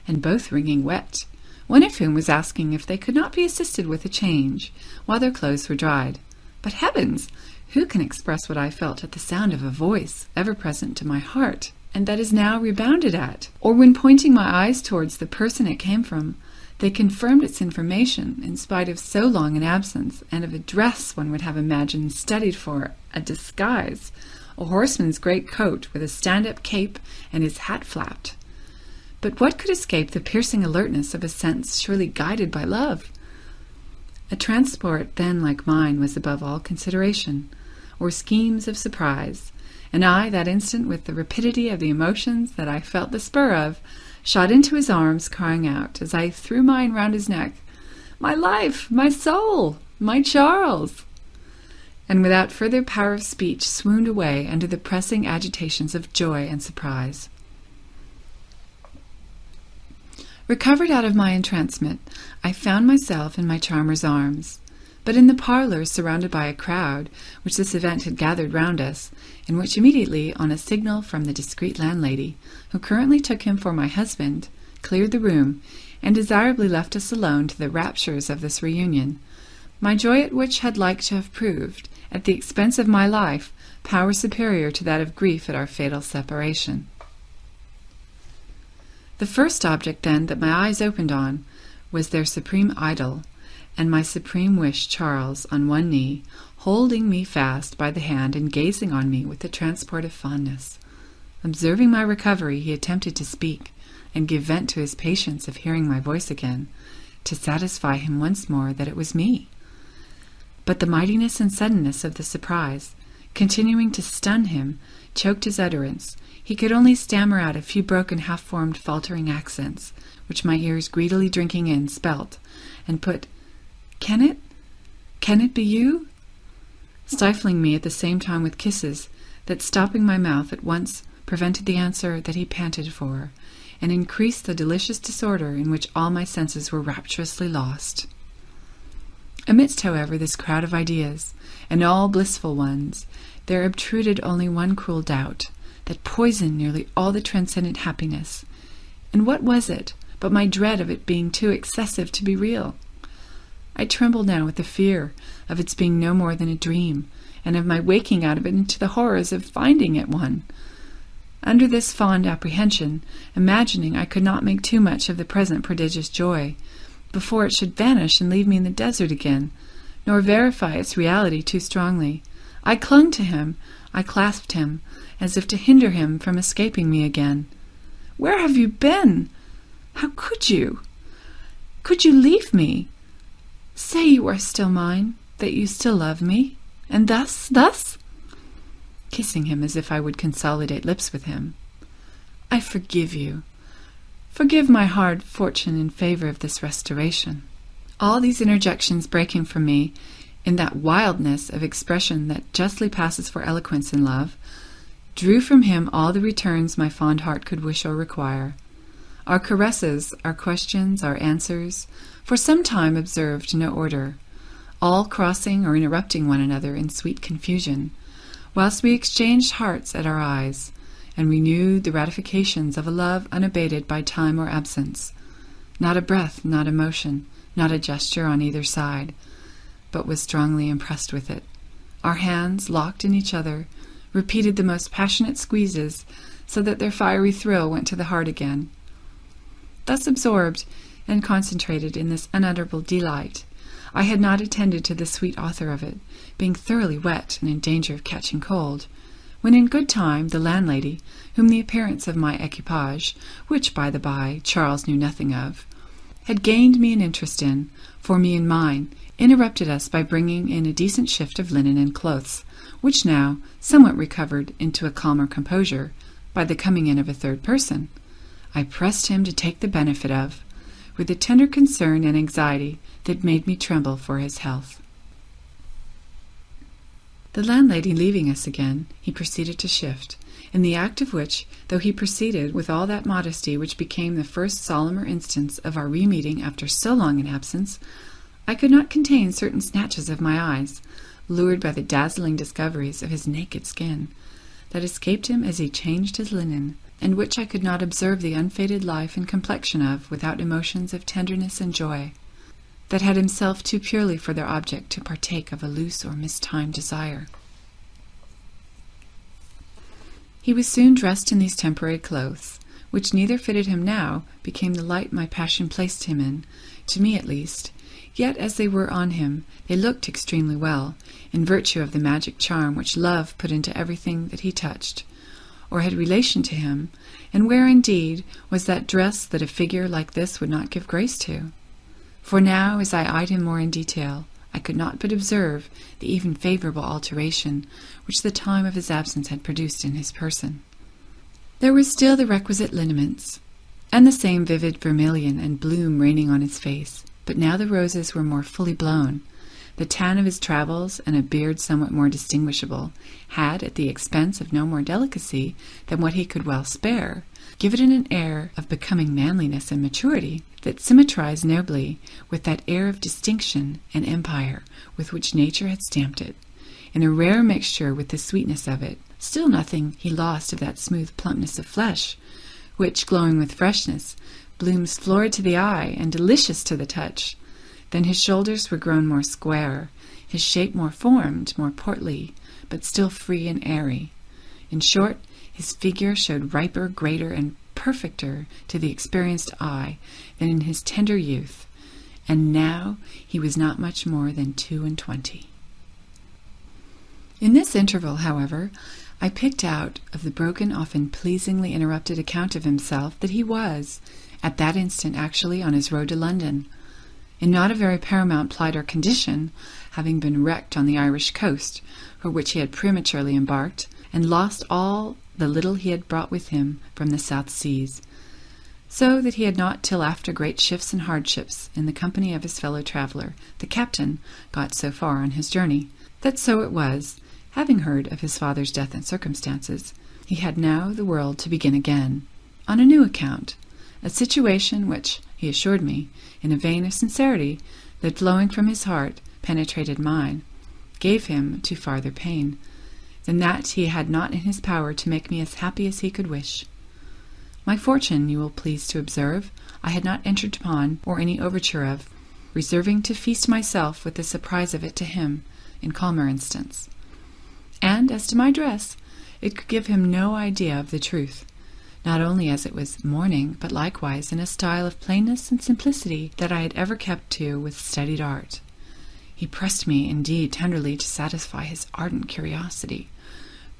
and both wringing wet, one of whom was asking if they could not be assisted with a change, while their clothes were dried. But heavens! Who can express what I felt at the sound of a voice ever present to my heart, and that is now rebounded at? Or when pointing my eyes towards the person it came from, they confirmed its information, in spite of so long an absence, and of a dress one would have imagined studied for a disguise, a horseman's great coat with a stand-up cape, and his hat flapped. But what could escape the piercing alertness of a sense surely guided by love? A transport then like mine was above all consideration, or schemes of surprise, and I, that instant, with the rapidity of the emotions that I felt the spur of, shot into his arms, crying out, as I threw mine round his neck, "My life, my soul, my Charles!" and without further power of speech swooned away under the pressing agitations of joy and surprise. Recovered out of my entrancement, I found myself in my charmer's arms, but in the parlour, surrounded by a crowd, which this event had gathered round us, and which immediately, on a signal from the discreet landlady, who currently took him for my husband, cleared the room, and desirably left us alone to the raptures of this reunion, my joy at which had like to have proved, at the expense of my life, power superior to that of grief at our fatal separation. The first object, then, that my eyes opened on was their supreme idol, and my supreme wish, Charles, on one knee, holding me fast by the hand and gazing on me with a transport of fondness. Observing my recovery, he attempted to speak, and give vent to his patience of hearing my voice again, to satisfy him once more that it was me. But the mightiness and suddenness of the surprise, continuing to stun him, choked his utterance. He could only stammer out a few broken, half-formed, faltering accents, which my ears, greedily drinking in, spelt, and put, Can it be you?" stifling me at the same time with kisses that, stopping my mouth at once, prevented the answer that he panted for, and increased the delicious disorder in which all my senses were rapturously lost. Amidst, however, this crowd of ideas, and all blissful ones, there obtruded only one cruel doubt, that poisoned nearly all the transcendent happiness. And what was it but my dread of it being too excessive to be real? I trembled now with the fear of its being no more than a dream, and of my waking out of it into the horrors of finding it one. under this fond apprehension, imagining I could not make too much of the present prodigious joy, before it should vanish and leave me in the desert again, nor verify its reality too strongly. I clung to him, I clasped him, as if to hinder him from escaping me again. "Where have you been? How could you? Could you leave me? Say you are still mine, that you still love me, and thus?" Kissing him as if I would consolidate lips with him. "I forgive you. Forgive my hard fortune in favor of this restoration." All these interjections breaking from me in that wildness of expression that justly passes for eloquence in love, drew from him all the returns my fond heart could wish or require. Our caresses, our questions, our answers, for some time observed no order, all crossing or interrupting one another in sweet confusion, whilst we exchanged hearts at our eyes, and renewed the ratifications of a love unabated by time or absence. Not a breath, not a motion, not a gesture on either side, but was strongly impressed with it. Our hands, locked in each other, repeated the most passionate squeezes, so that their fiery thrill went to the heart again. Thus absorbed and concentrated in this unutterable delight, I had not attended to the sweet author of it, being thoroughly wet and in danger of catching cold, when in good time the landlady, whom the appearance of my equipage, which, by the by, Charles knew nothing of, had gained me an interest in, for me and mine, interrupted us by bringing in a decent shift of linen and clothes, which now, somewhat recovered into a calmer composure, by the coming in of a third person, I pressed him to take the benefit of, with a tender concern and anxiety that made me tremble for his health. The landlady leaving us again, he proceeded to shift, in the act of which, though he proceeded with all that modesty which became the first solemner instance of our re-meeting after so long an absence, I could not contain certain snatches of my eyes, lured by the dazzling discoveries of his naked skin, that escaped him as he changed his linen, and which I could not observe the unfaded life and complexion of without emotions of tenderness and joy, that had himself too purely for their object to partake of a loose or mistimed desire. He was soon dressed in these temporary clothes, which neither fitted him now, became the light my passion placed him in, to me at least, yet as they were on him, they looked extremely well, in virtue of the magic charm which love put into everything that he touched, or had relation to him, and where indeed was that dress that a figure like this would not give grace to? For now, as I eyed him more in detail, I could not but observe the even favourable alteration which the time of his absence had produced in his person. There were still the requisite lineaments, and the same vivid vermilion and bloom reigning on his face, but now the roses were more fully blown. The tan of his travels, and a beard somewhat more distinguishable, had, at the expense of no more delicacy than what he could well spare, given it an air of becoming manliness and maturity that symmetrized nobly with that air of distinction and empire with which nature had stamped it, in a rare mixture with the sweetness of it. Still nothing he lost of that smooth plumpness of flesh, which, glowing with freshness, blooms florid to the eye and delicious to the touch. Then his shoulders were grown more square, his shape more formed, more portly, but still free and airy. In short, his figure showed riper, greater, and perfecter to the experienced eye than in his tender youth, and now he was not much more than 22. In this interval, however, I picked out of the broken, often pleasingly interrupted account of himself that he was, at that instant, actually on his road to London, in not a very paramount plight or condition, having been wrecked on the Irish coast, for which he had prematurely embarked, and lost all the little he had brought with him from the South Seas, so that he had not till after great shifts and hardships, in the company of his fellow traveller, the captain, got so far on his journey, that so it was, having heard of his father's death and circumstances, he had now the world to begin again, on a new account, a situation which, he assured me, in a vein of sincerity that flowing from his heart penetrated mine, gave him to farther pain, than that he had not in his power to make me as happy as he could wish. My fortune, you will please to observe, I had not entered upon, or any overture of, reserving to feast myself with the surprise of it to him, in calmer instants. And as to my dress, it could give him no idea of the truth, not only as it was morning, but likewise in a style of plainness and simplicity that I had ever kept to with studied art. He pressed me, indeed, tenderly to satisfy his ardent curiosity,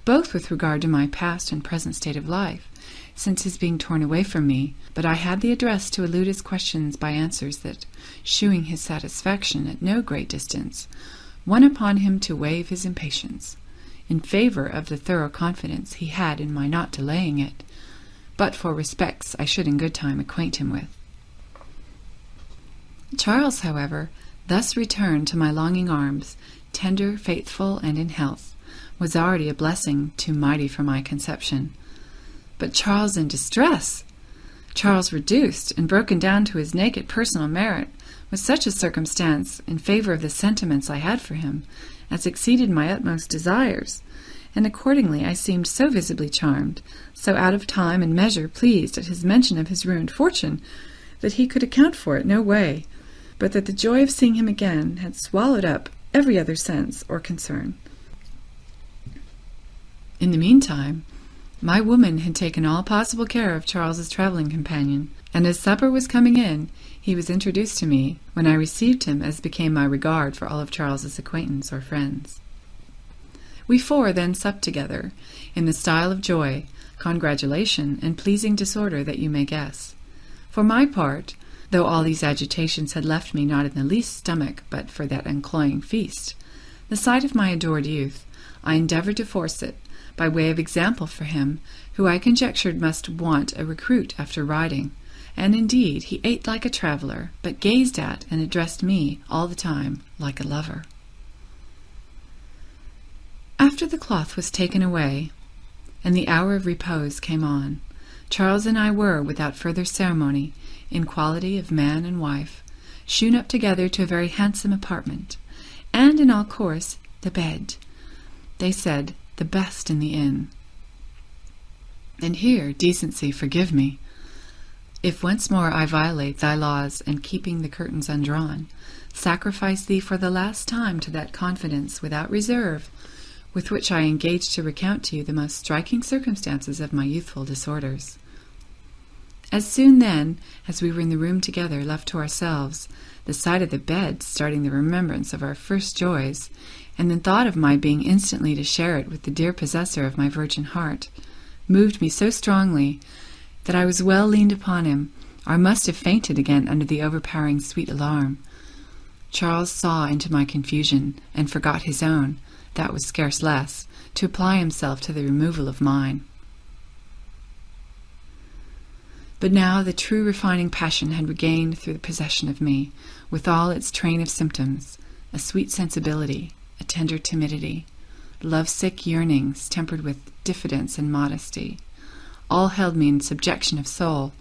both with regard to my past and present state of life, since his being torn away from me, but I had the address to elude his questions by answers that, shewing his satisfaction at no great distance, won upon him to waive his impatience, in favour of the thorough confidence he had in my not delaying it, but for respects I should in good time acquaint him with. Charles, however, thus returned to my longing arms, tender, faithful, and in health, was already a blessing too mighty for my conception. But Charles in distress, Charles reduced and broken down to his naked personal merit, was such a circumstance in favour of the sentiments I had for him as exceeded my utmost desires, and accordingly I seemed so visibly charmed, so out of time and measure pleased at his mention of his ruined fortune, that he could account for it no way, but that the joy of seeing him again had swallowed up every other sense or concern. In the meantime, my woman had taken all possible care of Charles's travelling companion, and as supper was coming in, he was introduced to me, when I received him as became my regard for all of Charles's acquaintance or friends. We four then supped together, in the style of joy, congratulation, and pleasing disorder that you may guess. For my part, though all these agitations had left me not in the least stomach but for that uncloying feast, the sight of my adored youth, I endeavoured to force it, by way of example for him, who I conjectured must want a recruit after riding, and indeed he ate like a traveller, but gazed at and addressed me all the time like a lover. After the cloth was taken away, and the hour of repose came on, Charles and I were, without further ceremony, in quality of man and wife, shewn up together to a very handsome apartment, and in all course the bed, they said, the best in the inn. And here, decency, forgive me, if once more I violate thy laws, and keeping the curtains undrawn, sacrifice thee for the last time to that confidence without reserve, with which I engage to recount to you the most striking circumstances of my youthful disorders. As soon then as we were in the room together, left to ourselves, the sight of the bed starting the remembrance of our first joys, and the thought of my being instantly to share it with the dear possessor of my virgin heart, moved me so strongly that I was well leaned upon him, or I must have fainted again under the overpowering sweet alarm. Charles saw into my confusion, and forgot his own, that was scarce less, to apply himself to the removal of mine. But now the true refining passion had regained through the possession of me, with all its train of symptoms, a sweet sensibility, a tender timidity, love-sick yearnings tempered with diffidence and modesty, all held me in subjection of soul,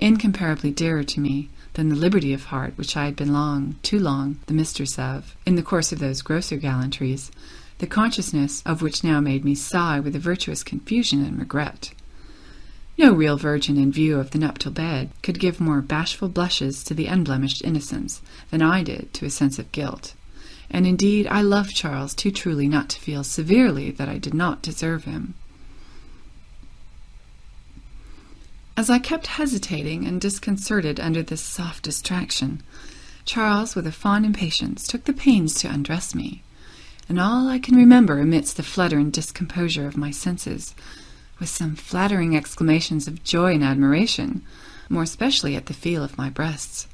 incomparably dearer to me than the liberty of heart which I had been too long, the mistress of, in the course of those grosser gallantries, the consciousness of which now made me sigh with a virtuous confusion and regret. No real virgin in view of the nuptial bed could give more bashful blushes to the unblemished innocence than I did to a sense of guilt, and indeed I loved Charles too truly not to feel severely that I did not deserve him. As I kept hesitating and disconcerted under this soft distraction, Charles, with a fond impatience, took the pains to undress me, and all I can remember amidst the flutter and discomposure of my senses was some flattering exclamations of joy and admiration, more especially at the feel of my breasts,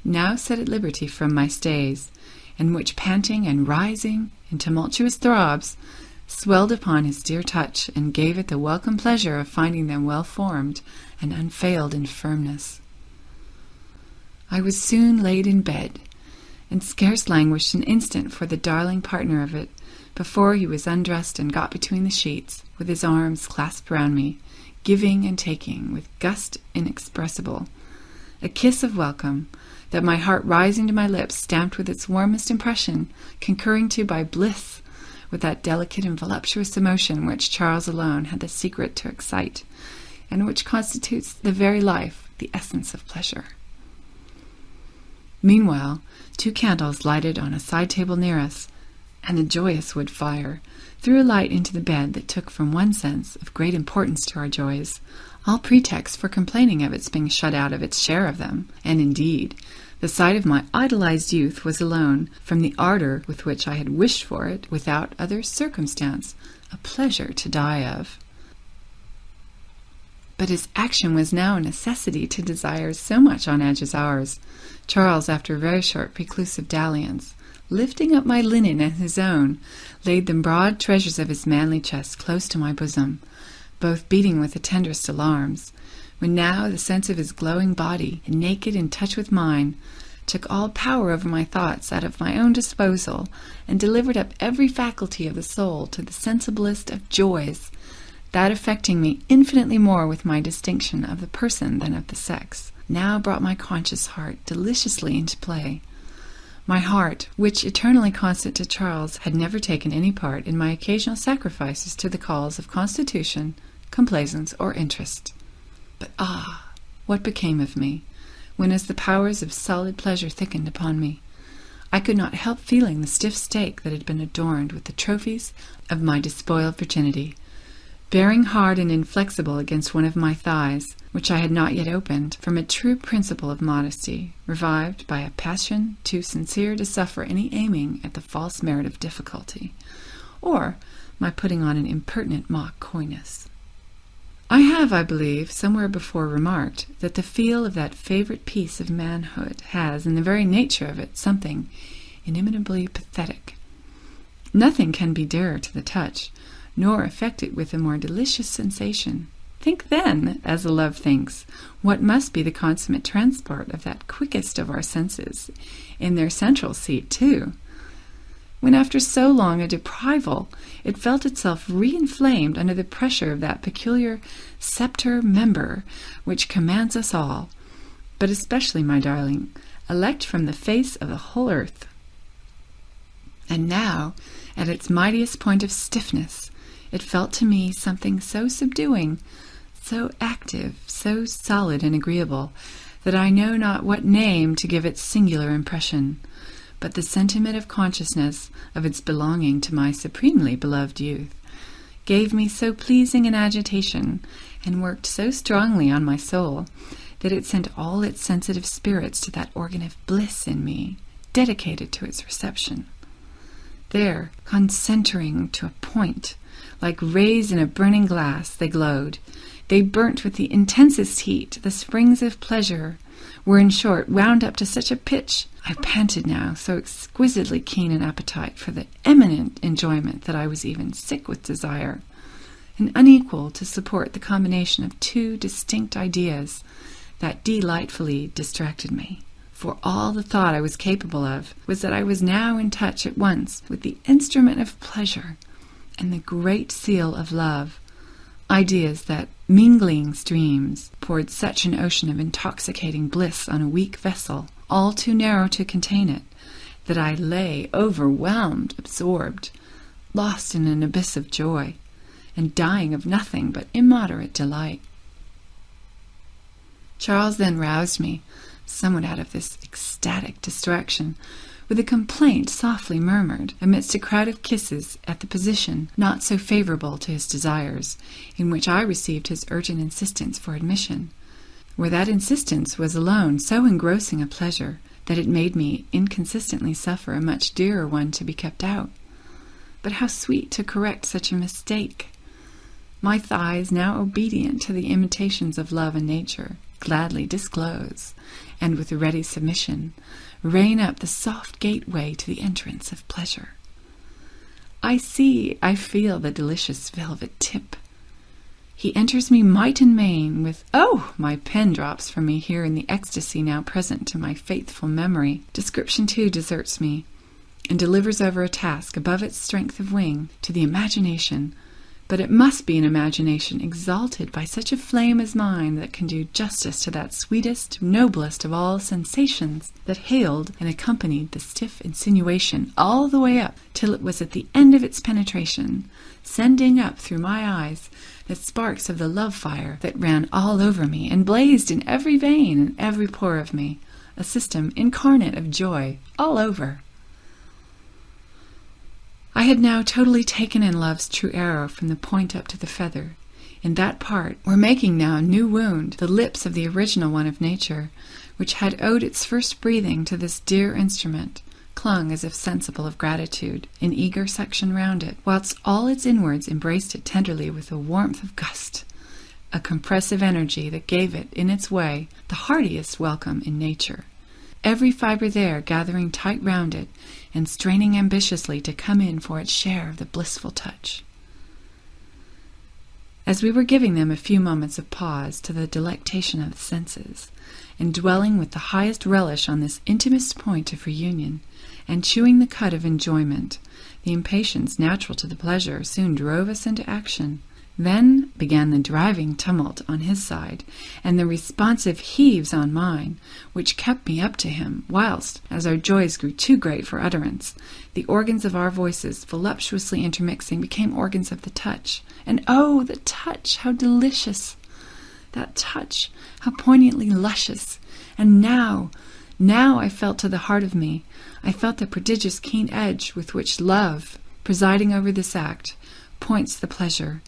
now set at liberty from my stays, and which, panting and rising in tumultuous throbs, swelled upon his dear touch, and gave it the welcome pleasure of finding them well formed and unfailed in firmness. I was soon laid in bed, and scarce languished an instant for the darling partner of it, before he was undressed and got between the sheets, with his arms clasped round me, giving and taking, with gust inexpressible, a kiss of welcome, that my heart rising to my lips stamped with its warmest impression, concurring to by bliss, with that delicate and voluptuous emotion which Charles alone had the secret to excite, and which constitutes the very life, the essence of pleasure. Meanwhile, 2 candles lighted on a side table near us, and the joyous wood fire threw a light into the bed that took from one sense of great importance to our joys all pretext for complaining of its being shut out of its share of them, and indeed the sight of my idolized youth was alone, from the ardor with which I had wished for it, without other circumstance, a pleasure to die of. But his action was now a necessity to desires so much on edge as ours. Charles, after a very short preclusive dalliance, lifting up my linen and his own, laid the broad treasures of his manly chest close to my bosom, both beating with the tenderest alarms, when now the sense of his glowing body, naked in touch with mine, took all power over my thoughts out of my own disposal, and delivered up every faculty of the soul to the sensiblest of joys, that affecting me infinitely more with my distinction of the person than of the sex, now brought my conscious heart deliciously into play. My heart, which, eternally constant to Charles, had never taken any part in my occasional sacrifices to the calls of constitution, complaisance, or interest. But what became of me, when as the powers of solid pleasure thickened upon me, I could not help feeling the stiff stake that had been adorned with the trophies of my despoiled virginity, bearing hard and inflexible against one of my thighs, which I had not yet opened, from a true principle of modesty, revived by a passion too sincere to suffer any aiming at the false merit of difficulty, or my putting on an impertinent mock coyness. I have, I believe, somewhere before remarked that the feel of that favourite piece of manhood has, in the very nature of it, something inimitably pathetic. Nothing can be dearer to the touch, nor affect it with a more delicious sensation. Think then, as a love thinks, what must be the consummate transport of that quickest of our senses, in their central seat too, when after so long a deprival it felt itself re-inflamed under the pressure of that peculiar sceptre member which commands us all, but especially, my darling, elect from the face of the whole earth. And now, at its mightiest point of stiffness, it felt to me something so subduing, so active, so solid and agreeable, that I know not what name to give its singular impression, but the sentiment of consciousness of its belonging to my supremely beloved youth gave me so pleasing an agitation, and worked so strongly on my soul, that it sent all its sensitive spirits to that organ of bliss in me, dedicated to its reception. There, concentring to a point, like rays in a burning glass, they glowed. They burnt with the intensest heat. The springs of pleasure were, in short, wound up to such a pitch. I panted now, so exquisitely keen an appetite for the eminent enjoyment that I was even sick with desire, and unequal to support the combination of two distinct ideas that delightfully distracted me. For all the thought I was capable of was that I was now in touch at once with the instrument of pleasure and the great seal of love, ideas that, mingling streams, poured such an ocean of intoxicating bliss on a weak vessel, all too narrow to contain it, that I lay overwhelmed, absorbed, lost in an abyss of joy, and dying of nothing but immoderate delight. Charles then roused me, somewhat out of this ecstatic distraction, with a complaint softly murmured, amidst a crowd of kisses, at the position, not so favourable to his desires, in which I received his urgent insistence for admission, where that insistence was alone so engrossing a pleasure that it made me inconsistently suffer a much dearer one to be kept out. But how sweet to correct such a mistake! My thighs, now obedient to the imitations of love and nature, gladly disclose, and with ready submission, rein up the soft gateway to the entrance of pleasure. I feel the delicious velvet tip. He enters me might and main with, my pen drops from me here in the ecstasy now present to my faithful memory. Description too deserts me, and delivers over a task above its strength of wing to the imagination. But it must be an imagination exalted by such a flame as mine that can do justice to that sweetest, noblest of all sensations that hailed and accompanied the stiff insinuation all the way up till it was at the end of its penetration, sending up through my eyes the sparks of the love fire that ran all over me and blazed in every vein and every pore of me, a system incarnate of joy all over. I had now totally taken in love's true arrow from the point up to the feather. In that part were making now a new wound the lips of the original one of nature, which had owed its first breathing to this dear instrument, clung as if sensible of gratitude, in eager section round it, whilst all its inwards embraced it tenderly with a warmth of gust, a compressive energy that gave it, in its way, the heartiest welcome in nature. Every fibre there gathering tight round it, and straining ambitiously to come in for its share of the blissful touch. As we were giving them a few moments of pause to the delectation of the senses, and dwelling with the highest relish on this intimest point of reunion, and chewing the cud of enjoyment, the impatience natural to the pleasure soon drove us into action. Then began the driving tumult on his side, and the responsive heaves on mine, which kept me up to him, whilst, as our joys grew too great for utterance, the organs of our voices, voluptuously intermixing, became organs of the touch. And oh, the touch, how delicious! That touch, how poignantly luscious! And now I felt to the heart of me, I felt the prodigious keen edge with which love, presiding over this act, points the pleasure.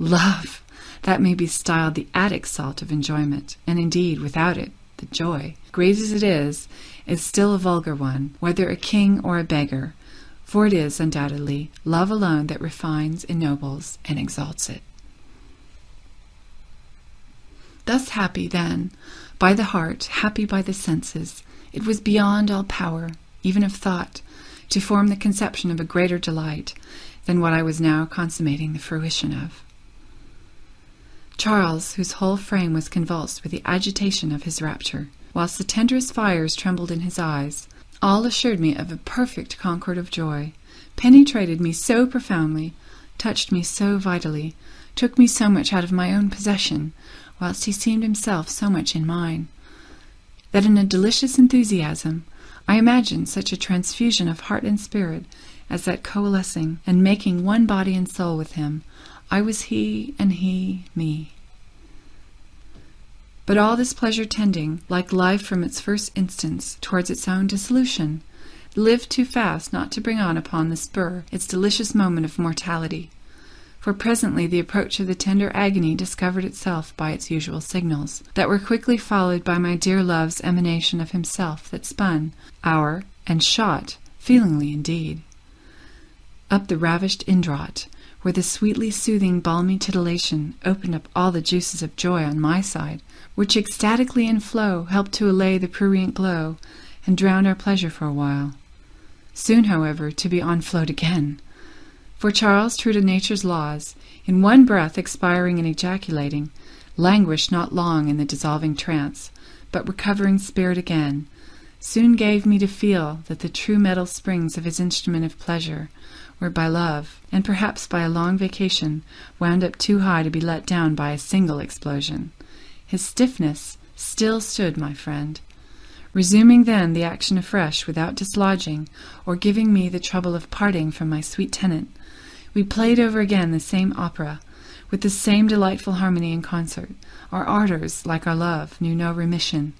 Love! That may be styled the Attic salt of enjoyment, and indeed, without it, the joy, great as it is still a vulgar one, whether a king or a beggar, for it is, undoubtedly, love alone that refines, ennobles, and exalts it. Thus happy, then, by the heart, happy by the senses, it was beyond all power, even of thought, to form the conception of a greater delight than what I was now consummating the fruition of. Charles, whose whole frame was convulsed with the agitation of his rapture, whilst the tenderest fires trembled in his eyes, all assured me of a perfect concord of joy, penetrated me so profoundly, touched me so vitally, took me so much out of my own possession, whilst he seemed himself so much in mine, that in a delicious enthusiasm I imagined such a transfusion of heart and spirit as that coalescing and making one body and soul with him, I was he, and he me. But all this pleasure tending, like life from its first instance, towards its own dissolution, lived too fast not to bring on upon the spur its delicious moment of mortality. For presently the approach of the tender agony discovered itself by its usual signals, that were quickly followed by my dear love's emanation of himself that spun, and shot, feelingly indeed, up the ravished indraught, where the sweetly soothing balmy titillation opened up all the juices of joy on my side, which ecstatically in flow helped to allay the prurient glow, and drowned our pleasure for a while. Soon, however, to be on-flowed again. For Charles, true to nature's laws, in one breath expiring and ejaculating, languished not long in the dissolving trance, but recovering spirit again, soon gave me to feel that the true metal springs of his instrument of pleasure were by love, and perhaps by a long vacation, wound up too high to be let down by a single explosion. His stiffness still stood, my friend. Resuming then the action afresh without dislodging, or giving me the trouble of parting from my sweet tenant, we played over again the same opera, with the same delightful harmony and concert. Our ardours, like our love, knew no remission,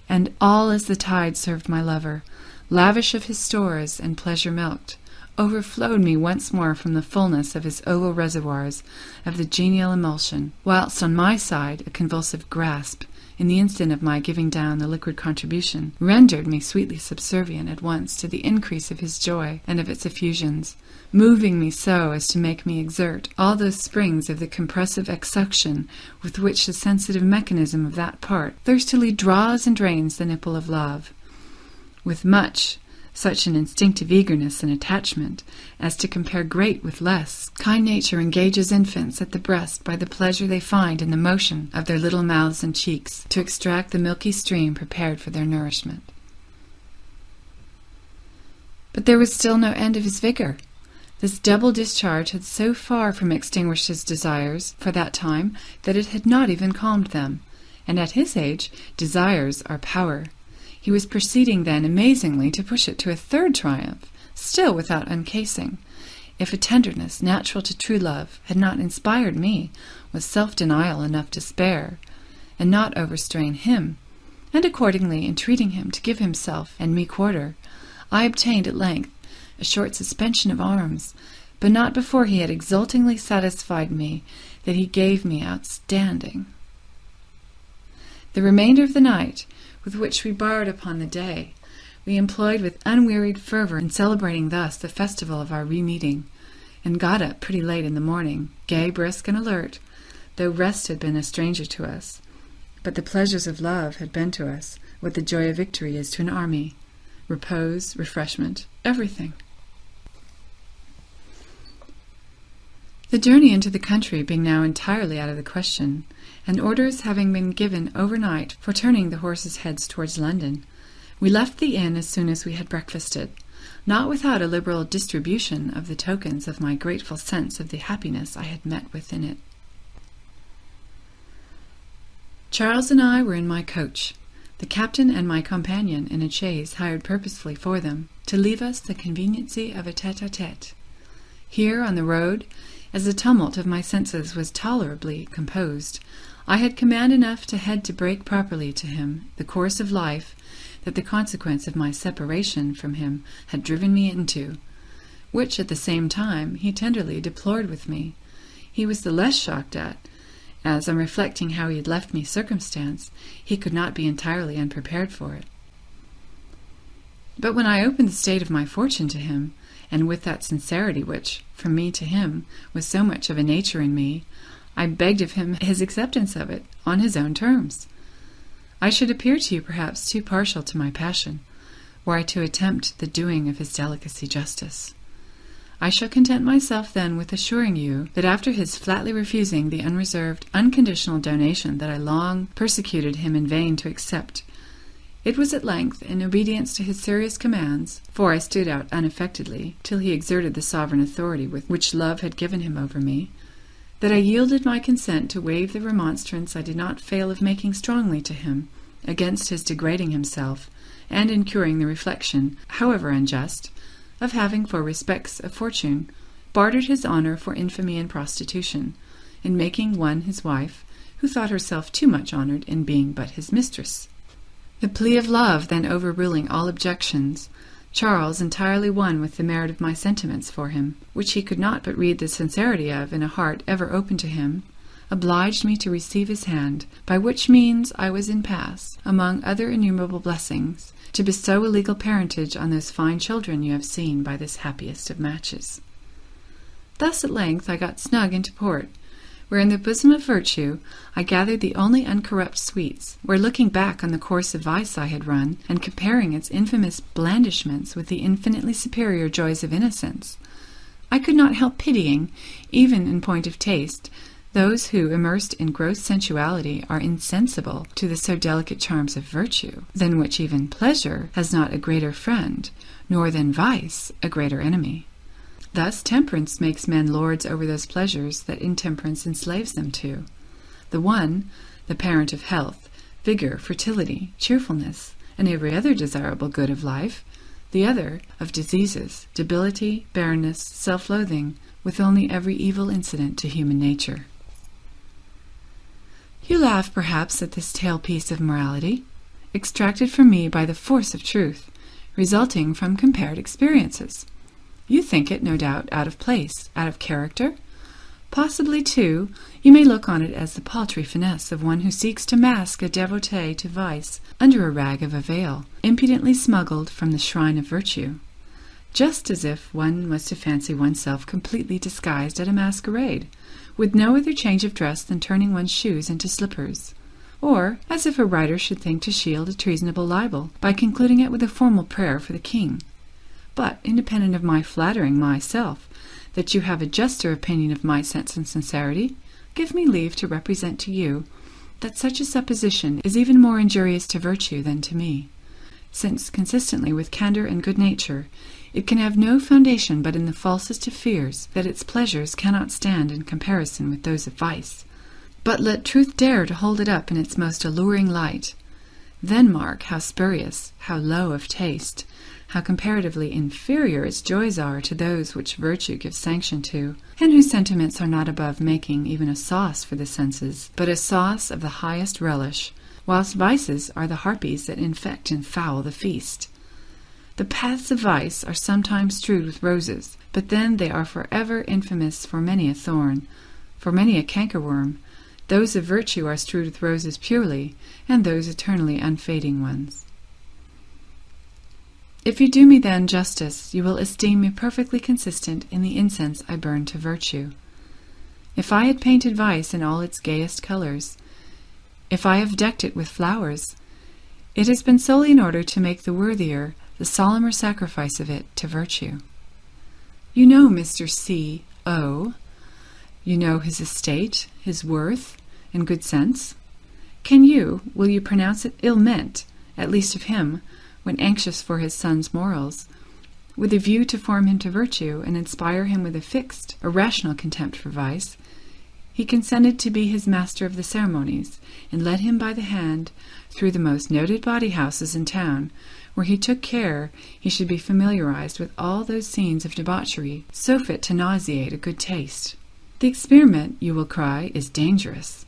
and all as the tide served my lover, lavish of his stores and pleasure-milked, overflowed me once more from the fullness of his oval reservoirs of the genial emulsion, whilst on my side a convulsive grasp, in the instant of my giving down the liquid contribution, rendered me sweetly subservient at once to the increase of his joy and of its effusions, moving me so as to make me exert all those springs of the compressive exsuction with which the sensitive mechanism of that part thirstily draws and drains the nipple of love, with such an instinctive eagerness and attachment as to compare great with less. Kind nature engages infants at the breast by the pleasure they find in the motion of their little mouths and cheeks to extract the milky stream prepared for their nourishment. But there was still no end of his vigor. This double discharge had so far from extinguished his desires for that time that it had not even calmed them, and at his age desires are power. He was proceeding then amazingly to push it to a third triumph, still without uncasing, if a tenderness natural to true love had not inspired me with self-denial enough to spare, and not overstrain him, and accordingly entreating him to give himself and me quarter, I obtained at length a short suspension of arms, but not before he had exultingly satisfied me that he gave me outstanding. The remainder of the night, with which we borrowed upon the day, we employed with unwearied fervour in celebrating thus the festival of our re-meeting, and got up pretty late in the morning, gay, brisk, and alert, though rest had been a stranger to us. But the pleasures of love had been to us what the joy of victory is to an army: repose, refreshment, everything. The journey into the country being now entirely out of the question, and orders having been given overnight for turning the horses' heads towards London, we left the inn as soon as we had breakfasted, not without a liberal distribution of the tokens of my grateful sense of the happiness I had met with in it. Charles and I were in my coach, the captain and my companion in a chaise hired purposely for them, to leave us the conveniency of a tete-a-tete. Here on the road, as the tumult of my senses was tolerably composed, I had command enough to head to break properly to him the course of life that the consequence of my separation from him had driven me into, which at the same time he tenderly deplored with me. He was the less shocked at, as, on reflecting how he had left me circumstance, he could not be entirely unprepared for it. But when I opened the state of my fortune to him, and with that sincerity which, from me to him, was so much of a nature in me, I begged of him his acceptance of it on his own terms. I should appear to you perhaps too partial to my passion, were I to attempt the doing of his delicacy justice. I shall content myself then with assuring you that after his flatly refusing the unreserved, unconditional donation that I long persecuted him in vain to accept, it was at length, in obedience to his serious commands, for I stood out unaffectedly till he exerted the sovereign authority with which love had given him over me, that I yielded my consent to waive the remonstrance I did not fail of making strongly to him against his degrading himself, and incurring the reflection, however unjust, of having for respects of fortune bartered his honour for infamy and prostitution, in making one his wife, who thought herself too much honoured in being but his mistress. The plea of love then overruling all objections, Charles, entirely won with the merit of my sentiments for him, which he could not but read the sincerity of in a heart ever open to him, obliged me to receive his hand, by which means I was in pass, among other innumerable blessings, to bestow a legal parentage on those fine children you have seen by this happiest of matches. Thus at length I got snug into port, where in the bosom of virtue I gathered the only uncorrupt sweets, where looking back on the course of vice I had run, and comparing its infamous blandishments with the infinitely superior joys of innocence, I could not help pitying, even in point of taste, those who, immersed in gross sensuality, are insensible to the so delicate charms of virtue, than which even pleasure has not a greater friend, nor than vice a greater enemy. Thus temperance makes men lords over those pleasures that intemperance enslaves them to. The one, the parent of health, vigour, fertility, cheerfulness, and every other desirable good of life; the other, of diseases, debility, barrenness, self-loathing, with only every evil incident to human nature. You laugh, perhaps, at this tale-piece of morality, extracted from me by the force of truth, resulting from compared experiences. You think it, no doubt, out of place, out of character? Possibly, too, you may look on it as the paltry finesse of one who seeks to mask a devotee to vice under a rag of a veil, impudently smuggled from the shrine of virtue, just as if one was to fancy oneself completely disguised at a masquerade, with no other change of dress than turning one's shoes into slippers, or as if a writer should think to shield a treasonable libel by concluding it with a formal prayer for the king. But, independent of my flattering myself that you have a juster opinion of my sense and sincerity, give me leave to represent to you that such a supposition is even more injurious to virtue than to me, since, consistently with candour and good nature, it can have no foundation but in the falsest of fears that its pleasures cannot stand in comparison with those of vice. But let truth dare to hold it up in its most alluring light. Then mark how spurious, how low of taste, how comparatively inferior its joys are to those which virtue gives sanction to, and whose sentiments are not above making even a sauce for the senses, but a sauce of the highest relish, whilst vices are the harpies that infect and foul the feast. The paths of vice are sometimes strewed with roses, but then they are forever infamous for many a thorn, for many a cankerworm. Those of virtue are strewed with roses purely, and those eternally unfading ones. If you do me then justice, you will esteem me perfectly consistent in the incense I burn to virtue. If I had painted vice in all its gayest colors, if I have decked it with flowers, it has been solely in order to make the worthier the solemner sacrifice of it to virtue. You know Mr. C.O. You know his estate, his worth, and good sense. Will you pronounce it ill-meant, at least of him, when anxious for his son's morals, with a view to form him to virtue and inspire him with a fixed, a rational contempt for vice, he consented to be his master of the ceremonies, and led him by the hand through the most noted bawdy-houses in town, where he took care he should be familiarized with all those scenes of debauchery so fit to nauseate a good taste. The experiment, you will cry, is dangerous.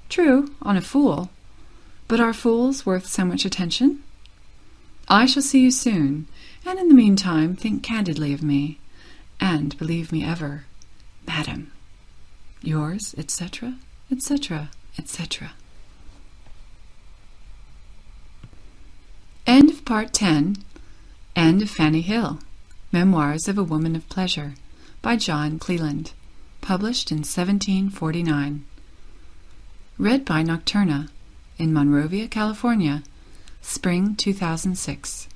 True, on a fool. But are fools worth so much attention? I shall see you soon, and in the meantime think candidly of me, and believe me ever, Madam, yours, etc., etc., etc. End of Part 10. End of Fanny Hill. Memoirs of a Woman of Pleasure, by John Cleland. Published in 1749. Read by Nocturna, in Monrovia, California, Spring 2006.